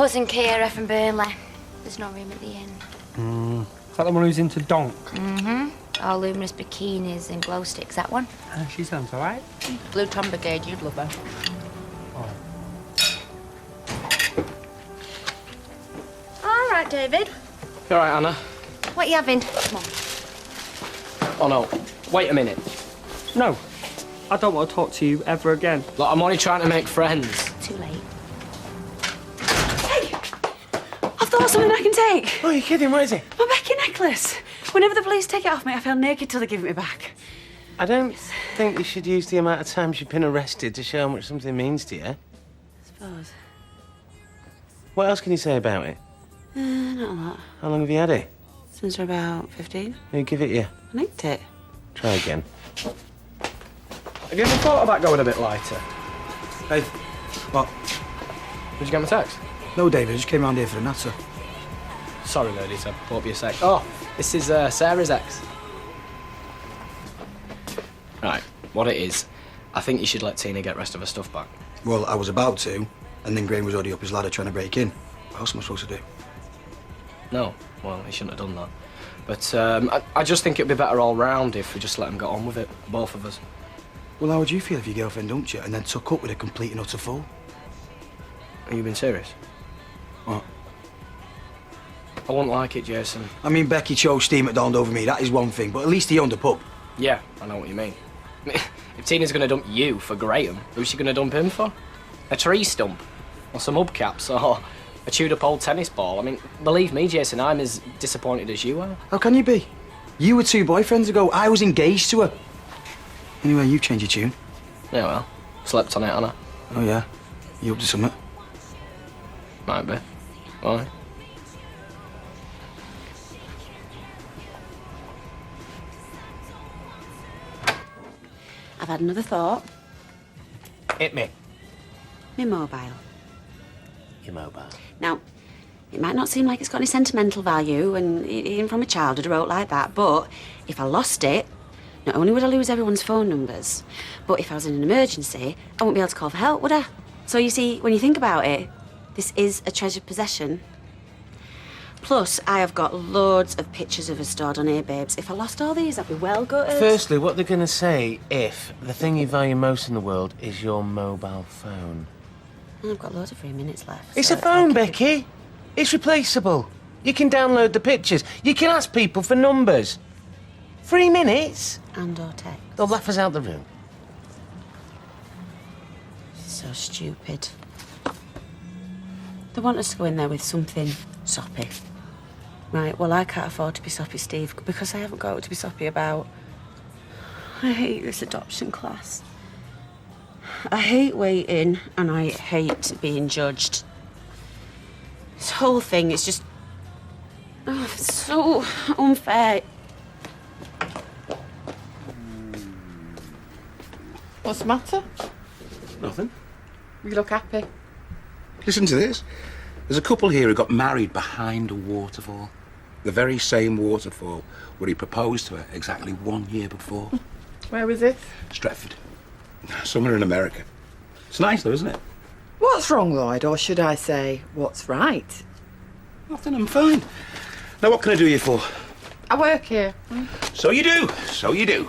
cousin Kira from Burnley. There's no room at the inn. Is that the one who's into donk? Mm-hmm. All luminous bikinis and glow sticks, that one. She sounds all right. Blue Tom Brigade, you'd love her. All right, David. You all right, Anna? What are you having? Come on. Oh, no. Wait a minute. No, I don't want to talk to you ever again. Look, I'm only trying to make friends. Too late. Hey! I've thought of something I can take. Oh, you're kidding, what is it? My Becky necklace. Whenever the police take it off me, I feel naked till they give it me back. I don't think you should use the amount of times you've been arrested to show how much something means to you. I suppose. What else can you say about it? Not a lot. How long have you had it? Since we're about 15. Who give it you? I nicked it. Try again. Have you ever thought about going a bit lighter? Hey, what? Did you get my text? No, David, I just came round here for the natter. Sorry, ladies, I bought you a sec. Oh, this is Sarah's ex. Right, what it is, I think you should let Tina get rest of her stuff back. Well, I was about to, and then Graham was already up his ladder trying to break in. What else am I supposed to do? No, well, he shouldn't have done that. But I just think it'd be better all round if we just let him get on with it, both of us. Well, how would you feel if your girlfriend dumped you and then took up with a complete and utter fool? Are you being serious? What? I wouldn't like it, Jason. I mean, Becky chose Steve McDonald over me, that is one thing, but at least he owned a pub. Yeah, I know what you mean. If Tina's going to dump you for Graham, who's she going to dump him for? A tree stump? Or some hubcaps? Or a chewed-up old tennis ball? I mean, believe me, Jason, I'm as disappointed as you are. How can you be? You were 2 boyfriends ago, I was engaged to her. Anyway, you changed your tune. Yeah, well, slept on it, Anna. Oh, yeah? You up to something? Might be. Why? I've had another thought. Hit me. My mobile. Your mobile. Now, it might not seem like it's got any sentimental value, and even from a childhood, I wrote like that, but if I lost it, not only would I lose everyone's phone numbers, but if I was in an emergency, I wouldn't be able to call for help, would I? So you see, when you think about it, this is a treasured possession. Plus, I have got loads of pictures of her stored on here, babes. If I lost all these, I'd be well gutted. Firstly, what they're going to say if the thing you value most in the world is your mobile phone? And I've got loads of free minutes left. It's so a phone, I could- Becky. It's replaceable. You can download the pictures. You can ask people for numbers. 3 minutes? And/or text. They'll laugh us out the room. So stupid. They want us to go in there with something soppy. Right, well, I can't afford to be soppy, Steve, because I haven't got what to be soppy about. I hate this adoption class. I hate waiting, and I hate being judged. This whole thing is just... oh, it's so unfair. What's the matter? Nothing. You look happy. Listen to this. There's a couple here who got married behind a waterfall. The very same waterfall where he proposed to her exactly 1 year before. Where was it? Stretford. Somewhere in America. It's nice though, isn't it? What's wrong, Lloyd? Or should I say, what's right? Nothing, I'm fine. Now what can I do you for? I work here. So you do. So you do.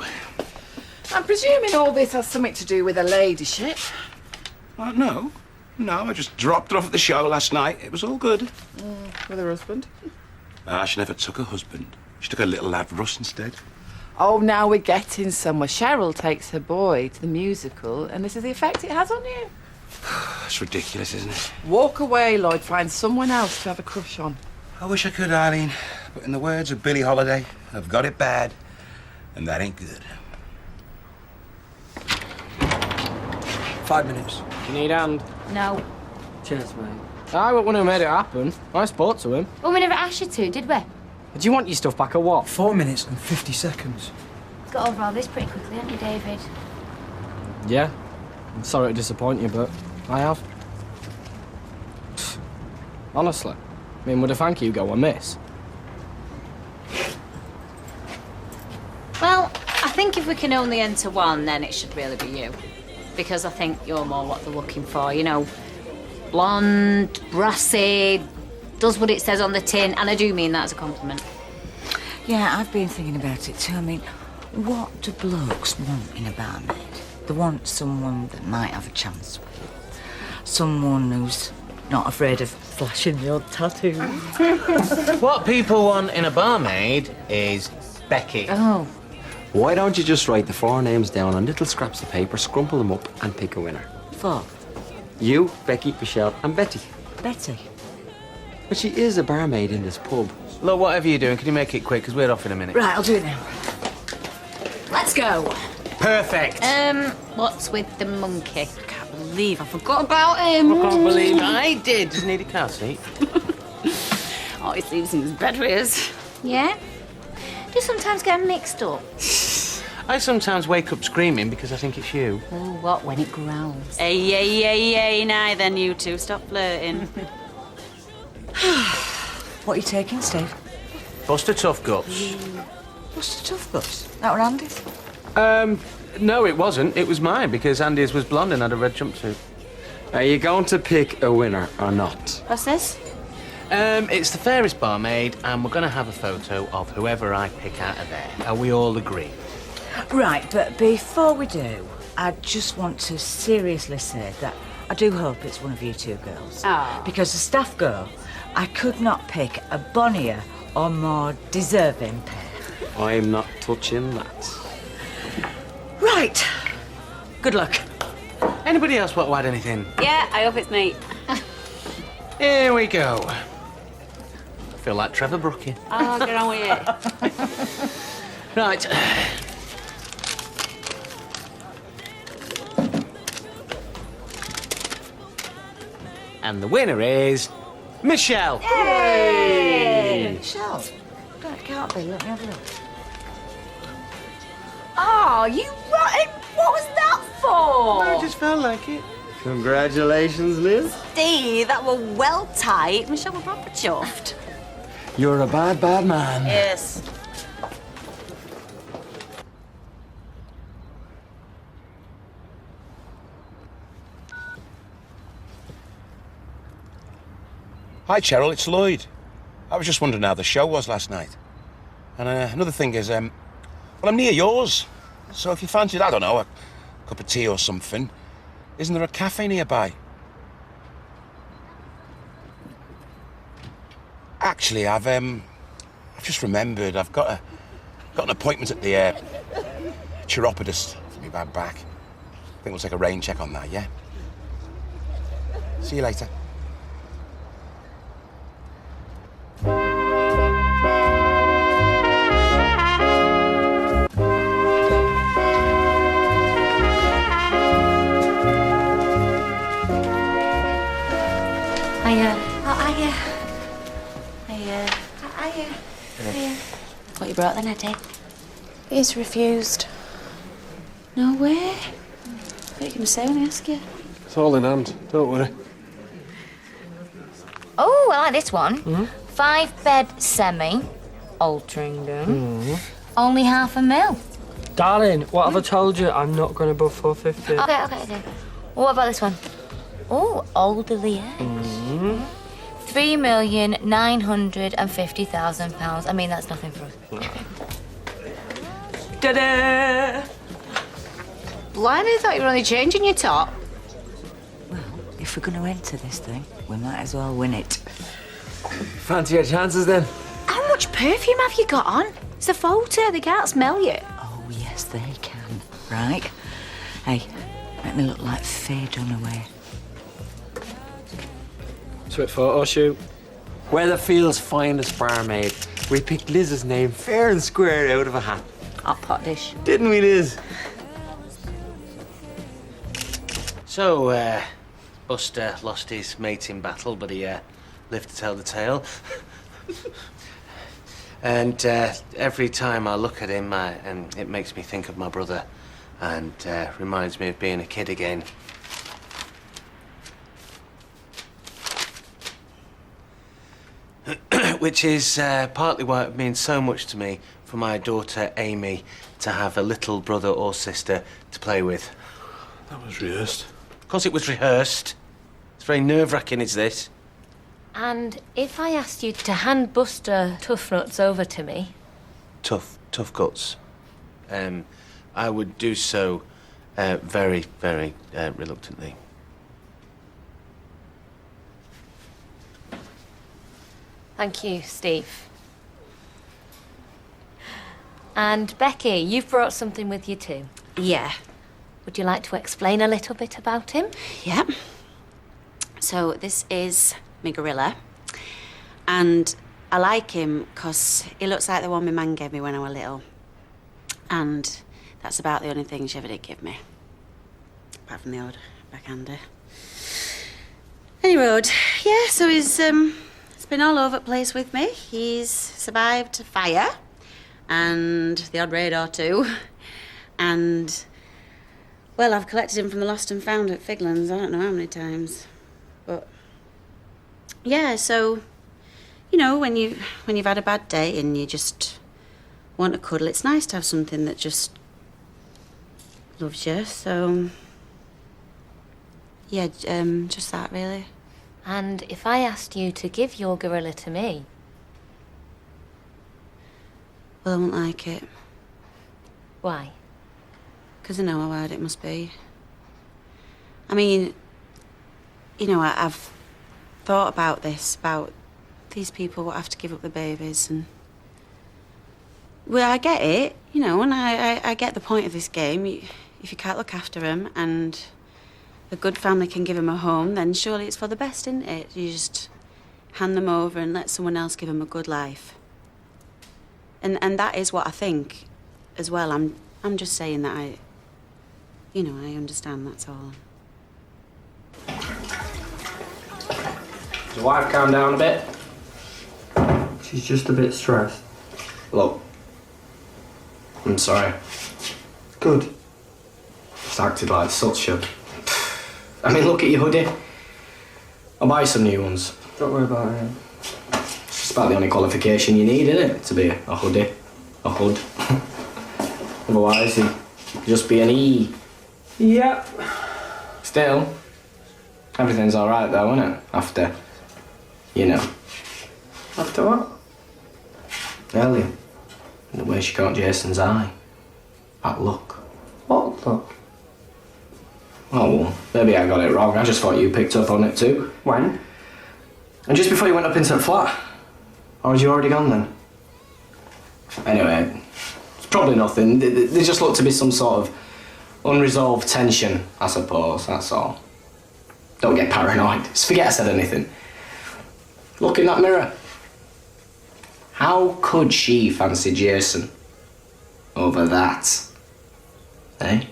I'm presuming all this has something to do with a ladyship. No. No, I just dropped her off at the show last night. It was all good. With her husband. She never took a husband. She took a little lad Russ instead. Oh, now we're getting somewhere. Cheryl takes her boy to the musical, and this is the effect it has on you. It's ridiculous, isn't it? Walk away, Lloyd. Find someone else to have a crush on. I wish I could, Eileen. But in the words of Billie Holiday, I've got it bad, and that ain't good. 5 minutes. You need a hand? No. Cheers, mate. I wasn't one who made it happen. I spoke to him. Well, we never asked you to, did we? Do you want your stuff back or what? 4 minutes and 50 seconds. Got over all this pretty quickly, haven't you, David? Yeah. I'm sorry to disappoint you, but I have. Honestly. I mean, would a thank you go amiss? Well, I think if we can only enter one, then it should really be you. Because I think you're more what they're looking for, you know. Blonde, brassy, does what it says on the tin, and I do mean that as a compliment. Yeah, I've been thinking about it too. I mean, what do blokes want in a barmaid? They want someone that might have a chance with it. Someone who's not afraid of flashing the odd tattoo. What people want in a barmaid is Becky. Oh. Why don't you just write the 4 names down on little scraps of paper, scrumple them up, and pick a winner? 4. You, Becky, Michelle, and Betty. Betty. But she is a barmaid in this pub. Look, whatever you're doing, can you make it quick? Because we're off in a minute. Right, I'll do it now. Let's go. Perfect. What's with the monkey? I can't believe I forgot about him. I can't believe I did. Does he need a car seat? Always leaves in his bed with us. Yeah? Do you sometimes get 'em mixed up? I sometimes wake up screaming because I think it's you. Oh, what, when it growls? Hey, now then, you two, stop flirting. What are you taking, Steve? Buster Tough Guts. What's the tough guts? That were Andy's? No, it wasn't. It was mine because Andy's was blonde and had a red jumpsuit. Are you going to pick a winner or not? What's this? It's the fairest barmaid, and we're going to have a photo of whoever I pick out of there. Are we all agree? Right, but before we do, I just want to seriously say that I do hope it's one of you two girls. Ah. Because as staff go, I could not pick a bonnier or more deserving pair. I'm not touching that. Right. Good luck. Anybody else want to add anything? Yeah, I hope it's me. Here we go. I feel like Trevor Brooking. Oh, get on with it. Right. And the winner is Michelle. Michelle. No, it can't be. Let me have a look. Oh, you rotten! What was that for? I just felt like it. Congratulations, Liz. Steve, that were well tight. Michelle were proper chuffed. You're a bad, bad man. Yes. Hi, Cheryl, it's Lloyd. I was just wondering how the show was last night. And another thing is, well, I'm near yours. So if you fancied, I don't know, a cup of tea or something, isn't there a cafe nearby? Actually, I've just remembered I've got an appointment at the chiropodist for my bad back. I think we'll take a rain check on that, yeah? See you later. What you brought then, Eddie? He's refused. No way. What are you going to say when I ask you? It's all in hand, don't worry. Oh, I like this one. 5-bed semi, altering room. Only £500,000. Darling, what have I told you? I'm not going above 450. Okay. What about this one? Oh, elderly age. £3,950,000. I mean, that's nothing for us. Ta-da! Blimey, I thought you were only changing your top. Well, if we're going to enter this thing, we might as well win it. Fancy your chances then? How much perfume have you got on? It's a photo, they can't smell you. Oh, yes, they can. Right? Hey, make me look like Faye Dunaway. Sweet photo shoot. Weatherfield's finest barmaid. We picked Liz's name fair and square out of a hat. Hot pot dish. Didn't we, Liz? So, Buster lost his mate in battle, but he lived to tell the tale. And every time I look at him, and it makes me think of my brother, and reminds me of being a kid again. Which is partly why it means so much to me for my daughter Amy to have a little brother or sister to play with. That was rehearsed. Of course it was rehearsed. It's very nerve-wracking, is this? And if I asked you to hand Buster Tough Nuts over to me? Tough guts. I would do so very, very reluctantly. Thank you, Steve. And Becky, you've brought something with you too. Yeah. Would you like to explain a little bit about him? Yeah. So this is my gorilla. And I like him because he looks like the one my man gave me when I was little. And that's about the only thing she ever did give me. Apart from the odd backhander. Anyway, yeah, so he's been all over the place with me. He's survived fire and the odd raid or two. And, well, I've collected him from the lost and found at Figlan's I don't know how many times. But, yeah, so, you know, when you've had a bad day and you just want to cuddle, it's nice to have something that just loves you. So, yeah, just that, really. And if I asked you to give your gorilla to me? Well, I won't like it. Why? Because I know how hard it must be. I mean, you know, I've thought about this, about these people what have to give up their babies, and... Well, I get it, you know, and I get the point of this game. If you can't look after them and a good family can give them a home, then surely it's for the best, isn't it? You just hand them over and let someone else give them a good life. And that is what I think as well. I'm just saying that I understand, that's all. Does your wife calm down a bit? She's just a bit stressed. Look, I'm sorry. Good. Just acted like such a... I mean, look at your hoodie. I'll buy you some new ones. Don't worry about it. It's just about the only qualification you need, isn't it? To be a hoodie. A hood. Otherwise, you'd just be an E. Yep. Still, everything's alright though, isn't it? After, you know. After what? Earlier. The way she caught Jason's eye. That look. What look? Oh, well, maybe I got it wrong. I just thought you picked up on it too. When? And just before you went up into the flat. Or had you already gone then? Anyway, it's probably nothing. There just looked to be some sort of unresolved tension, I suppose, that's all. Don't get paranoid. Just forget I said anything. Look in that mirror. How could she fancy Jason over that? Eh?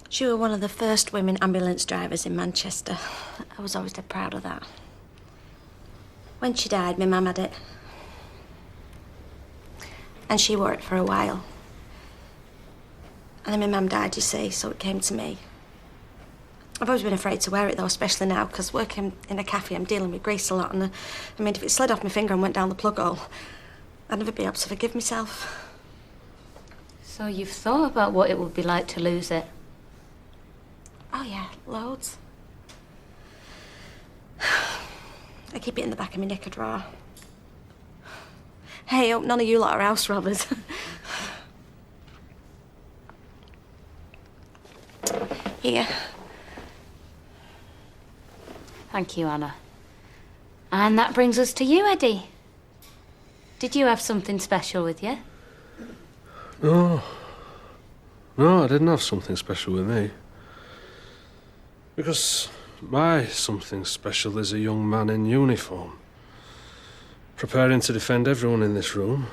She was one of the first women ambulance drivers in Manchester. I was always dead proud of that. When she died, my mum had it. And she wore it for a while. And then my mum died, you see, so it came to me. I've always been afraid to wear it, though, especially now, because working in a cafe, I'm dealing with grease a lot, and I mean, if it slid off my finger and went down the plug hole, I'd never be able to forgive myself. So you've thought about what it would be like to lose it? Oh, yeah, loads. I keep it in the back of my knicker drawer. Hey, hope none of you lot are house robbers. Here. Thank you, Anna. And that brings us to you, Eddie. Did you have something special with you? No. No, I didn't have something special with me. Because my something special is a young man in uniform, preparing to defend everyone in this room,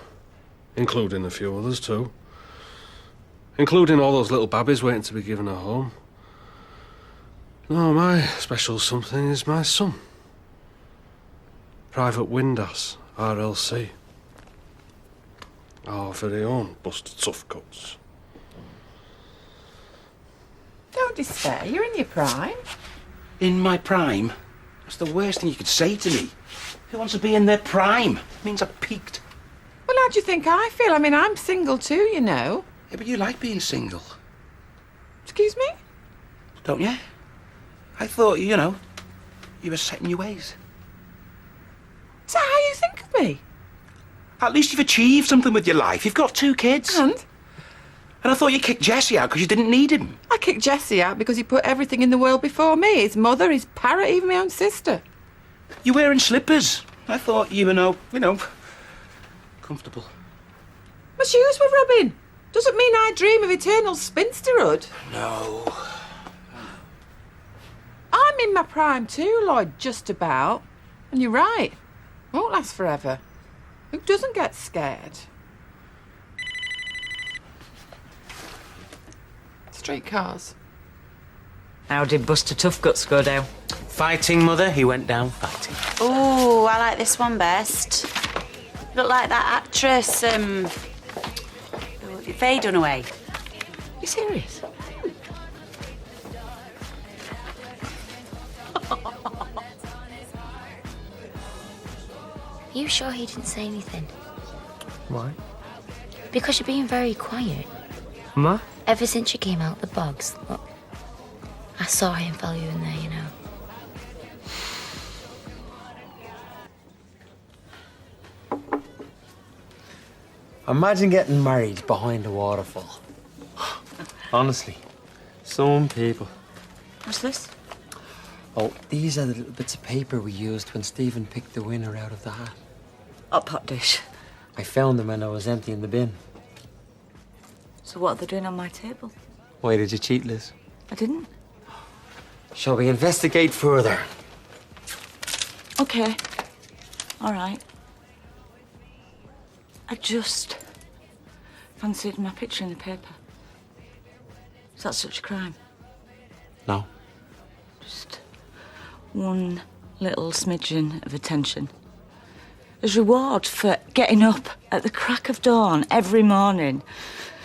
including a few others too. Including all those little babbies waiting to be given a home. No, my special something is my son. Private Windass, RLC. Our very own Buster Toughguts. Don't despair, you're in your prime. In my prime? That's the worst thing you could say to me. Who wants to be in their prime? It means I've peaked. Well, how do you think I feel? I mean, I'm single too, you know. Yeah, but you like being single, Excuse me? don't you? I thought, you know, you were set in your ways. Is that how you think of me? At least you've achieved something with your life. You've got 2 kids. And? And I thought you kicked Jesse out because you didn't need him. I kicked Jesse out because he put everything in the world before me. His mother, his parrot, even my own sister. You're wearing slippers. I thought you were, comfortable. My shoes were rubbing. Doesn't mean I dream of eternal spinsterhood. No. I'm in my prime too, Lloyd, just about. And you're right. Won't last forever. Who doesn't get scared? Streetcars. How did Buster Toughguts go down? Fighting, Mother. He went down fighting. Oh, I like this one best. Look like that actress, Faye Dunaway. You serious? You sure he didn't say anything? Why? Because you're being very quiet. Ma? Ever since you came out the bogs, look, I saw him follow you in there, you know. Imagine getting married behind a waterfall. Honestly, some people. What's this? Oh, these are the little bits of paper we used when Stephen picked the winner out of the hat. Hot pot dish. I found them when I was emptying the bin. So what are they doing on my table? Why did you cheat, Liz? I didn't. Shall we investigate further? Okay. All right. I just fancied my picture in the paper. Is that such a crime? No. Just one little smidgen of attention. As reward for getting up at the crack of dawn every morning,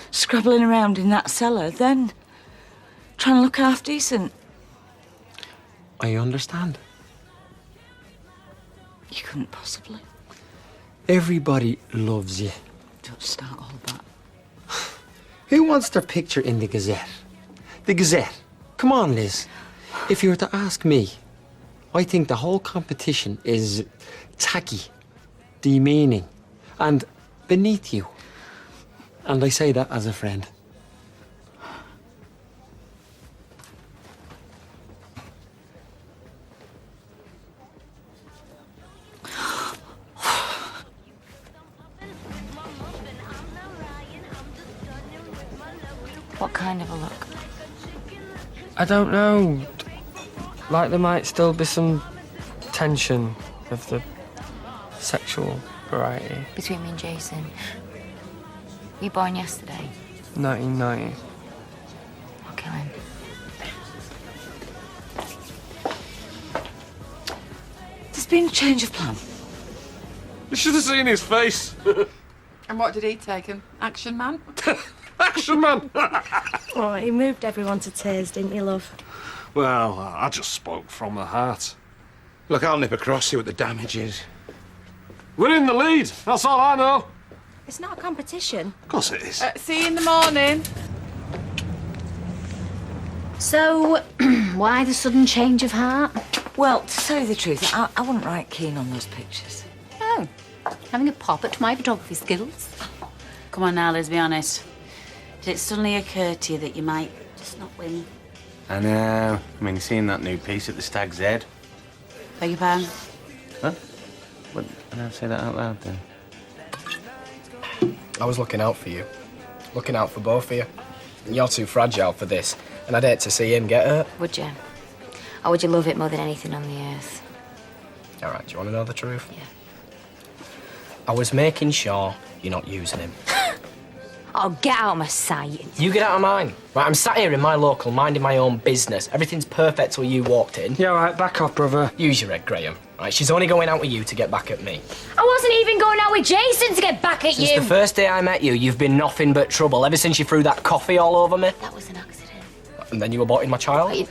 scrabbling around in that cellar, then trying to look half decent. I understand. You couldn't possibly. Everybody loves you. Don't start all that. Who wants their picture in the Gazette? The Gazette. Come on, Liz. If you were to ask me, I think the whole competition is tacky, demeaning, and beneath you. And I say that as a friend. What kind of a look? I don't know. Like there might still be some tension of the sexual variety. Between me and Jason. Were you born yesterday? 1990. I'll kill him. There's been a change of plan. You should have seen his face. And what did he take? An action man? Action man! Oh, he moved everyone to tears, didn't you, love? Well, I just spoke from the heart. Look, I'll nip across, see what the damage is. We're in the lead, that's all I know. It's not a competition. Of course it is. See you in the morning. So, why the sudden change of heart? Well, to tell you the truth, I wasn't right keen on those pictures. Oh, having a pop at my photography skills. Come on now, Liz, be honest. Did it suddenly occur to you that you might just not win? I know. I mean, seeing that new piece at the Stag's Head. Beg your pardon? Huh? What, did I say that out loud then? I was looking out for you. Looking out for both of you. And you're too fragile for this. And I'd hate to see him get hurt. Would you? Or would you love it more than anything on the earth? All right, do you want to know the truth? Yeah. I was making sure you're not using him. Oh, get out of my sight. You get out of mine. Right, I'm sat here in my local, minding my own business. Everything's perfect till you walked in. Yeah, right, back off, brother. Use your head, Graham. Right, she's only going out with you to get back at me. I wasn't even going out with Jason to get back at Since you. the first day I met you, you've been nothing but trouble. Ever since you threw that coffee all over me. That was an accident. And then you aborted my child.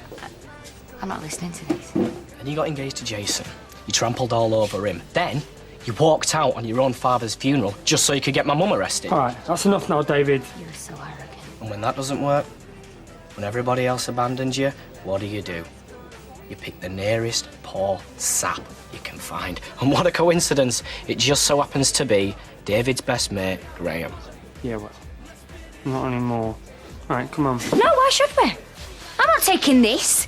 I'm not listening to this. And you got engaged to Jason. You trampled all over him. Then, You walked out on your own father's funeral just so you could get my mum arrested. All right, that's enough now, David. You're so arrogant. And when that doesn't work, when everybody else abandons you, what do? You pick the nearest poor sap you can find. And what a coincidence. It just so happens to be David's best mate, Graham. Yeah, well, not anymore. All right, come on. No, why should we? I'm not taking this.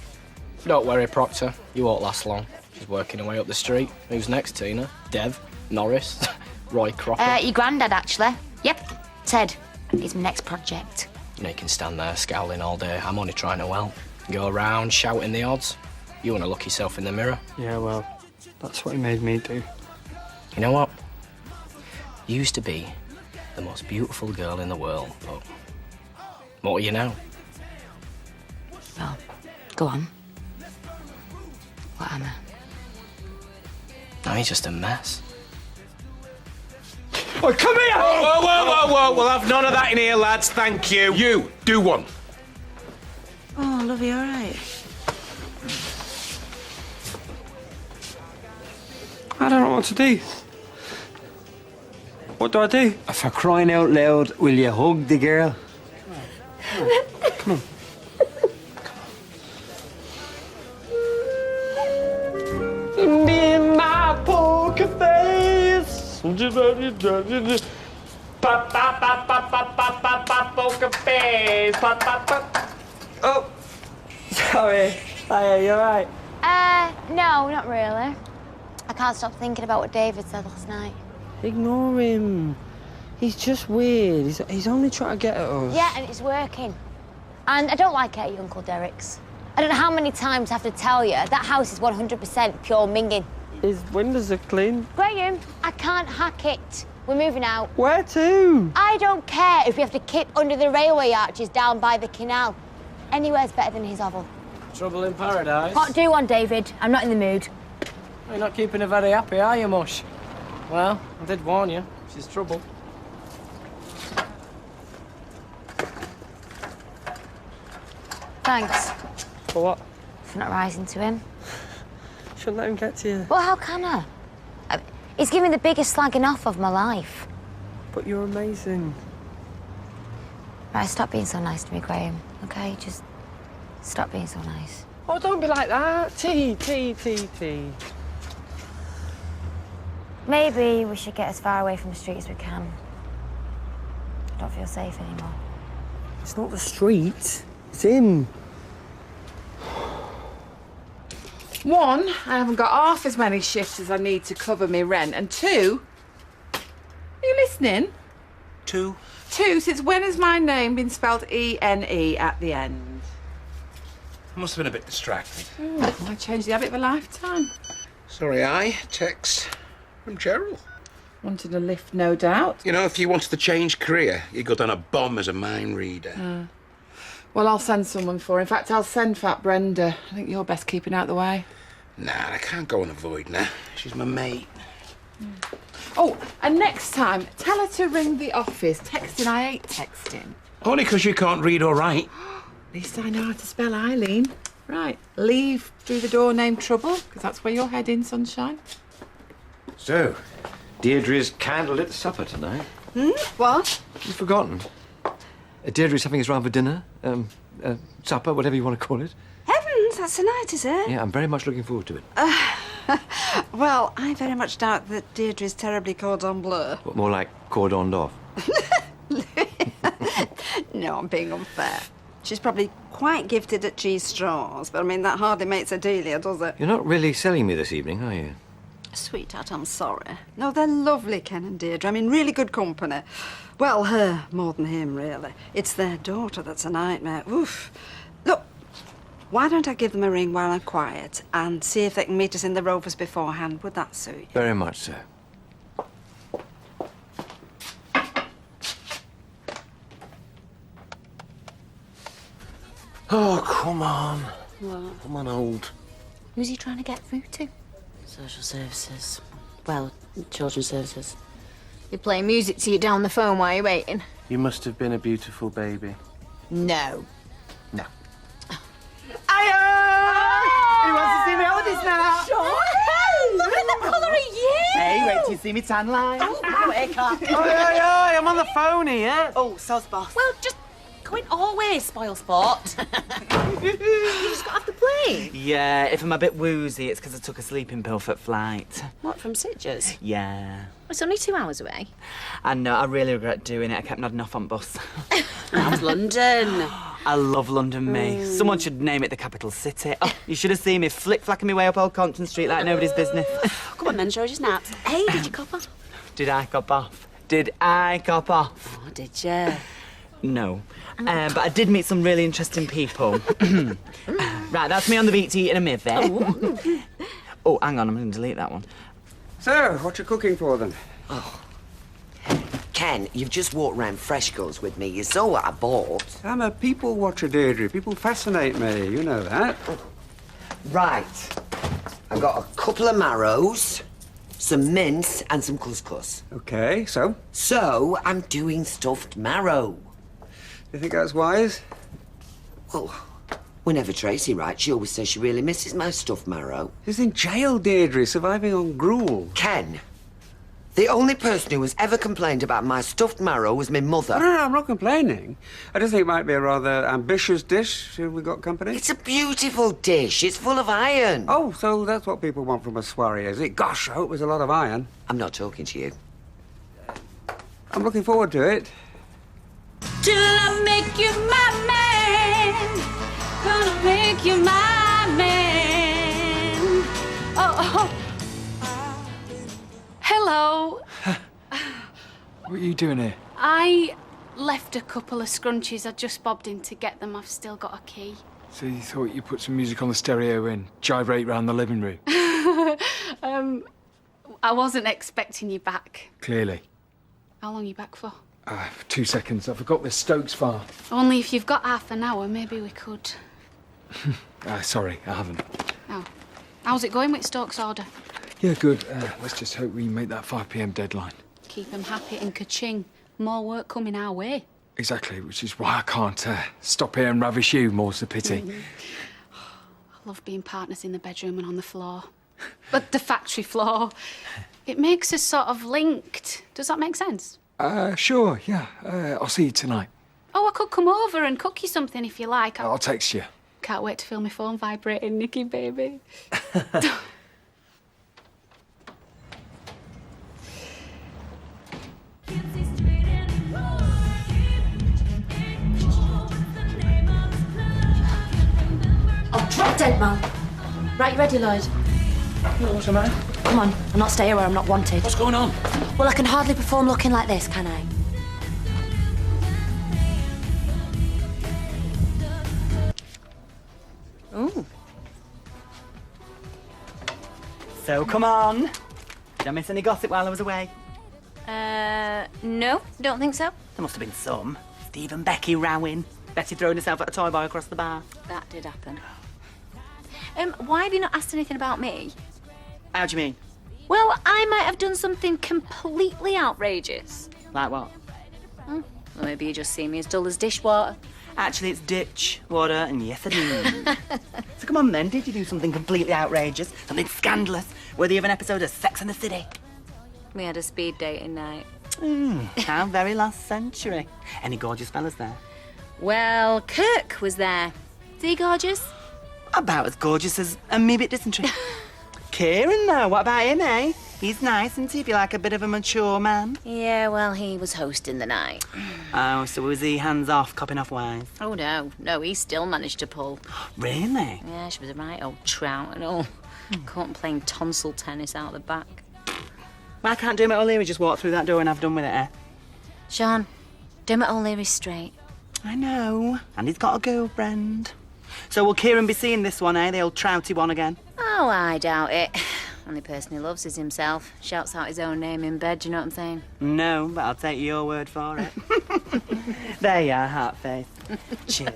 Don't worry, Proctor. You won't last long. She's working her way up the street. Who's next, Tina? Dev? Norris? Roy Cropper? Your granddad, actually. Yep, Ted. He's my next project. You know, you can stand there scowling all day. I'm only trying to help. Go around shouting the odds. You want to look yourself in the mirror. Yeah, well, that's what he made me do. You know what? You used to be the most beautiful girl in the world, but what are you now? Well, go on. What am I? Now you're just a mess. Oh, come here! Whoa, whoa, whoa, whoa. We'll have none of that in here, lads. Thank you. You, do one. Oh, lovey, all right. I don't know what to do. What do I do? For crying out loud, will you hug the girl? Come on. In my poker face. Poker face. Oh, sorry. Hiya, you alright? No, not really. I can't stop thinking about what David said last night. Ignore him. He's just weird. He's only trying to get at us. Yeah, and it's working. And I don't like it at your Uncle Derek's. I don't know how many times I have to tell you, that house is 100% pure minging. His windows are clean. Graham, I can't hack it. We're moving out. Where to? I don't care if we have to kip under the railway arches down by the canal. Anywhere's better than his hovel. Trouble in paradise? What do one, David? I'm not in the mood. You're not keeping her very happy, are you, Mush? Well, I did warn you. She's trouble. Thanks. For what? For not rising to him. Shouldn't let him get to you. Well, how can I? He's giving me the biggest slagging off of my life. But you're amazing. Right, stop being so nice to me, Graham. Okay, just stop being so nice. Oh, don't be like that. Tea. Maybe we should get as far away from the street as we can. I don't feel safe anymore. It's not the street. It's him. One, I haven't got half as many shifts as I need to cover me rent. And two, are you listening? Two, since when has my name been spelled E-N-E at the end? I must have been a bit distracted. I changed the habit of a lifetime. Sorry, text from Gerald. Wanted a lift, no doubt. You know, if you wanted to change career, you'd go down a bomb as a mind reader. Well, I'll send someone for her. In fact, I'll send Fat Brenda. I think you're best keeping out the way. Nah, I can't go and avoid her. She's my mate. Oh, and next time, tell her to ring the office. Texting, I hate texting. Only 'cause you can't read or write. At least I know how to spell Eileen. Right, leave through the door named Trouble, because that's where you're heading, sunshine. So, Deirdre's candlelit supper tonight. What? You've forgotten. Deirdre's having us round for dinner, supper, whatever you want to call it. Heavens, that's tonight, is it? Yeah, I'm very much looking forward to it. Well, I very much doubt that Deirdre's terribly cordon bleu. But more like cordoned off. No, I'm being unfair. She's probably quite gifted at cheese straws, but I mean, that hardly makes her Delia, does it? You're not really selling me this evening, are you? Sweetheart, I'm sorry. No, they're lovely, Ken and Deirdre. I mean, really good company. Well, her more than him, really. It's their daughter that's a nightmare. Oof. Look, why don't I give them a ring while I'm quiet and see if they can meet us in the Rovers beforehand? Would that suit you? Very much so. Oh, come on. What? Come on, old. Who's he trying to get through to? Social services. Well, children's services. You're playing music to you down the phone while you're waiting? You must have been a beautiful baby. No. No. Hiya! He wants to see me holidays now. Sean, hey! Look at the colour of you! Hey, wait till you see me tan line. Oh, wake up. Oi, I'm on the phone here. Oh, soz boss. Well, just go in always, spoil sport. You just got off the plane. Yeah, if I'm a bit woozy, it's because I took a sleeping pill for flight. What, from Sitges? Yeah. It's only 2 hours away. I know, I really regret doing it. I kept nodding off on bus. That was London. I love London, me. Someone should name it the capital city. Oh, you should have seen me flick-flacking my way up Old Compton Street like nobody's business. Come on then, show us your snaps. Hey, did you cop off? Did I cop off? Did I cop off? Oh, did you? No. But I did meet some really interesting people. Right, that's me on the beach eating a movie. Oh, hang on, I'm going to delete that one. So, what you cooking for them? Oh. Ken, you've just walked round Freshgoods with me. You saw what I bought. I'm a people watcher, Deirdre. People fascinate me. You know that. Right. I've got a couple of marrows, some mince, and some couscous. Okay, so? So, I'm doing stuffed marrow. You think that's wise? Well, whenever Tracy writes, she always says she really misses my stuffed marrow. She's in jail, Deirdre, surviving on gruel. Ken, the only person who has ever complained about my stuffed marrow was my mother. No, I'm not complaining. I just think it might be a rather ambitious dish. Have we got company? It's a beautiful dish. It's full of iron. Oh, so that's what people want from a soiree, is it? Gosh, I hope there's a lot of iron. I'm not talking to you. I'm looking forward to it. Till I make you my man. Gonna make you my man. Oh. Hello. What are you doing here? I left a couple of scrunchies. I just bobbed in to get them. I've still got a key. So you thought you put some music on the stereo and gyrate round the living room? I wasn't expecting you back. Clearly. How long are you back for? 2 seconds. I forgot the Stokes file. Only if you've got half an hour, maybe we could. Sorry, I haven't. Oh. How's it going with Stokes' order? Yeah, good. Let's just hope we make that 5 p.m. deadline. Keep 'em happy and ka-ching. More work coming our way. Exactly, which is why I can't stop here and ravish you, more's the pity. I love being partners in the bedroom and on the floor. But the factory floor. It makes us sort of linked. Does that make sense? Sure, yeah. I'll see you tonight. Oh, I could come over and cook you something if you like. I'll text you. Can't wait to feel my phone vibrating, Nicky, baby. Oh, drop dead, man. Right, you ready, Lloyd? What's the matter? Come on, I'm not staying where I'm not wanted. What's going on? Well, I can hardly perform looking like this, can I? Ooh. So, come on. Did I miss any gossip while I was away? No, don't think so. There must have been some. Steve and Becky rowing. Betty throwing herself at a toy boy across the bar. That did happen. Why have you not asked anything about me? How do you mean? Well, I might have done something completely outrageous. Like what? Well, maybe you just see me as dull as dishwater. Actually, it's ditch, water, and yes, I do. So come on then, did you do something completely outrageous, something scandalous, worthy of an episode of Sex and the City? We had a speed dating night. How very last century. Any gorgeous fellas there? Well, Kirk was there. Is he gorgeous? About as gorgeous as a me-bit dysentery. Kieran, though, what about him, eh? He's nice, isn't he, if you like a bit of a mature man? Yeah, well, he was hosting the night. Oh, so was he hands-off, copping off wise? Oh, no, he still managed to pull. Really? Yeah, she was a right old trout and all. Caught him playing tonsil tennis out the back. Why can't Dermot O'Leary just walk through that door and have done with it, eh? Sean, Dermot O'Leary's straight. I know, and he's got a girlfriend. So will Kieran be seeing this one, eh? The old trouty one again? Oh, I doubt it. Only person he loves is himself. Shouts out his own name in bed, do you know what I'm saying? No, but I'll take your word for it. There you are, heart face. Cheers.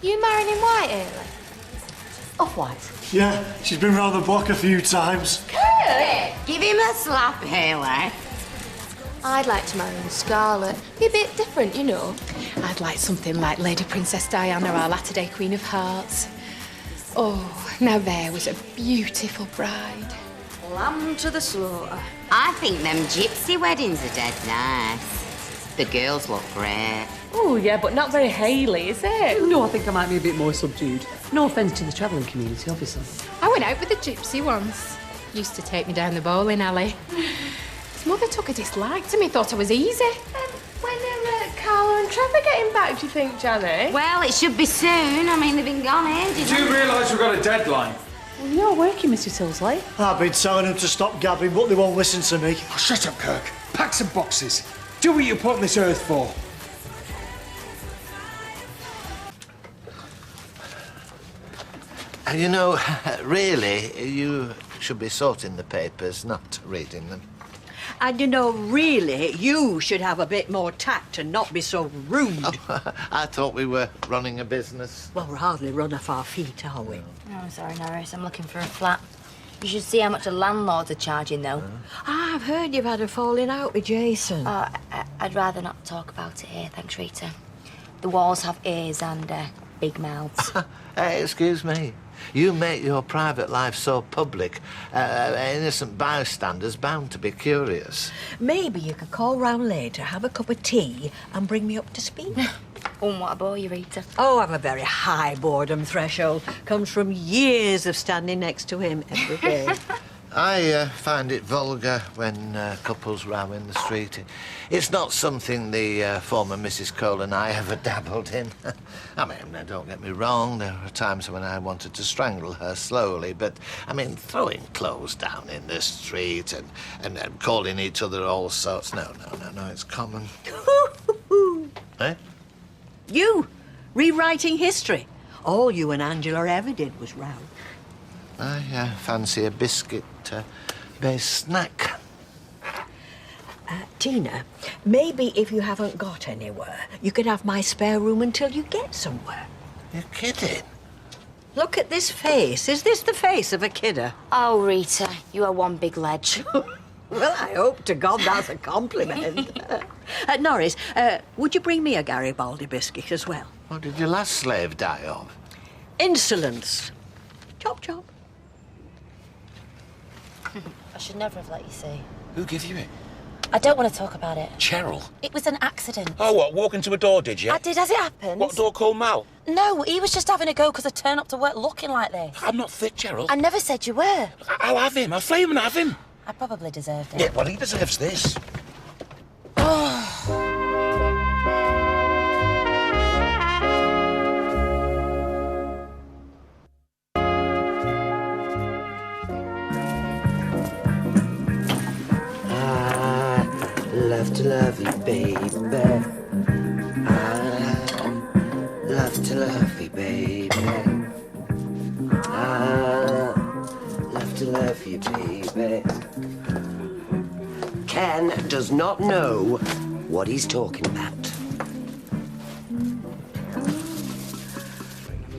You marrying in white, Ailey? Off-white? Yeah, she's been round the block a few times. Good. Give him a slap, Haley. I'd like to marry in scarlet. Be a bit different, you know. I'd like something like Lady Princess Diana, our latter-day Queen of Hearts. Oh, now there was a beautiful bride. lamb to the slaughter. I think them gypsy weddings are dead nice. The girls look great. Oh, yeah, but not very Hayley, is it? No, I think I might be a bit more subdued. No offence to the travelling community, obviously. I went out with the gypsy once. Used to take me down the bowling alley. His mother took a dislike to me, thought I was easy. When are Carla and Trevor getting back, do you think, Janet? Well, it should be soon. I mean, they've been gone ages. Do you realise we've got a deadline? Well, you're working, Mr. Tilsley. I've been telling them to stop gabbing, but they won't listen to me. Oh, shut up, Kirk. Pack some boxes. Do what you put on this earth for. You know, really, you should be sorting the papers, not reading them. And you know, really, you should have a bit more tact and not be so rude. I thought we were running a business. Well, we're hardly run off our feet, are we? Oh, sorry, Norris. I'm looking for a flat. You should see how much the landlords are charging, though. I've heard you've had a falling out with Jason. I'd rather not talk about it here, thanks, Rita. The walls have ears and big mouths. Hey, excuse me. You make your private life so public, innocent bystanders bound to be curious. Maybe you could call round later, have a cup of tea, and bring me up to speed. Oh, what a bore you, Rita. Oh, I've a very high boredom threshold. Comes from years of standing next to him every day. I find it vulgar when couples row in the street. It's not something the former Mrs. Cole and I ever dabbled in. I mean, don't get me wrong, there were times when I wanted to strangle her slowly, but, I mean, throwing clothes down in the street and calling each other all sorts, no, it's common. Eh? You, rewriting history. All you and Angela ever did was row. I fancy a biscuit-based snack. Tina, maybe if you haven't got anywhere, you could have my spare room until you get somewhere. You're kidding? Look at this face. Is this the face of a kidder? Oh, Rita, you are one big ledge. Well, I hope to God that's a compliment. Norris, would you bring me a Garibaldi biscuit as well? What did your last slave die of? Insolence. Chop, chop. I should never have let you see. Who gave you it? I don't want to talk about it. Cheryl? It was an accident. Oh, what? Walk into a door, did you? I did, as it happened. What, door called Mal? No, he was just having a go because I turned up to work looking like this. I'm not fit, Cheryl. I never said you were. I'll have him. I'll flame and have him. I probably deserved it. Yeah, well, he deserves this. Love to love you, baby. I love to love you, baby. I love to love you, baby. Ken does not know what he's talking about.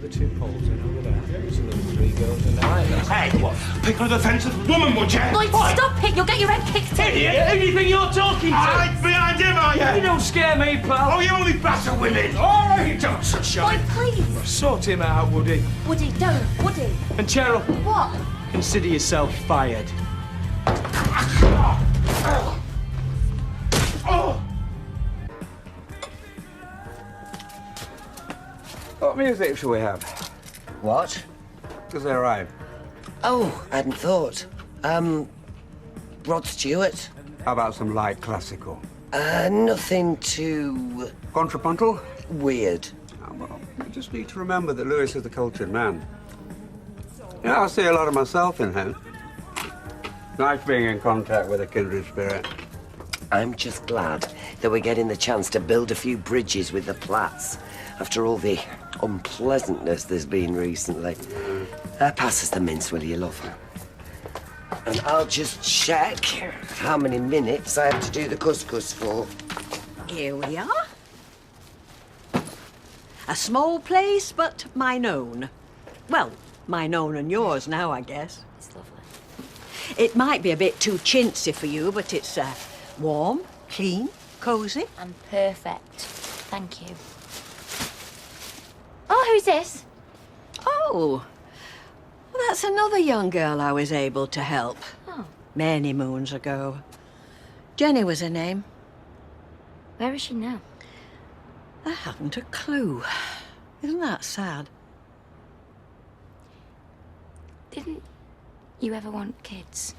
The two poles in over there. There's another 3 girls in there. Hey, what? Pick her defensive woman, would you? Lloyd, stop it! You'll get your head kicked in. Idiot! Who do you think you're talking to? Hide behind him, are you? You don't scare me, pal. Oh, you only batter women. All right, don't sunshine. Lloyd, please. Sort him out, Woody. Woody, don't. Woody. And Cheryl, What? consider yourself fired. What music shall we have? What? Does that rhyme? Oh, I hadn't thought. Rod Stewart. How about some light classical? Nothing too... Contrapuntal? Weird. Oh, well, you just need to remember that Lewis is the cultured man. You know, I see a lot of myself in him. Nice being in contact with a kindred spirit. I'm just glad that we're getting the chance to build a few bridges with the Platts after all the unpleasantness there's been recently. Pass us the mince, will you, love? And I'll just check how many minutes I have to do the couscous for. Here we are. A small place, but mine own. Well, mine own and yours now, I guess. It's lovely. It might be a bit too chintzy for you, but it's warm, clean, cosy. And perfect. Thank you. Oh, who's this? Oh, well, that's another young girl I was able to help. Oh. Many moons ago. Jenny was her name. Where is she now? I haven't a clue. Isn't that sad? Didn't you ever want kids?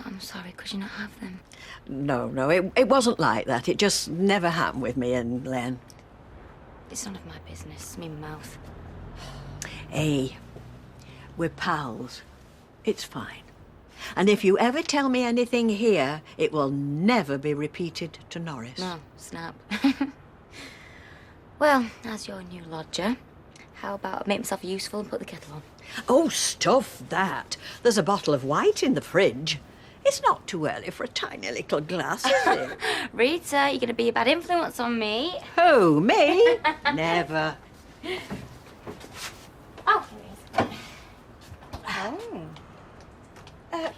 I'm sorry, could you not have them? No, it wasn't like that. It just never happened with me and Len. It's none of my business. It's me mouth. Hey, we're pals. It's fine. And if you ever tell me anything here, it will never be repeated to Norris. No, snap. Well, as your new lodger, how about I make myself useful and put the kettle on? Oh, stuff that. There's a bottle of white in the fridge. It's not too early for a tiny little glass, is it? Rita, you're going to be a bad influence on me. Who, me? Never. Oh, Oh.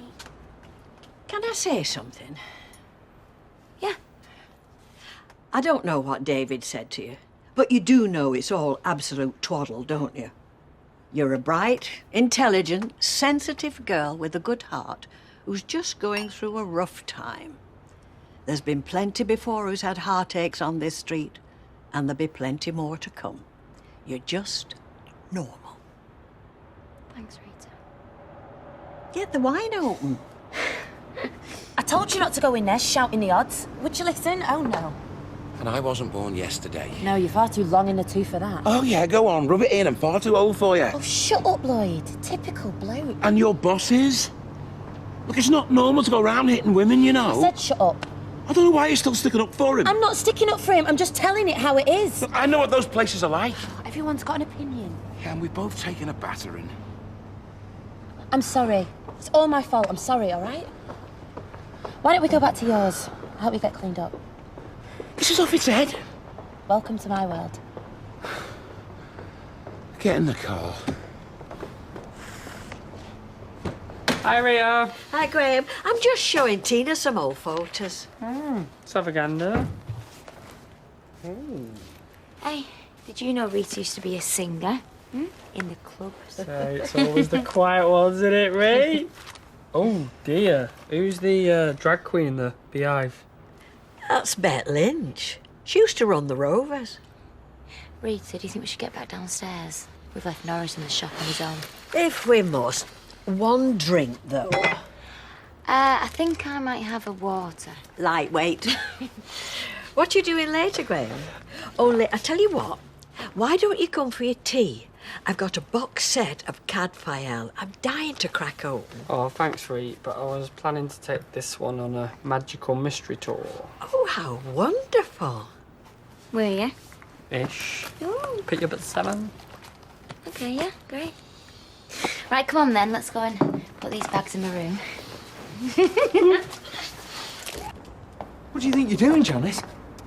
Can I say something? Yeah. I don't know what David said to you, but you do know it's all absolute twaddle, don't you? You're a bright, intelligent, sensitive girl with a good heart who's just going through a rough time. There's been plenty before who's had heartaches on this street, and there'll be plenty more to come. You're just normal. Thanks, Rita. Get the wine open. I told you not to go in there shouting the odds. Would you listen? Oh, no. And I wasn't born yesterday. No, you're far too long in the tooth for that. Oh, yeah, go on, rub it in. I'm far too old for you. Oh, shut up, Lloyd. Typical bloke. And your boss is? Look, it's not normal to go around hitting women, you know. I said shut up. I don't know why you're still sticking up for him. I'm not sticking up for him. I'm just telling it how it is. Look, I know what those places are like. Everyone's got an opinion. Yeah, and we've both taken a battering. I'm sorry. It's all my fault. I'm sorry, all right? Why don't we go back to yours? I hope you get cleaned up. This is off its head. Welcome to my world. Get in the car. Hi, Rita. Hi, Graham. I'm just showing Tina some old photos. Let's have a gander. Hey, did you know Rita used to be a singer? In the clubs? So it's always the quiet ones, isn't it, Ray? Oh, dear. Who's the drag queen in the Beehive? That's Bet Lynch. She used to run the Rovers. Rita, do you think we should get back downstairs? We've left Norris in the shop on his own. If we must. One drink, though. I think I might have a water. Lightweight. What you doing later, Graham? Only, I tell you what, why don't you come for your tea? I've got a box set of Cadfael. I'm dying to crack open. Oh, thanks, Reet, but I was planning to take this one on a magical mystery tour. Oh, how wonderful. Will you? Ish. Ooh. Pick you up at 7. Okay, yeah, great. Right, come on then, let's go and put these bags in my room. What do you think you're doing, Janice?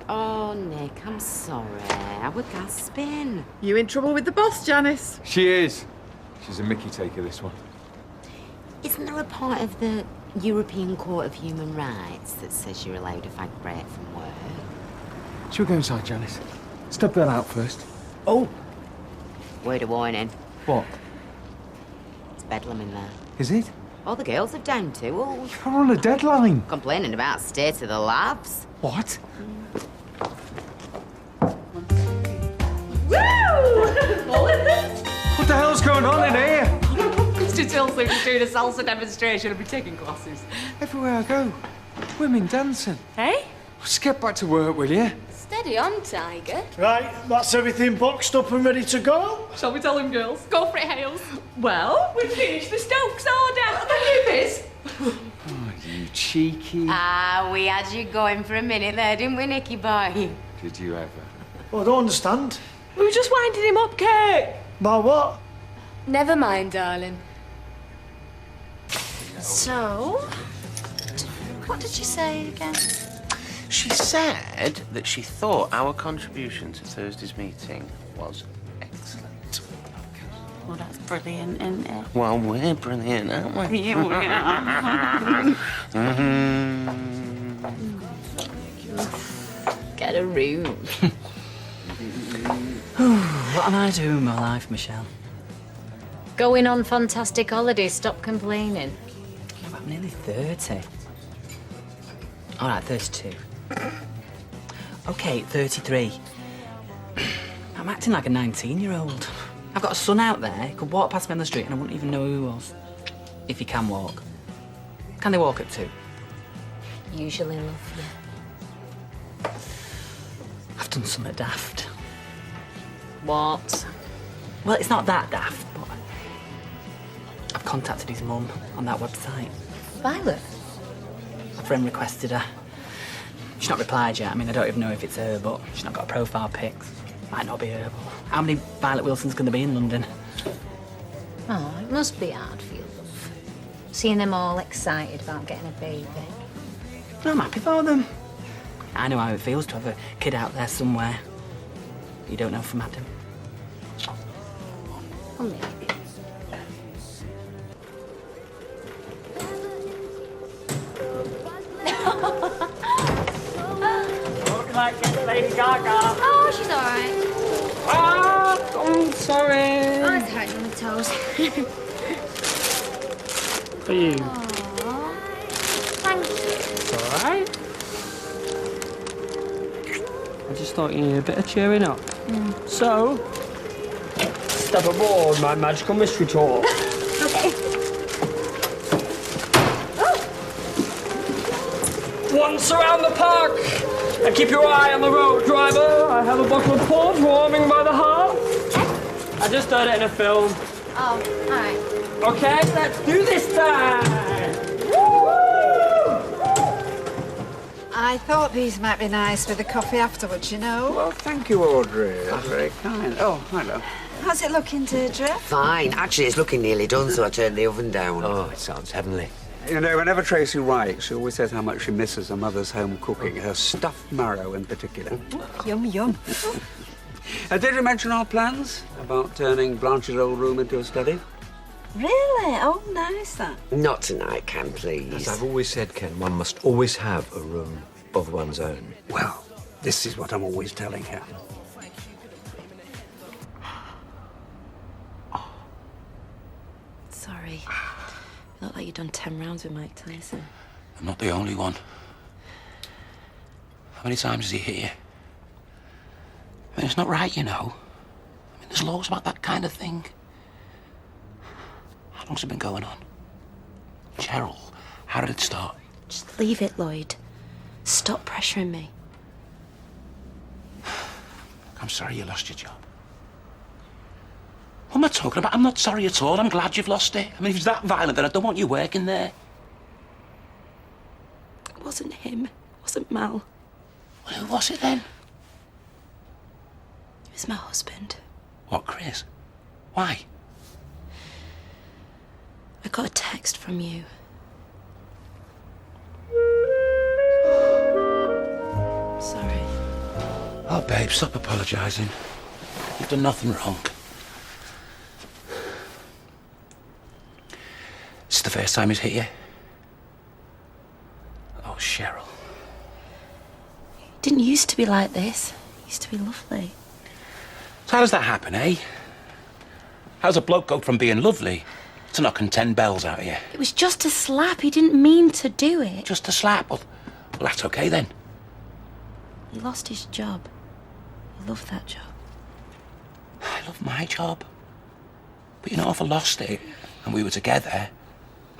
Oh, Nick, I'm sorry. I was gasping. You in trouble with the boss, Janice? She is. She's a Mickey taker, this one. Isn't there a part of the European Court of Human Rights that says you're allowed to fag break from work? Shall we go inside, Janice? Step that out first. Oh! Word of warning. What? It's bedlam in there. Is it? All the girls are down to. Oh, You're on a deadline. complaining about state of the labs. What? What the hell's going on in here? Mr. Tilsley was doing a salsa demonstration and be taking classes. Everywhere I go, women dancing. Hey? Just get back to work, will you? Steady on, Tiger. Right, that's everything boxed up and ready to go. Shall we tell him, girls? Go for it, Hales. Well, we've finished the Stokes order. Thank you, Biz. Oh, you cheeky. Ah, we had you going for a minute there, didn't we, Nicky boy? Did you ever? Well, I don't understand. We were just winding him up, Kate. By what? Never mind, darling. So, what did she say again? She said that she thought our contribution to Thursday's meeting was excellent. Well, that's brilliant, isn't it? Well, we're brilliant, aren't we? Yeah, we are. Get a room. What am I doing with my life, Michelle? Going on fantastic holidays, stop complaining. I'm nearly 30. All right, 32. OK, 33. I'm acting like a 19-year-old. I've got a son out there who could walk past me on the street and I wouldn't even know who he was. If he can walk. Can they walk at 2? Usually love you. I've done something daft. What? Well, it's not that daft, but I've contacted his mum on that website. Violet? My friend requested her. She's not replied yet. I mean, I don't even know if it's her, but she's not got a profile pic. Might not be her, but how many Violet Wilsons can there be in London? Oh, it must be hard for you, love. Seeing them all excited about getting a baby. I'm happy for them. I know how it feels to have a kid out there somewhere you don't know from Adam. Only. Looks like Lady Gaga. Oh, she's all right. Ah, I'm sorry. Oh, it's hurting my toes. For you. Aww. Thank you. It's all right. I just thought you needed a bit of cheering up. So, step aboard my magical mystery tour. Okay. Once around the park, and keep your eye on the road, driver. I have a bottle of port warming by the hearth. I just heard it in a film. Oh, all right. Okay, let's do this time. I thought these might be nice with a coffee afterwards, you know. Well, thank you, Audrey. That's very kind. Oh, hello. How's it looking, Deirdre? Fine. Actually, it's looking nearly done, so I turned the oven down. Oh, it sounds heavenly. You know, whenever Tracy writes, she always says how much she misses her mother's home cooking, her stuffed marrow in particular. Yum, yum. Did you mention our plans about turning Blanche's old room into a study? Really? Oh, nice, that. Not tonight, Ken, please. As I've always said, Ken, one must always have a room of one's own. Well, this is what I'm always telling her. Sorry. You look like you've done 10 rounds with Mike Tyson. I'm not the only one. How many times has he hit you? I mean, it's not right, you know. I mean, there's laws about that kind of thing. How long's it been going on? Cheryl, how did it start? Just leave it, Lloyd. Stop pressuring me. I'm sorry you lost your job. What am I talking about? I'm not sorry at all. I'm glad you've lost it. I mean, if it's that violent, then I don't want you working there. It wasn't him. It wasn't Mal. Well, who was it then? It was my husband. What, Chris? Why? I got a text from you. Sorry. Oh, babe, stop apologising. You've done nothing wrong. This is the first time he's hit you? Oh, Cheryl. It didn't used to be like this. It used to be lovely. So how does that happen, eh? How's a bloke go from being lovely to knocking 10 bells out of you? It was just a slap. He didn't mean to do it. Just a slap? Well, that's okay then. He lost his job. He loved that job. I love my job. But you know, if I lost it and we were together,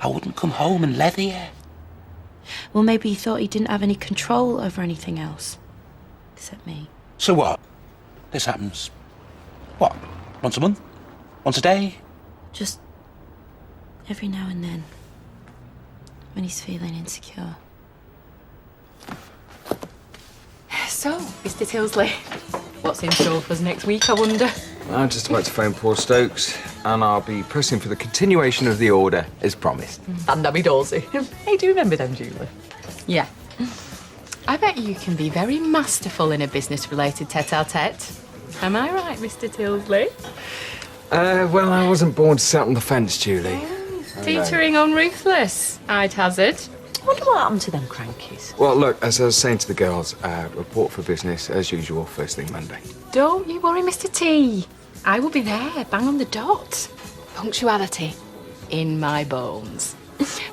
I wouldn't come home and leather you. Well, maybe he thought he didn't have any control over anything else. Except me. So what? This happens, what, once a month? Once a day? Just every now and then. When he's feeling insecure. So, Mr. Tilsley, what's in store for us next week, I wonder? I'm just about to phone Paul Stokes, and I'll be pressing for the continuation of the order, as promised. And Abby Dorsey. Hey, do you remember them, Julie? Yeah. I bet you can be very masterful in a business-related tete-a-tete. Am I right, Mr. Tilsley? Well, I wasn't born to sit on the fence, Julie. Teetering on ruthless, I'd hazard. I wonder what happened to them crankies. Well, look, as I was saying to the girls, report for business, as usual, first thing Monday. Don't you worry, Mr. T. I will be there, bang on the dot. Punctuality in my bones.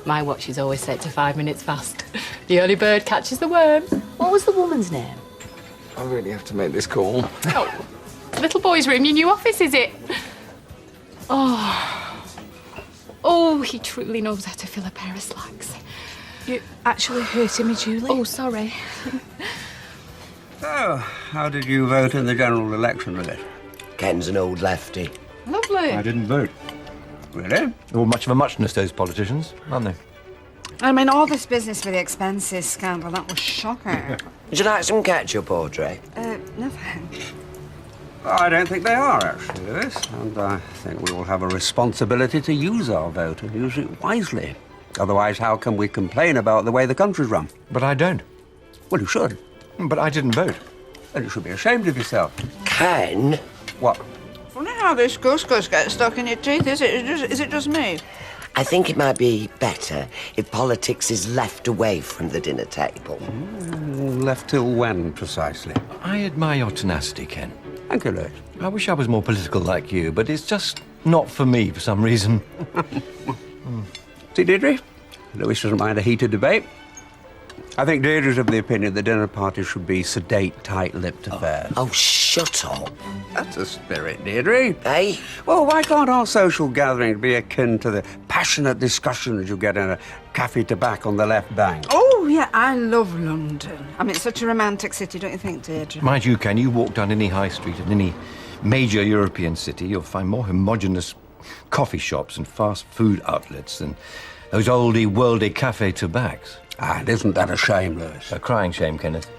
My watch is always set to 5 minutes fast. The early bird catches the worm. What was the woman's name? I really have to make this call. Oh, little boy's room, your new office, is it? Oh. Oh, he truly knows how to fill a pair of slacks. You actually hurting me, Julie? Oh, sorry. So, how did you vote in the general election, Lilith? Ken's an old lefty. Lovely. I didn't vote. Really? They were much of a muchness, those politicians, aren't they? I mean, all this business with the expenses scandal, that was shocking. Would you like some ketchup, Audrey? No thanks. I don't think they are, actually, Lewis. And I think we all have a responsibility to use our vote and use it wisely. Otherwise, how can we complain about the way the country's run? But I don't. Well, you should. But I didn't vote. Then you should be ashamed of yourself. Ken? What? Funny how this couscous gets stuck in your teeth, is it? Is it just me? I think it might be better if politics is left away from the dinner table. Left till when, precisely? I admire your tenacity, Ken. Thank you, Lewis. I wish I was more political like you, but it's just not for me for some reason. See, Deirdre? Lewis doesn't mind a heated debate. I think Deirdre's of the opinion that dinner parties should be sedate, tight-lipped affairs. Oh, shut up. That's a spirit, Deirdre. Hey? Well, why can't our social gatherings be akin to the passionate discussions you get in a cafe tabac on the left bank? Oh, yeah, I love London. I mean, it's such a romantic city, don't you think, Deirdre? Mind you, Ken, you walk down any high street in any major European city, you'll find more homogenous coffee shops and fast food outlets than those oldie, worldy cafe tabacs. Ah, and isn't that a shame, Lewis? A crying shame, Kenneth.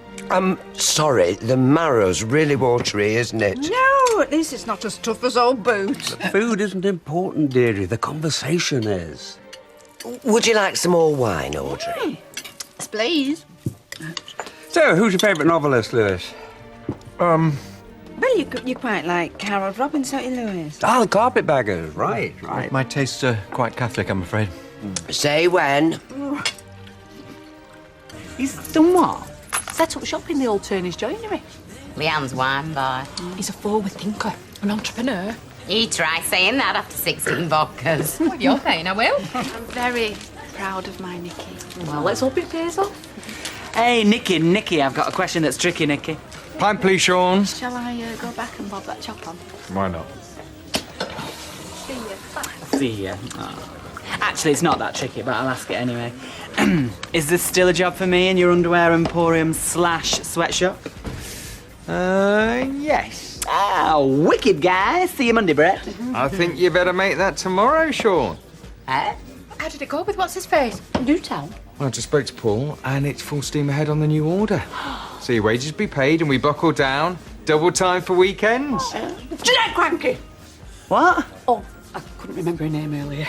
Sorry, the marrow's really watery, isn't it? No, at least it's not as tough as old boots. Food isn't important, Deirdre. The conversation is. Would you like some more wine, Audrey? Yes, please. So, who's your favourite novelist, Lewis? Well, you quite like Harold Robbins, don't you, Lewis? Ah, the Carpetbaggers. Right. My tastes are quite Catholic, I'm afraid. Say when. He's done what? Set up shop in the old Turney's Joinery. Leanne's wine boy. He's a forward thinker, an entrepreneur. You try saying that after 16 vodkas. What you're saying, I will. I'm very proud of my Nicky. Well, let's hope it pays off. Hey, Nicky, I've got a question that's tricky, Nicky. Pint, please, Sean. Shall I go back and bob that chop on? Why not? See you. Bye. See ya. Oh. Actually, it's not that tricky, but I'll ask it anyway. Is this still a job for me in your underwear emporium / sweatshop? Yes. Ah, wicked guy. See you Monday, Brett. I think you better make that tomorrow, Sean. Eh? How did it go with what's his face? Do tell. Well, I just spoke to Paul, and it's full steam ahead on the new order. So your wages be paid, and we buckle down. Double time for weekends. Jeanette Cranky! What? Oh, I couldn't remember her name earlier.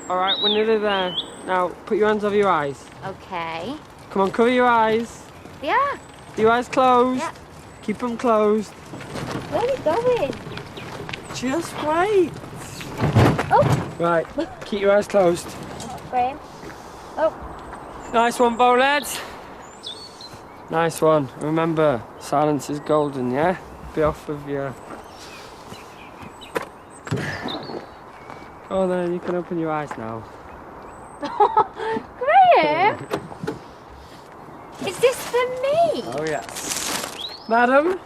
All right, we're nearly there. Now, put your hands over your eyes. Okay. Come on, cover your eyes. Yeah. Your eyes closed. Yeah. Keep them closed. Where are you going? Just wait. Oh. Right, keep your eyes closed. Frame. Oh. Nice one, Bowled. Nice one. Remember, silence is golden, yeah? Be off with your... Oh, there, you can open your eyes now. Graham! Is this for me? Oh, yes. Madam,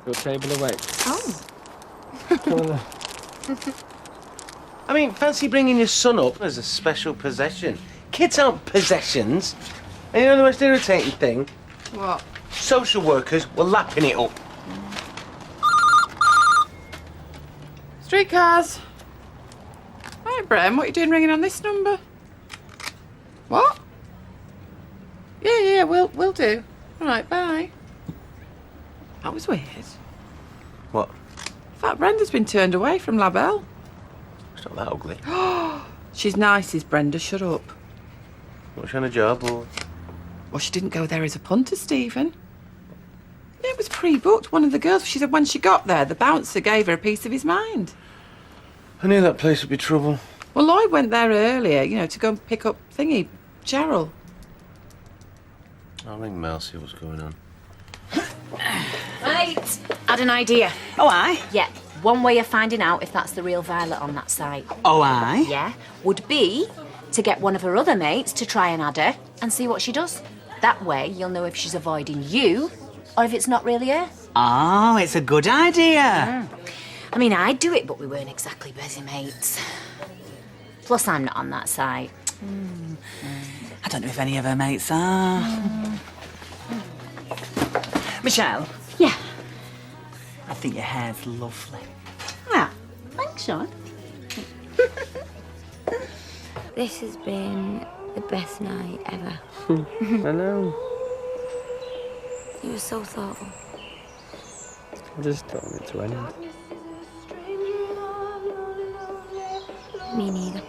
your table awaits. Oh. Come on then. I mean, fancy bringing your son up as a special possession. Kids aren't possessions. And you know the most irritating thing? What? Social workers were lapping it up. Streetcars. Right, Bren, what are you doing ringing on this number? What? Yeah, we'll do. All right, bye. That was weird. What? In fact, Brenda's been turned away from La Belle. It's not that ugly. She's nice, is Brenda. Shut up. What's she on a job or? Well, she didn't go there as a punter, Stephen. Yeah, it was pre-booked. One of the girls, she said when she got there, the bouncer gave her a piece of his mind. I knew that place would be trouble. Well, Lloyd went there earlier, to go and pick up thingy, Cheryl. I'll ring Mel, see what's going on. Right. Had an idea. Oh, aye? Yeah. one way of finding out if that's the real Violet on that site. Oh, aye? Yeah, would be to get one of her other mates to try and add her and see what she does. That way, you'll know if she's avoiding you or if it's not really her. Oh, it's a good idea. I mean, I'd do it, but we weren't exactly busy mates. Plus, I'm not on that site. I don't know if any of her mates are. Michelle? Yeah? I think your hair's lovely. Ah, thanks, Sean. This has been the best night ever. I know. You were so thoughtful. I just don't want it to end. Me neither.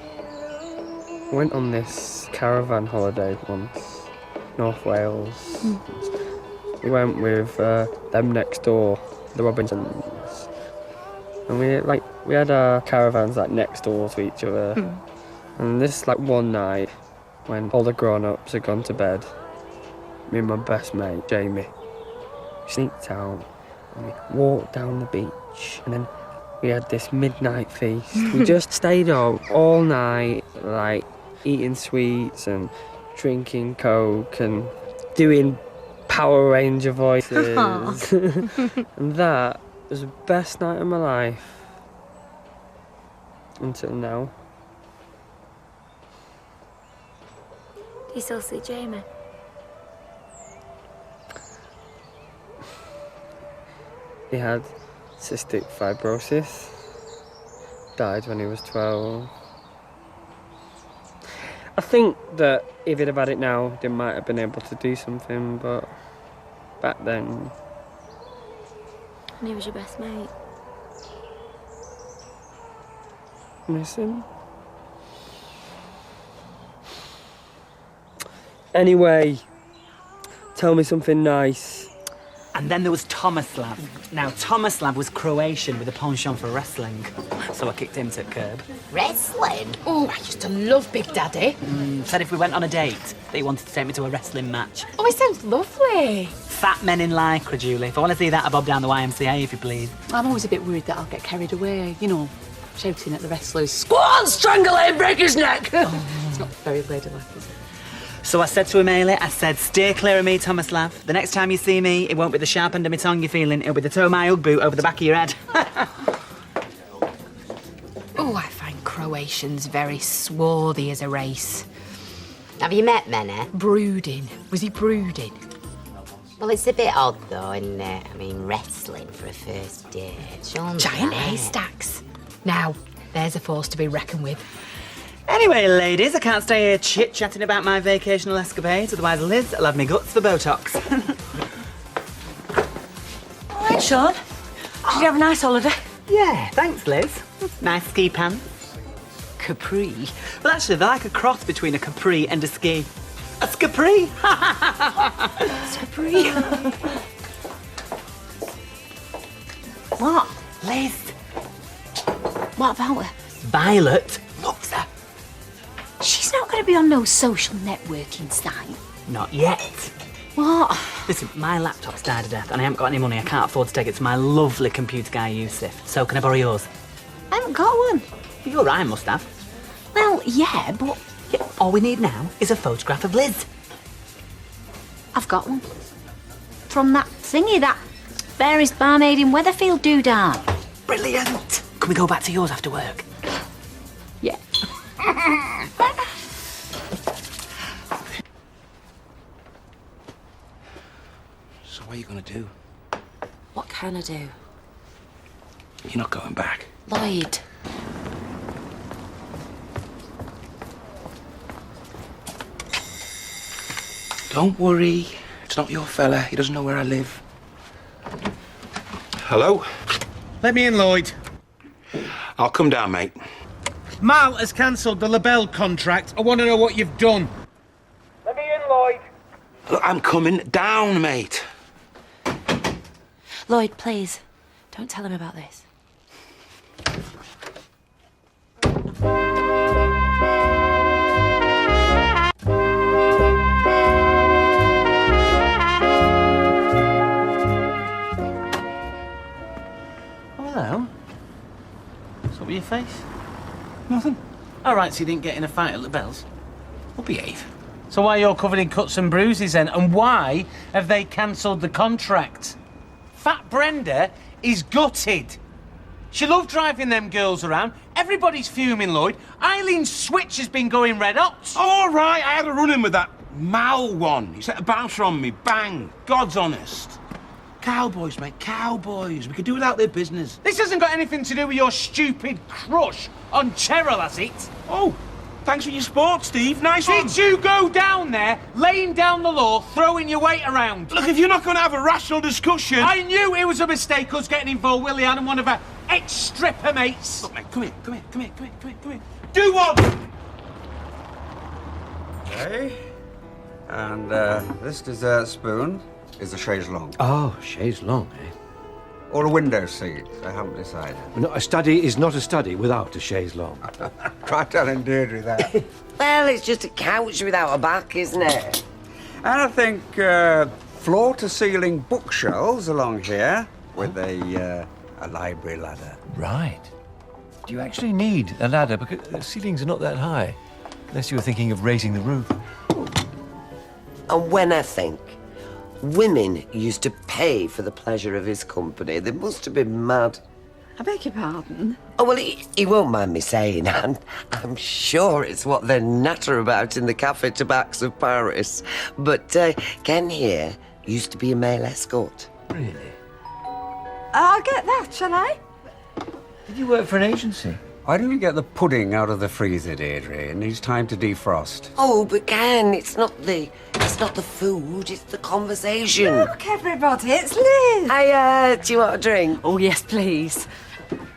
I went on this caravan holiday once, North Wales. We went with them next door, the Robinsons. And we had our caravans next door to each other. And this one night when all the grown-ups had gone to bed, me and my best mate, Jamie, sneaked out and we walked down the beach, and then we had this midnight feast. We just stayed up all night, eating sweets and drinking Coke and doing Power Ranger voices. And that was the best night of my life. Until now. Do you still see Jamie? He had cystic fibrosis. Died when he was 12. I think that if he'd have had it now, they might have been able to do something, but back then... And he was your best mate. Miss him. Anyway, tell me something nice. And then there was Tomislav. Now, Tomislav was Croatian with a penchant for wrestling, so I kicked him to the curb. Wrestling? Oh, I used to love Big Daddy. Said if we went on a date, that he wanted to take me to a wrestling match. Oh, it sounds lovely. Fat men in lycra, Julie. If I want to see that, I bob down the YMCA, if you please. I'm always a bit worried that I'll get carried away, shouting at the wrestlers, "Squad, strangle him, break his neck!" It's not very ladylike, is it? So I said to Amelia, steer clear of me, Tomislav. The next time you see me, it won't be the sharp end of my tongue you're feeling, it'll be the toe of my Ugg boot over the back of your head. Oh, I find Croatians very swarthy as a race. Have you met Mene? Brooding. Was he brooding? Well, it's a bit odd, though, isn't it? I mean, wrestling for a first date. Giant haystacks. Now, there's a force to be reckoned with. Anyway, ladies, I can't stay here chit-chatting about my vacational escapades, otherwise Liz will have me guts for Botox. All right, Sean. Did you have a nice holiday? Yeah, thanks, Liz. Nice ski pants. Capri. Well, actually, they're like a cross between a capri and a ski. A scapri! Capri. What? Liz. What about her? Violet loves her. She's not going to be on no social networking site. Not yet. What? Listen, my laptop's died to death and I haven't got any money. I can't afford to take it to my lovely computer guy, Yusuf. So can I borrow yours? I haven't got one. You're right, I must have. Well, yeah, but... Yeah, all we need now is a photograph of Liz. I've got one. From that thingy, that fairest barmaid in Weatherfield doodah. Brilliant. Can we go back to yours after work? Yeah. So what are you going to do? What can I do? You're not going back. Lloyd. Don't worry. It's not your fella. He doesn't know where I live. Hello? Let me in, Lloyd. I'll come down, mate. Mal has cancelled the LaBelle contract. I want to know what you've done. Let me in, Lloyd. Look, I'm coming down, mate. Lloyd, please, don't tell him about this. Oh, hello. What with your face? Nothing. All right, so you didn't get in a fight at LaBelle's? Well, behave. So why you're covered in cuts and bruises then? And why have they cancelled the contract? Fat Brenda is gutted. She loved driving them girls around. Everybody's fuming, Lloyd. Eileen's switch has been going red hot. All right, I had a run-in with that Mal one. He set a bouncer on me. Bang. God's honest. Cowboys, mate, cowboys. We could do without their business. This hasn't got anything to do with your stupid crush on Cheryl, has it? Oh, thanks for your support, Steve. Nice one. Did you go down there, laying down the law, throwing your weight around? Look, if you're not going to have a rational discussion... I knew it was a mistake us getting involved, Willian, and one of her ex-stripper mates. Look, mate, come here. Do one! Okay. And this dessert spoon is a chaise longue. Oh, chaise longue, eh? Or a window seat. I haven't decided. No, a study is not a study without a chaise longue. Try telling Deirdre that. Well, it's just a couch without a back, isn't it? And I think floor-to-ceiling bookshelves along here with a library ladder. Right. Do you actually need a ladder? Because the ceilings are not that high. Unless you were thinking of raising the roof. And when I think women used to pay for the pleasure of his company, they must have been mad. I beg your pardon? Oh, well, he won't mind me saying, and I'm sure it's what they natter about in the Café Tabacs of Paris. But Ken here used to be a male escort. Really? I'll get that, shall I? Did you work for an agency? Why don't you get the pudding out of the freezer, Deirdre? It needs time to defrost. Oh, but Ken, it's not the food, it's the conversation. Look, everybody, it's Liz. Hi, do you want a drink? Oh, yes, please.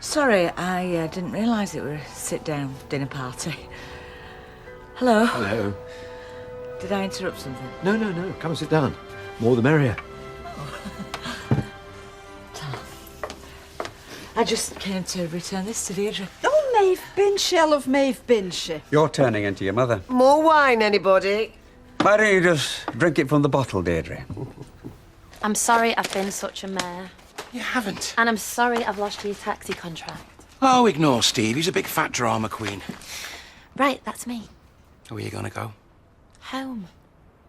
Sorry, I didn't realise it were a sit-down dinner party. Hello. Hello. Did I interrupt something? No. Come and sit down. More the merrier. I just came to return this to Deirdre. Oh, Maeve Binchy, I love Maeve Binchy. You're turning into your mother. More wine, anybody? Why don't you just drink it from the bottle, Deirdre? I'm sorry I've been such a mare. You haven't. And I'm sorry I've lost your taxi contract. Oh, ignore Steve. He's a big fat drama queen. Right, that's me. Where are you going to go? Home.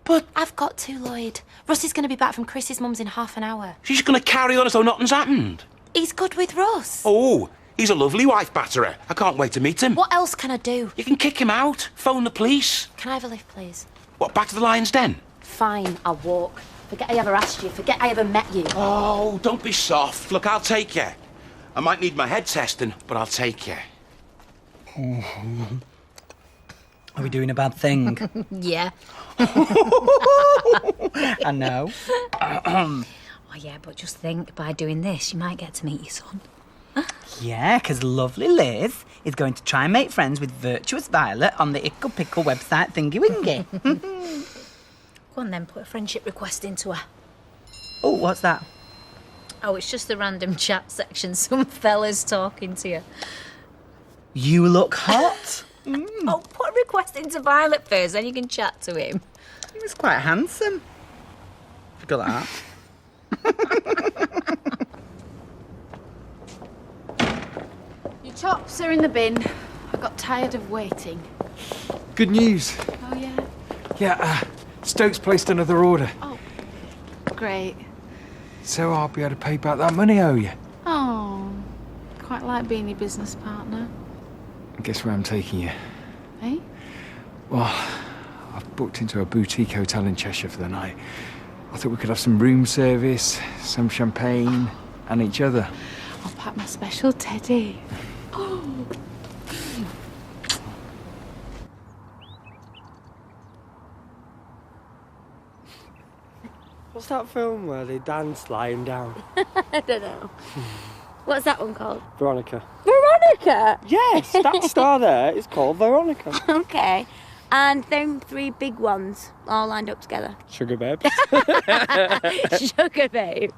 But I've got to, Lloyd. Rusty's going to be back from Chris's mum's in half an hour. She's going to carry on as though nothing's happened. He's good with Russ. Oh, he's a lovely wife batterer. I can't wait to meet him. What else can I do? You can kick him out, phone the police. Can I have a lift, please? What, back to the Lion's Den? Fine, I'll walk. Forget I ever asked you. Forget I ever met you. Oh, don't be soft. Look, I'll take you. I might need my head testing, but I'll take you. Are we doing a bad thing? Yeah. I know. Oh, yeah, but just think, by doing this, you might get to meet your son. Yeah, because lovely Liz is going to try and make friends with Virtuous Violet on the Ickle Pickle website Thingy Wingy. Go on then, put a friendship request into her. Oh, what's that? Oh, it's just the random chat section. Some fella's talking to you. You look hot. Oh, put a request into Violet first, then you can chat to him. He was quite handsome. Forgot that. Your tops are in the bin. I got tired of waiting. Good news. Oh, yeah? Yeah, Stokes placed another order. Oh, great. So I'll be able to pay back that money I owe you. Oh, quite like being your business partner. Guess where I'm taking you? Eh? Well, I've booked into a boutique hotel in Cheshire for the night. I thought we could have some room service, some champagne, and each other. I'll pack my special teddy. Oh. What's that film where they dance lying down? I don't know. What's that one called? Veronica. Veronica? Yes, that star there is called Veronica. Okay. And them three big ones all lined up together. Sugar Babe. Sugar Babe.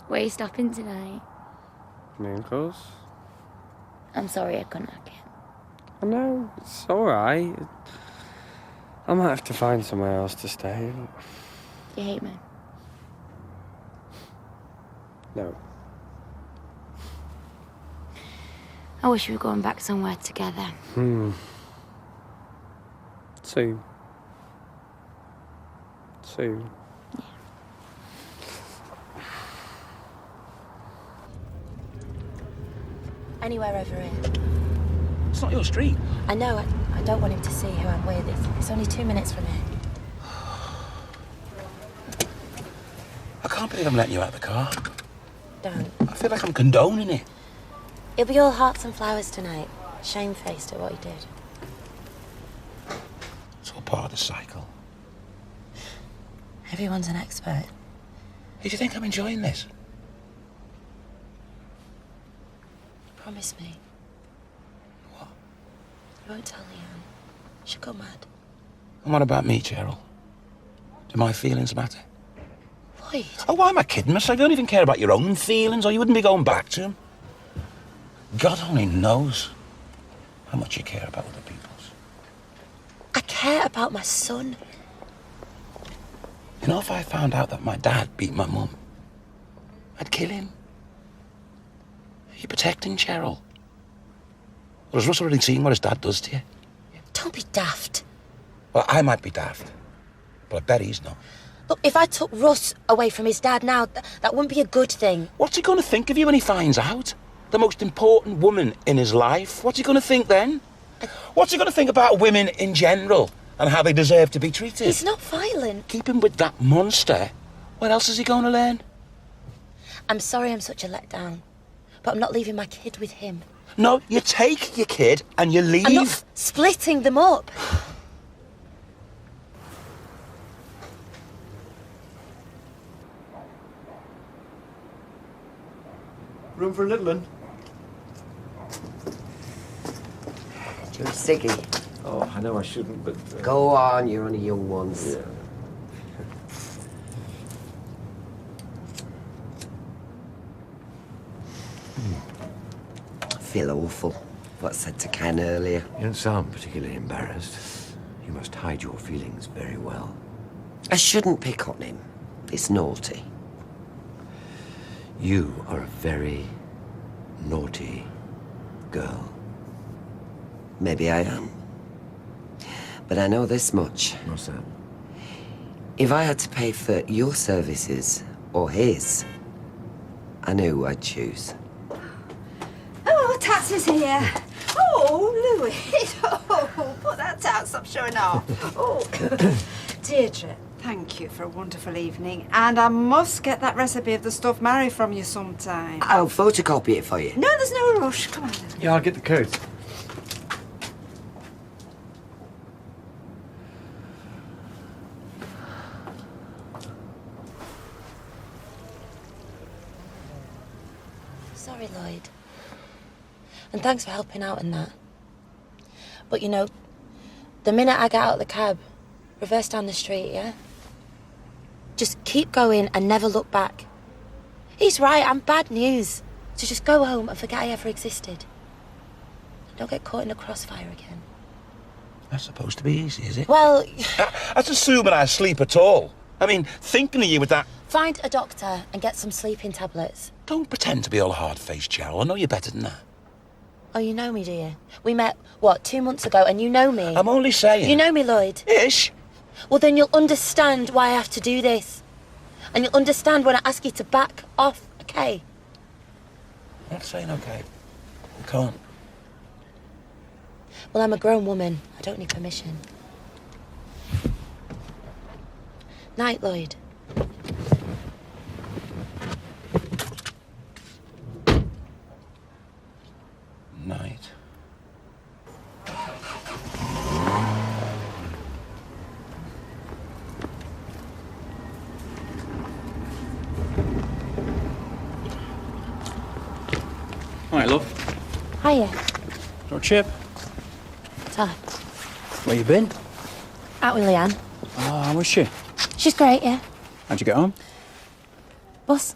Where are you stopping tonight? My uncle's. I'm sorry I couldn't make it. I know, it's alright. I might have to find somewhere else to stay. You hate me? No. I wish we were going back somewhere together. Soon. Soon. Anywhere over here. It's not your street. I know, I don't want him to see who I'm with. It's only 2 minutes from here. I can't believe I'm letting you out of the car. Don't. I feel like I'm condoning it. It'll be all hearts and flowers tonight. Shamefaced at what he did. It's all part of the cycle. Everyone's an expert. Do you think I'm enjoying this? Promise me. What? You won't tell Leanne. She'll go mad. And what about me, Cheryl? Do my feelings matter? Lloyd. Oh, why am I kidding myself? You don't even care about your own feelings, or you wouldn't be going back to them. God only knows how much you care about other people's. I care about my son. You know, if I found out that my dad beat my mum, I'd kill him. Are you protecting Cheryl? Or has Russ already seen what his dad does to you? Don't be daft. Well, I might be daft, but I bet he's not. Look, if I took Russ away from his dad now, that wouldn't be a good thing. What's he going to think of you when he finds out? The most important woman in his life. What's he going to think then? What's he going to think about women in general and how they deserve to be treated? He's not violent. Keep him with that monster. What else is he going to learn? I'm sorry I'm such a letdown, but I'm not leaving my kid with him. No, you take your kid and you leave. I'm not splitting them up. Room for a little one? Too sticky. Oh, I know I shouldn't, but... Go on, you're only young ones. Yeah. I feel awful. What I said to Ken earlier. You don't sound particularly embarrassed. You must hide your feelings very well. I shouldn't pick on him. It's naughty. You are a very naughty girl. Maybe I am. But I know this much. What's that? If I had to pay for your services or his, I knew who I'd choose. Oh, Tats is here. Oh, Louis. Oh, put that down. Stop showing off. Oh, Deirdre, thank you for a wonderful evening. And I must get that recipe of the stuffed Mary from you sometime. I'll photocopy it for you. No, there's no rush. Come on. Yeah, I'll get the coat. Sorry, Lloyd. And thanks for helping out in that. But you know, the minute I get out of the cab, reverse down the street, yeah? Just keep going and never look back. He's right, I'm bad news. So just go home and forget I ever existed. Don't get caught in a crossfire again. That's supposed to be easy, is it? Well... That's assuming I sleep at all. I mean, thinking of you with that... Find a doctor and get some sleeping tablets. Don't pretend to be all hard-faced, Cheryl. I know you're better than that. Oh, you know me, do you? We met, what, 2 months ago, and you know me. I'm only saying... You know me, Lloyd. Ish. Well, then you'll understand why I have to do this. And you'll understand when I ask you to back off, okay? I'm not saying okay. I can't. Well, I'm a grown woman. I don't need permission. Night, Lloyd. Night. Hi, love. Hiya. Got a chip? Todd. Where you been? Out with Leanne. Oh, how was she? She's great, yeah. How'd you get home? Bus.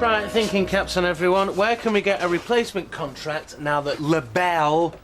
Right, thinking caps on everyone. Where can we get a replacement contract now that LaBelle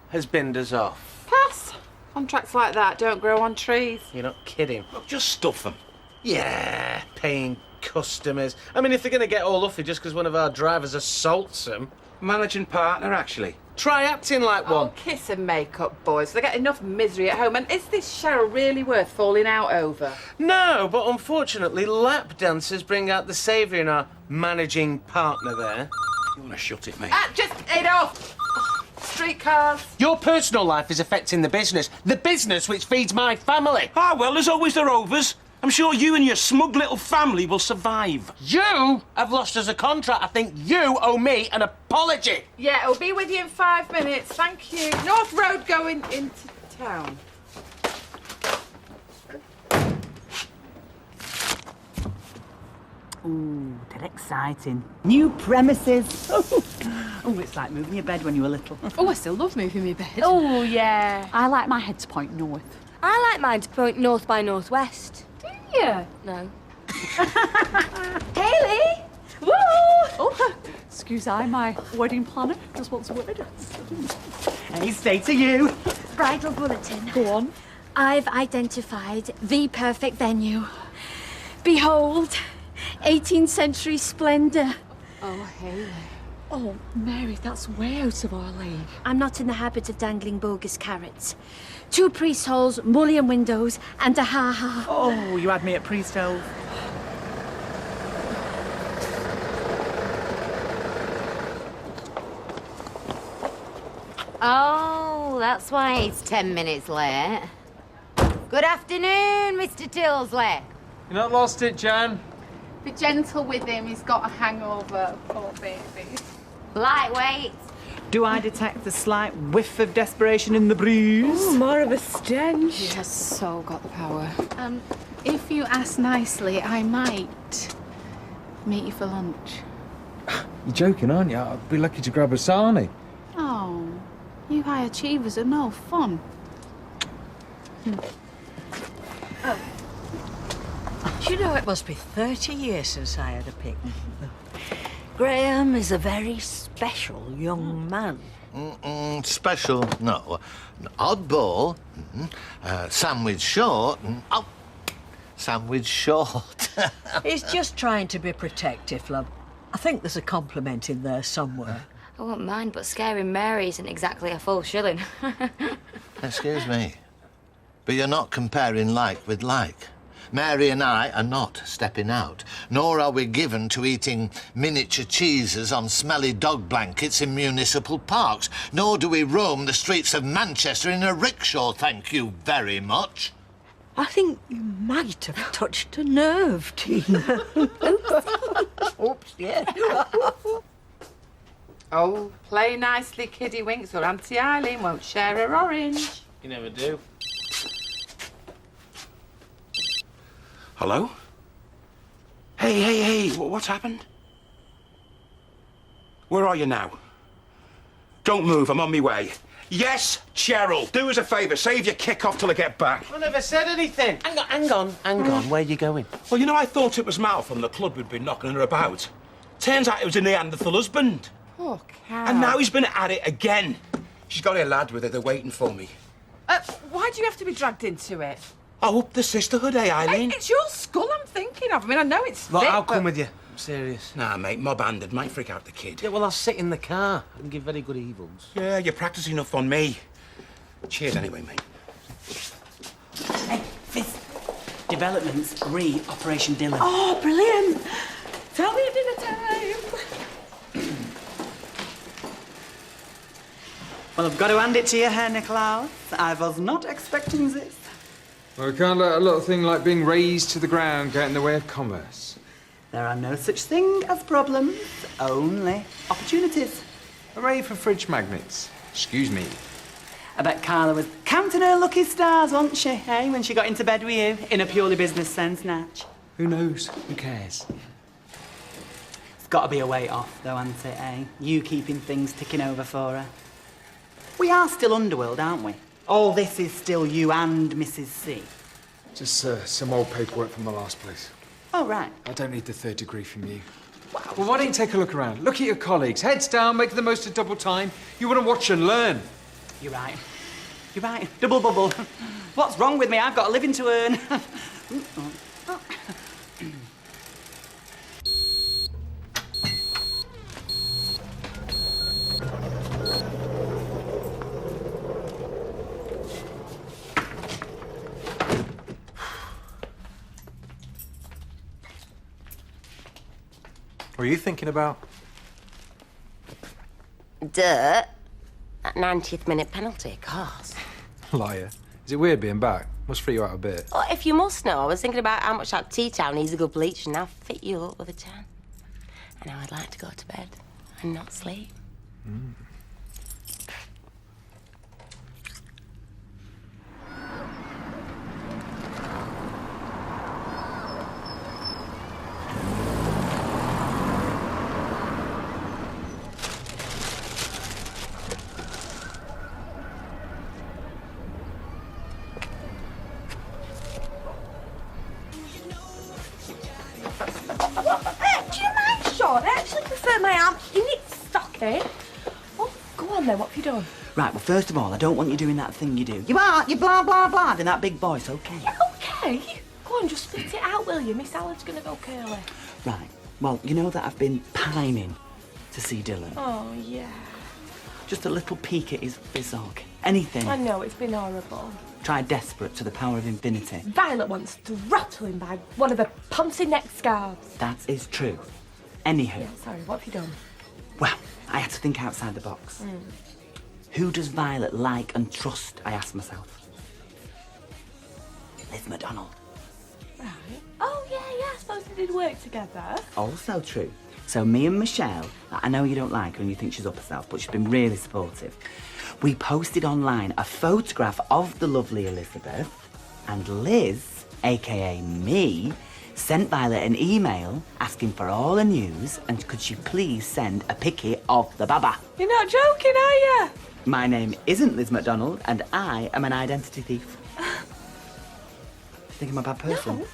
has binned us off? Pass. Contracts like that don't grow on trees. You're not kidding. Look, just stuff them. Yeah, paying customers. I mean, if they're going to get all uffy just because one of our drivers assaults them. Managing partner, actually. Try acting like one. Oh, kiss and make up, boys. They get enough misery at home. And is this Cheryl really worth falling out over? No, but unfortunately, lap dancers bring out the saviour in our managing partner there. You want to shut it, mate? Just it off. Streetcars. Your personal life is affecting the business which feeds my family. Ah, well, there's always the Rovers. I'm sure you and your smug little family will survive. You have lost us a contract. I think you owe me an apology. Yeah, it'll be with you in 5 minutes. Thank you. North Road going into town. Ooh, they're exciting. New premises. Oh, it's like moving your bed when you were little. Oh, I still love moving my bed. Oh, yeah. I like my head to point north. I like mine to point north by northwest. Yeah. No. Hayley! Woo! Oh, excuse I, my wedding planner just wants a word. Hey, stay to you. Bridal bulletin. Go on. I've identified the perfect venue. Behold, 18th century splendour. Oh, Hayley. Oh, Mary, that's way out of our league. I'm not in the habit of dangling bogus carrots. 2 priest holes, mullion windows, and a ha-ha. Oh, you had me at priest-hole. Oh, that's why it's 10 minutes late. Good afternoon, Mr. Tilsley. You're not lost it, Jan? Be gentle with him, he's got a hangover, poor baby. Lightweight. Do I detect a slight whiff of desperation in the breeze? Ooh, more of a stench. He has so got the power. If you ask nicely, I might meet you for lunch. You're joking, aren't you? I'd be lucky to grab a sarnie. Oh, you high achievers are no fun. Oh. Do you know it must be 30 years since I had a picnic? Graham is a very special young man. Special? No. Oddball. Sandwich short. Oh, sandwich short. He's just trying to be protective, love. I think there's a compliment in there somewhere. I won't mind, but scaring Mary isn't exactly a full shilling. Excuse me, but you're not comparing like with like. Mary and I are not stepping out, nor are we given to eating miniature cheeses on smelly dog blankets in municipal parks, nor do we roam the streets of Manchester in a rickshaw, thank you very much. I think you might have touched a nerve, Tina. Oops, yeah. Oh, play nicely, Kiddie Winks, or Auntie Eileen won't share her orange. You never do. Hello? Hey, what's happened? Where are you now? Don't move, I'm on my way. Yes, Cheryl, do us a favour, save your kick-off till I get back. I never said anything. Hang on. Where are you going? Well, you know, I thought it was Mal from the club who'd been knocking her about. Turns out it was a Neanderthal husband. Oh, Cal. And now he's been at it again. She's got her lad with her, they're waiting for me. Why do you have to be dragged into it? Oh, up the sisterhood, eh, Eileen? It's your skull I'm thinking of. I mean, I know it's Look, thick, I'll come but- with you. I'm serious. Nah, mate, mob-handed might freak out the kid. Yeah, well, I'll sit in the car and give very good evils. Yeah, you practice enough on me. Cheers anyway, mate. Hey, Fizz. Developments re Operation Dylan. Oh, brilliant! Tell me at dinner time. Well, I've got to hand it to you, Herr Nikolaus. I was not expecting this. Well, we can't let a little thing like being razed to the ground get in the way of commerce. There are no such thing as problems, only opportunities. Hooray for fridge magnets. Excuse me. I bet Carla was counting her lucky stars, wasn't she, eh, when she got into bed with you, in a purely business sense, Natch? Who knows? Who cares? It's got to be a weight off, though, hasn't it, eh? You keeping things ticking over for her. We are still Underworld, aren't we? All this is still you and Mrs. C. Just some old paperwork from the last place. Oh, right. I don't need the 3rd degree from you. Well, why don't you take a look around? Look at your colleagues. Heads down, make the most of double time. You want to watch and learn. You're right. You're right. Double bubble. What's wrong with me? I've got a living to earn. What are you thinking about? That 90th minute penalty, of course. Liar. Is it weird being back? Must free you out a bit. Well, if you must know, I was thinking about how much that tea towel needs a good bleach and now fit you up with a tan. And now I'd like to go to bed and not sleep. Do you mind, Sean? I actually prefer my arm in its stocking. Oh, go on then, what have you done? Right, well, first of all, I don't want you doing that thing you do. You blah, blah, blah, in that big voice, OK? Yeah, OK. Go on, just spit it out, will you? My salad's gonna go curly. Right, well, you know that I've been pining to see Dylan. Oh, yeah. Just a little peek at his bizog. Anything. I know, it's been horrible. Try desperate to the power of infinity. Violet wants to rattle him by one of her poncy neck scarves. That is true. Anywho. Yeah, sorry, what have you done? Well, I had to think outside the box. Who does Violet like and trust, I asked myself. Liz McDonald. Right. Oh, yeah, I suppose they did work together. Also true. So me and Michelle, I know you don't like her and you think she's up herself, but she's been really supportive. We posted online a photograph of the lovely Elizabeth, and Liz, aka me, sent Violet an email asking for all the news and could she please send a picky of the baba. You're not joking, are you? My name isn't Liz McDonald and I am an identity thief. Do you think I'm a bad person?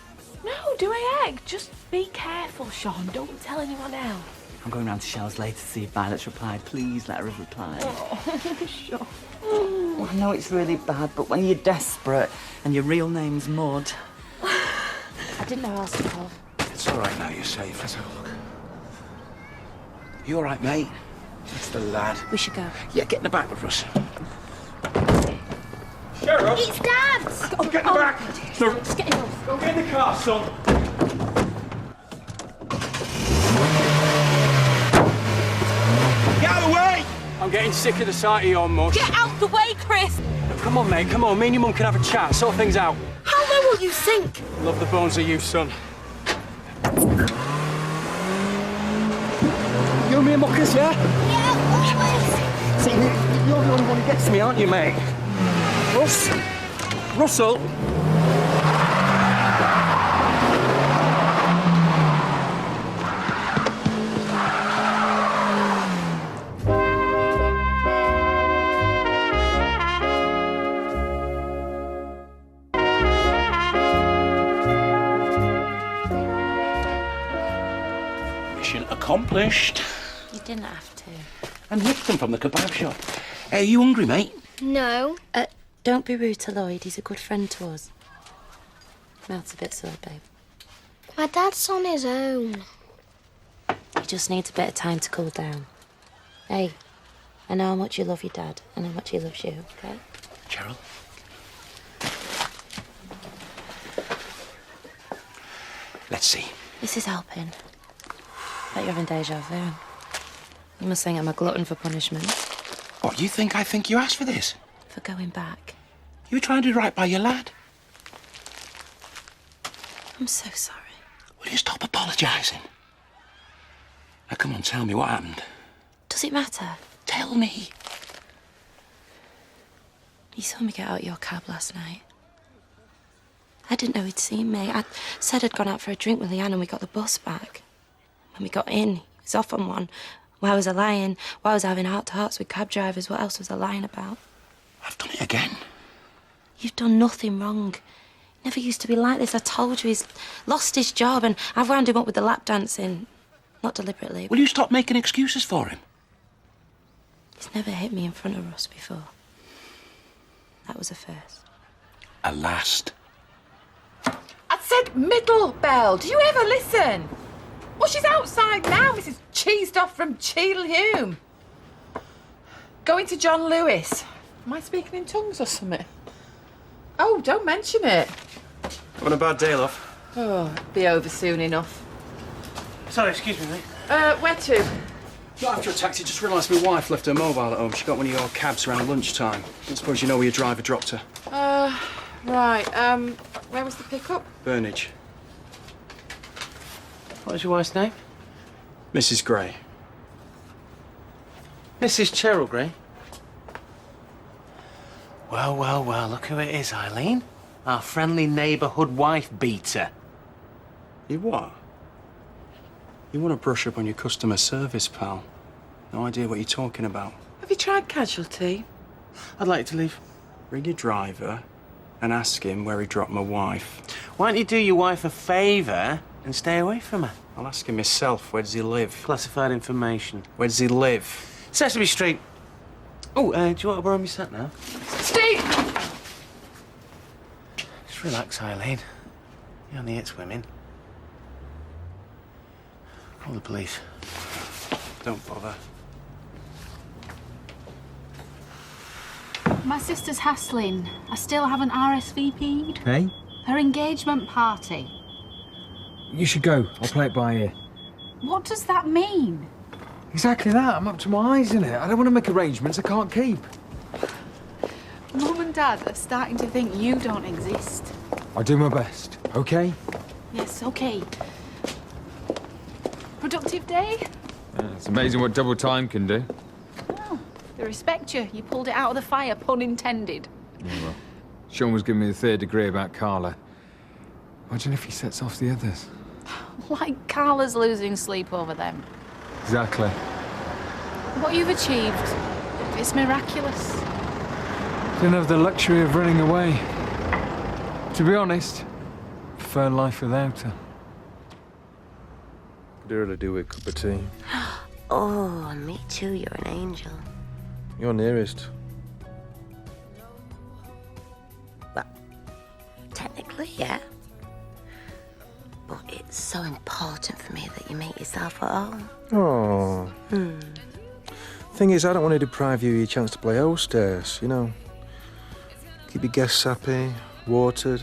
No, do I egg? Just be careful, Sean. Don't tell anyone else. I'm going round to Shell's later to see if Violet's replied. Please let her have replied. Oh, Sean. Well, I know it's really bad, but when you're desperate and your real name's Maud. I didn't know how else to call. It's all right now, you're safe. Let's have a look. You all right, mate? That's the lad. We should go. Yeah, get in the back with us. Sheriff! It's Dad! Get in the back! Just get in off. Go get in the car, son. Get out of the way! I'm getting sick of the sight of your mud. Get out the way, Chris! Come on, mate, come on. Me and your mum can have a chat, sort things out. How low will you sink? Love the bones of you, son. You and me and muckers, yeah? Yeah, always. See, you're the only one who gets me, aren't you, mate? Russell? Mission accomplished. You didn't have to. And nicked them from the kebab shop. Hey, are you hungry, mate? No. Don't be rude to Lloyd. He's a good friend to us. Mouth's a bit sore, babe. My dad's on his own. He just needs a bit of time to cool down. Hey, I know how much you love your dad and how much he loves you, okay? Cheryl? Let's see. This is helping. Bet you're having deja vu. You must think I'm a glutton for punishment. What, you think I think you asked for this? For going back. You were trying to do right by your lad. I'm so sorry. Will you stop apologising? Now, come on, tell me what happened. Does it matter? Tell me. You saw me get out your cab last night. I didn't know he'd seen me. I said I'd gone out for a drink with Leanne and we got the bus back. When we got in, he was off on one. Why was I lying? Why was I having heart-to-hearts with cab drivers? What else was I lying about? I've done it again. You've done nothing wrong. He never used to be like this. I told you he's lost his job and I've wound him up with the lap dancing. Not deliberately. Will you stop making excuses for him? He's never hit me in front of Russ before. That was a first. A last. I said middle bell. Do you ever listen? Well, she's outside now, Mrs. Cheesed off from Cheadle Hume. Going to John Lewis. Am I speaking in tongues or something? Oh, don't mention it. Having a bad day, love. Oh, it'll be over soon enough. Sorry, excuse me, mate. Where to? Not after a taxi, just realised my wife left her mobile at home. She got one of your cabs around lunchtime. I suppose you know where your driver dropped her. Right, where was the pickup? Burnage. What was your wife's name? Mrs. Gray. Mrs. Cheryl Gray. Well, well, well, look who it is, Eileen. Our friendly neighbourhood wife beater. You what? You want to brush up on your customer service, pal. No idea what you're talking about. Have you tried casualty? I'd like to leave. Ring your driver and ask him where he dropped my wife. Why don't you do your wife a favour and stay away from her? I'll ask him myself. Where does he live? Classified information. Where does he live? Sesame Street. Oh, do you want to borrow me sat now? Steve! Just relax, Eileen. He only hits women. Call the police. Don't bother. My sister's hassling. I still haven't RSVP'd. Hey? Her engagement party. You should go. I'll play it by ear. What does that mean? Exactly that. I'm up to my eyes in it. I don't want to make arrangements I can't keep. Mum and Dad are starting to think you don't exist. I'll do my best, okay? Yes, okay. Productive day? It's amazing what double time can do. Oh, they respect you. You pulled it out of the fire, pun intended. Yeah, well, Sean was giving me the third degree about Carla. Imagine if he sets off the others. Like Carla's losing sleep over them. Exactly. What you've achieved, it's miraculous. Didn't have the luxury of running away. To be honest, prefer life without her. Could really do with a cup of tea. Oh, me too. You're an angel. You're nearest. Well, technically, yeah. But it's so important for me that you make yourself at home. Oh. Thing is, I don't want to deprive you of your chance to play hostess, you know. Keep your guests happy, watered.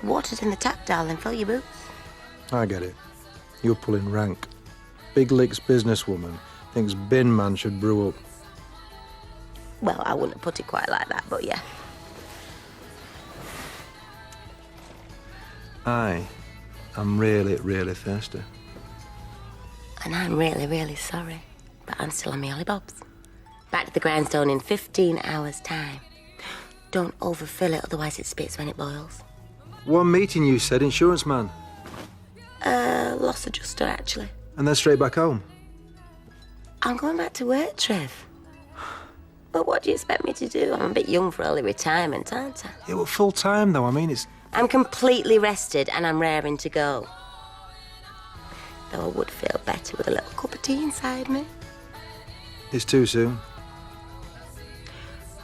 Water's in the tap, darling. Fill your boots. I get it. You're pulling rank. Big Lick's businesswoman thinks bin man should brew up. Well, I wouldn't put it quite like that, but yeah. I'm really, really thirsty. And I'm really, really sorry, but I'm still on my hollybobs. Back to the grindstone in 15 hours' time. Don't overfill it, otherwise it spits when it boils. One meeting, you said, insurance man. Loss adjuster, actually. And then straight back home. I'm going back to work, Trev. But what do you expect me to do? I'm a bit young for early retirement, aren't I? Yeah, well, full time, though. I mean, it's... I'm completely rested and I'm raring to go. Though I would feel better with a little cup of tea inside me. It's too soon.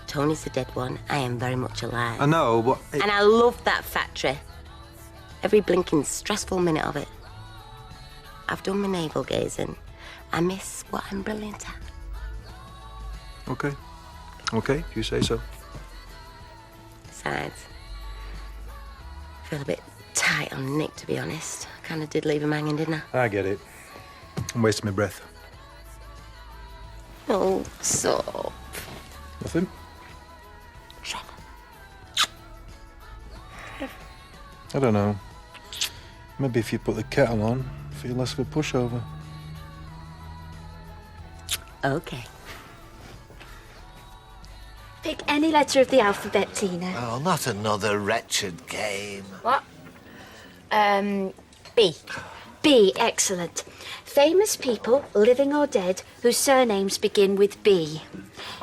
Tony's the dead one. I am very much alive. I know, but... And I love that factory. Every blinking stressful minute of it. I've done my navel gazing. I miss what I'm brilliant at. Okay. Okay, if you say so. Besides, I feel a bit tight on Nick, to be honest. I kind of did leave him hanging, didn't I? I get it. I'm wasting my breath. Oh, so... Nothing? I don't know. Maybe if you put the kettle on, feel less of a pushover. Okay. Pick any letter of the alphabet, Tina. Oh, not another wretched game. What? B. B, excellent. Famous people, living or dead, whose surnames begin with B.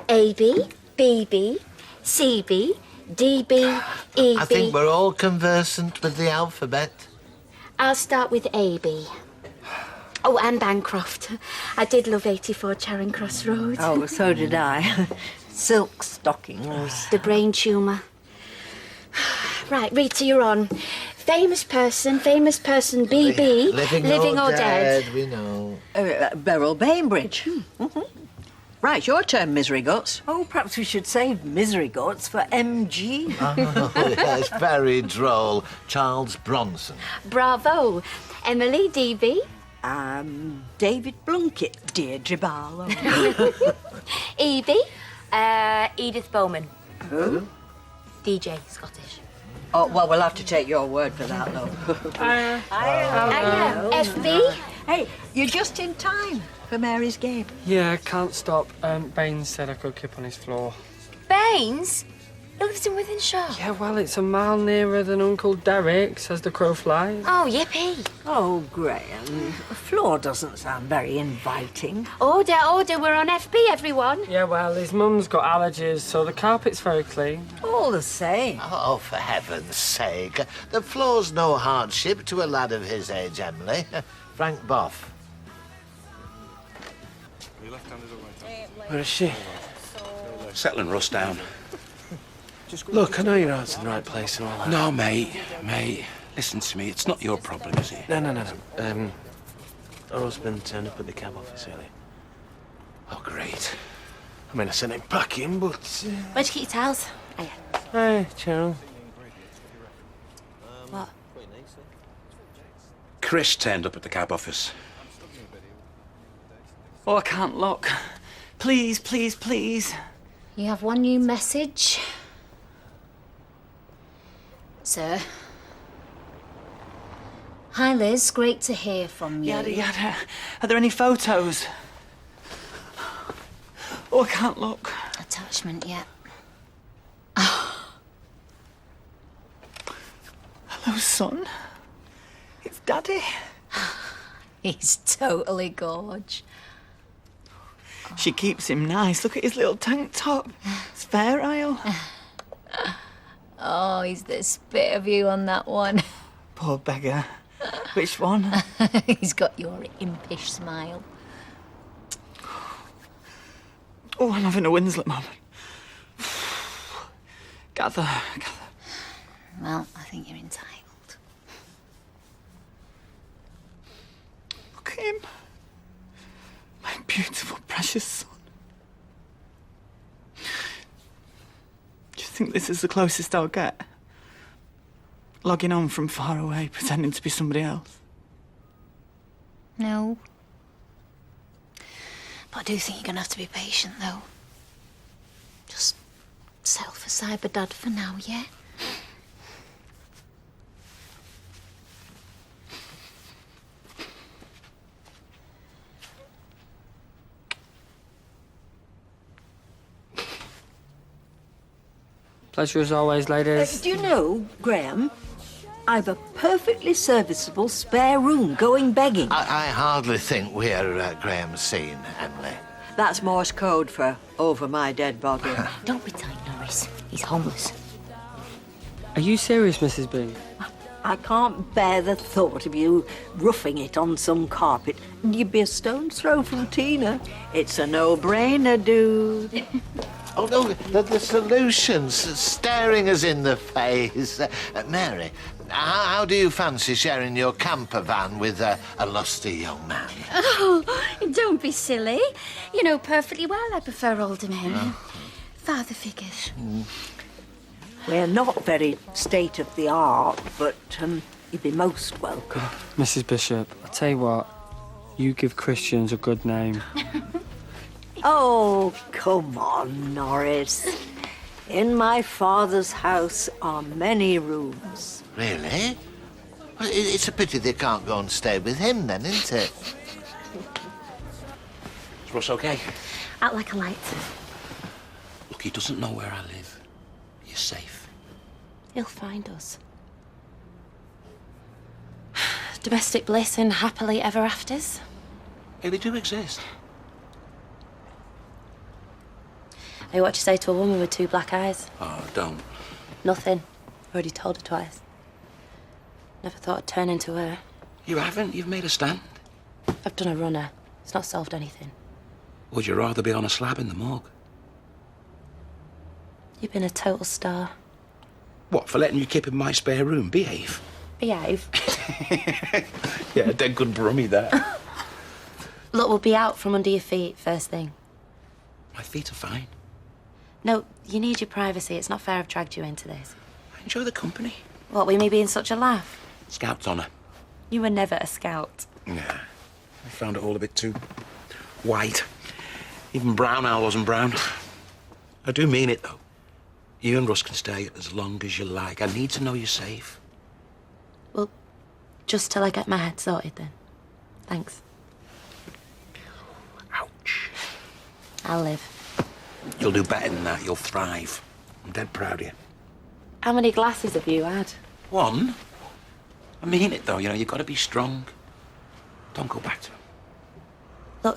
A.B., B.B., C.B., D.B., E.B. I think we're all conversant with the alphabet. I'll start with A.B. Oh, and Bancroft. I did love 84 Charing Cross Road. Oh, so did I. Silk stockings. The brain tumour. Right, Rita, you're on. Famous person, BB. Living or dead. we know. Beryl Bainbridge. Right, your turn, Misery Guts. Oh, perhaps we should save Misery Guts for MG. Oh, yes, very droll. Charles Bronson. Bravo. Emily, DB. David Blunkett, Deirdre Barlow. Evie. Edith Bowman. Who? DJ, Scottish. Oh, well, we'll have to take your word for that, though. FB. Hey, you're just in time for Mary's game. Yeah, I can't stop. Baines said I could keep on his floor. Baines? Look at him within shot. Yeah, well, it's a mile nearer than Uncle Derek's, as the crow flies. Oh, yippee. Oh, Graham, the floor doesn't sound very inviting. Order, we're on FB, everyone. Yeah, well, his mum's got allergies, so the carpet's very clean. All the same. Oh, for heaven's sake. The floor's no hardship to a lad of his age, Emily. Frank Boff. Where is she? Settling Russ down. Look, I know your heart's in the right place and all that. No, mate. Listen to me. It's not your problem, is it? No. Her husband turned up at the cab office earlier. Oh, great. I mean, I sent him packing, but... Where'd you keep your towels? Hey, Cheryl. What? Chris turned up at the cab office. Oh, I can't look. Please. You have one new message. Sir. Hi, Liz. Great to hear from you. Yada. Are there any photos? Oh, I can't look. Attachment, yeah. Hello, son. It's Daddy. He's totally gorge. She keeps him nice. Look at his little tank top. It's Fair Isle. Oh, he's the spit of you on that one. Poor beggar. Which one? He's got your impish smile. Oh, I'm having a Winslet moment. Gather. Well, I think you're entitled. Look at him. My beautiful, precious son. Do you think this is the closest I'll get? Logging on from far away, pretending to be somebody else? No. But I do think you're going to have to be patient, though. Just settle for Cyber Dad for now, yeah? Pleasure as always, ladies. Do you know, Graham, I've a perfectly serviceable spare room going begging. I hardly think we're Graham's scene, Emily. That's Morse code for over my dead body. Don't be tight, Norris. He's homeless. Are you serious, Mrs. B? I can't bear the thought of you roughing it on some carpet. You'd be a stone's throw from Tina. It's a no-brainer, dude. Oh, no, the solution's staring us in the face. Mary, how do you fancy sharing your camper van with a lusty young man? Oh, don't be silly. You know perfectly well I prefer older men. Father figures. We're not very state-of-the-art, but you'd be most welcome. Mrs. Bishop, I tell you what, you give Christians a good name. Oh, come on, Norris. In my father's house are many rooms. Really? Well, it's a pity they can't go and stay with him then, isn't it? Is Russ okay? Out like a light. Look, he doesn't know where I live. You're safe. He'll find us. Domestic bliss and happily ever afters. Hey, they do exist. Hey, what do you say to a woman with two black eyes? Oh, don't. Nothing. Already told her twice. Never thought I'd turn into her. You haven't. You've made a stand. I've done a runner. It's not solved anything. Would you rather be on a slab in the morgue? You've been a total star. What, for letting you keep in my spare room? Behave. Behave. Yeah, dead good brummy there. Look, we'll be out from under your feet first thing. My feet are fine. No, you need your privacy. It's not fair I've dragged you into this. I enjoy the company. What, with me being such a laugh? Scout's honour. You were never a scout. Yeah. I found it all a bit too white. Even Brown Owl wasn't brown. I do mean it, though. You and Russ can stay as long as you like. I need to know you're safe. Well, just till I get my head sorted, then. Thanks. Ouch. I'll live. You'll do better than that. You'll thrive. I'm dead proud of you. How many glasses have you had? One? I mean it, though. You know, you've got to be strong. Don't go back to him. Look,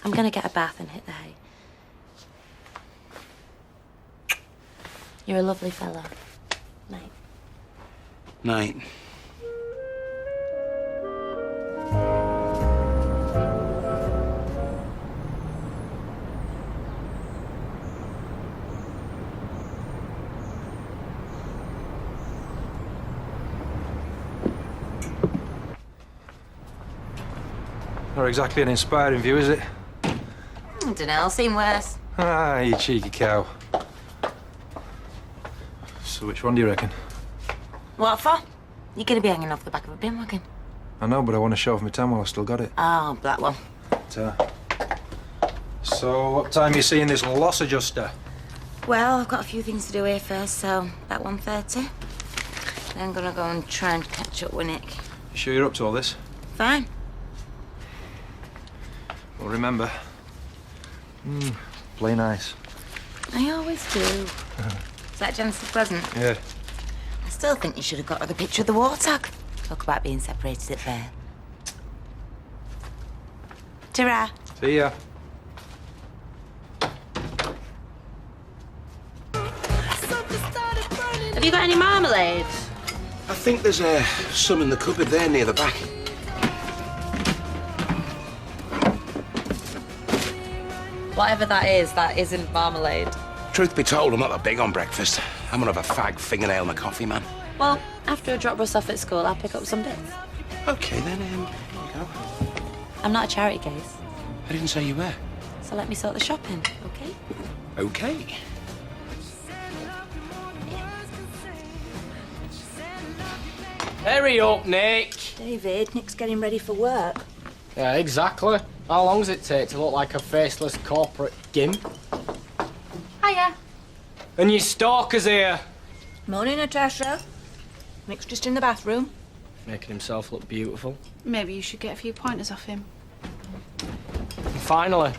I'm gonna get a bath and hit the hay. You're a lovely fella. Night. Night. Not exactly an inspiring view, is it? I don't know, I've seen worse. Ah, you cheeky cow. So which one do you reckon? What for? You're gonna be hanging off the back of a bin wagon. I know, but I want to show off my tan while I've still got it. Oh, that one. So what time are you seeing this loss adjuster? Well, I've got a few things to do here first, so about 1:30. Then I'm gonna go and try and catch up with Nick. You sure you're up to all this? Fine. Well, remember, play nice. I always do. Is that Jennifer's present? Yeah. I still think you should have got her the picture of the warthog. Talk about being separated at birth. Ta-ra. See ya. Have you got any marmalade? I think there's some in the cupboard there near the back. Whatever that isn't marmalade. Truth be told, I'm not that big on breakfast. I'm one of a fag, fingernail and a coffee man. Well, after I drop Russ off at school, I'll pick up some bits. Okay, then, here you go. I'm not a charity case, I didn't say you were. so let me sort the shopping, okay? Okay. Hurry up, Nick. David, Nick's getting ready for work. Yeah, exactly. How long does it take to look like a faceless corporate gimp? Hiya. And your stalker's here. Morning, Natasha. Nick's just in the bathroom. Making himself look beautiful. Maybe you should get a few pointers off him. Finally.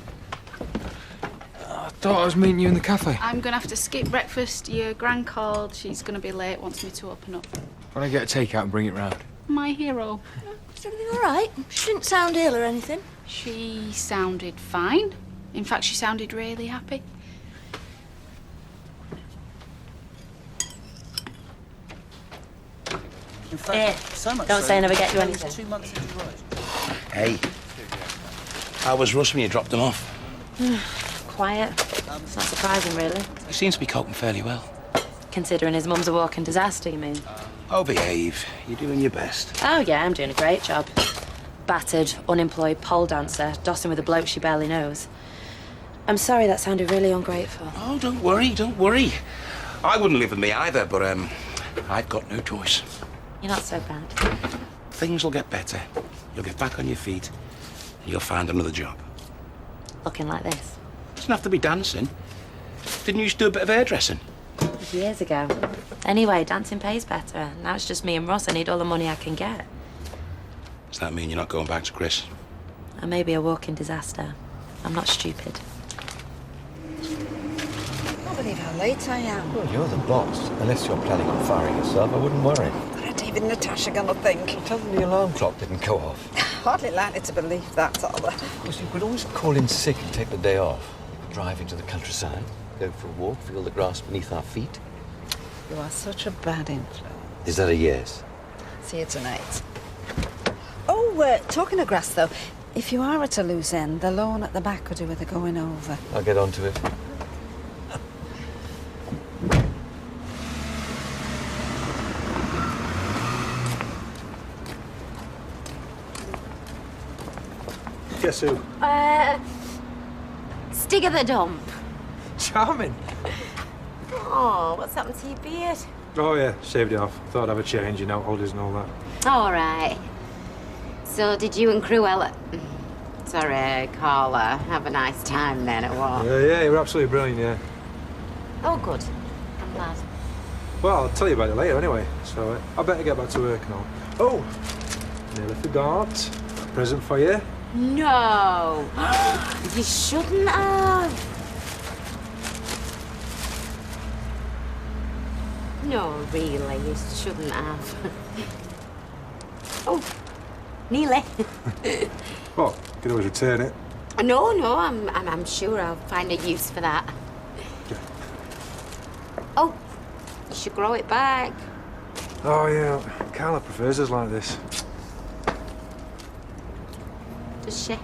I thought I was meeting you in the cafe. I'm gonna have to skip breakfast. Your gran called. She's gonna be late. Wants me to open up. Why don't I get a takeout and bring it round? My hero. Is everything all right? She didn't sound ill or anything. She sounded fine. In fact, she sounded really happy. In fact, don't say I never get you anything. 2 months into the road. Hey. How was Russ when you dropped him off? Quiet. It's not surprising, really. He seems to be coping fairly well. Considering his mum's a walking disaster, you mean? Oh, behave. You're doing your best. Oh, yeah, I'm doing a great job. Battered, unemployed pole dancer, dossing with a bloke she barely knows. I'm sorry that sounded really ungrateful. Oh, don't worry, don't worry. I wouldn't live with me either, but I've got no choice. You're not so bad. Things will get better. You'll get back on your feet, and you'll find another job. Looking like this. Doesn't have to be dancing. Didn't you used to do a bit of hairdressing? Years ago. Anyway, dancing pays better. Now it's just me and Ross. I need all the money I can get. Does that mean you're not going back to Chris? I may be a walking disaster. I'm not stupid. I can't believe how late I am. Well, you're the boss. Unless you're planning on firing yourself, I wouldn't worry. What are David and Natasha gonna think? Tell them the alarm clock didn't go off. Hardly likely to believe that, are they? Of course, you could always call in sick and take the day off. Drive into the countryside, go for a walk, feel the grass beneath our feet. You are such a bad influence. Is that a yes? See you tonight. Oh, talking of grass, though, If you are at a loose end, the lawn at the back could do with the going over. I'll get onto it. Guess who? Stig of the dump. Charming. Oh, what's happened to your beard? Oh, yeah, shaved it off. Thought I'd have a change, you know, holidays and all that. All right. So did you and Cruella... Sorry, Carla. Have a nice time then, at what? Yeah, you were absolutely brilliant, yeah. Oh, good. I'm glad. Well, I'll tell you about it later anyway, so I better get back to work now. Oh, nearly forgot. A present for you. No! You shouldn't have. No, really, you shouldn't have. Oh, nearly. Well, you can always return it. No, I'm sure I'll find a use for that. Yeah. Oh, you should grow it back. Oh, yeah, Carla prefers us like this. Does she?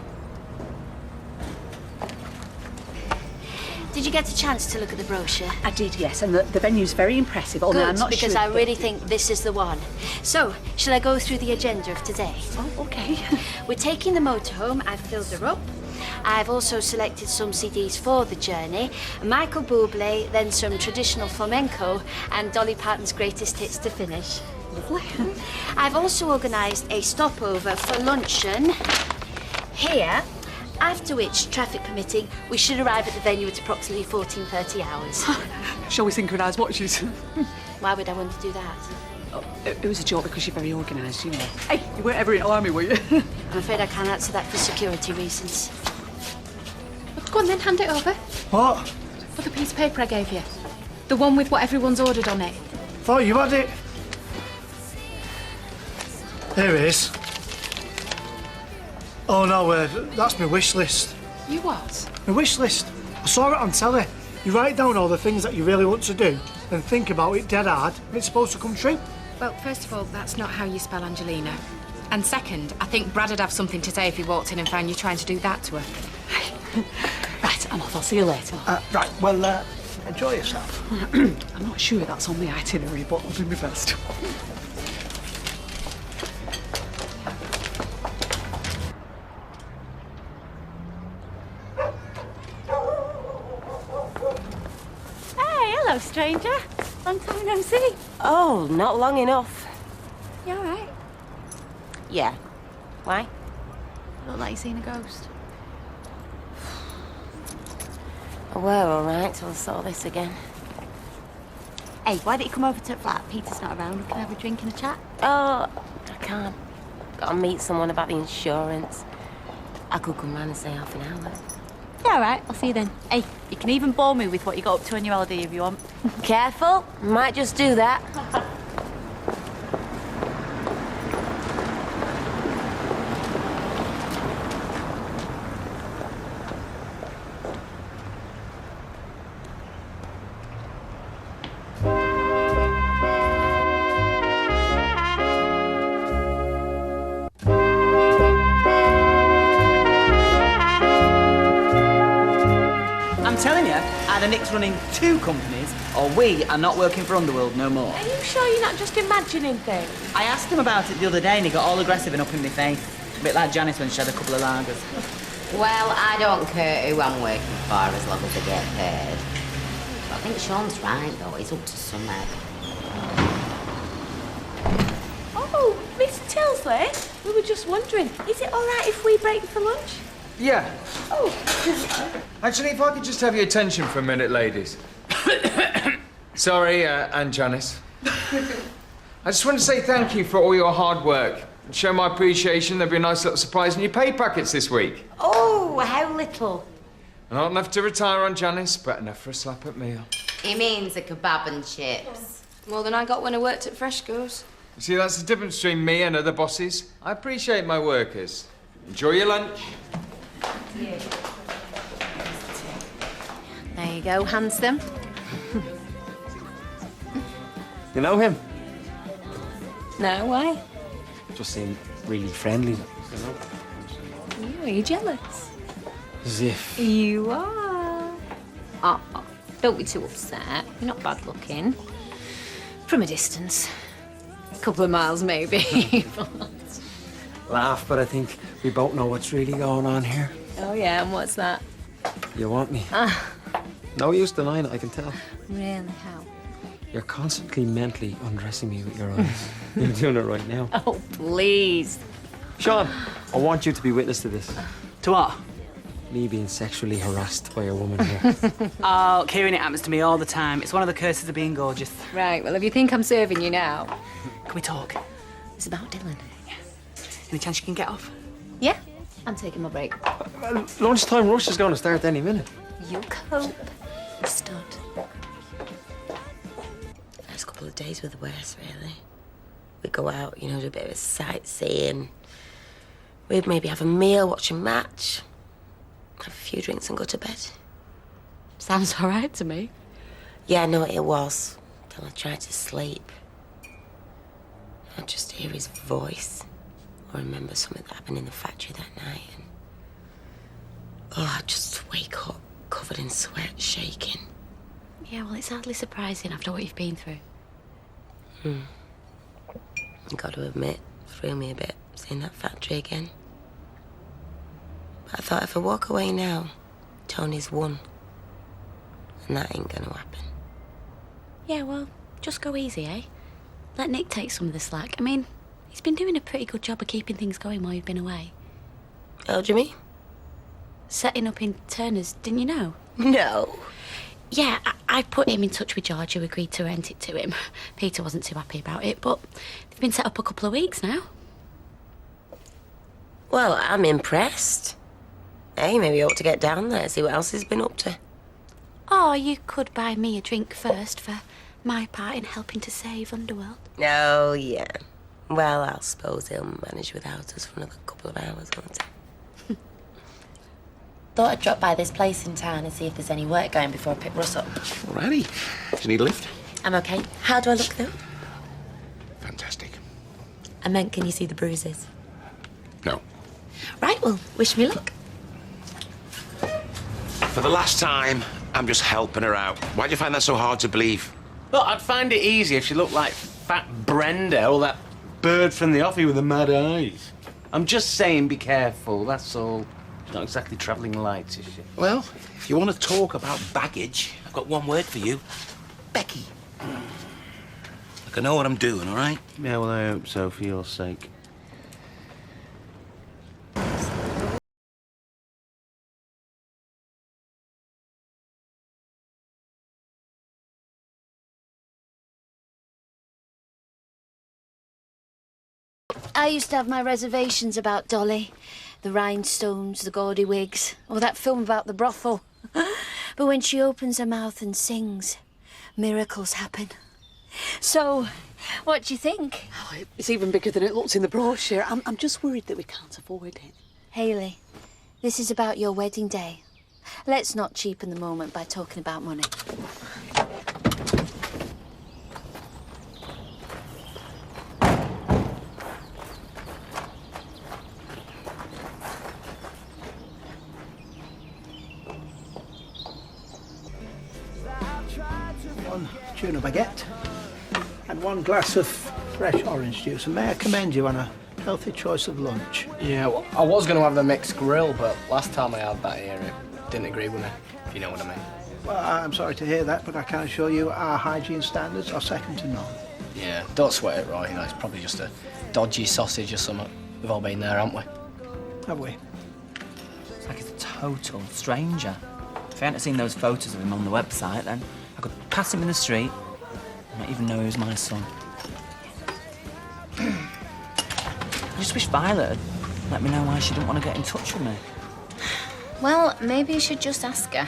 Did you get a chance to look at the brochure? I did, yes, and the venue's very impressive, although Good, I'm not because sure... I really think this is the one. So, shall I go through the agenda of today? Oh, OK. We're taking the motorhome. I've filled her up. I've also selected some CDs for the journey. Michael Bublé, then some traditional flamenco, and Dolly Parton's greatest hits to finish. Lovely. I've also organised a stopover for luncheon here, after which, traffic permitting, we should arrive at the venue at approximately 14:30 hours. Shall we synchronise watches? Why would I want to do that? Oh, it was a joke because you're very organised, you know. Hey, you weren't ever in an army, were you? I'm afraid I can't answer that for security reasons. Go on then, hand it over. What? For the piece of paper I gave you. The one with what everyone's ordered on it. Thought you had it. Here it is. Oh no, that's my wish list. You what? My wish list. I saw it on telly. You write down all the things that you really want to do and think about it dead hard, and it's supposed to come true. Well, first of all, that's not how you spell Angelina. And second, I think Brad would have something to say if he walked in and found you trying to do that to her. Right, I'm off. I'll see you later. Right, well, enjoy yourself. I'm not sure that's on the itinerary, but I'll do my best. Hello, stranger. Long time no see. Oh, not long enough. You all right? Yeah. Why? Look like you've seen a ghost. I were all right till I saw this again. Hey, why don't you come over to the flat? Peter's not around. We can have a drink and a chat. Oh, I can't. Gotta meet someone about the insurance. I could come round and say half an hour. Yeah, all right. I'll see you then. Hey, you can even bore me with what you got up to on your holiday if you want. Careful, might just do that. Either Nick's running 2 companies, or we are not working for Underworld no more. Are you sure you're not just imagining things? I asked him about it the other day and he got all aggressive and up in my face. A bit like Janice when she had a couple of lagers. Well, I don't care who I'm working for as long as I get paid. But I think Sean's right, though. He's up to some egg. Oh, Mr. Tilsley, we were just wondering, is it all right if we break for lunch? Yeah. Oh. Actually, if I could just have your attention for a minute, ladies. Sorry, and Janice. I just want to say thank you for all your hard work. And show my appreciation. There'll be a nice little surprise in your pay packets this week. Oh, how little? Not enough to retire on, Janice, but enough for a slap at meal. He means a kebab and chips. More than I got when I worked at Freshco's. You see, that's the difference between me and other bosses. I appreciate my workers. Enjoy your lunch. There you go, handsome. You know him? No, why? Just seemed really friendly. You Are you jealous? As if. You are. Oh, don't be too upset. You're not bad looking. From a distance. A couple of miles, maybe. Laugh, but I think we both know what's really going on here. Oh, yeah, and what's that? You want me? Ah, No use denying it, I can tell. really? How? You're constantly mentally undressing me with your eyes. You're doing it right now. Oh, please. Sean, I want you to be witness to this. To what? Me being sexually harassed by a woman here. Oh, Kieran, it happens to me all the time. It's one of the curses of being gorgeous. Right, well, if you think I'm serving you now... Can we talk? It's about Dylan. Any chance you can get off? Yeah, I'm taking my break. Lunchtime rush is going to start any minute. You cope, stud. Last couple of days were the worst, really. We'd go out, you know, do a bit of sightseeing. We'd maybe have a meal, watch a match, have a few drinks and go to bed. Sounds all right to me. Yeah, no, it was. Till I tried to sleep. I'd just hear his voice or remember something that happened in the factory that night. And I'd just wake up covered in sweat, shaking. Yeah, well, it's hardly surprising after what you've been through. I got to admit, threw me a bit, seeing that factory again. But I thought if I walk away now, Tony's won. And that ain't gonna happen. Yeah, well, just go easy, eh? Let Nick take some of the slack. I mean, he's been doing a pretty good job of keeping things going while you've been away. Oh, do you mean? Setting up in Turner's, didn't you know? No. Yeah, I put him in touch with George, who agreed to rent it to him. Peter wasn't too happy about it, but they've been set up a couple of weeks now. Well, I'm impressed. Hey, maybe I ought to get down there, see what else he's been up to. Or you could buy me a drink first for my part in helping to save Underworld. Oh, yeah. Well, I suppose he'll manage without us for another couple of hours, won't he? Thought I'd drop by this place in town and see if there's any work going before I pick Russ up. Alrighty. Do you need a lift? I'm okay. How do I look, though? Fantastic. I meant, can you see the bruises? No. Right, well, wish me luck. For the last time, I'm just helping her out. Why do you find that so hard to believe? Look, I'd find it easy if she looked like Fat Brenda or that bird from the offie with the mad eyes. I'm just saying be careful, that's all. She's not exactly travelling light, is she? Well, if you want to talk about baggage, I've got one word for you. Becky. Look, I know what I'm doing, all right? Yeah, well, I hope so, for your sake. I used to have my reservations about Dolly. The rhinestones, the gaudy wigs, or that film about the brothel. But when she opens her mouth and sings, miracles happen. So, what do you think? Oh, it's even bigger than it looks in the brochure. I'm just worried that we can't afford it. Hayley, this is about your wedding day. Let's not cheapen the moment by talking about money. One tuna baguette and one glass of fresh orange juice. And may I commend you on a healthy choice of lunch? Yeah, well, I was going to have the mixed grill, but last time I had that here, it didn't agree with me, if you know what I mean. Well, I'm sorry to hear that, but I can assure you our hygiene standards are second to none. Yeah, don't sweat it, Roy. You know, it's probably just a dodgy sausage or something. We've all been there, haven't we? Have we? It's like he's a total stranger. If I hadn't seen those photos of him on the website, then I could pass him in the street and not even know he was my son. I just wish Violet had let me know why she didn't want to get in touch with me. Well, maybe you should just ask her.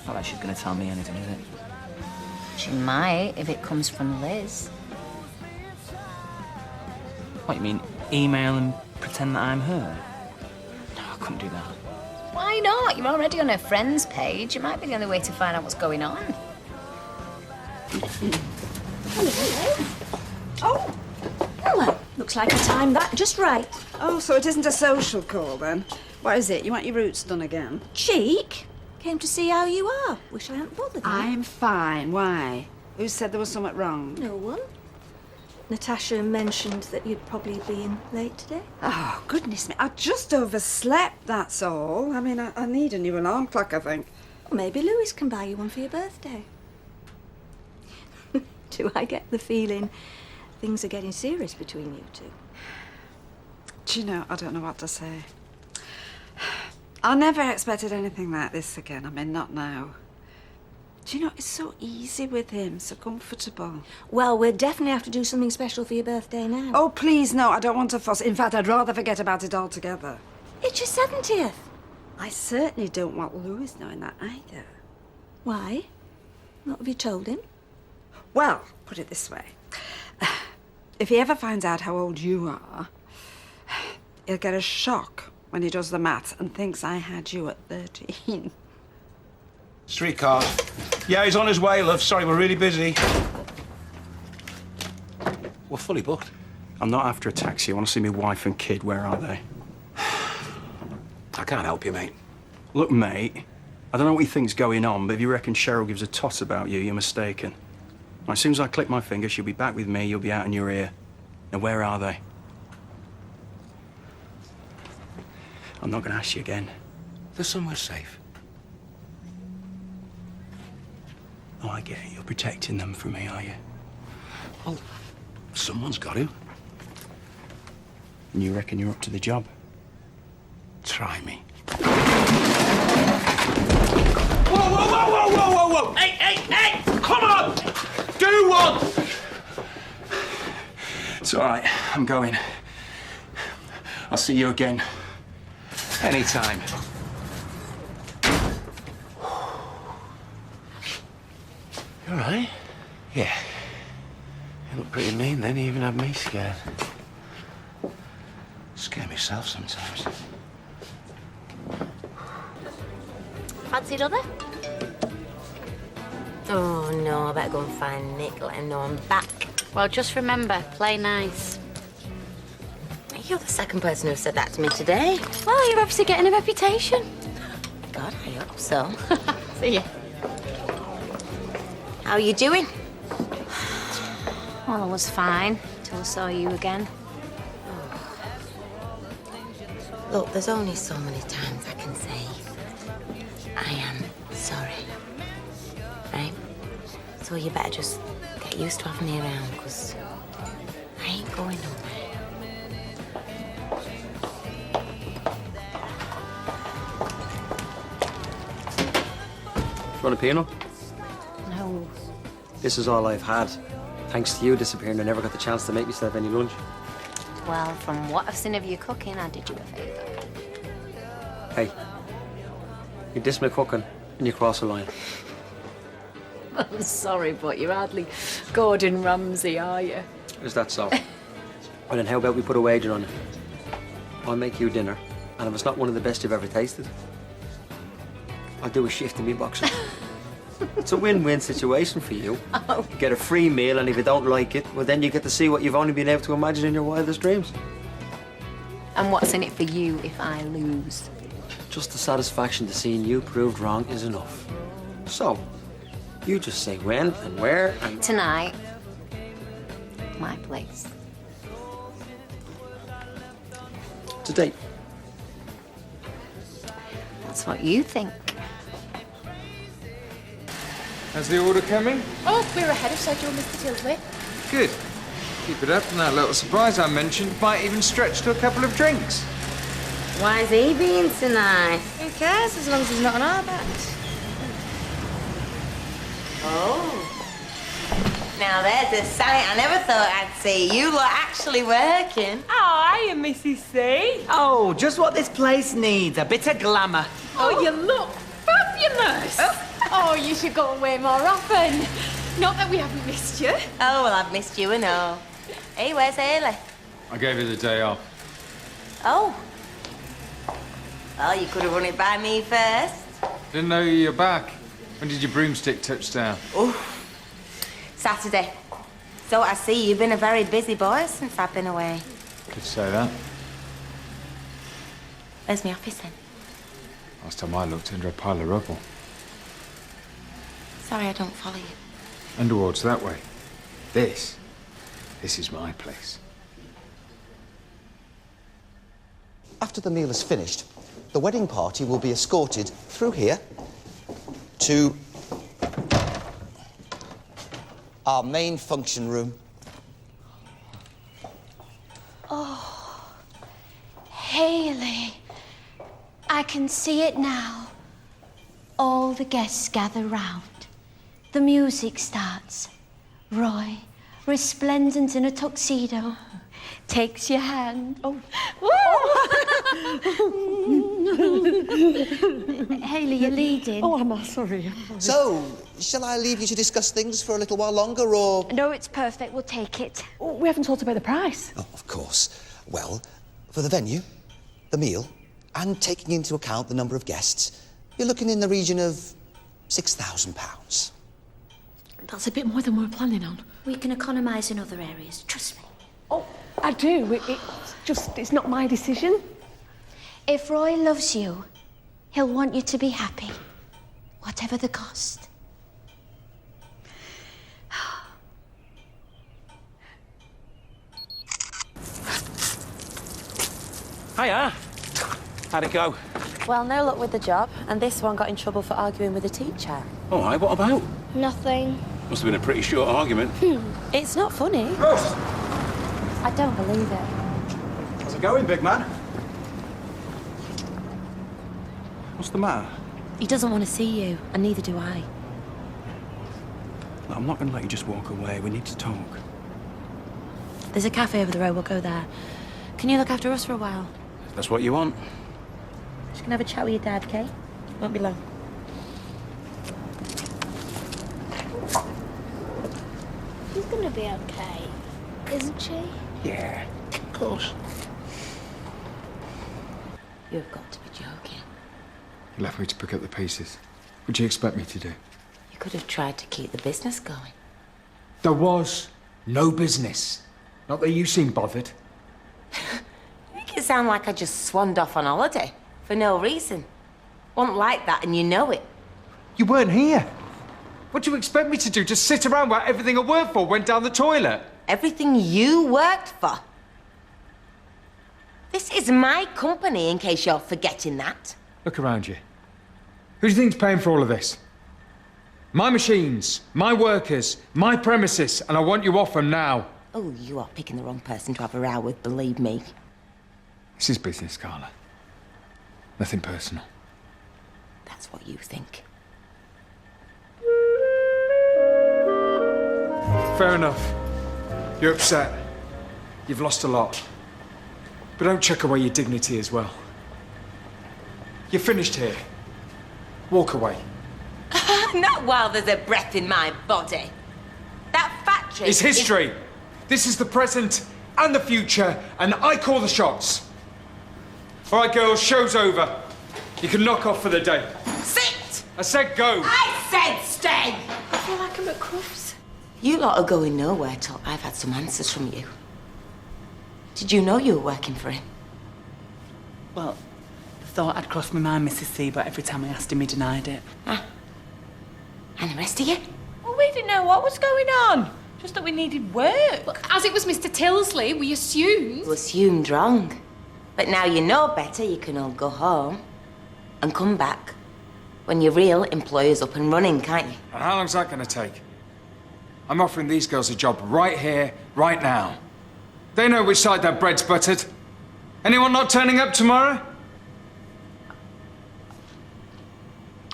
Not like she's going to tell me anything, is it? She might, if it comes from Liz. What, you mean email and pretend that I'm her? No, I couldn't do that. Why not? You're already on her friends page. It might be the only way to find out what's going on. Oh, hello. Looks like I timed that just right. Oh, so it isn't a social call then? What is it? You want your roots done again? Cheek? Came to see how you are. Wish I hadn't bothered you. I'm fine. Why? Who said there was something wrong? No one. Natasha mentioned that you'd probably been late today. Oh, goodness me. I just overslept, that's all. I mean, I need a new alarm clock, I think. Well, maybe Lewis can buy you one for your birthday. Do I get the feeling things are getting serious between you two? Do you know, I don't know what to say. I never expected anything like this again. I mean, not now. Do you know, it's so easy with him, so comfortable. Well, we'll definitely have to do something special for your birthday now. Oh, please, no, I don't want to fuss. In fact, I'd rather forget about it altogether. It's your 70th. I certainly don't want Lewis knowing that either. Why? What have you told him? Well, put it this way. If he ever finds out how old you are, he'll get a shock when he does the maths and thinks I had you at 13. Streetcar. Yeah, he's on his way, love. Sorry, we're really busy. We're fully booked. I'm not after a taxi. I want to see my wife and kid. Where are they? I can't help you, mate. Look, mate, I don't know what you think's going on, but if you reckon Cheryl gives a toss about you, you're mistaken. As soon as I click my finger, she'll be back with me, you'll be out in your ear. Now, where are they? I'm not going to ask you again. They're somewhere safe. Oh, I get it. You're protecting them from me, are you? Well, someone's got to. And you reckon you're up to the job? Try me. Whoa, whoa, whoa, whoa, whoa, whoa, whoa! Hey, hey, hey! Come on! Do one! It's all right. I'm going. I'll see you again. Anytime. You all right? Yeah. You look pretty mean then. You even had me scared. Scare myself sometimes. Fancy another? Oh, no, I better go and find Nick, let him know I'm back. Well, just remember, play nice. You're the second person who said that to me today. Well, you're obviously getting a reputation. God, I hope so. See ya. How are you doing? Well, I was fine till I saw you again. Look, there's only so many times I can say, I am sorry. Right? So you better just get used to having me around, because I ain't going nowhere. Want a piano? No. This is all I've had. Thanks to you disappearing, I never got the chance to make myself any lunch. Well, from what I've seen of you cooking, I did you a favour. Hey, you diss my cooking and you cross a line. I'm sorry, but you're hardly Gordon Ramsay, are you? Is that so? Well, then how about we put a wager on it? I'll make you dinner, and if it's not one of the best you've ever tasted, I'll do a shift in me boxer. It's a win-win situation for you. Oh. You get a free meal, and if you don't like it, well, then you get to see what you've only been able to imagine in your wildest dreams. And what's in it for you if I lose? Just the satisfaction to seeing you proved wrong is enough. So, you just say when and where and... Tonight, my place. Today. That's what you think. How's the order coming? Oh, we're ahead of schedule, Mr. Tilsley. Good. Keep it up, and that little surprise I mentioned might even stretch to a couple of drinks. Why's he being so nice? Who cares, as long as he's not on our backs? Oh. Now there's a sight I never thought I'd see. You lot actually working. Oh, hiya, Mrs. C. Oh, just what this place needs, a bit of glamour. Oh, you look fabulous. Oh, you should go away more often. Not that we haven't missed you. Oh, well, I've missed you and all. Hey, where's Haley? I gave her the day off. Oh. Well, you could have run it by me first. Didn't know you were back. When did your broomstick touch down? Oh. Saturday. So I see you've been a very busy boy since I've been away. Could say that. Where's my office then? Last time I looked, under a pile of rubble. Sorry, I don't follow you. Underward's that way. This is my place. After the meal is finished, the wedding party will be escorted through here to our main function room. Oh, Haley. I can see it now. All the guests gather round. The music starts. Roy, resplendent in a tuxedo, takes your hand. Oh. Haley, you're leading. Oh, I'm sorry. So, shall I leave you to discuss things for a little while longer, or...? No, it's perfect. We'll take it. Oh, we haven't talked about the price. Oh, of course. Well, for the venue, the meal, and taking into account the number of guests, you're looking in the region of £6,000. That's a bit more than we were planning on. We can economise in other areas. Trust me. Oh, I do. It's not my decision. If Roy loves you, he'll want you to be happy, whatever the cost. Hiya. How'd it go? Well, no luck with the job, and this one got in trouble for arguing with a teacher. All right, what about? Nothing. Must have been a pretty short argument. It's not funny. Ross! I don't believe it. How's it going, big man? What's the matter? He doesn't want to see you, and neither do I. Look, I'm not going to let you just walk away. We need to talk. There's a cafe over the road. We'll go there. Can you look after us for a while? If that's what you want. Just gonna have a chat with your dad, okay? Won't be long. She's gonna be okay, isn't she? Yeah, of course. You've got to be joking. You left me to pick up the pieces. What'd you expect me to do? You could have tried to keep the business going. There was no business. Not that you seem bothered. You make it sound like I just swanned off on holiday for no reason. Wasn't like that, and you know it. You weren't here. What do you expect me to do? Just sit around while everything I worked for went down the toilet? Everything you worked for. This is my company, in case you're forgetting that. Look around you. Who do you think's paying for all of this? My machines, my workers, my premises, and I want you off them now. Oh, you are picking the wrong person to have a row with, believe me. This is business, Carla. Nothing personal. That's what you think. Fair enough. You're upset. You've lost a lot. But don't chuck away your dignity as well. You're finished here. Walk away. Not while there's a breath in my body. That factory It's history. This is the present and the future, and I call the shots. All right, girls, show's over. You can knock off for the day. Sit! I said go. I said stay! I feel like I'm at Crufts. You lot are going nowhere till I've had some answers from you. Did you know you were working for him? Well, the thought had crossed my mind, Mrs. C, but every time I asked him, he denied it. Ah. And the rest of you? Well, we didn't know what was going on. Just that we needed work. Well, as it was Mr. Tilsley, we assumed. You assumed wrong. But now you know better, you can all go home and come back when your real employer's up and running, can't you? And how long's that going to take? I'm offering these girls a job right here, right now. They know which side their bread's buttered. Anyone not turning up tomorrow?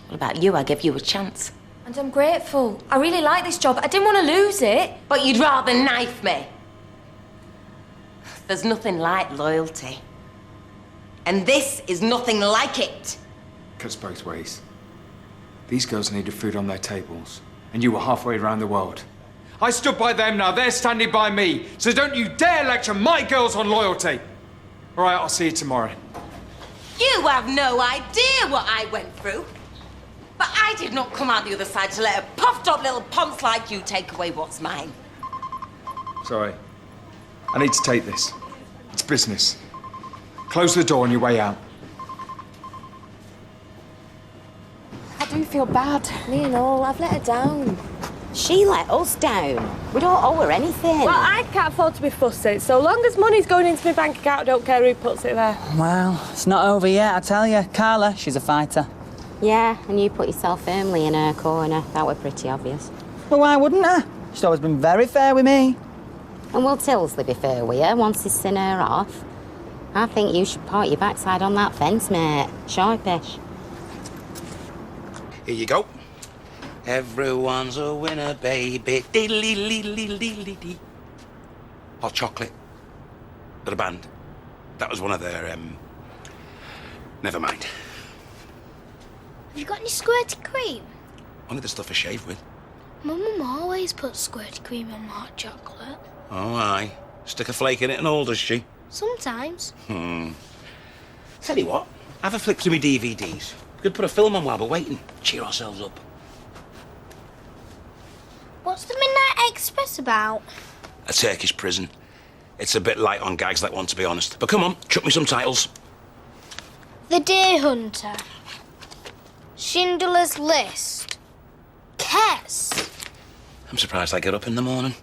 What about you? I gave you a chance. And I'm grateful. I really like this job. I didn't want to lose it. But you'd rather knife me. There's nothing like loyalty. And this is nothing like it. Cuts both ways. These girls needed food on their tables, and you were halfway around the world. I stood by them, now they're standing by me. So don't you dare lecture my girls on loyalty. All right, I'll see you tomorrow. You have no idea what I went through. But I did not come out the other side to let a puffed up little ponce like you take away what's mine. Sorry. I need to take this. It's business. Close the door on your way out. I do feel bad. Me and all, I've let her down. She let us down. We don't owe her anything. Well, I can't afford to be fussy. So long as money's going into my bank account, I don't care who puts it there. Well, it's not over yet, I tell you. Carla, she's a fighter. Yeah, and you put yourself firmly in her corner. That were pretty obvious. Well, why wouldn't I? She's always been very fair with me. And will Tilsley be fair with you once he's seen her off? I think you should part your backside on that fence, mate. Sharpish. Here you go. Everyone's a winner, baby. Diddly-lee-lee-lee-lee-lee. Hot chocolate. Got a band. That was one of their, Never mind. Have you got any squirty cream? Only the stuff I shave with. My mum always puts squirty cream on hot chocolate. Oh, aye. Stick a flake in it and all, does she? Sometimes. Tell you what, have a flick through my DVDs. We could put a film on while we're waiting. Cheer ourselves up. What's the Midnight Express about? A Turkish prison. It's a bit light on gags, that one, to be honest. But come on, chuck me some titles. The Deer Hunter. Schindler's List. Kes. I'm surprised I get up in the morning.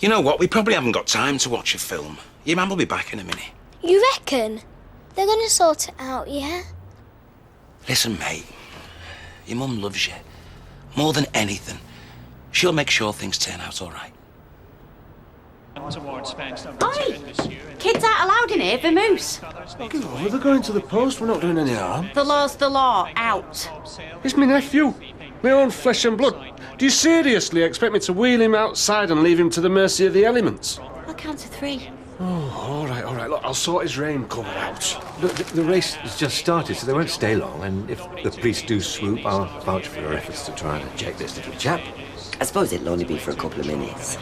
You know what? We probably haven't got time to watch a film. Your man will be back in a minute. You reckon? They're gonna sort it out, yeah? Listen, mate. Your mum loves you. More than anything. She'll make sure things turn out all right. Oi! Kids aren't allowed in here, vamoose. Give over, they're going to the post. We're not doing any harm. The law's the law. Out. It's my nephew. My own flesh and blood. Do you seriously expect me to wheel him outside and leave him to the mercy of the elements? I'll count to 3. Oh, all right. Look, I'll sort his raincoat out. Look, the race has just started, so they won't stay long. And if the police do swoop, I'll vouch for your efforts to try and eject this little chap. I suppose it'll only be for a couple of minutes.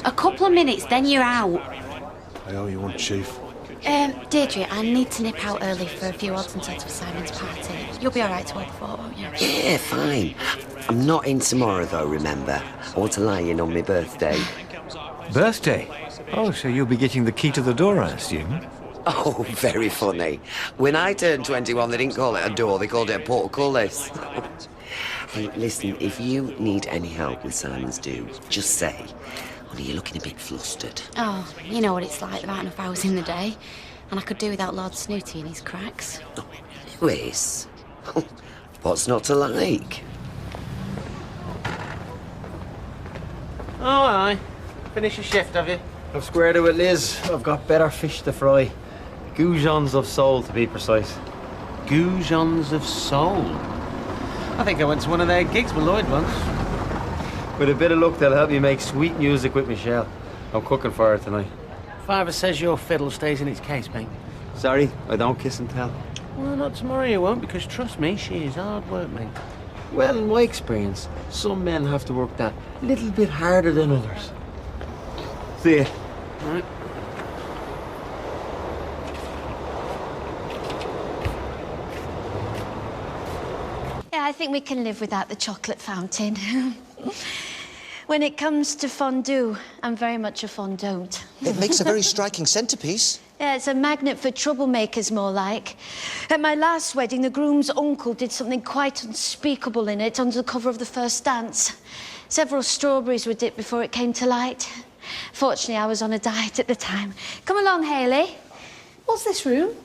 A couple of minutes, then you're out. I owe you one, Chief. Deirdre, I need to nip out early for a few odds and ends for Simon's party. You'll be all right to work for, won't you? Yeah, fine. I'm not in tomorrow, though, remember? I want to lie in on my birthday. Birthday? Oh, so you'll be getting the key to the door, I assume? Oh, very funny. When I turned 21, they didn't call it a door, they called it a portcullis. Hey, listen, if you need any help with Simon's do, just say. Only you're looking a bit flustered. Oh, you know what it's like, there aren't enough hours in the day. And I could do without Lord Snooty and his cracks. Lewis, what's not to like? Oh, aye. Finish your shift, have you? I've squared it with Liz. I've got better fish to fry. Goujons of sole, to be precise. Goujons of soul. I think I went to one of their gigs with Lloyd once. With a bit of luck, they'll help you make sweet music with Michelle. I'm cooking for her tonight. Father says your fiddle stays in its case, mate. Sorry, I don't kiss and tell. Well, not tomorrow you won't, because trust me, she is hard work, mate. Well, in my experience, some men have to work that little bit harder than others. See ya. Right. Yeah, I think we can live without the chocolate fountain. When it comes to fondue, I'm very much a fondant. It makes a very striking centerpiece. Yeah, it's a magnet for troublemakers, more like. At my last wedding, the groom's uncle did something quite unspeakable in it under the cover of the first dance. Several strawberries were dipped before it came to light. Fortunately, I was on a diet at the time. Come along, Hayley. What's this room?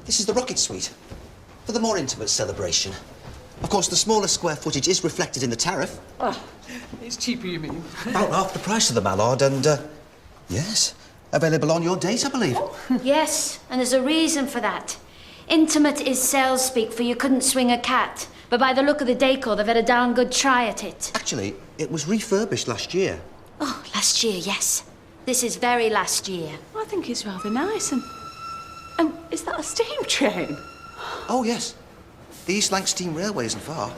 This is the rocket suite for the more intimate celebration. Of course, the smaller square footage is reflected in the tariff. Oh, it's cheaper, you mean? About half the price of the Mallard, and, yes, available on your date, I believe. Yes, and there's a reason for that. Intimate is sales speak for you couldn't swing a cat. But by the look of the decor, they've had a darn good try at it. Actually, it was refurbished last year. Oh, last year, yes. This is very last year. I think it's rather nice. And is that a steam train? Oh, yes. The East Lancs Steam Railway isn't far.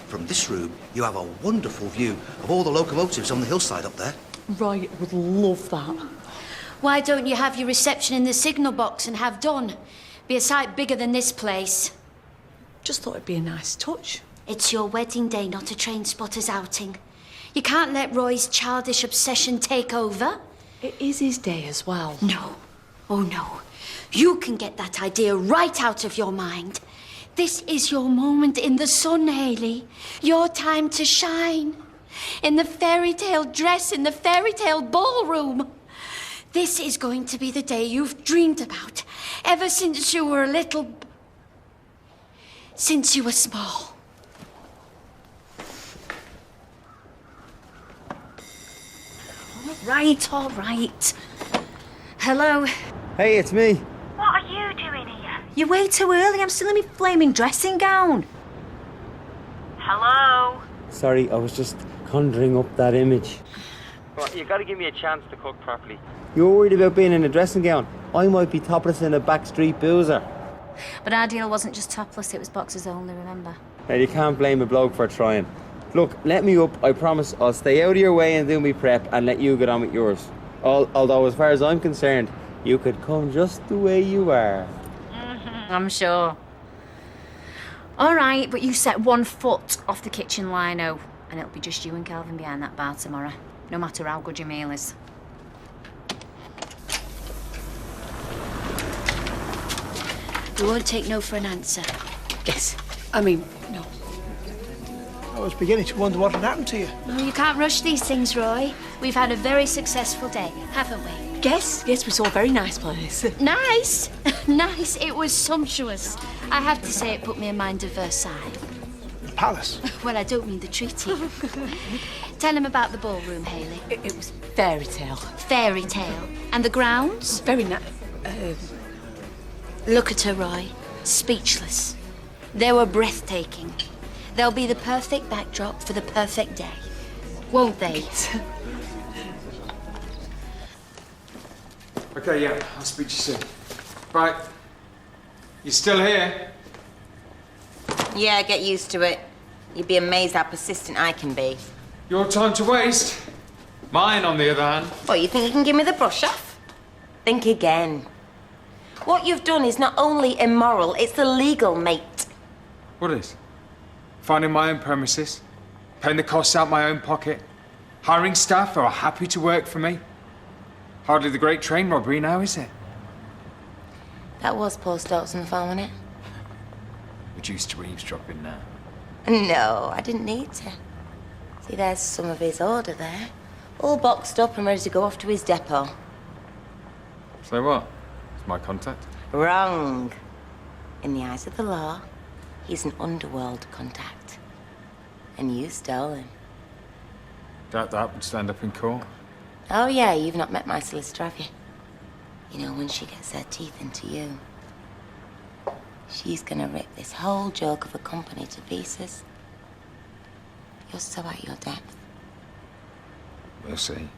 From this room, you have a wonderful view of all the locomotives on the hillside up there. Right, I would love that. Why don't you have your reception in the signal box and have done? Be a sight bigger than this place. Just thought it'd be a nice touch. It's your wedding day, not a train spotter's outing. You can't let Roy's childish obsession take over. It is his day as well. No. Oh, no. You can get that idea right out of your mind. This is your moment in the sun, Hayley. Your time to shine. In the fairy tale dress, in the fairy tale ballroom. This is going to be the day you've dreamed about ever since you were a little... since you were small. All right. Hello. Hey, it's me. What are you doing here? You're way too early. I'm still in my flaming dressing gown. Hello? Sorry, I was just conjuring up that image. You gotta give me a chance to cook properly. You're worried about being in a dressing gown. I might be topless in a backstreet boozer. But our deal wasn't just topless, it was boxers only, remember? Now, you can't blame a bloke for trying. Look, let me up. I promise I'll stay out of your way and do me prep and let you get on with yours. Although, as far as I'm concerned, you could come just the way you are. I'm sure. All right, but you set 1 foot off the kitchen lino, and it'll be just you and Calvin behind that bar tomorrow, no matter how good your meal is. We won't take no for an answer. Yes. I mean, no. I was beginning to wonder what had happened to you. Oh, you can't rush these things, Roy. We've had a very successful day, haven't we? Yes, we saw a very nice place. Nice? Nice. It was sumptuous. I have to say it put me in mind of Versailles. The palace? Well, I don't mean the treaty. Tell him about the ballroom, Hayley. It was fairy tale. Fairy tale. And the grounds? Very nice. Look at her, Roy. Speechless. They were breathtaking. They'll be the perfect backdrop for the perfect day. Won't they? Okay, yeah, I'll speak to you soon. Right. You still here? Yeah, get used to it. You'd be amazed how persistent I can be. Your time to waste. Mine, on the other hand. What, you think you can give me the brush off? Think again. What you've done is not only immoral, it's illegal, mate. What is? Finding my own premises, paying the costs out my own pocket, hiring staff who are happy to work for me. Hardly the great train robbery now, is it? That was Paul Stoltz phone, wasn't it? Reduced to eavesdropping now. No, I didn't need to. See, there's some of his order there. All boxed up and ready to go off to his depot. So what? It's my contact? Wrong. In the eyes of the law, he's an underworld contact. And you stole him. Doubt that would stand up in court. Oh, yeah, you've not met my solicitor, have you? You know, when she gets her teeth into you, she's gonna rip this whole joke of a company to pieces. You're so at your depth. We'll see.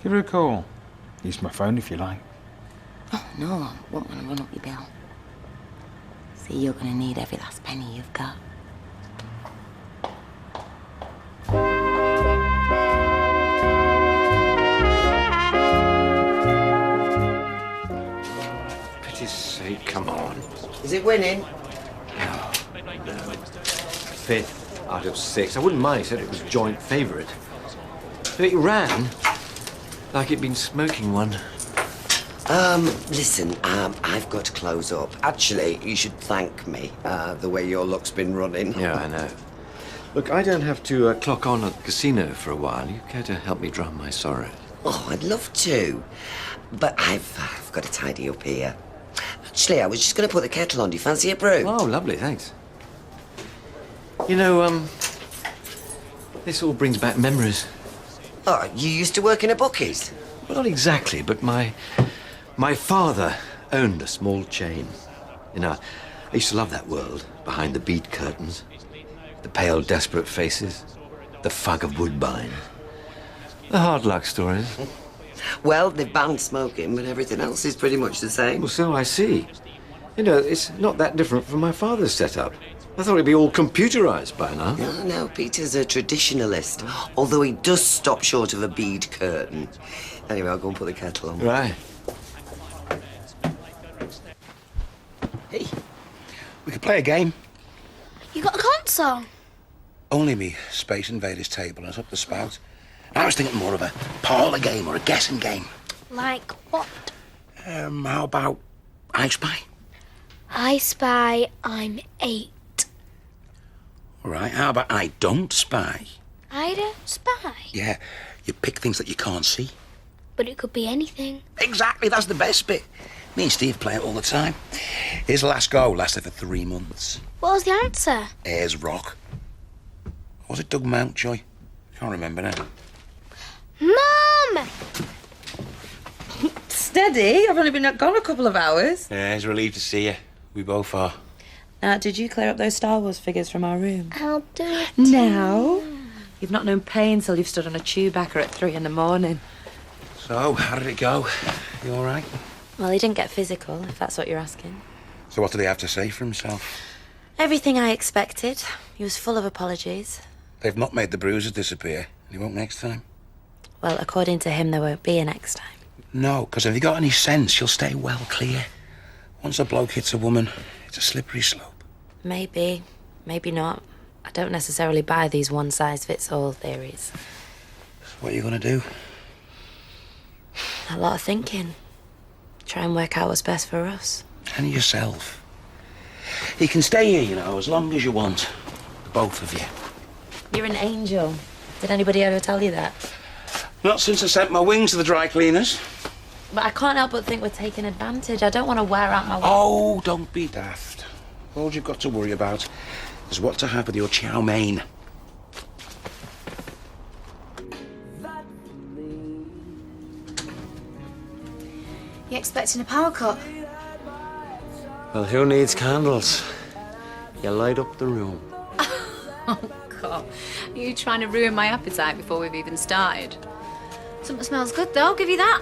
Give her a call. Use my phone if you like. Oh, no, I won't want to run up your bill. See, you're gonna need every last penny you've got. Pity's sake, come on. Is it winning? No. 5th out of 6. I wouldn't mind, he said it was joint favourite. But it ran like it'd been smoking one. Listen, I've got to close up. Actually, you should thank me, the way your luck's been running. Yeah, I know. Look, I don't have to clock on at the casino for a while. You care to help me drown my sorrow? Oh, I'd love to. But I've got to tidy up here. Actually, I was just going to put the kettle on. Do you fancy a brew? Oh, lovely, thanks. You know, this all brings back memories. Oh, you used to work in a bookies? Well, not exactly, but my father owned a small chain. You know, I used to love that world behind the bead curtains, the pale, desperate faces, the fug of woodbine. The hard luck stories. Well, they've banned smoking, but everything else is pretty much the same. Well, so I see. You know, it's not that different from my father's setup. I thought it'd be all computerized by now. No, Peter's a traditionalist, although he does stop short of a bead curtain. Anyway, I'll go and put the kettle on. Right. Hey, we could play a game. You got a console? only me Space Invaders table and it's up the spout. I was thinking more of a parlour game or a guessing game. Like what? How about I Spy? I Spy, I'm 8. All right, how about I Don't Spy? I don't spy. Yeah, you pick things that you can't see. But it could be anything. Exactly, that's the best bit. Me and Steve play it all the time. His last go lasted for 3 months. What was the answer? Ayers Rock. Or was it Doug Mountjoy? Can't remember now. Mum! Steady, I've only been gone a couple of hours. Yeah, he's relieved to see you. We both are. Now, did you clear up those Star Wars figures from our room? I'll do it. Now? You've not known pain till you've stood on a Chewbacca at 3 in the morning. So, how did it go? You all right? Well, he didn't get physical, if that's what you're asking. So what did he have to say for himself? Everything I expected. He was full of apologies. They've not made the bruises disappear. He won't next time. Well, according to him, there won't be a next time. No, because if you got any sense, you'll stay well clear. Once a bloke hits a woman, it's a slippery slope. Maybe, maybe not. I don't necessarily buy these one-size-fits-all theories. So what are you going to do? A lot of thinking. Try and work out what's best for us. And yourself. He can stay here, you know, as long as you want. Both of you. You're an angel. Did anybody ever tell you that? Not since I sent my wings to the dry cleaners. But I can't help but think we're taking advantage. I don't want to wear out my... Oh, don't be daft. All you've got to worry about is what to have with your chow mein. You expecting a power cut? Well, who needs candles? You light up the room. Oh, God. Are you trying to ruin my appetite before we've even started? Something smells good, though. I'll give you that.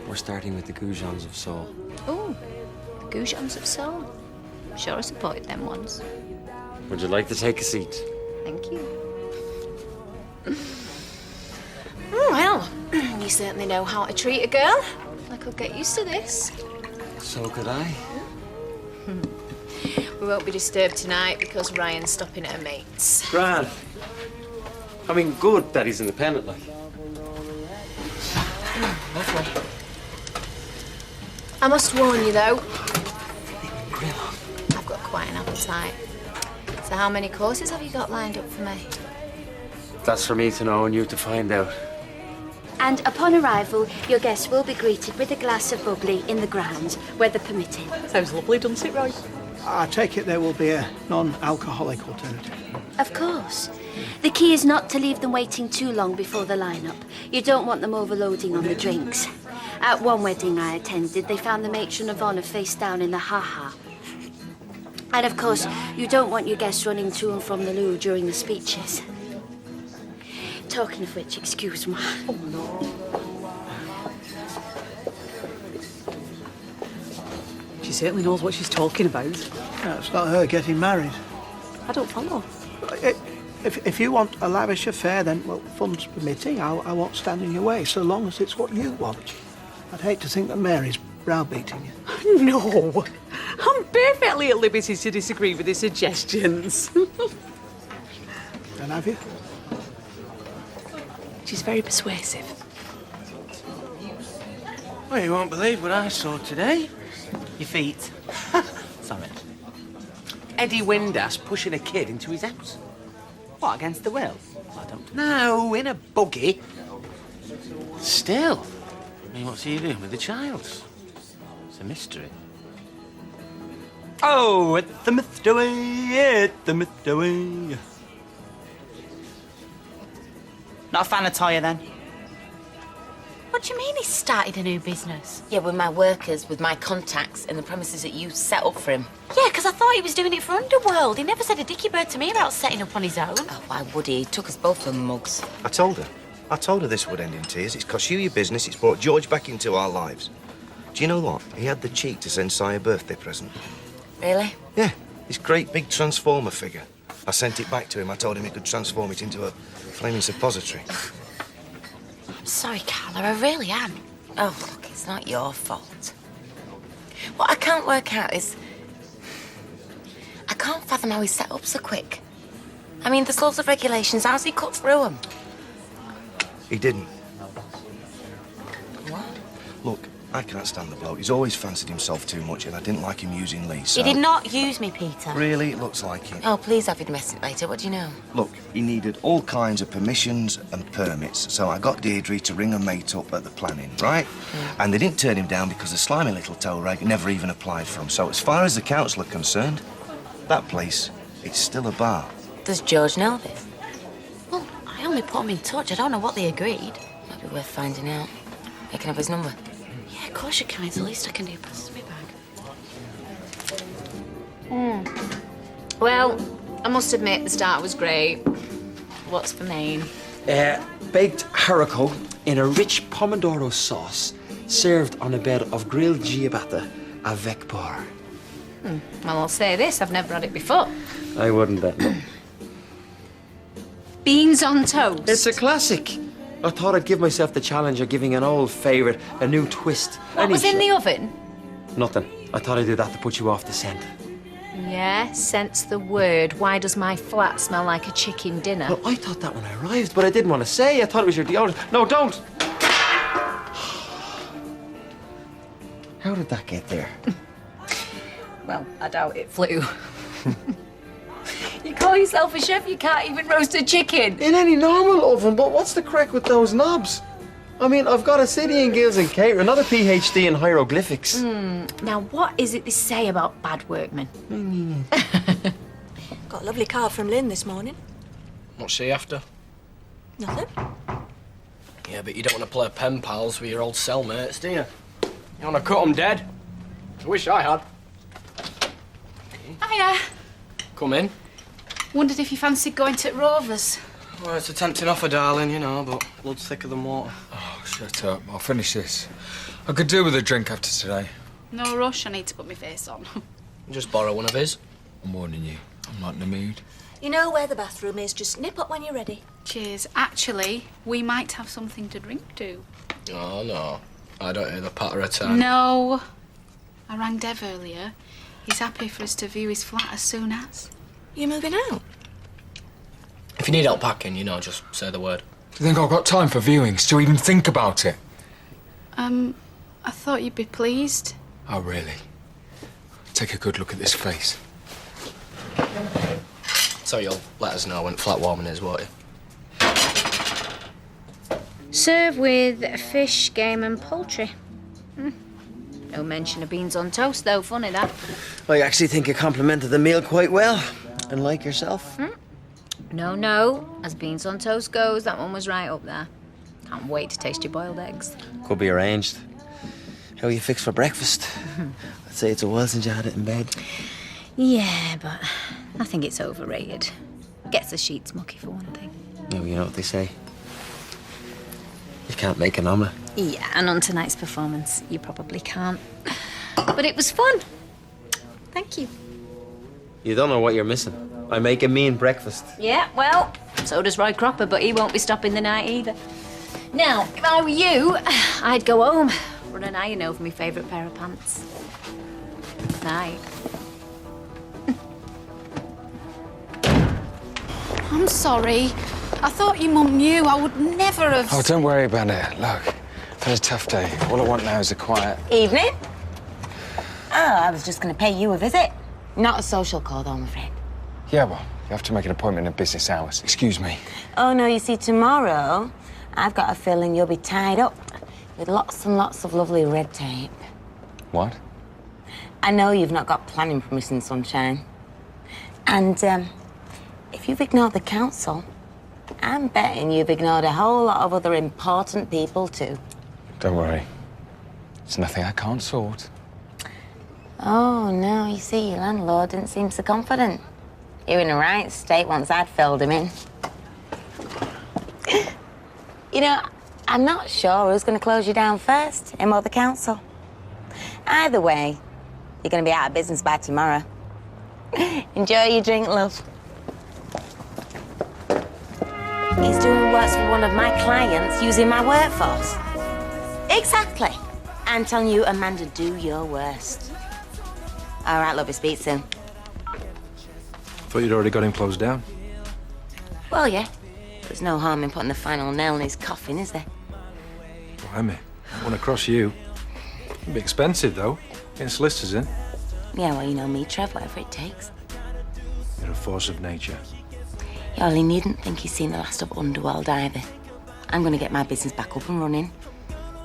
We're starting with the goujons of soul. Ooh, the goujons of soul. Sure I supported them once. Would you like to take a seat? Thank you. Oh, well, you certainly know how to treat a girl. I could get used to this. So could I. We won't be disturbed tonight because Ryan's stopping at a mate's. Grand. I mean, good that he's independent, like. Lovely. I must warn you, though. I've got quite an appetite. So how many courses have you got lined up for me? That's for me to know and you to find out. And upon arrival, your guests will be greeted with a glass of bubbly in the grounds, weather permitting. Sounds lovely, doesn't it, Roy? I take it there will be a non-alcoholic alternative. Of course. The key is not to leave them waiting too long before the lineup. You don't want them overloading on the drinks. At one wedding I attended, they found the matron of honour face down in the ha-ha. And of course, you don't want your guests running to and from the loo during the speeches. Talking of which, excuse me. Oh, no. She certainly knows what she's talking about. No, it's not her getting married. I don't follow. If you want a lavish affair, then, well, funds permitting, I won't stand in your way, so long as it's what you want. I'd hate to think that Mary's browbeating you. No. I'm perfectly at liberty to disagree with his suggestions. And have you? She's very persuasive. Well, you won't believe what I saw today. Your feet. Sorry. Eddie Windass pushing a kid into his house. What, against the will? I don't know, in a buggy. Still. I mean, what's he doing with the child? It's a mystery. Oh, it's the mystery, it's the mystery. Not a fan of Toya, then? What do you mean he started a new business? Yeah, with my workers, with my contacts, and the premises that you set up for him. Yeah, because I thought he was doing it for Underworld. He never said a dicky bird to me about setting up on his own. Oh, why would he? He took us both for mugs. I told her this would end in tears. It's cost you your business, it's brought George back into our lives. Do you know what? He had the cheek to send Si a birthday present. Really? Yeah, this great big transformer figure. I sent it back to him. I told him he could transform it into a flaming suppository. I'm sorry, Carla, I really am. Oh, look, it's not your fault. What I can't work out is... I can't fathom how he set up so quick. I mean, there's lots of regulations. How's he cut through them? He didn't. Look, I can't stand the bloke. He's always fancied himself too much, and I didn't like him using Lee, so... He did not use me, Peter. Really? It looks like it. Oh, please have your domestic later. What do you know? Look, he needed all kinds of permissions and permits, so I got Deirdre to ring a mate up at the planning, right? And they didn't turn him down because the slimy little toe rag never even applied for him. So as far as the council are concerned, that place, it's still a bar. Does George know this? Well, I only put him in touch. I don't know what they agreed. Might be worth finding out. I can have his number. Yeah, of course you can. It's the least I can do. Pass me back. Well, I must admit the start was great. What's the main? Baked haricot in a rich pomodoro sauce, served on a bed of grilled ciabatta avec beurre. Well, I'll say this, I've never had it before. I wouldn't bet. Beans on toast. It's a classic. I thought I'd give myself the challenge of giving an old favourite a new twist. What was in the oven? Nothing. I thought I'd do that to put you off the scent. Yeah, sense the word. Why does my flat smell like a chicken dinner? Well, I thought that when I arrived, but I didn't want to say. I thought it was your deodorant. No, don't! How did that get there? Well, I doubt it flew. You call yourself a chef, you can't even roast a chicken. In any normal oven, but what's the crack with those knobs? I mean, I've got a city in Gills and catering, not a PhD in hieroglyphics. Now, what is it they say about bad workmen? Got a lovely card from Lynn this morning. What's she after? Nothing. Yeah, but you don't want to play pen pals with your old cellmates, do you? You want to cut 'em dead? I wish I had. Hiya. Come in. Wondered if you fancied going to Rovers. Well, it's a tempting offer, darling, you know, but blood's thicker than water. Oh, shut up. I'll finish this. I could do with a drink after today. No rush, I need to put my face on. Just borrow one of his. I'm warning you. I'm not in the mood. You know where the bathroom is. Just nip up when you're ready. Cheers. Actually, we might have something to drink to. Oh, no. I don't hear the patter of time. No. I rang Dev earlier. He's happy for us to view his flat as soon as. You moving out? If you need help packing, you know, just say the word. Do you think I've got time for viewings to even think about it? I thought you'd be pleased. Oh, really? Take a good look at this face. So you'll let us know when flat warming is, won't you? Serve with fish, game and poultry. No mention of beans on toast, though. Funny, that. I actually think you complimented the meal quite well. And like yourself. No. As beans on toast goes, that one was right up there. Can't wait to taste your boiled eggs. Could be arranged. How are you fixed for breakfast? I'd say it's a while since you had it in bed. Yeah, but I think it's overrated. Gets the sheets mucky, for one thing. No, you know what they say. You can't make an omelette. Yeah, and on tonight's performance, you probably can't. But it was fun. Thank you. You don't know what you're missing. I make a mean breakfast. Yeah, well, so does Roy Cropper, but he won't be stopping the night either. Now, if I were you, I'd go home, run an iron over my favourite pair of pants. Night. I'm sorry. I thought your mum knew. I would never have... Oh, don't worry about it. Look, I've had a tough day. All I want now is a quiet... Evening. Oh, I was just going to pay you a visit. Not a social call, though, I'm afraid. Yeah, well, you have to make an appointment in business hours. Excuse me. Oh, no, you see, tomorrow, I've got a feeling you'll be tied up with lots and lots of lovely red tape. What? I know you've not got planning permission, sunshine. And, if you've ignored the council, I'm betting you've ignored a whole lot of other important people, too. Don't worry. It's nothing I can't sort. Oh, no, you see, your landlord didn't seem so confident. You're in the right state once I'd filled him in. You know, I'm not sure who's going to close you down first, him or the council. Either way, you're going to be out of business by tomorrow. Enjoy your drink, love. He's doing work for one of my clients using my workforce. Exactly. I'm telling you, Amanda, do your worst. All right, love you. Speak soon. Thought you'd already got him closed down. Well, yeah. There's no harm in putting the final nail in his coffin, is there? Blimey, I want to cross you. It'd be expensive, though. Getting solicitors in. Yeah, well, you know me, Trev, whatever it takes. You're a force of nature. Yeah, well, he needn't think he's seen the last of Underworld either. I'm going to get my business back up and running.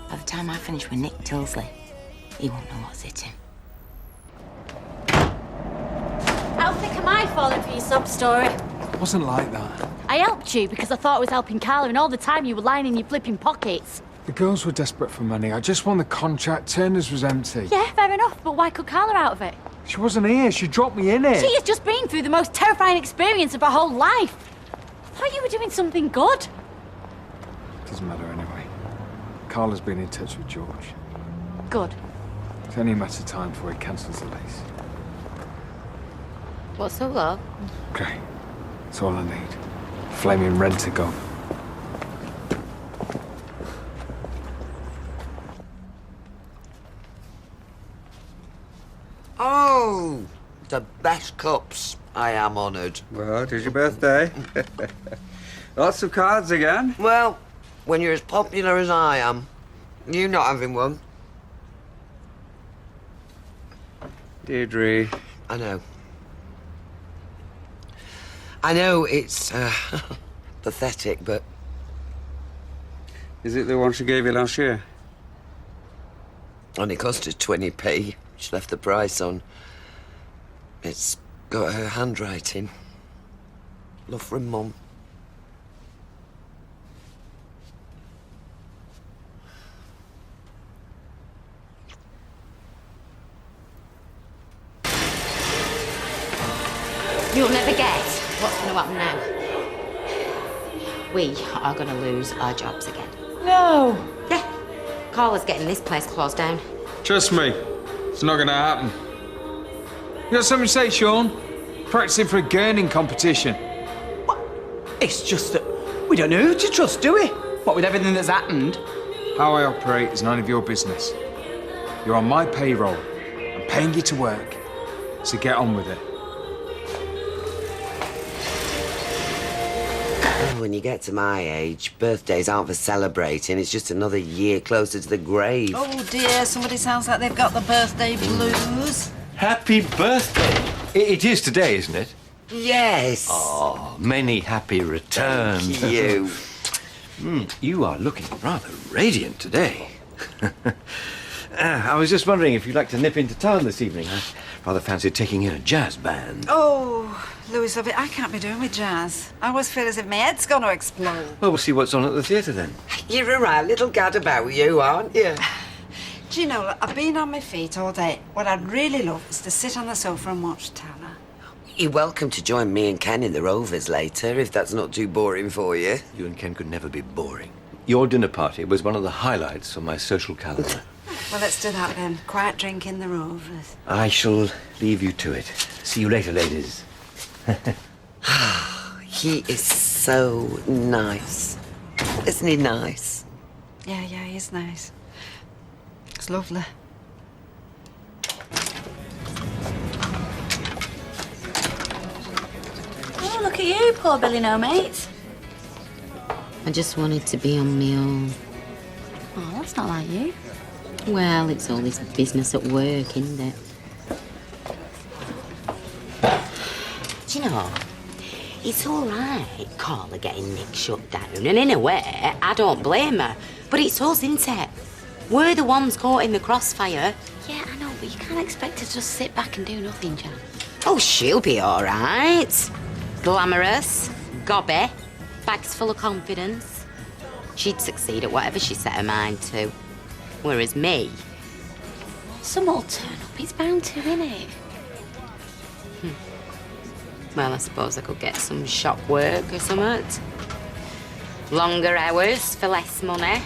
By the time I finish with Nick Tilsley, he won't know what's hit him. How thick am I falling for your sob story? It wasn't like that. I helped you because I thought I was helping Carla, and all the time you were lying in your flipping pockets. The girls were desperate for money. I just won the contract. Turner's was empty. Yeah, fair enough, but why cut Carla out of it? She wasn't here. She dropped me in it. She has just been through the most terrifying experience of her whole life. I thought you were doing something good. Doesn't matter anyway. Carla's been in touch with George. Good. It's only a matter of time before he cancels the lease. What's so low? Okay. That's all I need. Flaming renter gone. Oh, the best cups. I am honoured. Well, it is your birthday. Lots of cards again. Well, when you're as popular as I am, you not having one. Deirdre. I know. I know it's pathetic, but... Is it the one she gave you last year? Only cost us 20p. She left the price on. It's got her handwriting. Love from Mum. You'll never guess what's going to happen now. We are going to lose our jobs again. No. Yeah. Carla's getting this place closed down. Trust me, it's not going to happen. You got something to say, Sean? Practicing for a gurning competition. It's just that we don't know who to trust, do we? What with everything that's happened? How I operate is none of your business. You're on my payroll. I'm paying you to work. So get on with it. When you get to my age, birthdays aren't for celebrating. It's just another year closer to the grave. Oh dear, somebody sounds like they've got the birthday blues. Happy birthday! It is today, isn't it? Yes. Oh, many happy returns. Thank you. You are looking rather radiant today. I was just wondering if you'd like to nip into town this evening. I rather fancied taking in a jazz band. Oh, Louis, love it, I can't be doing with jazz. I always feel as if my head's going to explode. Well, we'll see what's on at the theatre then. You're a right little gad about you, aren't you? Do you know, I've been on my feet all day. What I'd really love is to sit on the sofa and watch telly. You're welcome to join me and Ken in the Rovers later, if that's not too boring for you. You and Ken could never be boring. Your dinner party was one of the highlights on my social calendar. Well, let's do that then. Quiet drink in the Rovers. I shall leave you to it. See you later, ladies. He is so nice. Isn't he nice? Yeah, he's nice. It's lovely. Oh, look at you, poor Billy No Mates. I just wanted to be on my own. Oh, that's not like you. Well, it's all this business at work, isn't it? Do you know, it's all right, Carla getting Nick shut down, and in a way, I don't blame her. But it's us, isn't it? We're the ones caught in the crossfire. Yeah, I know, but you can't expect her to just sit back and do nothing, Jan. Oh, she'll be all right. Glamorous, gobby, bags full of confidence. She'd succeed at whatever she set her mind to. Whereas me... Someone'll turn up, it's bound to, innit? Well, I suppose I could get some shop work or something. Longer hours for less money.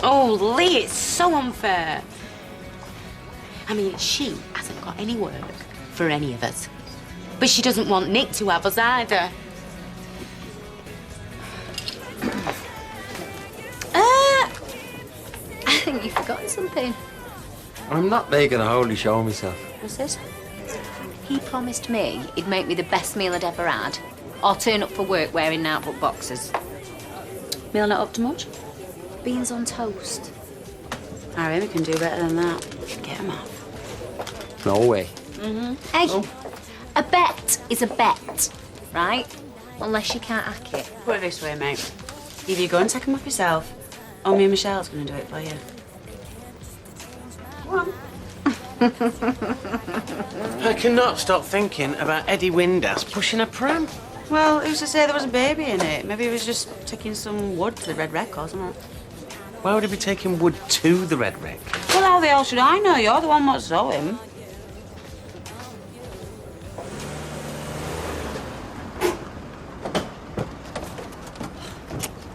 Oh, Lee, it's so unfair. I mean, she hasn't got any work for any of us. But she doesn't want Nick to have us either. I think you've forgotten something. I'm not making a holy show of myself. What's this? He promised me he'd make me the best meal I'd ever had, or turn up for work wearing notebook boxes. Meal not up to much? Beans on toast. I reckon we can do better than that. Get him off. No way. Hey, a bet is a bet, right? Unless you can't hack it. Put it this way, mate. Either you go and take him off yourself, or me and Michelle's going to do it for you. Go on. I cannot stop thinking about Eddie Windass pushing a pram. Well, who's to say there was a baby in it? Maybe he was just taking some wood to the Red Wreck or something. Why would he be taking wood to the Red Wreck? Well, how the hell should I know? You're the one that saw him.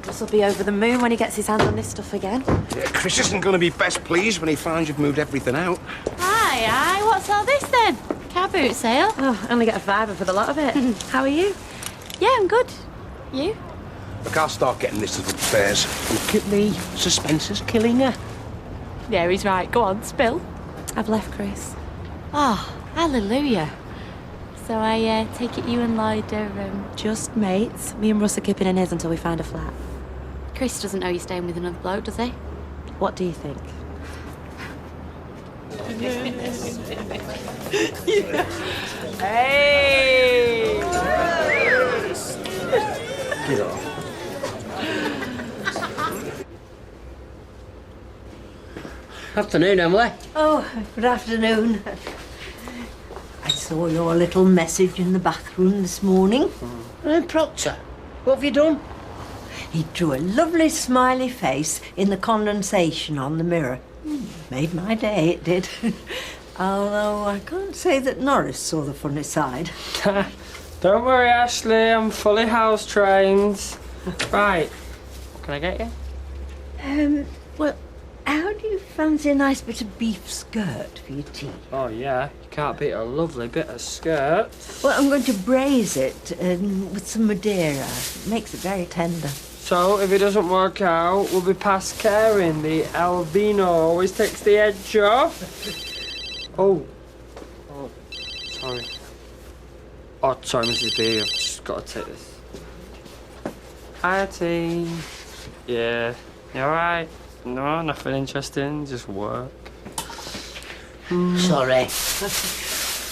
Chris will be over the moon when he gets his hand on this stuff again. Yeah, Chris isn't going to be best pleased when he finds you've moved everything out. Aye, what's all this then? Car boot sale? Oh, I only get a fiver for the lot of it. How are you? Yeah, I'm good. You? Look, I'll start getting this upstairs. Look at me. Suspense is killing her. Yeah, he's right. Go on, spill. I've left Chris. Oh, hallelujah. So I take it you and Lloyd are Just mates. Me and Russ are keeping in his until we find a flat. Chris doesn't know you're staying with another bloke, does he? What do you think? Hey! Get off. Afternoon, Emily. Oh, good afternoon. I saw your little message in the bathroom this morning. Proctor, what have you done? He drew a lovely smiley face in the condensation on the mirror. Made my day, it did. Although I can't say that Norris saw the funny side. Don't worry, Ashley, I'm fully house trained. Right, what can I get you? Well, how do you fancy a nice bit of beef skirt for your tea? Oh, yeah, you can't beat a lovely bit of skirt. Well, I'm going to braise it with some Madeira. It makes it very tender. So, if it doesn't work out, we'll be past caring. The albino always takes the edge off. Oh, sorry. Oh, sorry, Mrs. B, I've just got to take this. Hi, T. Yeah, you alright? No, nothing interesting, just work. Sorry.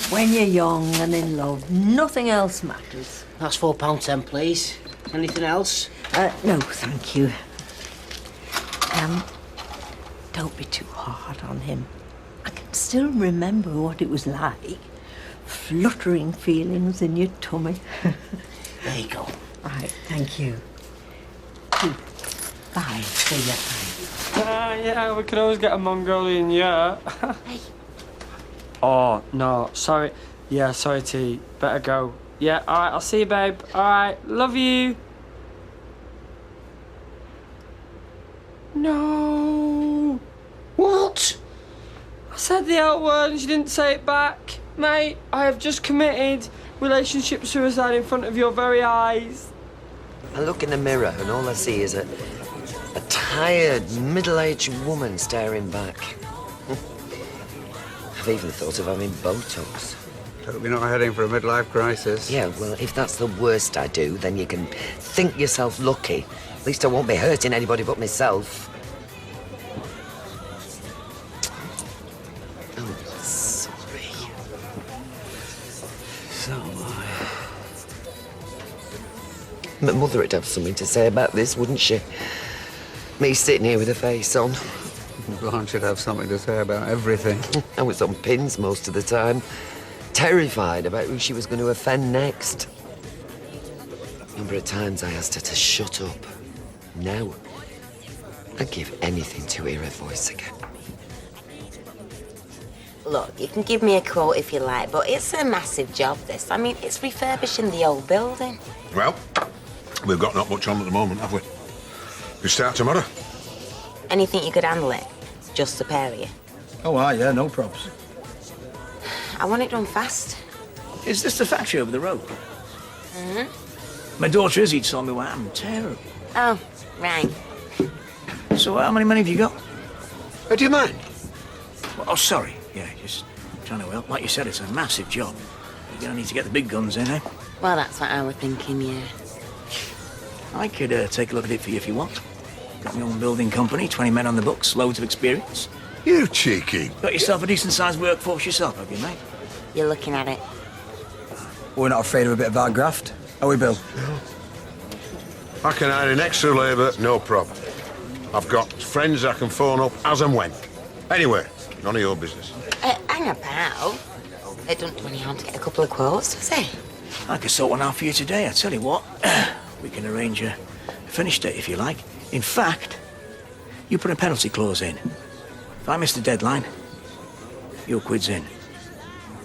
When you're young and in love, nothing else matters. That's £4.10, please. Anything else? No, thank you. Don't be too hard on him. I can still remember what it was like. Fluttering feelings in your tummy. There you go. Right, thank you. Bye. See ya. Yeah, we could always get a Mongolian yurt. Oh, no, sorry. Yeah, sorry, T. Better go. Yeah, alright, I'll see you, babe. Alright, love you. No. What? I said the L word and she didn't say it back. Mate, I have just committed relationship suicide in front of your very eyes. I look in the mirror and all I see is a tired, middle-aged woman staring back. I've even thought of having Botox. Hope you're not heading for a midlife crisis. Yeah, well, if that's the worst I do, then you can think yourself lucky. At least I won't be hurting anybody but myself. I'm sorry. So am I. My mother would have something to say about this, wouldn't she? Me sitting here with a face on. Blanche should have something to say about everything. I was on pins most of the time, terrified about who she was going to offend next. A number of times I asked her to shut up. Now, I'd give anything to hear her voice again. Look, you can give me a quote if you like, but it's a massive job, this. I mean, it's refurbishing the old building. Well, we've got not much on at the moment, have we? We start tomorrow. And you think you could handle it? Just the pair of you? Oh, yeah, no probs. I want it done fast. Is this the factory over the road? Mm-hmm. My daughter Izzy told me what happened. Terrible. Oh, right. So how many money have you got? Do you mind? Oh, sorry. Yeah, just trying to help. Like you said, it's a massive job. You're gonna need to get the big guns in, eh? Well, that's what I was thinking, yeah. I could take a look at it for you if you want. Got my own building company, 20 men on the books, loads of experience. You cheeky. Got yourself a decent-sized workforce yourself, have you, mate? You're looking at it. We're not afraid of a bit of our graft, are we, Bill? I can hire an extra labour, no problem. I've got friends I can phone up as and when. Anyway, none of your business. Hang about. It doesn't do any harm to get a couple of quotes, does it? I could sort one out for you today, I tell you what. We can arrange a finish date if you like. In fact, you put a penalty clause in. If I miss the deadline, your quid's in.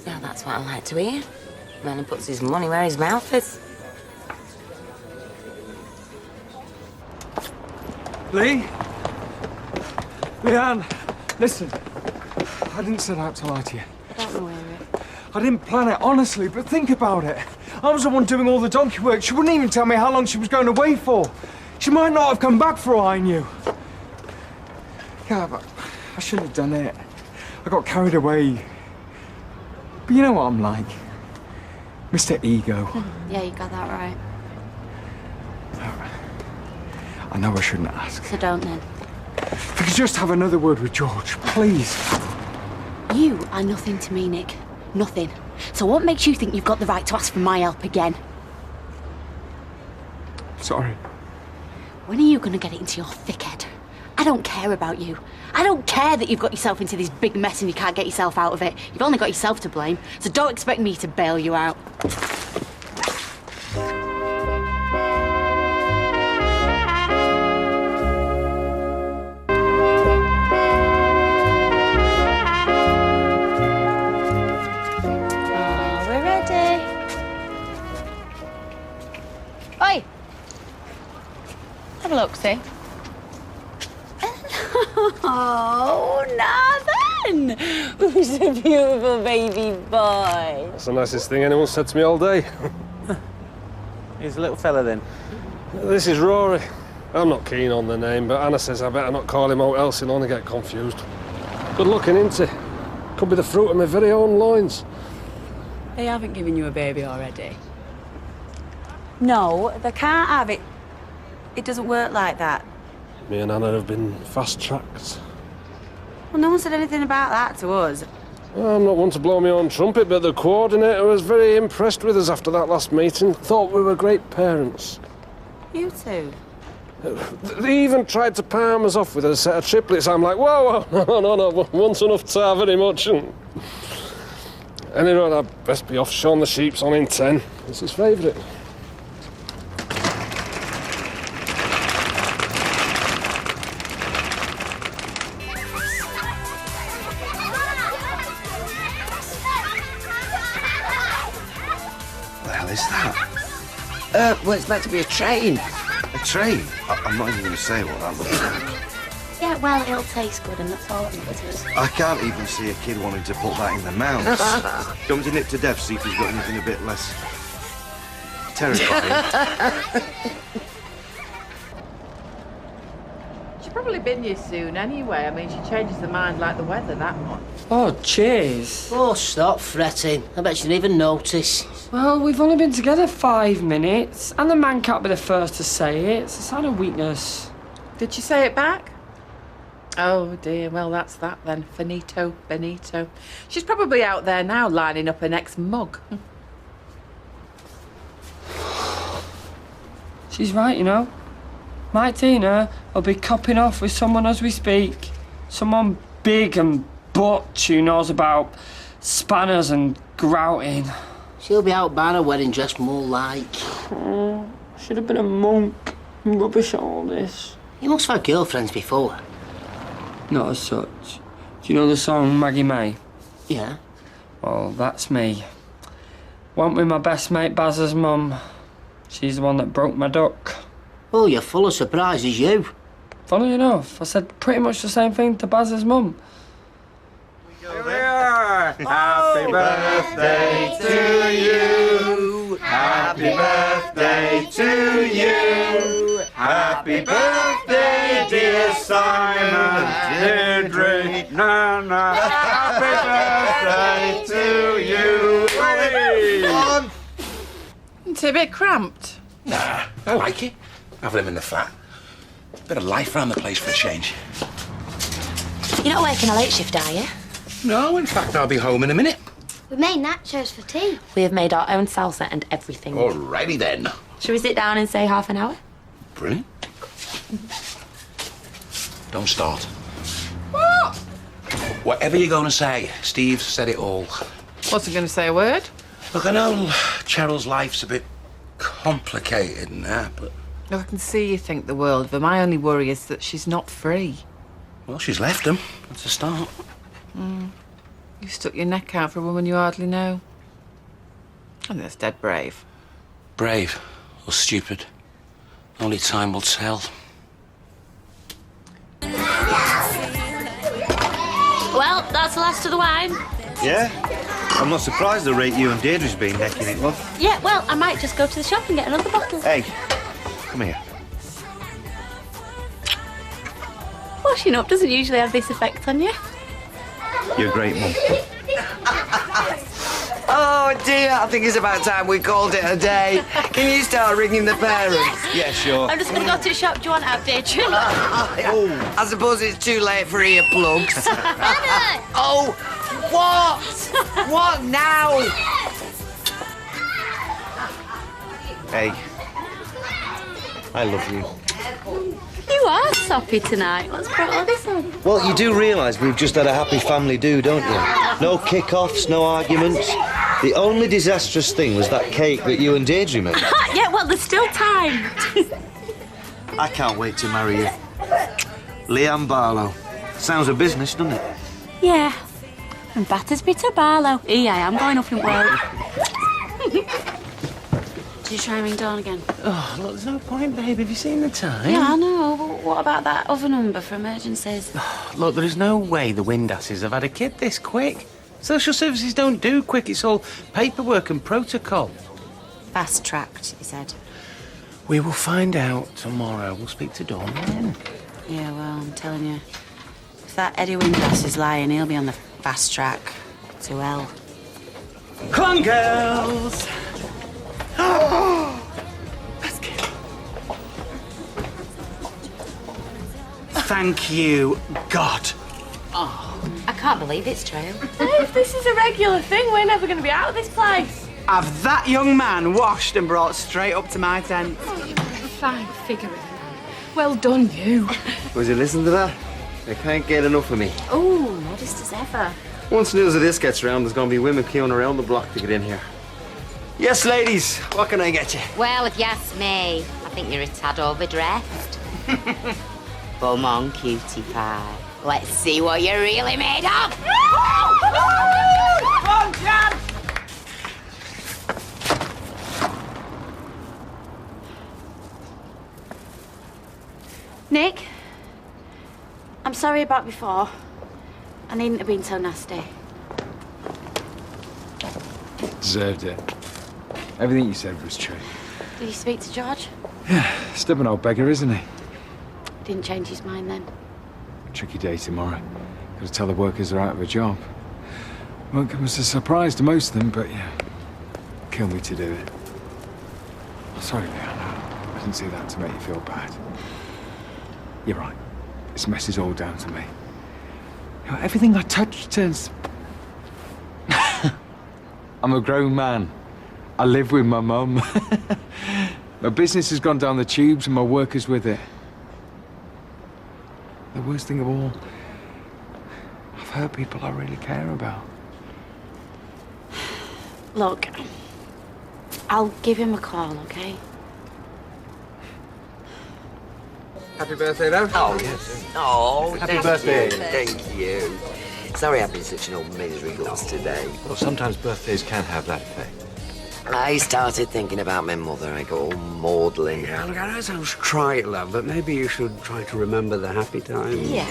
Yeah, that's what I like to hear. Man who puts his money where his mouth is. Lee? Leanne, listen. I didn't set out to lie to you. Don't worry. I didn't plan it, honestly, but think about it. I was the one doing all the donkey work. She wouldn't even tell me how long she was going away for. She might not have come back for all I knew. Yeah, but I shouldn't have done it. I got carried away. But you know what I'm like? Mr. Ego. Yeah, you got that right. I know I shouldn't ask. So don't then. If you could just have another word with George, please. You are nothing to me, Nick. Nothing. So what makes you think you've got the right to ask for my help again? Sorry. When are you going to get it into your thick head? I don't care about you. I don't care that you've got yourself into this big mess and you can't get yourself out of it. You've only got yourself to blame, so don't expect me to bail you out. We're ready. Oi! Have a look, see? Oh, Nathan! Who's a beautiful baby boy? That's the nicest thing anyone's said to me all day. He's a little fella then. This is Rory. I'm not keen on the name, but Anna says I better not call him out else he'll only get confused. Good looking, isn't he? Could be the fruit of my very own loins. They haven't given you a baby already. No, they can't have it. It doesn't work like that. Me and Anna have been fast-tracked. Well, no one said anything about that to us. Well, I'm not one to blow my own trumpet, but the coordinator was very impressed with us after that last meeting. Thought we were great parents. You two? They even tried to palm us off with a set of triplets. I'm like, whoa, no, one's enough to have very much. And anyway, I'd best be off showing the sheeps on in 10. It's his favourite. What the hell is that? Well, it's meant to be a train. A train? I'm not even going to say what that looks like. Yeah, well, it'll taste good, and that's all that matters. I can't even see a kid wanting to put that in their mouth. Don't nip to death, see if he's got anything a bit less terrifying. She'll probably bin you soon anyway. I mean, she changes her mind like the weather that much. Oh, cheers. Oh, stop fretting. I bet she didn't even notice. Well, we've only been together 5 minutes, and the man can't be the first to say it. It's a sign of weakness. Did she say it back? Oh dear, well that's that then. Finito, Benito. She's probably out there now lining up her next mug. She's right, you know. My Tina will be copping off with someone as we speak. Someone big and butch who knows about spanners and grouting. She'll be out buying a wedding dress more like. Oh, should have been a monk. Rubbish at all this. You must have had girlfriends before. Not as such. Do you know the song Maggie May? Yeah. Well, that's me. Went with my best mate Baz's mum. She's the one that broke my duck. Oh, you're full of surprises, you. Funny enough, I said pretty much the same thing to Baz's mum. Here we are! Happy birthday to you! Happy birthday to you! Happy birthday, dear Simon, Deirdre, Nana. Happy birthday to you. On. It's a bit cramped. Nah, I like it. Having him in the flat. Bit of life around the place for a change. You're not working a late shift, are you? No, in fact, I'll be home in a minute. We made nachos for tea. We have made our own salsa and everything. Alrighty then. Shall we sit down and say half an hour? Brilliant. Don't start. What? Whatever you're going to say, Steve said it all. Wasn't going to say a word. Look, I know Cheryl's life's a bit complicated and that, but... I can see you think the world of her. My only worry is that she's not free. Well, she's left him. That's a start. You stuck your neck out for a woman you hardly know. I think that's dead brave. Brave or stupid. Only time will tell. Well, that's the last of the wine. Yeah? I'm not surprised the rate you and Deirdre's been necking it, love. Yeah, well, I might just go to the shop and get another bottle. Hey, come here. Washing up doesn't usually have this effect on you. You're a great mum. Oh dear, I think it's about time we called it a day. Can you start ringing the parents? Yeah, sure. I'm just going to go to the shop. Do you want out, Deirdre? I suppose it's too late for earplugs. Oh, what? What now? Hey, I love you. You are soppy tonight. What's brought all this on? Well, you do realise we've just had a happy family do, don't you? No kick-offs, no arguments. The only disastrous thing was that cake that you and Deirdre made. Yeah, well, there's still time. I can't wait to marry you. Leanne Barlow. Sounds a business, doesn't it? Yeah. From Battersby to Barlow. I am going up in world. Did you try and ring Dawn again? Oh, look, there's no point, babe. Have you seen the time? Yeah, I know. But what about that other number for emergencies? Look, there is no way the Windasses have had a kid this quick. Social services don't do quick. It's all paperwork and protocol. Fast-tracked, he said. We will find out tomorrow. We'll speak to Dawn then. Yeah, well, I'm telling you. If that Eddie Windass is lying, he'll be on the fast track to hell. Come on, girls! Thank you, God. I can't believe it's true. If this is a regular thing, we're never going to be out of this place. Have that young man washed and brought straight up to my tent. Oh, you're a fine figure of a man. Well done, you. Was you listening to that? They can't get enough of me. Oh, modest as ever. Once news of this gets around, there's going to be women queuing around the block to get in here. Yes, ladies, what can I get you? Well, if you ask me, I think you're a tad overdressed. Come on, cutie pie. Let's see what you're really made of. Come on, Jan! Nick, I'm sorry about before. I needn't have been so nasty. Deserved it. Everything you said was true. Did you speak to George? Yeah, stubborn old beggar, isn't he? Didn't change his mind then. Tricky day tomorrow. Got to tell the workers they're out of a job. Won't come as a surprise to most of them, but yeah, kill me to do it. Sorry, Leanne. I didn't say that to make you feel bad. You're right. This mess is all down to me. You know, everything I touch turns... I'm a grown man. I live with my mum. My business has gone down the tubes and my workers with it. The worst thing of all, I've hurt people I really care about. Look, I'll give him a call, okay? Happy birthday, though. Oh, yes. Oh, Happy thank birthday. you, thank you. Sorry I've been such an old misery guts today. Well, sometimes birthdays can have that effect. I started thinking about my mother. I got all maudlin. Yeah, look, I know it sounds trite, love, but maybe you should try to remember the happy times. Yeah.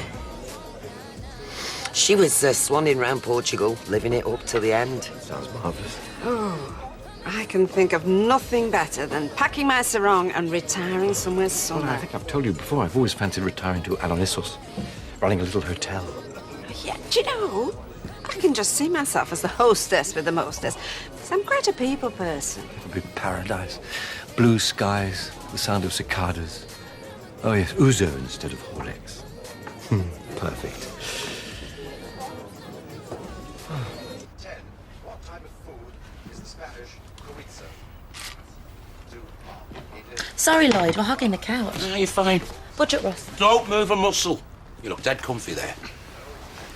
She was swanning round Portugal, living it up till the end. Sounds marvellous. Oh, I can think of nothing better than packing my sarong and retiring somewhere Well, sunny. I think I've told you before, I've always fancied retiring to Alonissos, running a little hotel. Yeah, do you know, I can just see myself as the hostess with the mostess. Because I'm quite a people person. It would be paradise. Blue skies, the sound of cicadas. Oh, yes, ouzo instead of Horlicks. Perfect. Sorry, Lloyd, we're hogging the couch. No, you're fine. Budget, Ross. Don't move a muscle. You look dead comfy there.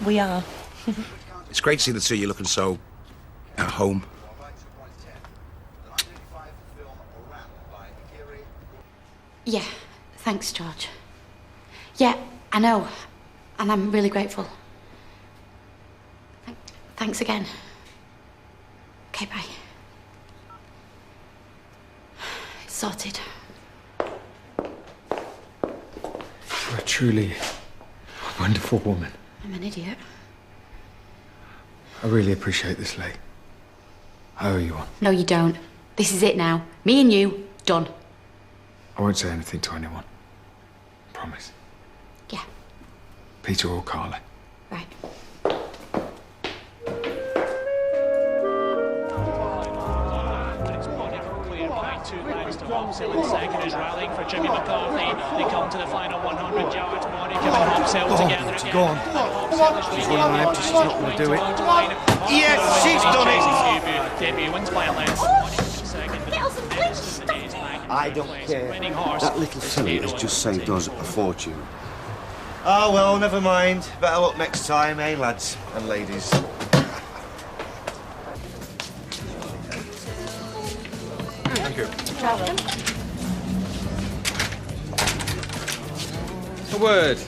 We are. It's great to see the two of you looking so at home. Yeah, thanks, George. Yeah, I know. And I'm really grateful. Thanks again. Okay, bye. It's sorted. You're a truly wonderful woman. I'm an idiot. I really appreciate this, Lee. I owe you one. No, you don't. This is it now. Me and you, done. I won't say anything to anyone. Promise. Yeah. Peter or Carly. Right. In second is rallying for Jimmy McCarthy. They come to the final 100 yards. Bonnie coming Hopsell together again. Go on. She's running empty, she's not going to do it. Yes, she's done it. Debut wins by a length. I don't care. That little filly has just saved us a fortune. Oh, well, never mind. Better luck next time, eh, lads and ladies? Thank you. A word.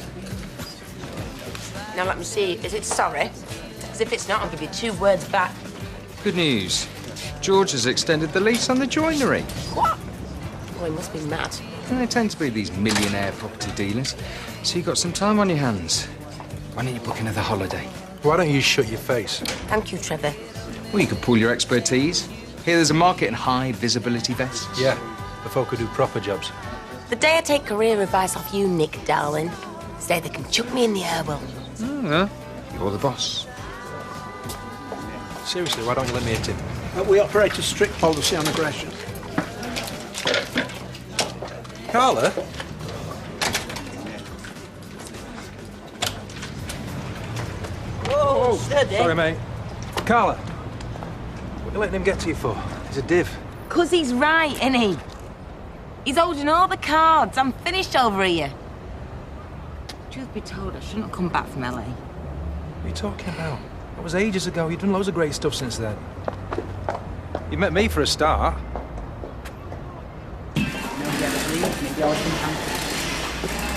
Now let me see. Is it sorry? Because if it's not, I'll give you 2 words back. Good news. George has extended the lease on the joinery. What? Oh, he must be mad. And they tend to be these millionaire property dealers. So you've got some time on your hands. Why don't you book another holiday? Why don't you shut your face? Thank you, Trevor. Well, you could pool your expertise. Here, there's a market in high visibility vests. Yeah, the folk who do proper jobs. The day I take career advice off you, Nick, darling, say they can chuck me in the air well. Oh, yeah. You're the boss. Seriously, why don't you let me hit him? We operate a strict policy on aggression. Carla? Whoa, steady. Sorry, mate. Carla, what are you letting him get to you for? He's a div. 'Cause he's right, isn't he? He's holding all the cards. I'm finished over here. Truth be told, I shouldn't have come back from LA. What are you talking about? That was ages ago. You've done loads of great stuff since then. You met me for a start.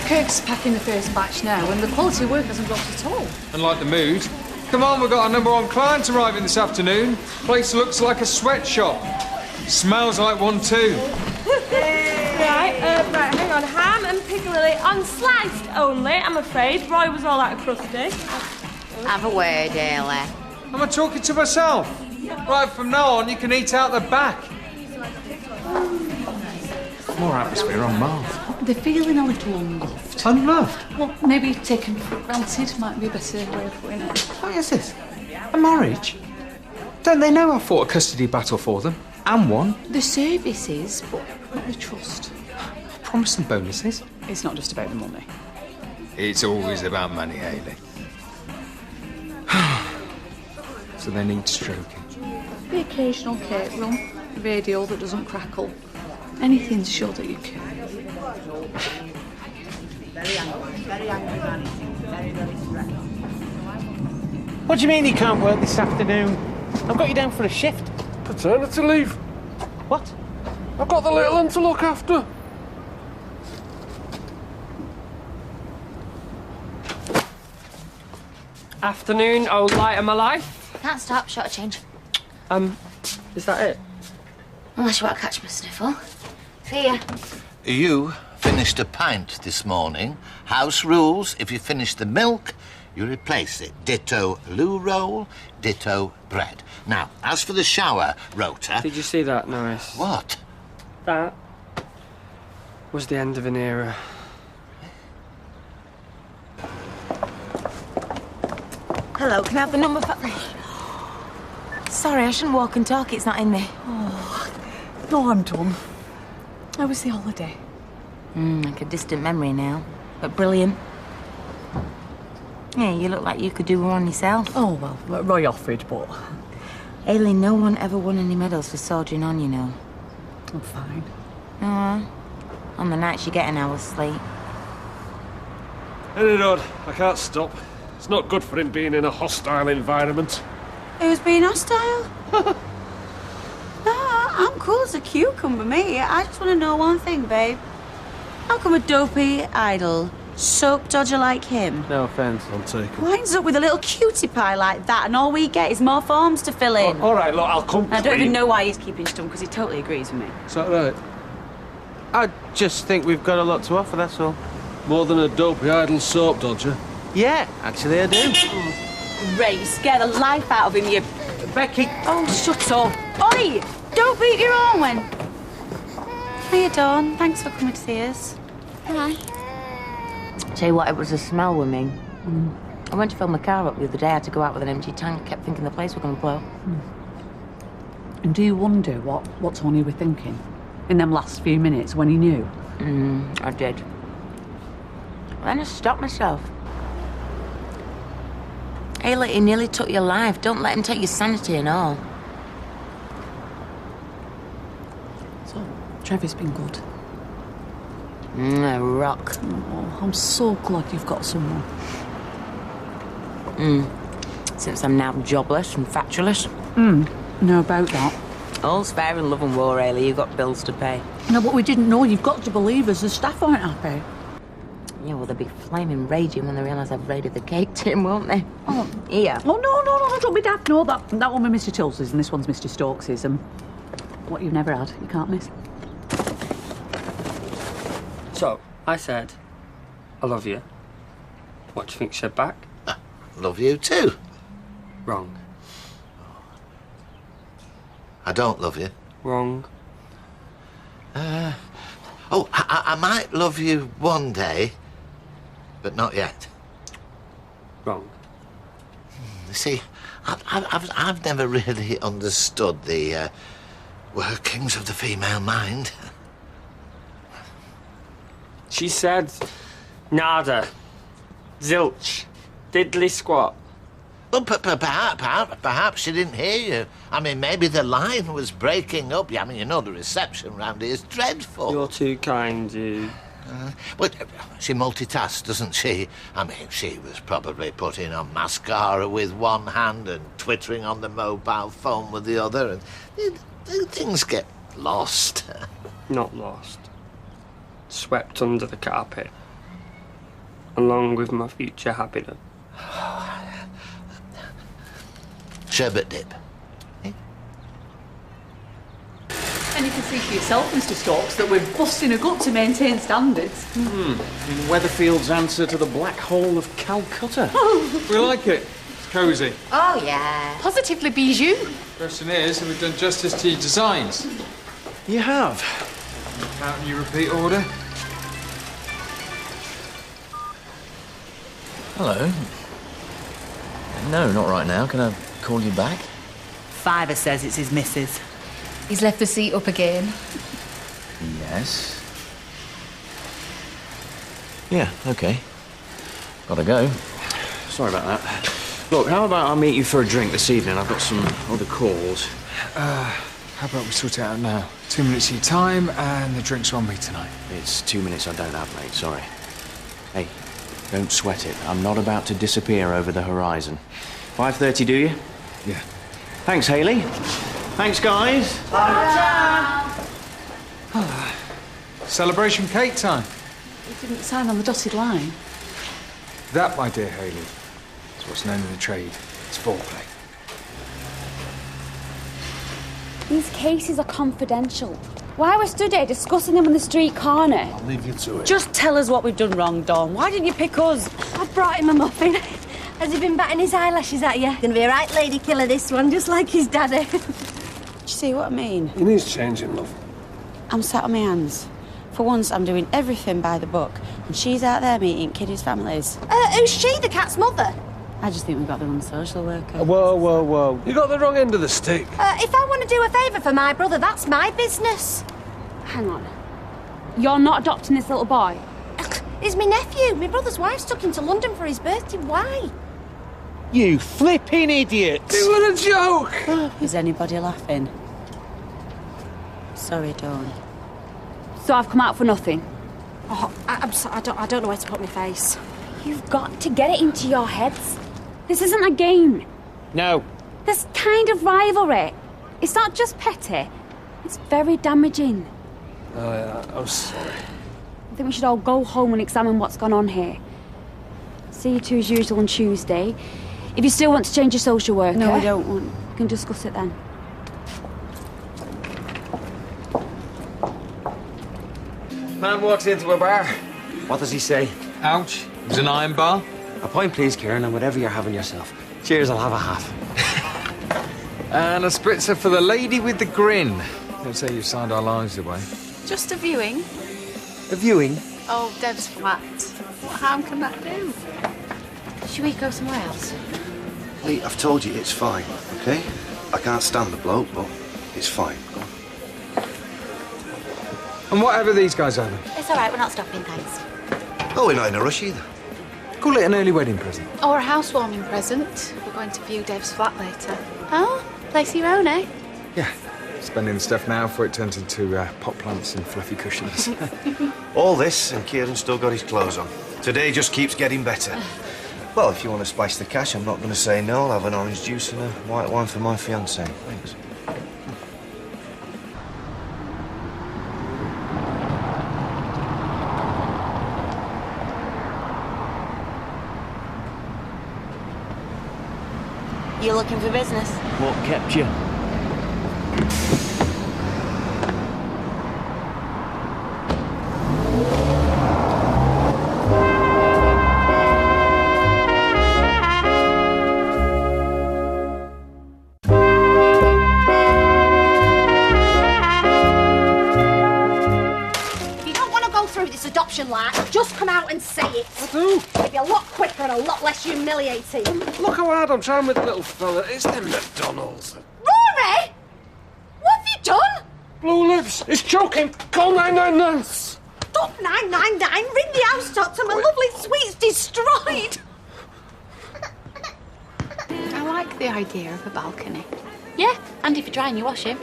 Kirk's packing the first batch now, and the quality of work hasn't dropped at all. And like the mood. Come on, we've got our #1 client arriving this afternoon. Place looks like a sweatshop. Smells like one too. Right, hang on. Ham and piccalilli unsliced only, I'm afraid. Roy was all out of crusty. Have a word, Ailey. Am I talking to myself? Right, from now on, you can eat out the back. More atmosphere on Mars. They're feeling a little unloved. Unloved? Well, maybe taken for granted might be a better way of putting it. What is this? A marriage? Don't they know I fought a custody battle for them? And won? The services, but not the trust. I promised them bonuses. It's not just about the money. It's always about money, Hayley. So they need stroking. The occasional cake run, a radio that doesn't crackle. Anything to show that you care. What do you mean you can't work this afternoon? I've got you down for a shift. Paternity leave. What? I've got the little one to look after. Afternoon, old light of my life. Can't stop, short of change. Is that it? Unless you want to catch my sniffle. See ya. You finished a pint this morning. House rules, if you finish the milk, You replace it. Ditto loo roll, ditto bread. Now, as for the shower rota... Did you see that, Norris? What? That was the end of an era. Hello, can I have the number for... Sorry, I shouldn't walk and talk. It's not in me. Oh, no, I'm done. How was the holiday? Like a distant memory now, but brilliant. Yeah, you look like you could do one yourself. Oh, well, Roy offered, but... Aileen, no one ever won any medals for soldiering on, you know. I'm fine. On the nights you get an hour's sleep. Anyway, I can't stop. It's not good for him being in a hostile environment. Who's being hostile? I'm cool as a cucumber, me. I just want to know one thing, babe. How come a dopey, idle, soap dodger like him No offence, I'll take it. winds up with a little cutie pie like that and all we get is more forms to fill in? All right, look, I'll come I don't clean. even know why he's keeping stum, because he totally agrees with me. Is that right? I just think we've got a lot to offer, that's all. More than a dopey idle soap dodger? Yeah, actually I do. Ray, you scare the life out of him, you... Becky! Oh, shut up. Oi! Don't beat your own when... Hiya, Dawn. Thanks for coming to see us. Hi. Tell you what, it was a smell with me. I went to fill my car up the other day. I had to go out with an empty tank. Kept thinking the place was going to blow. And do you wonder what Tony were thinking in them last few minutes when he knew? I did. Then I stopped myself. Ayla, he nearly took your life. Don't let him take your sanity and all. So, Trevor's been good. A rock. Oh, I'm so glad you've got someone. Since I'm now jobless and factureless. Know about that. All's fair in love and war, Ayla. You've got bills to pay. No, but we didn't know. You've got to believe us. The staff aren't happy. Yeah, well, they'll be flaming raging when they realise I've raided the cake tin, won't they? Oh, Here. Oh, no, don't be daft. No, that one with Mr. Tuls's and this one's Mr. Stokes's. And what you've never had, you can't miss. So, I said, I love you. What do you think she said back? Love you too. Wrong. I don't love you. Wrong. I might love you one day, but not yet. Wrong. You see, I've never really understood the workings of the female mind. She said, nada. Zilch. Diddly squat. Well, perhaps she didn't hear you. I mean, maybe the line was breaking up. I mean, you know, the reception round here is dreadful. You're too kind, you. But she multitasks, doesn't she? I mean, she was probably putting on mascara with one hand and twittering on the mobile phone with the other, and things get lost. Not lost. Swept under the carpet. Along with my future happiness. Sherbet dip. And you can see for yourself, Mr. Stokes, that we're busting a gut to maintain standards. In Weatherfield's answer to the black hole of Calcutta. We like it. It's cosy. Oh, yeah. Positively bijou. Question is, have we done justice to your designs? You have. Out in your repeat order. Hello. No, not right now. Can I call you back? Fiver says it's his missus. He's left the seat up again. Yes. Yeah, okay. Gotta go. Sorry about that. Look, how about I meet you for a drink this evening? I've got some other calls. How about we sort it out now? 2 minutes of your time, and the drinks are on me tonight. It's 2 minutes I don't have, mate. Sorry. Hey, don't sweat it. I'm not about to disappear over the horizon. 5:30, do you? Yeah. Thanks, Hayley. Thanks, guys. Celebration cake time. He didn't sign on the dotted line. That, my dear Hayley, is what's known in the trade as foreplay. These cases are confidential. Why are we stood here discussing them on the street corner? I'll leave you to it. Just tell us what we've done wrong, Dawn. Why didn't you pick us? I brought him a muffin. Has he been batting his eyelashes at you? Gonna be a right lady killer, this one, just like his daddy. Do you see what I mean? He needs changing, love. I'm sat on my hands. For once, I'm doing everything by the book, and she's out there meeting kiddies' families. Who's she, the cat's mother? I just think we've got the wrong social worker. Whoa. You got the wrong end of the stick. If I want to do a favour for my brother, that's my business. Hang on. You're not adopting this little boy? He's my nephew. My brother's wife's took him to London for his birthday. Why? You flipping idiot! It was a joke! Is anybody laughing? Sorry, Dawn. So I've come out for nothing? Oh, I'm sorry. I don't know where to put my face. You've got to get it into your heads. This isn't a game. No. This kind of rivalry, it's not just petty. It's very damaging. Oh, yeah, I'm sorry. I think we should all go home and examine what's gone on here. See you two as usual on Tuesday. If you still want to change your social worker... No, we don't want... We can discuss it then. Man walks into a bar. What does he say? Ouch. It was an iron bar. A pint, please, Kieran, and whatever you're having yourself. Cheers, I'll have a half. And a spritzer for the lady with the grin. Don't say you signed our lives away. Just a viewing. A viewing? Oh, Dev's flat. What harm can that do? Should we go somewhere else? Lee, I've told you it's fine, okay? I can't stand the bloke, but it's fine. And whatever these guys having? It's all right, we're not stopping, thanks. Oh, we're not in a rush either. Call it an early wedding present. Or a housewarming present. We're going to view Dev's flat later. Oh, place of your own, eh? Yeah. Spending the stuff now before it turns into pot plants and fluffy cushions. All this, and Kieran's still got his clothes on. Today just keeps getting better. Well, if you want to splash the cash, I'm not going to say no. I'll have an orange juice and a white wine for my fiancée. Thanks. You looking for business? What kept you? Adoption like, just come out and say it. I do. It'd be a lot quicker and a lot less humiliating. Look how hard I'm trying with the little fella. It's them McDonald's. Rory! What have you done? Blue Lips, it's choking. Call 999. Stop 999. Ring the house doctor. My lovely sweet's destroyed. I like the idea of a balcony. Yeah, and if you dry and you wash him.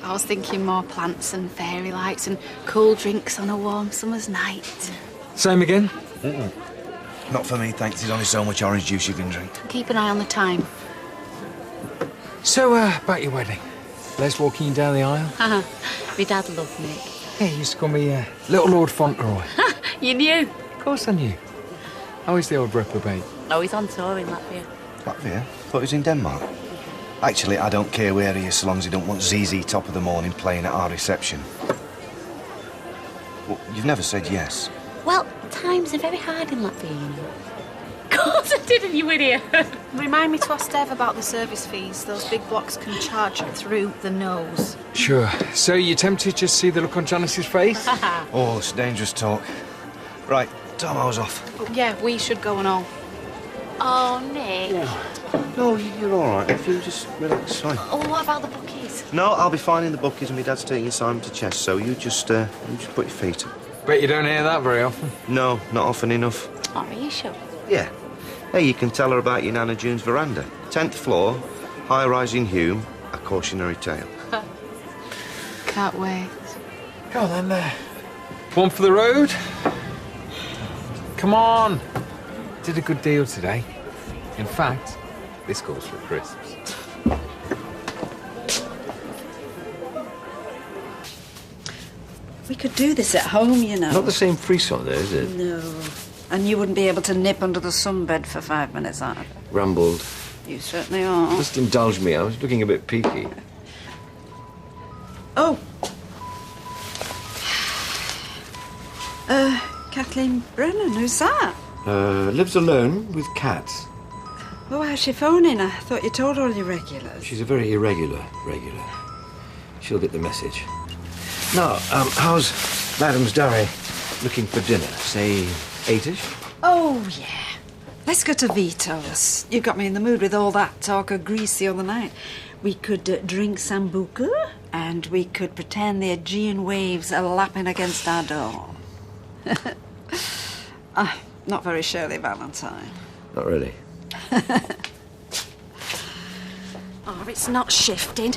I was thinking more plants and fairy lights and cool drinks on a warm summer's night. Same again? Not for me, thanks. There's only so much orange juice you can drink. Keep an eye on the time. So, about your wedding. Les walking you down the aisle? My dad loved Nick. Yeah, he used to call me Little Lord Fauntleroy. You knew? Of course I knew. How is the old reprobate? Oh, he's on tour in Latvia. Latvia? Thought he was in Denmark. Actually, I don't care where he is so long as he don't want ZZ top of the morning playing at our reception. Well, you've never said yes. Well, times are very hard in Latvia, you know. Of course I didn't, you idiot. Remind me to ask Dev about the service fees. Those big blocks can charge through the nose. Sure. So you tempted to see the look on Janice's face? Oh, it's dangerous talk. Right, Tom, I was off. Yeah, we should go and all. Oh, Nick. No, you're all right. If you just relax, fine. Oh, what about the bookies? No, I'll be fine in the bookies, and my dad's taking Simon to chess, so you just put your feet up. Bet you don't hear that very often. No, not often enough. Oh, are you sure? Yeah. Hey, you can tell her about your Nana June's veranda. 10th floor, high-rise in Hume, a cautionary tale. Can't wait. Go on then. One for the road? Come on. Did a good deal today. In fact, this calls for crisps. We could do this at home, you know. Not the same frisson, though, is it? No. And you wouldn't be able to nip under the sunbed for 5 minutes either. Rambled. You certainly are. Just indulge me. I was looking a bit peaky. Oh. Kathleen Brennan, who's that? Lives alone with cats. Oh, how's she phoning? I thought you told all your regulars. She's a very irregular regular. She'll get the message. Now, how's Madam's diary looking for dinner? Say 8-ish? Oh, yeah. Let's go to Vito's. You got me in the mood with all that talk of Greece the other night. We could drink sambuca, and we could pretend the Aegean waves are lapping against our door. Not very Shirley Valentine. Not really. Oh, it's not shifting.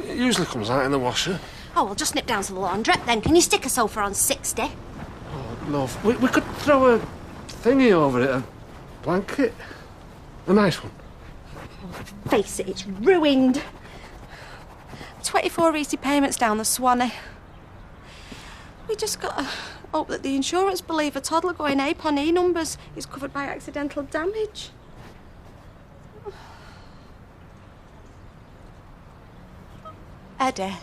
It usually comes out in the washer. Oh, we'll just nip down to the laundrette then. Can you stick a sofa on 60? Oh, love, we could throw a thingy over it, a blanket. A nice one. Face it, it's ruined. 24 easy payments down the Swanee. We just got to hope that the insurance believe a toddler going ape on E-numbers is covered by accidental damage. Eddie. I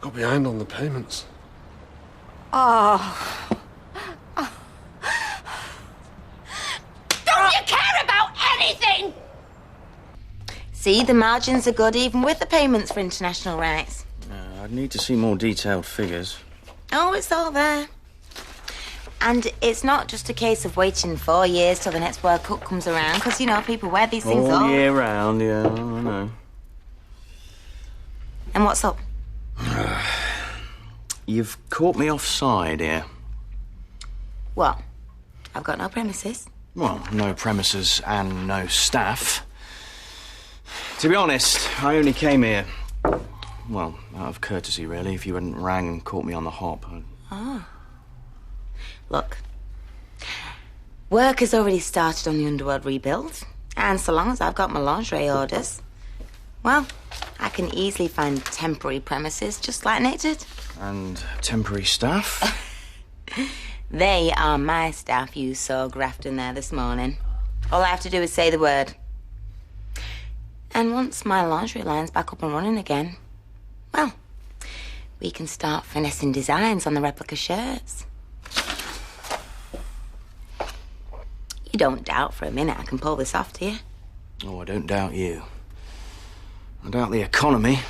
got behind on the payments. Oh. Don't you care about anything? See, the margins are good even with the payments for international rights. I'd need to see more detailed figures. Oh, it's all there. And it's not just a case of waiting 4 years till the next World Cup comes around, because, you know, people wear these things all year round, yeah, I know. And what's up? You've caught me offside here. What? I've got no premises. Well, no premises and no staff. To be honest, I only came here, well, out of courtesy, really. If you hadn't rang and caught me on the hop. Oh. Look, work has already started on the Underworld rebuild, and so long as I've got my lingerie orders, well, I can easily find temporary premises just like Nick did. And temporary staff? They are my staff you saw grafting there this morning. All I have to do is say the word. And once my lingerie line's back up and running again, well, we can start finessing designs on the replica shirts. You don't doubt for a minute I can pull this off, do you? Oh, I don't doubt you. I doubt the economy.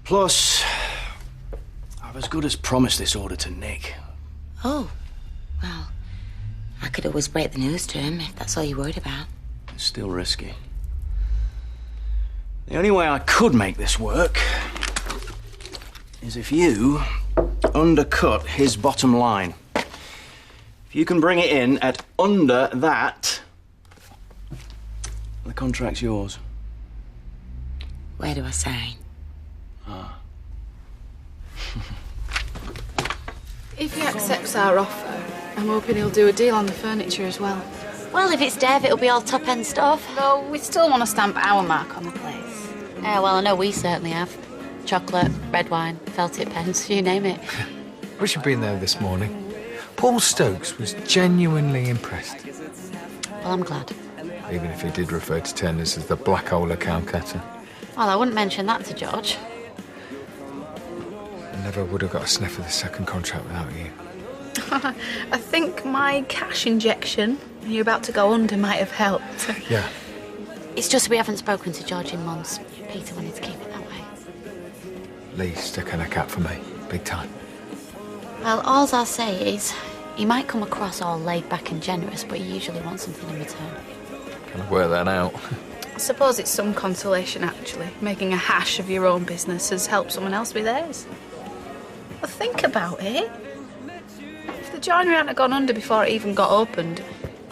Plus, I've as good as promised this order to Nick. Oh, well, I could always break the news to him if that's all you're worried about. It's still risky. The only way I could make this work is if you undercut his bottom line. If you can bring it in at under that, the contract's yours. Where do I sign? If he accepts our offer, I'm hoping he'll do a deal on the furniture as well. Well, if it's Dev, it'll be all top-end stuff. Though we still want to stamp our mark on the place. Yeah, well, I know we certainly have. Chocolate, red wine, felt-tip pens, you name it. Wish you'd been there this morning. Paul Stokes was genuinely impressed. Well, I'm glad. Even if he did refer to Turners as the black hole account cutter. Well, I wouldn't mention that to George. I never would have got a sniff of the second contract without you. I think my cash injection, and you're about to go under, might have helped. Yeah. It's just we haven't spoken to George in months. Peter wanted to keep it that way. Lee's sticking a cap for me, big time. Well, all I'll say is, he might come across all laid back and generous, but he usually wants something in return. Can I work that out? I suppose it's some consolation, actually. Making a hash of your own business has helped someone else with theirs. But think about it. If the joinery hadn't gone under before it even got opened,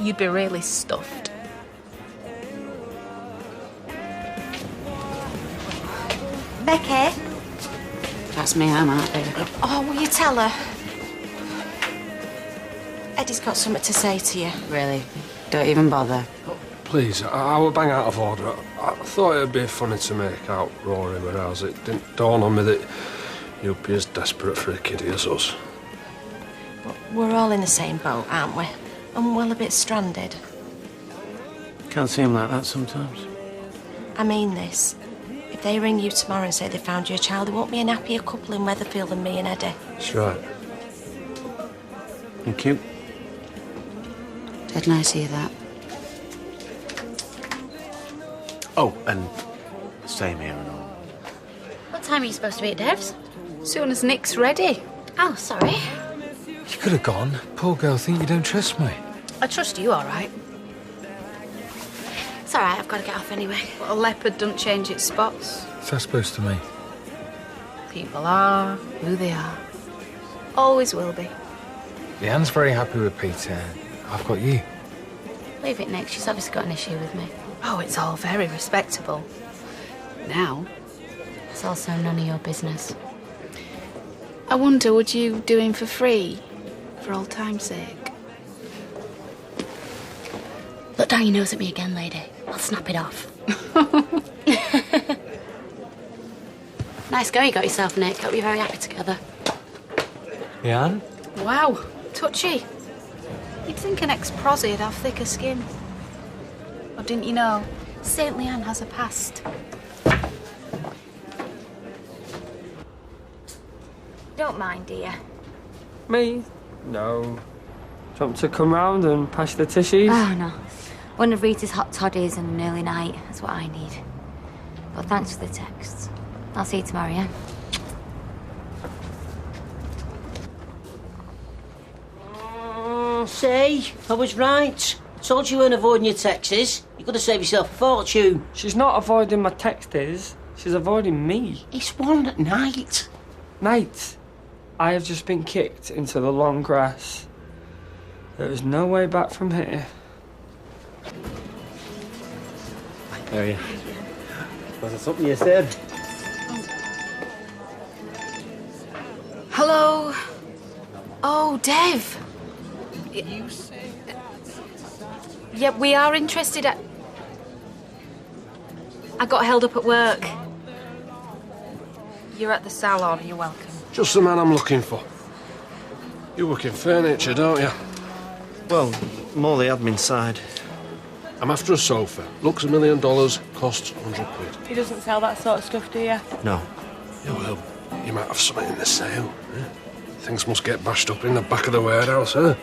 you'd be really stuffed. Becky? That's me, I'm out there. Oh, will you tell her? Eddie's got something to say to you. Really? Don't even bother. Please, I will bang out of order. I thought it'd be funny to make out Rory with ours. It didn't dawn on me that you'd be as desperate for a kiddie as us. We're all in the same boat, aren't we? And we're a bit stranded. Can't seem like that sometimes. I mean this. If they ring you tomorrow and say they found you a child, there won't be an happier couple in Weatherfield than me and Eddie. That's right. Thank you. Said nice to hear that. Oh, and same here and all. What time are you supposed to be at Dev's? Soon as Nick's ready. Oh, sorry. You could have gone. Poor girl think you don't trust me. I trust you, all right. It's all right, I've got to get off anyway. But a leopard don't change its spots. What's that supposed to mean? People are who they are. Always will be. Leanne's very happy with Peter. I've got you. Leave it, Nick. She's obviously got an issue with me. Oh, it's all very respectable. Now, it's also none of your business. I wonder, would you do him for free? For old time's sake? Look down your nose at me again, lady. I'll snap it off. Nice go you got yourself, Nick. Hope you're very happy together. Leanne? Wow, touchy. You'd think an ex-prosy would have thicker skin. Or didn't you know? St. Leanne has a past. Don't mind, dear. Me? No. Do you want me to come round and pass the tissues? Oh, no. One of Rita's hot toddies and an early night. That's what I need. But thanks for the texts. I'll see you tomorrow, yeah? See? I was right. I told you weren't avoiding your texts. You've got to save yourself a fortune. She's not avoiding my texts. She's avoiding me. It's one at night. Mate, I have just been kicked into the long grass. There is no way back from here. There you. Was it something you said? Hello? Oh, Dev. Yeah, we are interested at... I got held up at work. You're at the salon, you're welcome. Just the man I'm looking for. You work in furniture, don't you? Well, more the admin side. I'm after a sofa. Looks $1 million, costs £100. He doesn't sell that sort of stuff, do you? No. Yeah, well, you might have something in the sale. Eh? Things must get bashed up in the back of the warehouse, huh?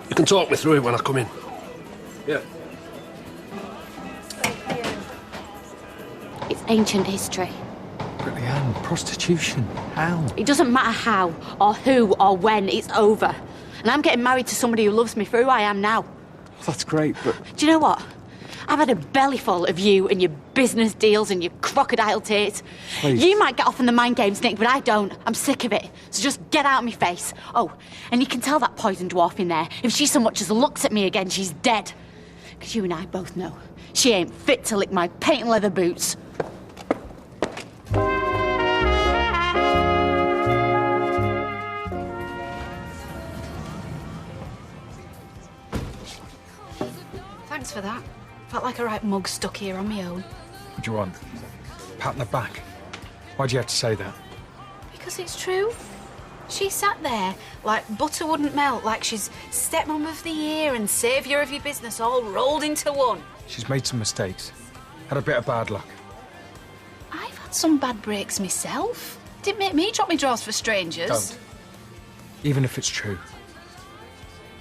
You can talk me through it when I come in. Yeah. It's ancient history. But Leanne, prostitution. How? It doesn't matter how, or who, or when. It's over. And I'm getting married to somebody who loves me for who I am now. Well, that's great, but... Do you know what? I've had a bellyful of you and your business deals and your crocodile tears. Please. You might get off in the mind games, Nick, but I don't. I'm sick of it. So just get out of my face. Oh, and you can tell that poison dwarf in there. If she so much as looks at me again, she's dead. Because you and I both know she ain't fit to lick my patent leather boots. Thanks for that. Felt like a right mug stuck here on my own. What do you want? Pat on the back? Why'd you have to say that? Because it's true. She sat there like butter wouldn't melt, like she's stepmom of the year and saviour of your business all rolled into one. She's made some mistakes. Had a bit of bad luck. I've had some bad breaks myself. Didn't make me drop my drawers for strangers. Don't. Even if it's true.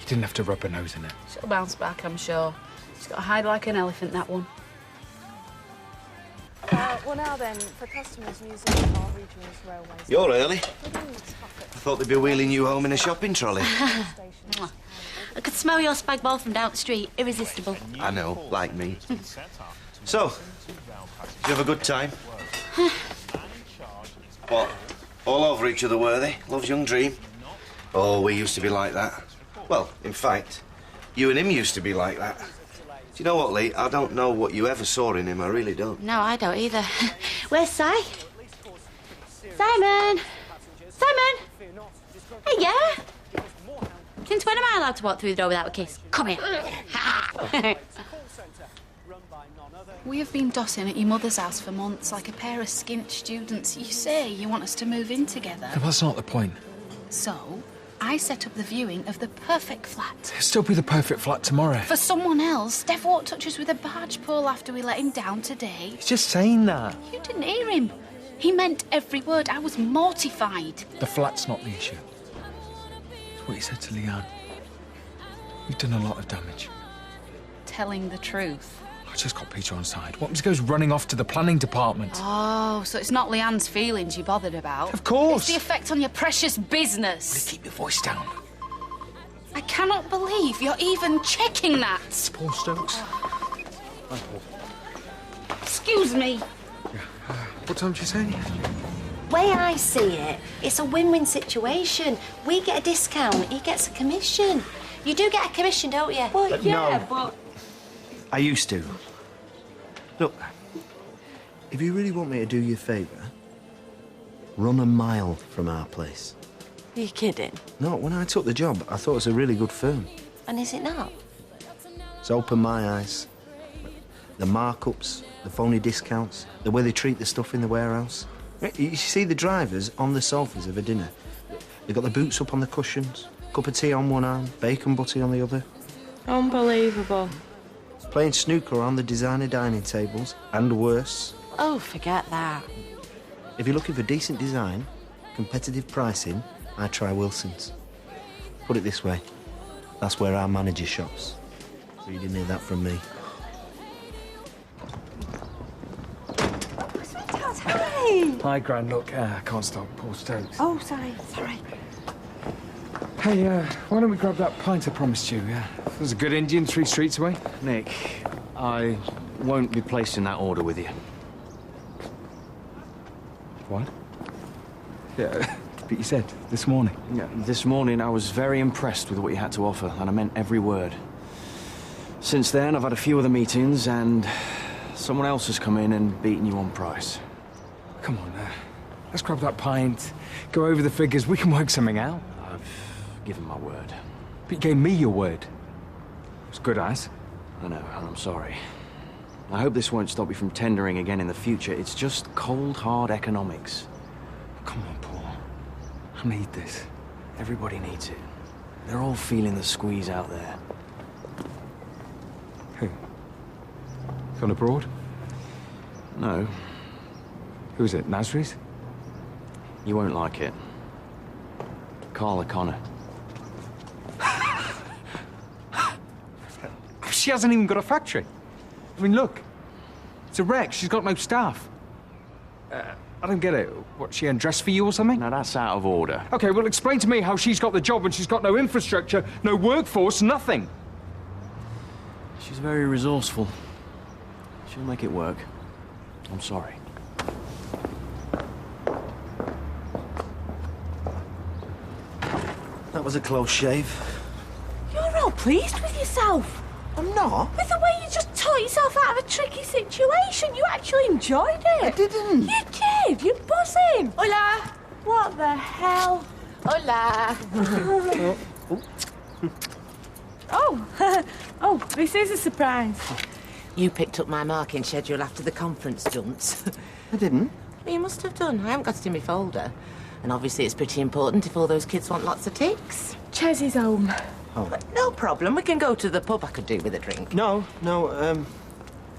You didn't have to rub her nose in it. She'll bounce back, I'm sure. She's got to hide like an elephant, that one. Well, now then, for customers using our region's railways... You're early. I thought they'd be wheeling you home in a shopping trolley. I could smell your spag bol from down the street. Irresistible. I know, like me. So, did you have a good time? What? All over each other, were they? Love's young dream? Oh, we used to be like that. Well, in fact, you and him used to be like that. Do you know what, Lee? I don't know what you ever saw in him. I really don't. No, I don't either. Where's Si? Simon! Simon! Hey, yeah? Since when am I allowed to walk through the door without a kiss? Come here. We have been dossing at your mother's house for months like a pair of skint students. You say you want us to move in together. No, that's not the point. So, I set up the viewing of the perfect flat. It'll still be the perfect flat tomorrow. For someone else, Steph won't touch us with a barge pole after we let him down today. He's just saying that. You didn't hear him. He meant every word. I was mortified. The flat's not the issue. It's what he said to Leanne. You've done a lot of damage. Telling the truth. I just got Peter on side. What if he goes running off to the planning department? Oh, so it's not Leanne's feelings you're bothered about? Of course. It's the effect on your precious business. Keep your voice down. I cannot believe you're even checking that. It's Paul Stokes. Excuse me. What time did you say? Way I see it, it's a win-win situation. We get a discount, he gets a commission. You do get a commission, don't you? Well, yeah, no. but... I used to. Look, if you really want me to do you a favour, run a mile from our place. Are you kidding? No, when I took the job, I thought it was a really good firm. And is it not? It's opened my eyes. The markups, the phony discounts, the way they treat the stuff in the warehouse. You see the drivers on the sofas of a dinner. They've got the boots up on the cushions, cup of tea on one arm, bacon butty on the other. Unbelievable. Playing snooker on the designer dining tables, and worse. Oh, forget that. If you're looking for decent design, competitive pricing, I try Wilson's. Put it this way, that's where our manager shops. So you didn't hear that from me. Hi. Hi, Gran. Look, I can't stop. Paul Stokes. Oh, sorry. Hey, why don't we grab that pint I promised you, yeah? There's a good Indian 3 streets away. Nick, I won't be placed in that order with you. What? Yeah, but you said this morning. Yeah, this morning I was very impressed with what you had to offer, and I meant every word. Since then, I've had a few other meetings, and someone else has come in and beaten you on price. Come on, let's grab that pint, go over the figures, we can work something out. I've given my word. But you gave me your word. It's good as. I know, and I'm sorry. I hope this won't stop you from tendering again in the future. It's just cold, hard economics. Come on, Paul. I need this. Everybody needs it. They're all feeling the squeeze out there. Who? Gone abroad? No. Who's it, Nasri's? You won't like it. Carla Connor. She hasn't even got a factory. I mean, look. It's a wreck. She's got no staff. I don't get it. What, she undressed for you or something? Now, that's out of order. Okay, well, explain to me how she's got the job when she's got no infrastructure, no workforce, nothing. She's very resourceful. She'll make it work. I'm sorry. That was a close shave. You're all pleased with yourself. I'm not. With the way you just taught yourself out of a tricky situation, you actually enjoyed it. I didn't. You did. You're buzzing. Hola. What the hell? Hola. Oh, this is a surprise. You picked up my marking schedule after the conference jumps. I didn't. Well, you must have done. I haven't got it in my folder. And obviously it's pretty important if all those kids want lots of ticks. Ches is home. Oh. But no problem. We can go to the pub I could do with a drink. No,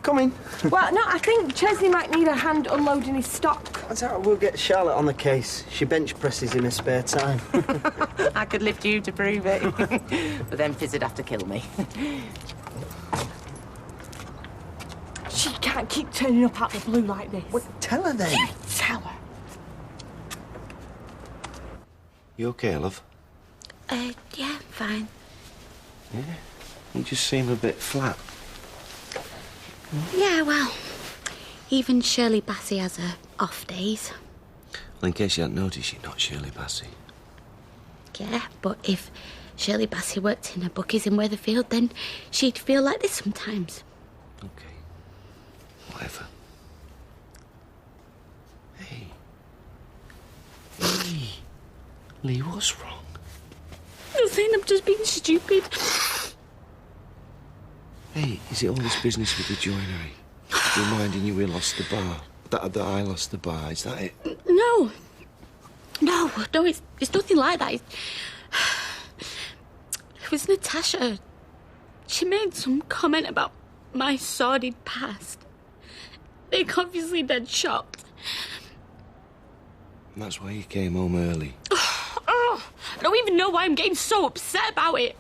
come in. Well, no, I think Chesney might need a hand unloading his stock. That's all right, we'll get Charlotte on the case. She bench presses in her spare time. I could lift you to prove it. But then Fizz would have to kill me. She can't keep turning up out the blue like this. What? Tell her then. You tell her. You okay, love? Yeah, fine. Yeah? You just seem a bit flat. Yeah, well, even Shirley Bassey has her off days. Well, in case you hadn't noticed, you're not Shirley Bassey. Yeah, but if Shirley Bassey worked in her bookies in Weatherfield, then she'd feel like this sometimes. Okay. Whatever. Hey. Lee, what's wrong? Nothing, I'm just being stupid. Hey, is it all this business with the joinery? Reminding you we lost the bar? That I lost the bar, is that it? No, it's nothing like that. It was Natasha. She made some comment about my sordid past. They're obviously dead shocked. And that's why you came home early. I don't even know why I'm getting so upset about it.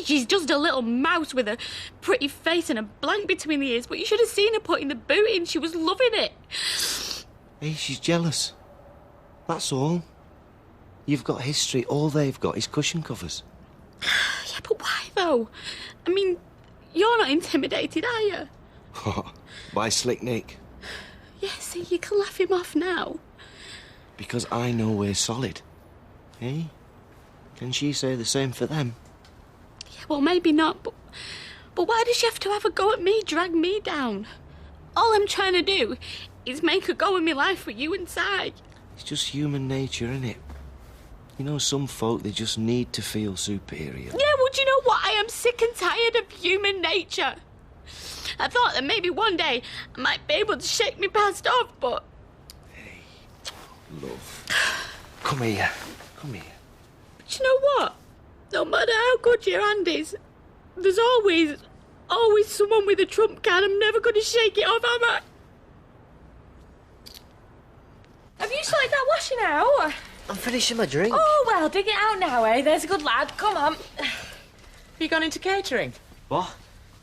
She's just a little mouse with a pretty face and a blank between the ears, but you should have seen her putting the boot in. She was loving it. Hey, she's jealous. That's all. You've got history. All they've got is cushion covers. Yeah, but why, though? I mean, you're not intimidated, are you? By Slick Nick. Yeah, see, you can laugh him off now. Because I know we're solid. Eh? Can she say the same for them? Yeah, well, maybe not, but why does she have to have a go at me, drag me down? All I'm trying to do is make a go of my life with you inside. It's just human nature, innit? You know, some folk, they just need to feel superior. Yeah, well, do you know what? I am sick and tired of human nature. I thought that maybe one day I might be able to shake me past off, but... Hey, love. Come here. Come here. But you know what? No matter how good your hand is, there's always someone with a trump card. I'm never going to shake it off, am I? Have you sorted that washing out? I'm finishing my drink. Oh, well, dig it out now, eh? There's a good lad. Come on. Have you gone into catering? What?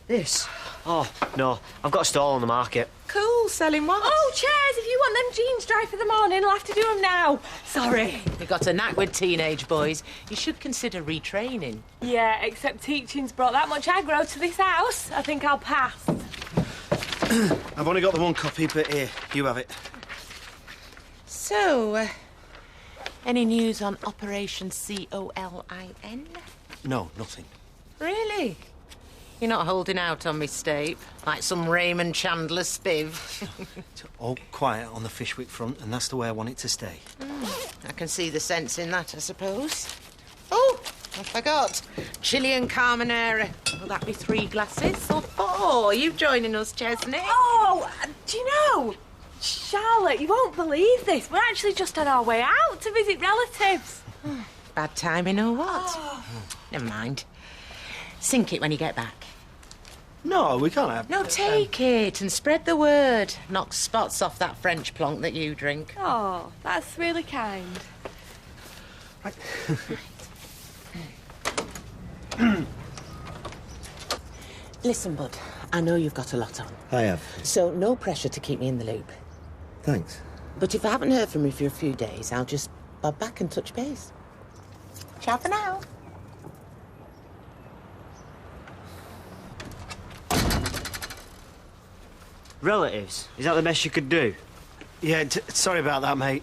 This? Oh, no. I've got a stall on the market. Cool, selling what? Oh, chairs, if you want them jeans dry for the morning, I'll have to do them now. Sorry. You've got a knack with teenage boys. You should consider retraining. Yeah, except teaching's brought that much aggro to this house. I think I'll pass. I've only got the one copy, but here, you have it. So, any news on Operation COLIN? No, nothing. Really? You're not holding out on me, Stape, like some Raymond Chandler spiv. It's all quiet on the Fishwick front, and that's the way I want it to stay. I can see the sense in that, I suppose. Oh, I forgot. Chili and carbonara. Will that be 3 glasses or 4? You joining us, Chesney? Oh, do you know, Charlotte, you won't believe this. We're actually just on our way out to visit relatives. Bad timing or what? Never mind. Sink it when you get back. No, we can't have... No, take it and spread the word. Knock spots off that French plonk that you drink. Oh, that's really kind. Listen, bud, I know you've got a lot on. I have. So no pressure to keep me in the loop. Thanks. But if I haven't heard from you for a few days, I'll just bob back and touch base. Ciao for now. Relatives? Is that the best you could do? Yeah, sorry about that, mate.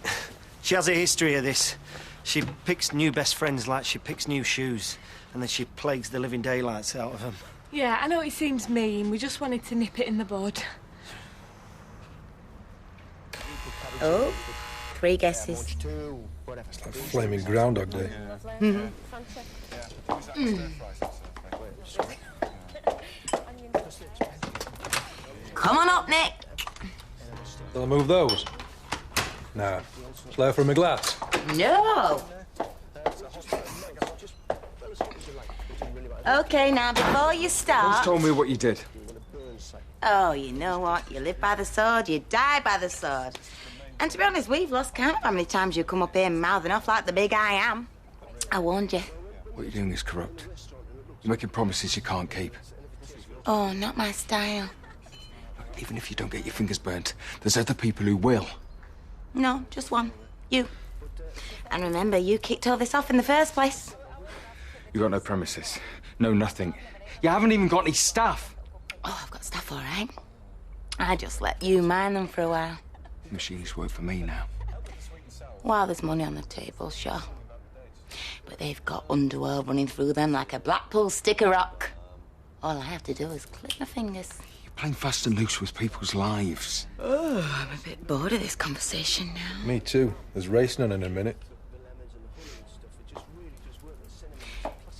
She has a history of this. She picks new best friends like she picks new shoes, and then she plagues the living daylights out of them. Yeah, I know it seems mean. We just wanted to nip it in the bud. Oh, 3 guesses. It's like flaming Groundhog Day. Come on up, Nick. Shall I move those? No. Shall I offer him a glass? No. Okay, now, before you start... Once told me what you did. Oh, you know what? You live by the sword, you die by the sword. And to be honest, we've lost count of how many times you come up here mouthing off like the big I am. I warned you. What you're doing is corrupt. You're making promises you can't keep. Oh, not my style. Even if you don't get your fingers burnt, there's other people who will. No, just one. You. And remember, you kicked all this off in the first place. You got no premises. No nothing. You haven't even got any staff. Oh, I've got stuff, all right. I just let you mind them for a while. Machines work for me now. While there's money on the table, sure. But they've got underworld running through them like a Blackpool stick of rock. All I have to do is click my fingers. You're playing fast and loose with people's lives. Oh, I'm a bit bored of this conversation now. Me too. There's racing on in a minute.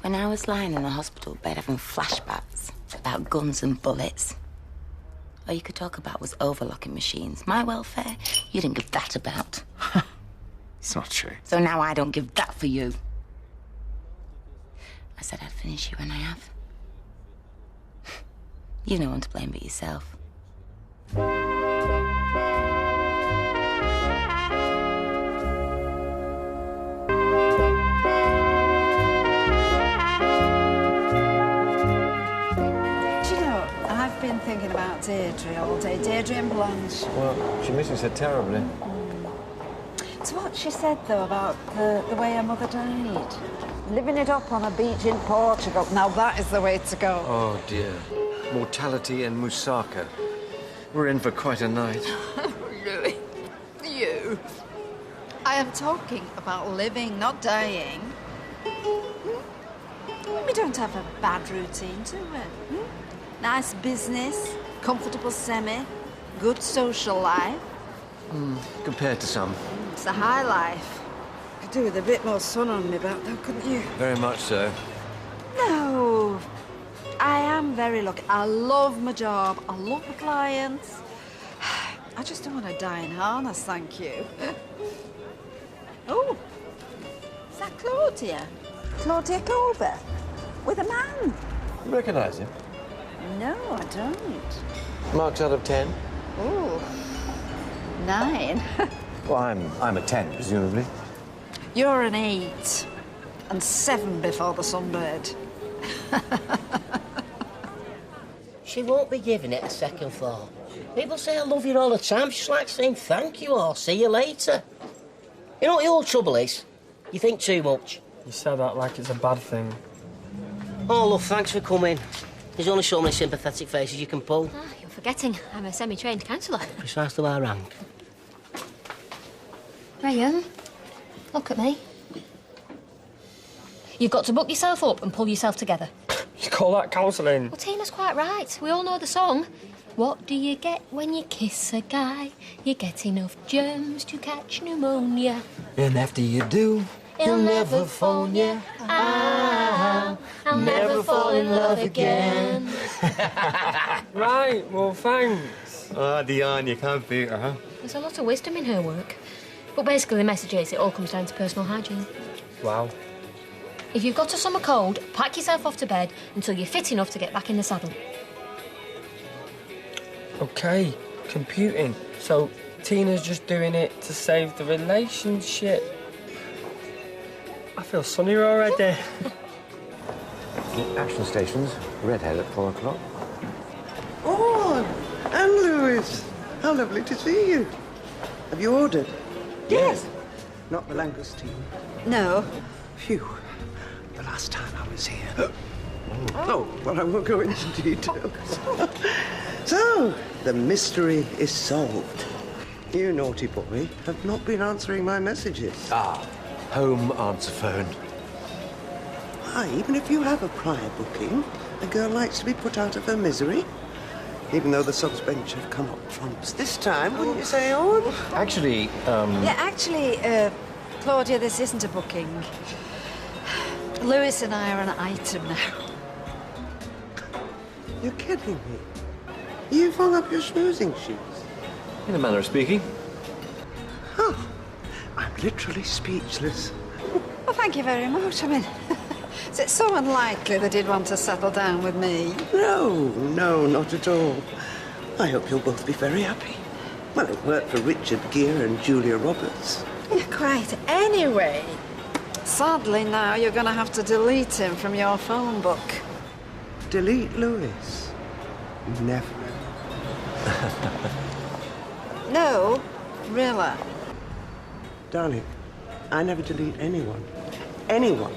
When I was lying in the hospital bed having flashbacks about guns and bullets, all you could talk about was overlocking machines. My welfare, you didn't give that about. It's not true. So now I don't give that for you. I said I'd finish you, and I have. You've no one to blame but yourself. I've been thinking about Deirdre all day. Deirdre and Blanche. Well, she misses her terribly. It's what she said, though, about the way her mother died. Living it up on a beach in Portugal. Now, that is the way to go. Oh, dear. Mortality and moussaka. We're in for quite a night. Louis, you. I am talking about living, not dying. We don't have a bad routine, do we? Nice business, comfortable semi, good social life. Compared to some. It's the high life. Could do with a bit more sun on me back, though, couldn't you? Very much so. No. I am very lucky. I love my job. I love the clients. I just don't want to die in harness, thank you. Oh, is that Claudia? Claudia Culver? With a man? You recognise him? No, I don't. Marks out of 10? Ooh, 9. Well, I'm a 10, presumably. You're an 8. And 7 before the sunbird. She won't be giving it a second thought. People say I love you all the time. She's like saying thank you or see you later. You know what the old trouble is? You think too much. You said that like it's a bad thing. Oh, look, thanks for coming. There's only so many sympathetic faces you can pull. Ah, you're forgetting I'm a semi-trained counsellor. Precisely why I rang. Graham, look at me. You've got to buck yourself up and pull yourself together. You call that counselling? Well, Tina's quite right. We all know the song. What do you get when you kiss a guy? You get enough germs to catch pneumonia. And after you do, he'll never phone you. I'll never fall in love again. Right, well, thanks. Ah, Diane, you can't beat her, huh? There's a lot of wisdom in her work. But basically the message is it all comes down to personal hygiene. Wow. If you've got a summer cold, pack yourself off to bed until you're fit enough to get back in the saddle. OK, computing. So Tina's just doing it to save the relationship. I feel sunnier already. Action stations, Redhead at 4 o'clock. Oh, and Lewis. How lovely to see you. Have you ordered? Yes. Not the langoustine. No. Phew. The last time I was here. Oh, well, I won't go into details. So, the mystery is solved. You naughty boy have not been answering my messages. Ah, home answer phone. Why, even if you have a prior booking, a girl likes to be put out of her misery. Even though the subs bench have come up trumps this time, wouldn't you say, Owen? Actually, Yeah, actually, Claudia, this isn't a booking. Lewis and I are an item now. You're kidding me. You've hung up your schmoozing sheets. in a manner of speaking. Oh, I'm literally speechless. Well, thank you very much. I mean, is it so unlikely that he'd want to settle down with me? No, not at all. I hope you'll both be very happy. Well, it worked for Richard Gere and Julia Roberts. Yeah, quite. Anyway, sadly now you're going to have to delete him from your phone book. Delete Lewis? Never. No, really. Darling, I never delete anyone. Anyone.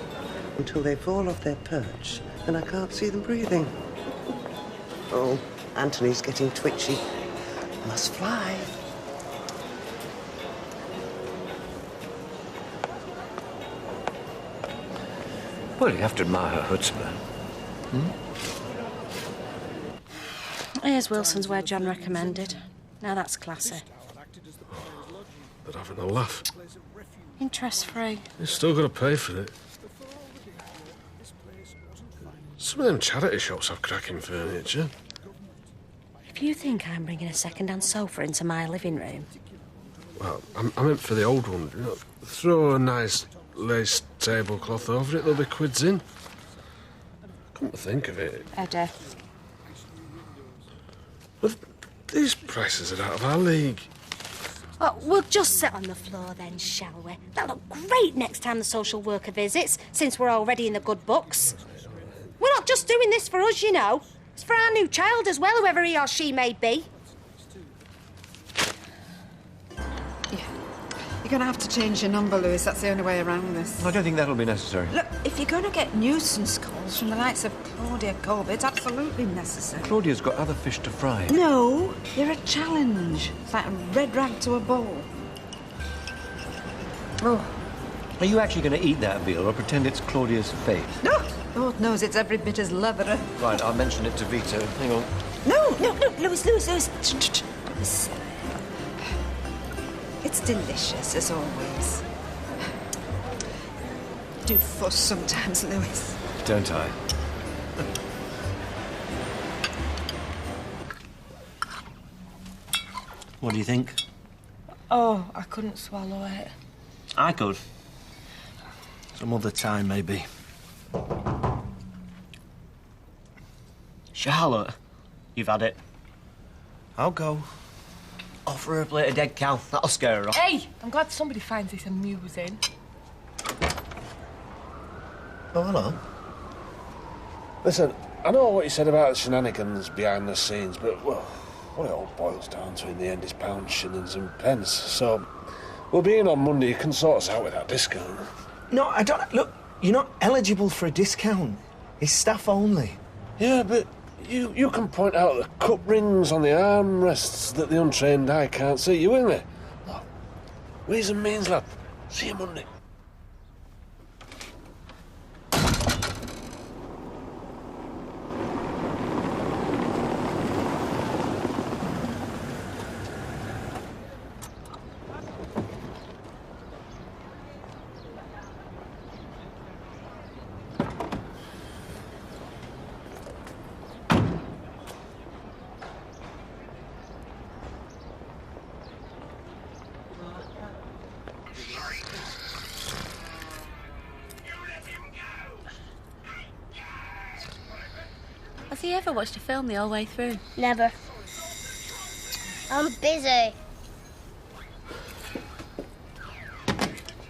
Until they fall off their perch and I can't see them breathing. Oh, Anthony's getting twitchy. Must fly. Well, you have to admire her chutzpah. Here's Wilson's where John recommended. Now that's classy. They're having a laugh. Interest-free. You've still got to pay for it. Some of them charity shops have cracking furniture. If you think I'm bringing a second-hand sofa into my living room... Well, I meant for the old one. You know, throw a nice lace tablecloth over it, there'll be quids in. Come to think of it. Eddie. But these prices are out of our league. Oh, we'll just sit on the floor then, shall we? That'll look great next time the social worker visits, since we're already in the good books. We're not just doing this for us, you know. It's for our new child as well, whoever he or she may be. You're going to have to change your number, Lewis. That's the only way around this. I don't think that'll be necessary. Look, if you're going to get nuisance calls from the likes of Claudia Colby, it's absolutely necessary. Claudia's got other fish to fry. No, you're a challenge. It's like a red rag to a bull. Oh. Are you actually going to eat that veal or pretend it's Claudia's fate? No, Lord knows it's every bit as leathery. Right, I'll mention it to Vito. Hang on. No, Lewis. Lewis. It's delicious, as always. Do fuss sometimes, Lewis. Don't I? What do you think? Oh, I couldn't swallow it. I could. Some other time, maybe. Charlotte, you've had it. I'll go. Offer her a plate of dead cow. That'll scare her off. Hey, I'm glad somebody finds this amusing. Oh, hello. Listen, I know what you said about the shenanigans behind the scenes, but, well, what it all boils down to in the end is pounds, shillings and pence. So, we'll be in on Monday. You can sort us out with that discount. No, I don't... Look, you're not eligible for a discount. It's staff only. Yeah, but you can point out the cup rings on the armrests that the untrained eye can't see. You with me? No. Ways and means, lad. See you Monday. Has he ever watched a film the whole way through? Never. I'm busy.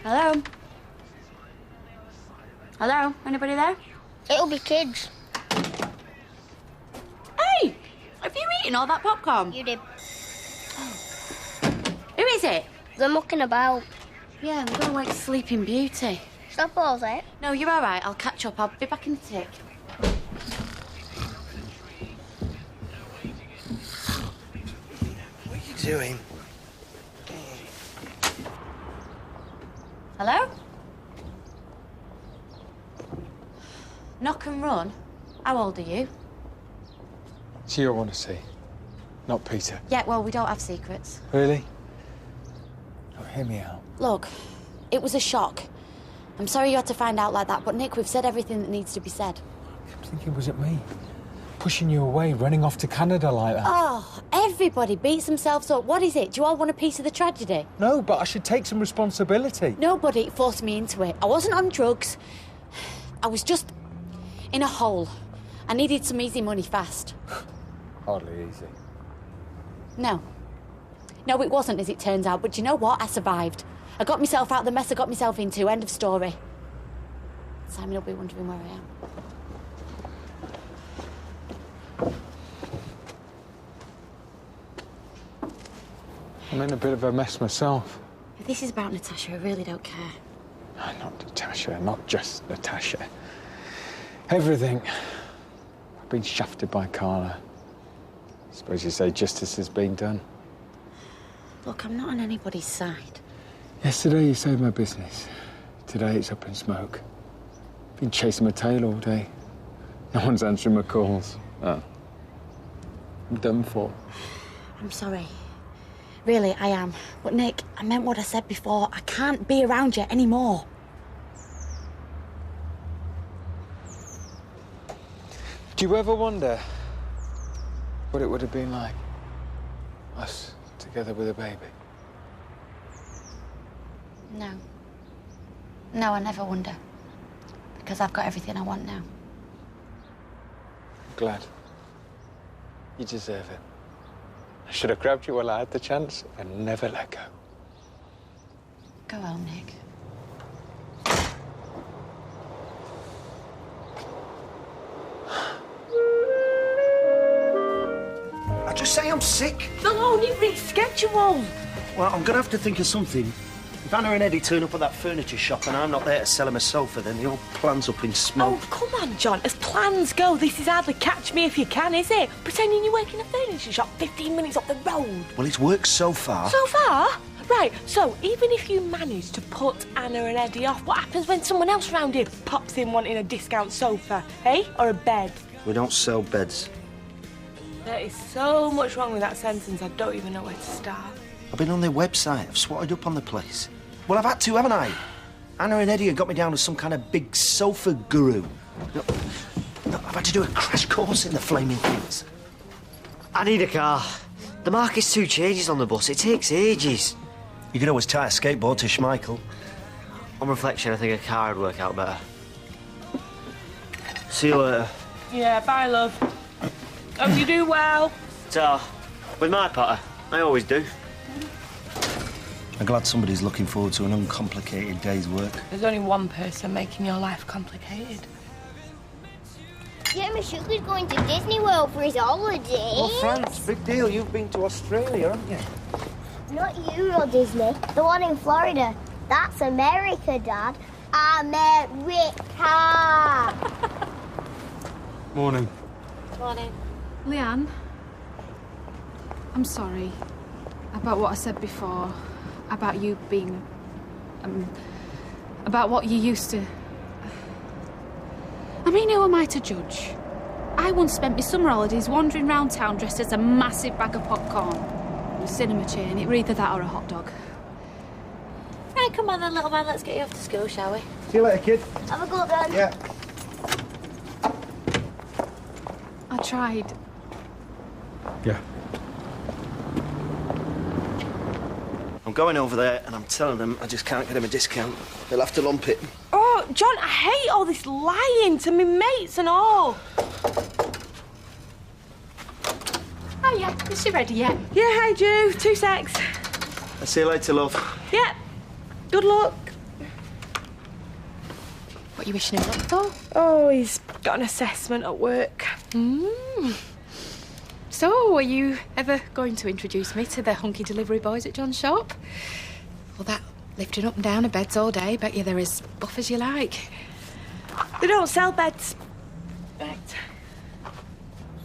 Hello? Hello? Anybody there? It'll be kids. Hey! Have you eaten all that popcorn? You did. Who is it? They're mucking about. Yeah, I'm going to wake Sleeping Beauty. Stop all that. No, you're all right. I'll catch up. I'll be back in a tick. What are you doing? Hello? Knock and run? How old are you? It's you I want to see, not Peter. Yeah, well, we don't have secrets. Really? Oh, hear me out. Look, it was a shock. I'm sorry you had to find out like that, but Nick, we've said everything that needs to be said. I'm thinking, was it me? Pushing you away, running off to Canada like that. Oh, everybody beats themselves up. What is it? Do you all want a piece of the tragedy? No, but I should take some responsibility. Nobody forced me into it. I wasn't on drugs. I was just in a hole. I needed some easy money fast. Hardly easy. No. No, it wasn't, as it turns out. But do you know what? I survived. I got myself out of the mess I got myself into. End of story. Simon will be wondering where I am. I'm in a bit of a mess myself. If this is about Natasha, I really don't care. No, not Natasha, not just Natasha. Everything. I've been shafted by Carla. Suppose you say justice has been done. Look, I'm not on anybody's side. Yesterday you saved my business. Today it's up in smoke. Been chasing my tail all day. No one's answering my calls. Oh. I'm done for. I'm sorry. Really, I am. But Nick, I meant what I said before. I can't be around you anymore. Do you ever wonder what it would have been like? Us together with a baby? No. No, I never wonder. Because I've got everything I want now. Glad. You deserve it. I should have grabbed you while I had the chance and never let go. Go home, Nick. Just say I'm sick. They'll only reschedule. Well, I'm gonna have to think of something. If Anna and Eddie turn up at that furniture shop and I'm not there to sell them a sofa, then the whole plan's up in smoke. Oh, come on, John. As plans go, this is hardly catch me if you can, is it? Pretending you work in a furniture shop 15 minutes up the road. Well, it's worked so far. So far? Right, so even if you manage to put Anna and Eddie off, what happens when someone else round here pops in wanting a discount sofa, eh? Or a bed? We don't sell beds. There is so much wrong with that sentence, I don't even know where to start. I've been on their website. I've swatted up on the place. Well, I've had to, haven't I? Anna and Eddie have got me down as some kind of big sofa guru. No, I've had to do a crash course in the flaming things. I need a car. The market's too changes on the bus. It takes ages. You could always tie a skateboard to Schmeichel. On reflection, I think a car would work out better. See you later. Yeah, bye, love. Hope you do well. Ta. With my patter, I always do. I'm glad somebody's looking forward to an uncomplicated day's work. There's only one person making your life complicated. Jimmy Sugar's going to Disney World for his holidays. Oh, France, big deal. You've been to Australia, haven't you? Not Euro Disney, the one in Florida. That's America, Dad. America! Morning. Morning. Leanne, I'm sorry about what I said before, about you being, about what you used to. I mean, who am I to judge? I once spent my summer holidays wandering round town dressed as a massive bag of popcorn. A cinema chain, it were either that or a hot dog. Right, come on then, little man, let's get you off to school, shall we? See you later, kid. Have a good one. Yeah. I tried. Yeah. I'm going over there and I'm telling them I just can't get him a discount. They'll have to lump it. Oh, John, I hate all this lying to me mates and all. Oh, yeah, is she ready yet? Yeah, hey, Ju, 2 secs. I'll see you later, love. Yeah, good luck. What are you wishing him luck for? Oh, he's got an assessment at work. So, are you ever going to introduce me to the hunky delivery boys at John's shop? Well, that lifting up and down of beds all day, bet you they're as buff as you like. They don't sell beds. Right.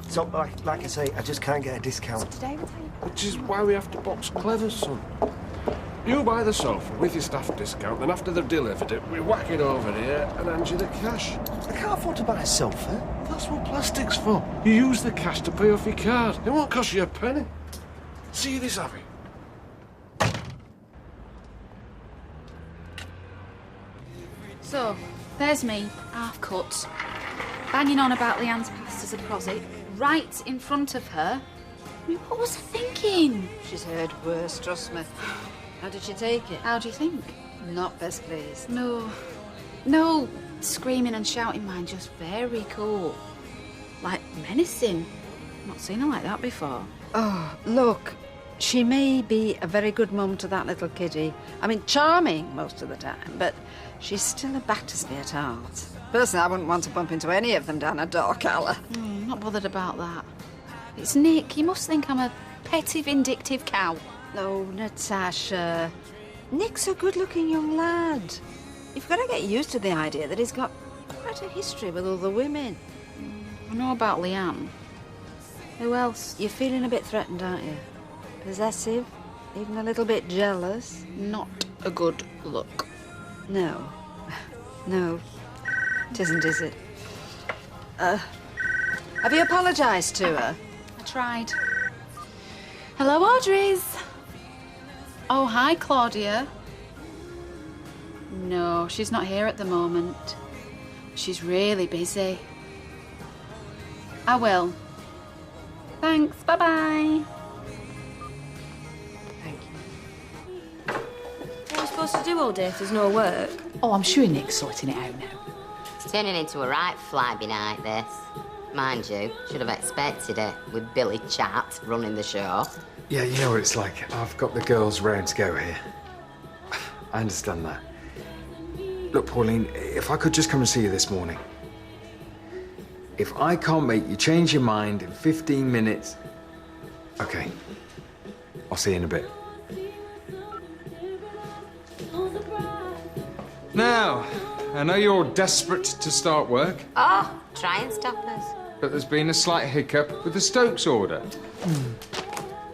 So, like I say, I just can't get a discount. Which is why we have to box clever, son. You buy the sofa with your staff discount, then after they've delivered it, we whack it over here and hand you the cash. I can't afford to buy a sofa. That's what plastic's for. You use the cash to pay off your card. It won't cost you a penny. See this, Abby? So, there's me, half cut, banging on about Leanne's past as a deposit, right in front of her. I mean, what was I thinking? She's heard worse, trust me. How did she take it? How do you think? Not best pleased. No screaming and shouting, mind, just very cool. Like menacing. Not seen her like that before. Oh, look, she may be a very good mum to that little kiddie. I mean, charming most of the time, but she's still a Battersby at heart. Personally, I wouldn't want to bump into any of them down a dark alley. Not bothered about that. It's Nick. He must think I'm a petty, vindictive cow. Oh, Natasha. Nick's a good-looking young lad. You've got to get used to the idea that he's got quite a history with other women. I know about Leanne. Who else? You're feeling a bit threatened, aren't you? Possessive? Even a little bit jealous? Not a good look. No. No. It isn't, is it? Have you apologised to her? I tried. Hello, Audrey's. Oh, hi, Claudia. No, she's not here at the moment. She's really busy. I will. Thanks, bye-bye. What are we supposed to do all day if there's no work? Oh, I'm sure Nick's sorting it out now. It's turning into a right fly-by-night, this. Mind you, should have expected it with Billy Chat running the show. Yeah, you know what it's like. I've got the girls raring to go here. I understand that. Look, Pauline, if I could just come and see you this morning. If I can't make you change your mind in 15 minutes, Okay. I'll see you in a bit. Now, I know you're desperate to start work, Oh, try and stop us. but there's been a slight hiccup with the Stokes order.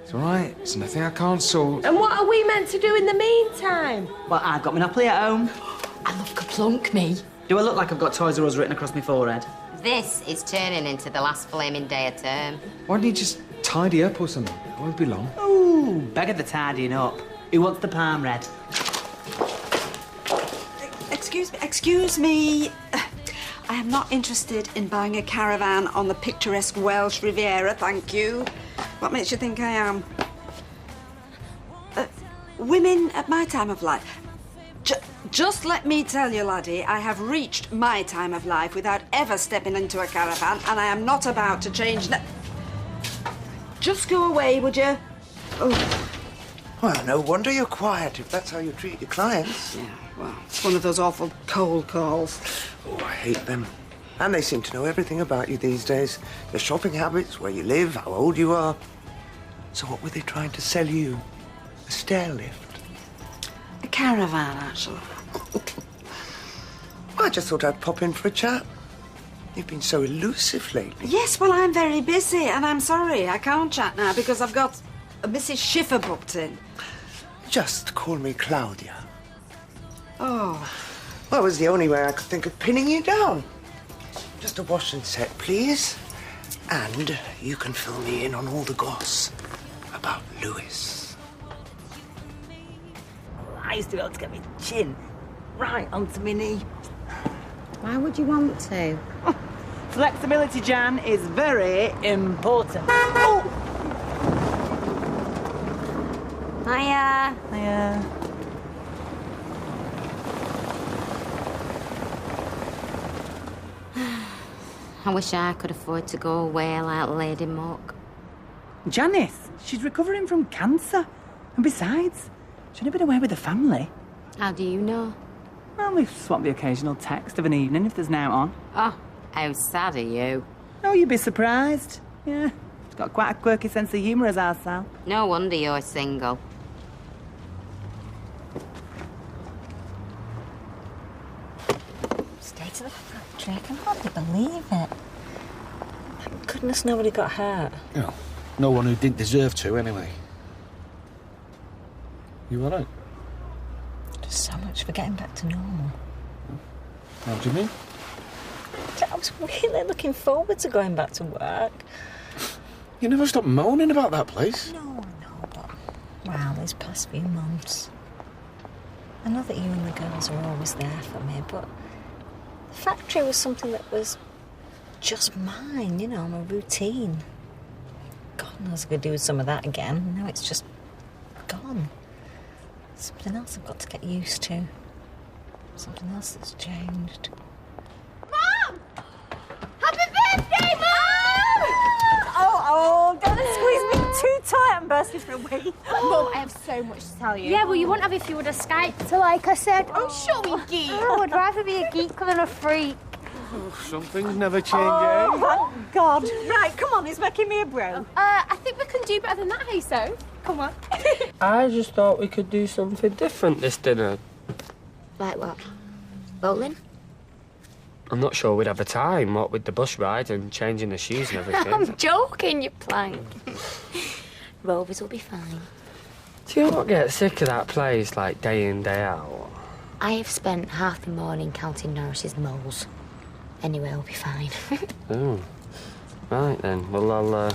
It's all right. It's nothing I can't sort. And what are we meant to do in the meantime? Well, I've got Monopoly at home. I love Kaplunk, me. Do I look like I've got Toys R Us written across my forehead? This is turning into the last flaming day of term. Why don't you just tidy up or something? It won't be long. Ooh, beggar the tidying up. Who wants the palm red? Excuse me. I am not interested in buying a caravan on the picturesque Welsh Riviera, thank you. What makes you think I am? Women at my time of life. Just let me tell you, laddie, I have reached my time of life without ever stepping into a caravan, and I am not about to change that. Just go away, would you? Oh. Well, no wonder you're quiet if that's how you treat your clients. Yeah, well, it's one of those awful cold calls. Oh, I hate them. And they seem to know everything about you these days. Your shopping habits, where you live, how old you are. So what were they trying to sell you? A stair lift? A caravan, actually. I just thought I'd pop in for a chat. You've been so elusive lately. Yes, well, I'm very busy, and I'm sorry, I can't chat now because I've got a Mrs. Schiffer booked in. Just call me Claudia. Oh. That was the only way I could think of pinning you down. Just a wash and set, please. And you can fill me in on all the goss about Lewis. I used to be able to get my chin right onto my knee. Why would you want to? Flexibility, Jan, is very important. Oh! Hiya. Hiya. I wish I could afford to go away like Lady Muck. Janice, she's recovering from cancer. And besides, she's only been away with the family. How do you know? Well, we swap the occasional text of an evening if there's now on. Oh, how sad are you? Oh, you'd be surprised. Yeah, she's got quite a quirky sense of humour as our Sal. No wonder you're single. Stay to the factory. I can hardly believe it. Thank goodness nobody got hurt. No, no one who didn't deserve to, anyway. You all right? Just so much for getting back to normal. How do you mean? I was really looking forward to going back to work. You never stop moaning about that place. No, but... Well, these past few months... I know that you and the girls are always there for me, but... The factory was something that was just mine, you know, my routine. God knows I could do with some of that again. Now it's just gone. Something else I've got to get used to. Something else that's changed. Mom! Happy birthday, Mom! Oh, don't squeeze me too tight and burst into a wee. Mum, I have so much to tell you. Yeah, well, you wouldn't have if you would have Skyped. So, like I said, shall we geek? I would rather be a geek than a freak. Oh, some things never change, Oh, thank God. Right, come on, he's making me a brew. I think we can do better than that, hey, so. Come on. I just thought we could do something different this dinner. Like what? Bowling? I'm not sure we'd have a time, what with the bus ride and changing the shoes and everything. I'm joking, you plank. Rovers will be fine. Do you not get sick of that place, like, day in, day out? I have spent half the morning counting Norris's moles. Anyway, we'll be fine. Oh. Right, then. Well, I'll,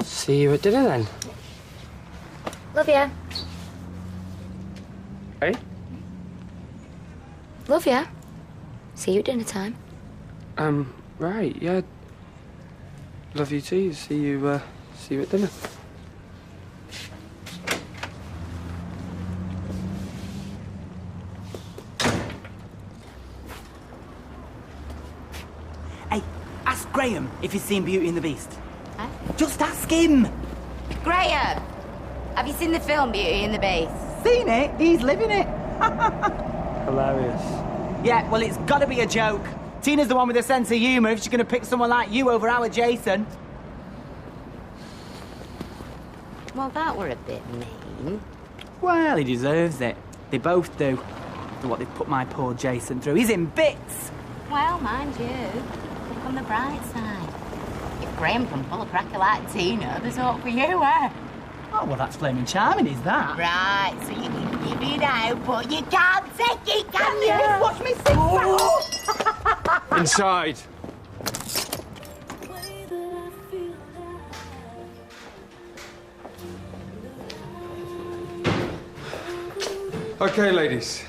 see you at dinner, then. Love ya. Hey? Love ya. See you at dinner time. Right, yeah. Love you too. See you at dinner. Hey, ask Graham if he's seen Beauty and the Beast. Huh? Just ask him. Graham, have you seen the film Beauty and the Beast? Seen it? He's living it. Hilarious. Yeah, well, it's got to be a joke. Tina's the one with a sense of humour if she's going to pick someone like you over our Jason. Well, that were a bit mean. Well, he deserves it. They both do. After what they've put my poor Jason through. He's in bits. Well, mind you, look on the bright side. If Graham can pull a cracker like Tina, there's hope for you, eh? Oh, well, that's flaming charming, is that? Right, so you can give it out, but you can't take it, can you? Watch me sing. Inside. Okay, ladies.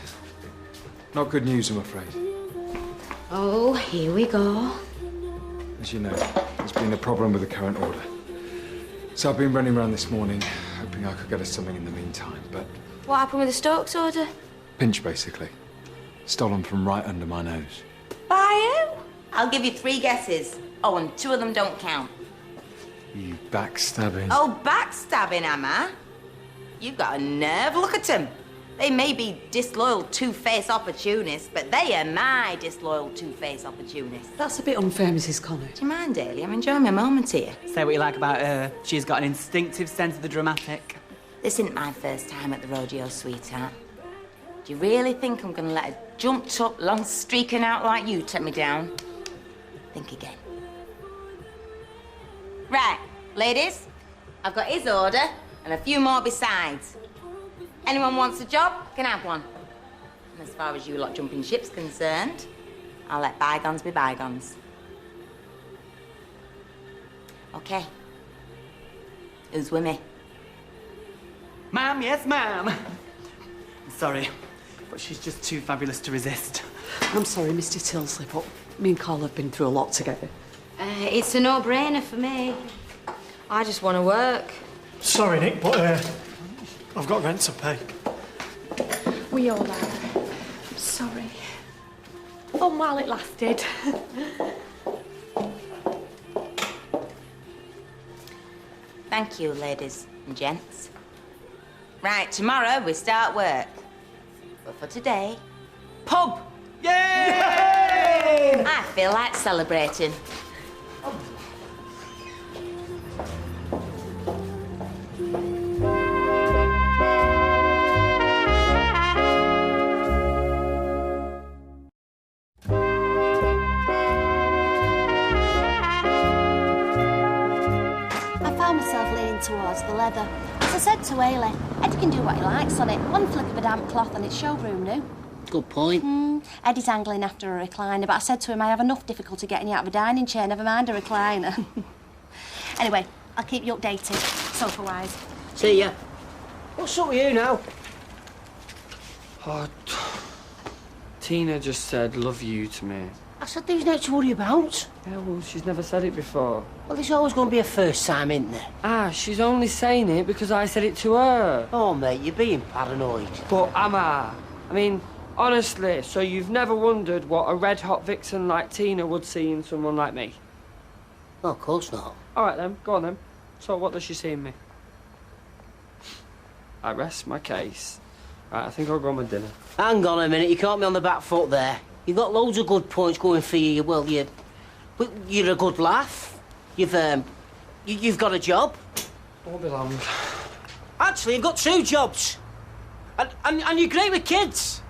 Not good news, I'm afraid. Oh, here we go. As you know, there's been a problem with the current order. So I've been running around this morning, hoping I could get us something in the meantime, but What happened with the Stokes order? pinch, basically. Stolen from right under my nose. By who? I'll give you 3 guesses. Oh, and 2 of them don't count. You backstabbing... Oh, backstabbing, am I? You've got a nerve. Look at them. They may be disloyal, two-faced opportunists, but they are my disloyal, two-faced opportunists. That's a bit unfair, Mrs. Connor. Do you mind, Daly? I'm enjoying my moment here. Say what you like about her. She's got an instinctive sense of the dramatic. This isn't my first time at the rodeo, sweetheart. Do you really think I'm going to let a jumped-up, long-streaking out like you take me down? Think again. Right, ladies, I've got his order and a few more besides. Anyone wants a job can have one. And as far as you lot jumping ship's concerned, I'll let bygones be bygones. Okay. Who's with me? Ma'am, yes, ma'am. I'm sorry, but she's just too fabulous to resist. I'm sorry, Mr. Tilsley, but me and Carl have been through a lot together. It's a no-brainer for me. I just want to work. Sorry, Nick, but I've got rent to pay. We all have. I'm sorry. Fun while it lasted. Thank you, ladies and gents. Right, tomorrow we start work. But for today, pub! Yay! I feel like celebrating. Towards the leather. As I said to Ailey, Eddie can do what he likes on it. One flick of a damp cloth and it's showroom new. Good point. Eddie's angling after a recliner, but I said to him I have enough difficulty getting you out of a dining chair, never mind a recliner. Anyway, I'll keep you updated, sofa-wise. See ya. What's up with you now? Oh, Tina just said love you to me. I said there's nothing to worry about. Yeah, well, she's never said it before. Well, there's always going to be a first time, isn't there? Ah, she's only saying it because I said it to her. Oh, mate, you're being paranoid. But am I? I mean, honestly, so you've never wondered what a red-hot vixen like Tina would see in someone like me? No, of course not. All right, then. Go on, then. So what does she see in me? I rest my case. Right, I think I'll go on with dinner. Hang on a minute, you caught me on the back foot there. You've got loads of good points going for you. Well, you're a good laugh. You've got a job. Won't be long. Actually, you've got 2 jobs. And you're great with kids.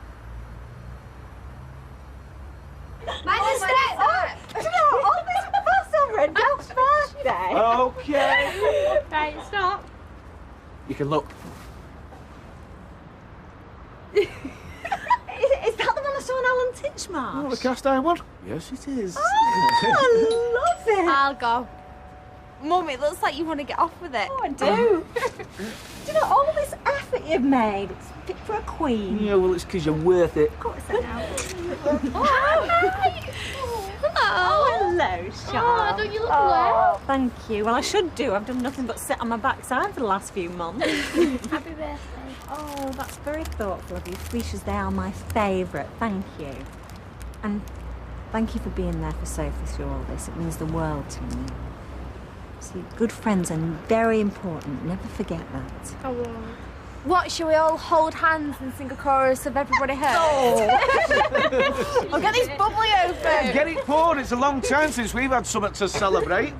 My sister! All this fuss over a dog's birthday. Okay. Right, stop. You can look. Is that the one I saw in Alan Titchmarsh? Oh, the cast iron one? Yes, it is. Oh, I love it. I'll go. Mum, it looks like you want to get off with it. Oh, I do. Do you know, all this effort you've made, it's fit for a queen. Yeah, well, it's because you're worth it. Of course I know. Hi. Oh, hello, Charles. Oh, don't you look well? Thank you. Well, I should do. I've done nothing but sit on my backside for the last few months. Happy birthday. Oh, that's very thoughtful of you. Squeezes, they are my favourite. Thank you. And thank you for being there for Sophie through all this. It means the world to me. See, good friends are very important. Never forget that. Oh, what, shall we all hold hands and sing a chorus of Everybody Hurts? Oh. I'll get this bubbly open. Get it poured. It's a long time since we've had something to celebrate.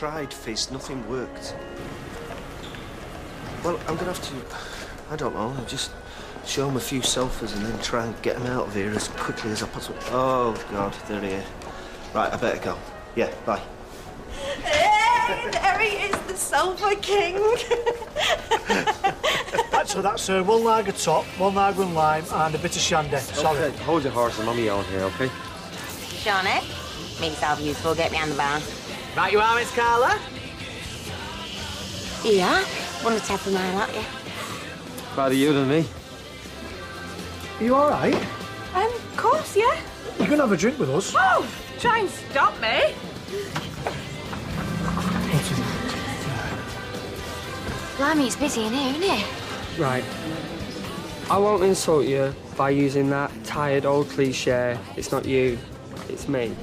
tried, Fizz. Nothing worked. Well, I'm gonna have to, I don't know, just show them a few sofas and then try and get them out of here as quickly as I possibly... Oh, God, they're here. Right, I better go. Yeah, bye. Hey, there he is, the sofa king. That's one lager top, one lager and lime, and a bit of shandy. Sorry. Okay, hold your horse and mummy on here, okay? Shawnee, make yourself useful, get me on the bar. Right you are, Miss Carla. Yeah, one of 10 for mine, aren't you? Rather you than me. Are you all right? Of course, yeah. You can have a drink with us. Oh, try and stop me. Blimey, it's busy in here, isn't it? Right. I won't insult you by using that tired old cliche. It's not you, it's me.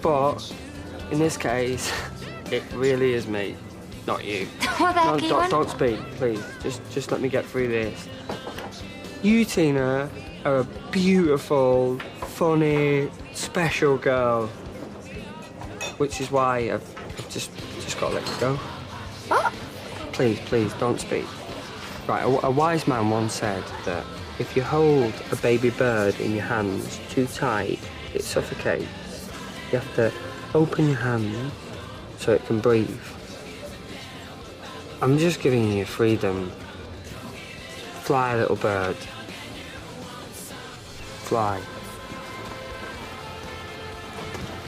But in this case, it really is me, not you. What the heck are you on Don't about? speak, please. Just let me get through this. You, Tina, are a beautiful, funny, special girl. Which is why I've just got to let you go. What? Please, don't speak. Right, a wise man once said that if you hold a baby bird in your hands too tight, it suffocates. You have to open your hand so it can breathe. I'm just giving you freedom. Fly, little bird. Fly.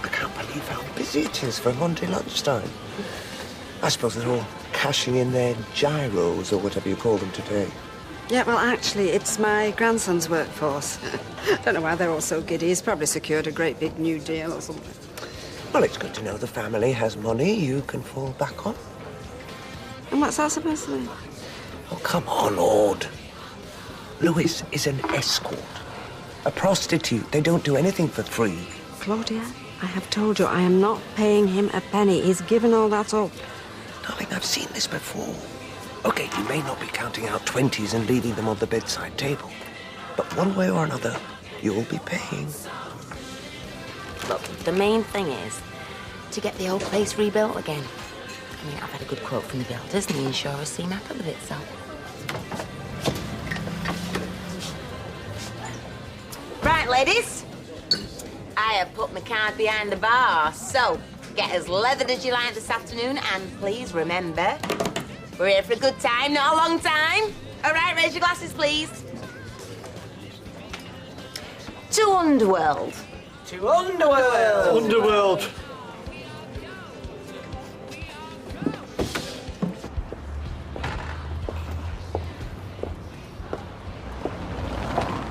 I can't believe how busy it is for Monday lunchtime. I suppose they're all cashing in their gyros or whatever you call them today. Yeah, well, actually, it's my grandson's workforce. Don't know why they're all so giddy. He's probably secured a great big new deal or something. Well, it's good to know the family has money you can fall back on. And what's that supposed to mean? Oh, come on, Ord. Louis is an escort. A prostitute. They don't do anything for free. Claudia, I have told you I am not paying him a penny. He's given all that up. Darling, I've seen this before. OK, you may not be counting out 20s and leaving them on the bedside table. But one way or another, you'll be paying. Look, the main thing is to get the old place rebuilt again. I mean, I've had a good quote from the builders and the insurers seem happy with it, so... Right, ladies. I have put my card behind the bar, so get as leathered as you like this afternoon, and please remember, we're here for a good time, not a long time. All right, raise your glasses, please. To Underworld. To Underworld. Underworld.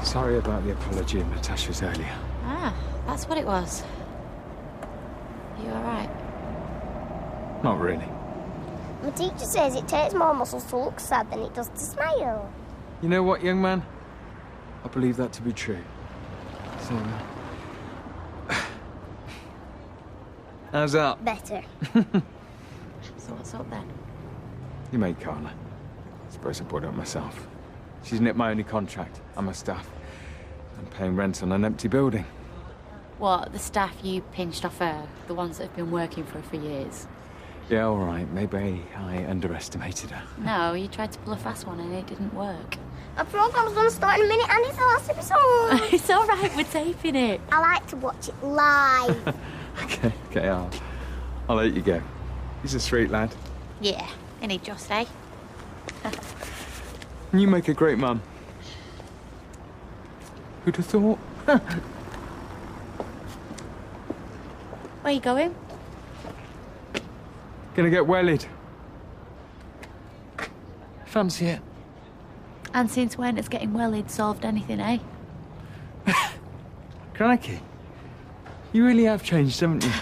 Sorry about the apology in Natasha's earlier. Ah, that's what it was. You all right? Not really. My teacher says it takes more muscles to look sad than it does to smile. You know what, young man? I believe that to be true. So, how's that? Better. So what's up then? You made Carla. I suppose I brought it up myself. She's nipped my only contract and my staff. I'm paying rent on an empty building. What, the staff you pinched off her? The ones that have been working for her for years? Yeah, all right. Maybe I underestimated her. No, you tried to pull a fast one and it didn't work. Our programme's going to start in a minute and it's the last episode. It's all right, we're taping it. I like to watch it live. Okay, I'll let you go. He's a sweet lad. Yeah, and he just, eh? And you make a great mum. Who'd have thought? Where you going? Gonna get wedded. Fancy it? And since when has getting wedded solved anything, eh? Crikey. You really have changed, haven't you?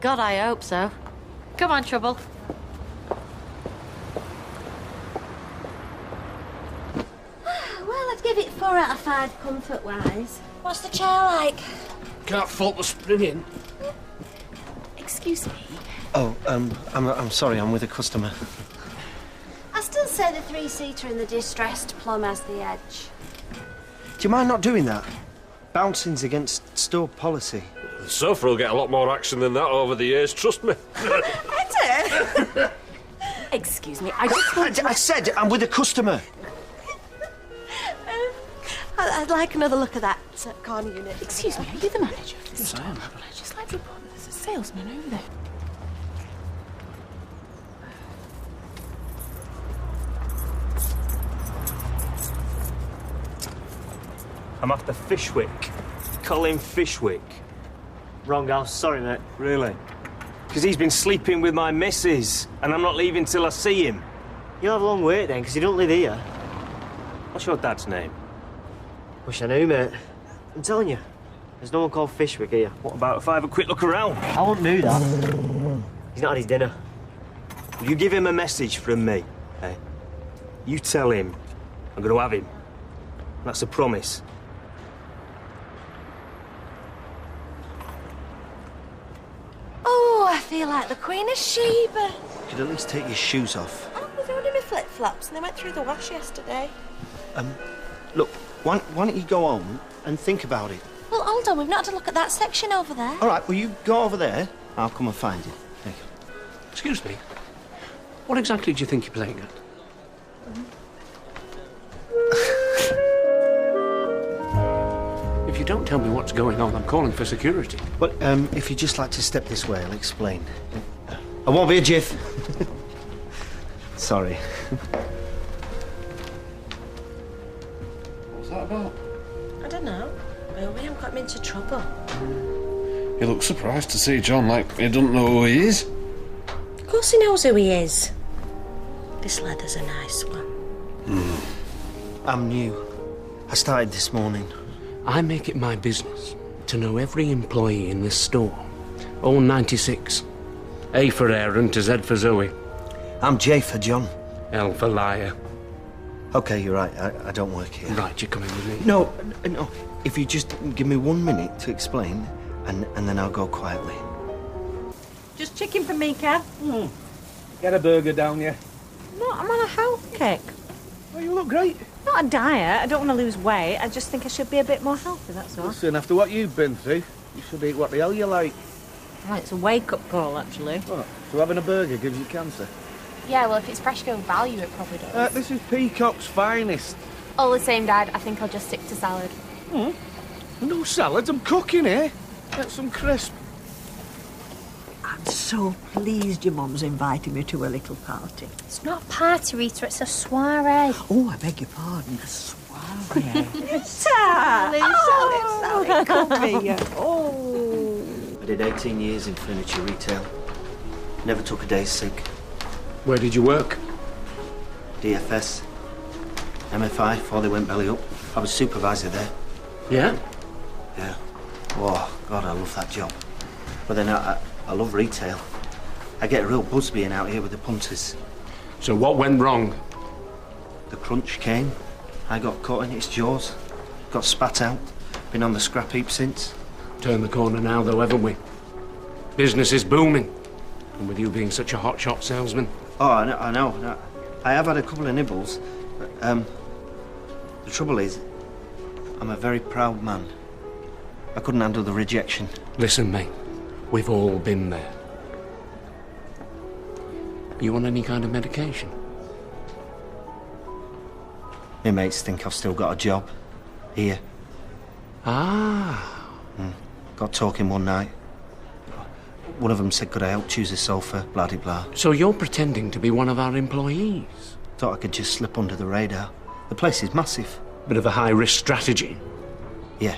God, I hope so. Come on, Trouble. Well, I'd give it 4 out of 5 comfort-wise. What's the chair like? Can't fault the springing. Excuse me. Oh, I'm sorry, I'm with a customer. I still say the 3-seater in the distressed plum has the edge. Do you mind not doing that? Bouncing's against store policy. The sofa will get a lot more action than that over the years, trust me. I Excuse me, I just want I said I'm with a customer. I'd like another look at that corner unit. Excuse me, are you the manager of this store? I am. I'd just like to report that there's a salesman over there. I'm after Fishwick. Colin Fishwick. Wrong house, sorry, mate. Really? Because he's been sleeping with my missus, and I'm not leaving till I see him. You'll have a long wait then, because you don't live here. What's your dad's name? Wish I knew, mate. I'm telling you, there's no one called Fishwick here. What about if I have a quick look around? I won't do that. He's not had his dinner. You give him a message from me, eh? You tell him I'm going to have him. That's a promise. Oh, I feel like the Queen of Sheba. You could at least take your shoes off. I was only my flip-flops and they went through the wash yesterday. Look, why don't you go home and think about it? Well, hold on, we've not had a look at that section over there. All right, well, you go over there. I'll come and find you. Thank you. Excuse me. What exactly do you think you're playing at? If you don't tell me what's going on, I'm calling for security. Well, if you'd just like to step this way, I'll explain. I won't be a jiff. Sorry. What's that about? I don't know. I hope we haven't got him into trouble. He looks surprised to see John, like he doesn't know who he is. Of course he knows who he is. This leather's a nice one. I'm new. I started this morning. I make it my business to know every employee in this store. All 96. A for Aaron to Z for Zoe. I'm J for John. L for liar. OK, you're right. I don't work here. Right, you're coming with me. No. If you just give me 1 minute to explain, and then I'll go quietly. Just chicken for me, Kev. Get a burger down, yeah? No, I'm on a health kick. Oh, you look great. Not a diet. I don't want to lose weight. I just think I should be a bit more healthy, that's all. Listen, after what you've been through, you should eat what the hell you like. Right, it's a wake-up call, actually. What? So having a burger gives you cancer? Yeah, well, if it's fresh go value, it probably does. This is Peacock's finest. All the same, Dad, I think I'll just stick to salad. No salads, I'm cooking here. Get some crisp. I'm so pleased your mum's invited me to a little party. It's not a party, Rita, it's a soiree. Oh, I beg your pardon, a soiree. Sally, come here. Oh. I did 18 years in furniture retail. Never took a day sick. Where did you work? DFS. MFI, before they went belly up. I was supervisor there. Yeah? Yeah. Oh, God, I love that job. But then I love retail. I get a real buzz being out here with the punters. So what went wrong? The crunch came. I got caught in its jaws. Got spat out. Been on the scrap heap since. Turned the corner now, though, haven't we? Business is booming. And with you being such a hotshot salesman. Oh, I know. I have had a couple of nibbles. But, the trouble is, I'm a very proud man. I couldn't handle the rejection. Listen, mate. We've all been there. You on any kind of medication? My mates think I've still got a job. Here. Ah. Got talking one night. One of them said, could I help choose a sofa? Blah, de blah. So you're pretending to be one of our employees? Thought I could just slip under the radar. The place is massive. Bit of a high-risk strategy. Yeah.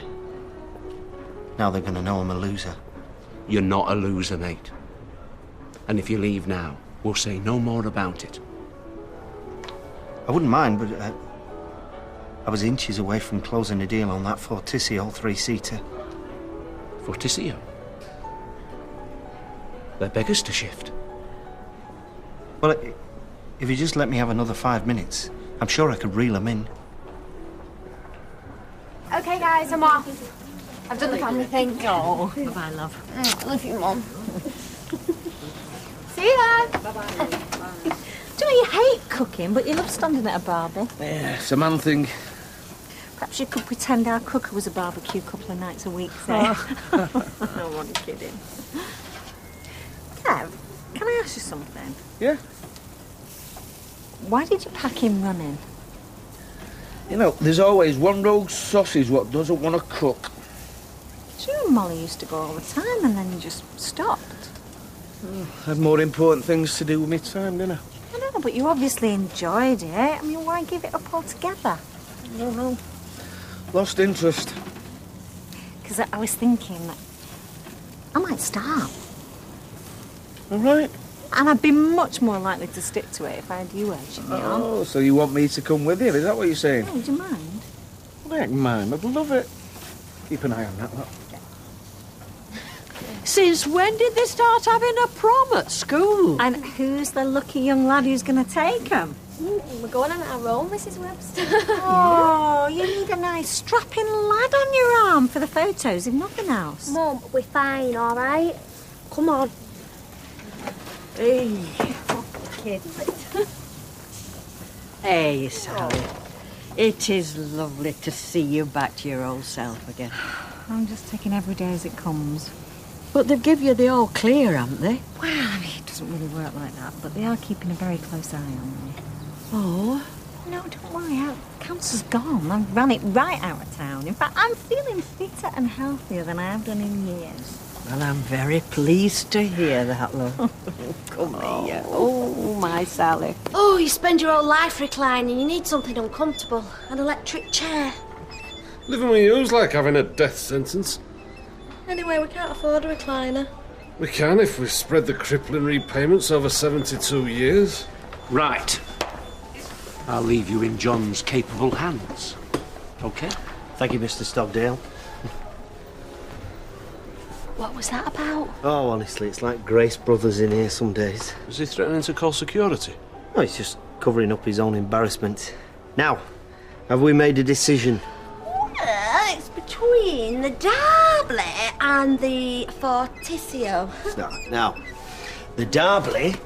Now they're going to know I'm a loser. You're not a loser, mate. And if you leave now, we'll say no more about it. I wouldn't mind, but I was inches away from closing a deal on that Fortissimo 3-seater. Fortissimo? They're beggars to shift. Well, if you just let me have another 5 minutes, I'm sure I could reel them in. Okay, guys, I'm off. I've done the family thing. Oh, bye-bye, love. Love you, Mum. See you then. Bye-bye. Do you hate cooking, but you love standing at a barbie? Yeah, it's a man thing. Perhaps you could pretend our cooker was a barbecue a couple of nights a week, say. No, I'm only kidding. Kev, Can I ask you something? Yeah? Why did you pack him running? You know, there's always one rogue sausage what doesn't want to cook. You and Molly used to go all the time and then you just stopped. I had more important things to do with my time, didn't I? I know, but you obviously enjoyed it. I mean, why give it up altogether? I don't know. Lost interest. Because I was thinking that I might start. All right. And I'd be much more likely to stick to it if I had you urging me on. Oh, so you want me to come with you? Is that what you're saying? Oh, would you mind? I don't mind. I'd love it. Keep an eye on that lot. Since when did they start having a prom at school? And who's the lucky young lad who's going to take them? We're going on our own, Mrs. Webster. Oh, you need a nice strapping lad on your arm for the photos, if nothing else. Mum, we're fine, all right? Come on. Hey. Kid. Hey, Sally. It is lovely to see you back to your old self again. I'm just taking every day as it comes. But they've give you the all clear, haven't they? Well, I mean, it doesn't really work like that, but they are keeping a very close eye on me. Oh? No, don't worry. Cancer's gone. I ran it right out of town. In fact, I'm feeling fitter and healthier than I have done in years. Well, I'm very pleased to hear that, love. Come here. Oh, my Sally. Oh, you spend your whole life reclining. You need something uncomfortable. An electric chair. Living with you's like having a death sentence. Anyway, we can't afford a recliner. We can if we spread the crippling repayments over 72 years. Right. I'll leave you in John's capable hands. Okay? Thank you, Mr. Stockdale. What was that about? Oh, honestly, it's like Grace Brothers in here some days. Is he threatening to call security? No, he's just covering up his own embarrassment. Now, have we made a decision? Well, it's between the Derby and the Fortissimo. Now, the Derby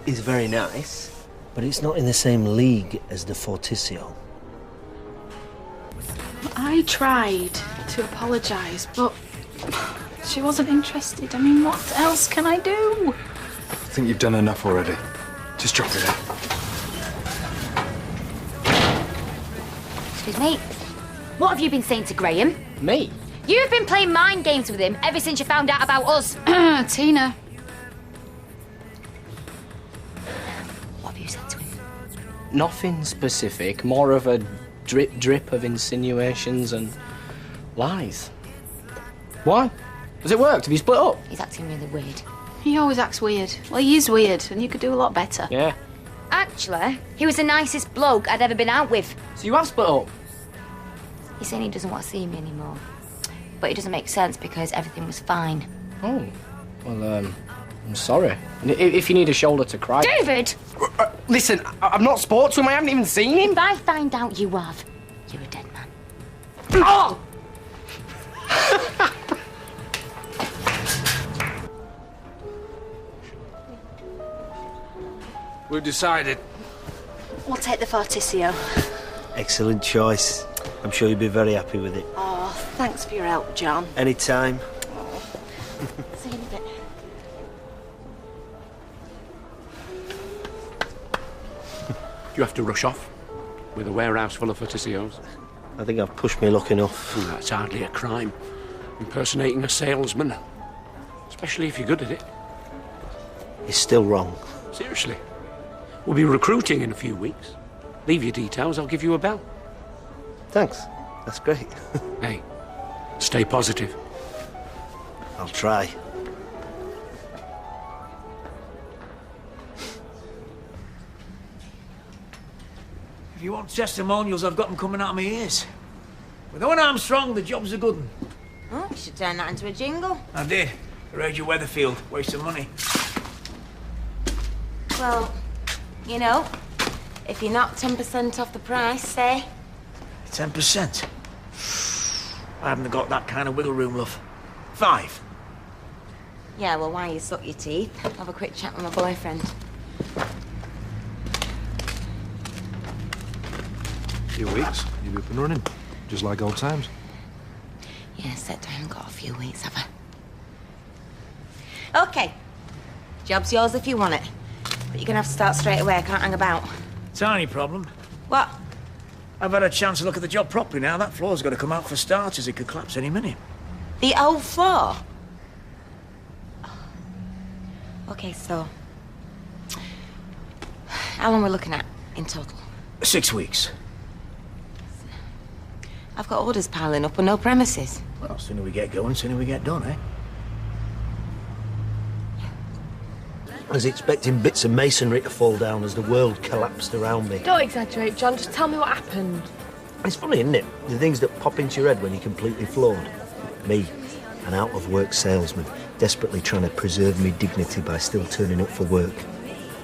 is very nice, but it's not in the same league as the Fortissimo. I tried to apologise, but she wasn't interested. I mean, what else can I do? I think you've done enough already. Just drop it in. Excuse me. What have you been saying to Graham? Me? You've been playing mind games with him ever since you found out about us. Tina. What have you said to him? Nothing specific, more of a drip of insinuations and lies. Why? Has it worked? Have you split up? He's acting really weird. He always acts weird. Well, he is weird, and you could do a lot better. Yeah. Actually, he was the nicest bloke I'd ever been out with. So you have split up? He's saying he doesn't want to see me anymore. But it doesn't make sense because everything was fine. Oh. Well, I'm sorry. If you need a shoulder to cry... David! Listen, I've not spoke to him. I haven't even seen him. If I find out you have, you're a dead man. Oh! We've decided. We'll take the Fortissimo. Excellent choice. I'm sure you'll be very happy with it. Oh, thanks for your help, John. Anytime. See you in a bit. You have to rush off with a warehouse full of Fortissios. I think I've pushed my luck enough. Oh, that's hardly a crime. Impersonating a salesman. Especially if you're good at it. It's still wrong. Seriously. We'll be recruiting in a few weeks. Leave your details, I'll give you a bell. Thanks. That's great. Hey, stay positive. I'll try. If you want testimonials, I've got them coming out of my ears. With Owen Armstrong, the job's a good one. Oh, you should turn that into a jingle. I did. For Roger Weatherfield. Waste of money. Well, you know, if you're not 10% off the price, say. 10%? I haven't got that kind of wiggle room, love. 5. Yeah, well, why you suck your teeth? Have a quick chat with my boyfriend. Few weeks, you'll be up and running. Just like old times. Yeah, set down, got a few weeks, have I? Okay. Job's yours if you want it. But you're gonna have to start straight away. I can't hang about. Tiny problem. What? I've had a chance to look at the job properly now. That floor's got to come out for starters. It could collapse any minute. The old floor? Okay, so... How long we're looking at in total? 6 weeks. I've got orders piling up and no premises. Well, sooner we get going, sooner we get done, eh? I was expecting bits of masonry to fall down as the world collapsed around me. Don't exaggerate, John. Just tell me what happened. It's funny, isn't it? The things that pop into your head when you're completely floored. Me, an out-of-work salesman, desperately trying to preserve me dignity by still turning up for work.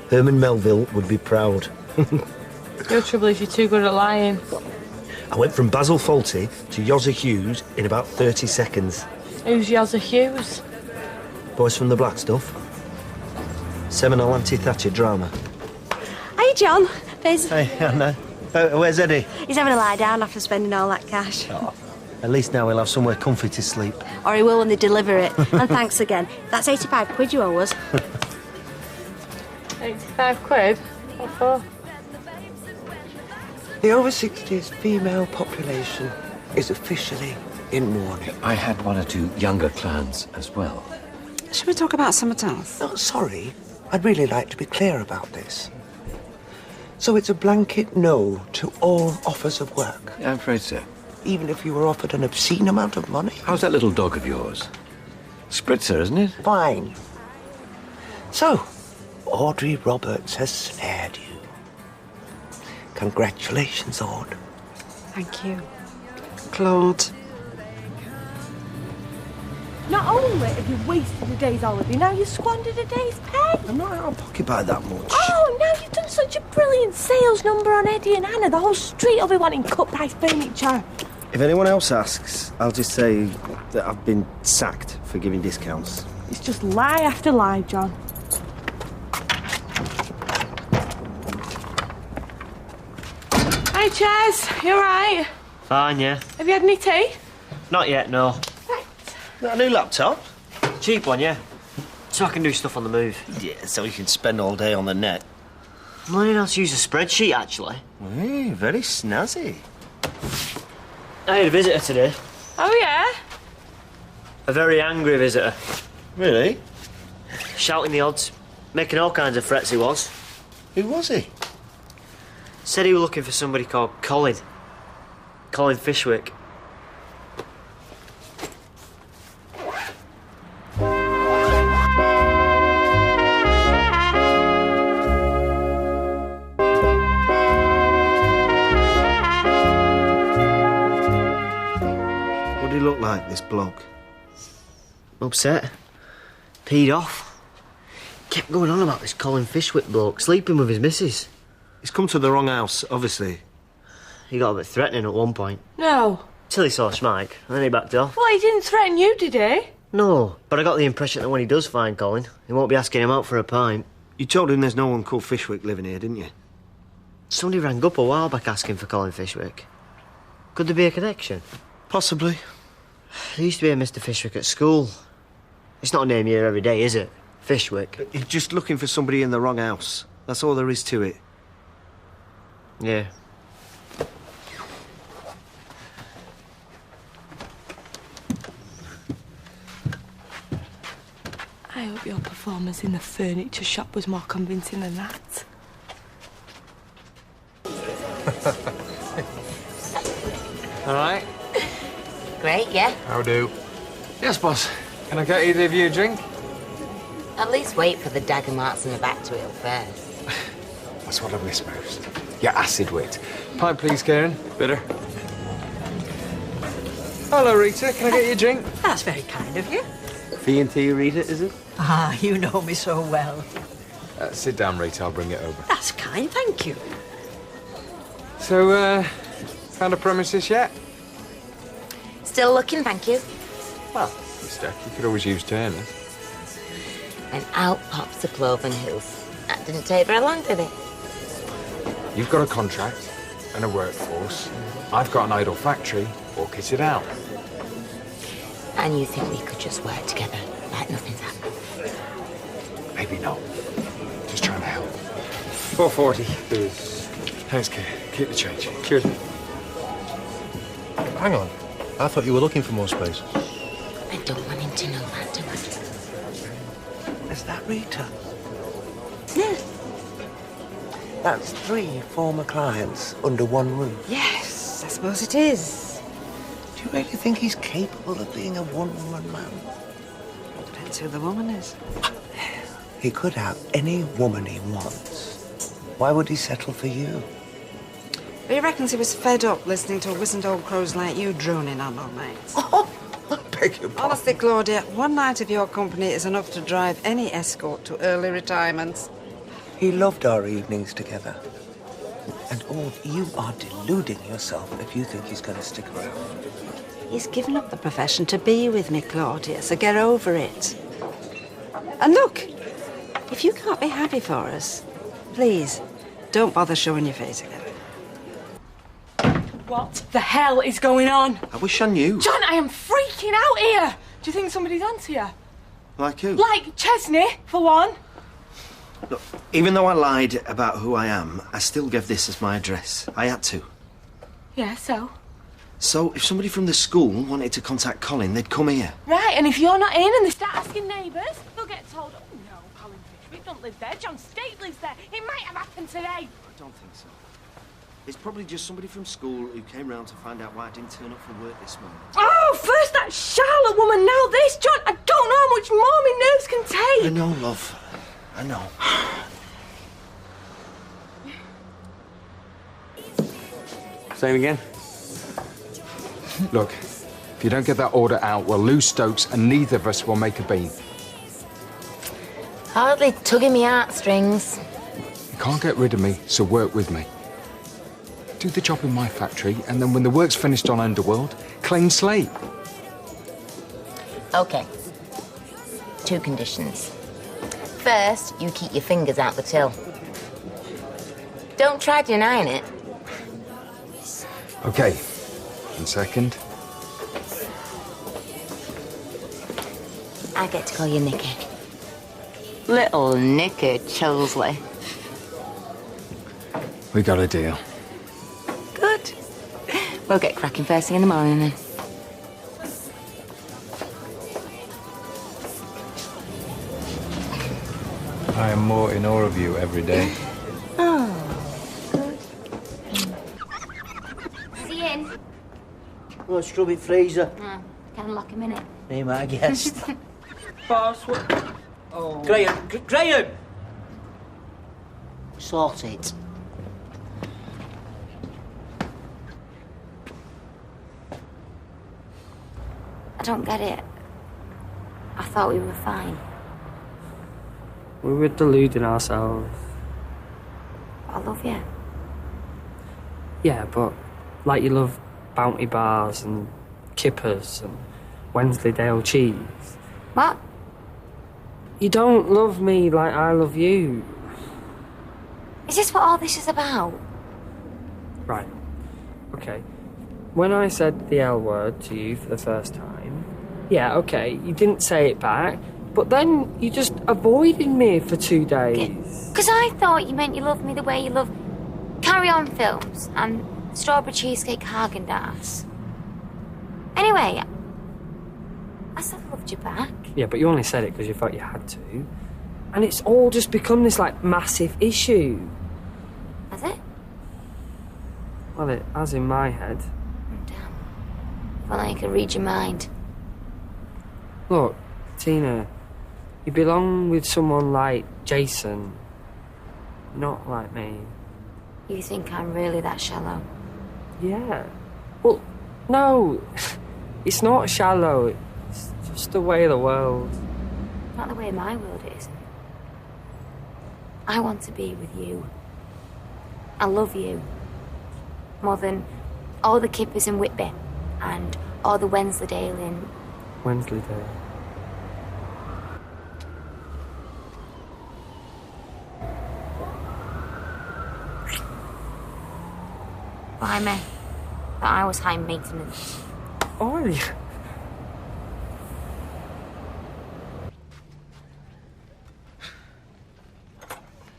Herman Melville would be proud. Your trouble is you're too good at lying. I went from Basil Fawlty to Yozza Hughes in about 30 seconds. Who's Yozza Hughes? Boys from the Black Stuff. Seminal anti-Thatcher drama. Hey, John. There's... Hey, Anna. Where's Eddie? He's having a lie down after spending all that cash. Oh, at least now he'll have somewhere comfy to sleep. Or he will when they deliver it. And thanks again. That's 85 quid you owe us. 85 quid? What for? The over-60s female population is officially in mourning. I had one or two younger clans as well. Should we talk about something else? Oh, sorry. I'd really like to be clear about this. So it's a blanket no to all offers of work? Yeah, I'm afraid so. Even if you were offered an obscene amount of money? How's that little dog of yours? Spritzer, isn't it? Fine. So, Audrey Roberts has snared you. Congratulations, Aud. Thank you. Claude. Not only have you wasted a day's holiday, now you've squandered a day's pay. I'm not out of pocket by that much. Oh, now you've done such a brilliant sales number on Eddie and Anna. The whole street will be wanting cut-price furniture. If anyone else asks, I'll just say that I've been sacked for giving discounts. It's just lie after lie, John. Hi, Chaz. You all right? Fine, yeah. Have you had any tea? Not yet, no. Got a new laptop? Cheap one, yeah. So I can do stuff on the move. Yeah, so you can spend all day on the net. I'm learning how to use a spreadsheet, actually. Hey, very snazzy. I had a visitor today. Oh, yeah? A very angry visitor. Really? Shouting the odds. Making all kinds of threats he was. Who was he? Said he was looking for somebody called Colin. Colin Fishwick. What did he look like, this bloke? Upset. Peed off. Kept going on about this Colin Fishwick bloke, sleeping with his missus. He's come to the wrong house, obviously. He got a bit threatening at one point. No. Till he saw Smike, and then he backed off. Well, he didn't threaten you, did he? No, but I got the impression that when he does find Colin, he won't be asking him out for a pint. You told him there's no one called Fishwick living here, didn't you? Somebody rang up a while back asking for Colin Fishwick. Could there be a connection? Possibly. There used to be a Mr. Fishwick at school. It's not a name you hear every day, is it? Fishwick. He's just looking for somebody in the wrong house. That's all there is to it. Yeah. I hope your performance in the furniture shop was more convincing than that. All right. Great, yeah? How do? Yes, boss. Can I get either of you a drink? At least wait for the dagger marks in the back to heal first. That's what I miss most. Your acid wit. Pint, please, Karen. Bitter. Hello, Rita. Can I get you a drink? That's very kind of you. V&T, Rita, is it? Ah, you know me so well. Sit down, Rita. I'll bring it over. That's kind, thank you. So, found a premises yet? Still looking, thank you. Well, Mister, you could always use turners. And out pops the Cloven Hills. That didn't take very long, did it? You've got a contract and a workforce. I've got an idle factory. We'll kit it out. And you think we could just work together like nothing's happened? Maybe not. Just trying to help. 440, please. Thanks, Kate. Keep the change. Cheers. Hang on. I thought you were looking for more space. I don't want him to know that, do I? Is that Rita? Yeah. That's 3 former clients under one roof. Yes, I suppose it is. Do you really think he's capable of being a one-woman man? Depends who the woman is. He could have any woman he wants. Why would he settle for you? He reckons he was fed up listening to wizened old crows like you droning on, old mate. Oh, I beg your pardon. Honestly, Claudia, one night of your company is enough to drive any escort to early retirement. He loved our evenings together. And you are deluding yourself if you think he's going to stick around. He's given up the profession to be with me, Claudia, so get over it. And look, if you can't be happy for us, please, don't bother showing your face again. What the hell is going on? I wish I knew. John, I am freaking out here. Do you think somebody's onto you? Like who? Like Chesney, for one. Look, even though I lied about who I am, I still gave this as my address. I had to. Yeah, so? So, if somebody from the school wanted to contact Colin, they'd come here. Right, and if you're not in and they start asking neighbours, they'll get told, oh no, Colin Fishwick don't live there, John State lives there. It might have happened today. I don't think so. It's probably just somebody from school who came round to find out why I didn't turn up for work this morning. Oh, first that Charlotte woman, now this, John. I don't know how much more my nerves can take. I know, love. I know. Say it again. Look, if you don't get that order out, we'll lose Stokes and neither of us will make a bean. Hardly tugging me heartstrings. You can't get rid of me, so work with me. Do the job in my factory, and then when the work's finished on Underworld, clean slate. OK. 2 conditions. First, you keep your fingers out the till. Don't try denying it. OK. And second? I get to call you Nicky. Little Nicky Chosley. We got a deal. Good. We'll get cracking first thing in the morning then. I am more in awe of you every day. Oh, good. See you in. Oh, scrubby freezer. Can lock him in it. Be my guest. Boss, what? Oh. Graham! Sort it. I don't get it. I thought we were fine. We were deluding ourselves. I love you. Yeah, but like you love Bounty bars and kippers and Wensleydale cheese. What? You don't love me like I love you. Is this what all this is about? Right. Okay. When I said the L word to you for the first time, yeah, okay, you didn't say it back, but then you just avoided me for 2 days. Because I thought you meant you loved me the way you love Carry On films and Strawberry Cheesecake Haagen-Dazs. Anyway, I still loved you back. Yeah, but you only said it because you thought you had to. And it's all just become this, like, massive issue. Has it? Well, it has in my head. Damn. If only I could read your mind. Look, Tina, you belong with someone like Jason, not like me. You think I'm really that shallow? Yeah. Well, no, it's not shallow. It's just the way of the world. Not the way my world is. I want to be with you. I love you. More than all the Kippers in Whitby and all the Wensleydale in... Wensleydale. Why me? That I was high maintenance. Oh,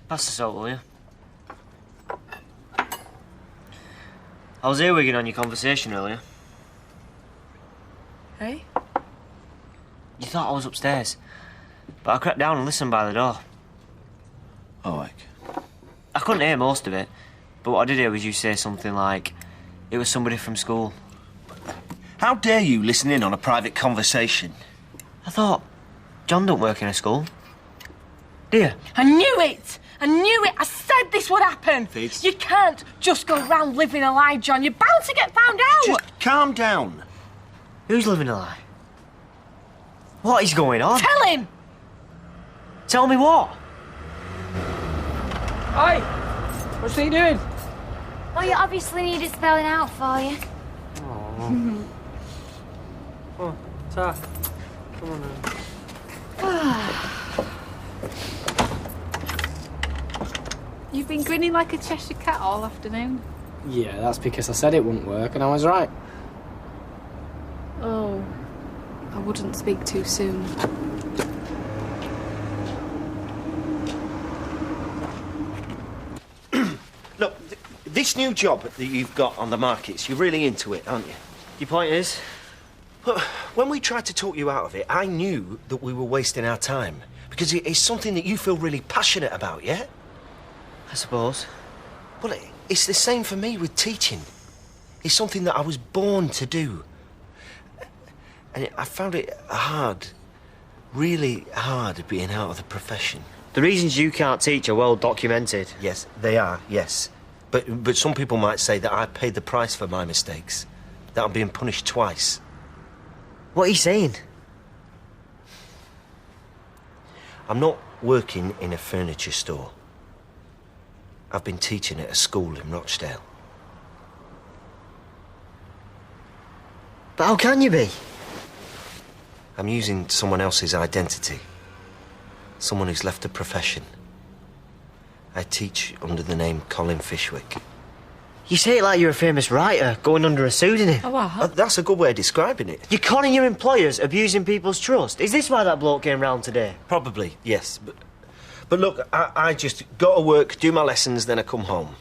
Pass the salt, will you? I was earwigging on your conversation earlier. Hey? You thought I was upstairs, but I crept down and listened by the door. Oh, like. I couldn't hear most of it, but what I did hear was you say something like, it was somebody from school. How dare you listen in on a private conversation? I thought, John don't work in a school. Do you? I knew it! I knew it! I said this would happen! Fitz. You can't just go around living a lie, John. You're bound to get found out! Just calm down. Who's living a lie? What is going on? Tell him! Tell me what? Oi! What's he doing? Oh, you obviously need it spelling out for you. Oh, Ta. Come on now. You've been grinning like a Cheshire cat all afternoon. Yeah, that's because I said it wouldn't work, and I was right. Oh, I wouldn't speak too soon. Look, this new job that you've got on the markets, you're really into it, aren't you? Your point is? Well, when we tried to talk you out of it, I knew that we were wasting our time. Because it's something that you feel really passionate about, yeah? I suppose. Well, it's the same for me with teaching. It's something that I was born to do. And I found it hard, really hard, being out of the profession. The reasons you can't teach are well documented. Yes, they are, yes. But some people might say that I paid the price for my mistakes. That I'm being punished twice. What are you saying? I'm not working in a furniture store. I've been teaching at a school in Rochdale. But how can you be? I'm using someone else's identity. Someone who's left the profession. I teach under the name Colin Fishwick. You say it like you're a famous writer, going under a pseudonym. Oh, what? That's a good way of describing it. You're conning your employers, abusing people's trust. Is this why that bloke came round today? Probably, yes. But look, I just go to work, do my lessons, then I come home.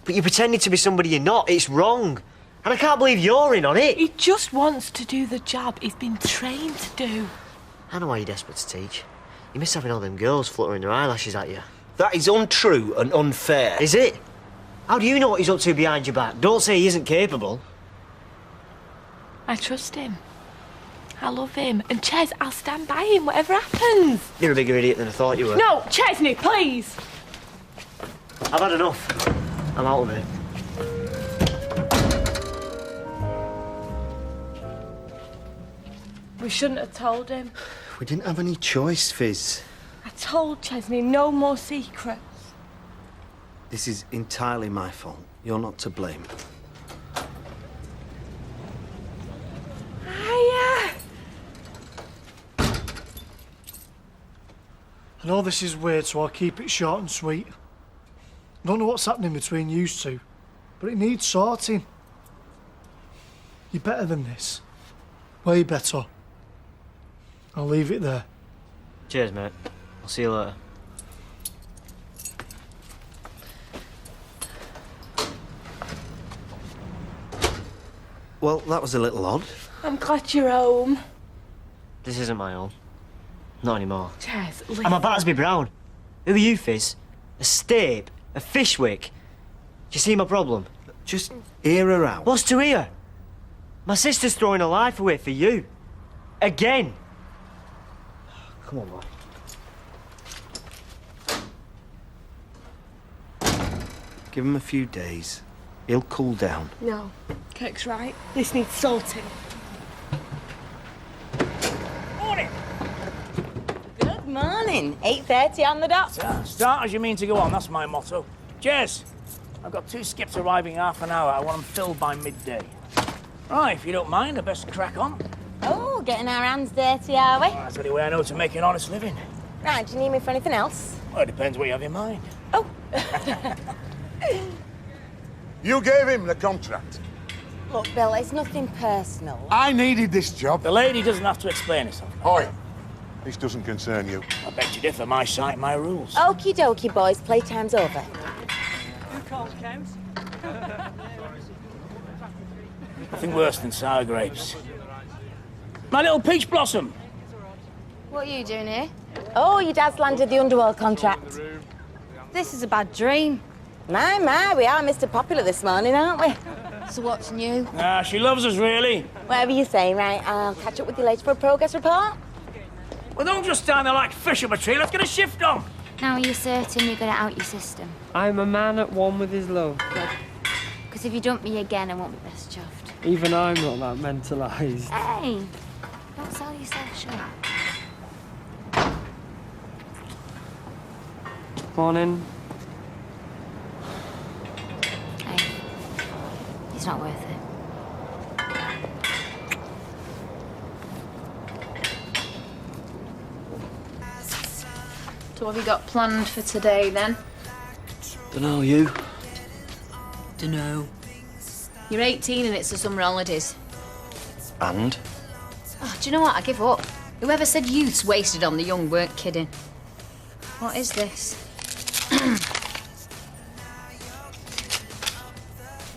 But you're pretending to be somebody you're not. It's wrong. And I can't believe you're in on it. He just wants to do the job he's been trained to do. I know why you're desperate to teach. You miss having all them girls fluttering their eyelashes at you. That is untrue and unfair. Is it? How do you know what he's up to behind your back? Don't say he isn't capable. I trust him. I love him. And Ches, I'll stand by him, whatever happens. You're a bigger idiot than I thought you were. No, Chesney, please. I've had enough. I'm out of it. We shouldn't have told him. We didn't have any choice, Fizz. I told Chesney no more secrets. This is entirely my fault. You're not to blame. Hiya. I know this is weird, so I'll keep it short and sweet. I don't know what's happening between you two, but it needs sorting. You're better than this. Way better. I'll leave it there. Cheers, mate. I'll see you later. Well, that was a little odd. I'm glad you're home. This isn't my own. Not anymore. Ches, leave. I'm a Battersby Brown. Who are you, Fizz? A Stape? A Fishwick? Do you see my problem? Just hear her out. What's to hear? My sister's throwing her life away for you. Again. Come on, boy. Give him a few days. He'll cool down. No, Kirk's right. This needs sorting. Morning. Good morning. 8:30 on the dot. Start as you mean to go on, that's my motto. Jez, I've got 2 skips arriving in half an hour. I want them filled by midday. Right, if you don't mind, I best crack on. Oh, getting our hands dirty, are we? Well, that's the only way I know to make an honest living. Right, do you need me for anything else? Well, it depends what you have in mind. Oh. You gave him the contract. Look, Bill, it's nothing personal. I needed this job. The lady doesn't have to explain herself. Oi, This doesn't concern you. I beg to differ. My sight, my rules. Okie dokie, boys. Playtime's over. Nothing worse than sour grapes. My little peach blossom. What are you doing here? Oh, your dad's landed the underworld contract. This is a bad dream. My, we are Mr. Popular this morning, aren't we? So what's new? Ah, she loves us, really. Whatever you say, right? I'll catch up with you later for a progress report. Well, don't just stand there like fish up a tree. Let's get a shift on. Now, are you certain you got it out your system? I'm a man at one with his love. Because if you dump me again, I won't be best chuffed. Even I'm not that mentalised. Hey, don't sell yourself short. Morning. Hey, it's not worth it. So what have you got planned for today, then? Dunno, you? Dunno. You're 18 and it's the summer holidays. And? Oh, do you know what? I give up. Whoever said youth's wasted on the young weren't kidding. What is this?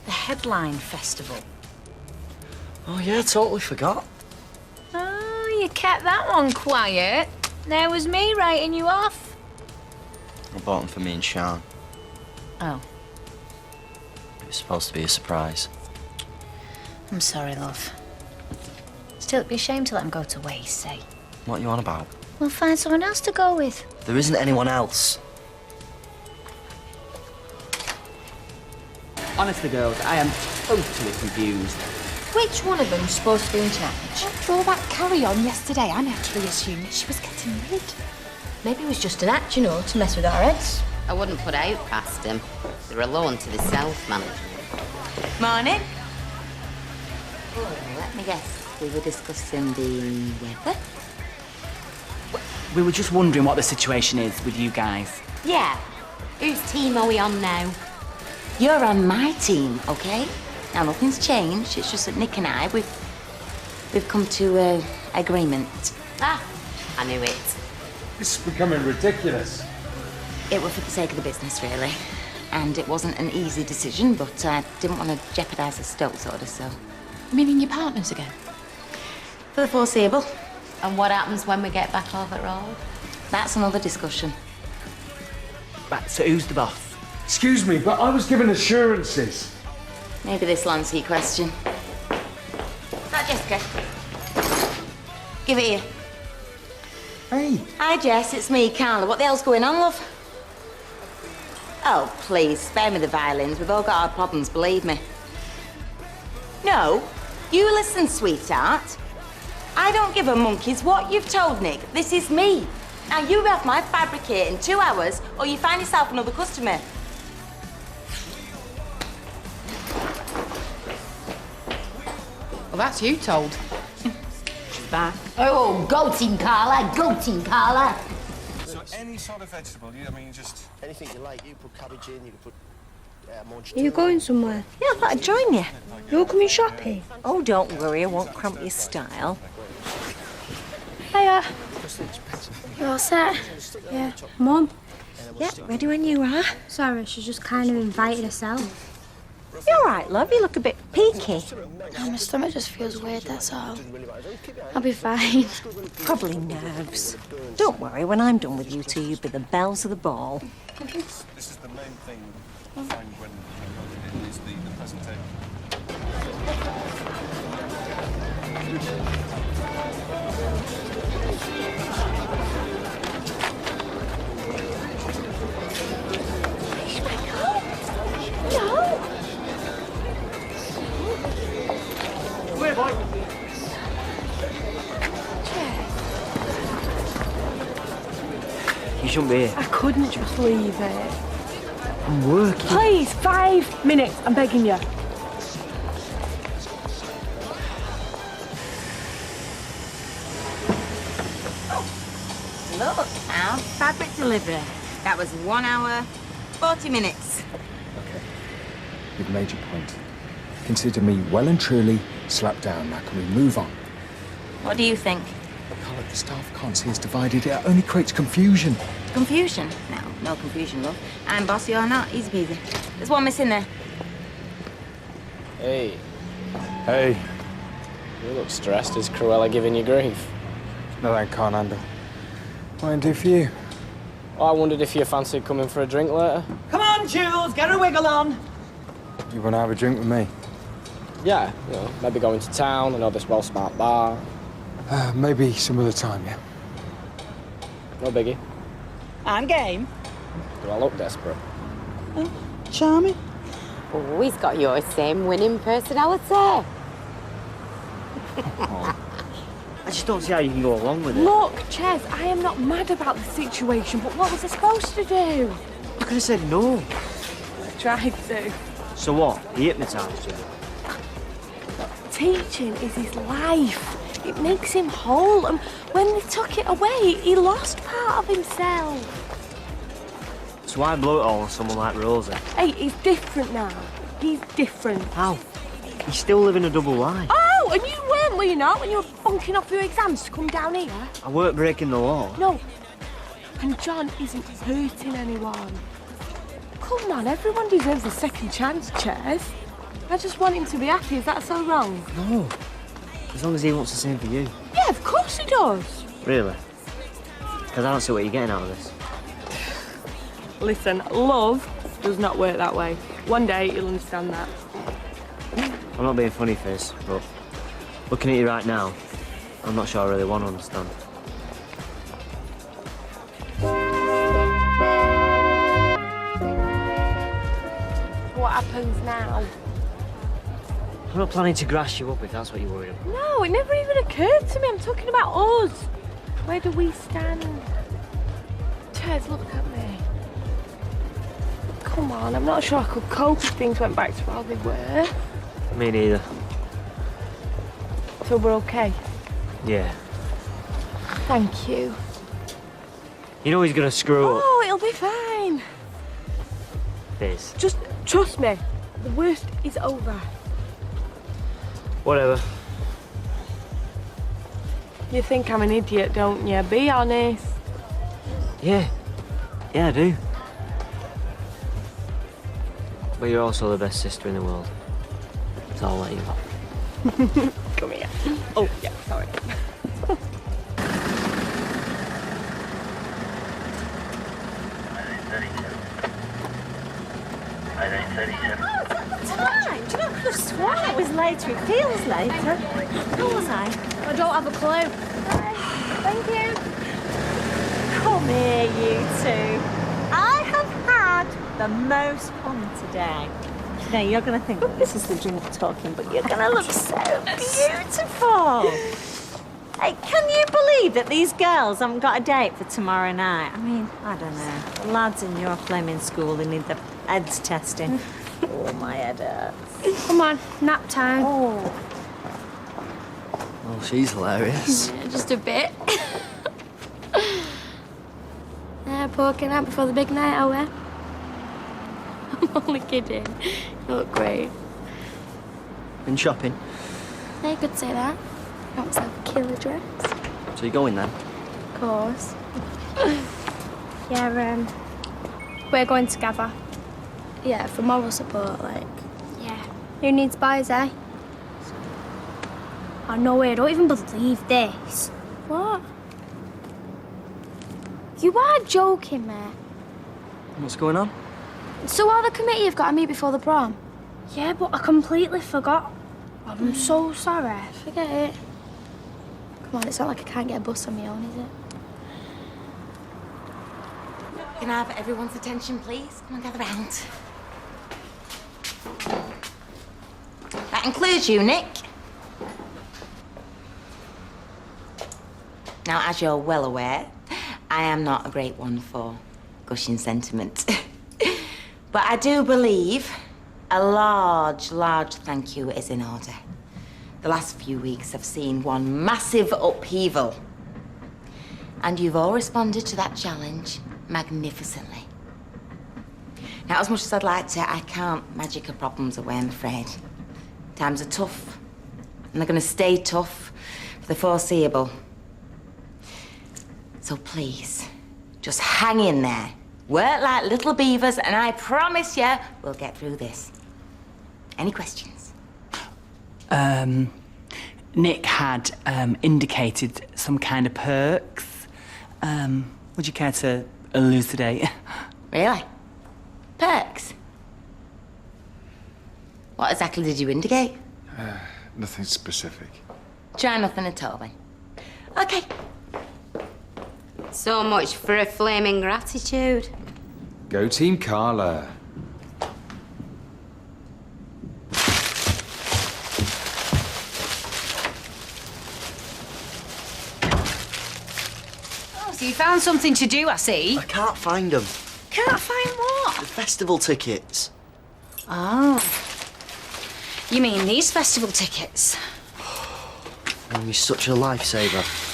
The Headline Festival. Oh, yeah, totally forgot. Oh, you kept that one quiet. There was me writing you off. I bought them for me and Sian. Oh, It was supposed to be a surprise. I'm sorry, love. Still, it'd be a shame to let him go to waste, say. What are you on about? We'll find someone else to go with. There isn't anyone else. Honestly, girls, I am totally confused. Which one of them's supposed to be in charge? After all that carry-on yesterday, I naturally assumed that she was getting rid. Maybe it was just an act, you know, to mess with our heads. I wouldn't put out past them. They're alone to the self-management. Morning. Oh, let me guess. We were discussing the weather? We were just wondering what the situation is with you guys. Yeah. Whose team are we on now? You're on my team, okay? Now, nothing's changed. It's just that Nick and I, we've come to an agreement. Ah, I knew it. This is becoming ridiculous. It was for the sake of the business, really. And it wasn't an easy decision, but I didn't want to jeopardise the Stokes order, so... Meaning your partners again? For the foreseeable. And what happens when we get back over road? That's another discussion. Right, so who's the boss? Excuse me, but I was given assurances. Maybe this will answer your question. Hi, Jessica. Give it here. Hey. Hi, Jess. It's me, Carla. What the hell's going on, love? Oh, please, spare me the violins. We've all got our problems, believe me. No, you listen, sweetheart. I don't give a monkey's what you've told Nick. This is me. Now, you have my fabricate in 2 hours, or you find yourself another customer. Well, that's you told. She's back. Oh, go team, Carla. Go team, Carla. So any sort of vegetable, I mean, just... Anything you like. You put cabbage in, you can put Are you going somewhere? Yeah, I thought I'd join you. You're coming shopping? Oh, don't worry, I won't cramp your style. Hiya. You all set? Yeah. Mum? Yeah, ready when you are. Sorry, she's just kind of invited herself. You're all right, love. You look a bit peaky. No, my stomach just feels weird, that's all. I'll be fine. Probably nerves. Don't worry, when I'm done with you two, you'll be the bells of the ball. This is the main thing I find when I'm in is the presentation. You shouldn't be here. I couldn't just leave it. I'm working. Please, 5 minutes, I'm begging you. Look, our fabric delivery. That was 1 hour, 40 minutes. Okay, you've made your point. Consider me well and truly slapped down. Now, can we move on? What do you think? The staff can't see us divided. It only creates confusion. Confusion? No confusion, love. I'm boss, you're not. Easy peasy. There's one missing there. Hey, Hey, you look stressed. Is Cruella giving you grief? no, I can't handle. What can I do for you? Oh, I wondered if you fancied coming for a drink later. Come on, Jules, get a wiggle on. You want to have a drink with me? Yeah, maybe going to town, another well-smart bar. Maybe some other time, yeah. No biggie. I'm game. Do I look desperate? Charming. Oh, he's got your same winning personality. I just don't see how you can go along with it. Look, Ches, I am not mad about the situation, but what was I supposed to do? You could have said no. I tried to. So what? He hypnotised you? Teaching is his life. It makes him whole, and when they took it away, he lost part of himself. So why blow it all on someone like Rosa? Hey, he's different now. He's different. How? He's still living a double life. Oh, and you weren't, were you not, when you were bunking off your exams to come down here? I weren't breaking the law. No. And John isn't hurting anyone. Come on, everyone deserves a second chance, Ches. I just want him to be happy. Is that so wrong? No. As long as he wants the same for you. Yeah, of course he does. Really? Because I don't see what you're getting out of this. Listen, love does not work that way. One day you'll understand that. I'm not being funny, Fizz, but looking at you right now, I'm not sure I really want to understand. What happens now? I'm not planning to grass you up if that's what you're worried about. No, it never even occurred to me. I'm talking about us. Where do we stand? Ches, look at me. Come on, I'm not sure I could cope if things went back to how they were. Me neither. So we're okay? Yeah. Thank you. You know he's gonna screw up. Oh, it'll be fine. Fizz. Just trust me. The worst is over. Whatever. You think I'm an idiot, don't you? Be honest. Yeah. Yeah, I do. But you're also the best sister in the world. So I'll let you off. Come here. Oh, yeah, sorry. Time? Do you know, I could have sworn it was later. It feels later. How was I? I don't have a clue. Thank you. Come here, you two. I have had the most fun today. Now, you're going to think that this is the drink talking, but you're going to look so beautiful. Hey, can you believe that these girls haven't got a date for tomorrow night? I mean, I don't know. The lads in your flaming school, they need their heads testing. Oh, my head hurts. Come on, nap time. Oh. Well, she's hilarious. Yeah, just a bit. Poking out before the big night, are we? I'm only kidding. You look great. Been shopping? Yeah, you could say that. Got myself a killer dress. So you're going then? Of course. Yeah, we're going together. Yeah, for moral support, like. Yeah. Who needs boys, eh? Oh, no way, I don't even believe this. What? You are joking, mate. What's going on? So all the committee have got to meet before the prom? Yeah, but I completely forgot. I'm so sorry. Forget it. Come on, it's not like I can't get a bus on my own, is it? Can I have everyone's attention, please? Come on, gather round. That includes you, Nick. Now, as you're well aware, I am not a great one for gushing sentiment. But I do believe a large thank you is in order. The last few weeks have seen one massive upheaval. And you've all responded to that challenge magnificently. Now, as much as I'd like to, I can't magic our problems away, I'm afraid. Times are tough, and they're going to stay tough for the foreseeable. So please, just hang in there. Work like little beavers, and I promise you, we'll get through this. Any questions? Nick had indicated some kind of perks. Would you care to elucidate? Really? Perks? What exactly did you indicate? Nothing specific. Try nothing at all, then. Okay. So much for a flaming gratitude. Go Team Carla. Oh, so you found something to do, I see. I can't find them. Can't find what? The festival tickets. Oh. You mean these festival tickets? You're such a lifesaver.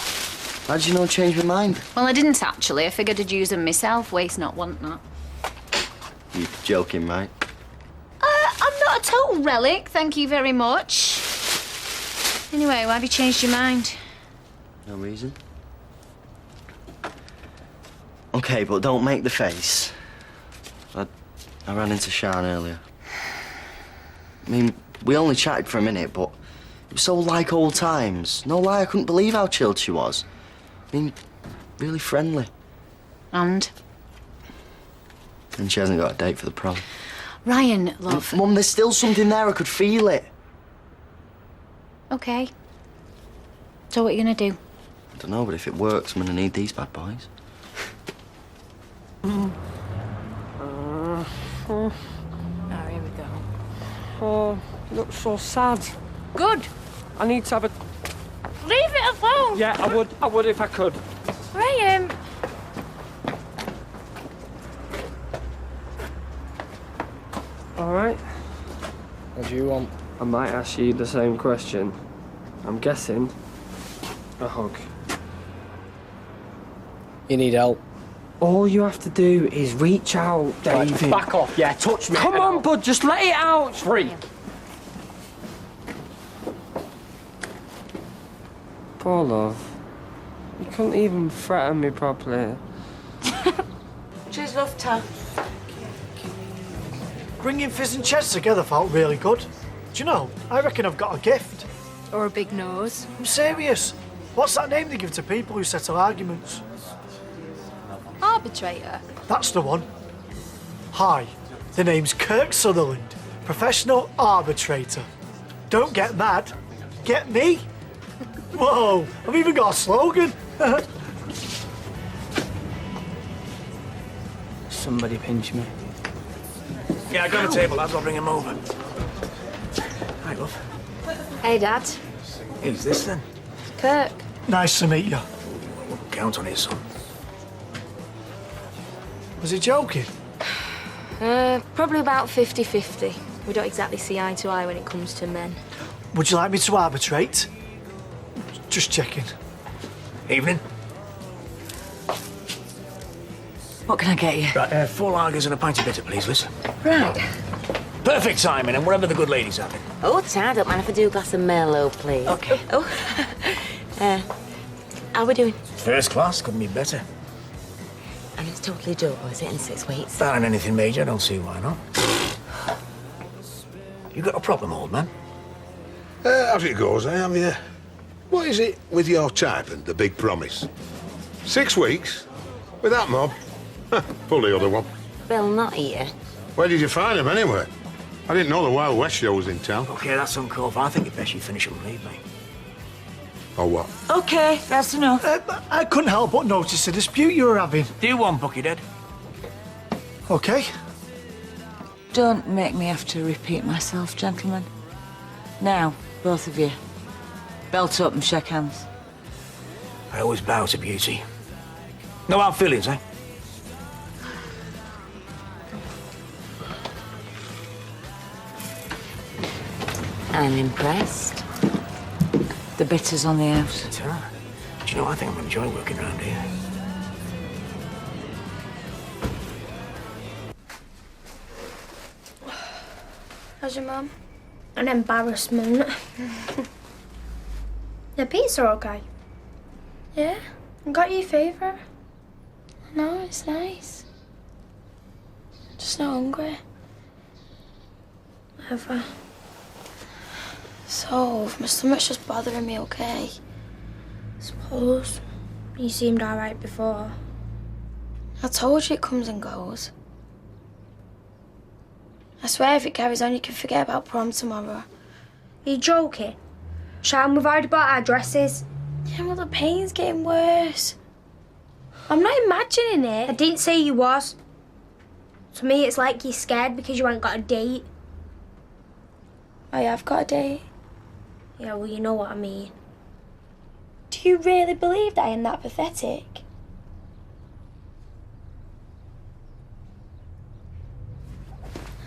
How did you know I changed my mind? Well, I didn't actually. I figured I'd use them myself. Waste not, want not. You're joking, right? I'm not a total relic, thank you very much. Anyway, why have you changed your mind? No reason. Okay, but don't make the face. I ran into Sian earlier. I mean, we only chatted for a minute, but it was so like old times. No lie, I couldn't believe how chilled she was. I mean, really friendly. And? And she hasn't got a date for the prom. Ryan, love. Mum, there's still something there. I could feel it. Okay. So what are you gonna do? I don't know, but if it works, I'm gonna need these bad boys. Oh, here we go. Oh, you look so sad. Good. I need to have a... Leave it alone! Yeah, I would if I could. Graham! All right. What do you want? I might ask you the same question. I'm guessing a hug. You need help. All you have to do is reach out, David. Right, back off, yeah, touch me. Come on, bud, just let it out. Free. Poor love. You couldn't even threaten me properly. Cheers, love, Tom. Bringing Fizz and Chess together felt really good. Do you know, I reckon I've got a gift. Or a big nose. I'm serious. What's that name they give to people who settle arguments? Arbitrator. That's the one. Hi, the name's Kirk Sutherland, professional arbitrator. Don't get mad, get me. Whoa, I've even got a slogan. Somebody pinch me. Yeah, grab a table, lads. I'll bring him over. Hi, love. Hey, Dad. Who's this then? Kirk. Nice to meet you. Wouldn't count on his son. Was he joking? Probably about 50-50. We don't exactly see eye to eye when it comes to men. Would you like me to arbitrate? Just checking. Evening. What can I get you? Right, 4 lagers and a pint of bitter, please, Liz. Right. Perfect timing, and whatever the good lady's having. Oh, I don't mind if I do a glass of Merlot, please. Okay. Oh, how we doing? First class, couldn't be better. And it's totally doable, is it, in 6 weeks? Barring anything major, I don't see why not. You got a problem, old man? As it goes, have you? What is it with your type and the big promise? 6 weeks? With that mob? Pull the other one. Bill, not here. Where did you find him, anyway? I didn't know the Wild West show was in town. Okay, that's uncalled for. I think it's best you finish up and leave me. Or what? Okay, that's enough. I couldn't help but notice the dispute you were having. Do one, Buckydead. Okay. Don't make me have to repeat myself, gentlemen. Now, both of you, belt up and shake hands. I always bow to beauty. No hard feelings, eh? I'm impressed. The bitter's on the out. Do you know, I think I'm going to enjoy working around here. How's your mum? An embarrassment. The pizza okay? Yeah? I got your favourite. No, it's nice. Just not hungry. Ever. So, my stomach's just bothering me, okay? Suppose you seemed alright before. I told you it comes and goes. I swear if it carries on, you can forget about prom tomorrow. Are you joking? Sharon, we've already bought our dresses. Yeah, well, the pain's getting worse. I'm not imagining it. I didn't say you was. To me, it's like you're scared because you ain't got a date. I have got a date. Yeah, well, you know what I mean. Do you really believe that I am that pathetic?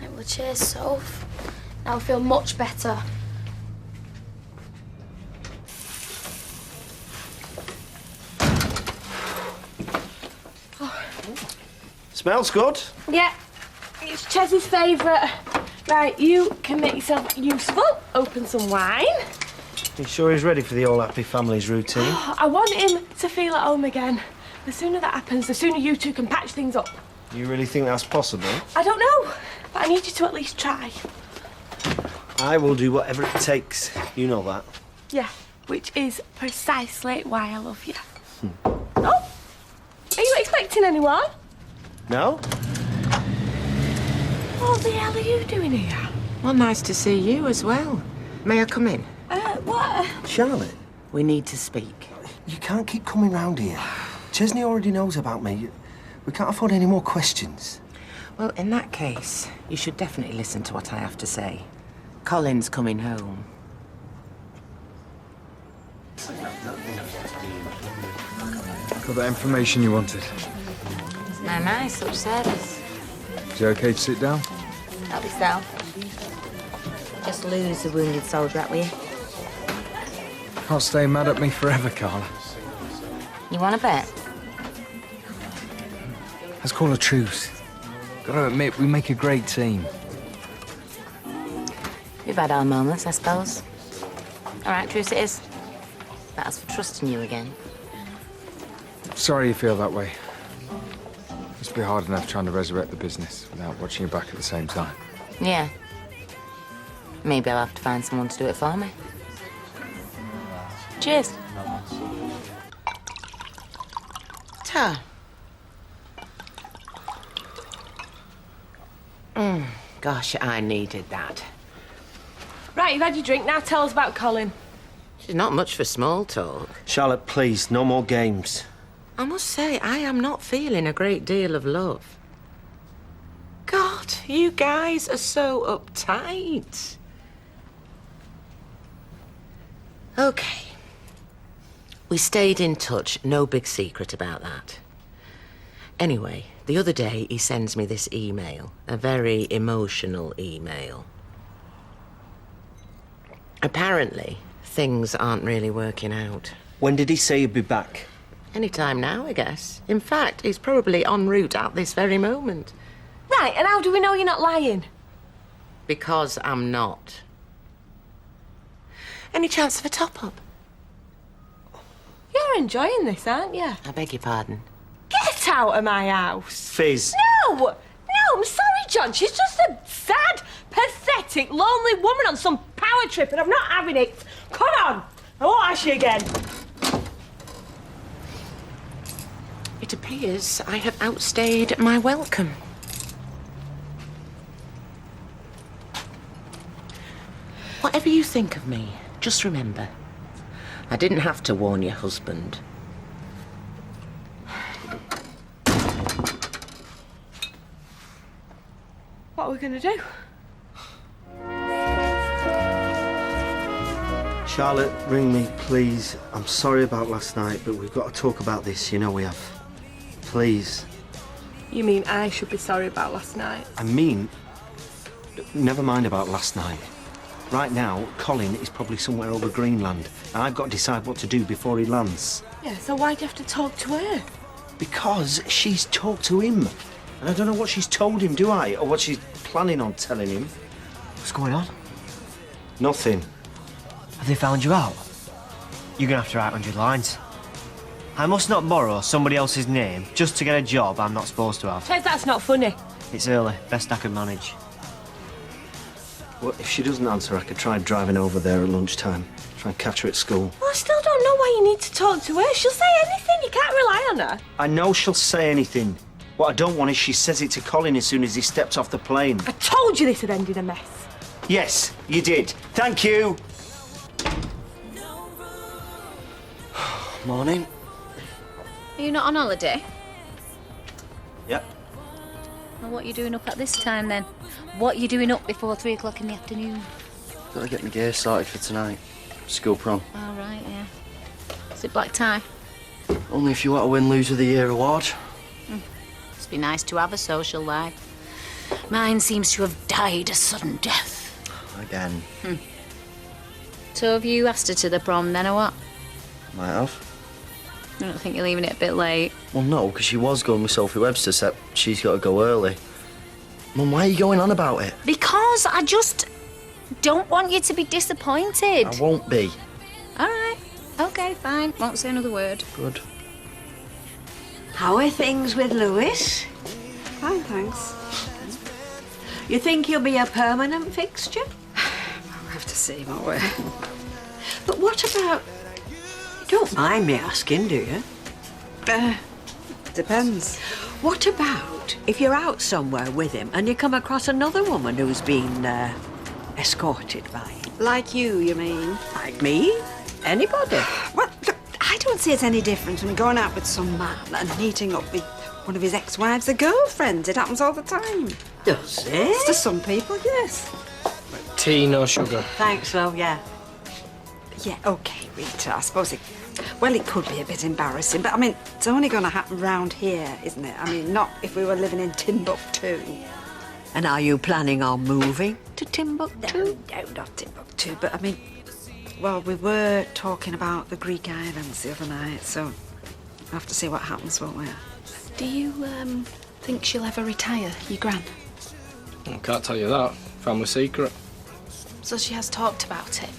Right, well, cheers, Soph. Now I feel much better. Smells good. Yeah, it's Chez's favourite. Right, you can make yourself useful. Open some wine. You sure he's ready for the All Happy Families routine? I want him to feel at home again. The sooner that happens, the sooner you two can patch things up. You really think that's possible? I don't know, but I need you to at least try. I will do whatever it takes. You know that. Yeah, which is precisely why I love you. Oh, are you expecting anyone? No? What the hell are you doing here? Well, nice to see you as well. May I come in? What? Charlotte? We need to speak. You can't keep coming round here. Chesney already knows about me. We can't afford any more questions. Well, in that case, you should definitely listen to what I have to say. Colin's coming home. Got that information you wanted. No, nice, such service. Is it okay to sit down? Help yourself. Just lose the wounded soldier out with you. Can't stay mad at me forever, Carla. You want to bet? Let's call a truce. Gotta admit, we make a great team. We've had our moments, I suppose. All right, truce it is. That's for trusting you again. Sorry you feel that way. Must be hard enough trying to resurrect the business without watching your back at the same time. Yeah. Maybe I'll have to find someone to do it for me. Cheers. Ta. Gosh, I needed that. Right, you've had your drink. Now tell us about Colin. She's not much for small talk. Charlotte, please, no more games. I must say, I am not feeling a great deal of love. God, you guys are so uptight. Okay. We stayed in touch, no big secret about that. Anyway, the other day he sends me this email, a very emotional email. Apparently, things aren't really working out. When did he say he'd be back? Anytime now, I guess. In fact, he's probably en route at this very moment. Right, and how do we know you're not lying? Because I'm not. Any chance of a top-up? You're enjoying this, aren't you? I beg your pardon. Get out of my house. Fizz. No! No, I'm sorry, John. She's just a sad, pathetic, lonely woman on some power trip, and I'm not having it. Come on! I won't ask you again. It appears I have outstayed my welcome. Whatever you think of me, just remember, I didn't have to warn your husband. What are we going to do? Charlotte, ring me, please. I'm sorry about last night, but we've got to talk about this. You know we have. Please. You mean I should be sorry about last night? I mean, never mind about last night. Right now, Colin is probably somewhere over Greenland, and I've got to decide what to do before he lands. Yeah, so why'd you have to talk to her? Because she's talked to him. And I don't know what she's told him, do I? Or what she's planning on telling him. What's going on? Nothing. Have they found you out? You're gonna have to write 100 lines. I must not borrow somebody else's name just to get a job I'm not supposed to have. Says that's not funny. It's early. Best I can manage. Well, if she doesn't answer, I could try driving over there at lunchtime. Try and catch her at school. Well, I still don't know why you need to talk to her. She'll say anything. You can't rely on her. I know she'll say anything. What I don't want is she says it to Colin as soon as he steps off the plane. I told you this had ended a mess. Yes, you did. Thank you. Morning. Are you not on holiday? Yep. Well, what are you doing up at this time then? What are you doing up before 3 o'clock in the afternoon? Gotta get my gear started for tonight. School prom. All right, yeah. Is it black tie? Only if you want a win-lose of the year award. Must be nice to have a social life. Mine seems to have died a sudden death. Again. So have you asked her to the prom then, or what? Might have. I don't think you're leaving it a bit late. Well, no, because she was going with Sophie Webster, except she's got to go early. Mum, why are you going on about it? Because I just don't want you to be disappointed. I won't be. All right. Okay, fine. Won't say another word. Good. How are things with Lewis? Fine, thanks. You think he'll be a permanent fixture? We'll have to see, won't we? But what about... You don't mind me asking, do you? Depends. What about if you're out somewhere with him and you come across another woman who's been escorted by him? Like you mean? Like me? Anybody? Well, look, I don't see it any different from going out with some man and meeting up with one of his ex-wives, a girlfriend. It happens all the time. Does it? To some people, yes. Tea, no sugar. Thanks, love, yeah. Yeah, OK, Rita, I suppose it... Well, it could be a bit embarrassing, but, I mean, it's only going to happen round here, isn't it? I mean, not if we were living in Timbuktu. And are you planning on moving to Timbuktu? No, not Timbuktu, but, I mean... Well, we were talking about the Greek islands the other night, so we'll have to see what happens, won't we? Do you, think she'll ever retire, your gran? I can't tell you that. Family secret. So she has talked about it?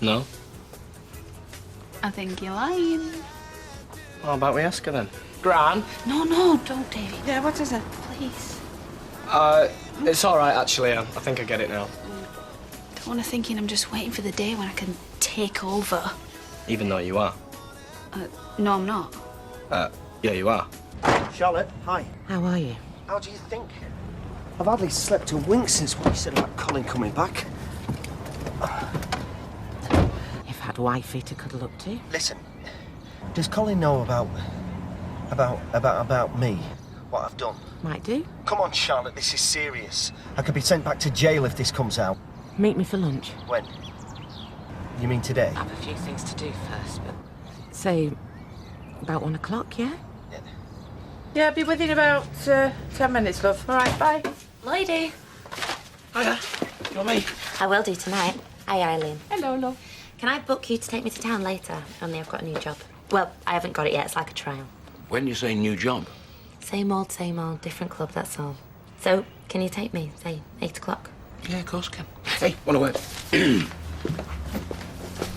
No. I think you're lying. How about we ask her then? Gran? No, don't, David. Yeah, what is it? Please. It's all right, actually. I think I get it now. Don't want her thinking I'm just waiting for the day when I can take over. Even though you are. No, I'm not. Yeah, you are. Charlotte, hi. How are you? How do you think? I've hardly slept a wink since what you said about Colin coming back. You've had wifey to cuddle up to? Listen, does Colin know about me? What I've done? Might do. Come on, Charlotte, this is serious. I could be sent back to jail if this comes out. Meet me for lunch. When? You mean today? I have a few things to do first, but... Say, about 1 o'clock, yeah? Yeah, I'll be with you in about 10 minutes, love. All right, bye. Lady. Hiya. You want me? I will do tonight. Hi, Eileen. Hello, love. Can I book you to take me to town later? Only I've got a new job. Well, I haven't got it yet. It's like a trial. When you say new job? Same old, different club, that's all. So, can you take me, say, 8 o'clock? Yeah, of course I can. Hey, want a word?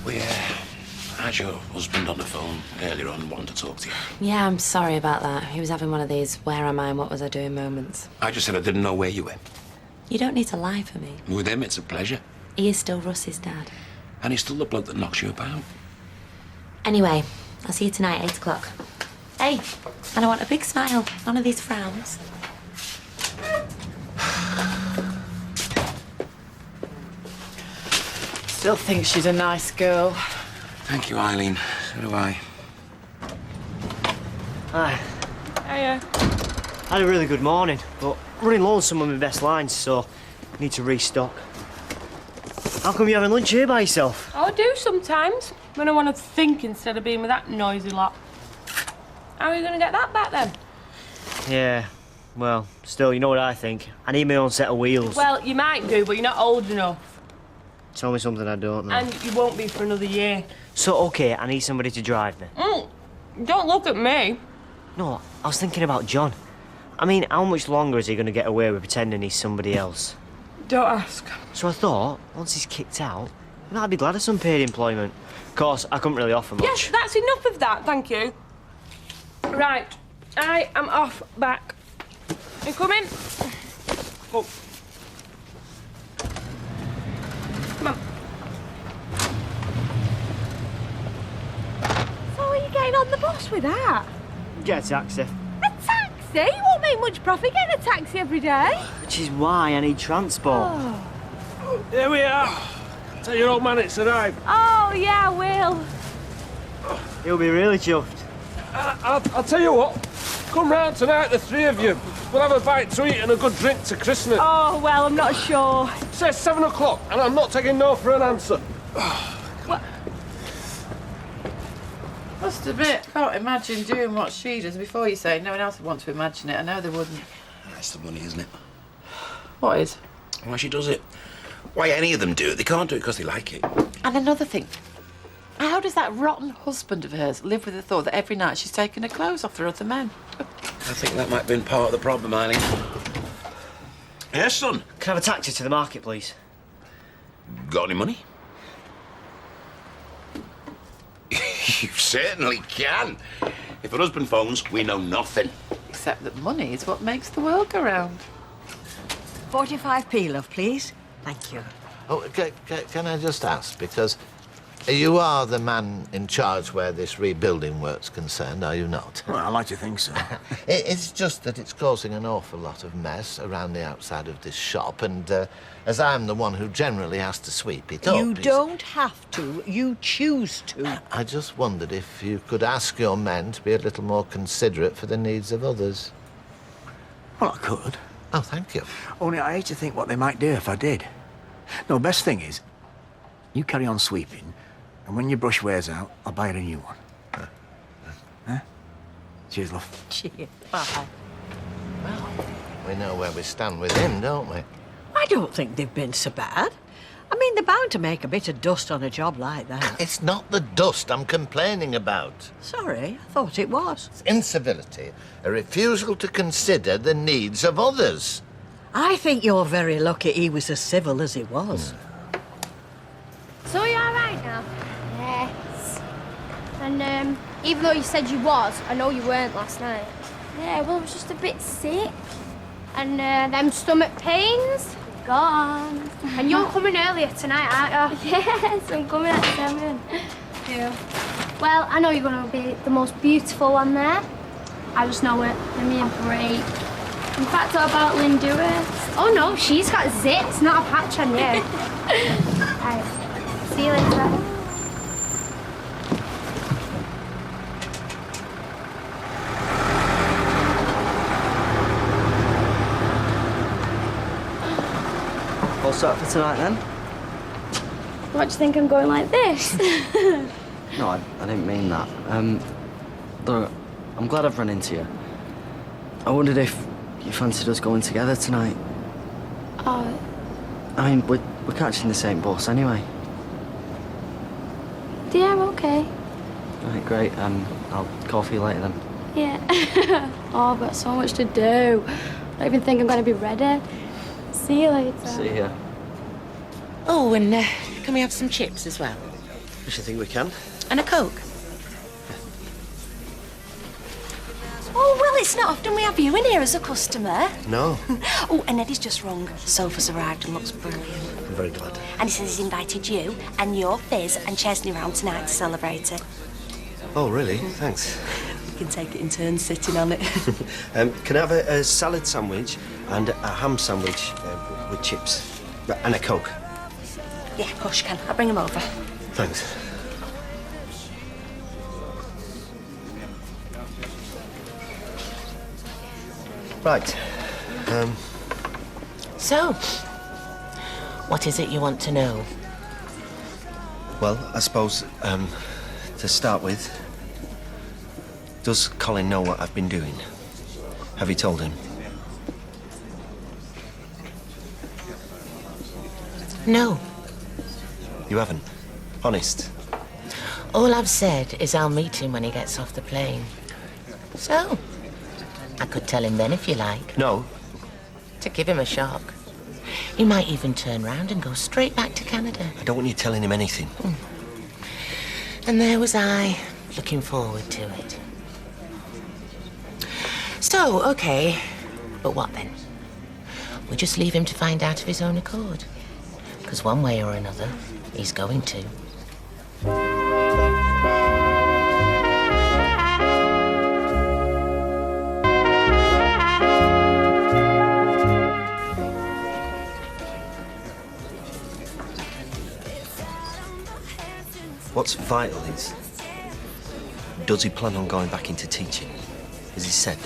We had your husband on the phone earlier on, wanting to talk to you. Yeah, I'm sorry about that. He was having one of these where am I and what was I doing moments. I just said I didn't know where you were. You don't need to lie for me. With him, it's a pleasure. He is still Russ's dad. And he's still the bloke that knocks you about. Anyway, I'll see you tonight, 8 o'clock. Hey, and I want a big smile, none of these frowns. Still think she's a nice girl. Thank you, Eileen. So do I. Hi. Hiya. I had a really good morning, but I'm running low on some of my best lines, so I need to restock. How come you're having lunch here by yourself? I do sometimes, when I want to think instead of being with that noisy lot. How are you going to get that back then? Yeah, well, still, you know what I think. I need my own set of wheels. Well, you might do, but you're not old enough. Tell me something I don't know. And you won't be for another year. So, OK, I need somebody to drive me. Don't look at me. No, I was thinking about John. I mean, how much longer is he going to get away with pretending he's somebody else? Don't ask. So I thought, once he's kicked out, I'd be glad of some paid employment. Of course, I couldn't really offer much. Yes, that's enough of that, thank you. Right, I am off back. You coming? Oh. Come on. So are you getting on the bus with that? Get a taxi. A taxi? You won't make much profit getting a taxi every day. Which is why I need transport. Oh, Here we are. Tell your old man it's arrived. oh yeah, I will. He'll be really chuffed. I'll tell you what. Come round tonight, the three of you. We'll have a bite to eat and a good drink to christen it. Oh, well, I'm not sure. It says 7 o'clock, and I'm not taking no for an answer. Must admit, can't imagine doing what she does before you say no one else would want to imagine it. I know they wouldn't. That's the money, isn't it? What is? Why she does it. Why any of them do it. They can't do it because they like it. And another thing. How does that rotten husband of hers live with the thought that every night she's taking her clothes off for other men? I think that might have been part of the problem, Eileen. Yes, son. Can I have a taxi to the market, please? Got any money? You certainly can. If her husband phones, we know nothing. Except that money is what makes the world go round. 45p, love, please. Thank you. Oh, can I just ask, because you are the man in charge where this rebuilding work's concerned, are you not? Well, I like to think so. It's just that it's causing an awful lot of mess around the outside of this shop, and as I'm the one who generally has to sweep it up... You don't have to. You choose to. I just wondered if you could ask your men to be a little more considerate for the needs of others. Well, I could. Oh, thank you. Only I hate to think what they might do if I did. No, best thing is, you carry on sweeping, and when your brush wears out, I'll buy her a new one. Huh? Cheers, love. Cheers. Bye. Well, we know where we stand with him, don't we? I don't think they've been so bad. I mean, they're bound to make a bit of dust on a job like that. It's not the dust I'm complaining about. Sorry, I thought it was. It's incivility, a refusal to consider the needs of others. I think you're very lucky he was as civil as he was. So you're all right now? Yes. And even though you said you was, I know you weren't last night. Yeah, well, I was just a bit sick. And them stomach pains, gone. And you're coming earlier tonight, aren't you? Yes, I'm coming at 7. Yeah. Well, I know you're going to be the most beautiful one there. I just know it. Give me a break. In fact, what about Lynn Dewar? Oh, no, she's got zits, not a patch on you. Right. See you later. All set for tonight, then? What do you think I'm going like this? No, I didn't mean that. Look, I'm glad I've run into you. I wondered if you fancied us going together tonight. Oh. I mean, we're catching the same bus anyway. Yeah, okay. Right, great. I'll call for you later then. Yeah. Oh, I've got so much to do. I don't even think I'm going to be ready. See you later. See ya. Oh, and can we have some chips as well? I should think we can. And a Coke? Oh, well, it's not often we have you in here as a customer. No. Oh, and Eddie's just rung. Sofa's arrived and looks brilliant. I'm very glad. And he says he's invited you and your Fizz and Chesney round tonight to celebrate it. Oh, really? Thanks. We can take it in turns sitting on it. Can I have a salad sandwich and a ham sandwich with chips? And a Coke. Yeah, of course you can. I'll bring him over. Thanks. Right. So, what is it you want to know? Well, I suppose, to start with, does Colin know what I've been doing? Have you told him? No. You haven't? Honest? All I've said is I'll meet him when he gets off the plane. So, I could tell him then if you like. No. To give him a shock. He might even turn round and go straight back to Canada. I don't want you telling him anything. And there was I, looking forward to it. So, OK. But what then? We just leave him to find out of his own accord. Because one way or another, he's going to. What's vital is, does he plan on going back into teaching? As he said.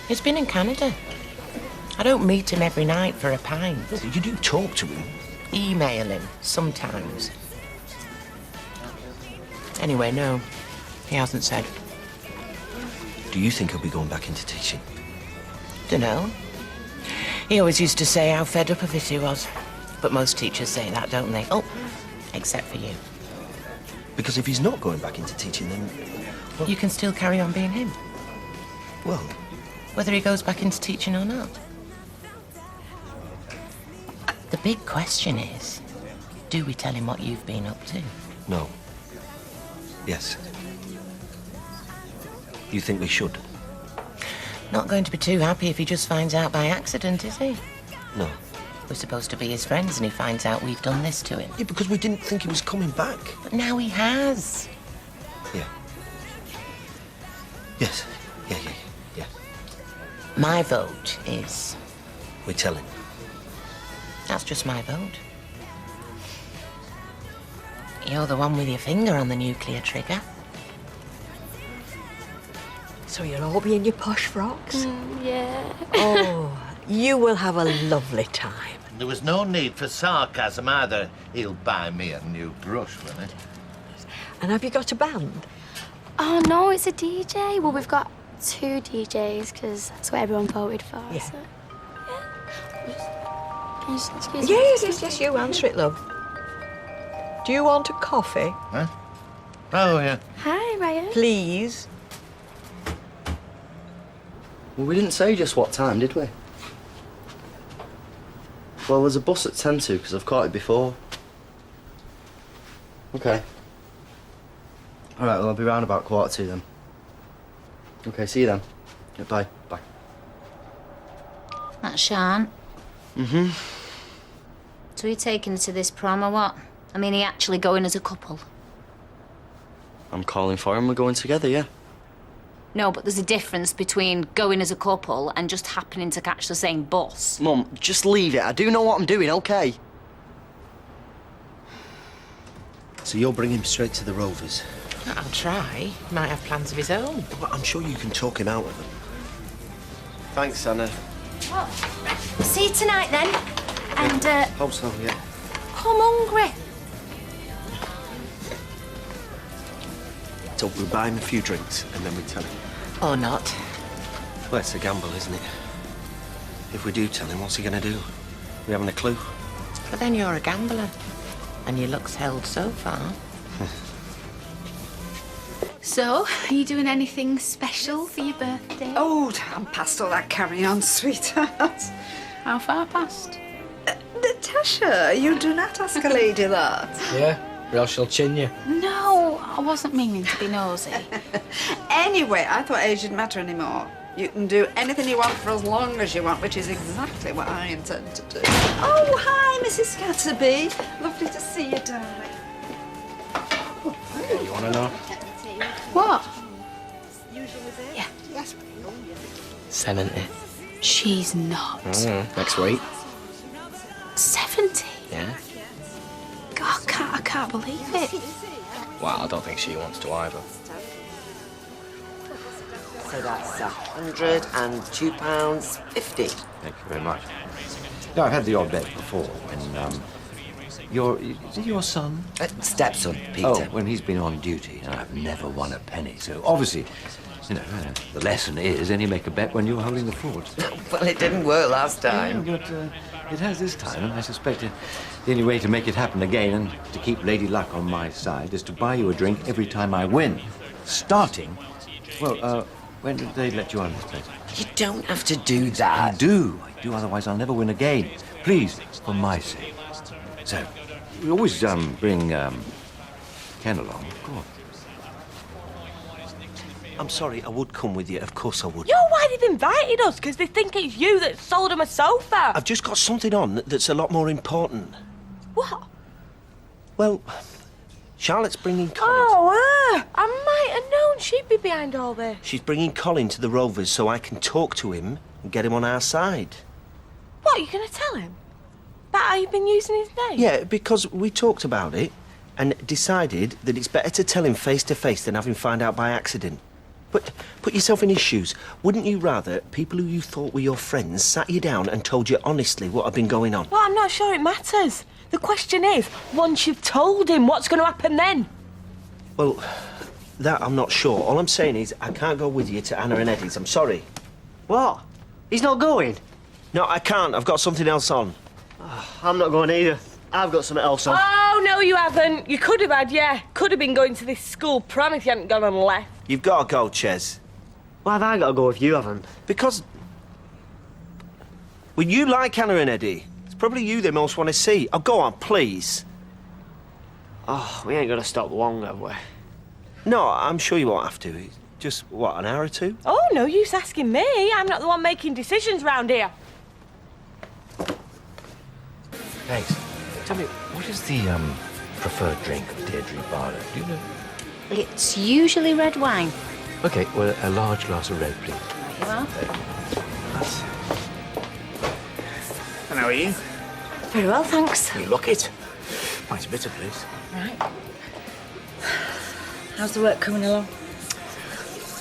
He's been in Canada. I don't meet him every night for a pint. You do talk to him? Email him, sometimes. Anyway, no. He hasn't said. Do you think he'll be going back into teaching? Dunno. He always used to say how fed up of it he was. But most teachers say that, don't they? Oh, except for you. Because if he's not going back into teaching, then... Well, you can still carry on being him. Well... Whether he goes back into teaching or not. The big question is, do we tell him what you've been up to? No. Yes. You think we should? Not going to be too happy if he just finds out by accident, is he? No. We're supposed to be his friends and he finds out we've done this to him. Yeah, because we didn't think he was coming back. But now he has. Yeah. Yes. Yeah. My vote is... We tell him. That's just my vote. You're the one with your finger on the nuclear trigger. So you'll all be in your posh frocks? Yeah. Oh, you will have a lovely time. There was no need for sarcasm either. He'll buy me a new brush, won't he? And have you got a band? Oh, no, it's a DJ. Well, we've got 2 DJs, because that's what everyone voted for. Yeah. So, yeah. Excuse me. Yes, you answer it, love. Do you want a coffee? Huh? Oh, yeah. Hi, Ryan. Please. Well, we didn't say just what time, did we? Well, there's a bus at 10 to, because I've caught it before. OK. All right, well, I'll be round about 1:45 then. OK, see you then. Yeah, bye. Bye. That's Sean. Mm-hmm. So you're taking her to this prom or what? I mean, are you actually going as a couple? I'm calling for him. We're going together, yeah. No, but there's a difference between going as a couple and just happening to catch the same bus. Mum, just leave it. I do know what I'm doing, OK? So you'll bring him straight to the Rovers? I'll try. He might have plans of his own. Well, I'm sure you can talk him out of them. Thanks, Anna. Well, see you tonight, then. And, Hope so, yeah. I'm hungry. So we'll buy him a few drinks and then we tell him. Or not. Well, it's a gamble, isn't it? If we do tell him, what's he going to do? We haven't a clue. But then you're a gambler. And your luck's held so far. So, are you doing anything special for your birthday? Oh, I'm past all that carry on, sweetheart. How far past? Natasha, you do not ask a lady that. Yeah, or else she'll chin you. No, I wasn't meaning to be nosy. Anyway, I thought age didn't matter anymore. You can do anything you want for as long as you want, which is exactly what I intend to do. Oh, hi, Mrs. Scatterby. Lovely to see you, darling. You want to know? What? Yeah. Yes. 70. She's not. Next week. 70? Yeah. God, I can't believe it. Well, I don't think she wants to either. So that's £102.50. Thank you very much. No, I've had the odd bet before when, is it your son? Stepson, Peter. Oh, when he's been on duty, and I've never won a penny. So obviously, the lesson is only make a bet when you're holding the fort. Well, it didn't work last time. Yeah, but it has this time, and I suspect the only way to make it happen again and to keep Lady Luck on my side is to buy you a drink every time I win. Starting, well, when did they let you on this place? You don't have to do that. I do, otherwise I'll never win again. Please, for my sake. So, we always bring Ken along, of course. I'm sorry, I would come with you. Of course I would. Yo, why they've invited us? Because they think it's you that sold them a sofa. I've just got something on that's a lot more important. What? Well, Charlotte's bringing Colin. Oh, I might have known she'd be behind all this. She's bringing Colin to the Rovers so I can talk to him and get him on our side. What, are you going to tell him? That how you've been using his name? Yeah, because we talked about it and decided that it's better to tell him face to face than have him find out by accident. But put yourself in his shoes. Wouldn't you rather people who you thought were your friends sat you down and told you honestly what had been going on? Well, I'm not sure it matters. The question is, once you've told him, what's going to happen then? Well, that I'm not sure. All I'm saying is I can't go with you to Anna and Eddie's. I'm sorry. What? He's not going? No, I can't. I've got something else on. I'm not going either. I've got something else on. Oh, no, you haven't. You could have had, yeah. Could have been going to this school prom if you hadn't gone and left. You've got to go, Ches. Why have I got to go if you haven't? Because... well, you like Anna and Eddie. It's probably you they most want to see. Oh, go on, please. Oh, we ain't going to stop long, have we? No, I'm sure you won't have to. It's just, what, an hour or two? Oh, no use asking me. I'm not the one making decisions round here. Thanks. Tell me, what is the preferred drink of Deirdre Barlow? Do you know? It's usually red wine. Okay, well, a large glass of red, please. There you are. And how are you? Very well, thanks. You look it. Nice bitter, please. Right. How's the work coming along?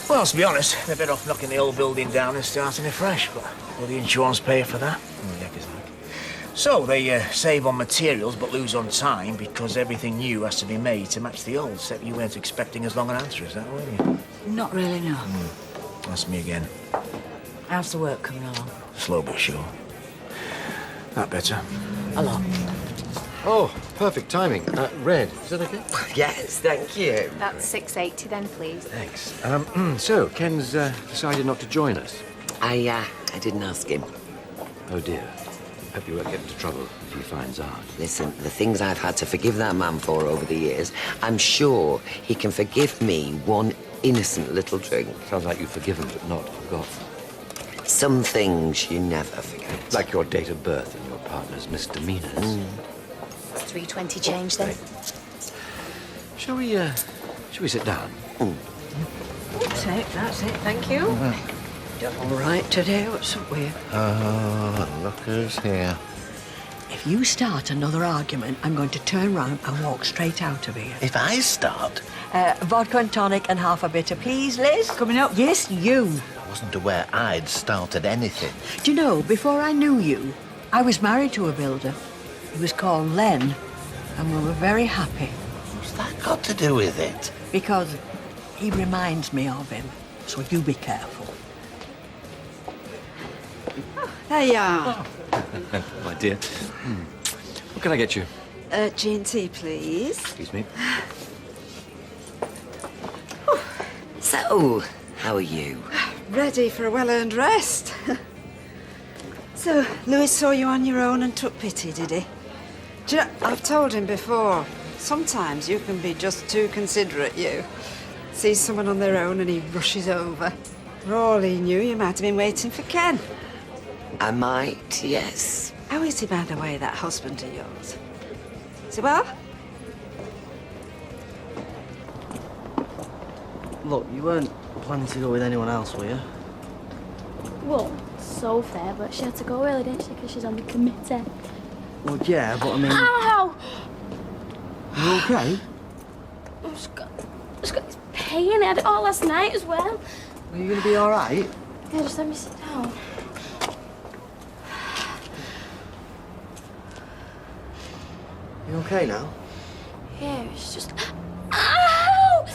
Well, to be honest, they're better off knocking the old building down and starting afresh, but will the insurance pay for that? The heck is like. So, they save on materials but lose on time because everything new has to be made to match the old, except you weren't expecting as long an answer as that, were you? Not really, no. Ask me again. How's the work coming along? Slow but sure. That better? A lot. Oh, perfect timing. Red, is that okay? Yes, thank you. That's $6.80 then, please. Thanks. So, Ken's decided not to join us. I didn't ask him. Oh, dear. Hope you won't get into trouble if he finds out. Listen, the things I've had to forgive that man for over the years, I'm sure he can forgive me one innocent little drink. Sounds like you've forgiven but not forgotten. Some things you never forget. Like your date of birth and your partner's misdemeanors. It's $3.20 change then. Shall we sit down? That's it, thank you. Done all right today, what's up with you? Oh, look who's here. If you start another argument, I'm going to turn round and walk straight out of here. If I start? Vodka and tonic and half a bitter, please, Liz. Coming up? Yes, you. I wasn't aware I'd started anything. Do you know, before I knew you, I was married to a builder. He was called Len, and we were very happy. What's that got to do with it? Because he reminds me of him, so you be careful. There you are. My dear. What can I get you? G&T, please. Excuse me. So, how are you? Ready for a well-earned rest. So, Lewis saw you on your own and took pity, did he? Do you know, I've told him before, sometimes you can be just too considerate, you. Sees someone on their own and he rushes over. For all he knew, you might have been waiting for Ken. I might, yes. How is he, by the way, that husband of yours? Is he well? Look, you weren't planning to go with anyone else, were you? Well, so fair, but she had to go early, didn't she? Because she's on the committee. Well, yeah, but I mean... Ow! You okay? I've just got this pain. I had it all last night as well. Are you going to be all right? Yeah, just let me sit down. You okay now? Yeah, it's just... Ow!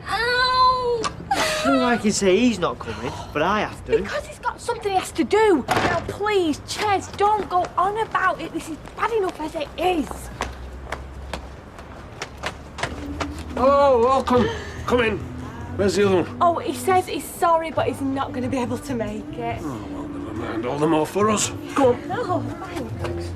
Ow! Like you say, he's not coming, but I have to. Because he's got something he has to do. Now, please, Ches, don't go on about it. This is bad enough as it is. Oh, welcome. Come in. Where's the other one? Oh, he says he's sorry, but he's not going to be able to make it. Oh, well, never And all the more for us. Go on. No, thanks.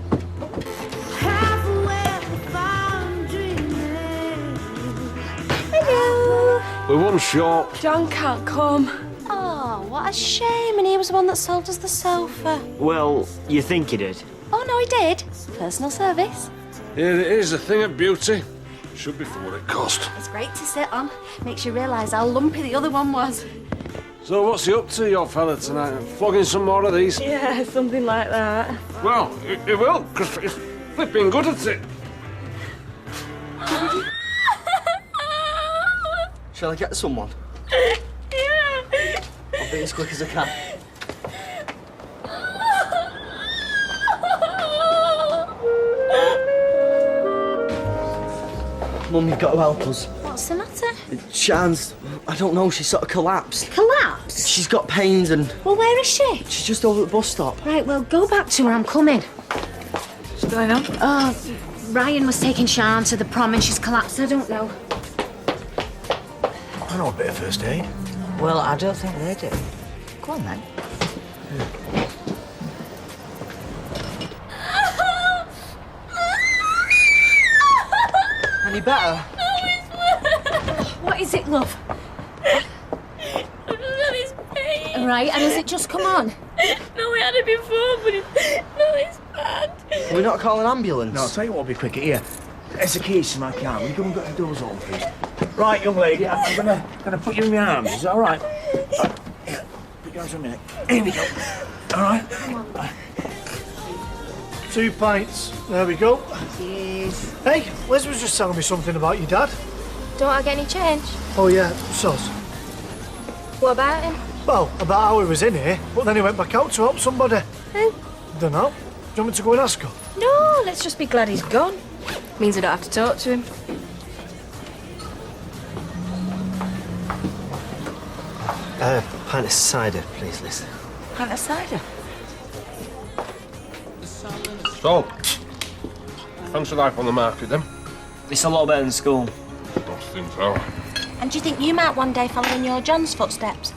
Hello. We're one short. John can't come. Oh, what a shame. And he was the one that sold us the sofa. Well, you think he did? Oh, no, he did. Personal service. Here it is, a thing of beauty. Should be for what it cost. It's great to sit on. Makes you realise how lumpy the other one was. So what's he up to, your fella, tonight? Flogging some more of these? Yeah, something like that. Well, he will, because he's flipping good at it. Shall I get someone? Yeah. I'll be as quick as I can. Mum, you've got to help us. What's the matter? Shan's, I don't know, she sort of collapsed. Collapsed? She's got pains and Well, where is she? she's just over at the bus stop. Right, well, go back to her. I'm coming. What's going on? Oh, Ryan was taking Sian to the prom and she's collapsed. I don't know. I know a bit of first aid. Well, I don't think they do. Go on, then. Any better? What is it, love? I've just had his pain. Right, and has it just come on? No, we had it before, but it's bad. Can we not call an ambulance? No, I'll tell you what will be quicker. Here, there's the keys to my car. Will you go and get the doors open, please? Right, young lady, I'm gonna put you in my arms. Is that all right? Here, put your arms for a minute. Here we go. All right? Come on. 2 pints. There we go. Cheers. Hey, Liz was just telling me something about your dad. Don't I get any change? Oh, yeah, sus. What about him? Well, about how he was in here, but then he went back out to help somebody. Who? Dunno. Do you want me to go and ask her? No, let's just be glad he's gone. Means I don't have to talk to him. Pint of cider, please, Liz. Pint of cider? So, how's life on the market, then? It's a lot better than school. I think so. And do you think you might one day follow in your John's footsteps?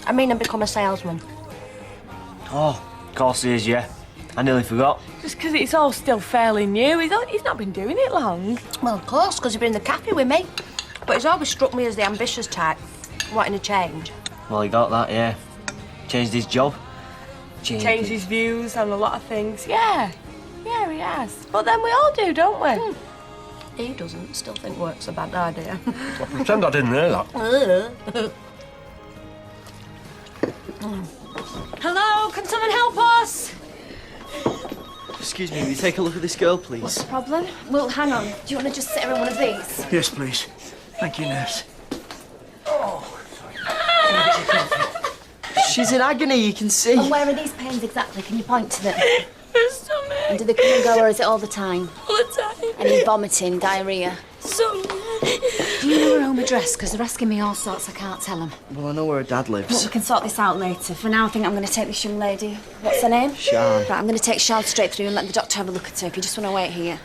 I mean, and become a salesman? Oh, of course he is, yeah. I nearly forgot. Just because it's all still fairly new. He's not been doing it long. Well, of course, because he's been in the cafe with me. But he's always struck me as the ambitious type, wanting to change. Well, he got that, yeah. Changed his job. Changed his views on a lot of things. Yeah, he has. But then we all do, don't we? He doesn't. Still think work's a bad idea. I pretend I didn't hear that. Hello, can someone help us? Excuse me, will you take a look at this girl, please? What's the problem? Well, hang on. Do you want to just sit her in one of these? Yes, please. Thank you, nurse. She's in agony, you can see. And where are these pains exactly? Can you point to them? Her stomach. And do they come and go, or is it all the time? All the time. Any vomiting, diarrhoea? So. Do you know her home address? Because they're asking me all sorts, I can't tell them. Well, I know where her dad Look, lives. we can sort this out later. For now, I think I'm going to take this young lady. What's her name? Sian. Right, I'm going to take Sian straight through and let the doctor have a look at her if you just want to wait here.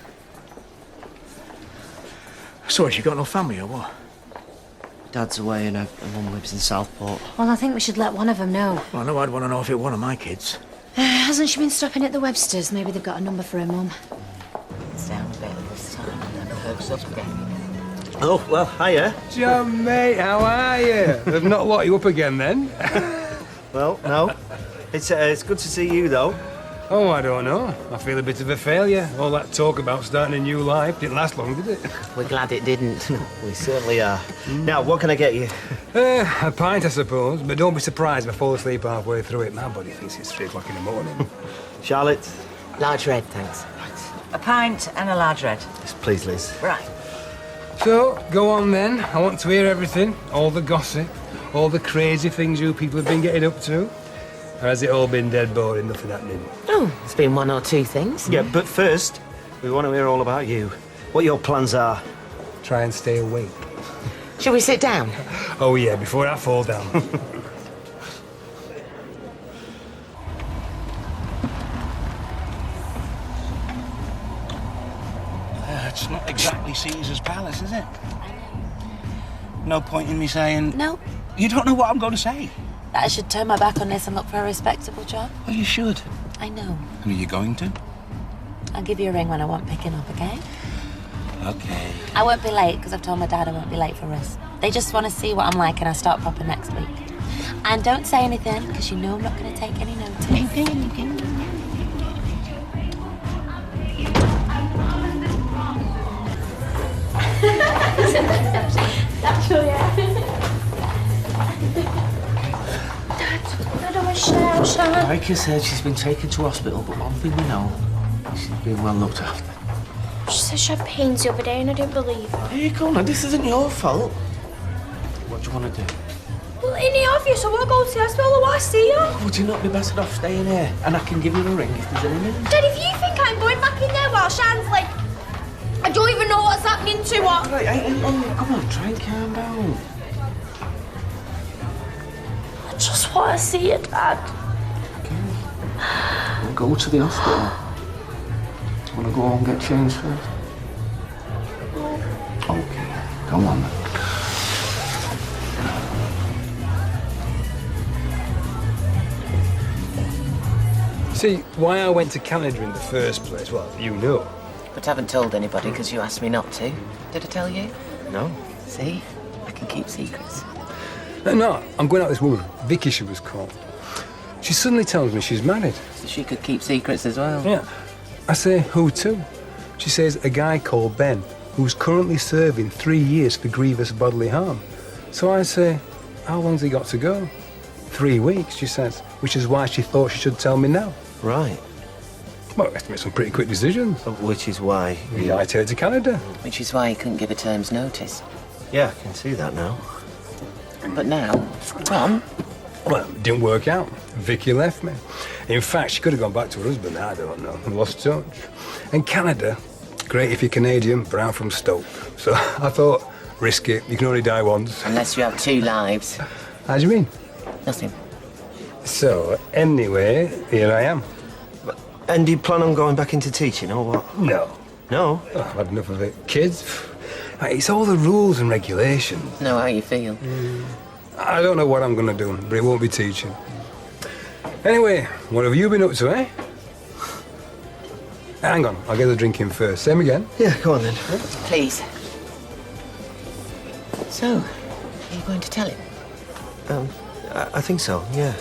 So, has she got no family or what? Dad's away and her mum lives in Southport. Well, I think we should let one of them know. Well, I know I'd want to know if it were one of my kids. Hasn't she been stopping at the Websters? Maybe they've got a number for her mum. It's down a bit this time and then perks up again. Oh, well, hiya. John, mate, how are you? They've not locked you up again, then? Well, no. It's good to see you, though. Oh, I don't know. I feel a bit of a failure. All that talk about starting a new life didn't last long, did it? We're glad it didn't. We certainly are. Now, what can I get you? A pint, I suppose. But don't be surprised if I fall asleep halfway through it. My body thinks it's 3 o'clock in the morning. Charlotte? Large red, thanks. A pint and a large red. Yes, please, Liz. Right. So, go on then. I want to hear everything. All the gossip. All the crazy things you people have been getting up to. Or has it all been dead boring, nothing happening? Oh, it's been 1 or 2 things. Yeah, but first, we want to hear all about you. What your plans are. Try and stay awake. Shall we sit down? Oh, yeah, before I fall down. It's not exactly Caesar's palace, is it? No point in me saying... No. You don't know what I'm going to say. that I should turn my back on this and look for a respectable job? Well, you should. I know. And are you going to? I'll give you a ring when I want picking up, okay? Okay. I won't be late because I've told my dad I won't be late for us. They just want to see what I'm like and I start proper next week. And don't say anything because you know I'm not going to take any notice. Natural, yeah. Dad, I don't want to shout. Like I said, she's been taken to hospital, but one thing we know, she's been well looked after. She said she had pains the other day and I didn't believe her. Hey, come on, this isn't your fault. What do you want to do? Well, in the obvious, I want to go to the hospital. I want to see her. Would you not be better off staying here? And I can give you a ring if there's any news. Dad, if you think I'm going back in there while Shan's like... I don't even know what's happening to her. Right, hey, come on, try and calm down. I just want to see her, Dad. We'll go to the hospital. Want to go home and get changed first? Okay, come on then. See, why I went to Canada in the first place, well, you know. But I haven't told anybody because you asked me not to. Did I tell you? No. See? I can keep secrets. No, I'm going out with this woman, Vicky she was called. She suddenly tells me she's married. So she could keep secrets as well. Yeah. I say, who to? She says, a guy called Ben, who's currently serving 3 years for grievous bodily harm. So I say, how long's he got to go? 3 weeks, she says, which is why she thought she should tell me now. Right. Well, we have to make some pretty quick decisions. Which is why... We hightailed her to Canada. Which is why he couldn't give a term's notice. Yeah, I can see that now. But now, Ron... Well, it didn't work out. Vicky left me. In fact, she could have gone back to her husband, I don't know, and lost touch. And Canada, great if you're Canadian, but I'm from Stoke. So I thought, risk it, you can only die once. Unless you have 2 lives. How do you mean? Nothing. So, anyway, here I am. And do you plan on going back into teaching, or what? No. No? Oh, I've had enough of it. Kids, it's all the rules and regulations. Know how you feel. I don't know what I'm going to do, but it won't be teaching. Anyway, what have you been up to, eh? Hang on, I'll get the drink in first. Same again? Yeah, go on then. Please. So, are you going to tell him? I think so, yeah.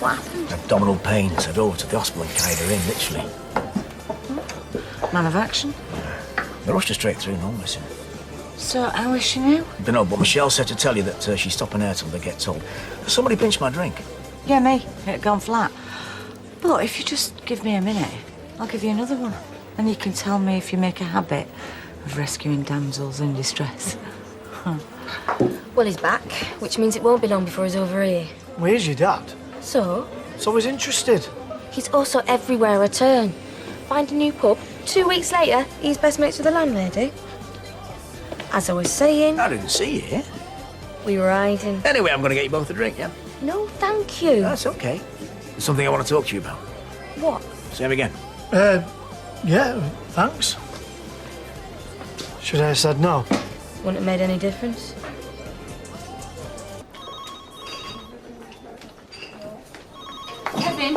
What happened? Abdominal pain, so I drove to the hospital and carried her in, literally. Man of action? They rushed her straight through, no missing. So, how is she now? Dunno, but Michelle said to tell you that she's stopping her till they get told. Somebody pinched my drink. Yeah, me. It had gone flat. But look, if you just give me a minute, I'll give you another one. And you can tell me if you make a habit of rescuing damsels in distress. Well, he's back, which means it won't be long before he's over here. Where's your dad? So? So he's interested. He's also everywhere I turn. Find a new pub. 2 weeks later, he's best mates with the landlady. As I was saying... I didn't see you. We were hiding. Anyway, I'm going to get you both a drink, yeah? No, thank you. That's okay. There's something I want to talk to you about. What? Same again. Yeah, thanks. Should I have said no? Wouldn't have made any difference. Kevin.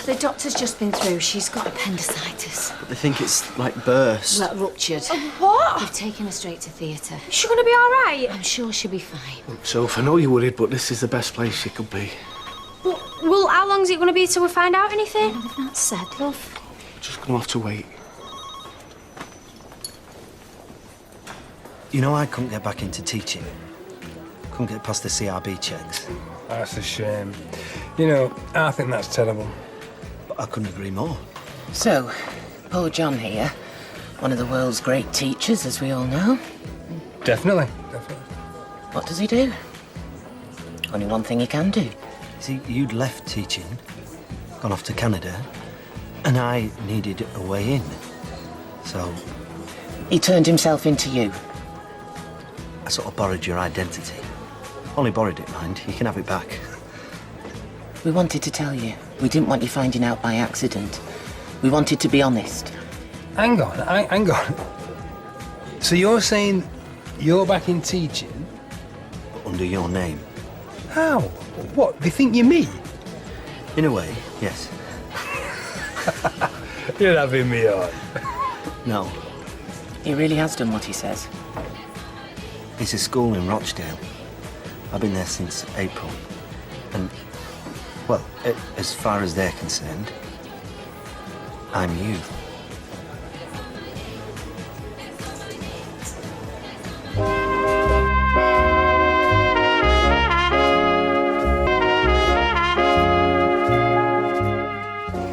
The doctor's just been through. She's got appendicitis. But they think it's, like, burst. Well, ruptured. What? They've taken her straight to theatre. Is she going to be all right? I'm sure she'll be fine. Soph, I know you're worried, but this is the best place she could be. Well, how long's it going to be till we find out anything? They've not said, love. Just gonna have to wait. You know, I couldn't get back into teaching. Couldn't get past the CRB checks. That's a shame. You know, I think that's terrible. But I couldn't agree more. So, poor John here, one of the world's great teachers, as we all know. Definitely. What does he do? Only one thing he can do. See, you'd left teaching, gone off to Canada, and I needed a way in. So... He turned himself into you. I sort of borrowed your identity. Only borrowed it, mind. You can have it back. We wanted to tell you. We didn't want you finding out by accident. We wanted to be honest. Hang on. So you're saying you're back in teaching? Under your name. How? What, they think you're me? In a way, yes. You're having me on. No. He really has done what he says. It's a school in Rochdale. I've been there since April. And, well, as far as they're concerned, I'm you.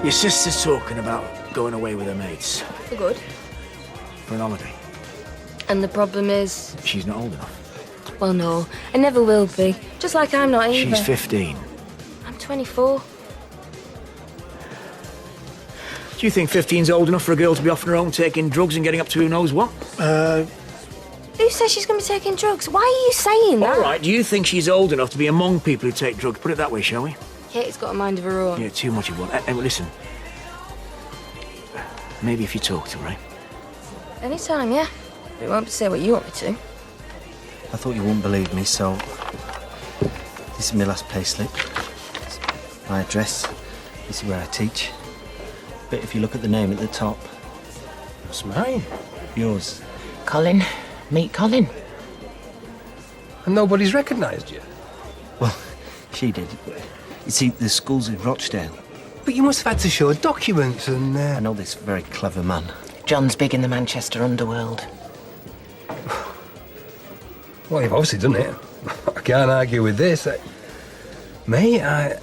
Your sister's talking about going away with her mates For good. for an holiday. And the problem is, She's not old enough. well, no, I never will be. Just like I'm not either. She's 15. I'm 24. Do you think 15's old enough for a girl to be off on her own taking drugs and getting up to who knows what? Who says she's going to be taking drugs? Why are you saying that? All right, do you think she's old enough to be among people who take drugs? Put it that way, shall we? Katie's got a mind of her own. Yeah, too much of one. And listen, maybe if you talk to her, right? Anytime, yeah. But it won't be say what you want me to. I thought you wouldn't believe me, so this is my last payslip. My address. This is where I teach. But if you look at the name at the top, It's mine. yours. Colin. Meet Colin. And nobody's recognised you. Well, she did. You see, the school's in Rochdale. But you must have had to show documents and... I know this very clever man. John's big in the Manchester underworld. Well, you've obviously done it. I can't argue with this. Mate, I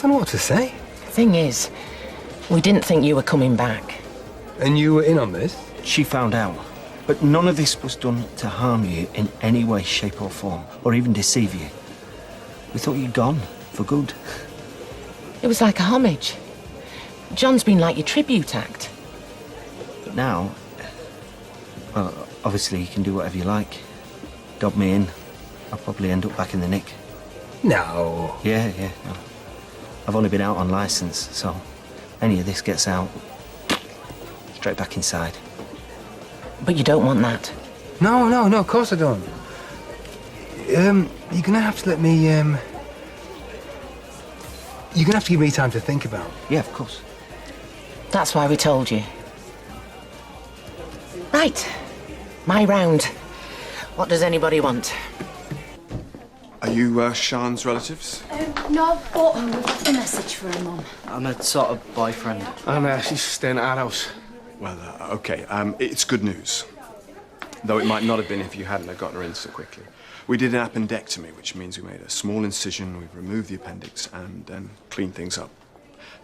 don't know what to say. Thing is, we didn't think you were coming back. And you were in on this? She found out. But none of this was done to harm you in any way, shape or form, or even deceive you. We thought you'd gone, for good. It was like a homage. John's been like your tribute act. But now, well, obviously you can do whatever you like. Dob me in, I'll probably end up back in the nick. No. Yeah. No. I've only been out on licence, so any of this gets out, straight back inside. But you don't want that. No, of course I don't. You're gonna have to let me, you're gonna have to give me time to think about it. Yeah, of course. That's why we told you. Right. My round. What does anybody want? Are you Sian's relatives? No, but a message for her mum. I'm a sort of boyfriend. And she's staying at our house. Well, okay. It's good news. Though it might not have been if you hadn't have gotten her in so quickly. We did an appendectomy, which means we made a small incision, we've removed the appendix, and then cleaned things up.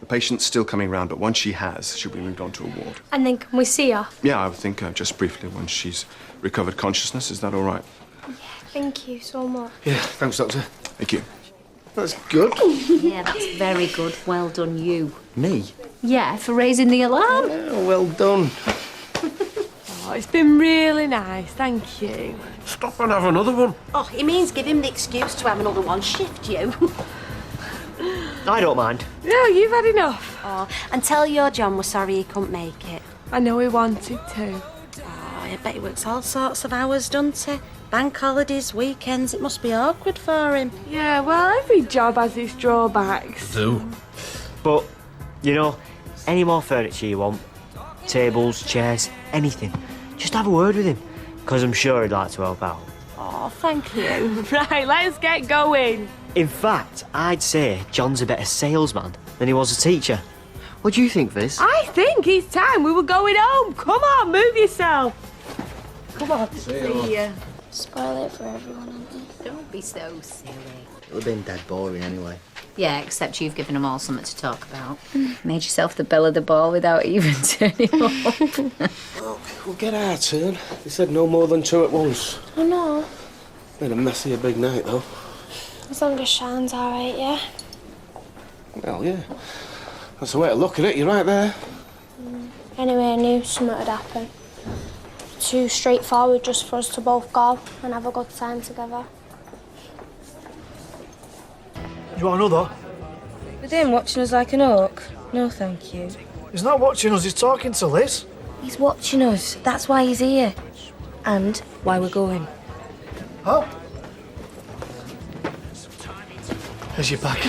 The patient's still coming round, but once she has, she'll be moved on to a ward. And then can we see her? Yeah, I would think just briefly once she's recovered consciousness. Is that all right? Thank you so much. Yeah, thanks, Doctor. Thank you. That's good. Yeah, that's very good. Well done, you. Me? Yeah, for raising the alarm. Yeah, well done. Oh, it's been really nice, thank you. Stop and have another one. Oh, it means give him the excuse to have another one. Shift you. I don't mind. No, you've had enough. Oh, and tell your John we're sorry he couldn't make it. I know he wanted to. Oh, I bet he works all sorts of hours, doesn't he? Bank holidays, weekends, it must be awkward for him. Yeah, well, every job has its drawbacks. Do. But, you know, any more furniture you want, tables, chairs, anything, just have a word with him, because I'm sure he'd like to help out. Oh, thank you. Right, let's get going. In fact, I'd say John's a better salesman than he was a teacher. What do you think, Viz? I think it's time we were going home. Come on, move yourself. Come on. See ya. Spoil it for everyone, haven't you? Don't be so silly. It would have been dead boring anyway. Yeah, except you've given them all something to talk about. Made yourself the belle of the ball without even turning up. Well, we'll get our turn. They said no more than 2 at once. Oh, no. Made a messy a big night, though. As long as Sian's all right, yeah? Well, yeah. That's the way to look at it. You're right there. Anyway, I knew something would happen. Too straightforward just for us to both go and have a good time together. You want another? With him watching us like an hawk? No, thank you. He's not watching us, he's talking to Liz. He's watching us. That's why he's here. And why we're going. Oh? There's your pack.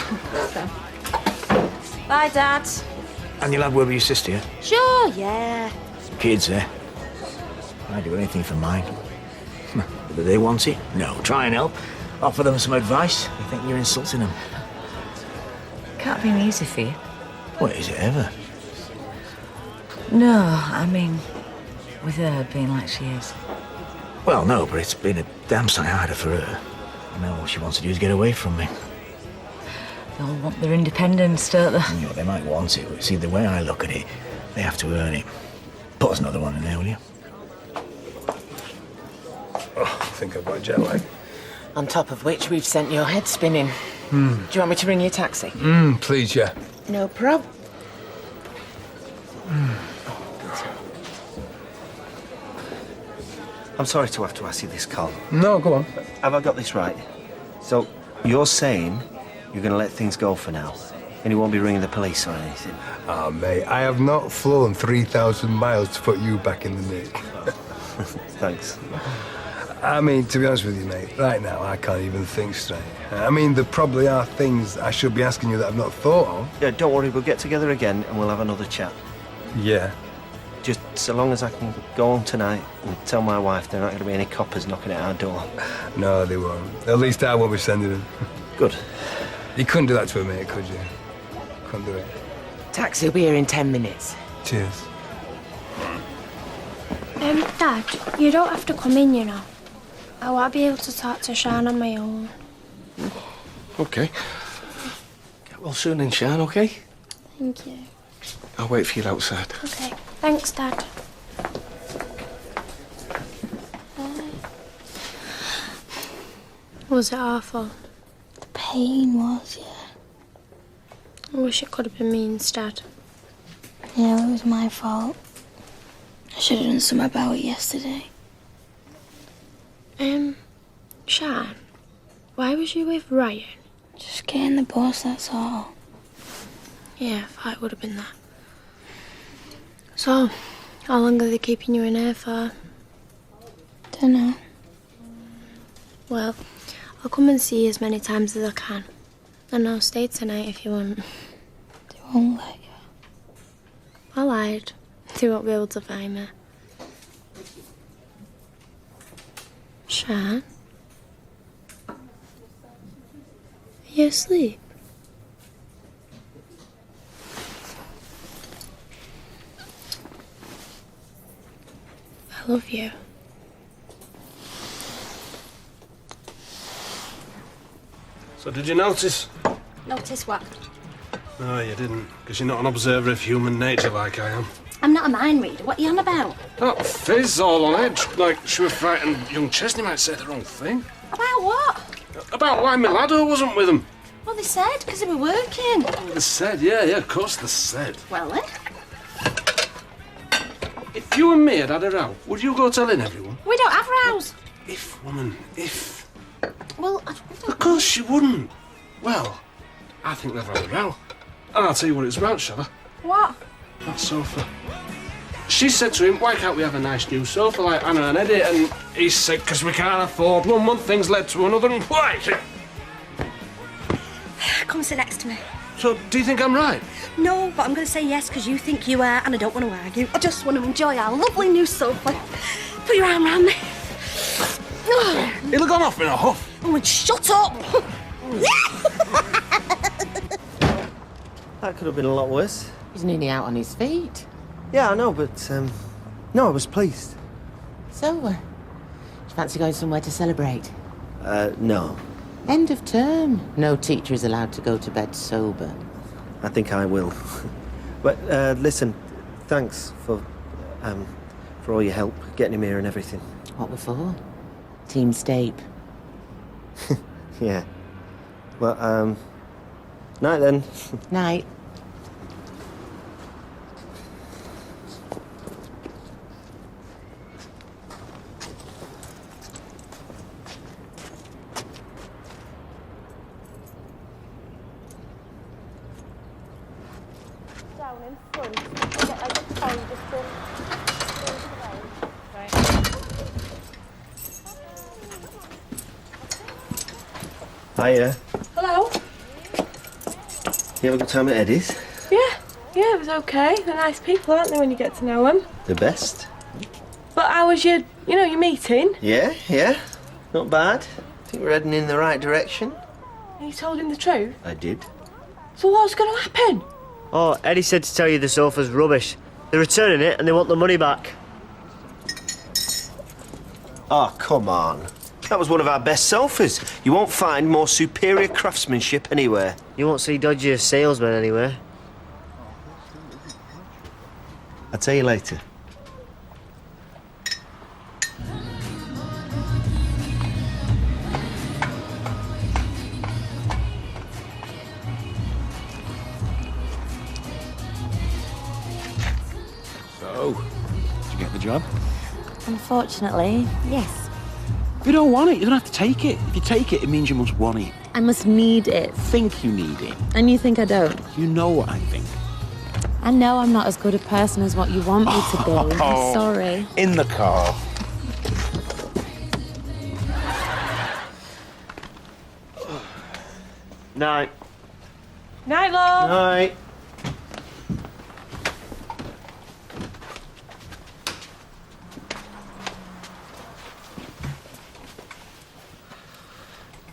Bye, Dad. And you'll have word with your sister, yeah? Sure, yeah. Kids, eh? I'd do anything for mine. Do they want it? No. Try and help. Offer them some advice. You think you're insulting them? Can't be easy for you. What is it ever? No, I mean, with her being like she is. Well, no, but it's been a damn sight harder for her. Now all she wants to do is get away from me. They all want their independence, don't they? You know, they might want it, but see, the way I look at it, they have to earn it. Put us another one in there, will you? Oh, I think I've got jet lag. On top of which, we've sent your head spinning. Hmm. Do you want me to ring you a taxi? Please, yeah. No prob. I'm sorry to have to ask you this, Carl. No, go on. Have I got this right? So, you're saying you're going to let things go for now, and you won't be ringing the police or anything? Ah, mate, I have not flown 3,000 miles to put you back in the mood. Thanks. I mean, to be honest with you, mate, right now I can't even think straight. I mean, there probably are things I should be asking you that I've not thought of. Yeah, don't worry, we'll get together again and we'll have another chat. Yeah. Just so long as I can go home tonight and tell my wife there aren't going to be any coppers knocking at our door. No, they won't. At least I won't be sending them. Good. You couldn't do that to a mate, could you? Couldn't do it. Taxi will be here in 10 minutes. Cheers. Dad, you don't have to come in, you know. I won't be able to talk to Sian on my own. Okay. Get well soon then, Sian, okay? Thank you. I'll wait for you outside. Okay. Thanks, Dad. Bye. Was it awful? The pain was, yeah. I wish it could have been me instead. Yeah, it was my fault. I should have done something about it yesterday. Sian, why was you with Ryan? Just getting the bus, that's all. Yeah, I thought it would have been that. So, how long are they keeping you in here for? Dunno. Well, I'll come and see you as many times as I can. And I'll stay tonight if you want. They won't let you. I lied. They won't be able to find me. Sian? Are you asleep? I love you. So did you notice? Notice what? No, you didn't, because you're not an observer of human nature like I am. I'm not a mind reader. What are you on about? That Fizz all on edge, like she was frightened young Chesney might say the wrong thing. About what? About why Milado wasn't with him. Well, they said, because they were working. They said, yeah, of course they said. Well, then. If you and me had had a row, would you go telling everyone? We don't have rows. If, woman, if. Well, Of course you wouldn't. Well, I think they've had a row. And I'll tell you what it's about, shall I? What? That sofa. She said to him, why can't we have a nice new sofa like Anna and Eddie? And he said, because we can't afford one thing's led to another, and why? Come sit next to me. So, do you think I'm right? No, but I'm going to say yes because you think you are, and I don't want to argue. I just want to enjoy our lovely new sofa. Put your arm around me. He'll have gone off in a huff. Oh, and shut up! That could have been a lot worse. He's nearly out on his feet. Yeah, I know, but, no, I was pleased. So, do you fancy going somewhere to celebrate? No. End of term. No teacher is allowed to go to bed sober. I think I will. But, listen, thanks for all your help, getting him here and everything. What for? Team Stape. Yeah. Well, night then. Night. Down in front, get like a toy just to Hiya. Hello? You have a good time at Eddie's? Yeah, it was okay. They're nice people, aren't they, when you get to know them? The best. But how was your meeting? Yeah. Not bad. I think we're heading in the right direction. And you told him the truth? I did. So what's going to happen? Oh, Eddie said to tell you the sofa's rubbish. They're returning it and they want the money back. Oh, come on. That was one of our best sofas. You won't find more superior craftsmanship anywhere. You won't see dodgier salesmen anywhere. I'll tell you later. So, did you get the job? Unfortunately, yes. You don't want it, you don't have to take it. If you take it, it means you must want it. I must need it. Think you need it. And you think I don't? You know what I think. I know I'm not as good a person as what you want me to be. I'm sorry. In the car. Night. Night, love. Night.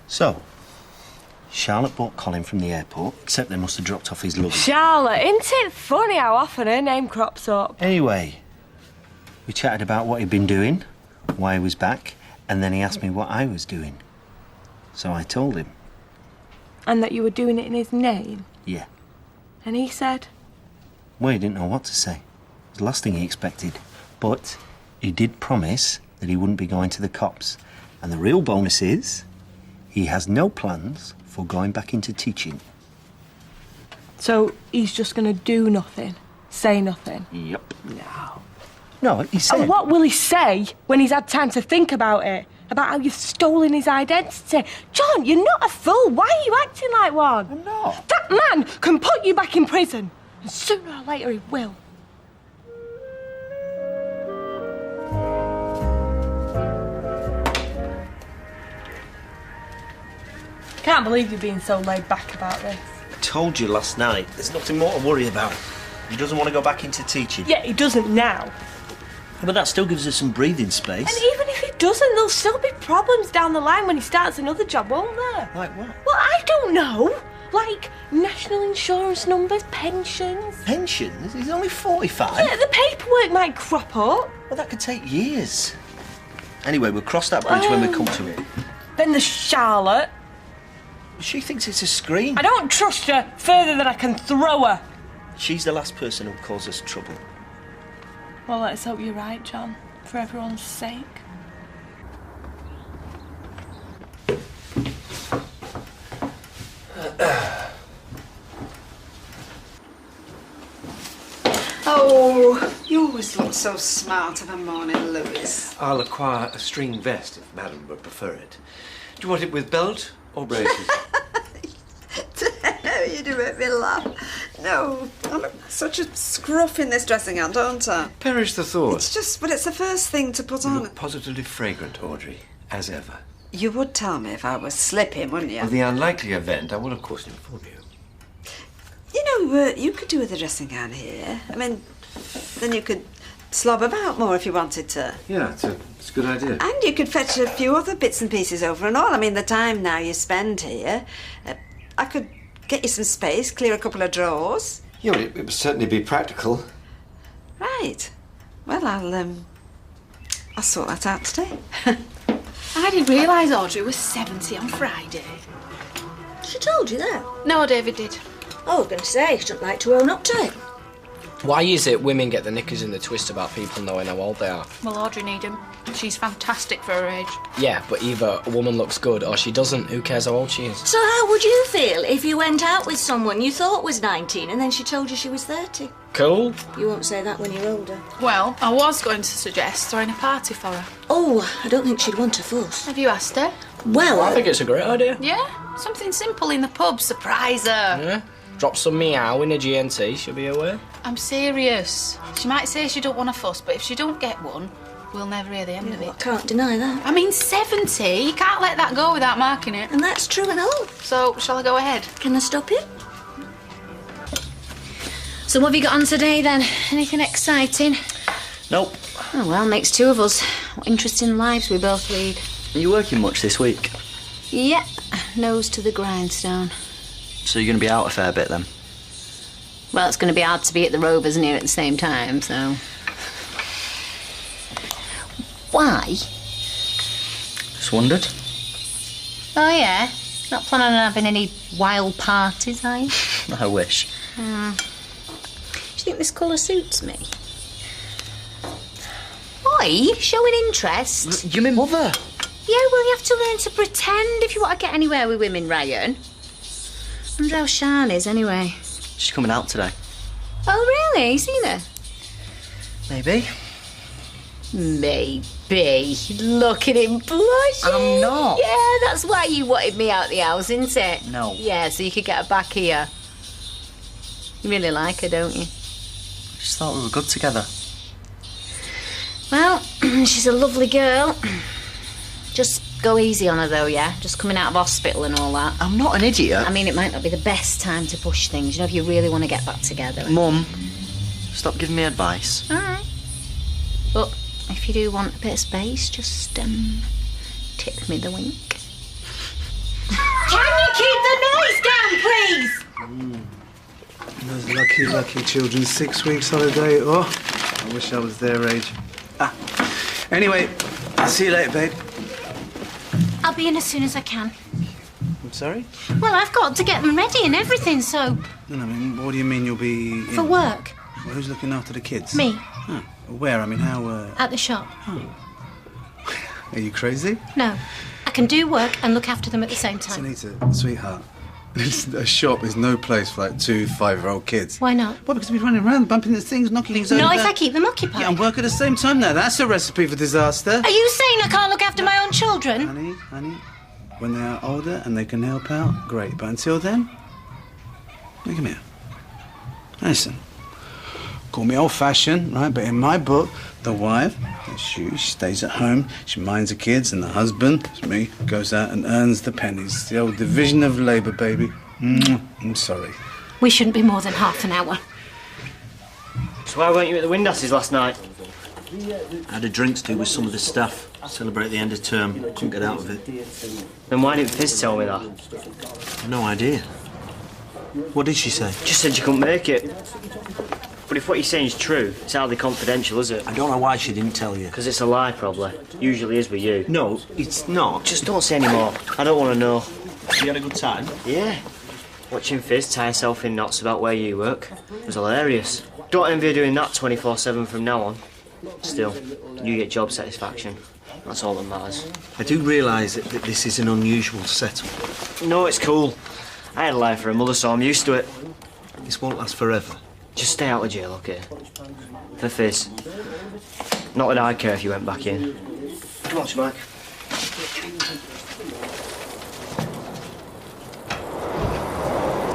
So, Charlotte bought Colin from the airport, except they must have dropped off his luggage. Charlotte, isn't it funny how often her name crops up? Anyway, we chatted about what he'd been doing, why he was back, and then he asked me what I was doing. So I told him. And that you were doing it in his name? Yeah. And he said? Well, he didn't know what to say. It was the last thing he expected. But he did promise that he wouldn't be going to the cops. And the real bonus is, he has no plans for going back into teaching. So he's just going to do nothing? Say nothing? Yep. No. No, he said... And what will he say when he's had time to think about it? About how you've stolen his identity? John, you're not a fool. Why are you acting like one? I'm not. That man can put you back in prison. And sooner or later he will. Can't believe you're being so laid back about this. I told you last night, there's nothing more to worry about. He doesn't want to go back into teaching. Yeah, he doesn't now. But that still gives us some breathing space. And even if he doesn't, there'll still be problems down the line when he starts another job, won't there? Like what? Well, I don't know. Like national insurance numbers, pensions. Pensions? He's only 45. Yeah, the paperwork might crop up. Well, that could take years. Anyway, we'll cross that bridge when we come to it. Then there's Charlotte. She thinks it's a screen. I don't trust her further than I can throw her. She's the last person who'll cause us trouble. Well, let's hope you're right, John, for everyone's sake. Oh, you always look so smart of a morning, Louis. I'll acquire a string vest if Madam would prefer it. Do you want it with belt or braces? You do make me laugh. No, I look such a scruff in this dressing gown, don't I? Perish the thought. It's just, but it's the first thing to put You on. look positively fragrant, Audrey, as ever. You would tell me if I was slipping, wouldn't you? Of the unlikely event, I will of course inform you. You know, you could do with a dressing gown here. I mean, then you could slob about more if you wanted to. Yeah, it's a good idea. And you could fetch a few other bits and pieces over and all. I mean, the time now you spend here, I could get you some space, clear a couple of drawers. Yeah, well, it would certainly be practical. Right. Well, I'll sort that out today. I didn't realise Audrey was 70 on Friday. She told you that? No, David did. I was going to say, she doesn't like to own up to it. Why is it women get the knickers in the twist about people knowing how old they are? Well, Audrey need him. She's fantastic for her age. Yeah, but either a woman looks good or she doesn't. Who cares how old she is? So how would you feel if you went out with someone you thought was 19 and then she told you she was 30? Cool. You won't say that when you're older. Well, I was going to suggest throwing a party for her. Oh, I don't think she'd want a fuss. Have you asked her? Well, I think it's a great idea. Yeah, something simple in the pub. Surprise her. Yeah. Drop some meow in a GNT, she'll be away. I'm serious. She might say she don't want a fuss, but if she don't get one, we'll never hear the end of it. I can't deny that. I mean, 70. You can't let that go without marking it. And that's true and all. So, shall I go ahead? Can I stop you? So what have you got on today then? Anything exciting? Nope. Oh well, makes two of us. What interesting lives we both lead. Are you working much this week? Yep, nose to the grindstone. So you're going to be out a fair bit then? Well, it's going to be hard to be at the Rovers and here at the same time, so... Why? Just wondered. Oh, yeah? Not planning on having any wild parties, are you? I wish. Do you think this colour suits me? Oi, showing interest. You're my mother. Yeah, well, you have to learn to pretend if you want to get anywhere with women, Ryan. I wonder how Sian is, anyway. She's coming out today. Oh, really? You seen her? Maybe. Maybe. Look at him blushing. I'm not. Yeah, that's why you wanted me out the house, isn't it? No. Yeah, so you could get her back here. You really like her, don't you? I just thought we were good together. Well, she's a lovely girl. Just go easy on her, though, yeah? Just coming out of hospital and all that. I'm not an idiot. I mean, it might not be the best time to push things, you know, if you really want to get back together. Mum, stop giving me advice. All right. But if you do want a bit of space, just, tip me the wink. Can you keep the noise down, please? Those lucky, lucky children. 6 weeks holiday. Oh, I wish I was their age. Anyway, I'll see you later, babe. I'll be in as soon as I can. I'm sorry? Well, I've got to get them ready and everything, so... No, I mean, what do you mean you'll be in... For work. Well, who's looking after the kids? Me. Oh, where? I mean, how, At the shop. Are you crazy? No. I can do work and look after them at the same time. Anita, sweetheart, a shop is no place for, like, 2 5-year-old kids. Why not? Well, because we're running around, bumping into things, knocking things over. Not if I keep them occupied. Yeah, and work at the same time now. That's a recipe for disaster. Are you saying I can't look after my own children? Honey, when they are older and they can help out, great. But until then, look at me. Listen, call me old-fashioned, right? But in my book, the wife, she stays at home, she minds the kids, and the husband, it's me, goes out and earns the pennies. The old division of labour, baby. I'm sorry. We shouldn't be more than half an hour. So why weren't you at the Windasses last night? I had a drink to do with some of the staff. Celebrate the end of term. Couldn't get out of it. Then why didn't Fizz tell me that? No idea. What did she say? Just said you couldn't make it. But if what you're saying is true, it's hardly confidential, is it? I don't know why she didn't tell you. Because it's a lie, probably. Usually is with you. No, it's not. Just don't say any more. I don't want to know. You had a good time? Yeah. Watching Fizz tie herself in knots about where you work was hilarious. Don't envy her doing that 24/7 from now on. Still, you get job satisfaction. That's all that matters. I do realise that this is an unusual setup. No, it's cool. I had a life for a mother, so I'm used to it. This won't last forever. Just stay out of jail, okay? For Fizz. Not that I'd care if you went back in. Come on, Mike.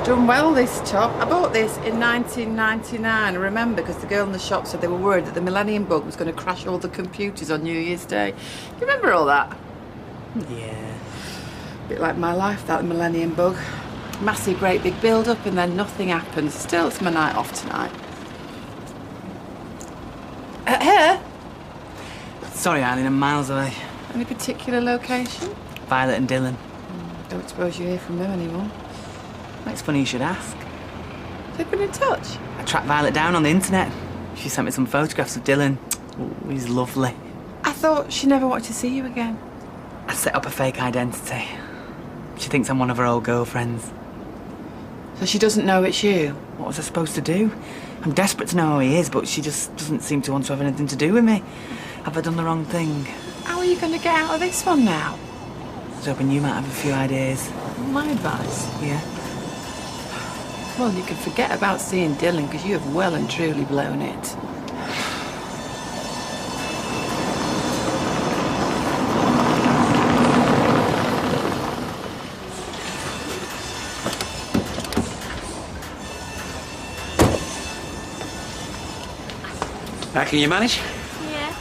Done well, this top. I bought this in 1999, I remember, because the girl in the shop said they were worried that the millennium bug was going to crash all the computers on New Year's Day. You remember all that? Yeah. Bit like my life, that millennium bug. Massive, great big build-up, and then nothing happens. Still, it's my night off tonight. Here? Sorry, Eileen, I'm miles away. Any particular location? Violet and Dylan. Don't suppose you hear from them anymore. Well, it's funny you should ask. They've been in touch? I tracked Violet down on the internet. She sent me some photographs of Dylan. Oh, he's lovely. I thought she never wanted to see you again. I set up a fake identity. She thinks I'm one of her old girlfriends. So she doesn't know it's you? What was I supposed to do? I'm desperate to know who he is, but she just doesn't seem to want to have anything to do with me. Have I done the wrong thing? How are you going to get out of this one now? I was hoping you might have a few ideas. My advice? Yeah? Well, you can forget about seeing Dylan, because you have well and truly blown it. Can you manage? Yeah.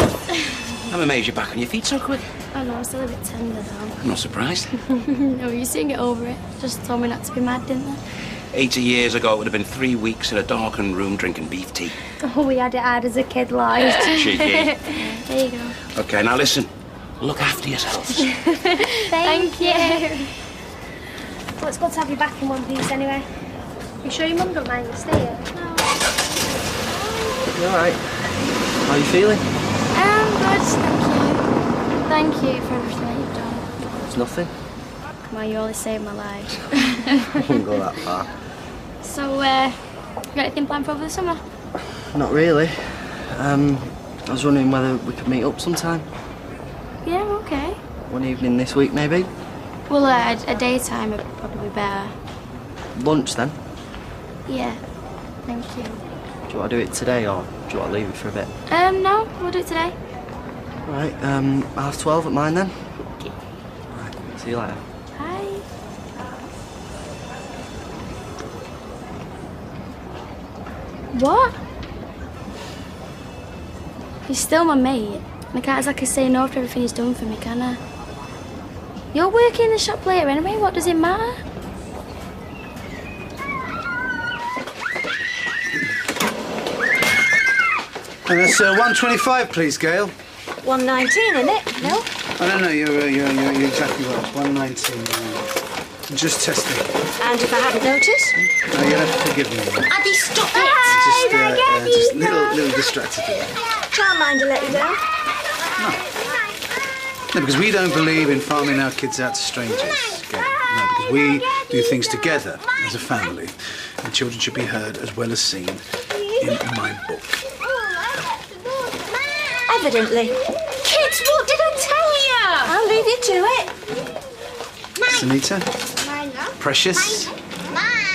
I'm amazed you're back on your feet so quick. I know, I'm still a bit tender though. I'm not surprised. No, you soon get over it. Just told me not to be mad, didn't they? 80 years ago, it would have been 3 weeks in a darkened room drinking beef tea. Oh, we had it hard as a kid, like. Cheeky. There you go. Okay, now listen. Look after yourselves. Thank you. Well, it's good to have you back in one piece anyway. You sure your mum don't mind you stay here? No. You alright? How are you feeling? Good, thank you. Thank you for everything that you've done. It's nothing. Come on, you always saved my life. I won't go that far. So, you got anything planned for over the summer? Not really. I was wondering whether we could meet up sometime. Yeah, okay. One evening this week, maybe? Well, a daytime would probably be better. Lunch, then? Yeah, thank you. Do you want to do it today, or do you want to leave it for a bit? No, we'll do it today. Right, 12:30 at mine, then? Right, see you later. Bye. What? You're still my mate. And I can't exactly say no to everything he's done for me, can I? You're working in the shop later anyway, what does it matter? And that's 125, please, Gail. 119, isn't it? No? Oh, no, you're exactly right. 119. Just testing. And if I hadn't noticed? No, you'll have to forgive me. Addy, stop it! Just little distracted. Can't mind to let you down. No, because we don't believe in farming our kids out to strangers, Gail. No, because we do things together as a family. And children should be heard as well as seen in my book. Evidently. Kids, what did I tell you? I'll leave you to it. Sunita? Precious?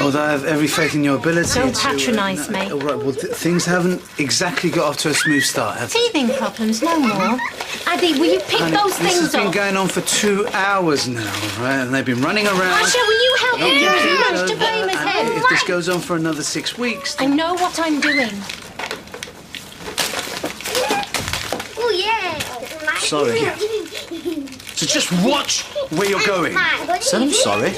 Although I have every faith in your ability Don't to... patronise me. Oh, right, well, things haven't exactly got off to a smooth start, have they? Teething problems, no more. Addy, will you pick Honey, those this things has been up? going on for 2 hours now, right? And they've been running around. Asha, will you help me? Yeah, Too yeah, much to blame as and him. if this goes on for another 6 weeks... I know what I'm doing. Oh, yeah. Sorry. So just watch where you're going. Said I'm sorry.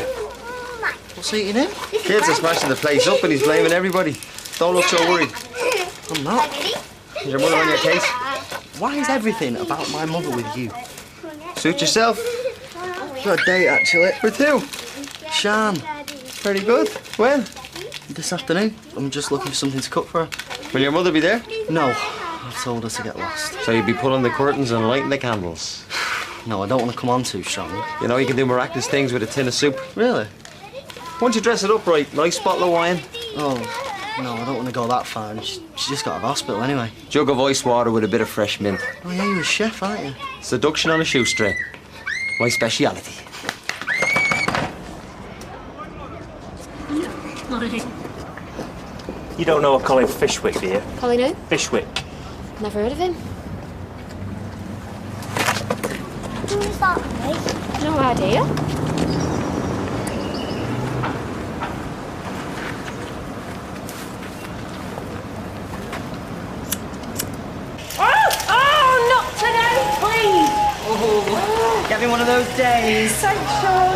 What's eating him? Kids are smashing the place up and he's blaming everybody. Don't look so worried. I'm not. Is your mother on your case? Why is everything about my mother with you? Suit yourself. Got a date, actually. With who? Shan. Very good. When? This afternoon. I'm just looking for something to cook for her. Will your mother be there? No. I've told her to get lost. So you'll be pulling the curtains and lighting the candles. No, I don't want to come on too strong. You know you can do miraculous things with a tin of soup. Really? Once you dress it up right, nice bottle of wine. Oh, no, I don't want to go that far. She just got out of hospital anyway. Jug of ice water with a bit of fresh mint. Oh, yeah, you're a chef, aren't you? Seduction on a shoestring. My speciality. Morning. You don't know a Colin Fishwick, do you? Colin who? Fishwick. Never heard of him. Who's that, mate? No idea. Oh, not today, please. Oh, you having one of those days? Thanks, Sean.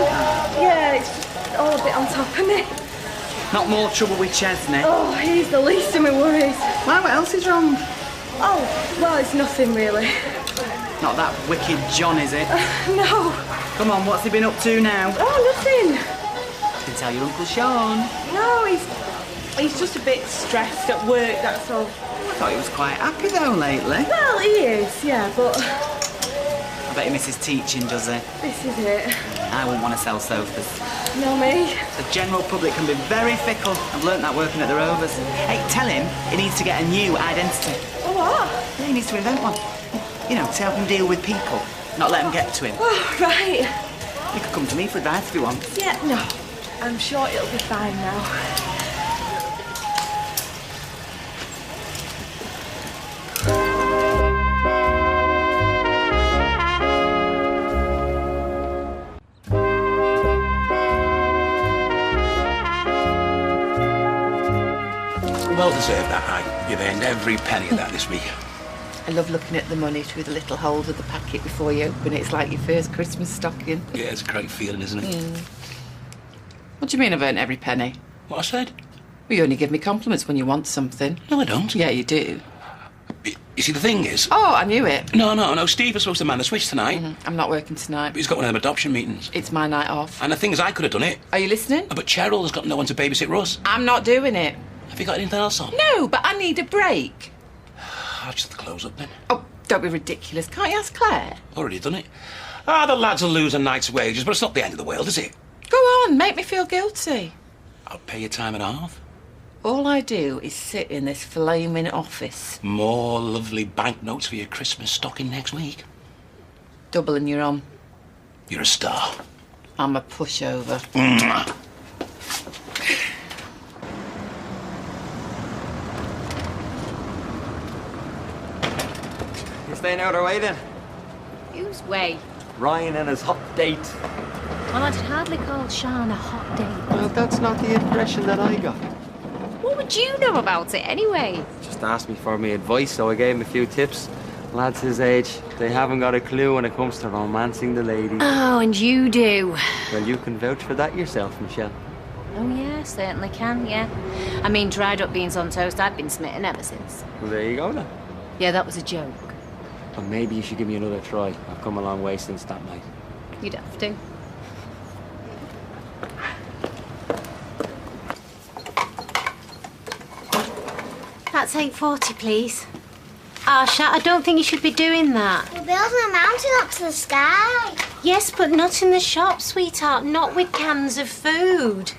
Yeah, it's just all a bit on top of me. Not more trouble with Chesney. Oh, he's the least of my worries. Why, what else is wrong? Oh, well, it's nothing really. Not that wicked John, is it? No. Come on, what's he been up to now? Oh, nothing. You can tell your Uncle Sean. No, he's just a bit stressed at work, that's all. I thought he was quite happy though lately. Well, he is, yeah, but I bet he misses teaching, does he? this is it. I wouldn't want to sell sofas. No, me. The general public can be very fickle. I've learnt that working at the Rovers. Hey, tell him he needs to get a new identity. Oh, what? Yeah, he needs to invent one. You know, to help him deal with people, not let them get to him. Oh, right. You could come to me for advice if you want. Yeah, no. I'm sure it'll be fine now. Well deserved that, mate. You've earned every penny of that this week. I love looking at the money through the little holes of the packet before you open it. It's like your first Christmas stocking. Yeah, it's a great feeling, isn't it? What do you mean I've earned every penny? What I said? Well, you only give me compliments when you want something. No, I don't. Yeah, you do. You see, the thing is... Oh, I knew it. No. Steve was supposed to man the switch tonight. I'm not working tonight. But he's got one of them adoption meetings. It's my night off. And the thing is, I could have done it. Are you listening? But Cheryl has got no one to babysit Russ. I'm not doing it. Have you got anything else on? No, but I need a break. I'll just have to close up then. Oh, don't be ridiculous. Can't you ask Claire? Already done it. The lads will lose a night's wages, but it's not the end of the world, is it? Go on, make me feel guilty. I'll pay you time and a half. All I do is sit in this flaming office. More lovely banknotes for your Christmas stocking next week. Doubling you're on. You're a star. I'm a pushover. Mwah. You staying out our way then? Whose way? Ryan and his hot date. Well, I'd hardly call Sean a hot date. Well, that's not the impression that I got. What would you know about it anyway? Just asked me for me advice, so I gave him a few tips. Lads his age, they haven't got a clue when it comes to romancing the lady. Oh, and you do. Well, you can vouch for that yourself, Michelle. Oh, yeah, certainly can, yeah. I mean, dried up beans on toast, I've been smitten ever since. Well, there you go then. Yeah, that was a joke. Well, maybe you should give me another try. I've come a long way since that night. You'd have to. That's 8:40, please. Arsha, I don't think you should be doing that. We're building a mountain up to the sky. Yes, but not in the shop, sweetheart. Not with cans of food.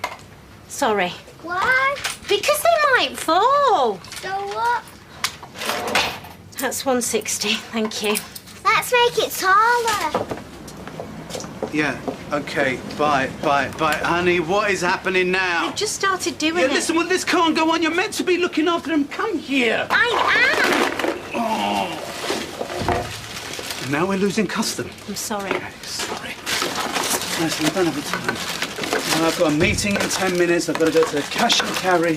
Sorry. Why? Because they might fall. So what? That's 160, thank you. Let's make it taller. Yeah, okay, bye. Honey, what is happening now? I've just started doing Yeah, it. listen, well, this can't go on. You're meant to be looking after him. Come here. I am. Oh. And now we're losing custom. I'm sorry. Sorry. Listen, I don't have the time. I've got a meeting in 10 minutes. I've got to go to the cash and carry.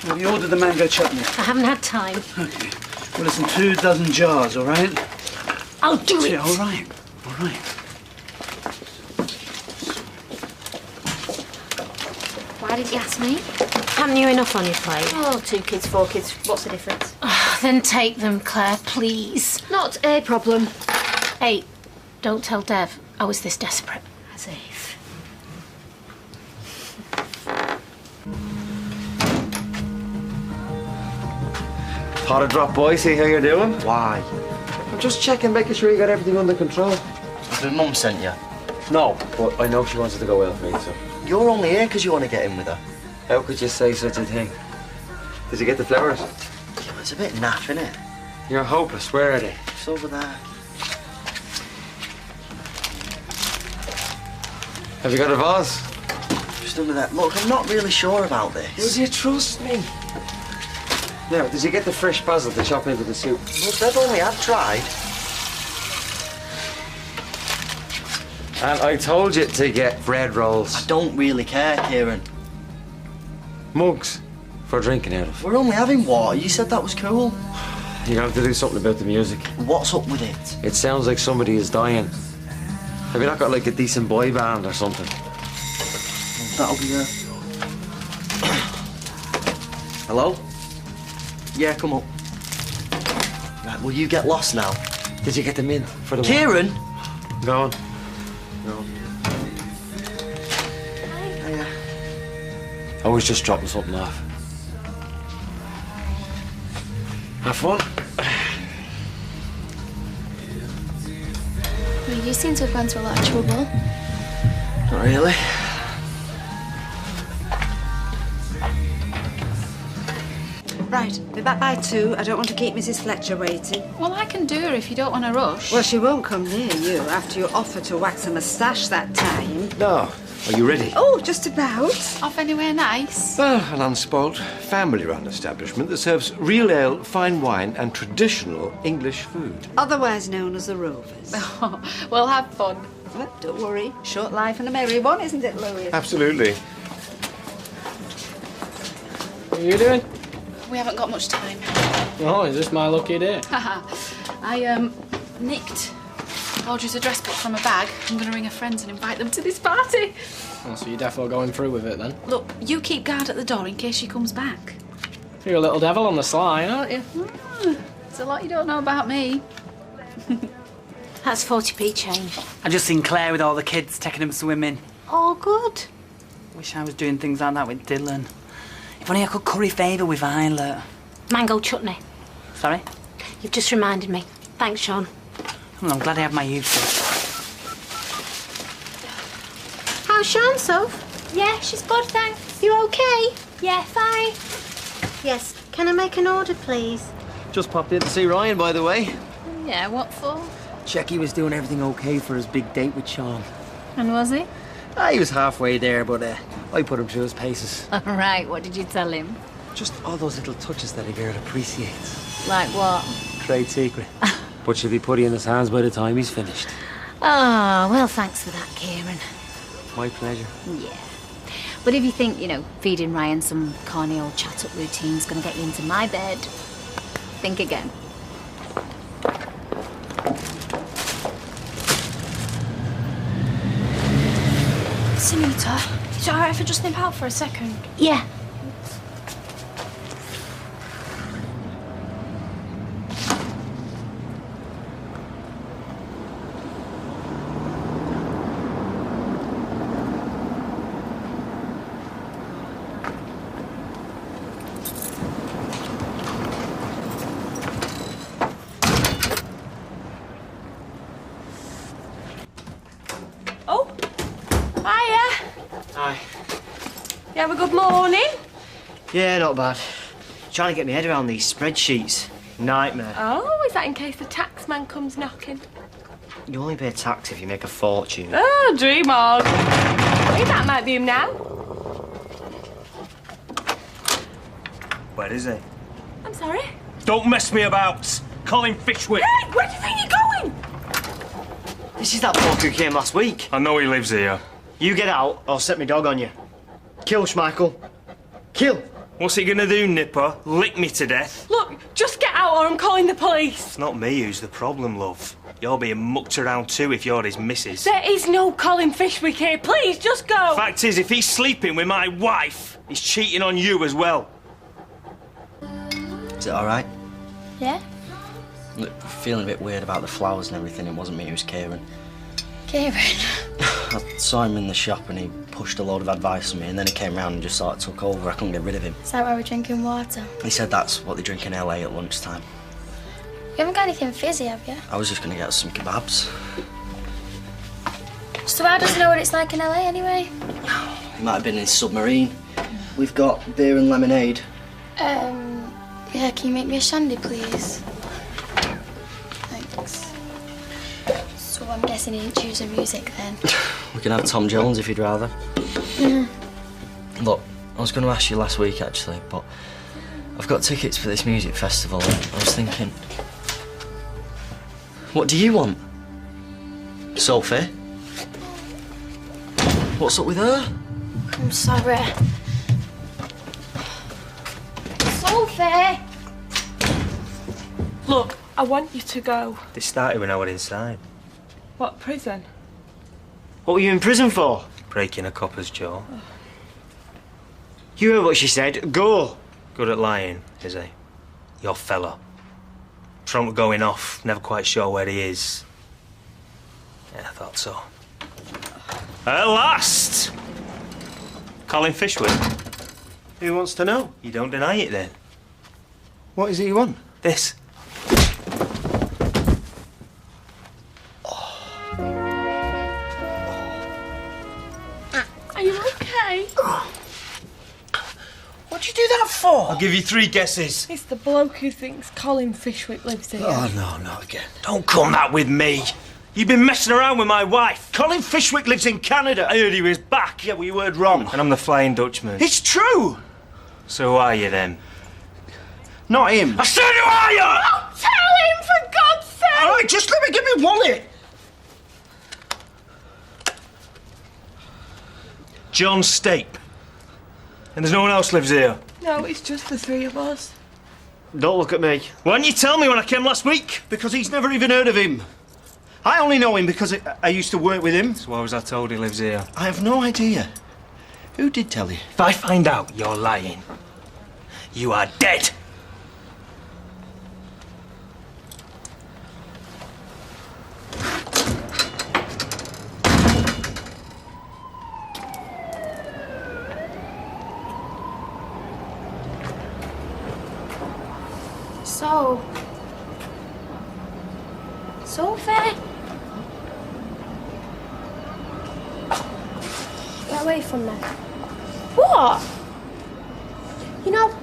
Have you ordered the mango chutney? I haven't had time. Okay. Well, listen, 24 jars, all right? I'll do it. Yeah, all right. All right. Why did you ask me? Haven't you enough on your plate? Oh, 2 kids, 4 kids. What's the difference? Then take them, Claire, please. Not a problem. Hey, don't tell Dev I was this desperate. As if. Thought I'd drop by, see how you're doing. Why? I'm just checking, making sure you got everything under control. Did Mum sent you? No, but I know she wanted to go out with me, so... You're only here because you want to get in with her. How could you say such a thing? Did you get the flowers? Yeah, it's a bit naff, isn't it? You're hopeless. Where are they? It's over there. Have you got a vase? Just under there. Look, I'm not really sure about this. Would you trust me? Now, did you get the fresh basil to chop into the soup? Look, they've only had tried. And I told you to get bread rolls. I don't really care, Kieran. Mugs for drinking out of. We're only having water. You said that was cool. You're going to have to do something about the music. What's up with it? It sounds like somebody is dying. Have you not got like a decent boy band or something? That'll be it. Hello? Yeah, come up. Right, will you get lost now? Did you get them in for the Kieran? Go on. Go on. Hiya. I was just dropping something off. Have fun. Well, you seem to have gone through a lot of trouble. Not really. Right, be back by 2. I don't want to keep Mrs. Fletcher waiting. Well, I can do her if you don't want to rush. Well, she won't come near you after you offer to wax a moustache that time. No. Are you ready? Oh, just about. Off anywhere nice? Well, an unspoilt, family-run establishment that serves real ale, fine wine and traditional English food. Otherwise known as the Rovers. We'll have fun. Well, don't worry. Short life and a merry one, isn't it, Louis? Absolutely. What are you doing? We haven't got much time. Oh, is this my lucky day? I nicked Audrey's address book from her bag. I'm going to ring her friends and invite them to this party. Oh, so you're definitely going through with it then? Look, you keep guard at the door in case she comes back. You're a little devil on the sly, aren't you? There's a lot you don't know about me. That's 40p change. I just seen Claire with all the kids taking them swimming. Oh, good. Wish I was doing things like that with Dylan. If only I could curry favour with Violet. Mango chutney. Sorry? You've just reminded me. Thanks, Sean. Well, I'm glad I have my use. How's Sean, Soph? Yeah, she's good, thanks. You okay? Yeah, fine. Yes. Can I make an order, please? Just popped in to see Ryan, by the way. Yeah, what for? Check he was doing everything okay for his big date with Sean. And was he? He was halfway there, but I put him through his paces. All right, what did you tell him? Just all those little touches that a girl appreciates. Like what? Trade secret. But she'll be putty in his hands by the time he's finished. Oh, well, thanks for that, Kieran. My pleasure. Yeah. But if you think, feeding Ryan some corny old chat-up routine's gonna get you into my bed, think again. Sunita, is it alright if I just nip out for a second? Yeah. You have a good morning? Yeah, not bad. Trying to get my head around these spreadsheets. Nightmare. Oh, is that in case the taxman comes knocking? You only pay tax if you make a fortune. Oh, dream on. Hey, that might be him now. Where is he? I'm sorry? Don't mess me about. Colin Fishwick. Hey, where do you think you're going? This is that bloke who came last week. I know he lives here. You get out, or I'll set my dog on you. Kill, Schmeichel. Kill. What's he gonna do, Nipper? Lick me to death? Look, just get out or I'm calling the police. It's not me who's the problem, love. You're being mucked around too if you're his missus. There is no Colin Fishwick here. Please, just go. Fact is, if he's sleeping with my wife, he's cheating on you as well. Is it all right? Yeah? Look, feeling a bit weird about the flowers and everything. It wasn't me, it was Kieran. Kieran? I saw him in the shop and he pushed a load of advice on me, and then he came round and just sort of took over. I couldn't get rid of him. Is that why we're drinking water? He said that's what they drink in LA at lunchtime. You haven't got anything fizzy, have you? I was just going to get us some kebabs. So how does he know what it's like in LA anyway? He might have been in his submarine. We've got beer and lemonade. Yeah, can you make me a shandy, please? Thanks. So I'm guessing he didn't choose the music then? We can have Tom Jones if you'd rather. Mm. Look, I was going to ask you last week actually, but I've got tickets for this music festival and I was thinking, what do you want? Sophie? What's up with her? I'm sorry. Sophie! Look, I want you to go. This started when I was inside. What, prison? What were you in prison for? Breaking a copper's jaw. You heard what she said. Go. Good at lying, is he? Your fella. Trunk going off, never quite sure where he is. Yeah, I thought so. At last! Colin Fishwick. Who wants to know? You don't deny it then. What is it you want? This. Are you okay? What'd you do that for? I'll give you 3 guesses. It's the bloke who thinks Colin Fishwick lives here. Oh, no, not again. Don't come that with me. You've been messing around with my wife. Colin Fishwick lives in Canada. I heard he was back. Yeah, well, you heard wrong. And I'm the Flying Dutchman. It's true! So who are you then? Not him. I said who are you? Oh, tell him, for God's sake! All right, just let me get my wallet. John Stape. And there's no one else lives here. No, it's just the 3 of us. Don't look at me. Why didn't you tell me when I came last week? Because he's never even heard of him. I only know him because I used to work with him. So why was I told he lives here? I have no idea. Who did tell you? If I find out you're lying, you are dead. Sophie? Get away from me. What? You know,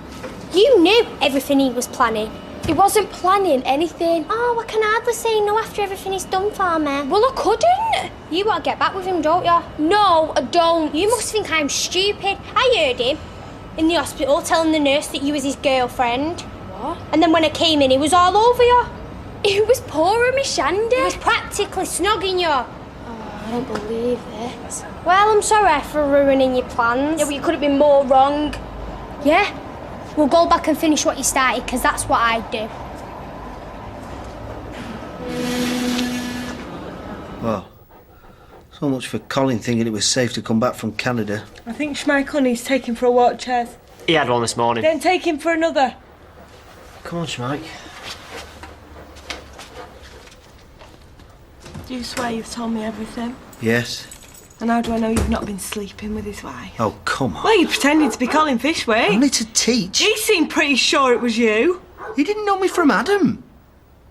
you knew everything he was planning. He wasn't planning anything. Oh, I can hardly say no after everything he's done for me. Well, I couldn't. You want to get back with him, don't you? No, I don't. You must think I'm stupid. I heard him in the hospital telling the nurse that you was his girlfriend. What? And then when I came in, he was all over you. He was pouring me shandy. He was practically snogging you. Oh, I don't believe this. Well, I'm sorry for ruining your plans. Yeah, well, you could have been more wrong. Yeah? We'll go back and finish what you started, because that's what I'd do. Well, so much for Colin thinking it was safe to come back from Canada. I think Schmeichel needs taking for a walk, Ches. He had one this morning. Then take him for another. Come on, Schmeich. Do you swear you've told me everything? Yes. And how do I know you've not been sleeping with his wife? Oh, come on. Well, you're pretending to be Colin Fishwick. Only to teach. He seemed pretty sure it was you. You didn't know me from Adam.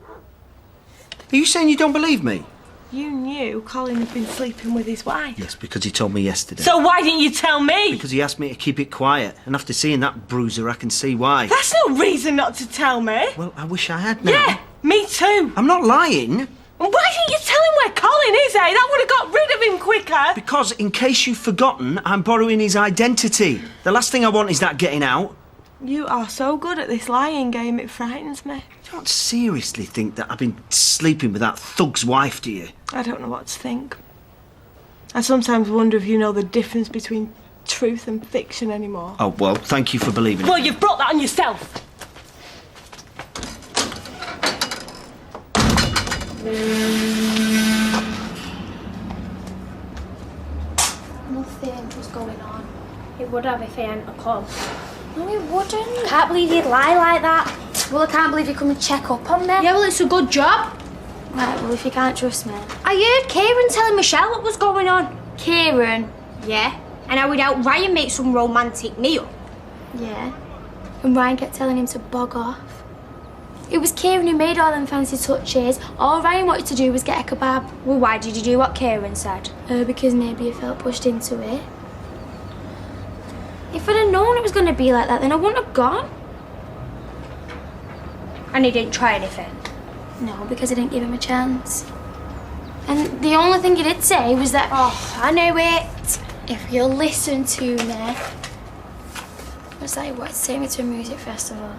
Are you saying you don't believe me? You knew Colin had been sleeping with his wife. Yes, because he told me yesterday. So why didn't you tell me? Because he asked me to keep it quiet. And after seeing that bruiser, I can see why. That's no reason not to tell me. Well, I wish I had now. Yeah, me too. I'm not lying. And why didn't you tell him where Colin is, eh? That would have got rid of him quicker. Because, in case you've forgotten, I'm borrowing his identity. The last thing I want is that getting out. You are so good at this lying game, it frightens me. You don't seriously think that I've been sleeping with that thug's wife, do you? I don't know what to think. I sometimes wonder if you know the difference between truth and fiction anymore. Oh, well, thank you for believing it. Well, you've brought that on yourself. Nothing was going on. It would have if he hadn't have come. No, it wouldn't. I can't believe you'd lie like that. Well, I can't believe you come and check up on me. Yeah, well, it's a good job. Right, well, if you can't trust me. I heard Kieran telling Michelle what was going on. Kieran? Yeah, and I would help Ryan make some romantic meal. Yeah. And Ryan kept telling him to bog off. It was Kieran who made all them fancy touches. All Ryan wanted to do was get a kebab. Well, why did you do what Kieran said? Because maybe you felt pushed into it. If I'd have known it was going to be like that, then I wouldn't have gone. And he didn't try anything? No, because I didn't give him a chance. And the only thing he did say was that... Oh, I knew it. If you'll listen to me... Was that he wanted to take me to a music festival.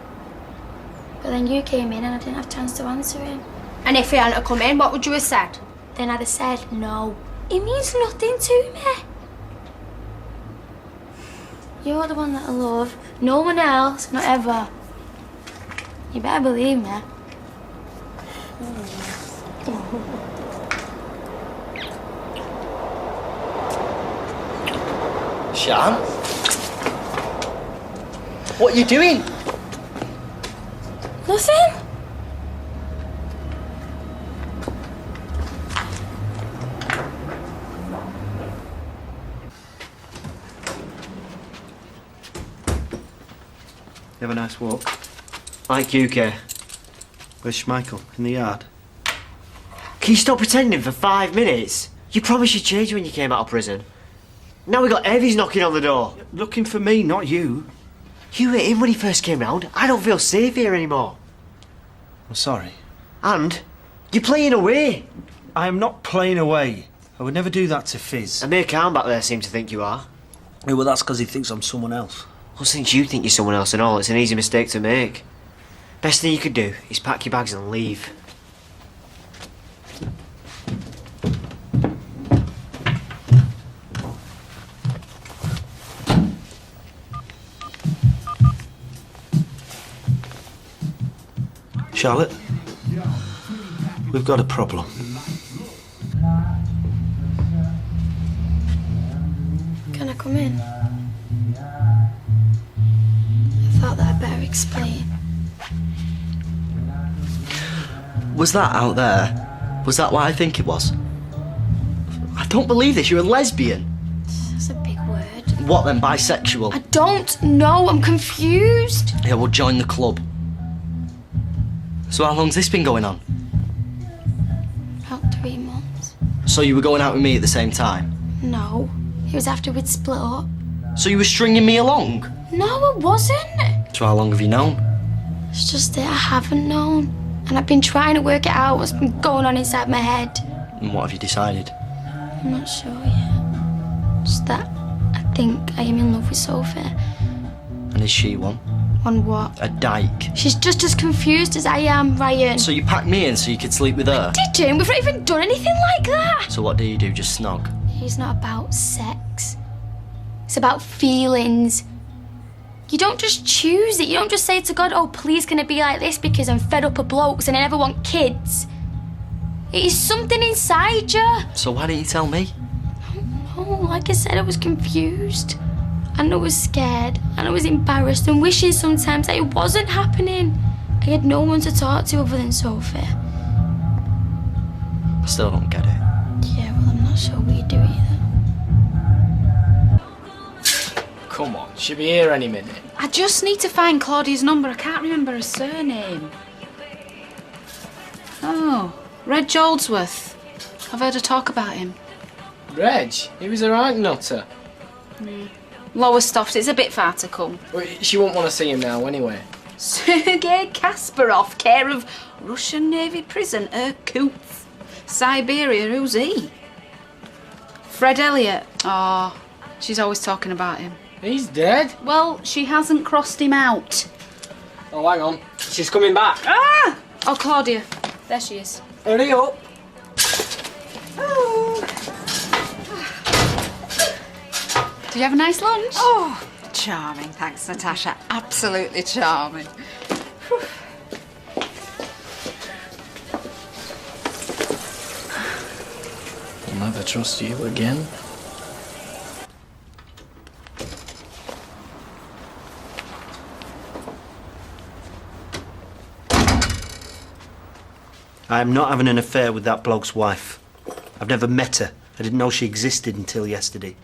But then you came in and I didn't have a chance to answer him. And if he hadn't come in, what would you have said? Then I'd have said no. It means nothing to me. You're the one that I love. No one else, not ever. You better believe me. Shan? What are you doing? Nothing. You have a nice walk. Like you, Kay. Where's Schmeichel? In the yard? Can you stop pretending for 5 minutes? You promised you'd change when you came out of prison. Now we got Evie's knocking on the door. Looking for me, not you. You were in when he first came round. I don't feel safe here anymore. I'm sorry. And you're playing away. I am not playing away. I would never do that to Fizz. Amir Khan back there seems to think you are. Yeah, well, that's because he thinks I'm someone else. Well, since you think you're someone else and all, it's an easy mistake to make. Best thing you could do is pack your bags and leave. Charlotte, we've got a problem. come in? I thought that I'd better explain. Was that out there? Was that what I think it was? I don't believe this. You're a lesbian. That's a big word. What then, bisexual? I don't know. I'm confused. Yeah, we'll join the club. So how long's this been going on? About 3 months. So you were going out with me at the same time? No. It was after we'd split up. So you were stringing me along? No, I wasn't. So how long have you known? It's just that I haven't known. And I've been trying to work it out, what's been going on inside my head. And what have you decided? I'm not sure yet. Just that I think I am in love with Sophie. And is she one? On what? A dyke. She's just as confused as I am, Ryan. So you packed me in so you could sleep with her? Didn't? We've not even done anything like that. So what do you do, just snog? It's not about sex. It's about feelings. You don't just choose it. You don't just say to God, oh, please can it be like this because I'm fed up of blokes and I never want kids. It is something inside you. So why didn't you tell me? Oh, like I said, I was confused. And I was scared. And I was embarrassed and wishing sometimes that it wasn't happening. I had no one to talk to other than Sophie. I still don't get it. Yeah, well, I'm not sure we do either. Come on, she'll be here any minute. I just need to find Claudia's number. I can't remember her surname. Oh, Reg Goldsworth. I've heard her talk about him. Reg? He was a right nutter. Lowestoft, it's a bit far to come. Well, she won't want to see him now anyway. Sergei Kasparov, care of Russian Navy prison, Irkutsk. Siberia, who's he? Fred Elliott. Oh, she's always talking about him. He's dead? Well, she hasn't crossed him out. Oh, hang on. She's coming back. Ah! Oh, Claudia. There she is. Hurry up. Oh. Did you have a nice lunch? Oh, charming, thanks, Natasha. Absolutely charming. I'll never trust you again. I am not having an affair with that bloke's wife. I've never met her. I didn't know she existed until yesterday.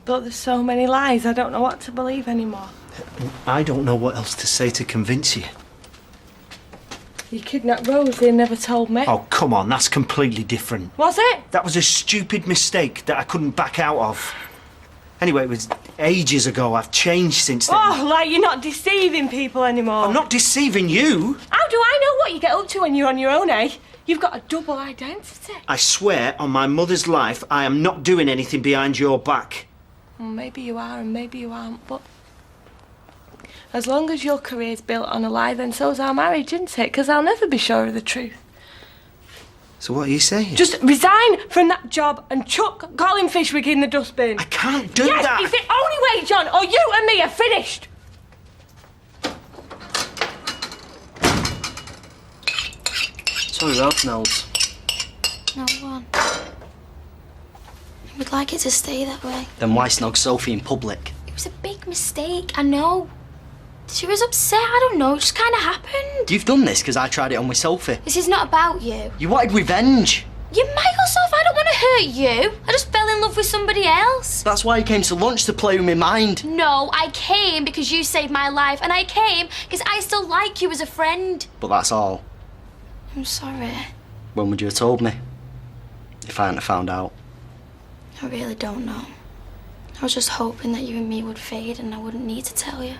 But there's so many lies, I don't know what to believe anymore. I don't know what else to say to convince you. You kidnapped Rosie and never told me. Oh, come on, that's completely different. Was it? That was a stupid mistake that I couldn't back out of. Anyway, it was ages ago. I've changed since then. Oh, like you're not deceiving people anymore. I'm not deceiving you. How do I know what you get up to when you're on your own, eh? You've got a double identity. I swear on my mother's life, I am not doing anything behind your back. Well, maybe you are and maybe you aren't, but as long as your career's built on a lie, then so's our marriage, isn't it? Because I'll never be sure of the truth. So what are you saying? Just resign from that job and chuck Colin Fishwick in the dustbin. I can't do yes, that. It's the only way, John, or you and me are finished. Sorry, who else knows? No one. I would like it to stay that way. Then why snog Sophie in public? It was a big mistake, I know. She was upset, I don't know, it just kind of happened. You've done this because I tried it on with Sophie. This is not about you. You wanted revenge. You miles off, I don't want to hurt you. I just fell in love with somebody else. That's why you came to lunch, to play with my mind. No, I came because you saved my life, and I came because I still like you as a friend. But that's all. I'm sorry. When would you have told me? If I hadn't have found out. I really don't know. I was just hoping that you and me would fade and I wouldn't need to tell you.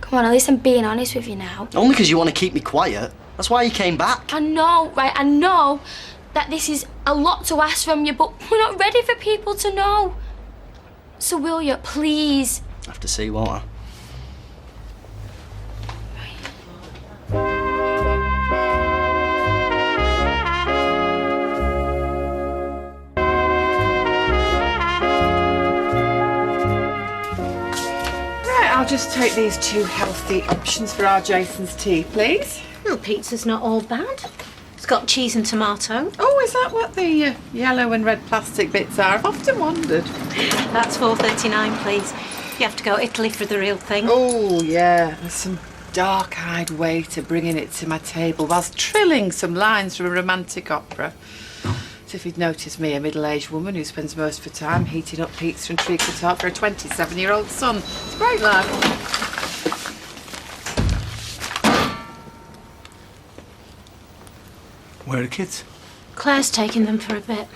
Come on, at least I'm being honest with you now. Only because you want to keep me quiet. That's why you came back. I know, right? I know that this is a lot to ask from you, but we're not ready for people to know. So will you, please? I have to see, won't I? I'll just take these 2 healthy options for our Jason's tea, please. Well, pizza's not all bad. It's got cheese and tomato. Oh, is that what the yellow and red plastic bits are? I've often wondered. That's $4.39, please. You have to go to Italy for the real thing. Oh, yeah. There's some dark-eyed waiter bringing it to my table whilst trilling some lines from a romantic opera. As if he'd noticed me, a middle-aged woman who spends most of her time heating up pizza and treacle tart for a 27-year-old son. It's great life. Where are the kids? Claire's taking them for a bit.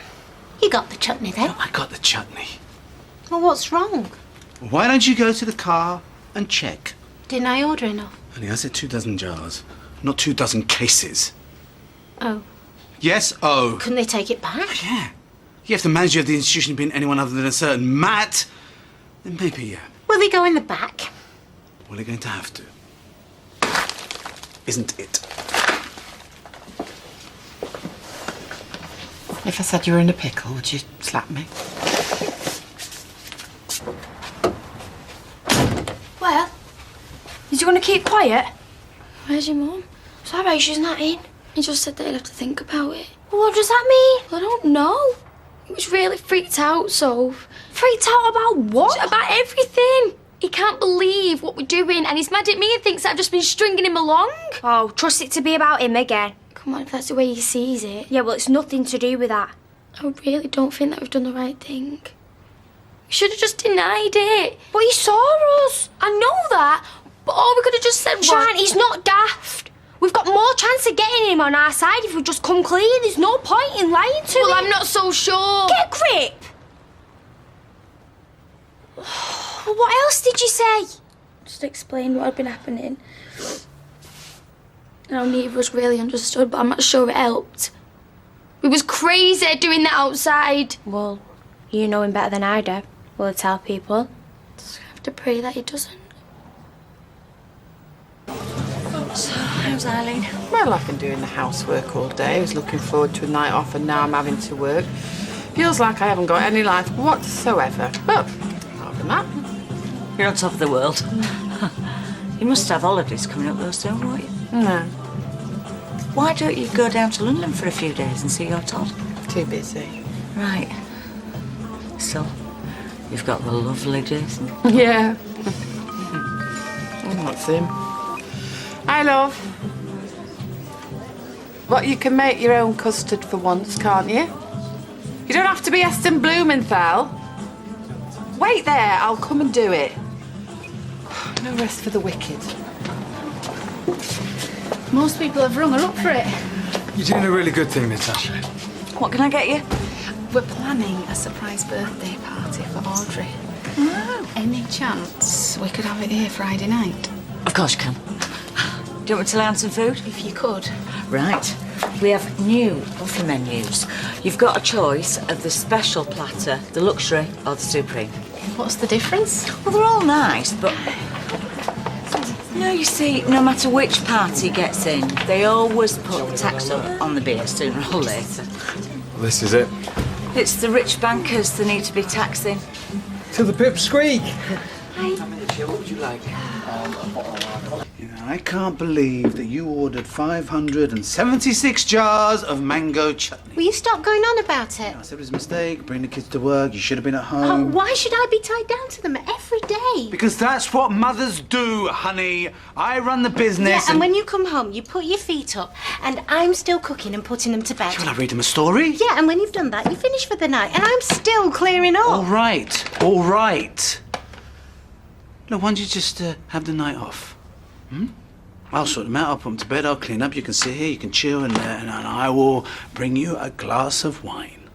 You got the chutney then? I got the chutney. Well, what's wrong? Why don't you go to the car and check? Didn't I order enough? Honey, I said 24 jars, not 24 cases. Oh. Yes, oh. Couldn't they take it back? Yeah. If the manager of the institution had been anyone other than a certain Matt, then maybe, yeah. Will they go in the back? Well, they're going to have to. Isn't it? If I said you were in a pickle, would you slap me? Well, is you going to keep quiet? Where's your mum? Sorry, she's not in. He just said that he'd have to think about it. Well, what does that mean? Well, I don't know. He was really freaked out, so... Freaked out about what? About everything. He can't believe what we're doing, and he's mad at me and thinks that I've just been stringing him along. Oh, trust it to be about him again. Come on, if that's the way he sees it. Yeah, well, it's nothing to do with that. I really don't think that we've done the right thing. We should have just denied it. But he saw us. I know that, but all we could have just said was... Jan, he's not daft. We've got more chance of getting him on our side if we just come clean. There's no point in lying to him. Well, I'm not so sure. Get a grip. Well, what else did you say? Just explain what had been happening. I know neither of us really understood, but I'm not sure it helped. We was crazy doing that outside. Well, you know him better than I do. Will I tell people? Just have to pray that he doesn't. So, how's Eileen? Well, I've been doing the housework all day. I was looking forward to a night off, and now I'm having to work. Feels like I haven't got any life whatsoever. But, apart from that... You're on top of the world. You must have holidays coming up though soon, won't you? No. Why don't you go down to London for a few days and see your Todd? Too busy. Right. So, you've got the lovely Jason. Yeah. That's him. Hi, love. What, you can make your own custard for once, can't you? You don't have to be Eston Blumenthal. Wait there, I'll come and do it. No rest for the wicked. Most people have rung her up for it. You're doing a really good thing, Natasha. What can I get you? We're planning a surprise birthday party for Audrey. Oh. Any chance we could have it here Friday night? Of course you can. Do you want me to lay on some food? If you could. Right. We have new buffet menus. You've got a choice of the special platter, the luxury, or the supreme. What's the difference? Well, they're all nice, but... No, you see, no matter which party gets in, they always put tax up on the beer sooner or later. Well, this is it. It's the rich bankers that need to be taxing. To the pipsqueak. What would you like? You know, I can't believe that you ordered 576 jars of mango chutney. Will you stop going on about it? I said it was a mistake. Bring the kids to work. You should have been at Oh, home. why should I be tied down to them every day? Because that's what mothers do, honey. I run the business. Yeah, and when you come home, you put your feet up, and I'm still cooking and putting them to bed. Will I read them a story? Yeah, and when you've done that, you finish for the night, and I'm still clearing up. All right. All right. Look, why don't you just have the night off? I'll sort them out. I'll put them to bed. I'll clean up. You can sit here. You can chill, and I will bring you a glass of wine.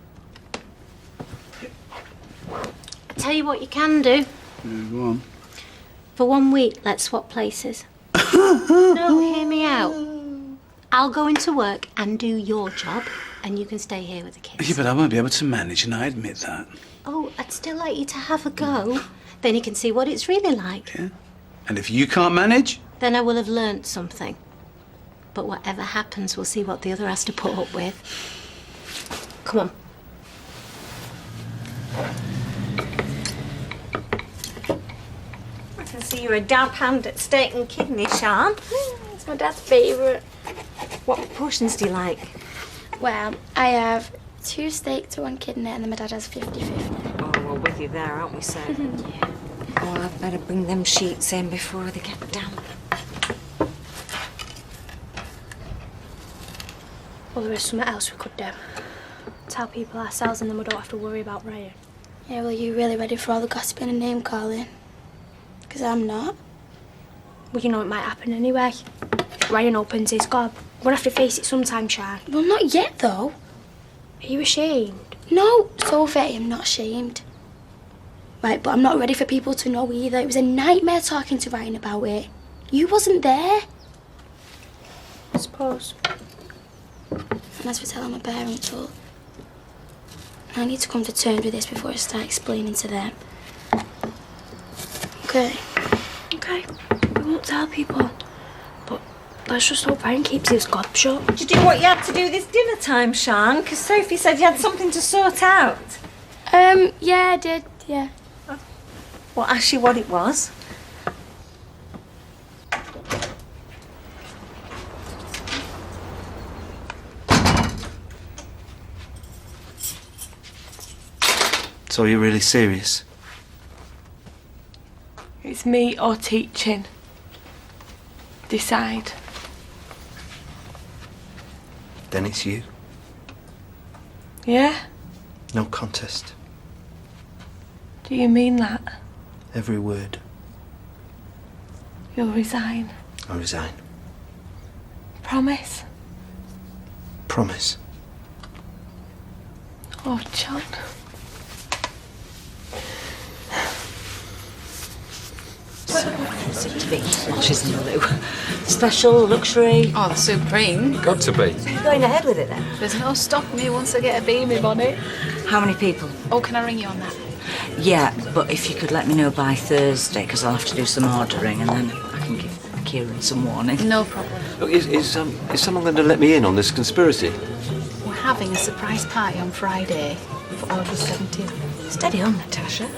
I tell you what you can do. Yeah, go on. For 1 week, let's swap places. No, hear me out. I'll go into work and do your job, and you can stay here with the kids. Yeah, but I won't be able to manage, and I admit that. Oh, I'd still like you to have a go. Then you can see what it's really like. Yeah. And if you can't manage? Then I will have learnt something. But whatever happens, we'll see what the other has to put up with. Come on. I can see you're a dab hand at steak and kidney, Sian. It's my dad's favourite. What portions do you like? Well, I have 2 steak to 1 kidney, and then my dad has 50-50. Oh, we're with you there, aren't we, Sam? Yeah. Oh, I'd better bring them sheets in before they get damp. Well, there is something else we could do. Tell people ourselves, and then we don't have to worry about Ryan. Yeah, well, are you really ready for all the gossiping and name-calling? Because I'm not. Well, you know it might happen anyway. If Ryan opens his gob, we're going to have to face it sometime, Char. Well, not yet, though. Are you ashamed? No, Sophie, I'm not ashamed. Right, but I'm not ready for people to know either. It was a nightmare talking to Ryan about it. You wasn't there. I suppose. And as for telling my parents, well, I need to come to terms with this before I start explaining to them. Okay. Okay. We won't tell people. But let's just hope Ryan keeps his gob shut. Did you do what you had to do this dinner time, Sian? Because Sophie said you had something to sort out. Yeah, I did, yeah. Well, ask you what it was. So you're really serious? It's me or teaching. Decide. Then it's you. Yeah? No contest. Do you mean that? Every word. You'll resign? I resign. Promise? Promise. Oh, John. Smashes in the loo. Special, luxury. Oh, the Supreme. Got to be. You're going ahead with it then? There's no stopping me once I get a beaming on it. How many people? Oh, can I ring you on that? Yeah, but if you could let me know by Thursday, because I'll have to do some ordering, and then I can give Kieran some warning. No problem. Look, is someone going to let me in on this conspiracy? We're having a surprise party on Friday for August 17th. Steady on, Natasha.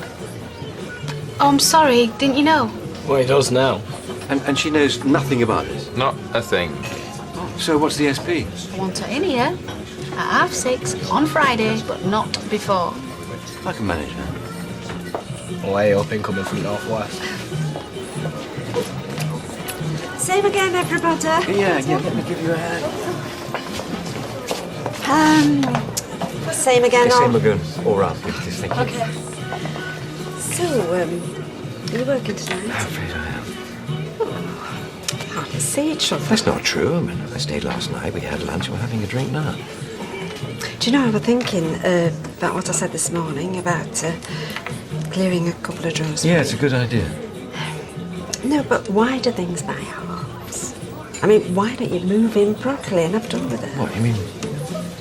Oh, I'm sorry. Didn't you know? Well, he does now. And she knows nothing about this? Not a thing. So what's the SP? I want her in here at 6:30 on Friday, but not before. I can manage that. Way up incoming from Northwest. Same again, everybody. Yeah, let me give you a hand. Same again. Same again. All right, just thank you. Okay. So, are you working tonight? I'm afraid I am. Hardly see each other. That's not true. I mean, I stayed last night, we had lunch, we're having a drink now. Do you know, I was thinking about what I said this morning about clearing a couple of drawers. Yeah, it's a good idea. No, but why do things by halves? I mean, why don't you move in properly and have done with it? What, you mean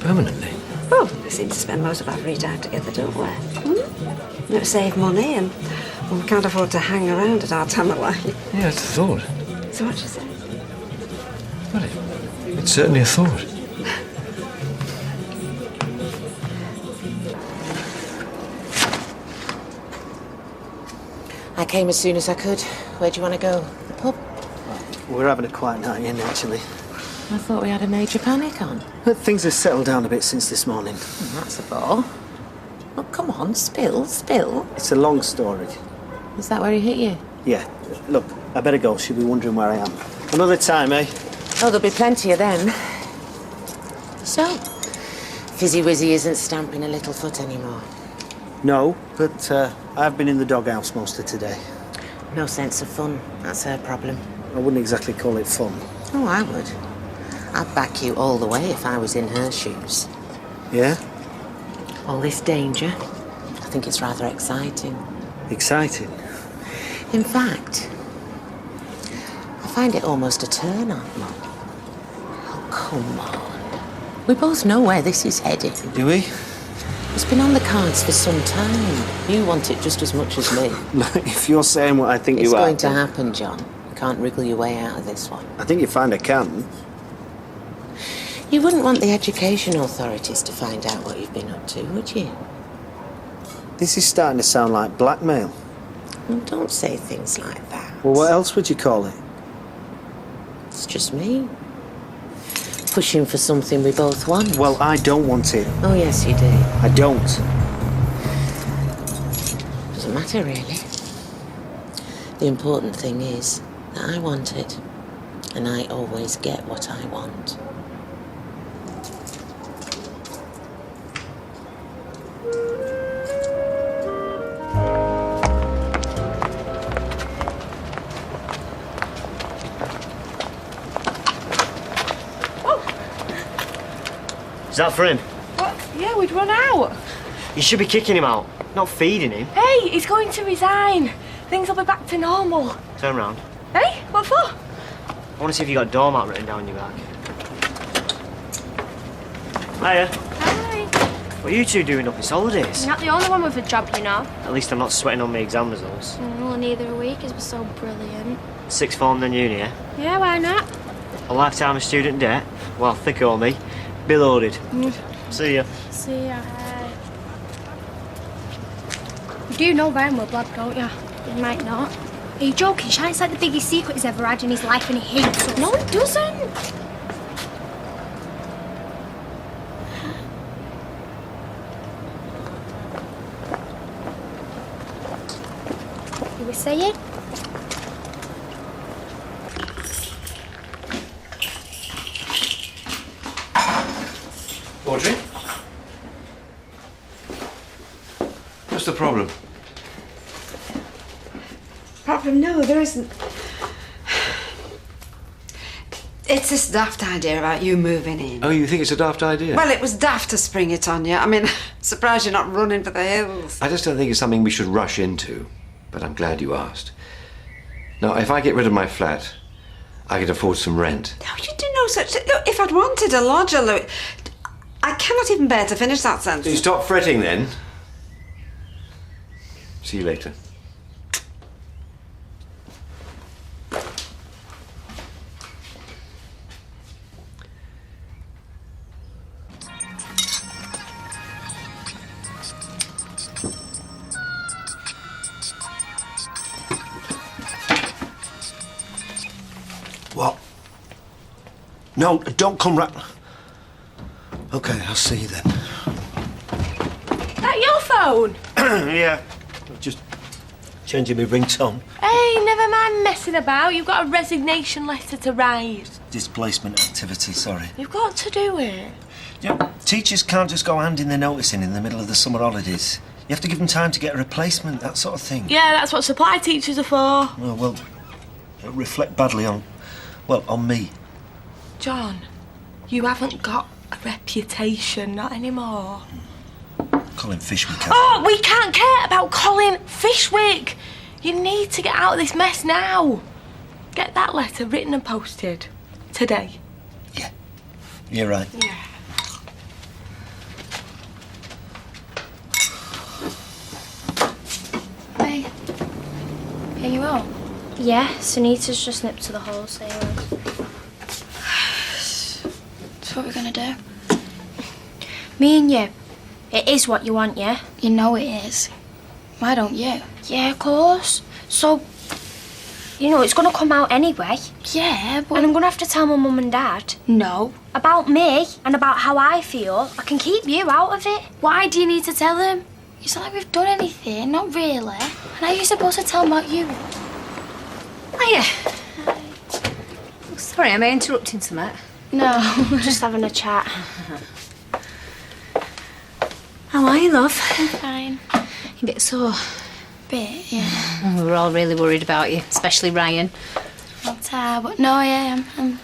permanently? Well, we seem to spend most of our free time together, don't we? It'll save money, and we can't afford to hang around at our time of life. Yeah, it's a thought. So what do you say? Well, it's certainly a thought. I came as soon as I could. Where do you want to go? The pub? We're having a quiet night in, actually. I thought we had a major panic on. But things have settled down a bit since this morning. That's a bore. Well, come on, spill. It's a long story. Is that where he hit you? Yeah. Look, I better go. She'll be wondering where I am. Another time, eh? Oh, there'll be plenty of them. So, Fizzy Wizzy isn't stamping a little foot anymore. No, but I've been in the doghouse most of today. No sense of fun. That's her problem. I wouldn't exactly call it fun. Oh, I would. I'd back you all the way if I was in her shoes. Yeah? All this danger. I think it's rather exciting. Exciting? In fact, I find it almost a turn on. Oh, come on. We both know where this is heading. Do we? It's been on the cards for some time. You want it just as much as me. If you're saying what I think you are... It's going to happen, John. You can't wriggle your way out of this one. I think you find I can. You wouldn't want the education authorities to find out what you've been up to, would you? This is starting to sound like blackmail. Well, don't say things like that. Well, what else would you call it? It's just me. pushing for something we both want. Well, I don't want it. Oh, yes, you do. I don't. Doesn't matter, really. The important thing is that I want it, and I always get what I want. Is that for him? What? Yeah, we'd run out. You should be kicking him out, not feeding him. Hey, he's going to resign. Things will be back to normal. Turn round. Hey, what for? I want to see if you got doormat written down your back. Hiya. Hi. What are you two doing up? It's holidays. You're not the only one with a job, you know. At least I'm not sweating on my exam results. Well, neither are we, because we're so brilliant. Sixth form then uni, yeah? Yeah, why not? A lifetime of student debt. Well, thick or me. Be loaded. See ya. See ya. You do know Ryan will blood, don't you? You might not. Are you joking? Shine's like the biggest secret he's ever had in his life and he hates us. No, it doesn't. You were saying? Audrey? What's the problem? Problem? No, there isn't. It's this daft idea about you moving in. Oh, you think it's a daft idea? Well, it was daft to spring it on you. I mean, surprised you're not running for the hills. I just don't think it's something we should rush into, but I'm glad you asked. Now, if I get rid of my flat, I can afford some rent. No, you do no such thing. Look, if I'd wanted a lodger, look, I cannot even bear to finish that sentence. So you stop fretting then. See you later. What? No, don't come right. Okay, I'll see you then. That your phone? Yeah. Just changing my ringtone. Hey, never mind messing about. You've got a resignation letter to write. Displacement activity, sorry. You've got to do it. Yeah, teachers can't just go handing their notice in the middle of the summer holidays. You have to give them time to get a replacement, that sort of thing. Yeah, that's what supply teachers are for. Oh, well, it'll reflect badly on me. John, you haven't got a reputation, not anymore. Colin Fishwick. Oh, we can't care about Colin Fishwick. You need to get out of this mess now. Get that letter written and posted. Today. You're right. Yeah. Hey. Are you all? Yeah, Sunita's just nipped to the wholesaler. So what are we gonna do? Me and you. It is what you want, yeah? You know it is. Why don't you? Yeah, of course. So, you know, it's gonna come out anyway. Yeah, but... And I'm gonna have to tell my mum and dad. No. About me and about how I feel. I can keep you out of it. Why do you need to tell them? It's not like we've done anything, not really. And how are you supposed to tell them about you? Hiya. Sorry, am I interrupting something? No, we're just having a chat. How are you, love? I'm fine. You're a bit sore. Bit, yeah. We were all really worried about you, especially Ryan. I'm tired, but no, yeah, I'm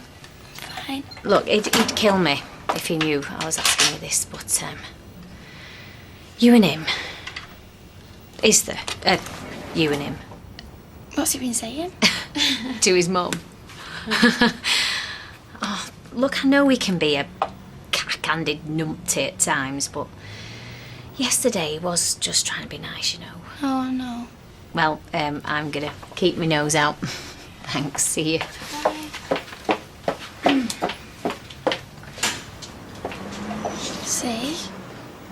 fine. Look, he'd kill me if he knew I was asking you this, but you and him. Is there? You and him. What's he been saying? To his mum. Oh, look, I know he can be a cack-handed numpty at times, but yesterday he was just trying to be nice, you know. Oh, I know. Well, I'm gonna keep my nose out. Thanks, see you. See?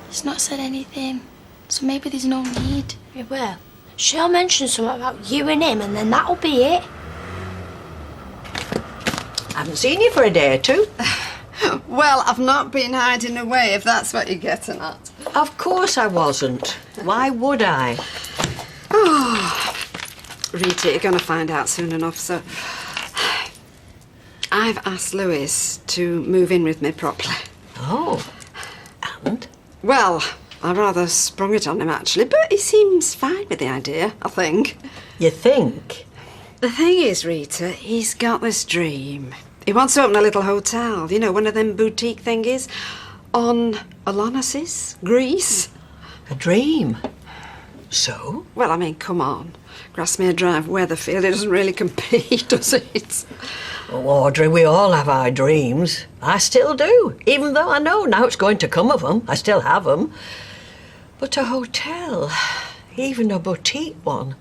He's not said anything, so maybe there's no need. Yeah, well, she'll mention something about you and him, and then that'll be it. I haven't seen you for a day or two. Well, I've not been hiding away, if that's what you're getting at. Of course I wasn't. Why would I? Oh, Rita, you're going to find out soon enough, so... I've asked Lewis to move in with me properly. Oh, and? Well, I rather sprung it on him, actually, but he seems fine with the idea, I think. You think? The thing is, Rita, he's got this dream. He wants to open a little hotel, you know, one of them boutique thingies, on Olonosis, Greece. A dream? So? Well, I mean, come on. Grasmere Drive, Weatherfield, it doesn't really compete, does it? Oh, Audrey, we all have our dreams. I still do. Even though I know now it's going to come of them, I still have them. But a hotel, even a boutique one,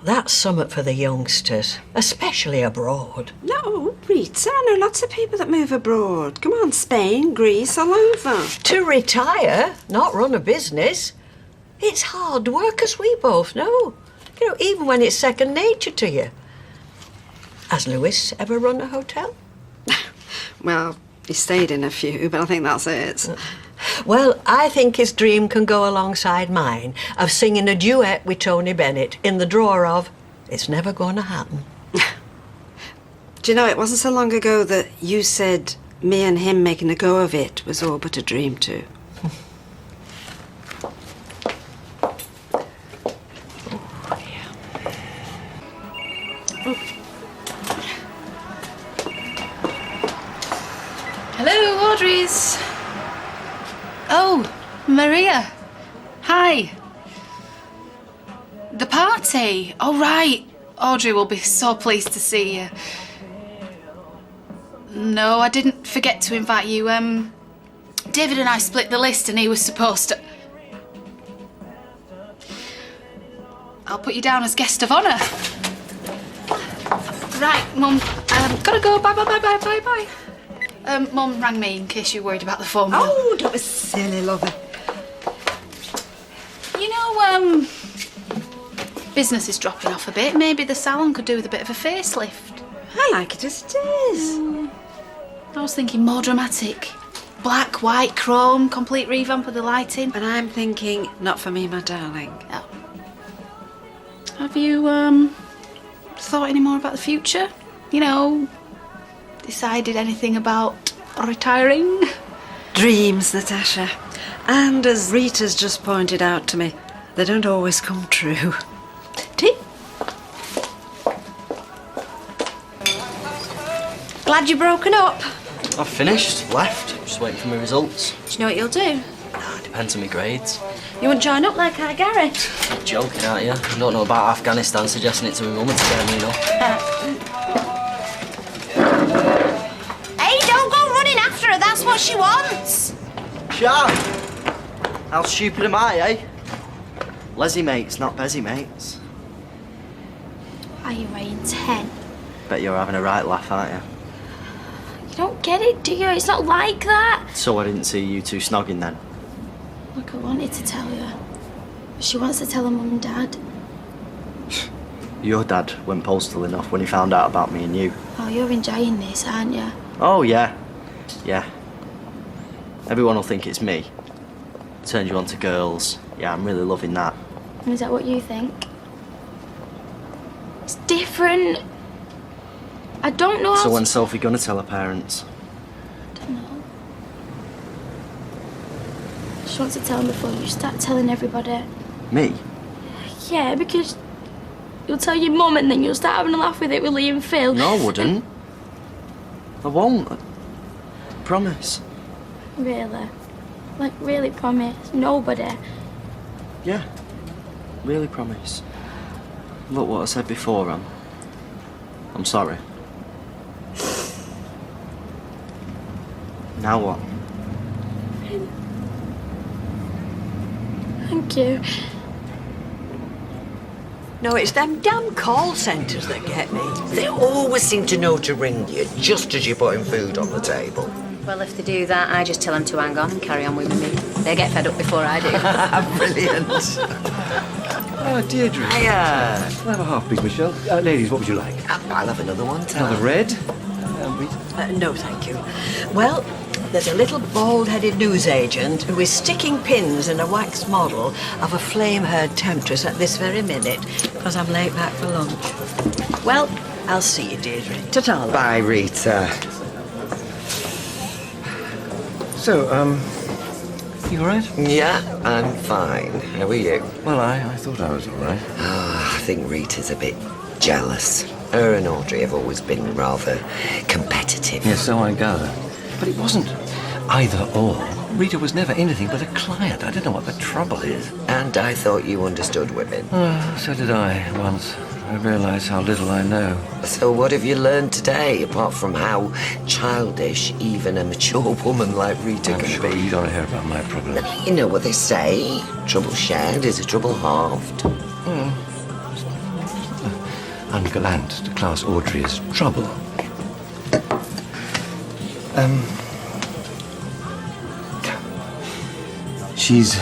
that's something for the youngsters, especially abroad. No, Rita, I know lots of people that move abroad. Come on, Spain, Greece, all over. To retire, not run a business. It's hard work, as we both know. You know, even when it's second nature to you. Has Lewis ever run a hotel? Well, he stayed in a few, but I think that's it. Well, I think his dream can go alongside mine of singing a duet with Tony Bennett in the drawer of It's Never Gonna Happen. Do you know, it wasn't so long ago that you said me and him making a go of it was all but a dream too. Hello, Audrey's. Oh, Maria. Hi. The party. Oh, right. Audrey will be so pleased to see you. No, I didn't forget to invite you. David and I split the list and he was supposed to... I'll put you down as guest of honour. Right, Mum. Gotta go. Bye, bye, bye, bye, bye, bye. Mum rang me in case you're worried about the phone bill. Oh, don't be silly, lovey. You know, business is dropping off a bit. Maybe the salon could do with a bit of a facelift. I like it as it is. I was thinking more dramatic. Black, white, chrome, complete revamp of the lighting. And I'm thinking, not for me, my darling. Oh. Have you, thought any more about the future? You know, decided anything about retiring? Dreams, Natasha. And as Rita's just pointed out to me, they don't always come true. Tea? Glad you're broken up. I've finished, left, just waiting for my results. Do you know what you'll do? Depends on my grades. You won't join up like our Gary. You're joking, aren't you? You don't know about Afghanistan, suggesting it to my mum and scare me, you know. Hey, don't go running after her, that's what she wants. Sha! How stupid am I, eh? Leslie mates, not Bezzy mates. Are you weighing 10? Bet you're having a right laugh, aren't you? You don't get it, do you? It's not like that. So I didn't see you two snogging then? Look, I wanted to tell you. But she wants to tell her mum and dad. Your dad went postal enough when he found out about me and you. Oh, you're enjoying this, aren't you? Oh, yeah. Yeah. Everyone will think it's me. Turned you on to girls. Yeah, I'm really loving that. Is that what you think? It's different. I don't know how So to... when's Sophie gonna tell her parents? I don't know. She wants to tell them before you start telling everybody. Me? Yeah, because you'll tell your mum and then you'll start having a laugh with it with Lee and Phil. No, I wouldn't. I won't. I promise. Really? Like, really promise? Nobody? Yeah. Really promise. Look what I said before, I'm sorry. Now what? Thank you. No, it's them damn call centres that get me. They always seem to know to ring you just as you're putting food on the table. Well, if they do that, I just tell them to hang on and carry on with me. They get fed up before I do. Brilliant. Oh, Deirdre. Hiya. I'll have a half, please, Michelle. Ladies, what would you like? I'll have another one. Another red? Rita? No, thank you. Well, there's a little bald-headed newsagent who is sticking pins in a wax model of a flame-haired temptress at this very minute because I'm late back for lunch. Well, I'll see you, Deirdre. Ta-ta. love. Bye, Rita. So, you all right? Yeah, I'm fine. How are you? Well, I thought I was all right. I think Rita's a bit jealous. Her and Audrey have always been rather competitive. Yes, so I gather. But it wasn't either or. Rita was never anything but a client. I don't know what the trouble is. And I thought you understood women. So did I, once. I realise how little I know. So what have you learned today, apart from how childish even a mature woman like Rita can Sure, be? you don't hear about my problems. You know what they say, trouble shared is a trouble halved. Ungallant to class Audrey as trouble. She's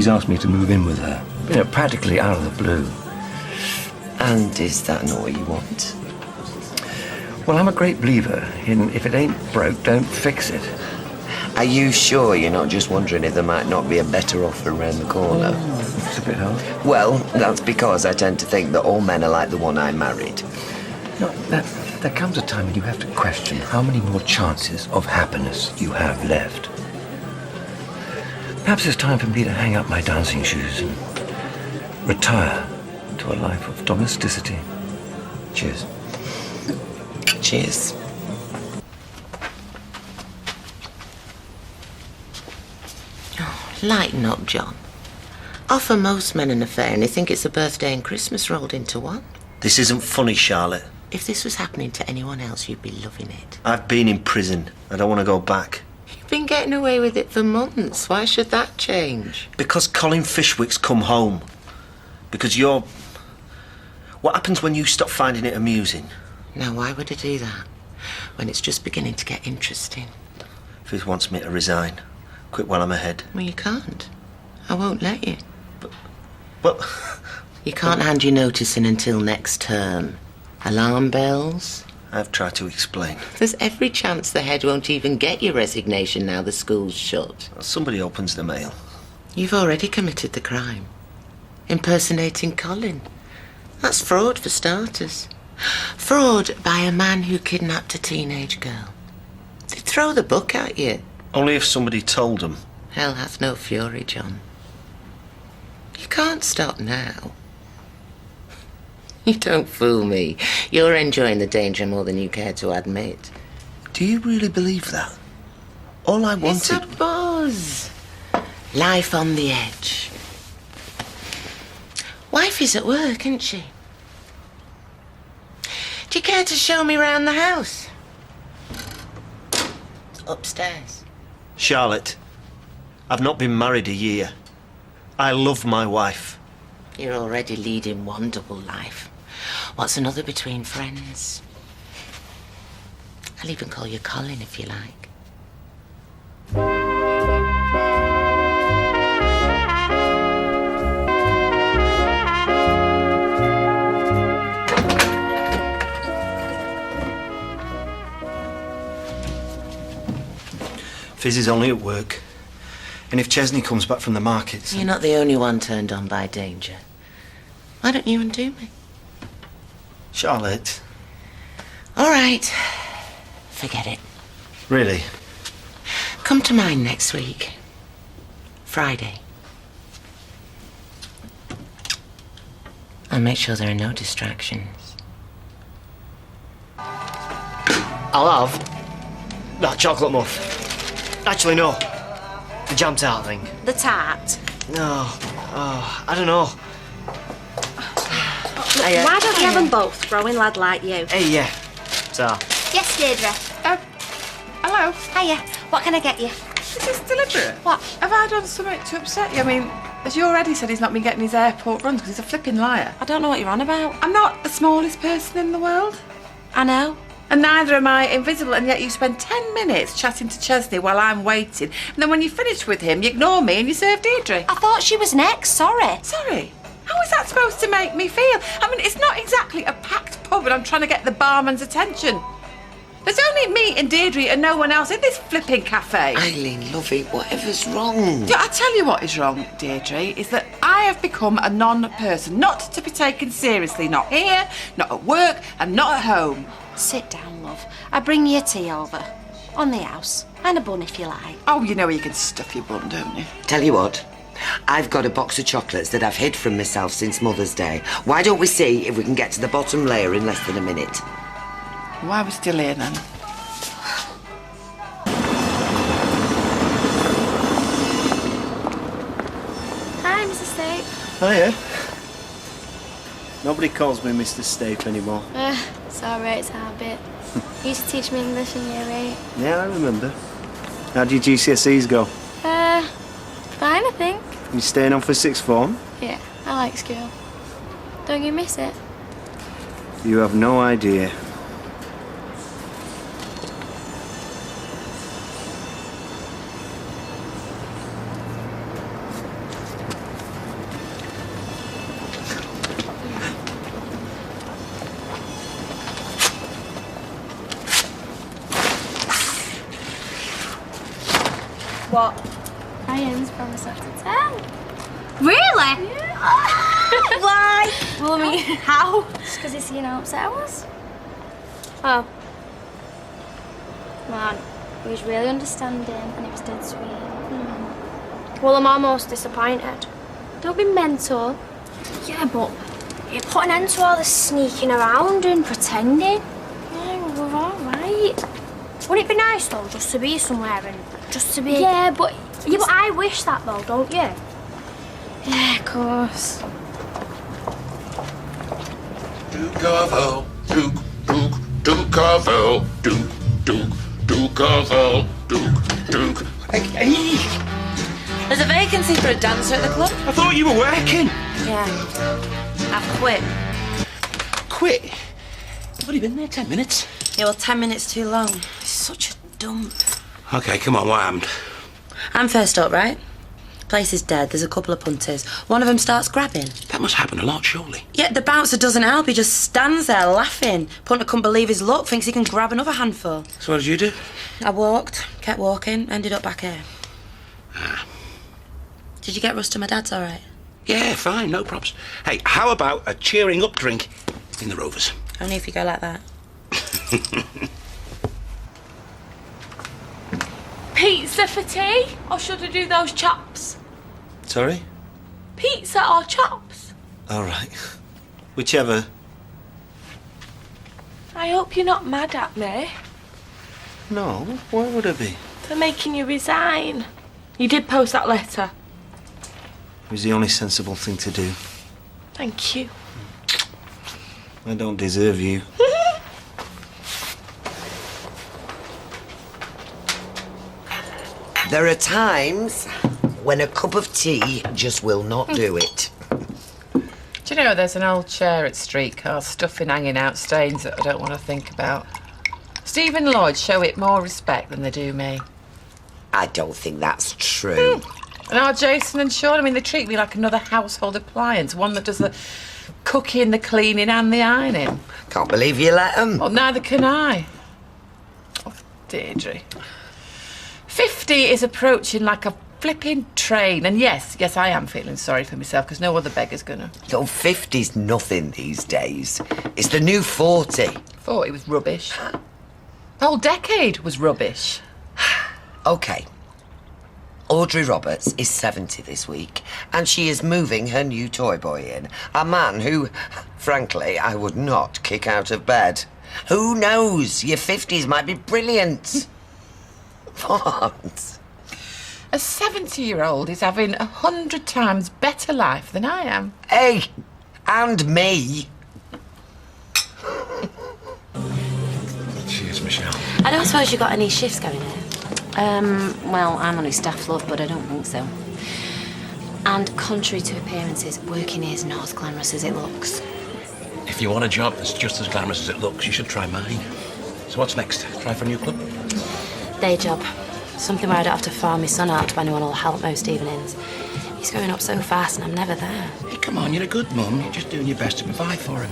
asked me to move in with her. You know, practically out of the blue. And is that not what you want? Well, I'm a great believer in if it ain't broke, don't fix it. Are you sure you're not just wondering if there might not be a better offer around the corner? It's a bit hard. Well, that's because I tend to think that all men are like the one I married. No, there comes a time when you have to question how many more chances of happiness you have left. Perhaps it's time for me to hang up my dancing shoes and retire to a life of domesticity. Cheers. Cheers. Oh, lighten up, John. Offer most men an affair and they think it's a birthday and Christmas rolled into one. This isn't funny, Charlotte. If this was happening to anyone else, you'd be loving it. I've been in prison. I don't want to go back. You've been getting away with it for months. Why should that change? Because Colin Fishwick's come home. Because you're... What happens when you stop finding it amusing? Now, why would I do that? When it's just beginning to get interesting. If he wants me to resign, quit while I'm ahead. Well, you can't. I won't let you. Well... You can't hand your notice in until next term. Alarm bells? I've tried to explain. There's every chance the head won't even get your resignation now the school's shut. Somebody opens the mail. You've already committed the crime. Impersonating Colin. That's fraud for starters. Fraud by a man who kidnapped a teenage girl. They'd throw the book at you. Only if somebody told them. Hell hath no fury, John. You can't stop now. You don't fool me. You're enjoying the danger more than you care to admit. Do you really believe that? All I wanted... It's a buzz. Life on the edge. Wifey's at work, isn't she? Do you care to show me round the house? Upstairs. Charlotte, I've not been married a year. I love my wife. You're already leading one double life. What's another between friends? I'll even call you Colin if you like. Fizz is only at work. And if Chesney comes back from the markets... You're not the only one turned on by danger. Why don't you undo me? Charlotte. All right. Forget it. Really? Come to mine next week. Friday. I'll make sure there are no distractions. I'll have that chocolate muff. Actually, no. The jam tart thing. The tart. No. Oh, I don't know. Hey, Why don't you have them both, growing lad like you? Hey, yeah. Ta. Yes, Deirdre. Hello. Hiya. What can I get you? Is this deliberate? What? Have I done something to upset you? I mean, as you already said, he's not been getting his airport runs because he's a flipping liar. I don't know what you're on about. I'm not the smallest person in the world. I know. And neither am I invisible, and yet you spend 10 minutes chatting to Chesney while I'm waiting. And then when you finish with him, you ignore me and you serve Deirdre. I thought she was next. Sorry. Sorry? How is that supposed to make me feel? I mean, it's not exactly a packed pub and I'm trying to get the barman's attention. There's only me and Deirdre and no one else in this flipping cafe. Eileen, love it, whatever's wrong? Yeah, I tell you what is wrong, Deirdre, is that I have become a non-person, not to be taken seriously, not here, not at work, and not at home. Sit down, love. I bring you tea over. On the house. And a bun if you like. Oh, you know where you can stuff your bun, don't you? Tell you what, I've got a box of chocolates that I've hid from myself since Mother's Day. Why don't we see if we can get to the bottom layer in less than a minute? Why are we still here, then? Hi, Mrs. Stape. Hiya. Nobody calls me Mr. Stape anymore. It's alright, it's a habit. You used to teach me English in year 8. Yeah, I remember. How did your GCSEs go? Fine, I think. You staying on for sixth form? Yeah, I like school. Don't you miss it? You have no idea. What? Ryan's promised not to tell. Really? Yeah. Why? Well, I mean, How? just because he's seen how upset I was. Oh. Man, he was really understanding and it was dead sweet. Well, I'm almost disappointed. Don't be mental. Yeah, but you put an end to all this sneaking around and pretending. Yeah, we're all right. Wouldn't it be nice, though, just to be somewhere and just to be... Yeah, but I wish that, though, don't you? Yeah, of course. Duke of Earl, Duke of Earl, Duke of Earl, Duke. Hey! There's a vacancy for a dancer at the club. I thought you were working. Yeah. I've quit. Quit? You've only been there 10 minutes. Yeah, well, 10 minutes too long. It's such a dump. Okay, come on, what happened? I'm first up, right? Place is dead. There's a couple of punters. One of them starts grabbing. That must happen a lot, surely. Yeah, the bouncer doesn't help. He just stands there laughing. Punter couldn't believe his luck, thinks he can grab another handful. So what did you do? I walked, kept walking, ended up back here. Ah. Did you get Rust and my dad's all right? Yeah, fine, no props. Hey, how about a cheering up drink in the Rovers? Only if you go like that. Pizza for tea? Or should I do those chops? Sorry? Pizza or chops? All right. Whichever. I hope you're not mad at me No, why would I be? for making you resign. You did post that letter. It was the only sensible thing to do. Thank you. I don't deserve you. There are times when a cup of tea just will not do it. Do you know, there's an old chair at streetcars, stuffing hanging out, stains that I don't want to think about. Stephen Lloyd show it more respect than they do me. I don't think that's true. And our Jason and Sean, I mean, they treat me like another household appliance, one that does the cooking, the cleaning and the ironing. Can't believe you let them. Well, neither can I. Oh, Deirdre. 50 is approaching like a flipping train. And yes, I am feeling sorry for myself because no other beggar's gonna. Yo, 50's nothing these days. It's the new 40. 40 was rubbish. The whole decade was rubbish. OK. Audrey Roberts is 70 this week, and she is moving her new toy boy in. A man who, frankly, I would not kick out of bed. Who knows? Your 50s might be brilliant. What? A 70-year-old is having 100 times better life than I am. Hey, and me. Cheers, Michelle. I don't suppose you got any shifts going here? Well, I'm only staff, love, but I don't think so. And contrary to appearances, working here is not as glamorous as it looks. If you want a job that's just as glamorous as it looks, you should try mine. So what's next? Try for a new club? Day job. Something where I don't have to farm my son out to anyone who'll help most evenings. He's growing up so fast and I'm never there. Hey, come on, you're a good mum. You're just doing your best to provide for him.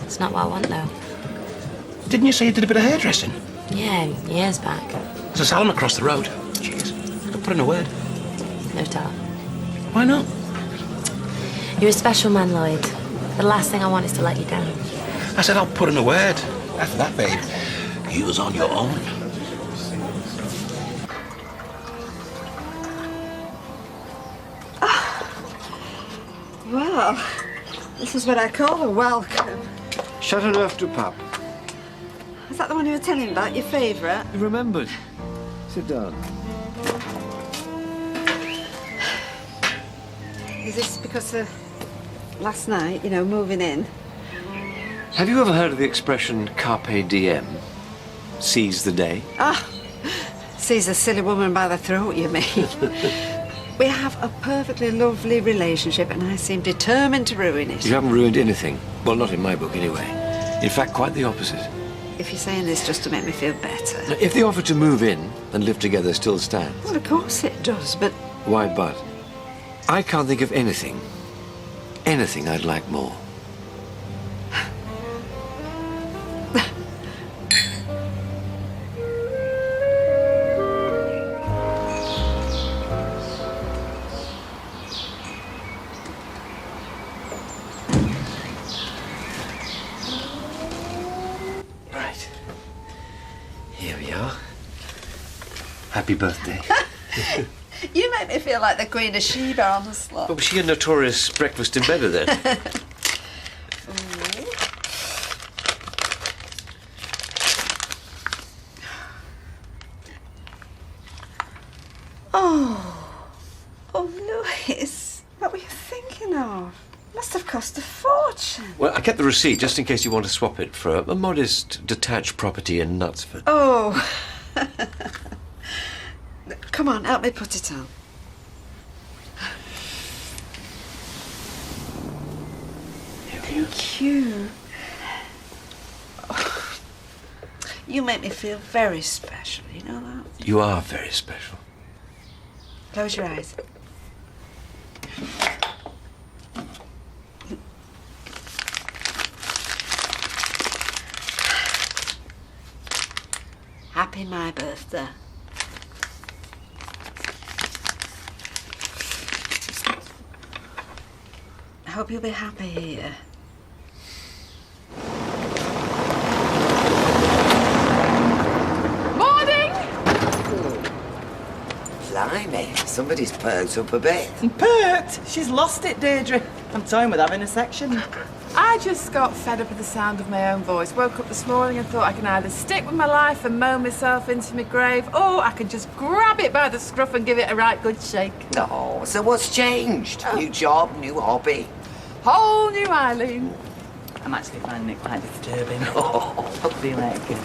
It's not what I want, though. Didn't you say you did a bit of hairdressing? Yeah, years back. There's a salon across the road. Cheers. I'll put in a word. No doubt. Why not? You're a special man, Lloyd. The last thing I want is to let you down. I said I'll put in a word. After that, babe, you was on your own. Well, this is what I call a welcome. Chateauneuf du Pape. Is that the one you were telling me about, your favourite? You remembered. Sit down. Is this because of last night, you know, moving in? Have you ever heard of the expression carpe diem? Seize the day? Ah, seize a silly woman by the throat, you mean? We have a perfectly lovely relationship and I seem determined to ruin it. You haven't ruined anything. Well, not in my book, anyway. In fact, quite the opposite. If you're saying this just to make me feel better. Now, if the offer to move in and live together still stands... Well, of course it does, but... Why but? I can't think of anything I'd like more. Right. Here we are. Happy birthday. You make me feel like the Queen of Sheba on the slot. Oh, was she a notorious breakfast in bedder then? Oh, Louis, what were you thinking of? Must have cost a fortune. Well, I kept the receipt just in case you want to swap it for a modest detached property in Knutsford. Oh. Come on, help me put it on. Thank you. Oh, you make me feel very special, you know that? You are very special. Close your eyes. Happy my birthday. I hope you'll be happy here. Morning! Blimey, somebody's perked up a bit. Pert! She's lost it, Deirdre. I'm toying with having a section. I just got fed up with the sound of my own voice. Woke up this morning and thought I can either stick with my life and mow myself into my grave, or I can just grab it by the scruff and give it a right good shake. Oh, so what's changed? New job, new hobby? Whole new Eileen. I'm actually finding it quite disturbing. Hope you later.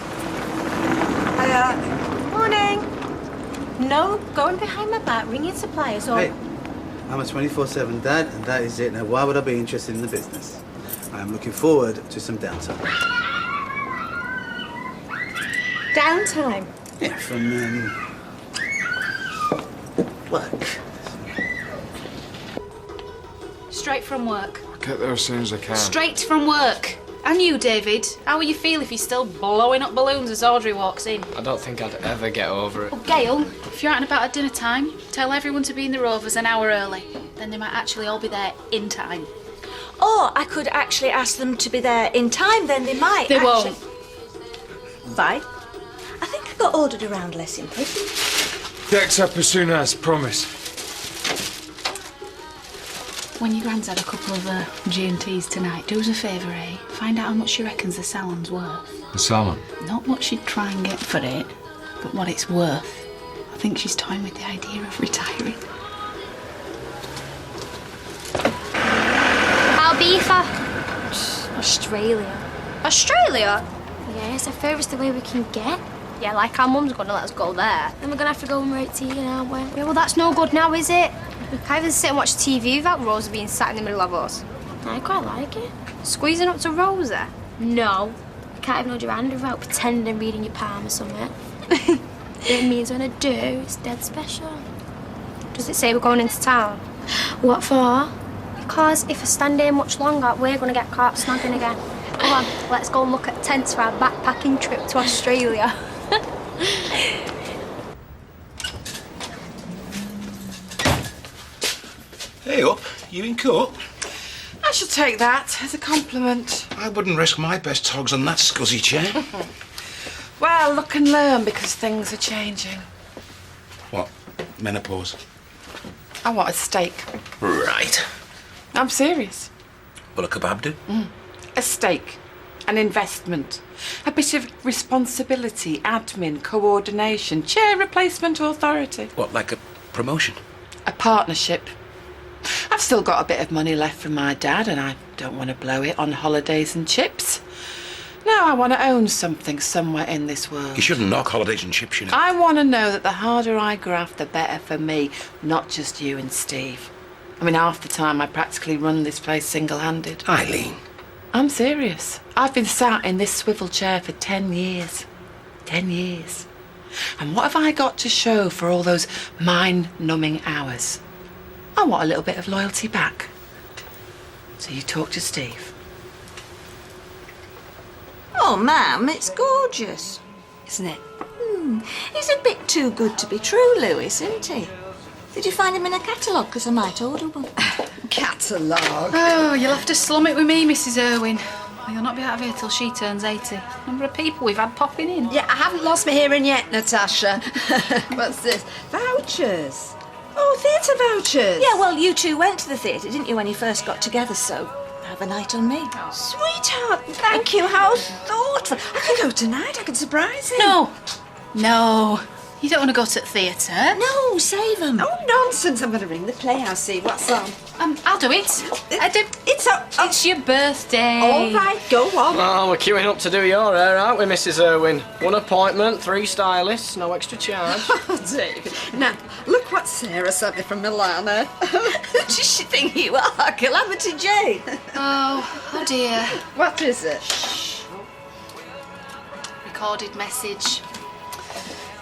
Morning. No, going behind my back, ringing suppliers or... Hey, I'm a 24/7 dad, and that is it. Now, why would I be interested in the business? I'm looking forward to some downtime. Downtime? Yeah, from, work. Straight from work. I'll get there as soon as I can. Straight from work. And you, David, how will you feel if you're still blowing up balloons as Audrey walks in? I don't think I'd ever get over it. Well, Gail, if you're out and about at dinner time, tell everyone to be in the Rovers an hour early. Then they might actually all be there in time. Or I could actually ask them to be there in time, then they might. They won't. Fine. I think I got ordered around less simply. Deck's up as soon as, promise. When your gran's had a couple of G&Ts tonight, do us a favour, eh? Find out how much she reckons the salon's worth. The salon? Not what she'd try and get for it, but what it's worth. I think she's toying with the idea of retiring. I'll be for Australia. Australia? Yeah, it's the furthest away we can get. Yeah, like our mum's gonna let us go there. Then we're gonna have to go when we're 18, aren't we? Yeah, well, that's no good now, is it? We can't even sit and watch TV without Rosa being sat in the middle of us. I quite like it. Squeezing up to Rosa? No. You can't even hold your hand without pretending and reading your palm or something. It means when I do, it's dead special. Does it say we're going into town? What for? Because if I stand here much longer, we're going to get caught snagging again. Come on, let's go and look at tents for our backpacking trip to Australia. Hey up, you in court? I shall take that as a compliment. I wouldn't risk my best togs on that scuzzy chair. Well, look and learn because things are changing. What? Menopause? I want a steak. Right. I'm serious. Will a kebab do? A steak. An investment. A bit of responsibility, admin, coordination, chair replacement authority. What, like a promotion? A partnership. I've still got a bit of money left from my dad and I don't want to blow it on holidays and chips. No, I want to own something somewhere in this world. You shouldn't knock holidays and chips, you know. I want to know that the harder I graft, the better for me, not just you and Steve. I mean, half the time I practically run this place single-handed. Eileen. I'm serious. I've been sat in this swivel chair for 10 years. 10 years. And what have I got to show for all those mind-numbing hours? I want a little bit of loyalty back. So you talk to Steve. Oh, ma'am, it's gorgeous, isn't it? He's a bit too good to be true, Lewis, isn't he? Did you find him in a catalogue? Because I might order one. Catalogue? Oh, you'll have to slum it with me, Mrs. Irwin. You'll not be out of here till she turns 80. Number of people we've had popping in. Yeah, I haven't lost my hearing yet, Natasha. What's this? Vouchers. Oh, theatre vouchers. Yeah, well, you two went to the theatre, didn't you, when you first got together, so have a night on me. Oh. Sweetheart, thank you. How thoughtful. I could go tonight. I could surprise him. No. No. You don't want to go to the theatre? No, save them. Oh, nonsense. I'm going to ring the Playhouse, see what's on. I'll do it. It's your birthday. All right, go on. Oh, we're queuing up to do your hair, aren't we, Mrs. Irwin? One appointment, 3 stylists, no extra charge. Oh, David. Now, look what Sarah sent me from Milana. Who does she think you are? Calamity Jane? Oh dear. What is it? Recorded message.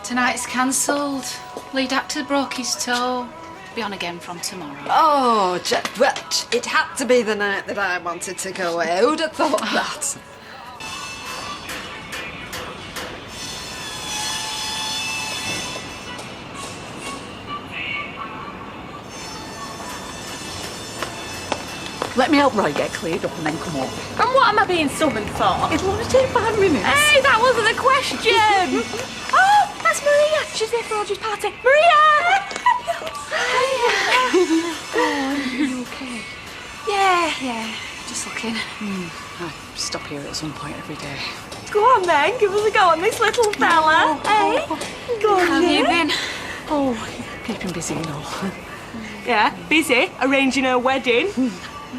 Tonight's cancelled. Lead actor broke his toe. Be on again from tomorrow. Oh, well, it had to be the night that I wanted to go away. Who'd have thought that? Let me help Roy get cleared up and then come up. And what am I being summoned for? It'll only take 5 minutes. Hey, that wasn't a question! Oh, that's Maria. She's here for Audrey's party. Maria! Are you okay? Yeah. Just looking. I stop here at some point every day. Go on then, give us a go on this little fella. Hey? Go on, How have you been? Oh, keeping busy, you know. Yeah, busy, arranging her wedding.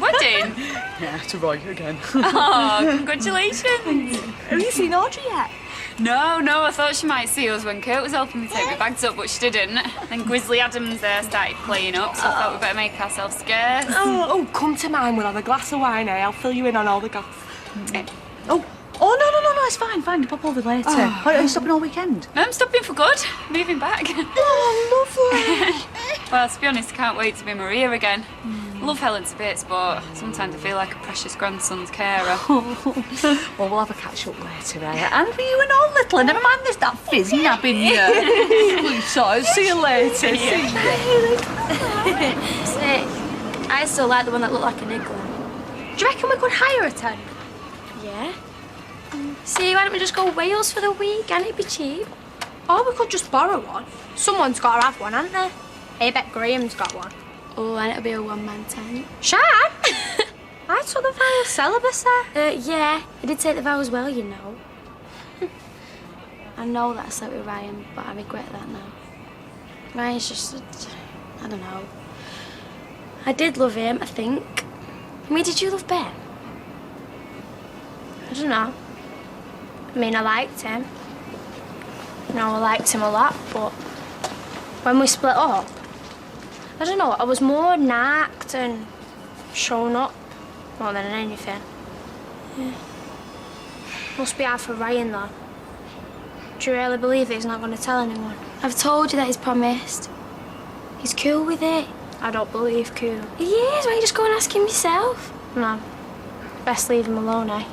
Wedding? Yeah, to Roy again. Oh, congratulations. Have you seen Audrey yet? No, I thought she might see us when Kurt was helping me take my bags up, but she didn't. Then Grizzly Adams there started playing up, so I thought we'd better make ourselves scarce. Oh, come to mine. We'll have a glass of wine, eh? I'll fill you in on all the goss. Oh, no, it's fine. Pop over later. Are you stopping all weekend? No, I'm stopping for good. Moving back. Oh, lovely. Well, to be honest, I can't wait to be Maria again. I love Helen to bits, but sometimes I feel like a precious grandson's carer. Well, we'll have a catch-up later, eh? And for you and all little, and never mind there's that fizz nabbing you. So, see you later. See Sick. I still like the one that looked like an igloo. Do you reckon we could hire a tent? Yeah. See, why don't we just go Wales for the week and it'd be cheap? Or we could just borrow one. Someone's got to have one, hasn't they? I bet Graham's got one. Oh, and it'll be a one-man tent. Shan? I took the vow of celibacy. Yeah, I did take the vow as well, you know. I know that I slept with Ryan, but I regret that now. Ryan's just, I don't know. I did love him, I think. I mean, did you love Ben? I don't know. I mean, I liked him. You know, I liked him a lot, but when we split up, I don't know, I was more knacked and shown up more than anything. Yeah. Must be hard for Ryan, though. Do you really believe that he's not going to tell anyone? I've told you that he's promised. He's cool with it. I don't believe cool. He is. Why don't you just go and ask him yourself? No. Best leave him alone, eh?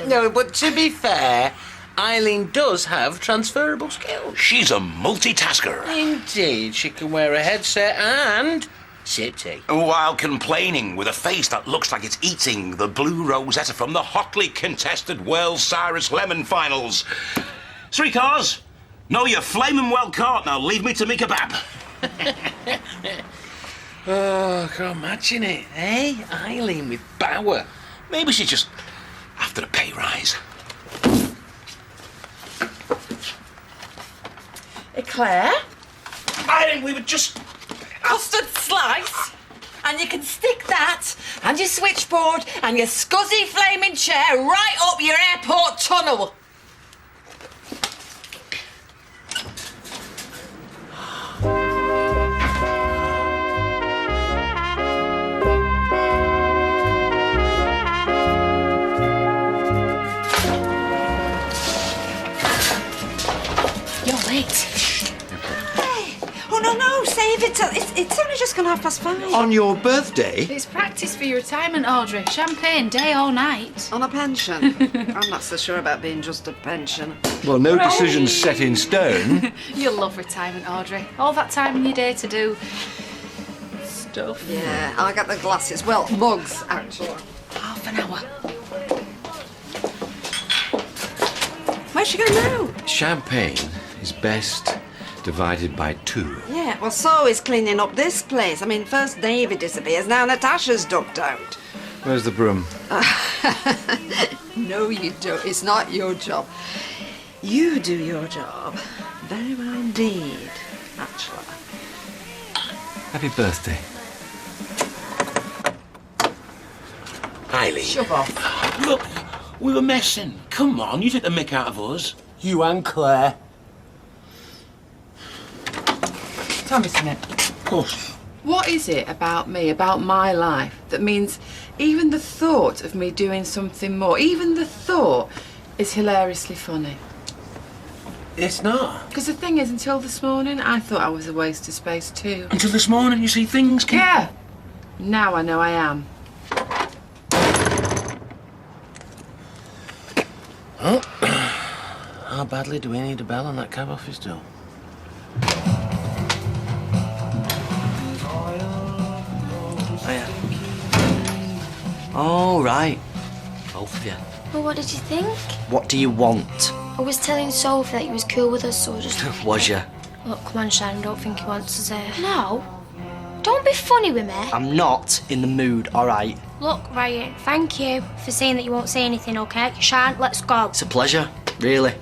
No, but to be fair, Eileen does have transferable skills. She's a multitasker. Indeed, she can wear a headset and sip tea. While complaining with a face that looks like it's eating the blue Rosetta from the hotly contested World Cyrus Lemon finals. 3 cars. No, you're flaming well caught. Now leave me to me kebab. Oh, I can't imagine it, eh? Eileen with Bauer. Maybe she's just after a pay rise. Claire? Eileen, we were just... Custard slice? And you can stick that and your switchboard and your scuzzy flaming chair right up your airport tunnel. You're late. Oh, no, save it. It's only just gone 5:30. On your birthday? It's practice for your retirement, Audrey. Champagne, day or night. On a pension? I'm not so sure about being just a pension. Well, no decision's set in stone. You'll love retirement, Audrey. All that time in your day to do stuff. Yeah, I got the glasses. Well, mugs, actually. Half an hour. Where's she going now? Champagne is best divided by 2. Yeah, well, so is cleaning up this place. I mean, first David disappears, now Natasha's ducked out. Where's the broom? No, you don't. It's not your job. You do your job very well indeed, actually. Happy birthday. Eileen. Shove off. Look, we were messing. Come on, you take the mick out of us. You and Claire. Tell me something. Of course. What is it about me, about my life, that means even the thought of me doing something more, even the thought, is hilariously funny? It's not. Because the thing is, until this morning, I thought I was a waste of space too. Until this morning, you see things keep... Yeah. Now I know I am. Oh. How badly do we need a bell on that cab office door? Oh, right. Both of you. Well, what did you think? What do you want? I was telling Sophie that you was cool with us, so I just... Was you? Look, come on, Sharon, don't think he wants us here. No. Don't be funny with me. I'm not in the mood, all right? Look, Ryan, thank you for saying that you won't say anything, OK? Sharon, let's go. It's a pleasure, really.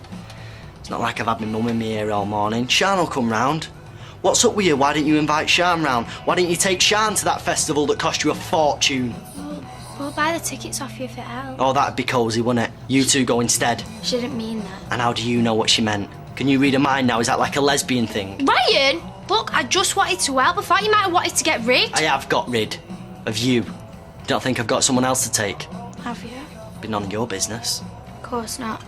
It's not like I've had my mum in me here all morning. Shan will come round. What's up with you? Why didn't you invite Shan round? Why didn't you take Shan to that festival that cost you a fortune? We'll buy the tickets off you if it helps. Oh, that'd be cosy, wouldn't it? You two go instead. She didn't mean that. And how do you know what she meant? Can you read her mind now? Is that like a lesbian thing? Ryan! Look, I just wanted to help. I thought you might have wanted to get rid. I have got rid of you. Don't think I've got someone else to take. Have you? Been none of your business. Of course not.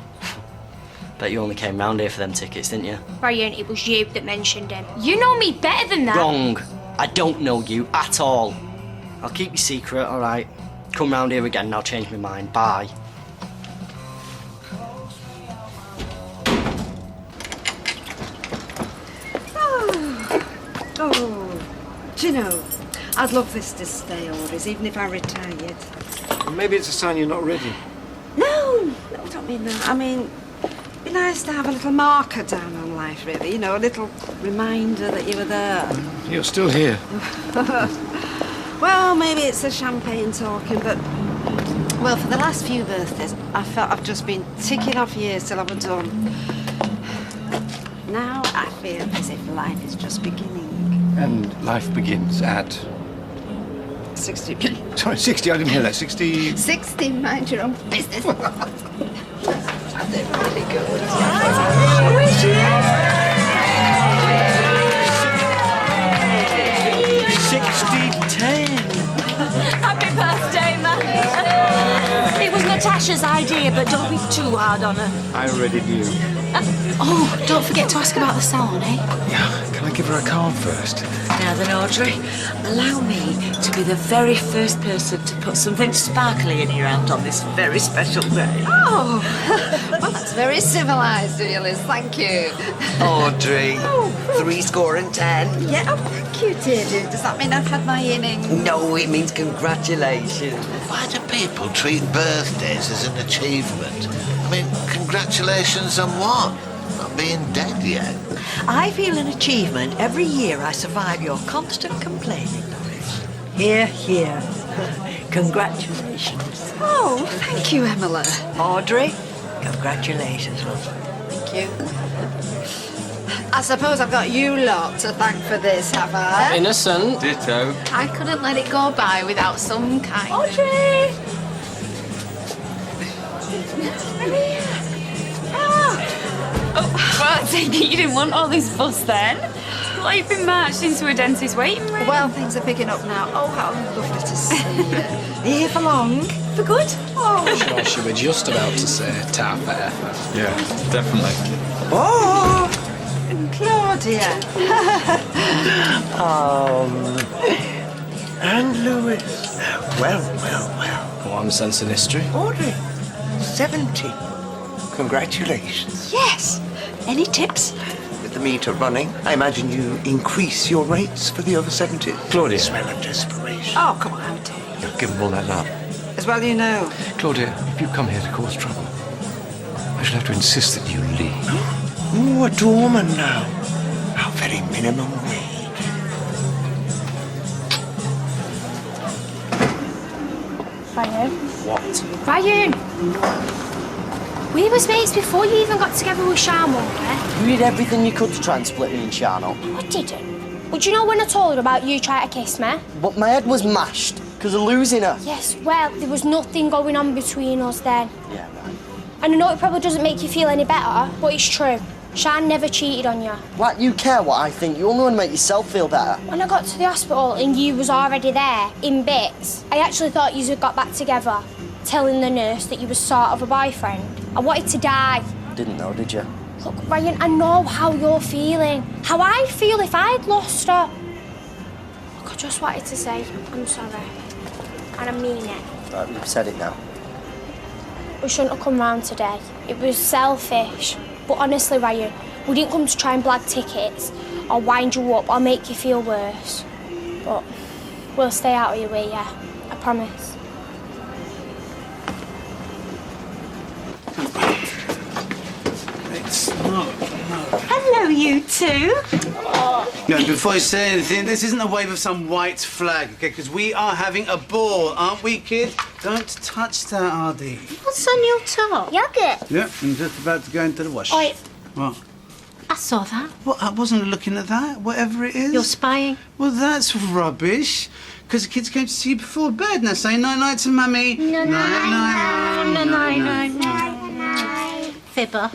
Bet you only came round here for them tickets, didn't you? Ryan, it was you that mentioned him. You know me better than that. Wrong. I don't know you at all. I'll keep your secret, all right? Come round here again and I'll change my mind. Bye. Oh, do you know, I'd love this to stay, Audrey's, even if I retired. Maybe it's a sign you're not ready. No, I don't mean that. I mean, it'd be nice to have a little marker down on life, really. You know, a little reminder that you were there. You're still here. Well, maybe it's the champagne talking, but... Well, for the last few birthdays, I felt I've just been ticking off years till I was done. Now I feel as if life is just beginning. And life begins at... 60. Sorry, 60, I didn't hear that. 60... 60, mind your own business. They're really good. Happy birthday, man. It was Natasha's idea, but don't be too hard on her. I already knew. Oh, don't forget to ask about the salon, eh? Yeah, can I give her a card first? Now then, Audrey, allow me to be the very first person to put something sparkly in your hand on this very special day. Oh, well, that's very civilised of you, Liz. Thank you. Audrey, 10. Yeah, oh, thank you, Deirdre. Does that mean I've had my innings? No, it means congratulations. Why do people treat birthdays as an achievement? I mean, congratulations on what? Not being dead yet. I feel an achievement every year I survive your constant complaining. Here, here. Congratulations. Oh, thank you, Emily. Audrey, congratulations, love. Thank you. I suppose I've got you lot to thank for this, have I? Innocent. Ditto. I couldn't let it go by without some kind Audrey! Oh, well, I take it you didn't want all this fuss then? Like you've been marched into a dentist waiting room. Well, things are picking up now. Oh, how lovely to see you. Are you here for long? For good? Oh. Sure, she were just about to say tar fair. Yeah, definitely. Oh! Claudia. And Lewis. Well. One sense in history. Audrey, 70. Congratulations. Yes. Any tips? With the meter running, I imagine you increase your rates for the over 70s. Claudia. Smell of desperation. Oh, come on. You've given all that up. As well you know. Claudia, if you come here to cause trouble, I shall have to insist that you leave. Ooh, a doorman now. How very minimum wage. Ryan. What? Ryan! We were mates before you even got together with Charmon, eh? You did everything you could to try and split me and Charno. I didn't. But you know when I told her about you trying to kiss me? But my head was mashed because of losing her. Yes, well, there was nothing going on between us then. Yeah, right. And I know it probably doesn't make you feel any better, but it's true. Shan never cheated on you. Like, you care what I think. You only want to make yourself feel better. When I got to the hospital and you was already there, in bits, I actually thought you had got back together, telling the nurse that you was sort of a boyfriend. I wanted to die. Didn't know, did you? Look, Ryan, I know how you're feeling. How I'd feel if I'd lost her. Look, I just wanted to say I'm sorry. And I mean it. Right, you've said it now. We shouldn't have come round today. It was selfish. But honestly, Ryan, we didn't come to try and blag tickets or wind you up or make you feel worse. But we'll stay out of your way, yeah. I promise. It's not. Hello, you two. No, before you say anything, this isn't a wave of some white flag, okay? Because we are having a ball, aren't we, kid? Don't touch that, RD. What's on your top? Yogurt. Yeah, I'm just about to go into the wash. Oi. What? I saw that. Well, I wasn't looking at that, whatever it is. You're spying. Well, that's rubbish. Because the kids came to see you before bed. Now say night-night to Mummy. Night-night. Fibber.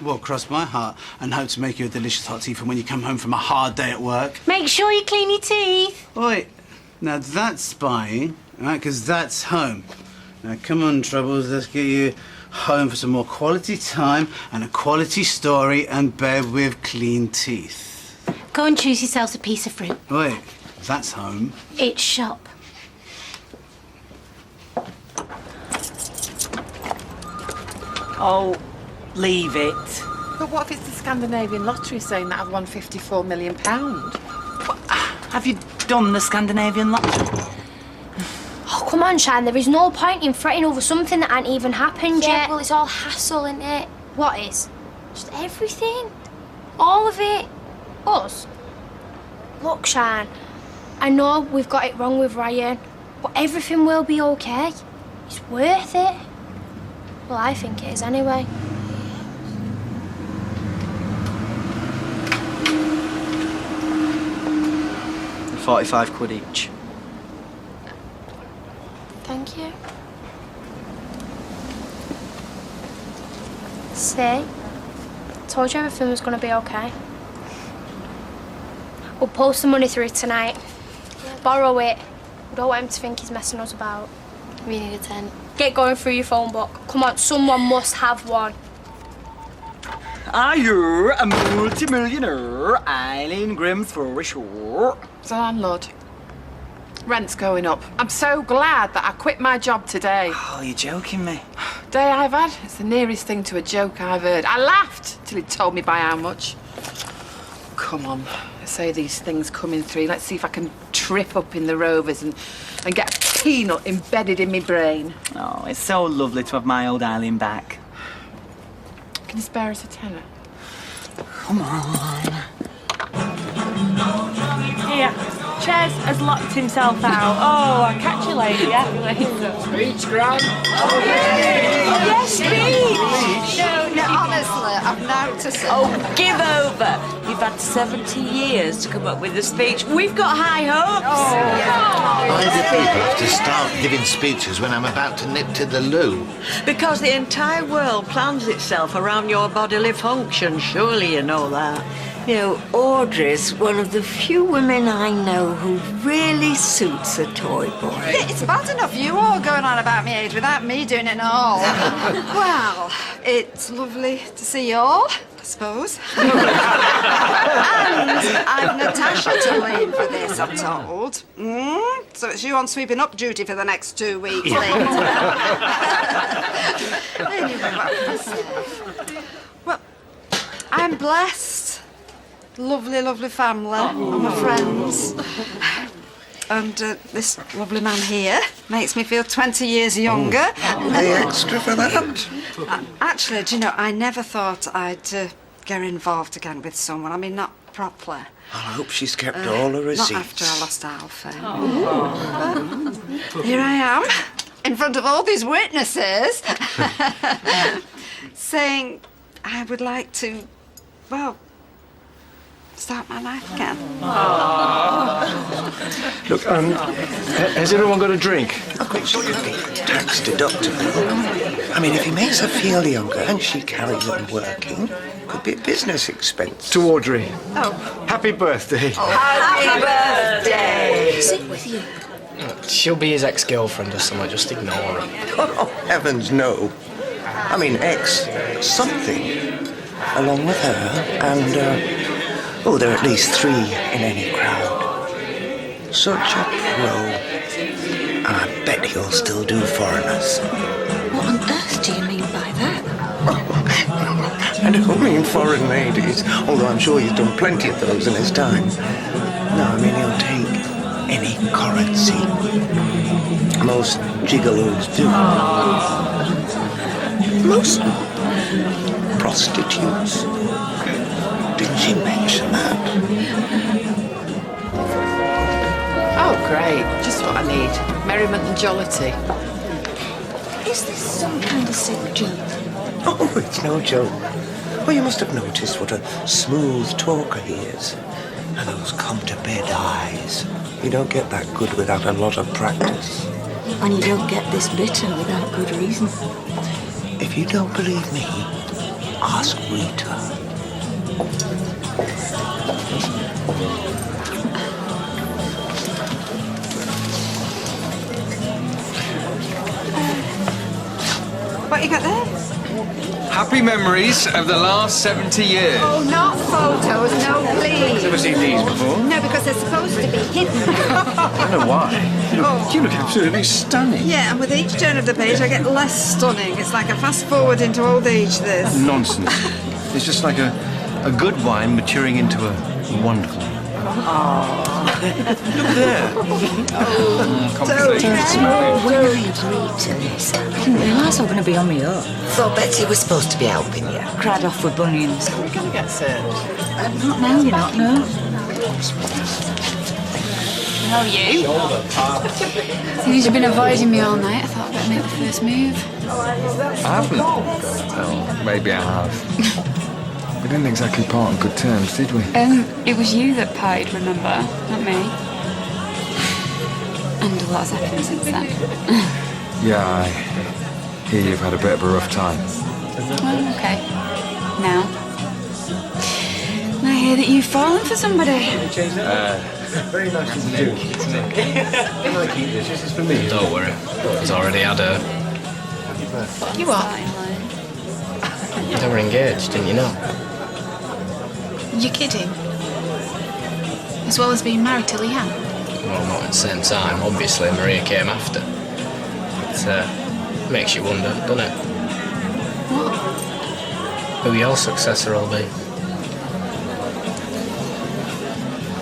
Well, cross my heart and hope to make you a delicious hot tea for when you come home from a hard day at work. Make sure you clean your teeth. Oi, now that's spying, right? Because that's home. Now come on, Troubles, let's get you home for some more quality time and a quality story and bed with clean teeth. Go and choose yourselves a piece of fruit. Oi, that's home. It's shop. Oh, leave it. But what if it's the Scandinavian lottery saying that I've won £54 million? Have you done the Scandinavian lottery? Oh, come on, Shan. There is no point in fretting over something that ain't even happened yet. Well, it's all hassle, isn't it? What is? Just everything. All of it. Us. Look, Shan. I know we've got it wrong with Ryan, but everything will be okay. It's worth it. Well, I think it is anyway. £45 each. Thank you. See? Told you everything was going to be okay. We'll post the money through tonight. Borrow it. We don't want him to think he's messing us about. We need a tent. Get going through your phone book. Come on, someone must have one. Are you a multi-millionaire, Eileen Grimm's for sure? So landlord, rent's going up. I'm so glad that I quit my job today. Oh, you're joking me. Day I've had, it's the nearest thing to a joke I've heard. I laughed till he told me by how much. Come on, I say these things coming through. Let's see if I can trip up in the Rovers and get a peanut embedded in my brain. Oh, it's so lovely to have my old Eileen back. Can you spare us a tenner? Come on. Here, Ches has locked himself out. Oh, I'll catch you later, yeah? Speech, Gran. Yes, speech! No, honestly, I've now to say. Oh, give over. You've had 70 years to come up with a speech. We've got high hopes. Why do people have to start giving speeches when I'm about to nip to the loo? Because the entire world plans itself around your bodily function. Surely you know that. You know, Audrey's one of the few women I know who really suits a toy boy. It's bad enough you all going on about my age without me doing it all. Well, it's lovely to see you all, I suppose. And I've Natasha to blame for this, I'm told. So it's you on sweeping up duty for the next 2 weeks, later. Anyway, what can I say? Well, I'm blessed. Lovely, lovely family, and my friends. And this lovely man here makes me feel 20 years younger. Pay extra for that? Actually, do you know, I never thought I'd get involved again with someone. I mean, not properly. I hope she's kept all her receipts. Not after I lost Alfie. Here I am, in front of all these witnesses, saying I would like to, well, start my life again. Look, has everyone got a drink? Tax deductible. I mean, if he makes her feel younger and she carries on working, could be a business expense. To Audrey. Oh. Happy birthday. Happy birthday! Sit with you. She'll be his ex-girlfriend or something, just ignore her. Oh, heavens, no. I mean, something along with her and, there are at least 3 in any crowd. Such a pro. And I bet he'll still do foreigners. What on earth do you mean by that? I don't mean foreign ladies, although I'm sure he's done plenty of those in his time. No, I mean he'll take any currency. Most gigolos do. Most prostitutes. Didn't she mention that? Oh, great. Just what I need. Merriment and jollity. Is this some kind of sick joke? Oh, it's no joke. Well, you must have noticed what a smooth talker he is. And those come-to-bed eyes. You don't get that good without a lot of practice. And you don't get this bitter without good reason. If you don't believe me, ask Rita. What you got there? Happy memories of the last 70 years. Oh, not photos, no, please. Never seen these before. No, because they're supposed to be hidden. I know why. You look absolutely stunning. Yeah, and with each turn of the page, I get less stunning. It's like a fast forward into old age, this. Nonsense. It's just like a good wine maturing into a wonderful one. Look there. When I agreed to this, I didn't realise I was going to be on me up. Thought Betsy was supposed to be helping you. Cried off with bunions. We're going to get served. Not now, you're not, no. How are you? Seeing as you've been avoiding me all night, I thought I'd better make the first move. I haven't. Well, maybe I have. We didn't exactly part on good terms, did we? It was you that parted, remember? Not me. And a lot has happened since then. Yeah, I hear you've had a bit of a rough time. Well, okay. Now. I hear that you've fallen for somebody. Very nice to do. Can I keep this? This is for me. Don't worry. He's already had her. You are. They were engaged, didn't you know? You're kidding? As well as being married to Leanne? Well, not at the same time. Obviously, Maria came after. But makes you wonder, doesn't it? What? Who your successor will be.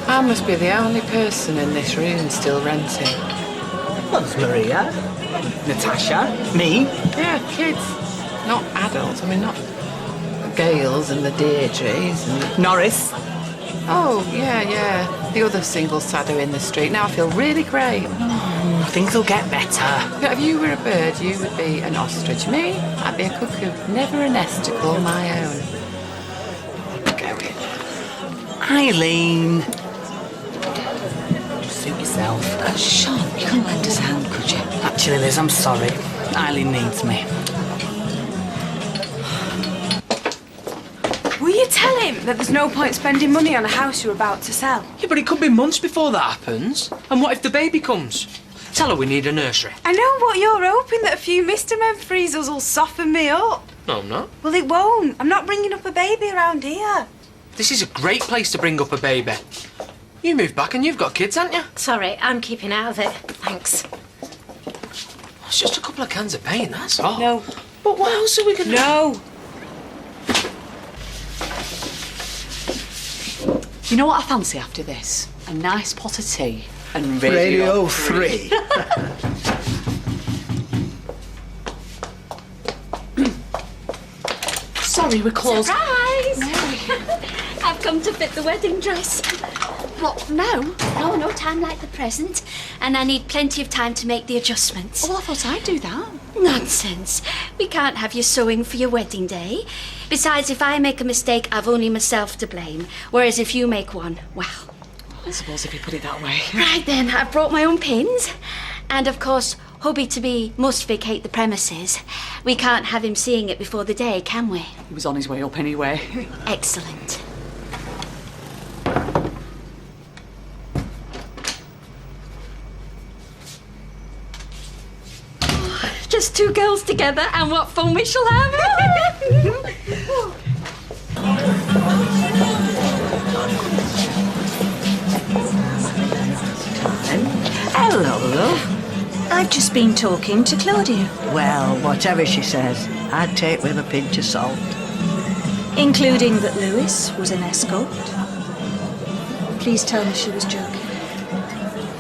I must be the only person in this room still renting. What's Maria? Natasha? Me? Yeah, kids. Not adults. I mean, not the Gales and the Deirdres and the... Norris? Oh, yeah. The other single saddo in the street. Now I feel really great. Things will get better. If you were a bird, you would be an ostrich. Me, I'd be a cuckoo. Never a nest to call my own. Eileen. Suit yourself. Sean, you couldn't lend us a hand, could you? Actually, Liz, I'm sorry. Eileen needs me. Will you tell him that there's no point spending money on a house you're about to sell? Yeah, but it could be months before that happens. And what if the baby comes? Tell her we need a nursery. I know, but you're hoping that a few Mr. Men freezers will soften me up. No, I'm not. Well, it won't. I'm not bringing up a baby around here. This is a great place to bring up a baby. You moved back and you've got kids, haven't you? Sorry, I'm keeping out of it. Thanks. It's just a couple of cans of paint, that's all. No. But what else are we going to... No. You know what I fancy after this? A nice pot of tea and Radio 3. Sorry, we're closed. Surprise! I've come to fit the wedding dress. What, now? No time like the present. And I need plenty of time to make the adjustments. Well, I thought I'd do that. Nonsense. We can't have you sewing for your wedding day. Besides, if I make a mistake, I've only myself to blame. Whereas if you make one, well... I suppose if you put it that way. Right then, I've brought my own pins. And of course, hubby-to-be must vacate the premises. We can't have him seeing it before the day, can we? He was on his way up anyway. Excellent. Just two girls together, and what fun we shall have! Hello, love. I've just been talking to Claudia. Well, whatever she says, I'd take with a pinch of salt. Including that Lewis was an escort. Please tell me she was joking.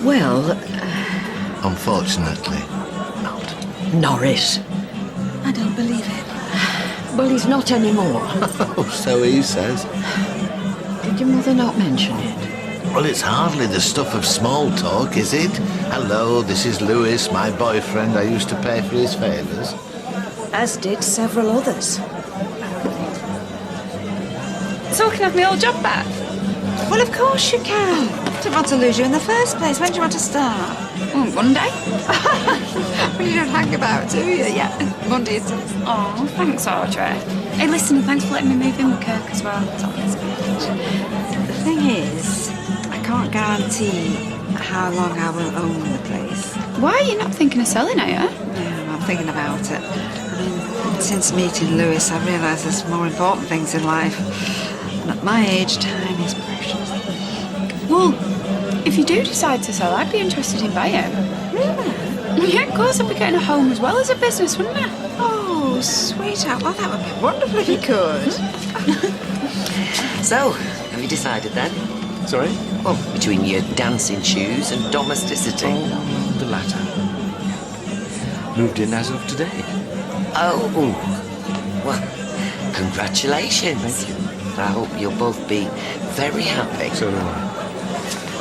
Well, Unfortunately. Norris. I don't believe it. Well, he's not anymore. Oh, so he says. Did your mother not mention it? Well, it's hardly the stuff of small talk, is it? Hello, this is Lewis, my boyfriend. I used to pay for his favours. As did several others. So can I have my old job back? Well, of course you can. Didn't want to lose you in the first place. When do you want to start? Monday? Well, you don't hang about, do you? Yeah, Monday it is. Oh, thanks, Audrey. Hey, listen, and thanks for letting me move in with Kirk as well. It's always good. The thing is, I can't guarantee how long I will own the place. Why are you not thinking of selling, are you? Yeah, I'm thinking about it. I mean, since meeting Lewis, I've realised there's more important things in life. And at my age, time is precious. Well, if you do decide to sell, I'd be interested in buying. Really? Yeah, of course, I'd be getting a home as well as a business, wouldn't I? Oh, sweetheart. Well, that would be wonderful if you could. So, have you decided then? Sorry? Well, between your dancing shoes and domesticity. Oh, the latter. Moved in as of today. Oh, well, congratulations. Thank you. I hope you'll both be very happy. So do I.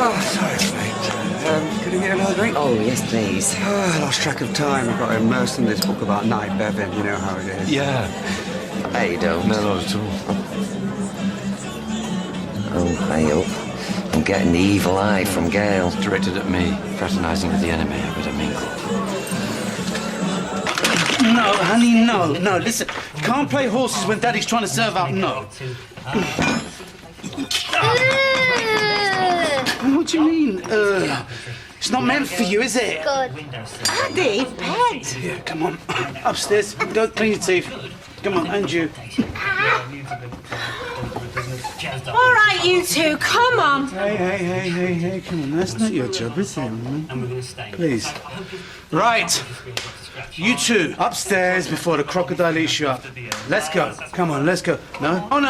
Oh, sorry, mate. Could I get another drink? Oh, yes, please. Oh, I lost track of time. I got immersed in this book about night bevin. You know how it is. Yeah. I don't. No, not at all. Oh, I hope. I'm getting the evil eye from Gail. Directed at me, fraternising with the enemy. I better mingle. No, honey, no. Listen, you can't play horses when Daddy's trying to serve out. No. What do you mean? It's not meant for you, is it? Good. Daddy, pet. Yeah, come on. Upstairs. Go clean your teeth. Come on, and you. All right, you two, come on. Hey, come on, that's not your job, is it? Please. Right. You two, upstairs before the crocodile eats you up. Let's go. Come on, let's go. No? Oh, no.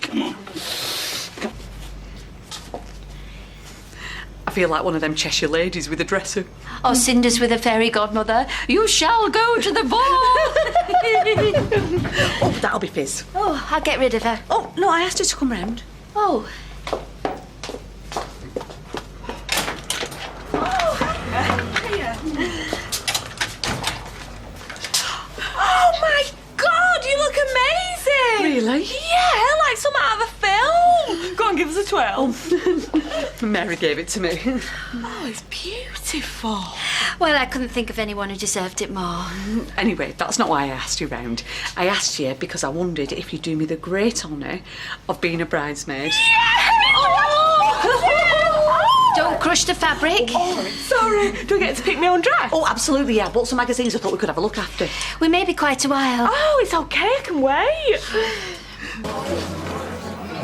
Come on. I feel like one of them Cheshire ladies with a dresser. Or Cinders with a fairy godmother. You shall go to the ball. Oh, that'll be Fizz. Oh, I'll get rid of her. Oh, no, I asked her to come round. Oh. Oh my God, you look amazing! Really? Yeah, like some out of a film. Go on, give us a twirl. Mary gave it to me. Oh, it's beautiful. Well, I couldn't think of anyone who deserved it more. Anyway, that's not why I asked you round. I asked you because I wondered if you'd do me the great honour of being a bridesmaid. Don't crush the fabric. Oh, sorry. Do I get to pick my own dress? Oh, absolutely, yeah. I bought some magazines I thought we could have a look after. We may be quite a while. Oh, it's okay. I can wait.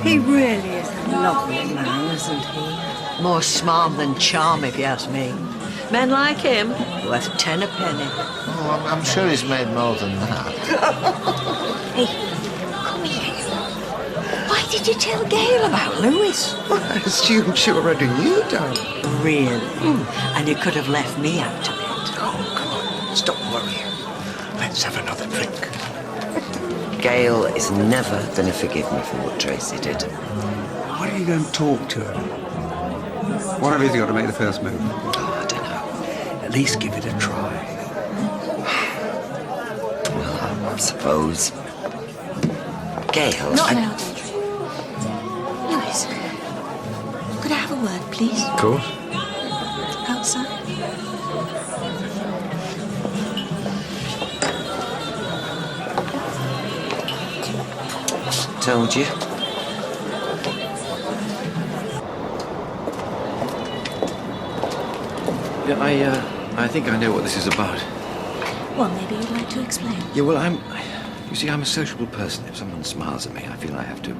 He really is a lovely man, isn't he? More smart than charm, if you ask me. Men like him, worth 10 a penny. Oh, I'm sure he's made more than that. Hey, come here. Why did you tell Gail about Lewis? Well, I assumed she already knew, darling. Really? And you could have left me out of it. Oh, come on. Stop worrying. Let's have another drink. Gail is never going to forgive me for what Tracy did. Why don't you go and talk to her? One of you's got to make the first move. Oh, I don't know. At least give it a try. Well, I suppose. Gail, Not now, Deirdre. Lewis, could I have a word, please? Of course. Outside? Told you. Yeah, I think I know what this is about. Well, maybe you'd like to explain. Yeah, well, you see, I'm a sociable person. If someone smiles at me, I feel I have to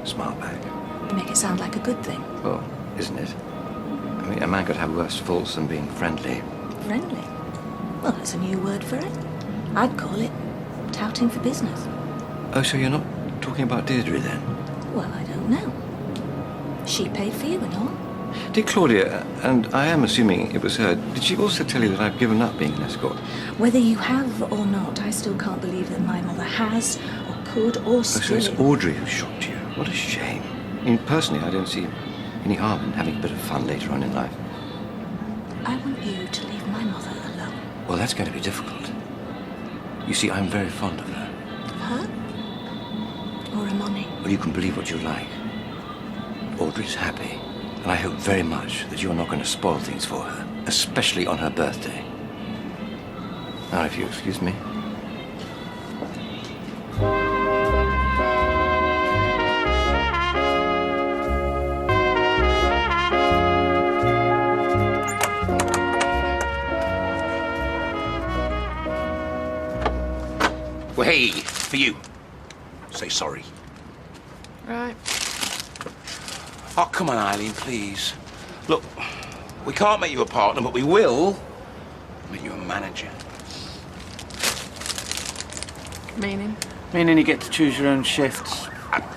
smile back. You make it sound like a good thing. Well, isn't it? I mean, a man could have worse faults than being friendly. Friendly? Well, that's a new word for it. I'd call it touting for business. Oh, so you're not talking about Deirdre, then? Well, I don't know. She paid for you and all. Did Claudia, and I am assuming it was her, did she also tell you that I've given up being an escort? Whether you have or not, I still can't believe that my mother has, or could, or Oh, so still... it's Audrey who shocked you. What a shame. I mean, personally, I don't see any harm in having a bit of fun later on in life. I want you to leave my mother alone. Well, that's going to be difficult. You see, I'm very fond of her. Of her? Or Amoni? Well, you can believe what you like. Audrey's happy. And I hope very much that you're not going to spoil things for her, especially on her birthday. Now, if you excuse me. Well, hey, for you. Say sorry. Right. Oh, come on, Eileen, please. Look, we can't make you a partner, but we will make you a manager. Meaning? Meaning you get to choose your own shifts.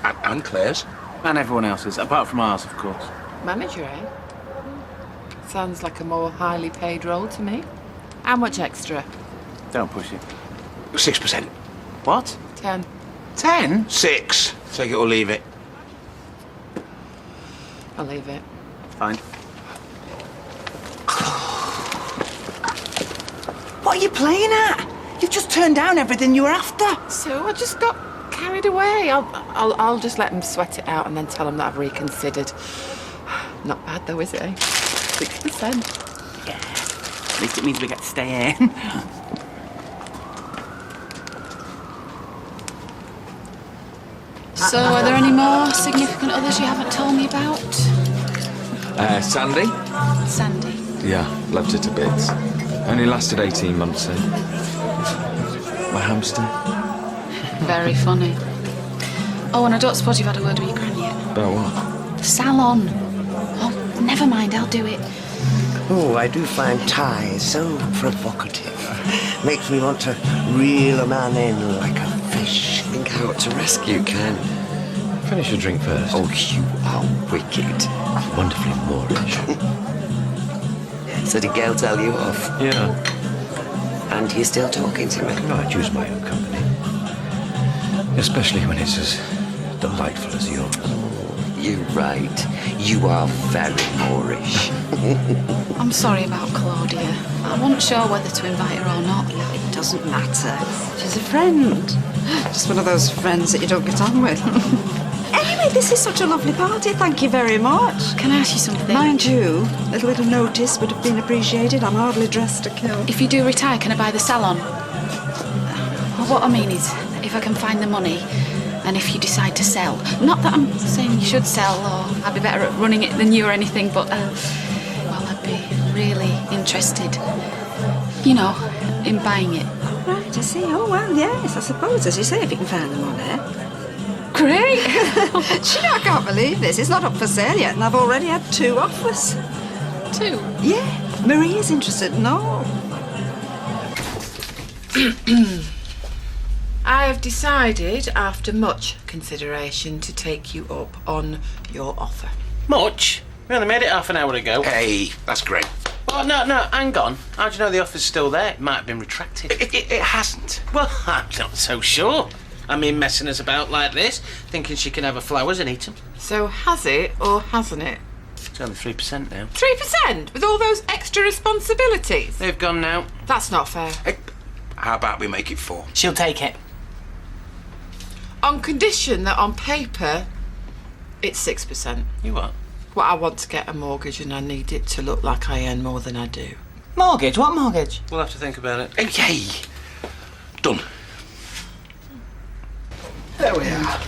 And Claire's. And everyone else's, apart from ours, of course. Manager, eh? Sounds like a more highly paid role to me. How much extra? Don't push it. 6%. What? 10. 10? 6. Take it or leave it. I'll leave it. Fine. What are you playing at? You've just turned down everything you were after. So I just got carried away. I'll just let him sweat it out and then tell him that I've reconsidered. Not bad though, is it? 6%. Yeah. At least it means we get to stay in. So, are there any more significant others you haven't told me about? Sandy? Sandy. Yeah, loved her to bits. Only lasted 18 months, though. the hamster? Very funny. Oh, and I don't suppose you've had a word with your granny yet? About what? The salon. Oh, never mind, I'll do it. Oh, I do find Ty so provocative. Makes me want to reel a man in like a fish. Think how to rescue Ken. Finish your drink first. Oh, you are wicked. Wonderfully Moorish. So did Gail tell you off? Yeah. And you're still talking to me? No, I choose my own company. Especially when it's as delightful as yours. You're right. You are very Moorish. I'm sorry about Claudia. I wasn't sure whether to invite her or not. It doesn't matter. She's a friend. Just one of those friends that you don't get on with. Anyway, this is such a lovely party. Thank you very much. Can I ask you something? Mind you, a little bit of notice would have been appreciated. I'm hardly dressed to kill. If you do retire, can I buy the salon? Well, what I mean is, if I can find the money, and if you decide to sell. Not that I'm saying you should sell, or I'd be better at running it than you or anything, but, well, I'd be really interested, you know, in buying it. Right, I see. Oh, well, yes, I suppose, as you say, if you can find the money. Great! Do you know, I can't believe this. It's not up for sale yet, and I've already had 2 offers. 2? Yeah. Maria's interested in all. I have decided, after much consideration, to take you up on your offer. Much? We only made it half an hour ago. Hey, that's great. Oh, no, hang on. How do you know the offer's still there? It might have been retracted. It hasn't. Well, I'm not so sure. I mean, messing us about like this, thinking she can have her flowers and eat them. So has it or hasn't it? It's only 3% now. 3%? With all those extra responsibilities? They've gone now. That's not fair. How about we make it 4? She'll take it. On condition that on paper, it's 6%. You what? Well, I want to get a mortgage and I need it to look like I earn more than I do. Mortgage? What mortgage? We'll have to think about it. Hey! Done. There we are.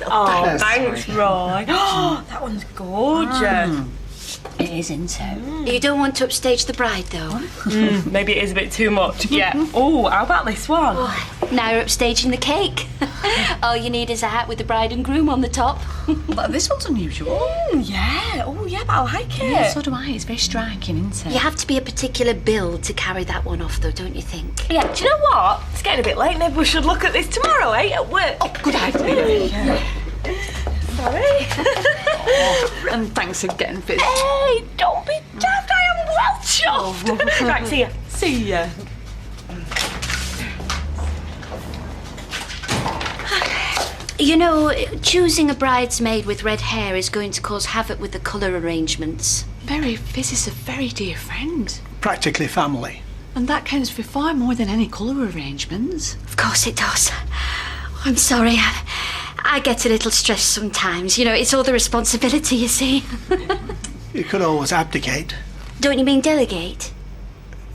Oh, thanks, Roy. Oh, that one's gorgeous. It is, isn't it? You don't want to upstage the bride, though? Maybe it is a bit too much. Yeah. Oh, how about this one? Now you're upstaging the cake. All you need is a hat with the bride and groom on the top. But this one's unusual. Yeah. Oh, yeah, but I like it. Yeah, so do I. It's very striking, isn't it? You have to be a particular build to carry that one off, though, don't you think? Yeah, do you know what? It's getting a bit late. Maybe we should look at this tomorrow, eh? At work. Oh, good idea. Sorry. And thanks for getting fit. Hey, don't be daft. I am well chuffed. Right, see ya. See ya. You know, choosing a bridesmaid with red hair is going to cause havoc with the colour arrangements. This is a very dear friend. Practically family. And that counts for far more than any colour arrangements. Of course it does. I'm sorry. I get a little stressed sometimes. You know, it's all the responsibility, you see. You could always abdicate. Don't you mean delegate?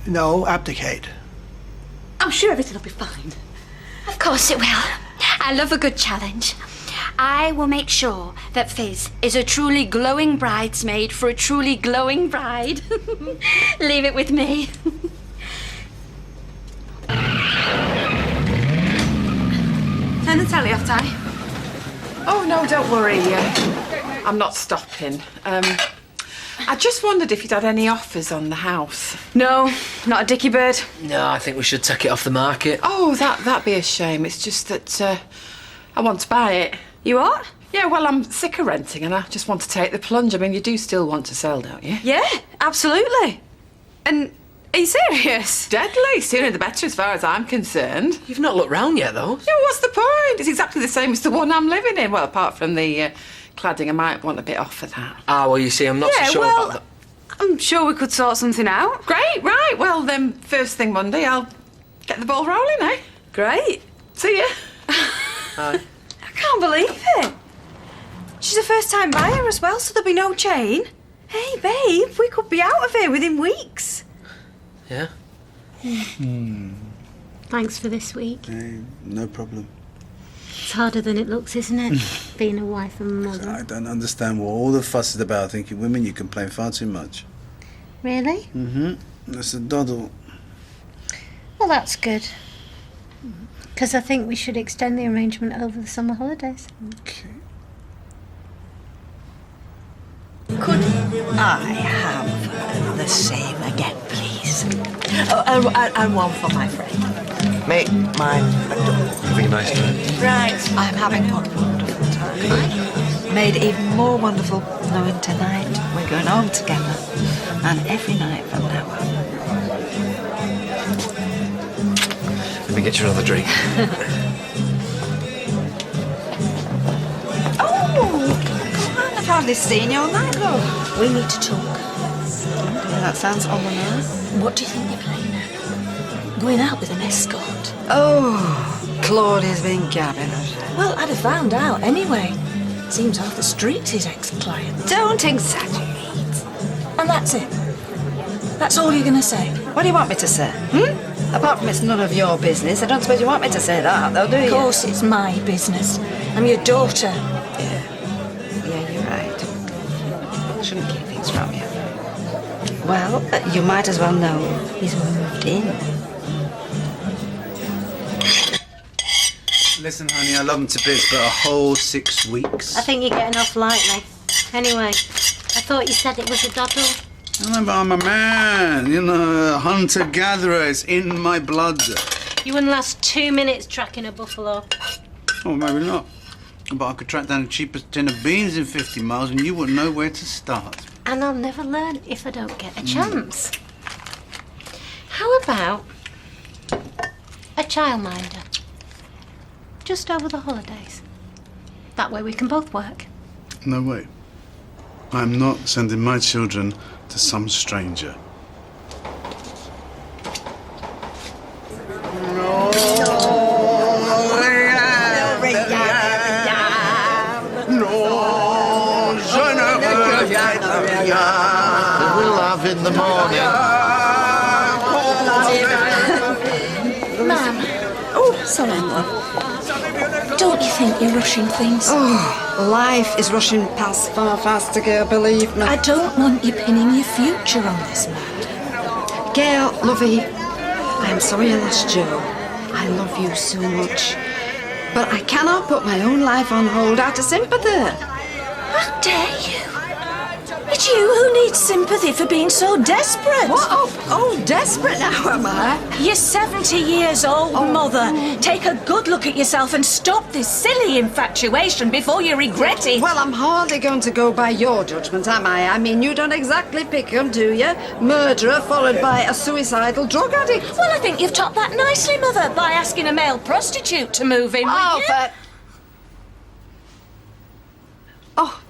No, abdicate. I'm sure everything will be fine. Of course it will. I love a good challenge. I will make sure that Fizz is a truly glowing bridesmaid for a truly glowing bride. Leave it with me. Turn the telly off, Ty. Oh, no, don't worry. I'm not stopping. I just wondered if you'd had any offers on the house. No, not a dicky bird. No, I think we should take it off the market. Oh, that'd be a shame. It's just that I want to buy it. You what? Yeah, well, I'm sick of renting and I just want to take the plunge. I mean, you do still want to sell, don't you? Yeah, absolutely. And are you serious? Deadly. Sooner the better as far as I'm concerned. You've not looked round yet, though. Yeah, what's the point? It's exactly the same as the one I'm living in. Well, apart from the cladding, I might want a bit off for that. Ah, well, you see, I'm not so sure about that. I'm sure we could sort something out. Great, right. Well, then, first thing Monday, I'll get the ball rolling, eh? Great. See ya. Bye. I can't believe it. She's a first-time buyer as well, so there'll be no chain. Hey, babe, we could be out of here within weeks. Yeah? Thanks for this week. Hey, no problem. It's harder than it looks, isn't it? Being a wife and mother. I don't understand what all the fuss is about. I think you women, you complain far too much. Really? Mm-hmm. That's a doddle. Well, that's good. Because I think we should extend the arrangement over the summer holidays. Okay. Could I have the same again, please? Oh, and one for my friend. Make mine a double. Having a nice time. Right. I'm having a wonderful time. Made even more wonderful knowing tonight we're going home together. And every night from now on. Let me get you another drink. I've hardly seen you all night, love. We need to talk. Yeah, that sounds on the nose. What do you think you're playing now? Going out with an escort? Oh, Claudia's been gabbing us. Well, I'd have found out anyway. Seems half the street's his ex-client. Don't exaggerate. And that's it? That's all you're going to say? What do you want me to say? Apart from it's none of your business, I don't suppose you want me to say that, though, do you? Of course it's my business. I'm your daughter. Yeah, you're right. I shouldn't keep things from you. Well, you might as well know he's moved in. Listen, honey, I love him to bits, but a whole 6 weeks. I think you're getting off lightly. Anyway, I thought you said it was a doddle. No, but I'm a man, you know, a hunter-gatherer. It's in my blood. You wouldn't last 2 minutes tracking a buffalo. Oh, maybe not. But I could track down the cheapest tin of beans in 50 miles and you wouldn't know where to start. And I'll never learn if I don't get a chance. How about a childminder? Just over the holidays. That way we can both work. No way. I'm not sending my children to some stranger. We'll have in the morning. Ma'am. Oh, sorry, love. Don't you think you're rushing things? Oh, life is rushing past far faster, girl, believe me. I don't want you pinning your future on this matter. Gail, lovey, I'm sorry I lost Joe. I love you so much. But I cannot put my own life on hold out of sympathy. How dare you? It's you who needs sympathy for being so desperate. What? Oh, desperate now, am I? You're 70 years old, Mother. Take a good look at yourself and stop this silly infatuation before you regret it. Well, I'm hardly going to go by your judgment, am I? I mean, you don't exactly pick 'em, do you? Murderer followed by a suicidal drug addict. Well, I think you've topped that nicely, Mother, by asking a male prostitute to move in with you. Oh.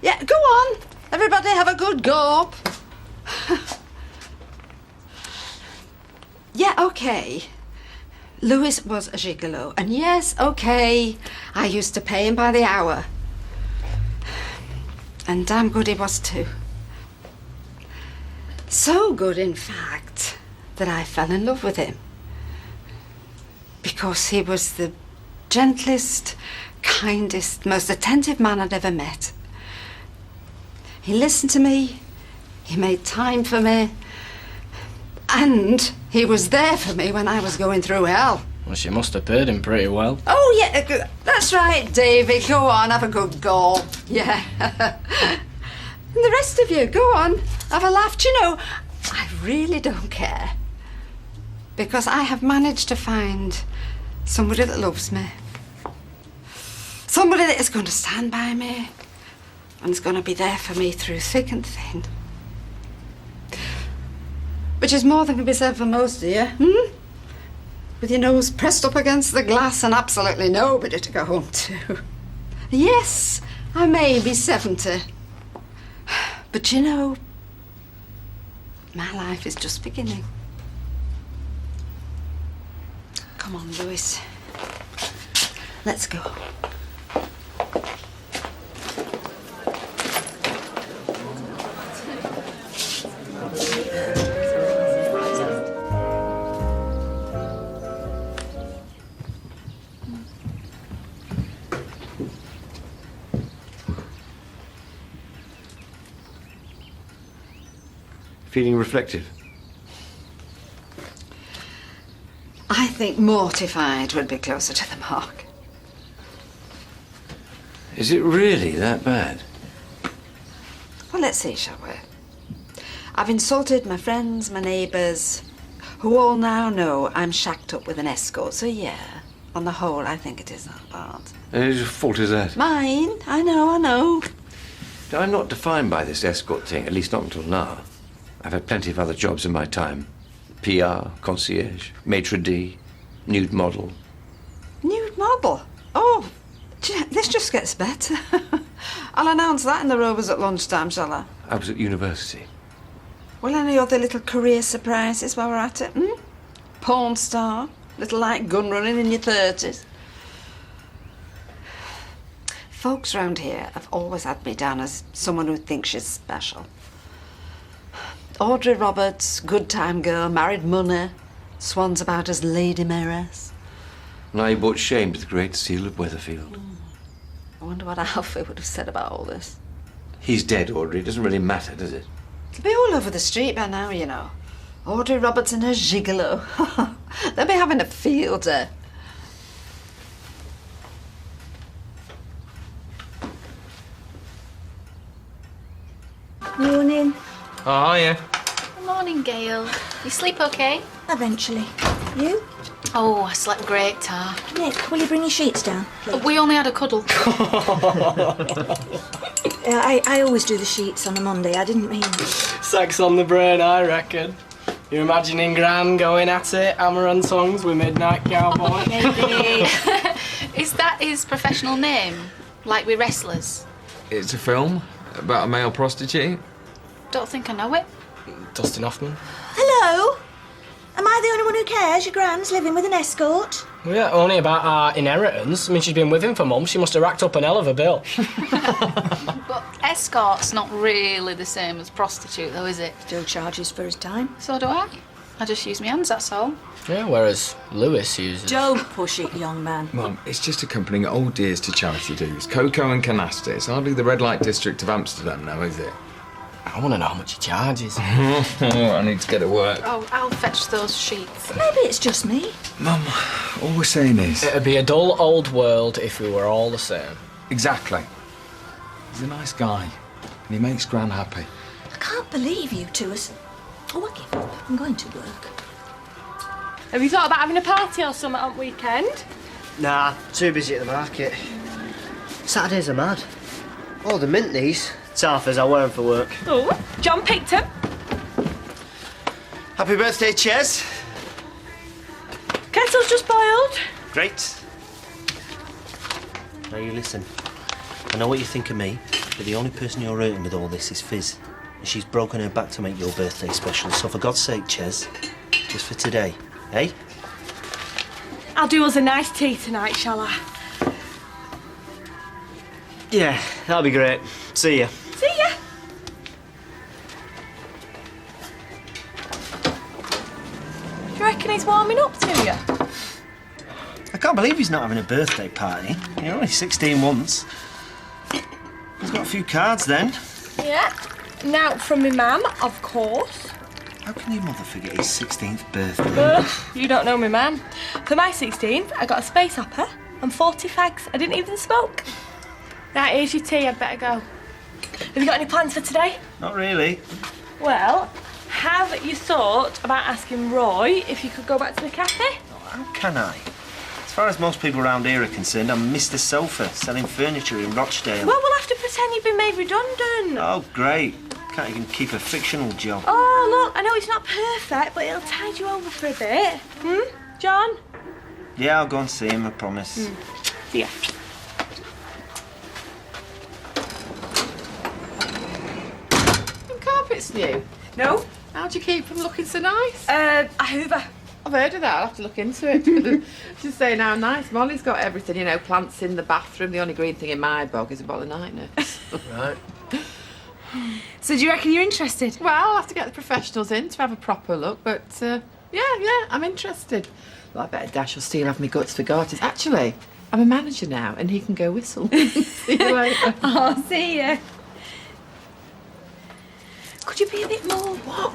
Yeah, go on. Everybody have a good gulp. Yeah, okay. Louis was a gigolo. And yes, okay, I used to pay him by the hour. And damn good he was too. So good, in fact, that I fell in love with him. Because he was the gentlest, kindest, most attentive man I'd ever met. He listened to me, he made time for me, and he was there for me when I was going through hell. Well, she must have paid him pretty well. Oh, yeah, that's right, Davy. Go on, have a good go. Yeah. And the rest of you, go on, have a laugh. Do you know, I really don't care. Because I have managed to find somebody that loves me. Somebody that is going to stand by me. And is going to be there for me through thick and thin. Which is more than can be said for most of you, With your nose pressed up against the glass and absolutely nobody to go home to. Yes, I may be 70. But you know, my life is just beginning. Come on, Louis. Let's go. Feeling reflective? I think mortified would be closer to the mark. Is it really that bad? Well, let's see, shall we? I've insulted my friends, my neighbours, who all now know I'm shacked up with an escort. So, yeah, on the whole, I think it is that bad. Whose fault is that? Mine. I know. I'm not defined by this escort thing, at least not until now. I've had plenty of other jobs in my time. PR, concierge, maitre d', nude model. Nude model? Oh, this just gets better. I'll announce that in the Rovers at lunchtime, shall I? I was at university. Well, any other little career surprises while we're at it, Porn star, little light gun running in your 30s. Folks round here have always had me down as someone who thinks she's special. Audrey Roberts, good time girl, married money, swans about as Lady Mayoress. Now you brought shame to the great seal of Weatherfield. I wonder what Alfie would have said about all this. He's dead, Audrey. It doesn't really matter, does it? It'll be all over the street by now, you know. Audrey Roberts and her gigolo. They'll be having a field day. Morning. Oh, yeah. Good morning, Gail. You sleep okay? Eventually. You? Oh, I slept great, Tar. Nick, will you bring your sheets down, please? We only had a cuddle. Yeah, I always do the sheets on a Monday. I didn't mean... Sex on the brain, I reckon. You're imagining Gran going at it, Amaran songs with Midnight Cowboy? Maybe. Is that his professional name? Like with wrestlers? It's a film about a male prostitute. Don't think I know it. Dustin Hoffman. Hello? Am I the only one who cares? Your Gran's living with an escort? Well, yeah, only about our inheritance. I mean, she's been with him for months. She must have racked up an hell of a bill. But escort's not really the same as prostitute, though, is it? Still charges for his time. So do I. I just use my hands, that's all. Yeah, whereas Lewis uses... Don't push it, young man. Mum, it's just accompanying old dears to charity dues. Cocoa and canasta. It's hardly the red light district of Amsterdam now, is it? I want to know how much he charges. I need to get to work. Oh, I'll fetch those sheets. Maybe it's just me. Mum, all we're saying is... It'd be a dull old world if we were all the same. Exactly. He's a nice guy, and he makes Gran happy. I can't believe you two are... Oh, I give up. I'm going to work. Have you thought about having a party or something on weekend? Nah, too busy at the market. Saturdays are mad. Oh, the mint these. Taffers, I wear them for work. Oh, John picked him. Happy birthday, Ches. Kettle's just boiled. Great. Now you listen. I know what you think of me, but the only person you're hurting with all this is Fizz. And she's broken her back to make your birthday special. So for God's sake, Ches, just for today, eh? I'll do us a nice tea tonight, shall I? Yeah, that'll be great. See ya. See ya. Do you reckon he's warming up to you? I can't believe he's not having a birthday party. You're only 16 once. He's got a few cards then. Yeah. Now, from my mum, of course. How can your mother forget his 16th birthday? You don't know me, ma'am. For my 16th, I got a space opera and 40 fags. I didn't even smoke. Right, here's your tea. I'd better go. Have you got any plans for today? Not really. Well, have you thought about asking Roy if you could go back to the cafe? How can I? As far as most people around here are concerned, I'm Mr. Sofa, selling furniture in Rochdale. Well, we'll have to pretend you've been made redundant. Oh, great. Can't even keep a fictional job. Oh, look, I know it's not perfect, but it'll tide you over for a bit. John? Yeah, I'll go and see him, I promise. See ya. Carpet's new. No. How'd you keep them looking so nice? I hoover. I've heard of that. I'll have to look into it. Just saying how nice. Molly's got everything, you know, plants in the bathroom. The only green thing in my bog is a bottle of nightnurse. Right. So do you reckon you're interested? Well, I'll have to get the professionals in to have a proper look, but yeah, I'm interested. Well, I better dash or steal have me guts for garters. Actually, I'm a manager now and he can go whistle. See you later. Oh, see ya. Could you be a bit more what?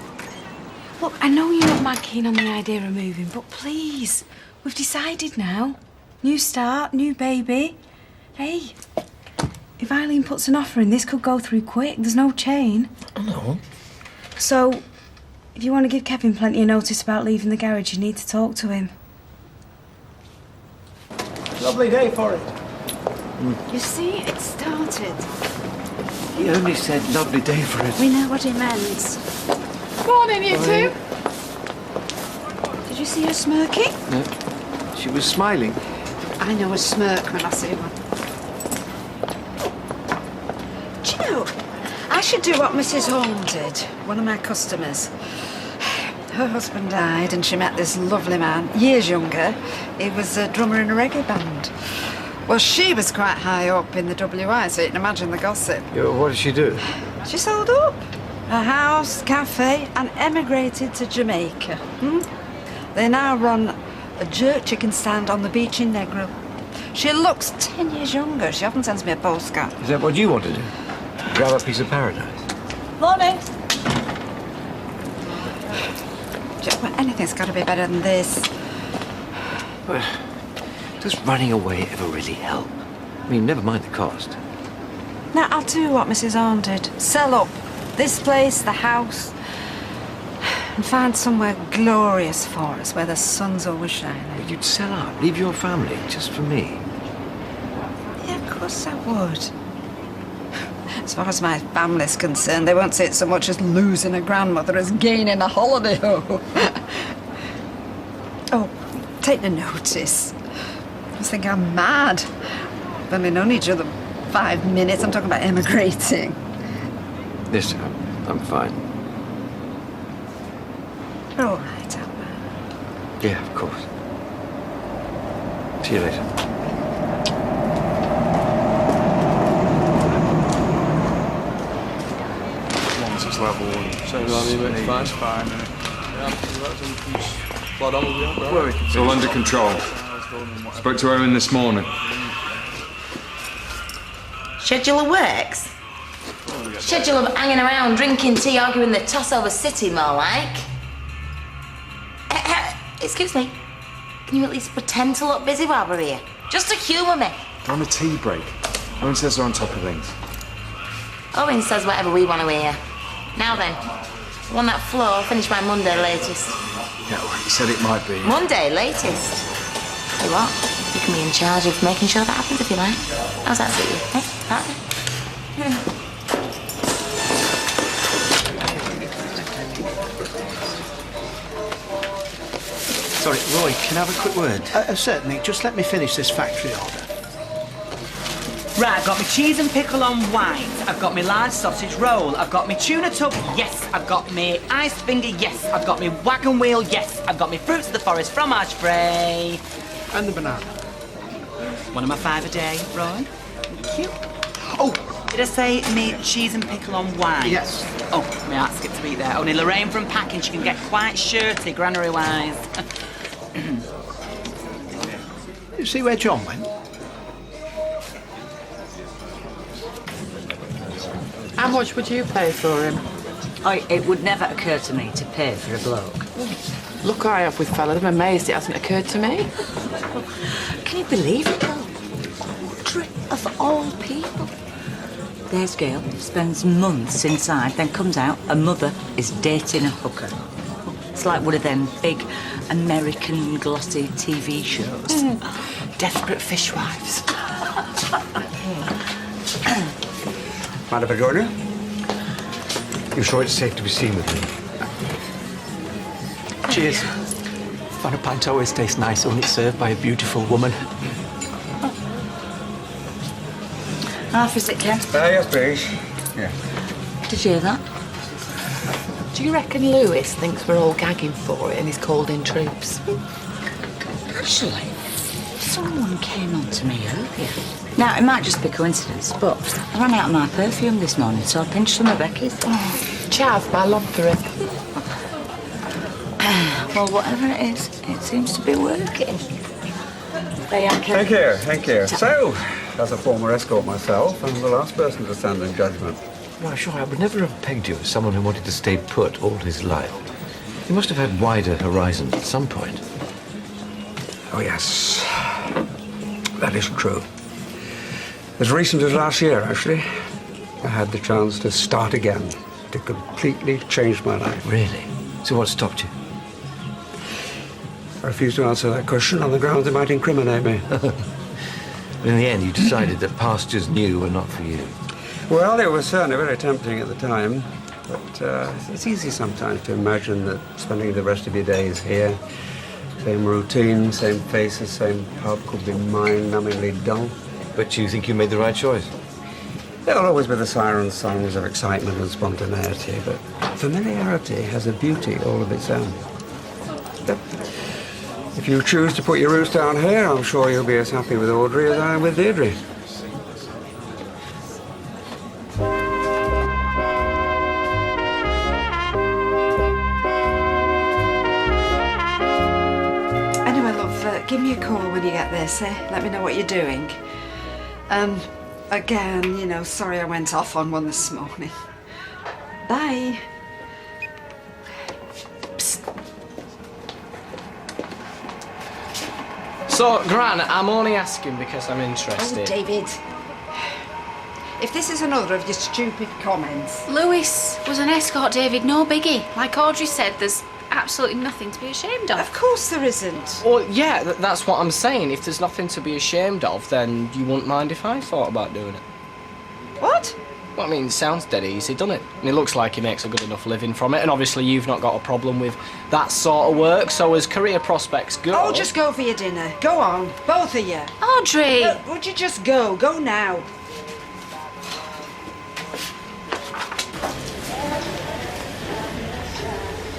Look, I know you're not mad keen on the idea of moving, but please, We've decided now. New start, new baby. Hey, if Eileen puts an offer in, this could go through quick. There's no chain. I know. So, if you want to give Kevin plenty of notice about leaving the garage, you need to talk to him. Lovely day for it. You see, it started. He only said lovely day for it. We know what he meant. Morning, you two. Did you see her smirking? No. She was smiling. I know a smirk when I see one. Do you know, I should do what Mrs. Holm did, one of my customers. Her husband died and she met this lovely man, years younger. He was a drummer in a reggae band. Well, she was quite high up in the WI, so you can imagine the gossip. Yeah, what did she do? She sold up her house, cafe, and emigrated to Jamaica. They now run a jerk chicken stand on the beach in Negro. She looks 10 years younger. She often sends me a postcard. Is that what you want to do? Grab a piece of paradise? Morning. Well, anything's got to be better than this. Well, does running away ever really help? I mean, never mind the cost. Now, I'll do what Mrs. Arn did. Sell up this place, the house, and find somewhere glorious for us where the sun's always shining. But you'd sell up, leave your family, just for me. Yeah, of course I would. As far as my family's concerned, they won't see it so much as losing a grandmother as gaining a holiday home. Oh, take no notice. I just think I'm mad. We've only known each other 5 minutes. I'm talking about emigrating. This time, I'm fine. You're all right, Amber. Yeah, of course. See you later. Once it's level and it's fine. It's all under control. Spoke to Owen this morning. Schedule of works? Schedule of hanging around, drinking tea, arguing the toss over city, more like. Excuse me. Can you at least pretend to look busy while we're here? Just to humour me. On a tea break. Owen says they're on top of things. Owen says whatever we want to hear. Now then, on that floor, finish by Monday latest. Yeah, well, he said it might be. Monday latest? Tell you what, you can be in charge of making sure that happens if you like. How's that suit you? Eh? Sorry, Roy, can I have a quick word? Certainly. Just let me finish this factory order. Right, I've got my cheese and pickle on white. I've got my large sausage roll. I've got my tuna tub, yes. I've got my ice finger, yes. I've got my wagon wheel, yes. I've got my fruits of the forest fromage frais. And the banana. One of my 5 a day, Roy. Thank you. Oh, did I say me cheese and pickle on white? Yes. Oh, my heart skipped a beat there. Only Lorraine from packing, she can get quite shirty, granary-wise. You see where John went? How much would you pay for him? It would never occur to me to pay for a bloke. Look, I have with fella. I'm amazed it hasn't occurred to me. Can you believe it, though? Trip of all people. There's Gail, spends months inside, then comes out, a mother is dating a hooker. It's like one of them big American glossy TV shows. Desperate fishwives. Mind if I join you? You're sure it's safe to be seen with me? Cheers. Fun a pint always tastes nicer when it's served by a beautiful woman. Half is it, Ken? Yes, please. Yeah. Did you hear that? Do you reckon Lewis thinks we're all gagging for it and he's called in troops? Actually, someone came on to me earlier. Now, it might just be coincidence, but I ran out of my perfume this morning, so I pinched some of Becky's. Chav, my love for it. Well, whatever it is, it seems to be working. There you are, Ken. Thank you. So, as a former escort myself, I'm the last person to stand in judgment. Why, sure, I would never have pegged you as someone who wanted to stay put all his life. You must have had wider horizons at some point. Oh, yes. That is true. As recent as last year, actually, I had the chance to start again, to completely change my life. Really? So what stopped you? I refuse to answer that question on the grounds it might incriminate me. In the end, you decided that pastures new were not for you. Well, it was certainly very tempting at the time, but it's easy sometimes to imagine that spending the rest of your days here, same routine, same faces, same pub, could be mind-numbingly dull. But you think you made the right choice? There'll always be the siren songs of excitement and spontaneity, but familiarity has a beauty all of its own. Yep. If you choose to put your roots down here, I'm sure you'll be as happy with Audrey as I am with Deirdre. Anyway, love, give me a call when you get this, eh? Let me know what you're doing. Again, you know, sorry I went off on one this morning. Bye. So, Gran, I'm only asking because I'm interested. Oh, David. If this is another of your stupid comments... Lewis was an escort, David, no biggie. Like Audrey said, there's absolutely nothing to be ashamed of. Of course there isn't. Well, yeah, that's what I'm saying. If there's nothing to be ashamed of, then you wouldn't mind if I thought about doing it. What? Well, I mean, it sounds dead easy, doesn't it? And it looks like he makes a good enough living from it, and obviously you've not got a problem with that sort of work, so as career prospects go... Oh, just go for your dinner. Go on, both of you. Audrey! Would you just go? Go now.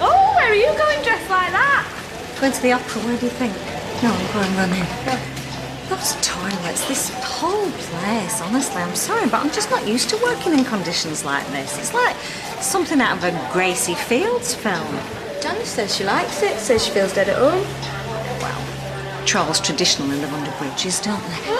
Oh, where are you going dressed like that? Going to the opera, where do you think? No, I'm going running. Those toilets, this whole place, honestly, I'm sorry, but I'm just not used to working in conditions like this. It's like something out of a Gracie Fields film. Danny says she likes it, says she feels dead at home. Well, trolls traditionally live under bridges, don't they?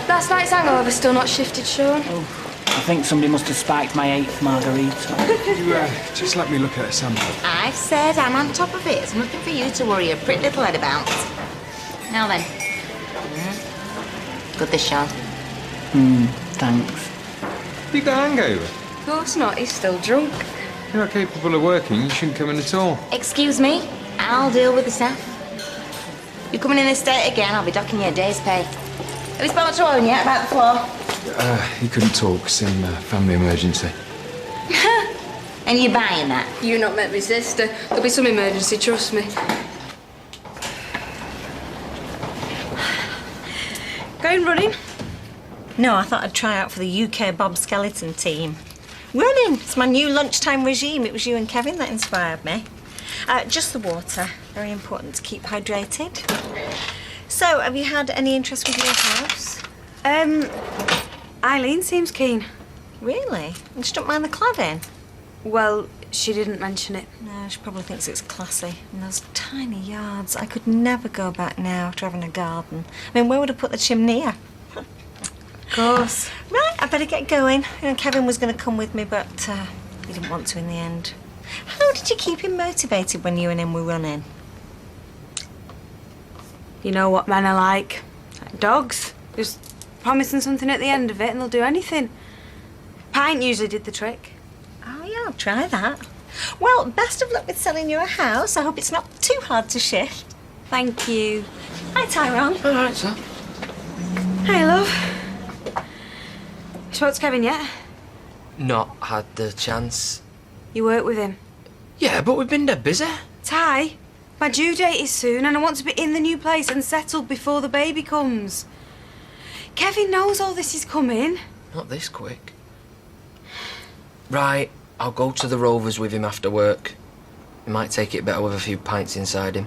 Last night's hangover still not shifted, Sean. I think somebody must have spiked my 8th margarita. You, just let me look at a sample. I said I'm on top of it. It's nothing for you to worry your pretty little head about. Now then. Good this, Sean. Thanks. You got a hangover? Of course not, he's still drunk. You're not capable of working, you shouldn't come in at all. Excuse me, I'll deal with the staff. You coming in this state again, I'll be docking you a day's pay. Have you spoken to Owen yet about the floor? He couldn't talk, some family emergency. And you buying that? You not met my sister. There'll be some emergency, trust me. Going running? No, I thought I'd try out for the UK Bob Skeleton team. Running! It's my new lunchtime regime. It was you and Kevin that inspired me. Just the water. Very important to keep hydrated. So, have you had any interest with your house? Eileen seems keen. Really? And she don't mind the cladding? Well, she didn't mention it. No, she probably thinks it's classy. And those tiny yards. I could never go back now after having a garden. I mean, where would I put the chimney? Of course. Right, I better get going. You know, Kevin was going to come with me, but he didn't want to in the end. How did you keep him motivated when you and him were running? You know what men are like. Dogs. Just promising something at the end of it and they'll do anything. Pint usually did the trick. Oh, yeah, I'll try that. Well, best of luck with selling your house. I hope it's not too hard to shift. Thank you. Hi, Tyrone. All right, sir. Hey, love. Spoke to Kevin yet? Not had the chance. You work with him? Yeah, but we've been dead busy. Ty, my due date is soon and I want to be in the new place and settled before the baby comes. Kevin knows all this is coming. Not this quick. Right, I'll go to the Rovers with him after work. He might take it better with a few pints inside him.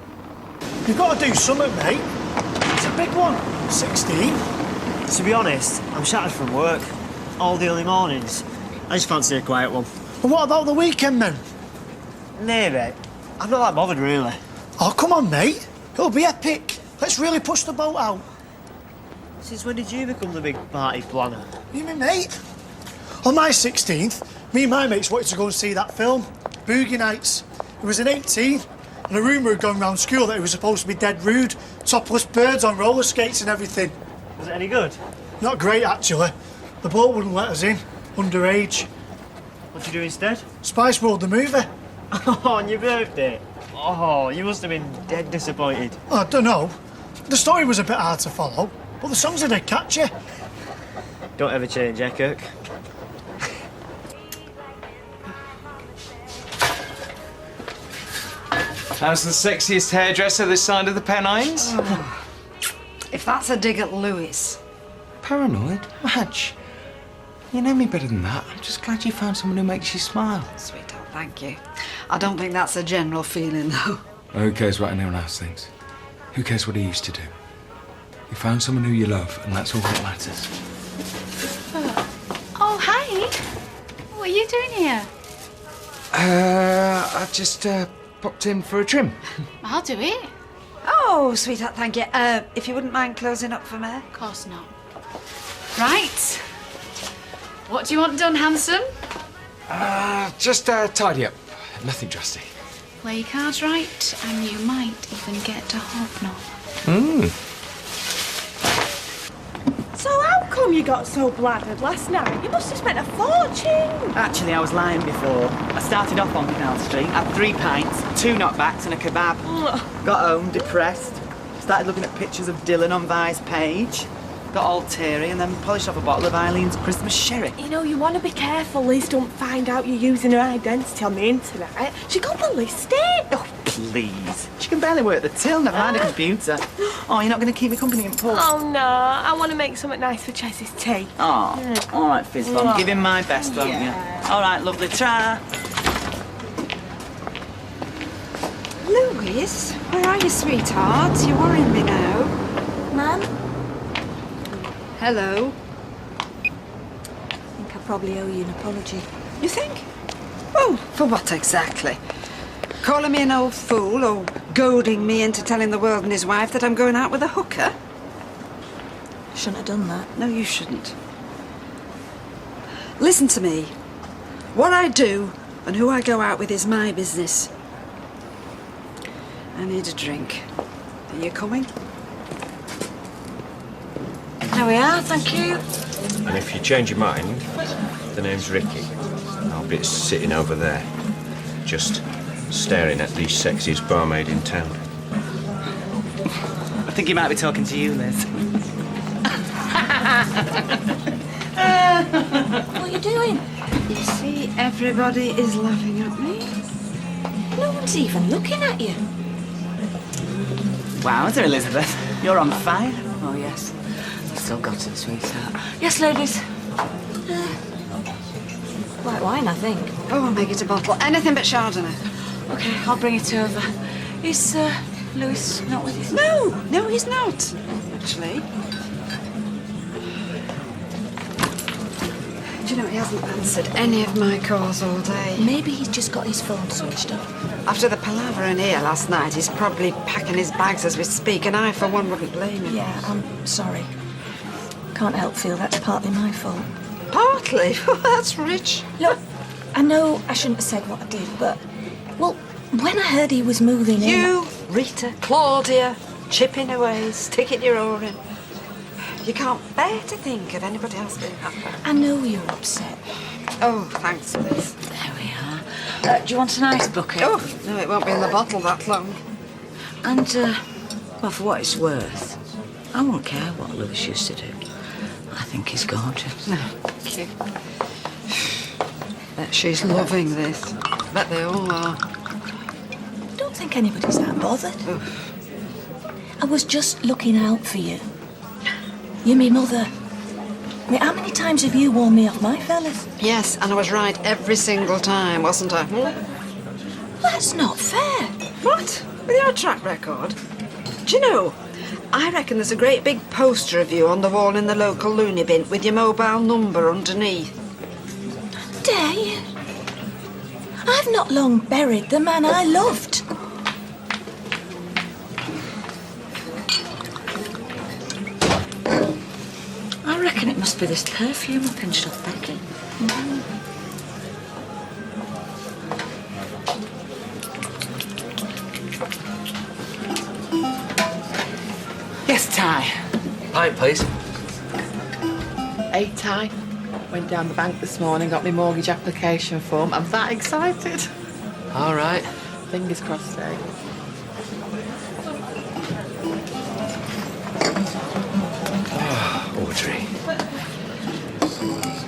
You've got to do something, mate. It's a big one. 16. To be honest, I'm shattered from work. All the early mornings. I just fancy a quiet one. And what about the weekend, then? Maybe. I'm not that bothered, really. Oh, come on, mate. It'll be epic. Let's really push the boat out. Since when did you become the big party planner? You mean, mate? On my 16th, me and my mates wanted to go and see that film, Boogie Nights. It was an 18. And a rumour had gone round school that he was supposed to be dead rude. Topless birds on roller skates and everything. Was it any good? Not great, actually. The boat wouldn't let us in. Underage. What'd you do instead? Spice World, the movie. Oh, on your birthday? Oh, you must have been dead disappointed. I don't know. The story was a bit hard to follow, but the songs are dead catchy. Don't ever change, eh, Kirk? How's the sexiest hairdresser this side of the Pennines? Oh. If that's a dig at Lewis. Paranoid? Madge, you know me better than that. I'm just glad you found someone who makes you smile. Sweetheart, thank you. I don't think that's a general feeling, though. Who cares what anyone else thinks? Who cares what he used to do? You found someone who you love, and that's all that matters. Oh, hi. What are you doing here? I just popped in for a trim. I'll do it. Oh, sweetheart, thank you. If you wouldn't mind closing up for me? Of course not. Right. What do you want done, handsome? Just tidy up. Nothing drastic. Play your cards right, and you might even get to hobnob. So how come you got so bladdered last night? You must have spent a fortune. Actually, I was lying before. I started off on Canal Street, had 3 pints, 2 knockbacks and a kebab. Got home depressed. Started looking at pictures of Dylan on Vi's page. Got all teary and then polished off a bottle of Eileen's Christmas sherry. You know, you want to be careful Liz don't find out you're using her identity on the internet. She got the listing. Oh, please. She can barely work the till, never mind a computer. Oh, you're not going to keep me company in pub? Oh, no. I want to make something nice for Chess's tea. Oh, all right, Fizzbomb. Give him my best, won't you? All right, lovely. Try. Louis, where are you, sweetheart? You're worrying me now. Mum? Hello. I think I probably owe you an apology. You think? Oh, for what exactly? Calling me an old fool or goading me into telling the world and his wife that I'm going out with a hooker? Shouldn't have done that. No, you shouldn't. Listen to me. What I do and who I go out with is my business. I need a drink. Are you coming? There we are, thank you. And if you change your mind, the name's Ricky. I'll be sitting over there, just staring at the sexiest barmaid in town. I think he might be talking to you, Liz. What are you doing? You see, everybody is laughing at me. No one's even looking at you. Wowzer, Elizabeth. You're on fire. Oh, yes. I've still got it, sweetheart. Yes, ladies. White wine, I think. Oh, I'll make it a bottle. Anything but Chardonnay. OK, I'll bring it over. Is Louis not with you? No, he's not, actually. Do you know, he hasn't answered any of my calls all day. Maybe he's just got his phone switched off. After the palaver in here last night, he's probably packing his bags as we speak, and I, for one, wouldn't blame him. Yeah, I'm sorry. Can't help feel that's partly my fault. Partly? That's rich. Look, I know I shouldn't have said what I did, but, well, when I heard he was moving in... You, Rita, Claudia, chipping away, sticking your oar in. You can't bear to think of anybody else being happy. I know you're upset. Oh, thanks, Liz. There we are. Do you want an ice bucket? Oh, no, it won't be in the bottle that long. And, well, for what it's worth, I won't care what Louis used to do. I think he's gorgeous. No, thank you. Bet she's loving this. Bet they all are. Don't think anybody's that bothered. Oof. I was just looking out for you. You're me mother. I mean, how many times have you warned me off my fellas? Yes, and I was right every single time, wasn't I? That's not fair. What? With your track record? Do you know, I reckon there's a great big poster of you on the wall in the local loony bin with your mobile number underneath. Dare you? I've not long buried the man I loved. I reckon it must be this perfume I pinched off Becky. tie. Pint, please. 8 tie. Went down the bank this morning, got my mortgage application form. I'm that excited. All right. Fingers crossed, eh? Audrey.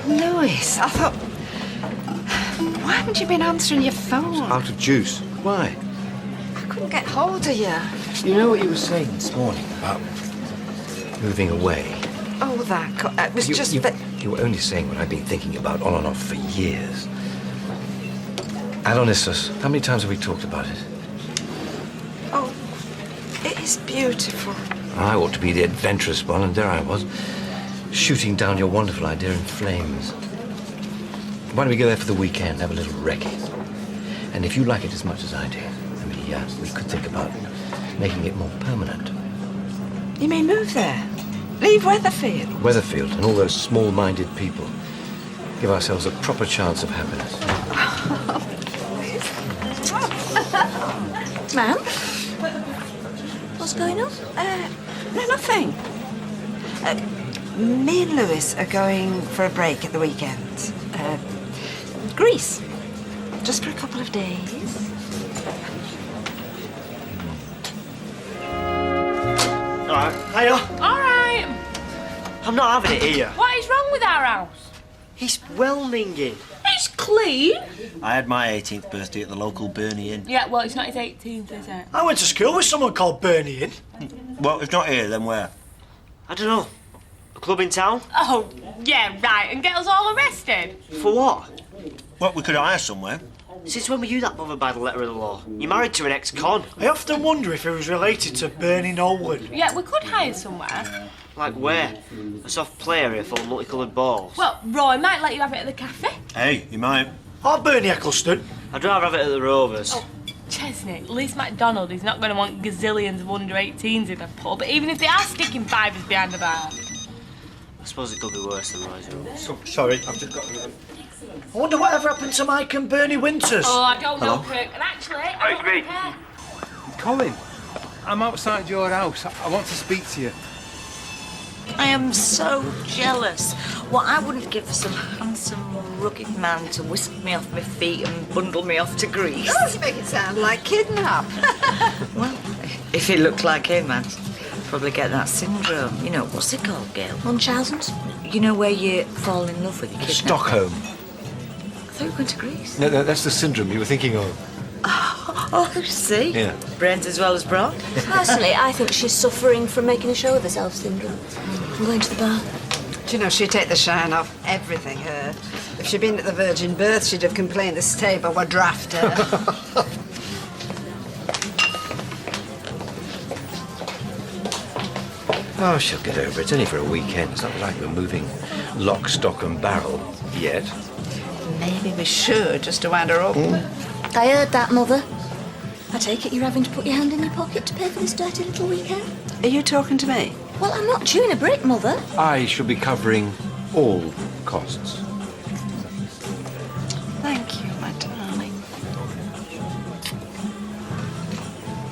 Lewis, I thought... Why haven't you been answering your phone? Out of juice. Why? I couldn't get hold of you. You know what you were saying this morning about moving away? Oh, it was just that... You were only saying what I've been thinking about on and off for years. Adonissus, how many times have we talked about it? Oh, it is beautiful. I ought to be the adventurous one, and there I was, shooting down your wonderful idea in flames. Why don't we go there for the weekend, have a little recce? And if you like it as much as I do, we could think about making it more permanent. You mean move there? Leave Weatherfield? Weatherfield and all those small-minded people. Give ourselves a proper chance of happiness. Ma'am? What's going on? No, nothing. Me and Lewis are going for a break at the weekend. Greece. Just for a couple of days. Alright, hiya. All right. I'm not having it here. What is wrong with our house? He's well minging. It's clean. I had my 18th birthday at the local Bernie Inn. Yeah, well, it's not his 18th, is it? I went to school with someone called Bernie Inn. Well, if not here, then where? I don't know. A club in town? Oh, yeah, right. And get us all arrested. For what? Well, we could hire somewhere. Since when were you that bothered by the letter of the law? You're married to an ex-con. I often wonder if he was related to Bernie Nolan. Yeah, we could hire somewhere. Like where? A soft play area full of multicoloured balls? Well, Roy might let you have it at the cafe. Hey, you might. Or Bernie Eccleston. I'd rather have it at the Rovers. Oh, Chesney, Liz MacDonald is not going to want gazillions of under-18s in a pub, even if they are sticking fivers behind the bar. I suppose it could be worse than Roy's rules. Sorry, I've just got... I wonder whatever happened to Mike and Bernie Winters. Oh, I don't know, Hello? Kirk. And actually, I don't really care. Colin, I'm outside your house. I want to speak to you. I am so jealous. What I wouldn't give for some handsome, rugged man to whisk me off my feet and bundle me off to Greece. Oh, you make it sound like kidnap. Well, if he looked like him, I'd probably get that syndrome. You know, what's it called, Gail? Munchausen's? You know where you fall in love with your kidnapper? Stockholm. I thought you were going to Greece. No, that's the syndrome you were thinking of. Oh, see? Yeah. Brains as well as brawn. Personally, I think she's suffering from making a show of herself syndrome. I'm going to the bar. Do you know, she'd take the shine off everything, her. If she'd been at the Virgin Birth, she'd have complained the stable were draft her. Oh, she'll get over it. It's only for a weekend. It's not like we're moving lock, stock and barrel yet. Maybe we should, just to wind her up. I heard that, Mother. I take it you're having to put your hand in your pocket to pay for this dirty little weekend? Are you talking to me? Well, I'm not chewing a brick, Mother. I shall be covering all costs. Thank you, my darling.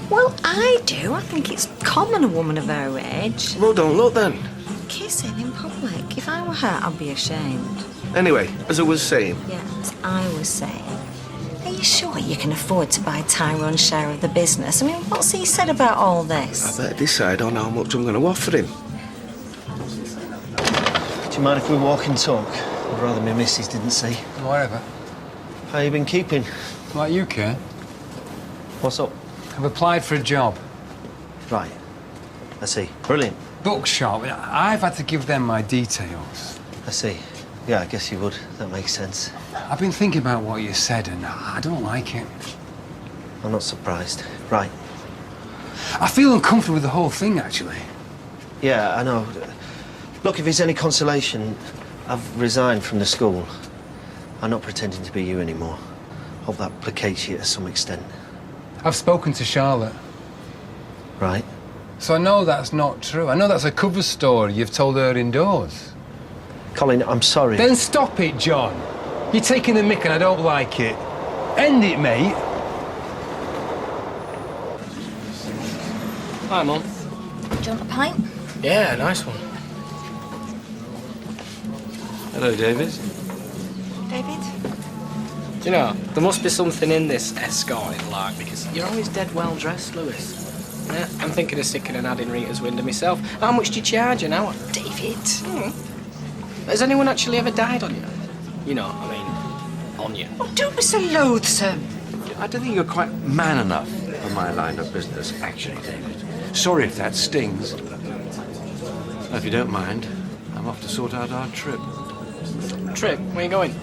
Well, I do. I think it's common a woman of her age. Well, don't look then. Kissing in public. If I were her, I'd be ashamed. Anyway, as I was saying, Yes, I was saying. Are you sure you can afford to buy Tyrone's share of the business? I mean, what's he said about all this? I better decide on how much I'm going to offer him. Do you mind if we walk and talk? I'd rather my missus didn't see. Whatever. How you been keeping? Like you, Kurt. What's up? I've applied for a job. Right. I see. Brilliant. Bookshop. I've had to give them my details. I see. Yeah, I guess you would. That makes sense. I've been thinking about what you said and I don't like it. I'm not surprised. Right. I feel uncomfortable with the whole thing, actually. Yeah, I know. Look, if it's any consolation, I've resigned from the school. I'm not pretending to be you anymore. Hope that placates you to some extent. I've spoken to Charlotte. Right. So I know that's not true. I know that's a cover story you've told her indoors. Colin, I'm sorry. Then stop it, John. You're taking the mick and I don't like it. End it, mate. Hi, Mum. Do you want a pint? Yeah, nice one. Hello, David. David? Do you know, there must be something in this escorting like, because you're always dead well dressed, Lewis. Yeah, I'm thinking of sticking an ad in Rita's window myself. How much do you charge an hour? David. Has anyone actually ever died on you? You know, I mean, on you. Oh, don't be so loathsome. I don't think you're quite man enough for my line of business, actually, David. Sorry if that stings. If you don't mind, I'm off to sort out our trip. Trip? Where you going?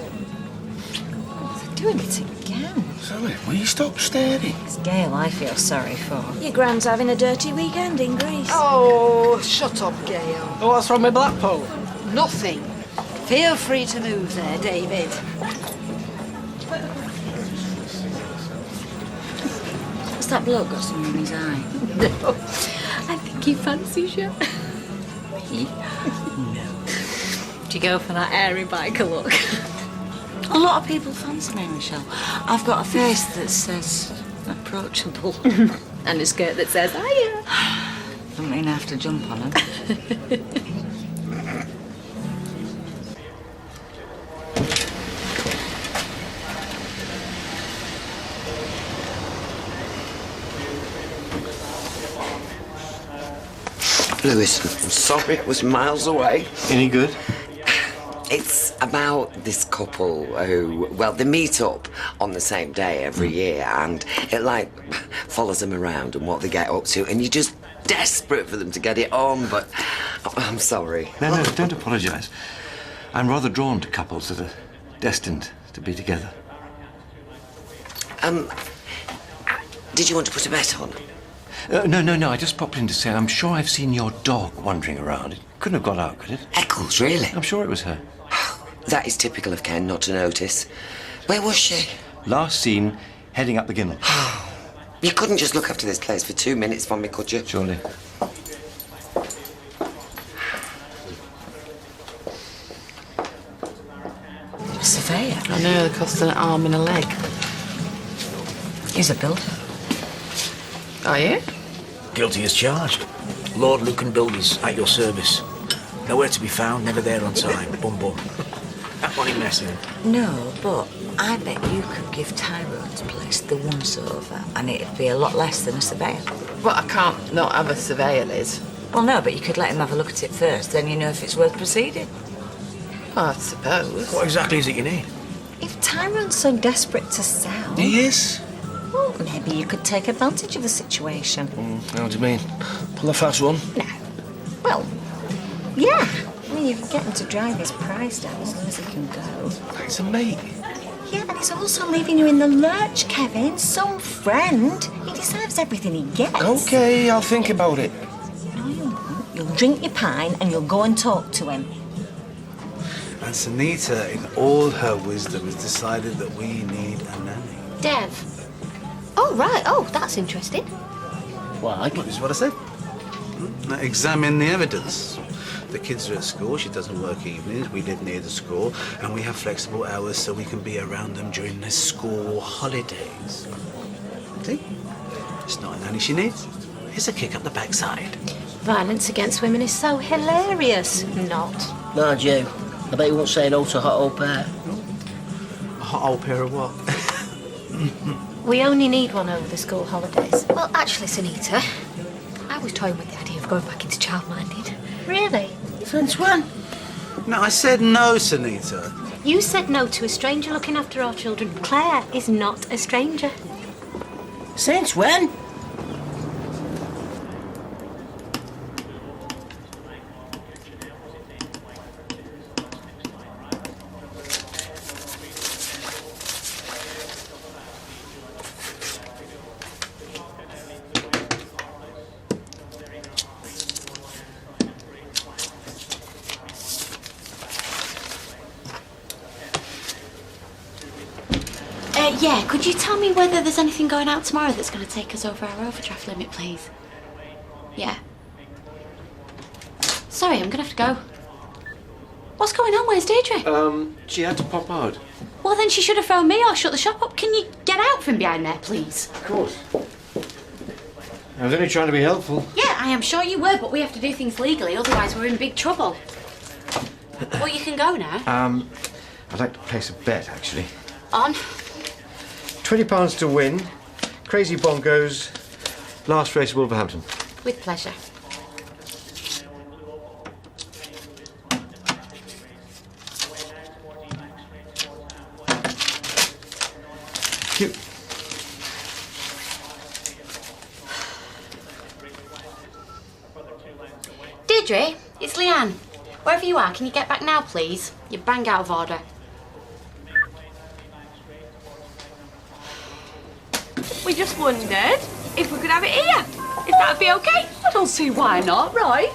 They're doing it again. Sally, will you stop staring? It's Gail I feel sorry for. Your grand's having a dirty weekend in Greece. Oh, shut up, Gail. Oh, what's wrong with Blackpool? Nothing. Feel free to move there, David. Has that bloke got something in his eye? No. I think he fancies you. Me? No. Do you go for that airy biker look? A lot of people fancy me, Michelle. I've got a face that says approachable. And a skirt that says, hiya. Don't mean I have to jump on him. Lewis, I'm sorry it was miles away. Any good? It's about this couple who, well, they meet up on the same day every year and it, like, follows them around and what they get up to and you're just desperate for them to get it on, but I'm sorry. No, don't apologise. I'm rather drawn to couples that are destined to be together. Did you want to put a bet on? No, I just popped in to say I'm sure I've seen your dog wandering around. It couldn't have got out, could it? Eccles, really? I'm sure it was her. That is typical of Ken not to notice. Where was she? Last seen heading up the Ginnel. You couldn't just look after this place for 2 minutes for me, could you? Surely. A surveyor? I know, they cost an arm and a leg. He's a builder. Are you? Guilty as charged. Lord Lucan Builders, at your service. Nowhere to be found, never there on time. Bum bum. That money messing. No, but I bet you could give Tyrone's place the once over and it'd be a lot less than a surveyor. Well, I can't not have a surveyor, Liz. Well, no, but you could let him have a look at it first, then you know if it's worth proceeding. Well, I suppose. What exactly is it you need? If Tyrone's so desperate to sell... He is. Well, maybe you could take advantage of the situation. How do you mean? Pull a fast one? No. Well, yeah. I mean, you can get him to drive his price down as low as he can go. It's a mate. Yeah, but he's also leaving you in the lurch, Kevin. Some friend. He deserves everything he gets. OK, I'll think about it. No, you won't. You'll drink your pine and you'll go and talk to him. And Sunita, in all her wisdom, has decided that we need a nanny. Dev. Oh, right. Oh, that's interesting. Why? This is what I said. Now, examine the evidence. The kids are at school, she doesn't work evenings, we live near the school, and we have flexible hours so we can be around them during the school holidays. See? It's not a nanny she needs. It's a kick up the backside. Violence against women is so hilarious. Not. No, Joe. I bet you won't say no to a hot old pair. A hot old pair of what? We only need one over the school holidays. Well, actually, Sunita, I was toying with the idea of going back into childminded. Really? Since when? No, I said no, Sunita. You said no to a stranger looking after our children. Claire is not a stranger. Since when? Yeah, could you tell me whether there's anything going out tomorrow that's going to take us over our overdraft limit, please? Yeah. Sorry, I'm going to have to go. What's going on? Where's Deirdre? She had to pop out. Well, then she should have phoned me or shut the shop up. Can you get out from behind there, please? Of course. I was only trying to be helpful. Yeah, I am sure you were, but we have to do things legally, otherwise we're in big trouble. Well, you can go now. I'd like to place a bet, actually. On. £20 to win. Crazy Bonkos. Last race, Wolverhampton. With pleasure. Cute. Deirdre, it's Leanne. Wherever you are, can you get back now, please? You're bang out of order. We just wondered if we could have it here. If that'd be okay. I don't see why not, right?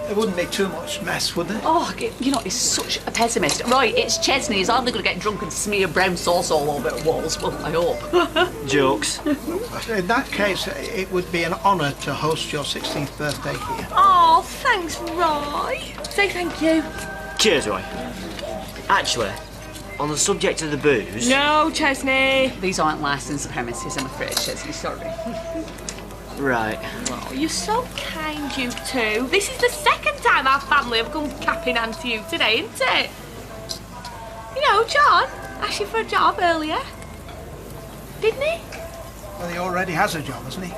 There wouldn't be too much mess, would there? Oh, you know, he's such a pessimist. Right, it's Chesney. He's hardly going to get drunk and smear brown sauce all over the walls. Well, I hope. Jokes. In that case, it would be an honour to host your 16th birthday here. Oh, thanks, Roy. Say thank you. Cheers, Roy. Actually, on the subject of the booze... No, Chesney. These aren't licensed premises, I'm afraid, Chesney. Sorry. Right. Oh, you're so kind, you two. This is the second time our family have come capping hand to you today, isn't it? You know, John asked you for a job earlier. Didn't he? Well, he already has a job, hasn't he?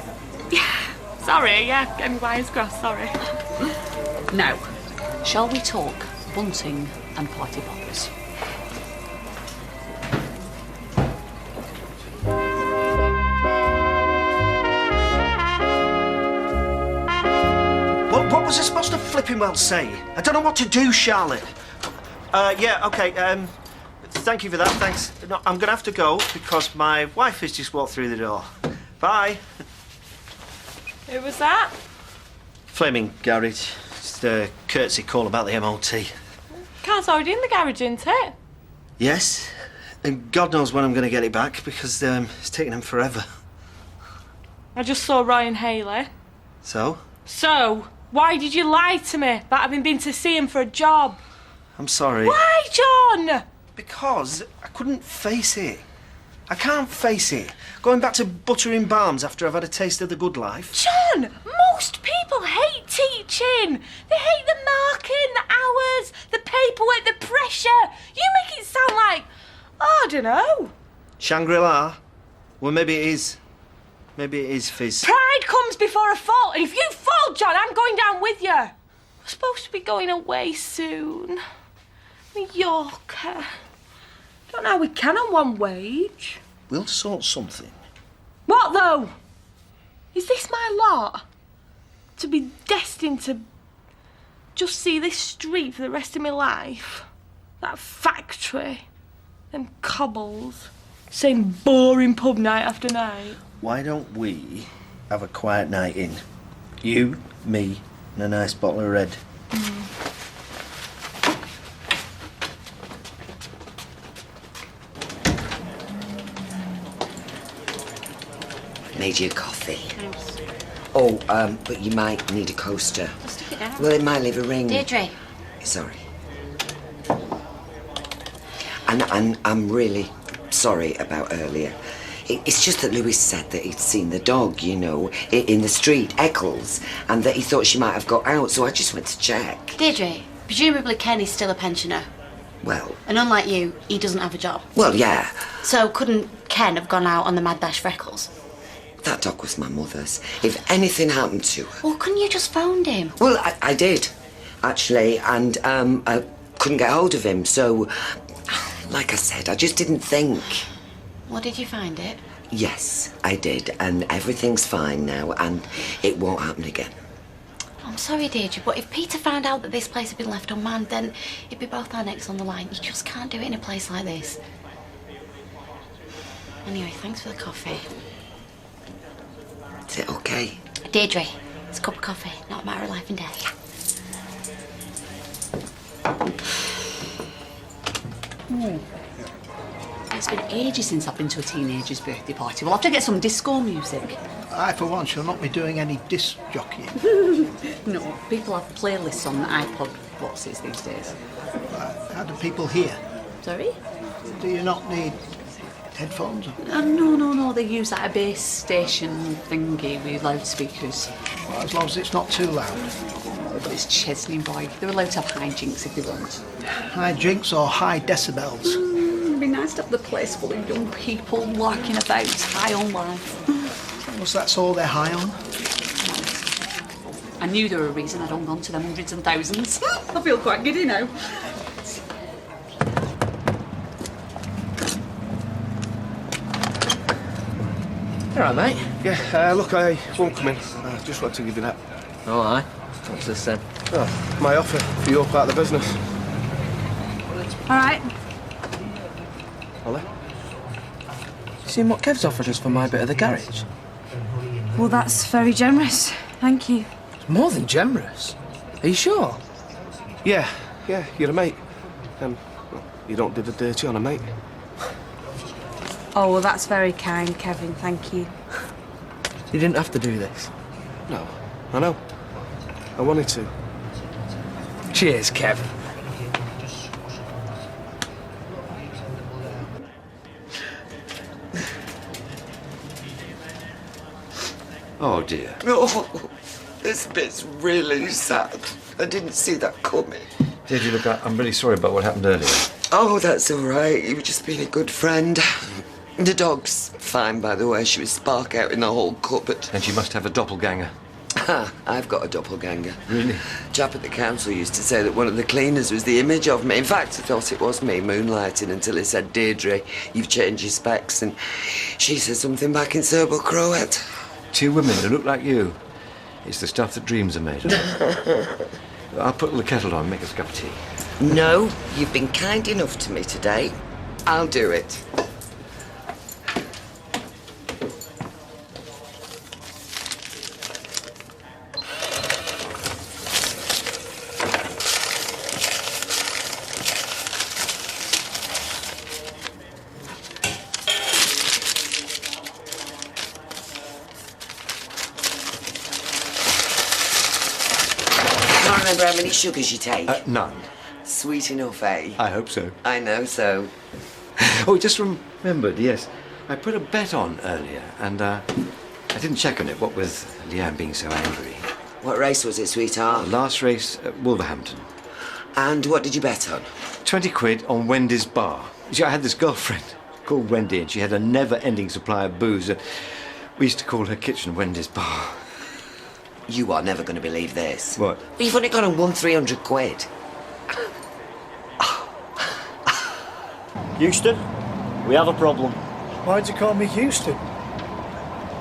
Yeah. Sorry, yeah. Get me wires crossed, sorry. Now, shall we talk bunting and party poppers? What was I supposed to flipping well say? I don't know what to do, Charlotte. Yeah, okay, thank you for that, thanks. No, I'm gonna have to go because my wife has just walked through the door. Bye. Who was that? Flaming garage. Just a courtesy call about the MOT. Car's already in the garage, isn't it? Yes, and God knows when I'm gonna get it back because it's taking them forever. I just saw Ryan Haley. So? So, why did you lie to me about having been to see him for a job? I'm sorry. Why, John? Because I couldn't face it. I can't face it. Going back to buttering barns after I've had a taste of the good life. John, most people hate teaching. They hate the marking, the hours, the paperwork, the pressure. You make it sound like, oh, I don't know. Shangri-La? Well, maybe it is. Maybe it is, Fizz. Pride comes before a fall, and if you fall, John, I'm going down with you. We're supposed to be going away soon. Mallorca. Don't know how we can on one wage. We'll sort something. What, though? Is this my lot? To be destined to just see this street for the rest of my life? That factory? Them cobbles? Same boring pub night after night? Why don't we have a quiet night in? You, me, and a nice bottle of red. Made you a coffee. Oh, but you might need a coaster. Just stick it down. Well, it might leave a ring. Deirdre. Sorry. And I'm really sorry about earlier. It's just that Lewis said that he'd seen the dog, you know, in the street, Eccles, and that he thought she might have got out, so I just went to check. Deirdre, presumably Ken is still a pensioner. Well, And unlike you, he doesn't have a job. well, yeah, So couldn't Ken have gone out on the mad dash for Eccles? that dog was my mother's. If anything happened to her... Well, couldn't you just phoned him? Well, I did, actually, and I couldn't get hold of him, so... Like I said, I just didn't think. Well, did you find it? Yes, I did, and everything's fine now, and it won't happen again. I'm sorry, Deirdre, but if Peter found out that this place had been left unmanned, then it'd be both our necks on the line. You just can't do it in a place like this. Anyway, thanks for the coffee. Is it okay? Deirdre, it's a cup of coffee, not a matter of life and death. It's been ages since I've been to a teenager's birthday party. We'll have to get some disco music. I, for one, shall not be doing any disc jockeying. No, people have playlists on iPod boxes these days. How do people hear? Sorry? Do you not need headphones? No, they use that base station thingy with loudspeakers. Well, as long as it's not too loud. But it's Chesney boy. They're allowed to have hijinks if they want. High drinks or high decibels? It'd be nice to have the place full of young people larking about, high on life. Well, so that's all they're high on? I knew there were a reason I'd hung on to them hundreds and thousands. I feel quite giddy now. All right, mate. Yeah, look, I won't come in. I just want to give you that. Oh, aye. What's this then? Oh, my offer for your part of the business. All right. Ollie? You seen what Kev's offered us for my bit of the garage? Well, that's very generous. Thank you. It's more than generous. Are you sure? Yeah, you're a mate. Well, you don't do the dirty on a mate. Oh, well, that's very kind, Kevin. Thank you. You didn't have to do this. No, I know. I wanted to. Cheers, Kev. Oh dear. Oh, this bit's really sad. I didn't see that coming. Did you look? I'm really sorry about what happened earlier. Oh, that's all right. You were just being a good friend. The dog's fine, by the way. She was spark out in the whole cupboard. And she must have a doppelganger. I've got a doppelganger. Really? Chap at the council used to say that one of the cleaners was the image of me. In fact, I thought it was me moonlighting until he said, Deirdre, you've changed your specs. And she said something back in Serbo-Croat. 2 women who look like you. It's the stuff that dreams are made of. I'll put the kettle on and make us a cup of tea. No, you've been kind enough to me today. I'll do it. Remember how many sugars you take? None. Sweet enough, eh? I hope so. I know so. Oh, just remembered, yes. I put a bet on earlier, and I didn't check on it, what with Leanne being so angry. What race was it, sweetheart? Last race at Wolverhampton. And what did you bet on? 20 quid on Wendy's bar. You see, I had this girlfriend called Wendy, and she had a never-ending supply of booze. We used to call her kitchen Wendy's bar. You are never going to believe this. What? Well, you've only got on won 300 quid. Houston, we have a problem. Why'd you call me Houston?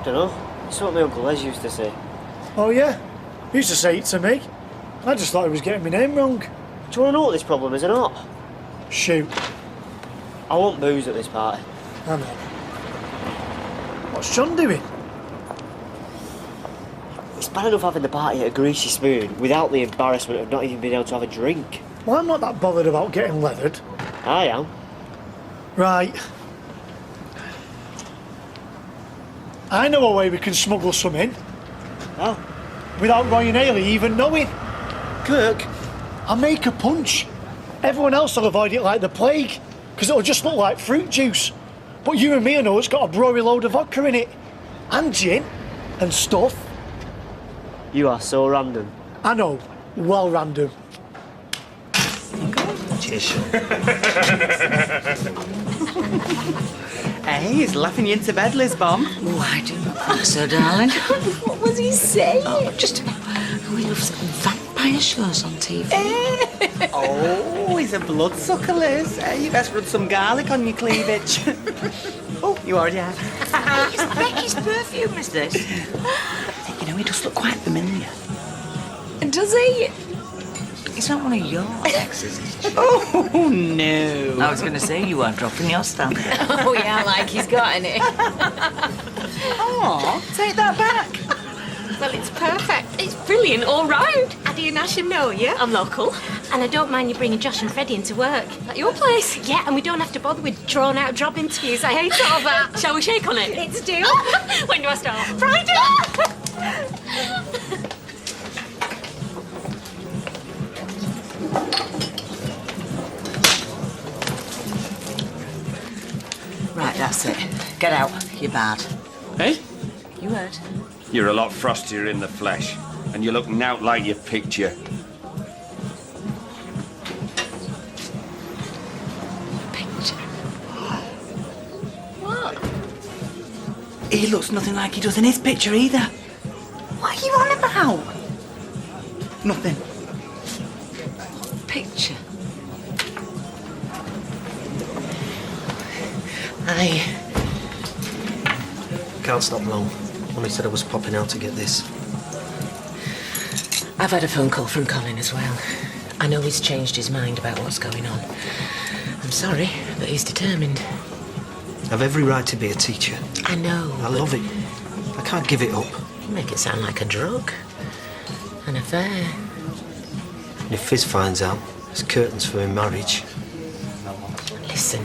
Dunno. It's what my Uncle Les used to say. Oh, yeah? He used to say it to me. I just thought he was getting my name wrong. Do you want to know what this problem is or not? Shoot. I want booze at this party. I know. What's John doing? It's bad enough having the party at a greasy spoon without the embarrassment of not even being able to have a drink. Well, I'm not that bothered about getting leathered. I am. Right. I know a way we can smuggle some in. Oh? Without Roy and Ailey even knowing. Kirk, I'll make a punch. Everyone else will avoid it like the plague, because it'll just look like fruit juice. But you and me know it's got a brewery load of vodka in it. And gin. And stuff. You are so random. I know. Well random. Cheers. Hey, he's laughing you into bed, Liz Bomb. Oh, I do not think so, darling. What was he saying? Oh, just about how he loves vampire shows on TV. Oh, he's a bloodsucker, Liz. You best rub some garlic on your cleavage. Oh, you already have. It's Becky's perfume, is this? You know, he does look quite familiar. Does he? It's not one of your exes, is it? Oh, no. I was going to say you are dropping your stamp. Oh, yeah, like he's got any. Oh, take that back. Well, it's perfect. It's brilliant all round. Addy and Ash know you. I'm local. And I don't mind you bringing Josh and Freddie into work. At your place? Yeah, and we don't have to bother with drawn-out job interviews. I hate all that. Shall we shake on it? Let's do. When do I start? Friday! Right, that's it. Get out. You're bad. Hey? You heard. You're a lot frostier in the flesh, and you look nowt like your picture. What? He looks nothing like he does in his picture either. What are you on about? Nothing. Picture. Can't stop long. Only said I was popping out to get this. I've had a phone call from Colin as well. I know he's changed his mind about what's going on. I'm sorry, but he's determined. I've every right to be a teacher. I know. I love it. I can't give it up. You make it sound like a drug. An affair. And if Fizz finds out, there's curtains for her marriage. Listen.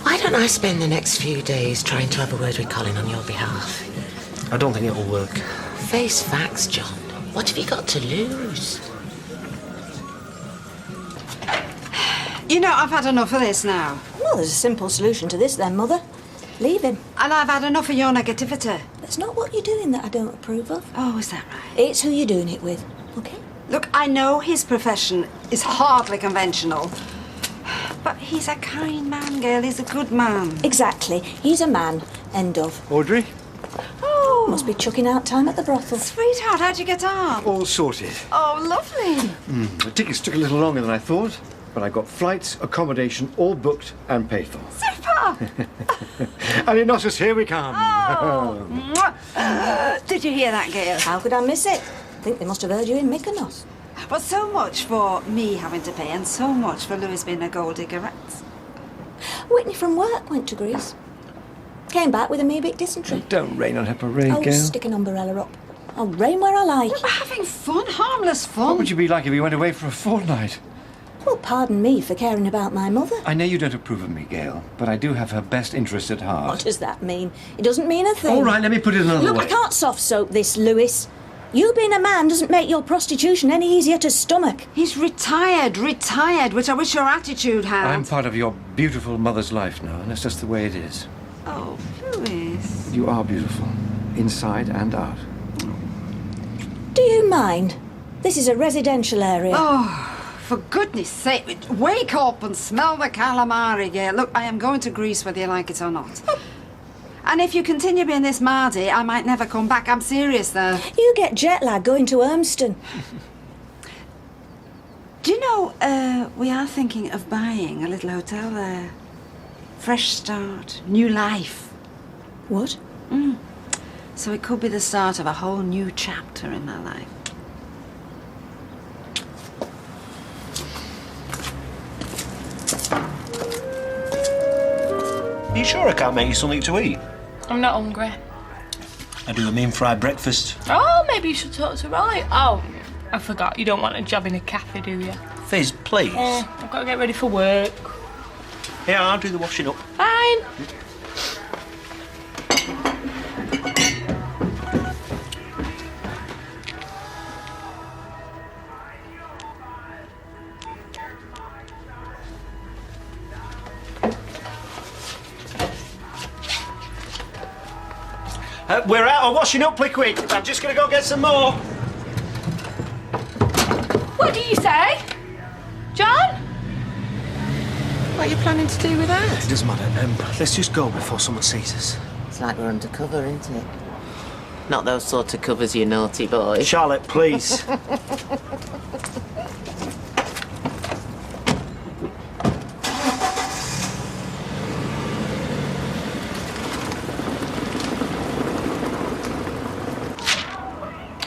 Why don't I spend the next few days trying to have a word with Colin on your behalf? I don't think it'll work. Face facts, John. What have you got to lose? You know, I've had enough of this now. Well, there's a simple solution to this then, Mother. Leave him. And I've had enough of your negativity. It's not what you're doing that I don't approve of. Oh, is that right? It's who you're doing it with, OK? Look, I know his profession is hardly conventional. But he's a kind man, girl. He's a good man. Exactly. He's a man. End of. Audrey? Oh. Must be chucking out time at the brothel. Sweetheart, how'd you get on? All sorted. Oh, lovely. The tickets took a little longer than I thought, but I got flights, accommodation, all booked and paid for. Super! And in Ossus, here we come. Oh. Did you hear that, Gail? How could I miss it? I think they must have heard you in Mykonos. But so much for me having to pay and so much for Louis being a gold diggerette. Whitney from work went to Greece. Came back with a mere bit dysentery. Don't rain on her parade, Oh, girl. stick an umbrella up. I'll rain where I like. We're having fun, harmless fun. What would you be like if you went away for a fortnight? Well, pardon me for caring about my mother. I know you don't approve of me, Gail, but I do have her best interest at heart. What does that mean? It doesn't mean a thing. All right, let me put it another Look, way. I can't soft soap this, Louis. You being a man doesn't make your prostitution any easier to stomach. He's retired, which I wish your attitude had. I'm part of your beautiful mother's life now, and that's just the way it is. Oh, Louis. You are beautiful, inside and out. Do you mind? This is a residential area. Oh, for goodness sake, wake up and smell the calamari, Gail. Look, I am going to Greece whether you like it or not. And if you continue being this mardy, I might never come back. I'm serious, though. You get jet lag going to Urmston. Do you know, we are thinking of buying a little hotel there. Fresh start, new life. What? So it could be the start of a whole new chapter in my life. Are you sure I can't make you something to eat? I'm not hungry. I do a mean fried breakfast. Oh, maybe you should talk to Roy. Oh, I forgot. You don't want a job in a cafe, do you? Fizz, please. I've got to get ready for work. Yeah, I'll do the washing up. Fine. We're out of washing up liquid. I'm just going to go get some more. What do you say? John? What are you planning to do with that? It doesn't matter. Let's just go before someone sees us. It's like we're undercover, isn't it? Not those sort of covers, you naughty boy. Charlotte, please.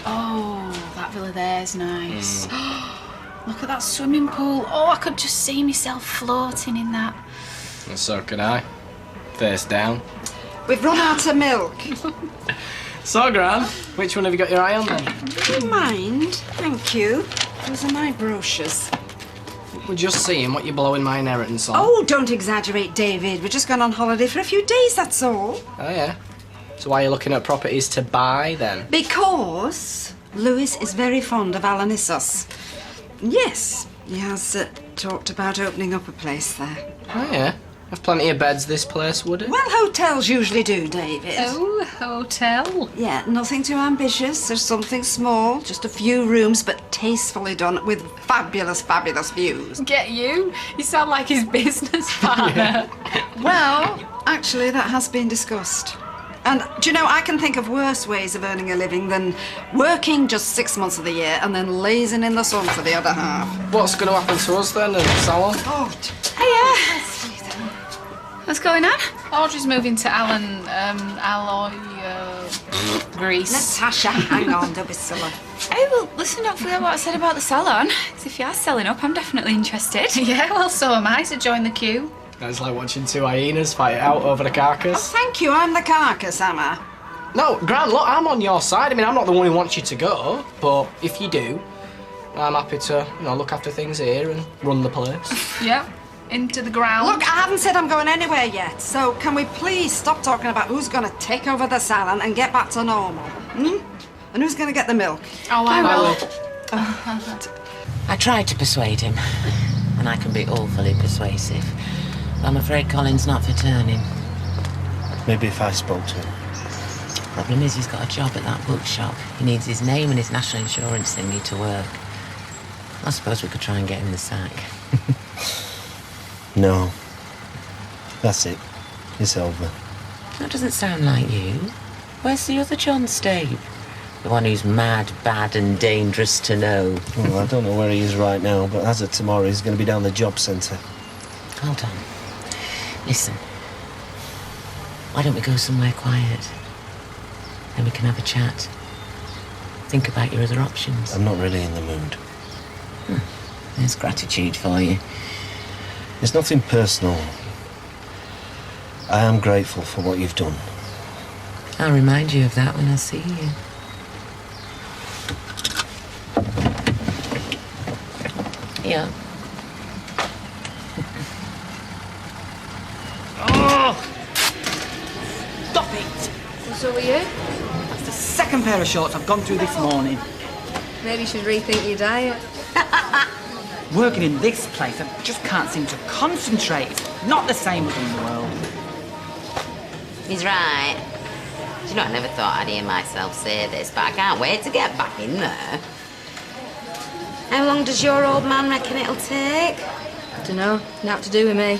Oh, that villa there's nice. Look at that swimming pool. Oh, I could just see myself floating in that. And so could I. Face down. We've run out of milk. So, Gran, which one have you got your eye on then? Do you mind? Thank you. Those are my brochures. We're just seeing what you're blowing my inheritance on. Oh, don't exaggerate, David. We're just gone on holiday for a few days, that's all. Oh, yeah? So why are you looking at properties to buy, then? Because Louis is very fond of Alanissos. Yes, He has talked about opening up a place there. Oh, yeah? Have plenty of beds, this place, would it? Well, hotels usually do, David. Oh, hotel? Yeah, nothing too ambitious. There's something small, just a few rooms, but tastefully done with fabulous, fabulous views. Get you? You sound like his business partner. Well, actually, that has been discussed. And, do you know, I can think of worse ways of earning a living than working just 6 months of the year and then lazing in the sun for the other half. What's going to happen to us then, and Salon? Oh, Hiya. What's going on? Audrey's moving to Alloy, Greece. Natasha, hang on, don't be silly. Hey, well, listen, don't forget what I said about the salon. 'Cause if you are selling up, I'm definitely interested. Yeah, well, so am I, so join the queue. It's like watching two hyenas fight it out over the carcass. Thank you, I'm the carcass, am I? No, Gran, look, I'm on your side. I mean, I'm not the one who wants you to go, but if you do, I'm happy to, look after things here and run the place. Yeah, into the ground. Look, I haven't said I'm going anywhere yet, so can we please stop talking about who's going to take over the salon and get back to normal? And who's going to get the milk? Oh, I will. I tried to persuade him, and I can be awfully persuasive. But I'm afraid Colin's not for turning. Maybe if I spoke to him. Problem is, he's got a job at that bookshop. He needs his name and his national insurance thingy to work. I suppose we could try and get him the sack. No. That's it. It's over. That doesn't sound like you. Where's the other John Stabe? The one who's mad, bad and dangerous to know. Well, I don't know where he is right now, but as of tomorrow, he's going to be down the job centre. Hold on. Listen. Why don't we go somewhere quiet? Then we can have a chat. Think about your other options. I'm not really in the mood. There's gratitude for you. It's nothing personal. I am grateful for what you've done. I'll remind you of that when I see you. Yeah. Oh! Stop it! What's up with you? That's the second pair of shorts I've gone through this morning. Maybe you should rethink your diet. Working in this place, I just can't seem to concentrate. It's not the same within the world. He's right. Do you know, I never thought I'd hear myself say this, but I can't wait to get back in there. How long does your old man reckon it'll take? I don't know. Not to do with me.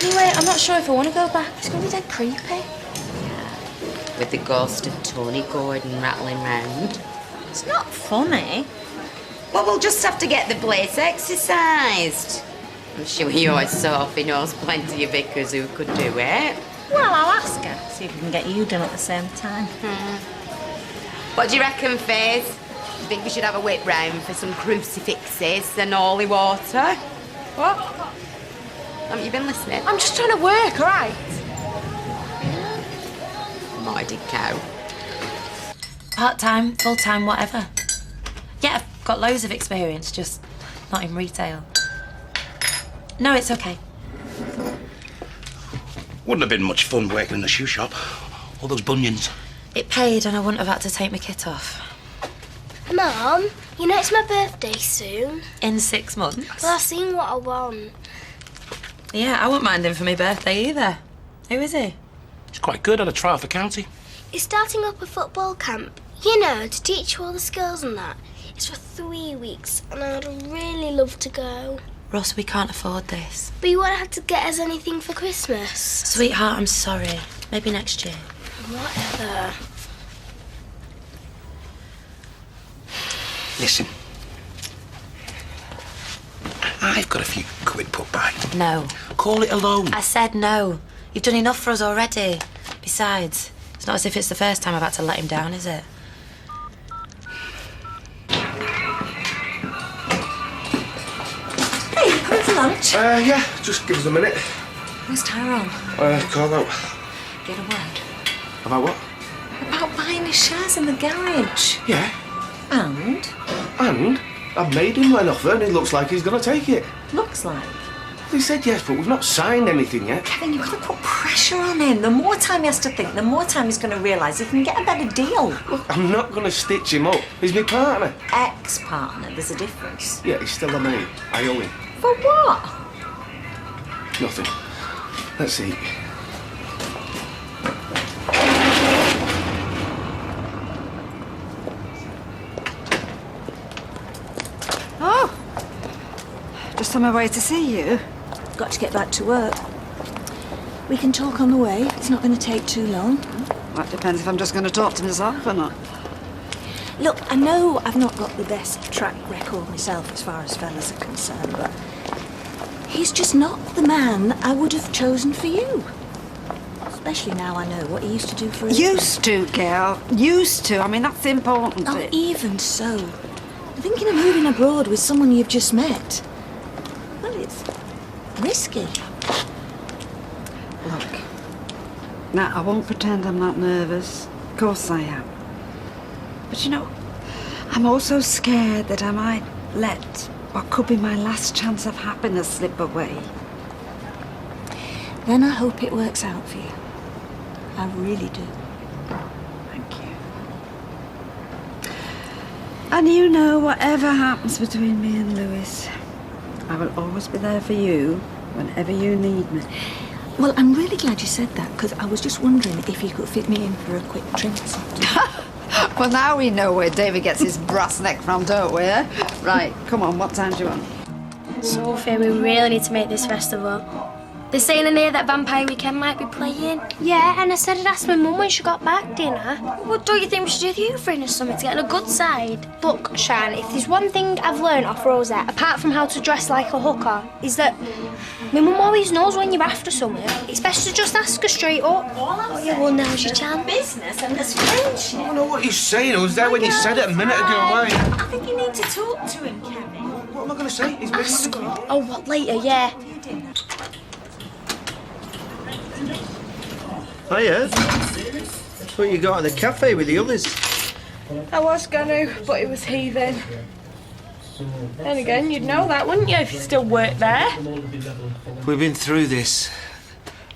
Anyway, I'm not sure if I want to go back. It's going to be dead creepy. With the ghost of Tony Gordon rattling round. It's not funny. Well, we'll just have to get the place exercised. I'm sure your Sophie knows plenty of vicars who could do it. Well, I'll ask her. See if we can get you done at the same time. What do you reckon, Faze? You think we should have a whip round for some crucifixes and holy water? What? Haven't you been listening? I'm just trying to work, all right? Mighty cow. Part-time, full-time, whatever. Yeah, I've got loads of experience, just not in retail. No, it's okay. Wouldn't have been much fun working in the shoe shop. All those bunions. It paid and I wouldn't have had to take my kit off. Mum, you know it's my birthday soon. In 6 months? Well, I've seen what I want. Yeah, I wouldn't mind him for my birthday either. Who is he? He's quite good at a trial for county. He's starting up a football camp, you know, to teach you all the skills and that. It's for 3 weeks and I'd really love to go. Ross, we can't afford this. But you won't have to get us anything for Christmas. Sweetheart, I'm sorry. Maybe next year. Whatever. Listen. I've got a few quid put by. No. Call it a loan. I said no. You've done enough for us already. Besides, it's not as if it's the first time I've had to let him down, is it? Hey, you coming for lunch? Yeah, just give us a minute. Where's Tyrone? Call out. Get a word. About what? About buying his shares in the garage. Yeah. And? And I've made him an offer and it looks like he's going to take it. Looks like. He said yes, but we've not signed anything yet. Kevin, you've got to put pressure on him. The more time he has to think, the more time he's going to realise he can get a better deal. Look, I'm not going to stitch him up. He's my partner. Ex-partner, there's a difference. Yeah, he's still a mate. I owe him. For what? Nothing. Let's see. Oh, just on my way to see you. Got to get back to work. We can talk on the way. It's not going to take too long. That depends if I'm just going to talk to myself or not. Look, I know I've not got the best track record myself as far as fellas are concerned, but he's just not the man I would have chosen for you. Especially now I know what he used to do for a living. Used to, girl. Used to. I mean, that's the important Oh, bit. even so. Thinking of moving abroad with someone you've just met. Well, it's risky. Look, now, I won't pretend I'm not nervous. Of course I am. But you know, I'm also scared that I might let what could be my last chance of happiness slip away. Then I hope it works out for you. I really do. Thank you. And you know, whatever happens between me and Lewis, I will always be there for you whenever you need me. Well, I'm really glad you said that, because I was just wondering if you could fit me in for a quick drink or something. Well, now we know where David gets his brass neck from, don't we? Eh? Right, come on, what time do you want? Sophie, we really need to make this festival. They're saying in here that Vampire Weekend might be playing. Yeah, and I said I'd ask my mum when she got back, didn't I? Well, don't you think we should do the Euphrates or something to get on a good side? Look, Shan, if there's one thing I've learned off Rosette, apart from how to dress like a hooker, is that my mum always knows when you're after something. It's best to just ask her straight up. Oh, yeah, well, now's your chance. Business and there's friendship. I don't know what he's saying. I was there when you said it a minute ago. Why? I think you need to talk to him, Kevin. What am I going to say? He's Ask her. Oh, what, later, yeah. Hiya. That's what you got at the cafe with the others. I was gonna, but it was heathen. Then again, you'd know that, wouldn't you, if you still worked there? We've been through this.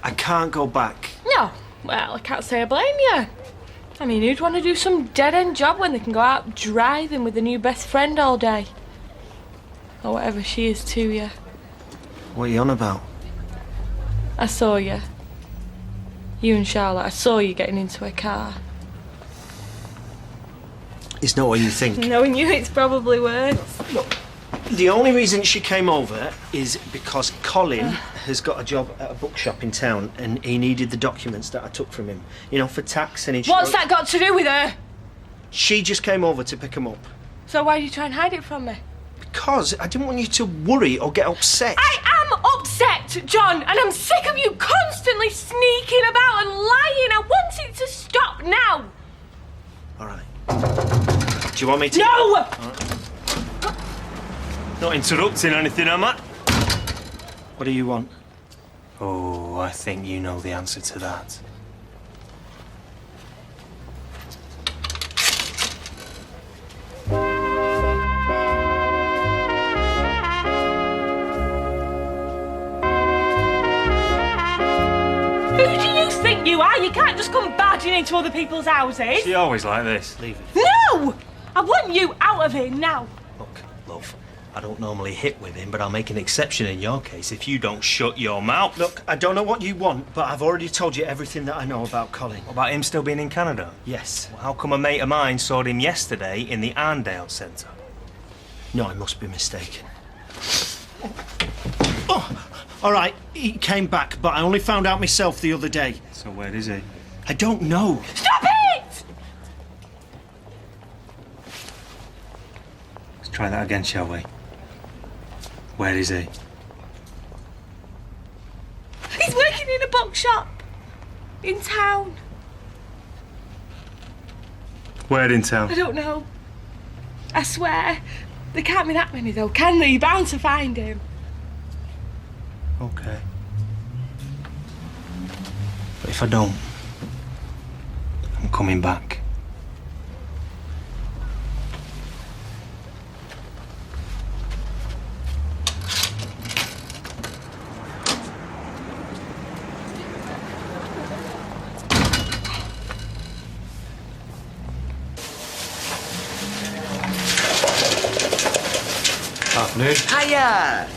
I can't go back. No. Well, I can't say I blame you. I mean, who'd want to do some dead-end job when they can go out driving with a new best friend all day? Or whatever she is to you. What are you on about? I saw you. You and Charlotte, I saw you getting into a car. It's not what you think. Knowing you, it's probably worse. Look, the only reason she came over is because Colin has got a job at a bookshop in town and he needed the documents that I took from him. You know, for tax and insurance. What's that got to do with her? She just came over to pick them up. So why did you try and hide it from me? Because I didn't want you to worry or get upset. I am upset, John, and I'm sick of you constantly sneaking about and lying. I want it to stop now. All right. Do you want me to... No! All right. Not interrupting anything, am I? What do you want? Oh, I think you know the answer to that. Who do you think you are? You can't just come barging into other people's houses. She always like this. Leave it. No! I want you out of here now. Look, love, I don't normally hit women, but I'll make an exception in your case if you don't shut your mouth. Look, I don't know what you want, but I've already told you everything that I know about Colin. About him still being in Canada? Yes. Well, how come a mate of mine saw him yesterday in the Arndale Centre? No, I must be mistaken. Oh, all right, he came back, but I only found out myself the other day. So where is he? I don't know. Stop it! Let's try that again, shall we? Where is he? He's working in a bookshop in town. Where in I town? don't know. I swear. There can't be that many, though, can there? You're bound to find him. Okay. But if I don't, I'm coming back. Afternoon. Hiya!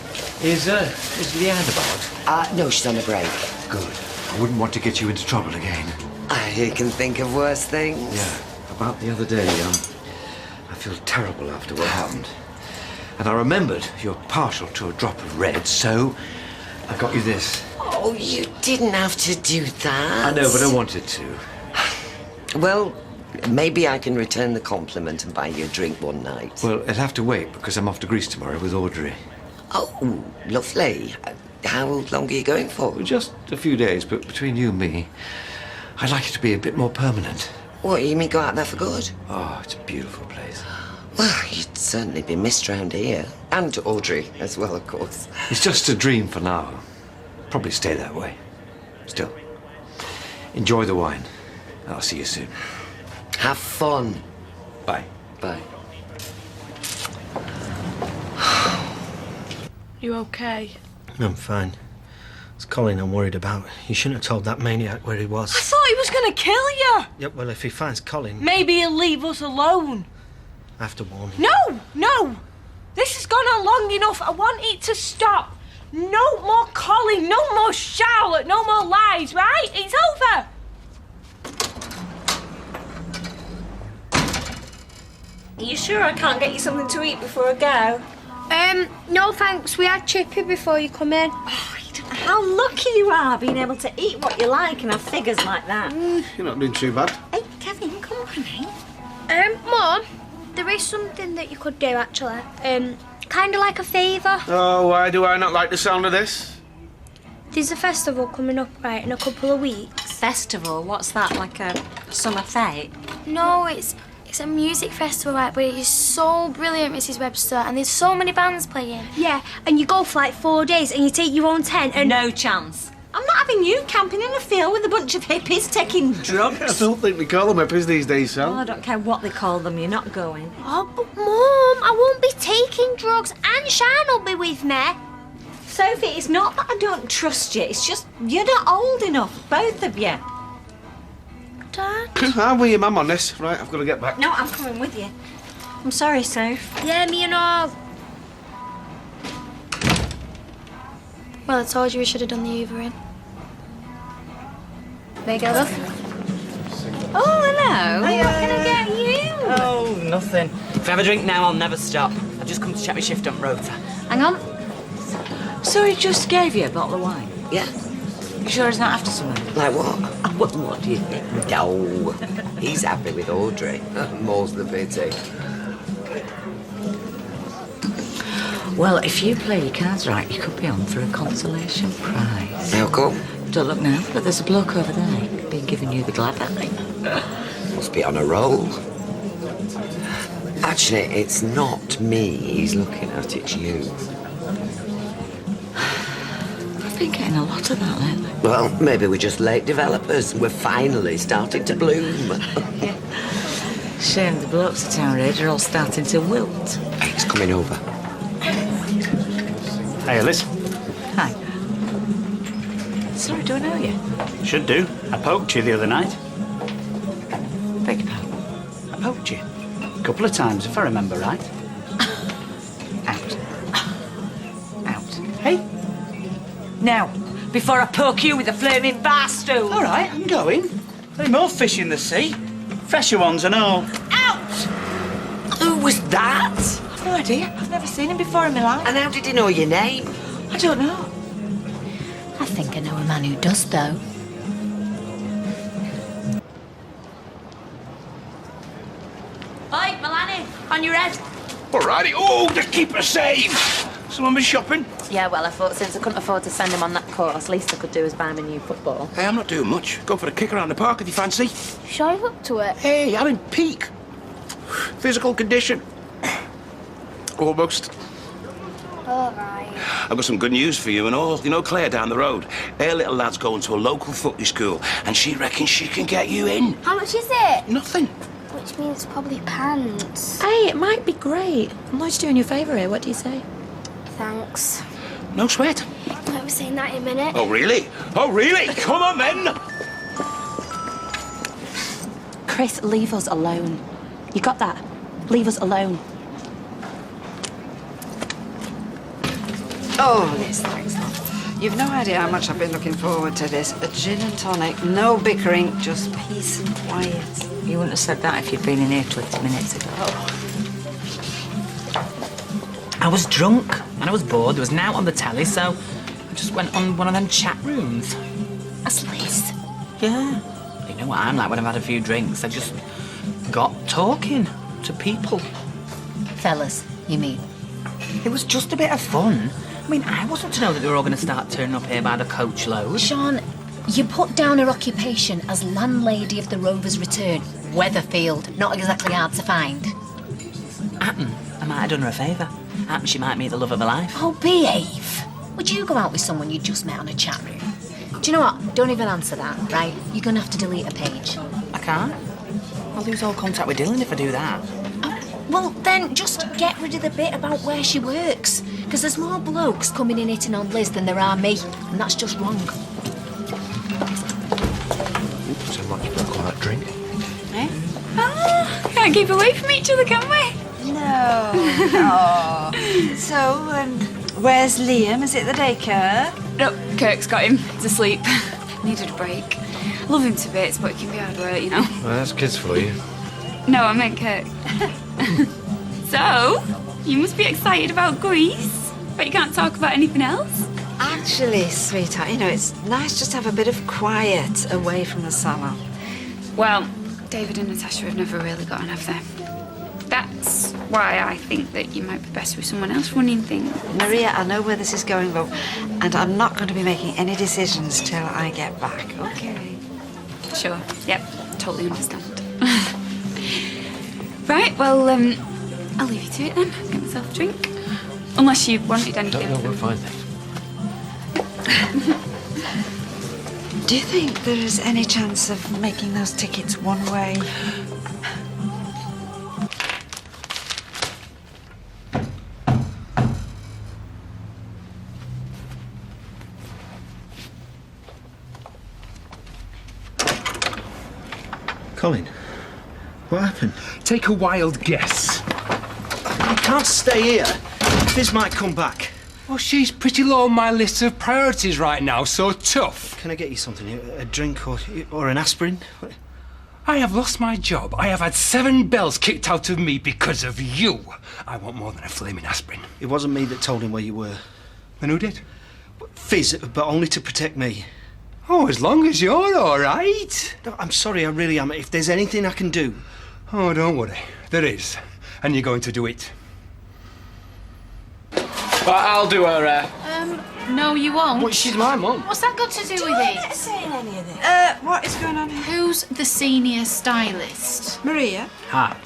Is Leanne about? No, she's on a break. Good. I wouldn't want to get you into trouble again. I can think of worse things. Yeah. About the other day, I feel terrible after what happened. And I remembered you're partial to a drop of red, so I got you this. Oh, you didn't have to do that. I know, but I wanted to. Well, maybe I can return the compliment and buy you a drink one night. Well, it'll have to wait because I'm off to Greece tomorrow with Audrey. Oh, lovely. How long are you going for? Just a few days, but between you and me, I'd like it to be a bit more permanent. What, you mean go out there for good? Oh, it's a beautiful place. Well, you'd certainly be missed round here. And Audrey as well, of course. It's just a dream for now. Probably stay that way. Still, enjoy the wine. I'll see you soon. Have fun. Bye. Bye. You okay? I'm fine. It's Colin I'm worried about. You shouldn't have told that maniac where he was. I thought he was going to kill you. Yeah, well, if he finds Colin, Maybe he'll leave us alone. I have to warn him. No, no. This has gone on long enough. I want it to stop. No more Colin, no more Charlotte, no more lies, right? It's over. Are you sure I can't get you something to eat before I go? No thanks. We had chippy before you come in. Oh, you don't know how lucky you are being able to eat what you like and have figures like that. You're not doing too bad. Hey, Kevin, come on, mate. Mum, there is something that you could do actually. Kind of like a favour. Oh, why do I not like the sound of this? There's a festival coming up, right, in a couple of weeks. Festival? What's that, like a summer fete? No, it's a music festival, right, but it is so brilliant, Mrs. Webster, and there's so many bands playing. Yeah, and you go for like 4 days and you take your own tent and... No chance. I'm not having you camping in a field with a bunch of hippies taking drugs. I don't think they call them hippies these days, Sam. Oh, I don't care what they call them, you're not going. Oh, but Mum, I won't be taking drugs and Shan will be with me. Sophie, it's not that I don't trust you, it's just you're not old enough, both of you. Dad? I'm with your mum on this. Right, I've got to get back. No, I'm coming with you. I'm sorry, Soph. Yeah, me and all. Well, I told you we should have done the hoovering. There you go, love. Oh, hello. Hiya. What can I get you? Oh, nothing. If I have a drink now, I'll never stop. I've just come to check my shift on rota. Hang on. So he just gave you a bottle of wine? Yeah. You sure he's not after someone? Like what? Well, what do you think? No. He's happy with Audrey. More's the pity. Well, if you play your cards right, you could be on for a consolation prize. How come? Don't look now, but there's a bloke over there been giving you the glad eye. Must be on a roll. Actually, it's not me he's looking at, it's you. I've been getting a lot of that lately. Well, maybe we're just late developers. We're finally starting to bloom. Shame the blokes at Town Ridge are all starting to wilt. Hey, he's coming over. Hey, Alice. Hi. Sorry, do I know you? Should do. I poked you the other night. Beg your pardon? I poked you. A couple of times, if I remember right. Out. Out. Hey. Now, before I poke you with a flaming bar stool. All right, I'm going. There's more fish in the sea. Fresher ones and all. Out! Who was that? I've no idea. I've never seen him before in my life. And how did he know your name? I don't know. I think I know a man who does, though. Oi, Milani, on your head. Alrighty. Oh, to keep her safe. Someone been shopping? Yeah, well, I thought since I couldn't afford to send him on that course, least I could do is buy him a new football. Hey, I'm not doing much. Go for a kick around the park if you fancy. Sure you're up to it? Hey, I'm in peak physical condition. Almost. All right. I've got some good news for you and all. You know Claire down the road? Her little lad's going to a local footy school and she reckons she can get you in. How much is it? Nothing. Which means probably pants. Hey, it might be great. I'm Lloyd's doing you a favour here. What do you say? Thanks. No sweat. I was saying that in a minute. Oh, really? Oh, really? Come on, then. Chris, leave us alone. You got that? Leave us alone. Oh, yes, thanks, love. You've no idea how much I've been looking forward to this. A gin and tonic, no bickering, just peace and quiet. You wouldn't have said that if you'd been in here 20 minutes ago. I was drunk and I was bored. There was now on the telly, so I just went on one of them chat rooms. As Liz. Yeah. You know what I'm like when I've had a few drinks. I just got talking to people. Fellas, you mean? It was just a bit of fun. I mean, I wasn't to know that they were all going to start turning up here by the coachload. Sean, you put down her occupation as landlady of the Rover's Return. Weatherfield. Not exactly hard to find. Happen. I might have done her a favour. Happen she might meet the love of her life. Oh, behave. Would you go out with someone you just met on a chat room? Do you know what? Don't even answer that, right? You're going to have to delete a page. I can't. I'll lose all contact with Dylan if I do that. Well, then just get rid of the bit about where she works. Because there's more blokes coming in hitting on Liz than there are me. And that's just wrong. So much for a quiet drink. Eh? Ah, can't keep away from each other, can we? No. Oh. So, where's Liam? Is it the daycare? No, Kirk's got him. He's asleep. Needed a break. Love him to bits, but it can be hard work, you know. Well, that's kids for you. No, I meant Kirk. So, you must be excited about Greece, but you can't talk about anything else? Actually, sweetheart, you know, it's nice just to have a bit of quiet away from the salon. Well, David and Natasha have never really got on, have they? That's why I think that you might be best with someone else running things. Maria, I know where this is going, love, and I'm not going to be making any decisions till I get back, okay? Sure, yep, totally understand. Right, well, I'll leave you to it then. Get myself a drink. Unless you wanted anything. No, we're fine then. Do you think there is any chance of making those tickets one way? Colin, what happened? Take a wild guess. I can't stay here. Fizz might come back. Well, she's pretty low on my list of priorities right now, so tough. Can I get you something? A drink or an aspirin? I have lost my job. I have had 7 bells kicked out of me because of you. I want more than a flaming aspirin. It wasn't me that told him where you were. Then who did? Fizz, but only to protect me. Oh, as long as you're all right. No, I'm sorry, I really am. If there's anything I can do... Oh, don't worry. There is. And you're going to do it. But I'll do her hair. No, you won't. Well, she's my mum. What's that got to do with it? Saying any of this? What is going on here? Who's the senior stylist? Maria. Hi.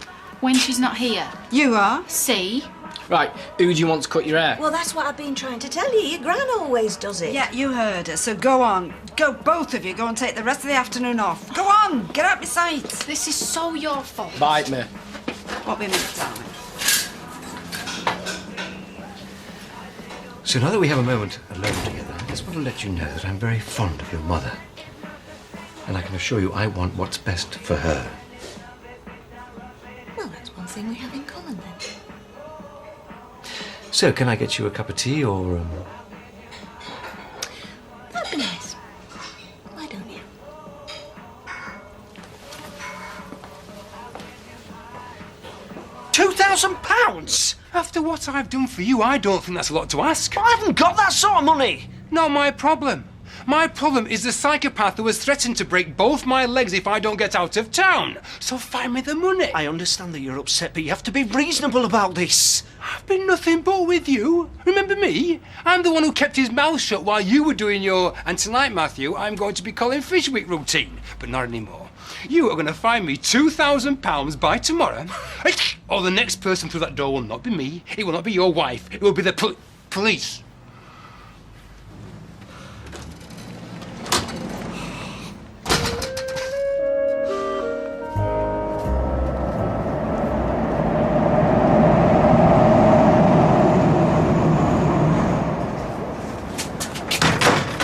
When she's not here? You are? See? Right, who do you want to cut your hair? Well, that's what I've been trying to tell you. Your gran always does it. Yeah, you heard her, so go on. Go, both of you, go and take the rest of the afternoon off. Go on, get out my sight. This is so your fault. Bite me. What we meant, darling? So now that we have a moment alone together, I just want to let you know that I'm very fond of your mother. And I can assure you I want what's best for her. Well, that's one thing we have in common then. So, can I get you a cup of tea or... That'd be nice. Why don't you? £2,000? After what I've done for you, I don't think that's a lot to ask. I haven't got that sort of money. Not my problem. My problem is the psychopath who has threatened to break both my legs if I don't get out of town. So find me the money. I understand that you're upset, but you have to be reasonable about this. I've been nothing but with you. Remember me? I'm the one who kept his mouth shut while you were doing your... And tonight, Matthew, I'm going to be calling Fishwick routine. But not anymore. You are going to find me £2,000 by tomorrow. Or the next person through that door will not be me. It will not be your wife. It will be the police.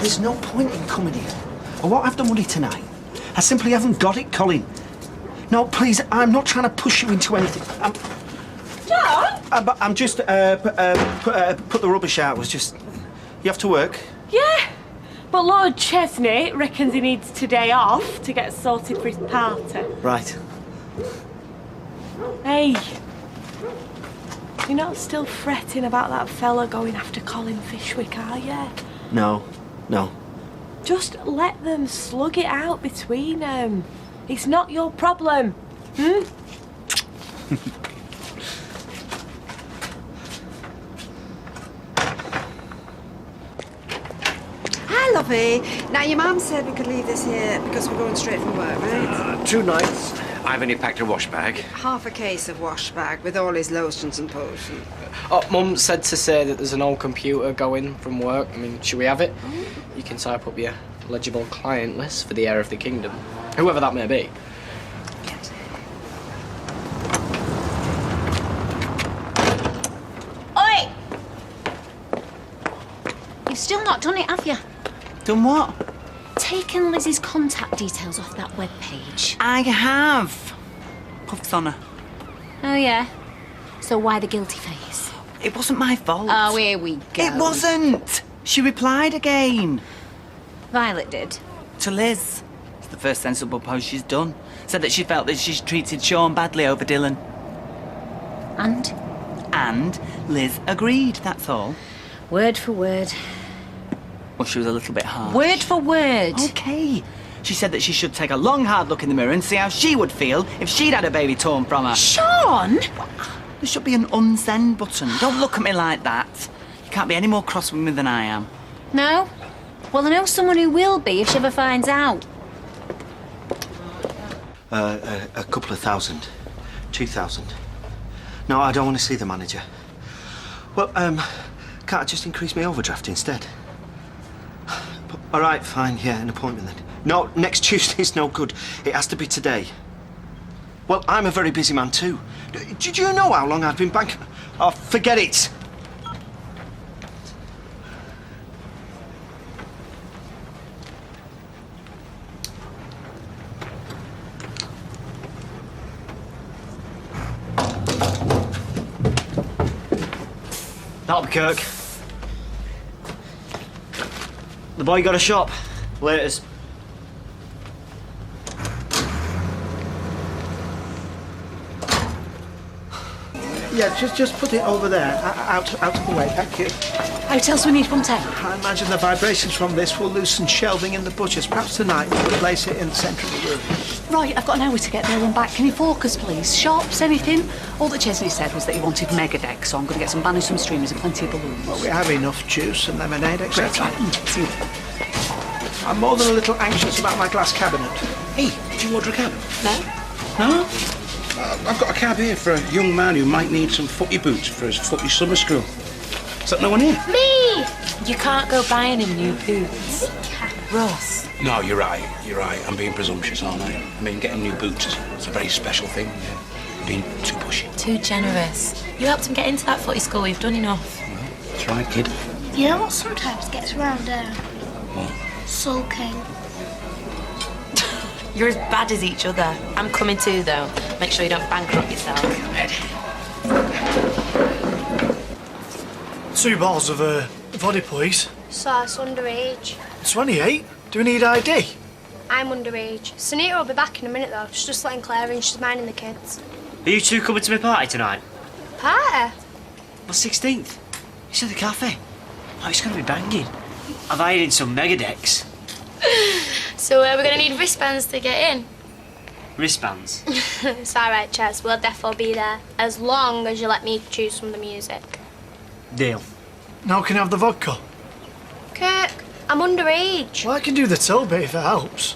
There's no point in coming here. I won't have the money tonight. I simply haven't got it, Colin. No, please, I'm not trying to push you into anything. John? I'm just, put the rubbish out. Was just... You have to work? Yeah, but Lord Chesney reckons he needs today off to get sorted for his party. Right. Hey, you're not still fretting about that fella going after Colin Fishwick, are you? No. Just let them slug it out between them. It's not your problem. Hmm? Hi, lovey. Now, your mum said we could leave this here because we're going straight from work, right? 2 nights. I've only packed a wash bag. Half a case of wash bag with all his lotions and potions. Oh, Mum said to say that there's an old computer going from work. I mean, should we have it? You can type up your legible client list for the heir of the kingdom, whoever that may be. Oi! You've still not done it, have you? Done what? Taken Lizzie's contact details off that webpage. I have. Puffs on her. Oh, yeah? So why the guilty face? It wasn't my fault. Oh, here we go. It wasn't. She replied again. Violet did. To Liz. It's the first sensible post she's done. Said that she felt that she's treated Sean badly over Dylan. And? And Liz agreed, that's all. Word for word. Well, she was a little bit harsh. Word for word. Okay. She said that she should take a long, hard look in the mirror and see how she would feel if she'd had a baby torn from her. Sean! There should be an unsend button. Don't look at me like that. You can't be any more cross with me than I am. No? Well, I know someone who will be if she ever finds out. A couple of thousand. 2,000. No, I don't want to see the manager. Well, can't I just increase my overdraft instead? All right, fine, yeah, an appointment then. No, next Tuesday's no good. It has to be today. Well, I'm a very busy man too. Did you know how long I've been banking? Oh, forget it. That'll be Kirk. The boy got a shop. Laters. Yeah, just put it over there, out of the way, thank you. What else we need from town? I imagine the vibrations from this will loosen shelving in the butchers. Perhaps tonight we'll place it in the centre of the room. Right, I've got an hour to get there and back. Can you focus, please? Shops, anything? All that Chesney said was that he wanted mega decks, so I'm going to get some banners, some streamers and plenty of balloons. Well, we have enough juice and lemonade, etc. I'm more than a little anxious about my glass cabinet. Hey, did you order a cab? No? I've got a cab here for a young man who might need some footy boots for his footy summer school. Is that no one here? Me! You can't go buying him new boots. Ross. No, you're right. You're right. I'm being presumptuous, aren't I? I mean, getting new boots is a very special thing. Yeah. Being too pushy. Too generous. You helped him get into that footy school. You've done enough. That's right, kid. You know what sometimes gets around there? What? Sulking. You're as bad as each other. I'm coming too, though. Make sure you don't bankrupt yourself. 2 bottles of vodka, please. Sauce underage. 28? Do we need ID? I'm underage. Sunita will be back in a minute though. She's just letting Claire in. She's minding the kids. Are you two coming to my party tonight? Party? Well, 16th. It's at the cafe. Oh, it's going to be banging. I've hired in some mega decks. So we're going to need wristbands to get in. Wristbands? It's alright, Chaz. We'll definitely be there. As long as you let me choose from the music. Deal. Now can I have the vodka? Kirk, I'm underage. Well, I can do the till bit if it helps.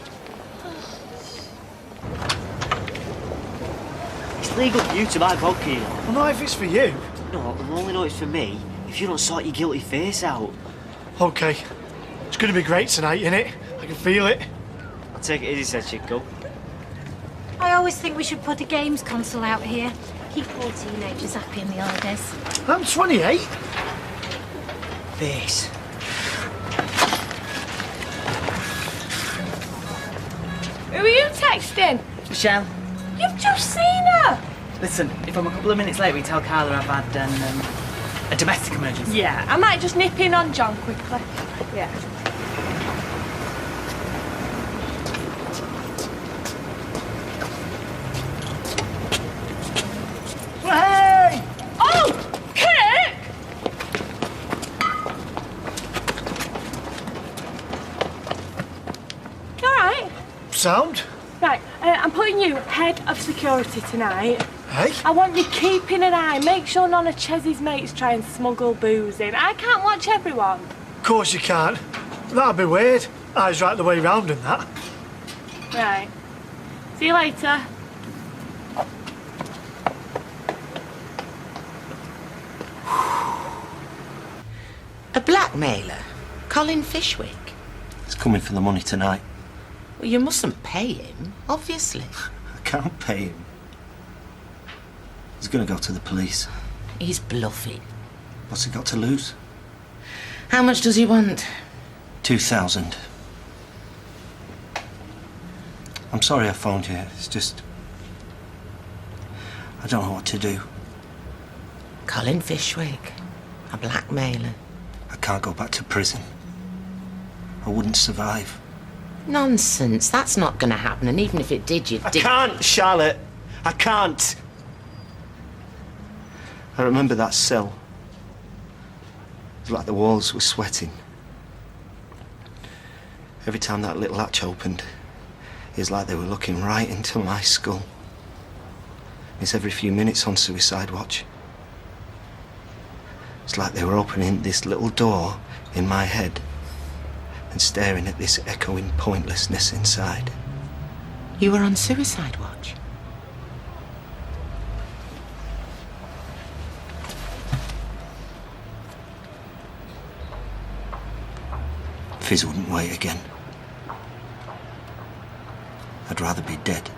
It's legal for you to buy vodka, you know. Well, not if it's for you. No, I'll only know it's for me if you don't sort your guilty face out. OK. It's going to be great tonight, innit? I can feel it. I'll take it easy, said Chico. I always think we should put a games console out here. Keep all teenagers happy in the holidays. I'm 28. Face. Who are you texting? Michelle, You've just seen her. listen, if I'm a couple of minutes late, we tell Carla I've had A domestic emergency? Yeah, I might just nip in on John quickly. Yeah. Hey! Oh! Kirk! You alright? Sound? Right, I'm putting you head of security tonight. Hey? I want you keeping an eye. Make sure none of Chez's mates try and smuggle booze in. I can't watch everyone. Of course you can't. That'd be weird. Eyes right the way round and that. Right. See you later. A blackmailer? Colin Fishwick? He's coming for the money tonight. Well, you mustn't pay him, obviously. I can't pay him. He's going to go to the police. He's bluffing. What's he got to lose? How much does he want? 2,000. I'm sorry I phoned you. It's just... I don't know what to do. Colin Fishwick? A blackmailer? I can't go back to prison. I wouldn't survive. Nonsense. That's not going to happen. And even if it did, you'd... I can't, Charlotte. I can't. I remember that cell. It was like the walls were sweating. Every time that little hatch opened, it was like they were looking right into my skull. It's every few minutes on suicide watch. It's like they were opening this little door in my head and staring at this echoing pointlessness inside. You were on suicide watch? Fizz wouldn't wait again. I'd rather be dead.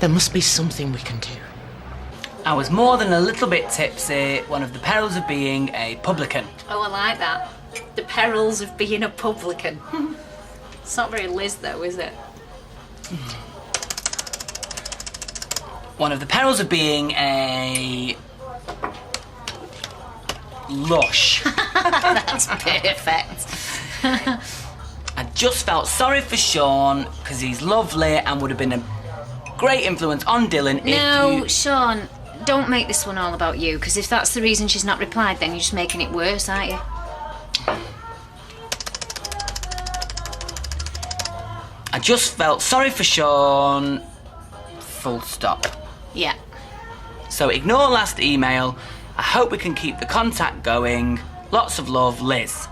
There must be something we can do. I was more than a little bit tipsy. One of the perils of being a publican. Oh, I like that. The perils of being a publican. It's not very Liz, though, is it? One of the perils of being a... lush. That's perfect. I just felt sorry for Sean because he's lovely and would have been a great influence on Dylan if No, you... Sean, don't make this one all about you, because if that's the reason she's not replied, then you're just making it worse, aren't you? I just felt sorry for Sean. Full stop. Yeah. So ignore last email. I hope we can keep the contact going. Lots of love, Liz.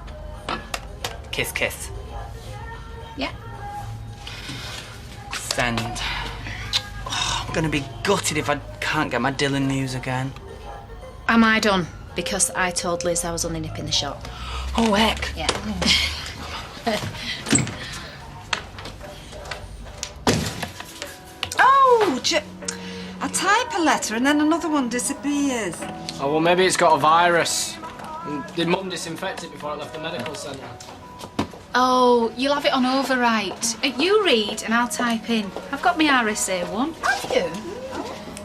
Kiss, kiss. Yeah. Send. Oh, I'm gonna be gutted if I can't get my Dylan news again. Am I done? Because I told Liz I was only nipping the shop. Oh, heck. Yeah. Oh, I type a letter and then another one disappears. Oh, well, maybe it's got a virus. Did Mum disinfect it before it left the medical centre? Oh, you'll have it on overwrite. You read and I'll type in. I've got my RSA one. Have you?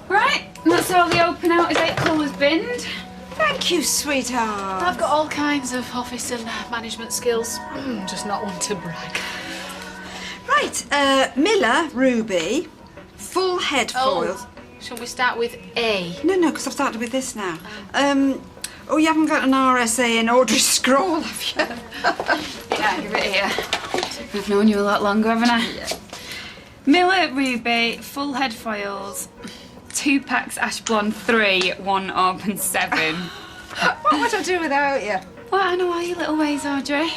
Right, that's how the open out is 8 colours binned. Thank you, sweetheart. I've got all kinds of office and management skills. Just not one to brag. Right, Miller, Ruby, full head foils. Shall we start with A? No, because I've started with this now. Oh, you haven't got an RSA in Audrey Scroll, have you? Yeah, give it here. I've known you a lot longer, haven't I? Yeah. Miller, Ruby, full head foils, 2 packs ash blonde, 3, 1 auburn, 7. What would I do without you? Well, I know all your little ways, Audrey.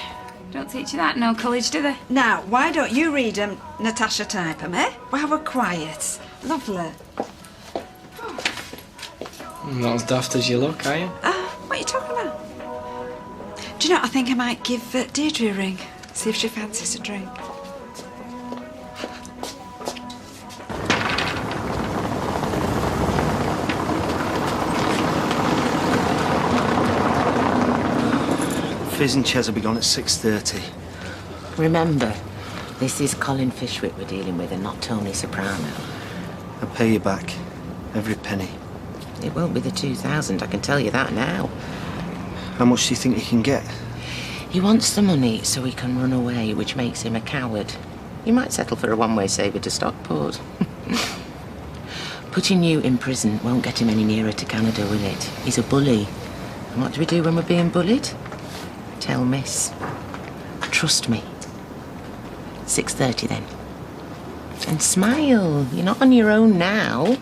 Don't teach you that in no college, do they? Now, why don't you read them, Natasha type 'em, eh? Well, we're quiet. Lovely. Not as daft as you look, are you? What are you talking about? Do you know, I think I might give Deirdre a ring. See if she fancies a drink. Fizz and Ches will be gone at 6:30. Remember, this is Colin Fishwick we're dealing with and not Tony Soprano. I'll pay you back. Every penny. It won't be the 2,000, I can tell you that now. How much do you think he can get? He wants the money so he can run away, which makes him a coward. He might settle for a one-way saver to Stockport. Putting you in prison won't get him any nearer to Canada, will it? He's a bully. And what do we do when we're being bullied? Tell Miss. Trust me. 6:30 then. And smile. You're not on your own now.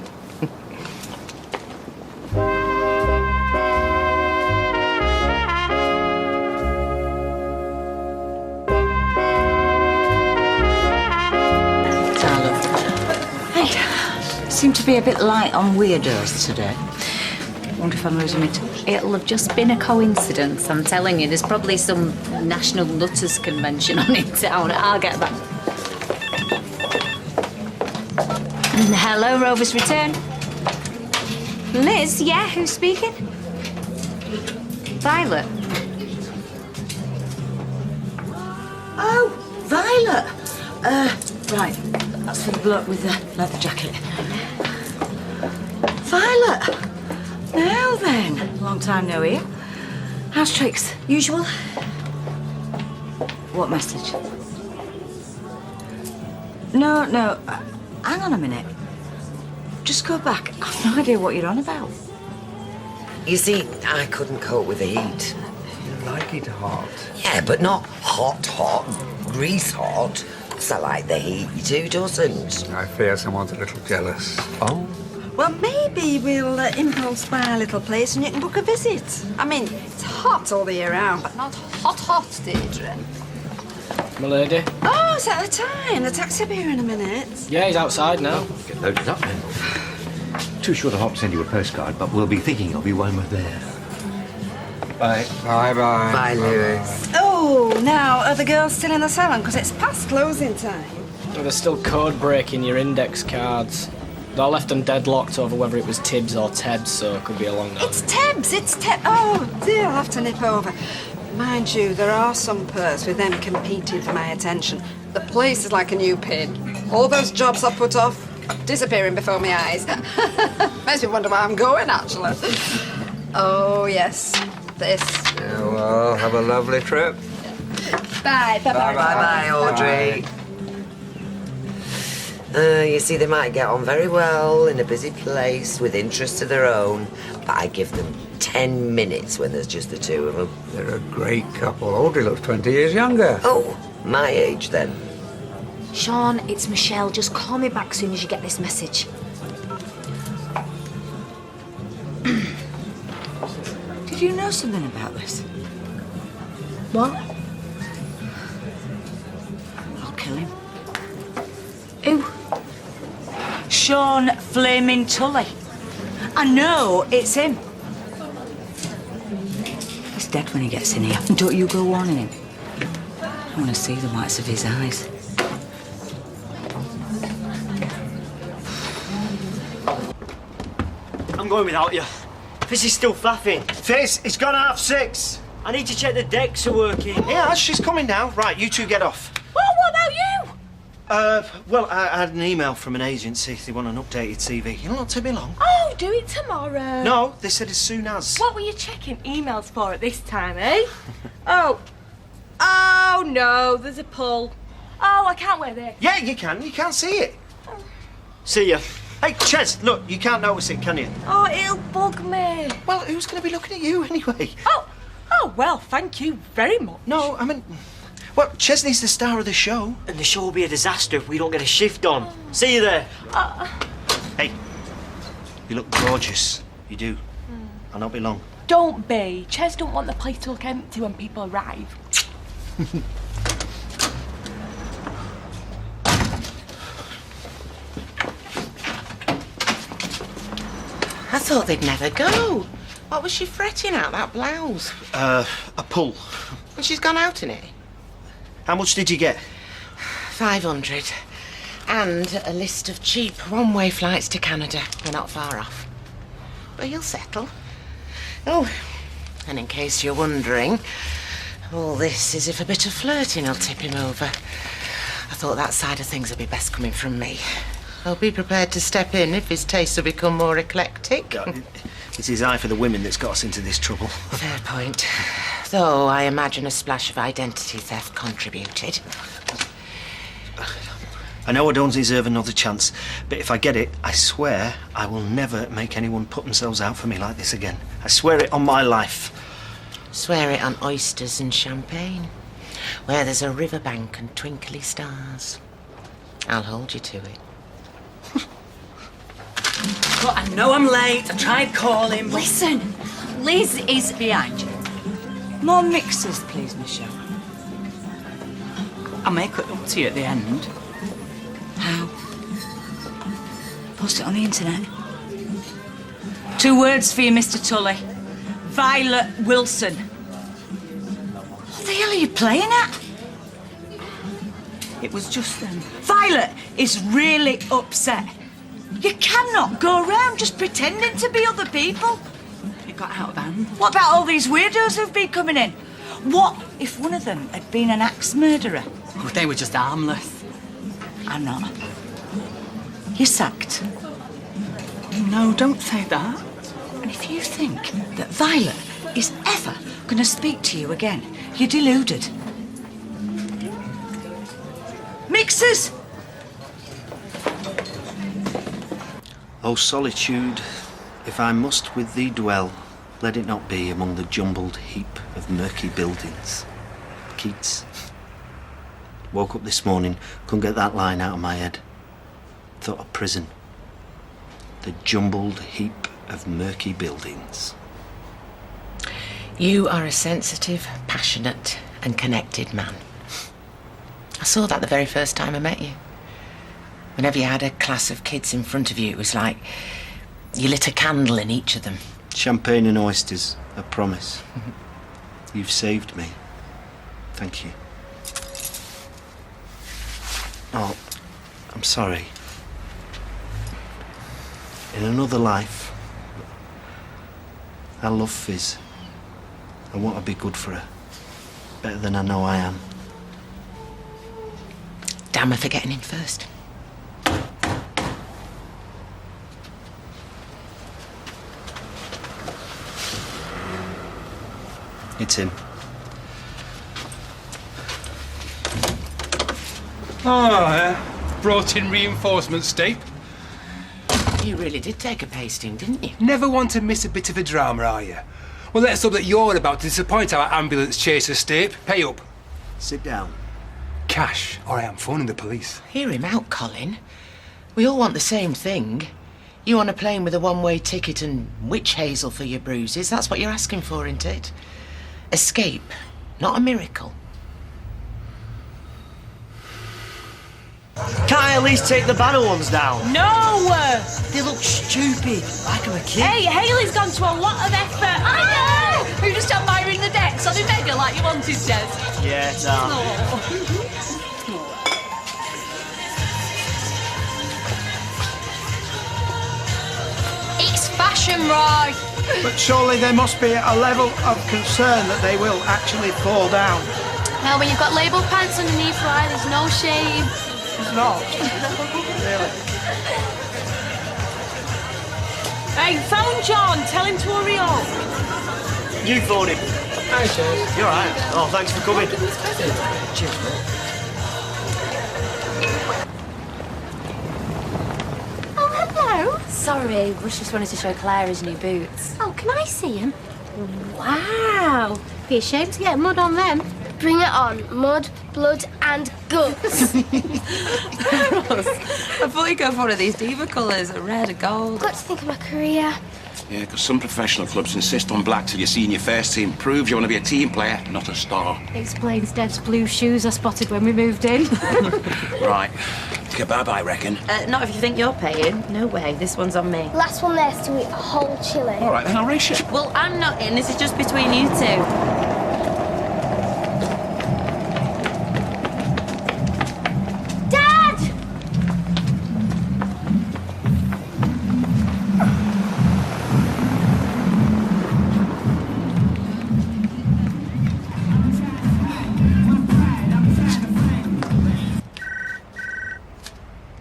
Seem to be a bit light on weirdos today. Wonder if I'm losing my touch. It'll have just been a coincidence, I'm telling you. There's probably some National Nutters Convention on in town. I'll get back. Hello, Rover's Return. Liz, yeah, who's speaking? Violet. Oh, Violet. Right, that's for the bloke with the leather jacket. Violet. Now then, long time no hear. How's tricks? Usual? What message? No, hang on a minute. Just go back. I've no idea what you're on about. You see, I couldn't cope with the heat. You like it hot? Yeah, but not hot, grease hot. So I like the heat, who doesn't? I fear someone's a little jealous. Oh? Well, maybe we'll impulse buy a little place and you can book a visit. I mean, it's hot all the year round, but not hot, Deirdre. My lady. Oh, is that the time? The taxi will be here in a minute. Yeah, he's outside now. Get loaded up then. Too short a hop to send you a postcard, but we'll be thinking of you when we're there. Bye. Bye-bye. Bye, Lewis. Oh, now, are the girls still in the salon? Because it's past closing time. Well, there's still code breaking your index cards. I left them deadlocked over whether it was Tibbs or Tebbs, so it could be a long night. It's Tebbs. Oh, dear, I'll have to nip over. Mind you, there are some perks with them competing for my attention. The place is like a new pin. All those jobs I put off, disappearing before my eyes. Makes me wonder where I'm going, actually. Oh, yes, this. Yeah, well, have a lovely trip. Bye. Bye, Audrey. You see, they might get on very well in a busy place with interests of their own, but I give them 10 minutes when there's just the two of them. They're a great couple. Audrey looks 20 years younger. Oh, my age then. Sean, it's Michelle. Just call me back as soon as you get this message. Did you know something about this? What? I'll kill him. Who? Sean Flaming Tully. I know it's him. He's dead when he gets in here. Don't you go warning him. I want to see the whites of his eyes. I'm going without you. Fizz is still flapping. Fizz, it's gone 6:30. I need to check the decks are working. Yeah, she's coming now. Right, you two get off. Well, what about you? Well, I had an email from an agency. They want an updated CV. It'll not take me long. Oh, do it tomorrow. No, they said as soon as. What were you checking emails for at this time, eh? Oh no, there's a pull. Oh, I can't wear this. Yeah, you can. You can't see it. See ya. Hey, Ches, look, you can't notice it, can you? Oh, it'll bug me. Well, who's going to be looking at you anyway? Oh, well, thank you very much. No, I mean, well, Chesney's the star of the show. And the show will be a disaster if we don't get a shift on. See you there. Hey, you look gorgeous. You do. I'll not be long. Don't be. Ches don't want the place to look empty when people arrive. I thought they'd never go. What was she fretting at, that blouse? A pull. And she's gone out in it. How much did you get? 500. And a list of cheap one-way flights to Canada. We're not far off. But he'll settle. Oh, and in case you're wondering, all this is if a bit of flirting will tip him over. I thought that side of things would be best coming from me. I'll be prepared to step in if his tastes will become more eclectic. It's his eye for the women that's got us into this trouble. Fair point. Though I imagine a splash of identity theft contributed. I know I don't deserve another chance, but if I get it, I swear I will never make anyone put themselves out for me like this again. I swear it on my life. Swear it on oysters and champagne, where there's a riverbank and twinkly stars. I'll hold you to it. But I know I'm late. I tried calling. Listen, Liz is behind you. More mixers, please, Michelle. I'll make it up to you at the end. How? Post it on the internet. 2 words for you, Mr. Tully. Violet Wilson. What the hell are you playing at? It was just them. Violet is really upset. You cannot go around just pretending to be other people. It got out of hand. What about all these weirdos who've been coming in? What if one of them had been an axe murderer? Oh, they were just harmless. I'm not. You're sacked. No, don't say that. And if you think that Violet is ever going to speak to you again, you're deluded. Mixers! O solitude, if I must with thee dwell, let it not be among the jumbled heap of murky buildings. Keats. Woke up this morning, couldn't get that line out of my head. Thought of prison. The jumbled heap of murky buildings. You are a sensitive, passionate, and connected man. I saw that the very first time I met you. Whenever you had a class of kids in front of you, it was like you lit a candle in each of them. Champagne and oysters, I promise. You've saved me. Thank you. Oh, I'm sorry. In another life, I love Fizz. I want to be good for her. Better than I know I am. Damn her for getting in first. It's him. Brought in reinforcements, Steve. You really did take a pasting, didn't you? Never want to miss a bit of a drama, are you? Well, let's hope that you're about to disappoint our ambulance chaser, Stape. Pay up. Sit down. Cash, or I am phoning the police. Hear him out, Colin. We all want the same thing. You on a plane with a one-way ticket and witch hazel for your bruises. That's what you're asking for, isn't it? Escape, not a miracle. Can't I at least take the banner ones down? No! They look stupid, like I'm a kid. Hey, Hayley's gone to a lot of effort. I know! Are you just admiring the decks on the mega like you wanted, Jez? Yeah, Tom. It's fashion, Roy. But surely there must be a level of concern that they will actually fall down. Well, when you've got labelled pants underneath, Roy, there's no shame. It's not. Really. Hey, phone John. Tell him to hurry up. You phone him. Hi, Chaz. You're right. Oh, thanks for coming. Cheers, mate. Oh, hello. Sorry, Rush just wanted to show Claire his new boots. Oh, can I see him? Wow. Be ashamed to get mud on them. Bring it on. Mud, blood and guts. I thought you'd go for one of these diva colours, red or gold. Got to think of my career. Yeah, because some professional clubs insist on black till you see in your first team. Proves you want to be a team player, not a star. Explains Deb's blue shoes I spotted when we moved in. Right. Kebab, I reckon. Not if you think you're paying. No way, this one's on me. Last one there's to eat a whole chili. All right, then I'll race you. Well, I'm not in, this is just between you two. Dad!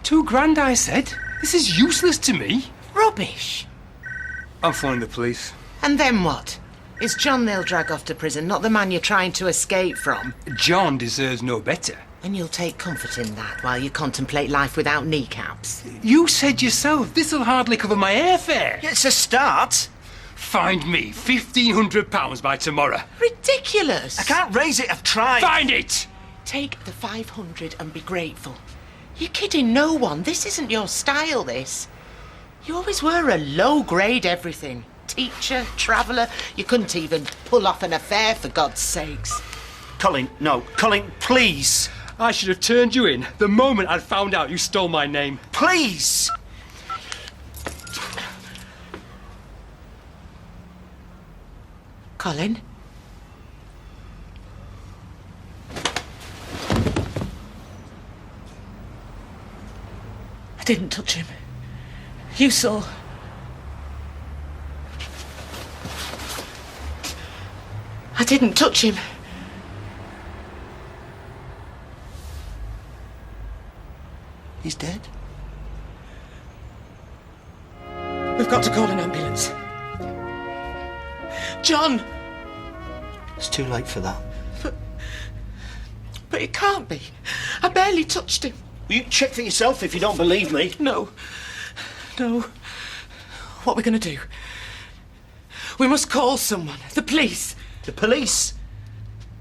£2,000, I said. This is useless to me. Rubbish. I'm phoning the police. And then what? It's John they'll drag off to prison, not the man you're trying to escape from. John deserves no better. And you'll take comfort in that while you contemplate life without kneecaps. You said yourself, this'll hardly cover my airfare. Yeah, it's a start. Find me £1,500 by tomorrow. Ridiculous! I can't raise it, I've tried. Find it! Take the 500 and be grateful. You're kidding no one. This isn't your style, this. You always were a low-grade everything. Teacher, traveller. You couldn't even pull off an affair, for God's sakes. Colin, no. Colin, please. I should have turned you in the moment I'd found out you stole my name. Please! Colin? I didn't touch him. You saw. I didn't touch him. He's dead? We've got to call an ambulance. John! It's too late for that. But it can't be. I barely touched him. Well, you check for yourself if you don't believe me. No. No. What are we going to do? We must call someone. The police. The police?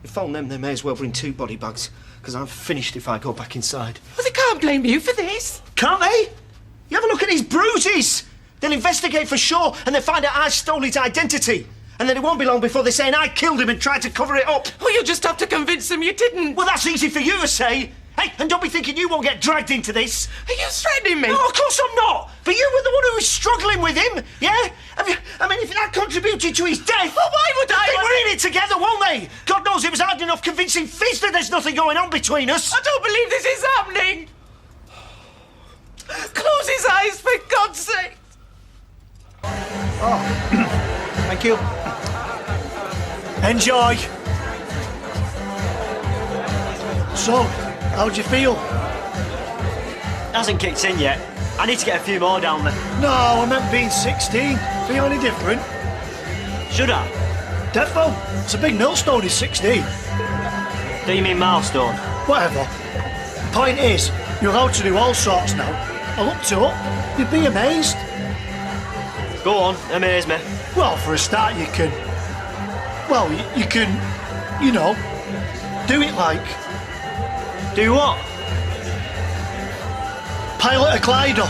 If phone them, they may as well bring 2 body bags, because I'm finished if I go back inside. Well, they can't blame you for this. Can't they? You have a look at his bruises. They'll investigate for sure, and they'll find out I stole his identity. And then it won't be long before they're saying I killed him and tried to cover it up. Well, you'll just have to convince them you didn't. Well, that's easy for you to say. Hey, and don't be thinking you won't get dragged into this. Are you threatening me? No, of course I'm not. But you were the one who was struggling with him, yeah? I mean, if that contributed to his death... Well, why would I... They were in it together, won't they? God knows it was hard enough convincing Fizz that there's nothing going on between us. I don't believe this is happening. Close his eyes, for God's sake. Oh, thank you. Enjoy. So, how'd you feel? Hasn't kicked in yet. I need to get a few more down there. No, I meant being 16. Feel any different? Should I? Defo. It's a big millstone, he's 16. Do you mean milestone? Whatever. Point is, you're allowed to do all sorts now. I looked it up. You'd be amazed. Go on, amaze me. Well, for a start, you can... Well, you can, you know, do it like... Do what? Pilot a glider.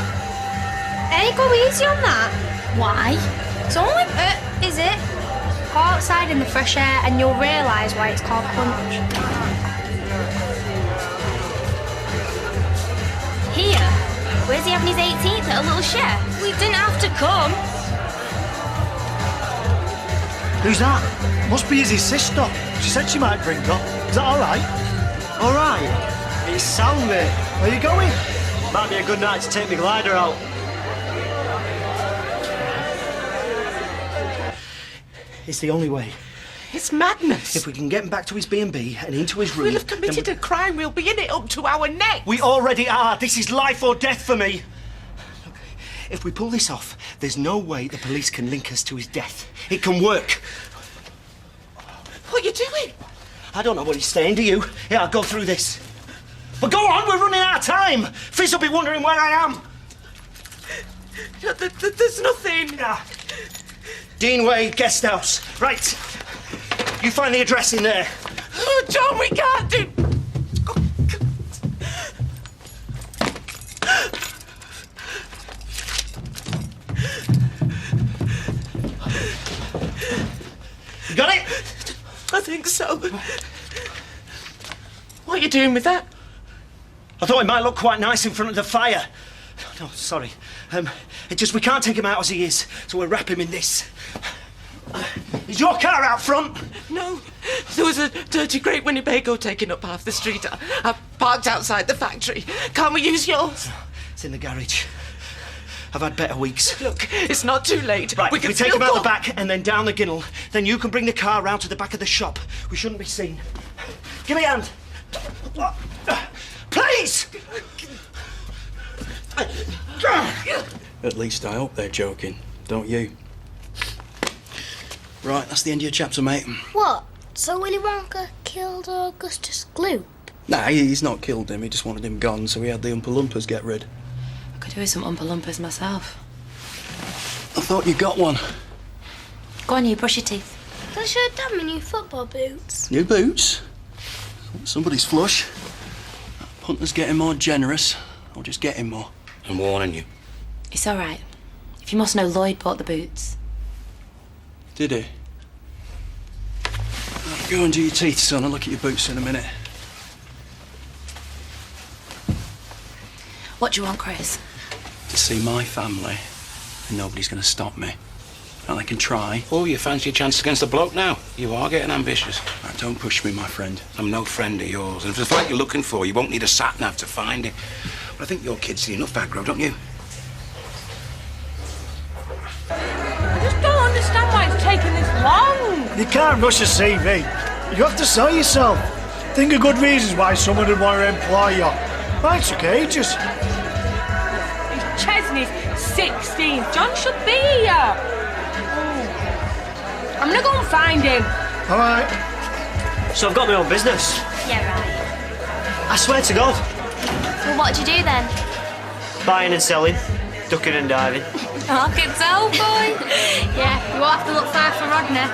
Hey, go easy on that. Why? It's only... is it? Go outside in the fresh air and you'll realise why it's called punch. Here? Where's he having his 18th at a little chef? We didn't have to come. Who's that? Must be his sister. She said she might bring her. Is that all right? All right. It's sound, mate. Where you going? Might be a good night to take my glider out. It's the only way. It's madness. If we can get him back to his B&B and into his room... We'll have committed a crime. We'll be in it up to our necks. We already are. This is life or death for me. Look, if we pull this off, there's no way the police can link us to his death. It can work. What are you doing? I don't know what he's saying, do you? Yeah, I'll go through this. But go on, we're running out of time. Fizz will be wondering where I am. No, there's nothing. Deanway Guest House. Right. You find the address in there. Oh, John, we can't do... You got it? I think so. What are you doing with that? I thought it might look quite nice in front of the fire. No, sorry. It just, we can't take him out as he is, so we'll wrap him in this. Is your car out front? No. There was a dirty Great Winnebago taking up half the street. I parked outside the factory. Can't we use yours? It's in the garage. I've had better weeks. Look, it's not too late. Right, we can take still him out go. the back and then down the ginnel. Then you can bring the car round to the back of the shop. We shouldn't be seen. Give me a hand. Please! At least I hope they're joking, don't you? Right, that's the end of your chapter, mate. What? So Willy Wonka killed Augustus Gloop? Nah, he's not killed him. He just wanted him gone, so he had the Oompa Loompas get rid. I could do with some Oompa Loompas myself. I thought you got one. Go on, you brush your teeth. Can I show Dad my new football boots? New boots? Somebody's flush. Punter's getting more generous. I'll just get him more. I'm warning you. It's all right. If you must know, Lloyd bought the boots. Did he? Right, go and do your teeth, son. I'll look at your boots in a minute. What do you want, Chris? To see my family, and nobody's going to stop me. Well, they can try. Oh, you fancy your chance against the bloke now? You are getting ambitious. Right, don't push me, my friend. I'm no friend of yours. And if it's the flight you're looking for, you won't need a sat-nav to find it. But I think your kids see enough aggro, don't you? I just don't understand why it's taking this long. You can't rush a CV. You have to sell yourself. Think of good reasons why someone would want to employ you. Why it took ages. Chesney's 16. John should be here. I'm gonna go and find him. All right. So I've got my own business. Yeah, right. I swear to God. Well, what do you do then? Buying and selling, ducking and diving. I can tell, boy. Yeah, you won't have to look far for Rodney.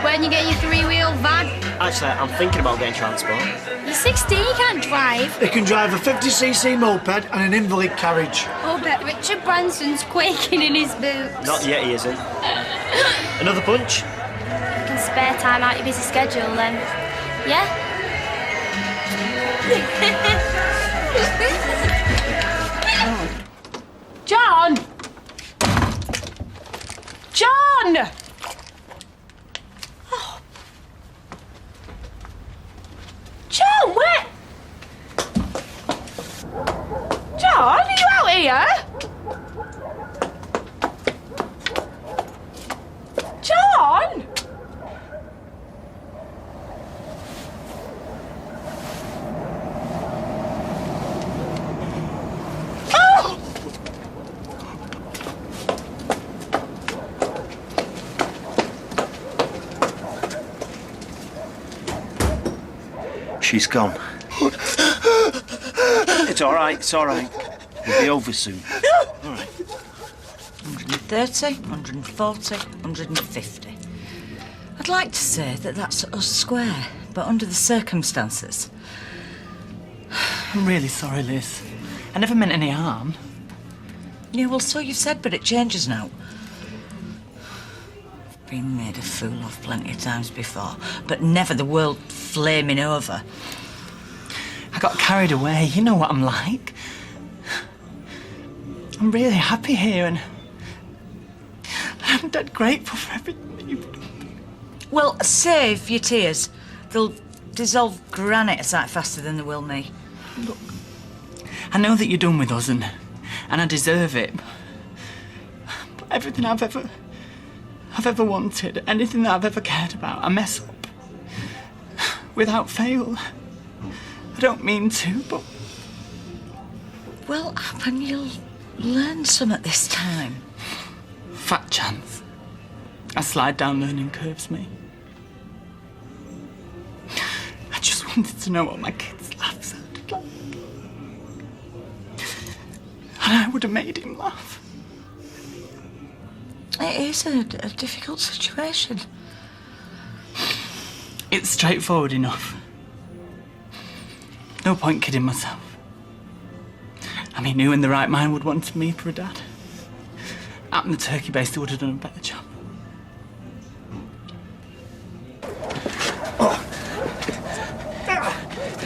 When you get your three-wheel van. Actually, I'm thinking about getting transport. You're 16, you can't drive. They can drive a 50cc moped and an invalid carriage. Oh, bet Richard Branson's quaking in his boots. Not yet, he isn't. Another punch? You can spare time out your busy schedule then. Yeah? John! John! Oh. John, where? John, are you out here? John! Oh! She's gone. It's all right, it's all right. It'll be over soon. All right. 130, 140, 150. I'd like to say that that's us square, but under the circumstances. I'm really sorry, Liz. I never meant any harm. Yeah, well, so you've said, but it changes now. I've been made a fool of plenty of times before, but never the world flaming over. I got carried away. You know what I'm like. I'm really happy here, and I'm dead grateful for everything that you've done. Well, save your tears. They'll dissolve granite a sight faster than they will me. Look, I know that you're done with us, and I deserve it. But everything I've ever wanted, anything that I've ever cared about, I mess up. Without fail. I don't mean to, but... Well, happen you'll learn some at this time. Fat chance. I slide down learning curves, me. I just wanted to know what my kids' laugh sounded like. And I would have made him laugh. It is a difficult situation. It's straightforward enough. No point kidding myself. I mean, who in the right mind would want me for a dad? Out in the turkey base, they would have done a better job.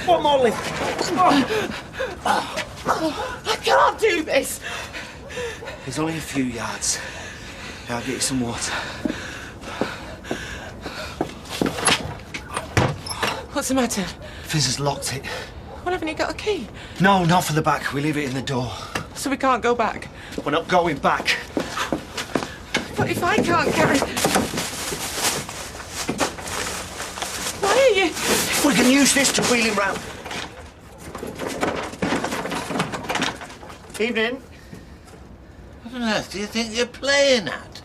One more lift. I can't do this. There's only a few yards. I'll get you some water. What's the matter? Fizz has locked it. Well, haven't you got a key? No, not for the back. We leave it in the door. So we can't go back? We're not going back. But if I can't carry... Why are you... We can use this to wheel him round. Evening. What on earth do you think you're playing at?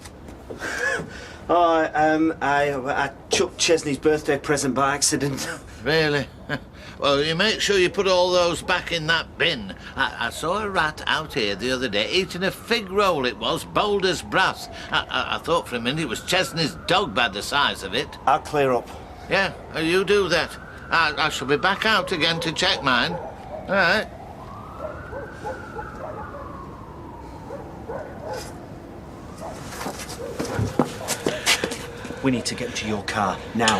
Oh, I chucked Chesney's birthday present by accident. Really? Well, you make sure you put all those back in that bin. I saw a rat out here the other day eating a fig roll, it was, bold as brass. I thought for a minute it was Chesney's dog by the size of it. I'll clear up. Yeah, you do that. I shall be back out again to check mine. All right. We need to get to your car, now.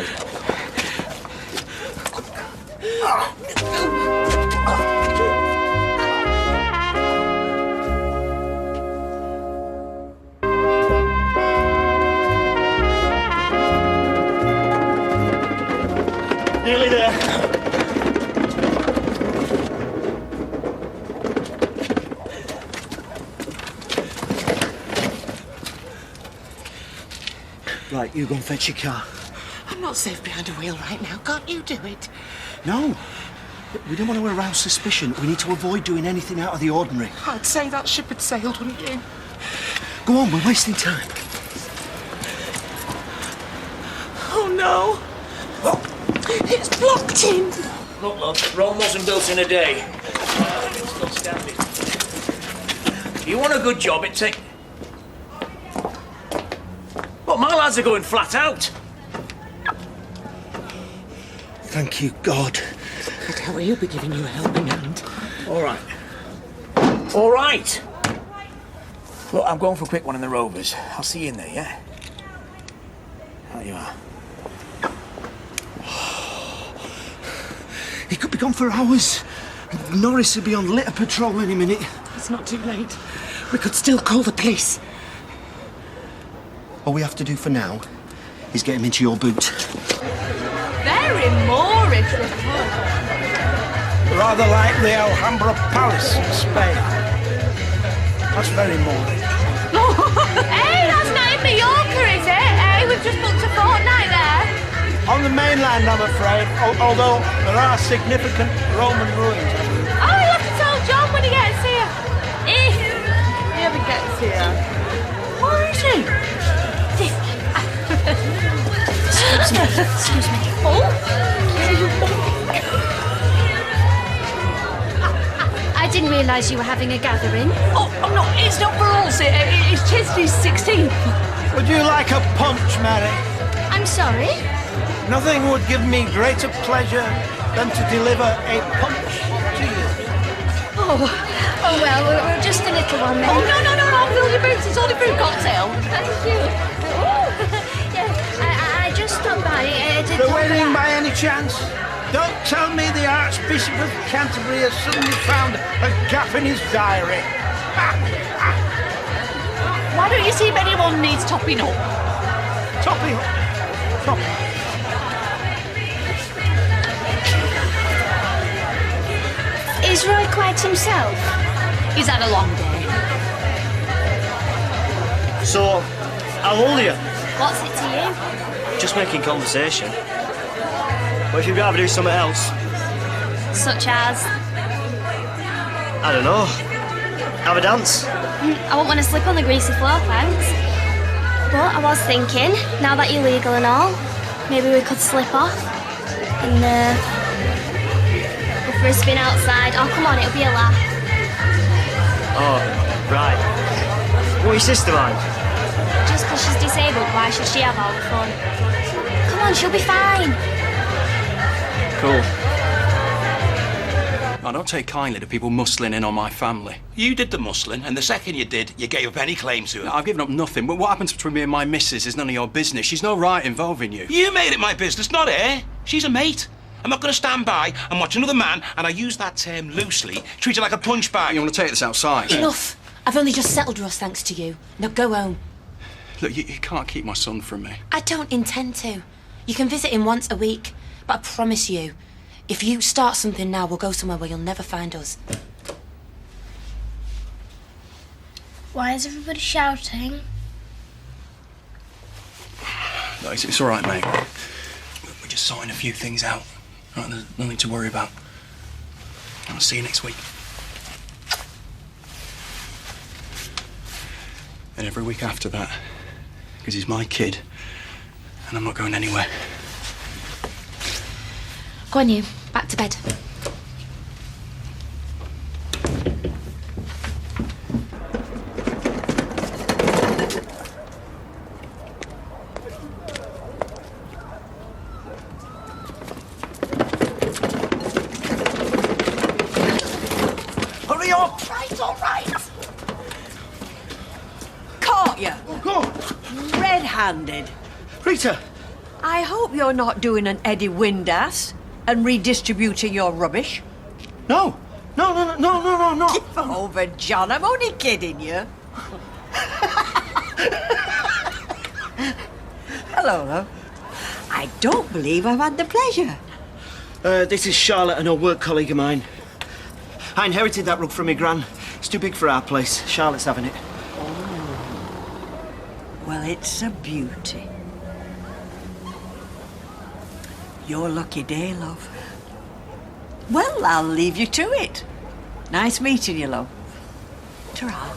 Nearly there. Right, you go and fetch your car. I'm not safe behind a wheel right now. Can't you do it? No. We don't want to arouse suspicion. We need to avoid doing anything out of the ordinary. I'd say that ship had sailed, wouldn't you? Go on, we're wasting time. Oh, no. It's blocked in. Look, love, Rome wasn't built in a day. It's still standing. You want a good job, it take... Well, my lads are going flat out. Thank you, God. I'd tell you, be giving you a helping hand. All right. All right. Look, I'm going for a quick one in the Rovers. I'll see you in there, yeah? There you are. He could be gone for hours. Norris will be on litter patrol any minute. It's not too late. We could still call the police. All we have to do for now is get him into your boot. Very Moorish, the fun. Rather like the Alhambra Palace in Spain. That's very Moorish. Hey, that's not in Mallorca, is it? Hey, we've just booked a fortnight there. On the mainland, I'm afraid, although there are significant Roman ruins. Oh, you'll have to tell John when he gets here. If he ever gets here. Where is he? Excuse me. Oh? I didn't realise you were having a gathering. Oh, no, it's not for us. It's Chesney's 16th. Would you like a punch, Mary? I'm sorry? Nothing would give me greater pleasure than to deliver a punch to you. Oh well, we're just a little one then. Oh, no, fill your boots. It's only for a cocktail. Thank you. Yeah, I just stopped by to The talk wedding about... by any chance? Don't tell me the Archbishop of Canterbury has suddenly found a gap in his diary. Why don't you see if anyone needs topping up? Topping up? Topping up. Is Roy quite himself? He's had a long day. So, how old are you? What's it to you? Just making conversation. What if you'd rather do something else? Such as? I don't know. Have a dance? I won't want to slip on the greasy floor, thanks. But I was thinking, now that you're legal and all, maybe we could slip off and go for a spin outside. Oh, come on, it'll be a laugh. Oh, right. What your sister mind? Just because she's disabled, why should she have all the fun? Come on, she'll be fine. Cool. I don't take kindly to people muscling in on my family. You did the muscling, and the second you did, you gave up any claim to it. I've given up nothing, but what happens between me and my missus is none of your business. She's no right involving you. You made it my business, not her. She's a mate. I'm not going to stand by and watch another man, and I use that term loosely, treat her like a punch bag. You want to take this outside? Enough. I've only just settled Russ thanks to you. Now go home. Look, you can't keep my son from me. I don't intend to. You can visit him once a week, but I promise you, if you start something now, we'll go somewhere where you'll never find us. Why is everybody shouting? No, it's all right, mate. We're just sorting a few things out. Right, there's nothing to worry about. I'll see you next week. And every week after that, Because he's my kid, and I'm not going anywhere. Go on, you. Back to bed. Hurry up! Right, all right. Caught you. Red-handed. Rita! I hope you're not doing an Eddie Windass and redistributing your rubbish. No. No. Give over, John. I'm only kidding you. Hello, love. I don't believe I've had the pleasure. This is Charlotte, an old work colleague of mine. I inherited that rug from my gran. It's too big for our place. Charlotte's having it. Well, it's a beauty. Your lucky day, love. Well, I'll leave you to it. Nice meeting you, love. Ta-ra.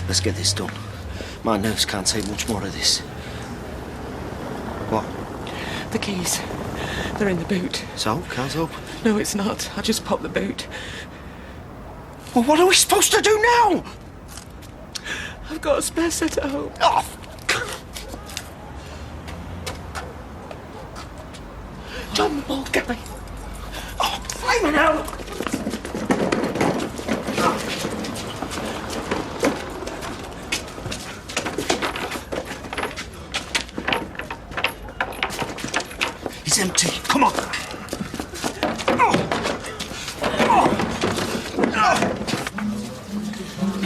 Let's get this done. My nerves can't take much more of this. What? The keys. They're in the boot. So, car's up? No, it's not. I just popped the boot. Well, what are we supposed to do now? I've got a spare set at home. Oh! John, the bald guy. Oh, flaming hell! It's empty. Come on.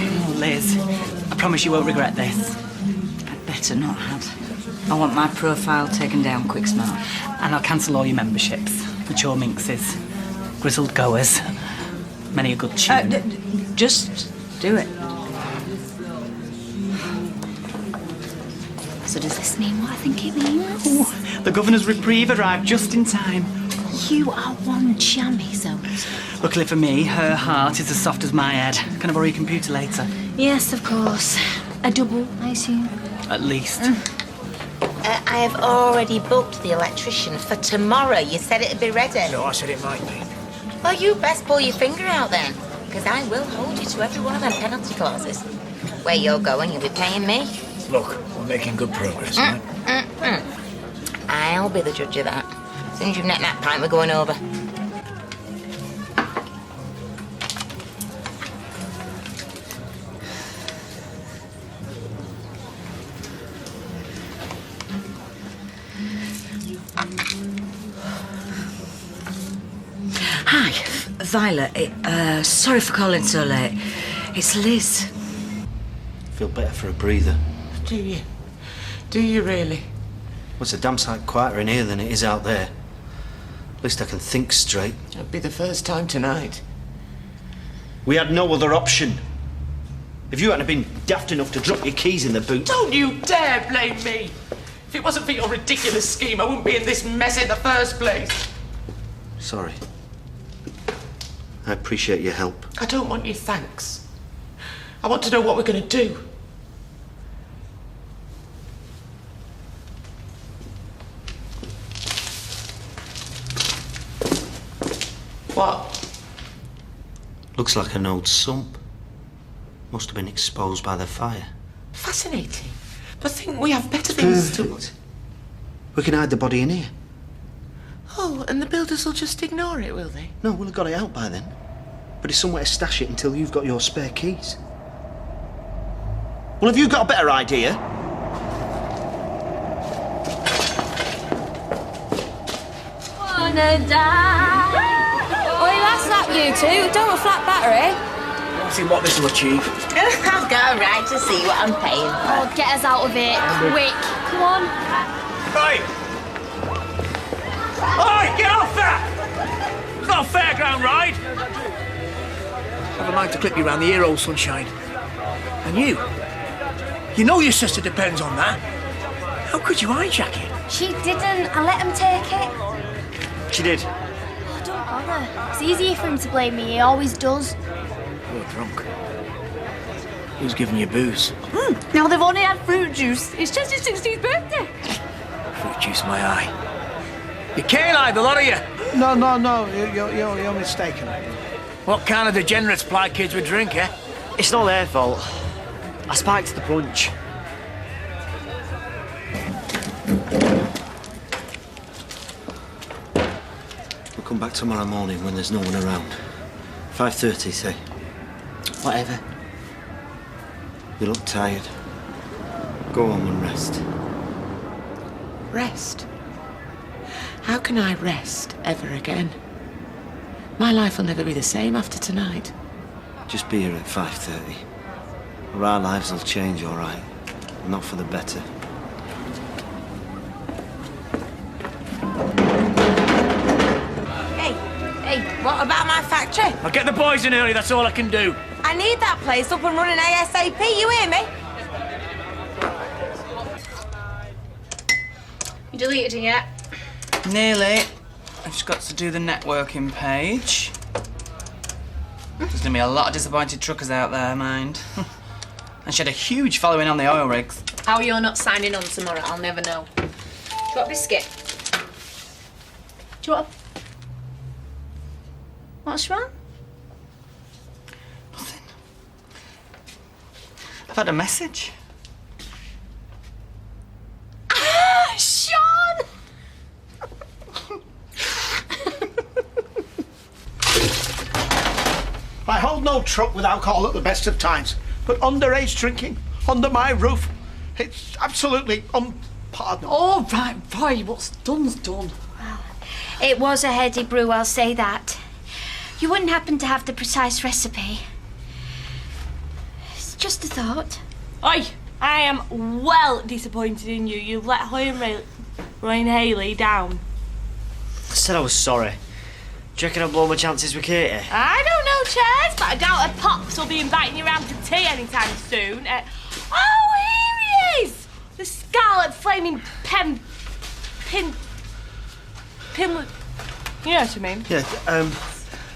Oh, Liz, I promise you won't regret this. I'd better not have. I want my profile taken down quick smart. And I'll cancel all your memberships. Mature minxes, grizzled goers, many a good tune. Just do it. So does this mean what I think it means? Ooh, the governor's reprieve arrived just in time. You are one jammy zone. Luckily for me, her heart is as soft as my head. Can I borrow your computer later? Yes, of course. A double, I assume. At least. I have already booked the electrician for tomorrow. You said it'd be ready. So I said it might be. Well, you best pull your finger out then, because I will hold you to every one of them penalty clauses. Where you're going, you'll be paying me. Look, we're making good progress, right? I'll be the judge of that. As soon as you've net that pint, we're going over. Hi, Violet. Sorry for calling so late. It's Liz. Feel better for a breather. Do you? Do you really? Well, it's a damn sight quieter in here than it is out there. At least I can think straight. It'll be the first time tonight. We had no other option. If you hadn't been daft enough to drop your keys in the boot... Don't you dare blame me! If it wasn't for your ridiculous scheme, I wouldn't be in this mess in the first place. Sorry. I appreciate your help. I don't want your thanks. I want to know what we're going to do. What? Looks like an old sump. Must have been exposed by the fire. Fascinating. But think we have better things to... Perfect. We can hide the body in here. Oh, and the builders will just ignore it, will they? No, we'll have got it out by then. But it's somewhere to stash it until you've got your spare keys. Well, have you got a better idea? Wanna die? Oi, that's not you two. Don't a flat battery. Let's see what this will achieve. I've got a right to see what I'm paying for. Oh, get us out of it, quick. Come on. Right. Oi, get off that! It's not a fairground ride. I'd like to clip you round the ear, old sunshine. And you know your sister depends on that. How could you hijack it? She didn't. I let him take it. She did. Oh, don't bother. It's easier for him to blame me. He always does. You're drunk. Who's giving you booze? Now they've only had fruit juice. It's just his 16th birthday. Fruit juice, my eye. You can't the lot of you. No, you're mistaken. What kind of degenerates ply kids with drink, eh? It's not their fault. I spiked the punch. We'll come back tomorrow morning when there's no one around. 5:30, say. Whatever. You look tired. Go home and rest. Rest? How can I rest ever again? My life will never be the same after tonight. Just be here at 5:30. Or our lives will change, all right. Not for the better. Hey, what about my factory? I'll get the boys in early, that's all I can do. I need that place up and running ASAP, you hear me? You deleted it yet? Nearly. I've just got to do the networking page. There's gonna be a lot of disappointed truckers out there, mind. And she had a huge following on the oil rigs. How you're not signing on tomorrow, I'll never know. Do you want a biscuit? Do you want a... What's wrong? I've had a message. Sean! I hold no truck with alcohol at the best of times, but underage drinking under my roof, it's absolutely unpardonable. Oh, right, what's done's done. Well, it was a heady brew, I'll say that. You wouldn't happen to have the precise recipe. It's just a thought. Oi! I am well disappointed in you. You've let Roy and Hayley down. I said I was sorry. Do you reckon I've blown my chances with Katie? I don't know, Chaz, but I doubt her pops will be inviting you round to tea anytime soon. Oh, here he is! The scarlet flaming pin... You know what I mean? Yeah,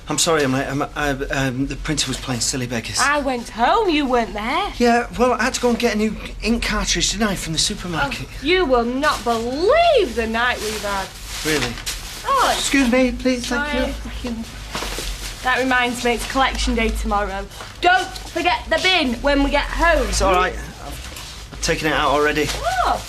I'm sorry, mate. The printer was playing silly beggars. I went home, you weren't there. Yeah, well, I had to go and get a new ink cartridge, didn't I, from the supermarket? Oh, you will not believe the night we've had. Really? Oh, excuse me, please, sorry. thank you. That reminds me, it's collection day tomorrow. Don't forget the bin when we get home. It's all right. I've taken it out already. Oh.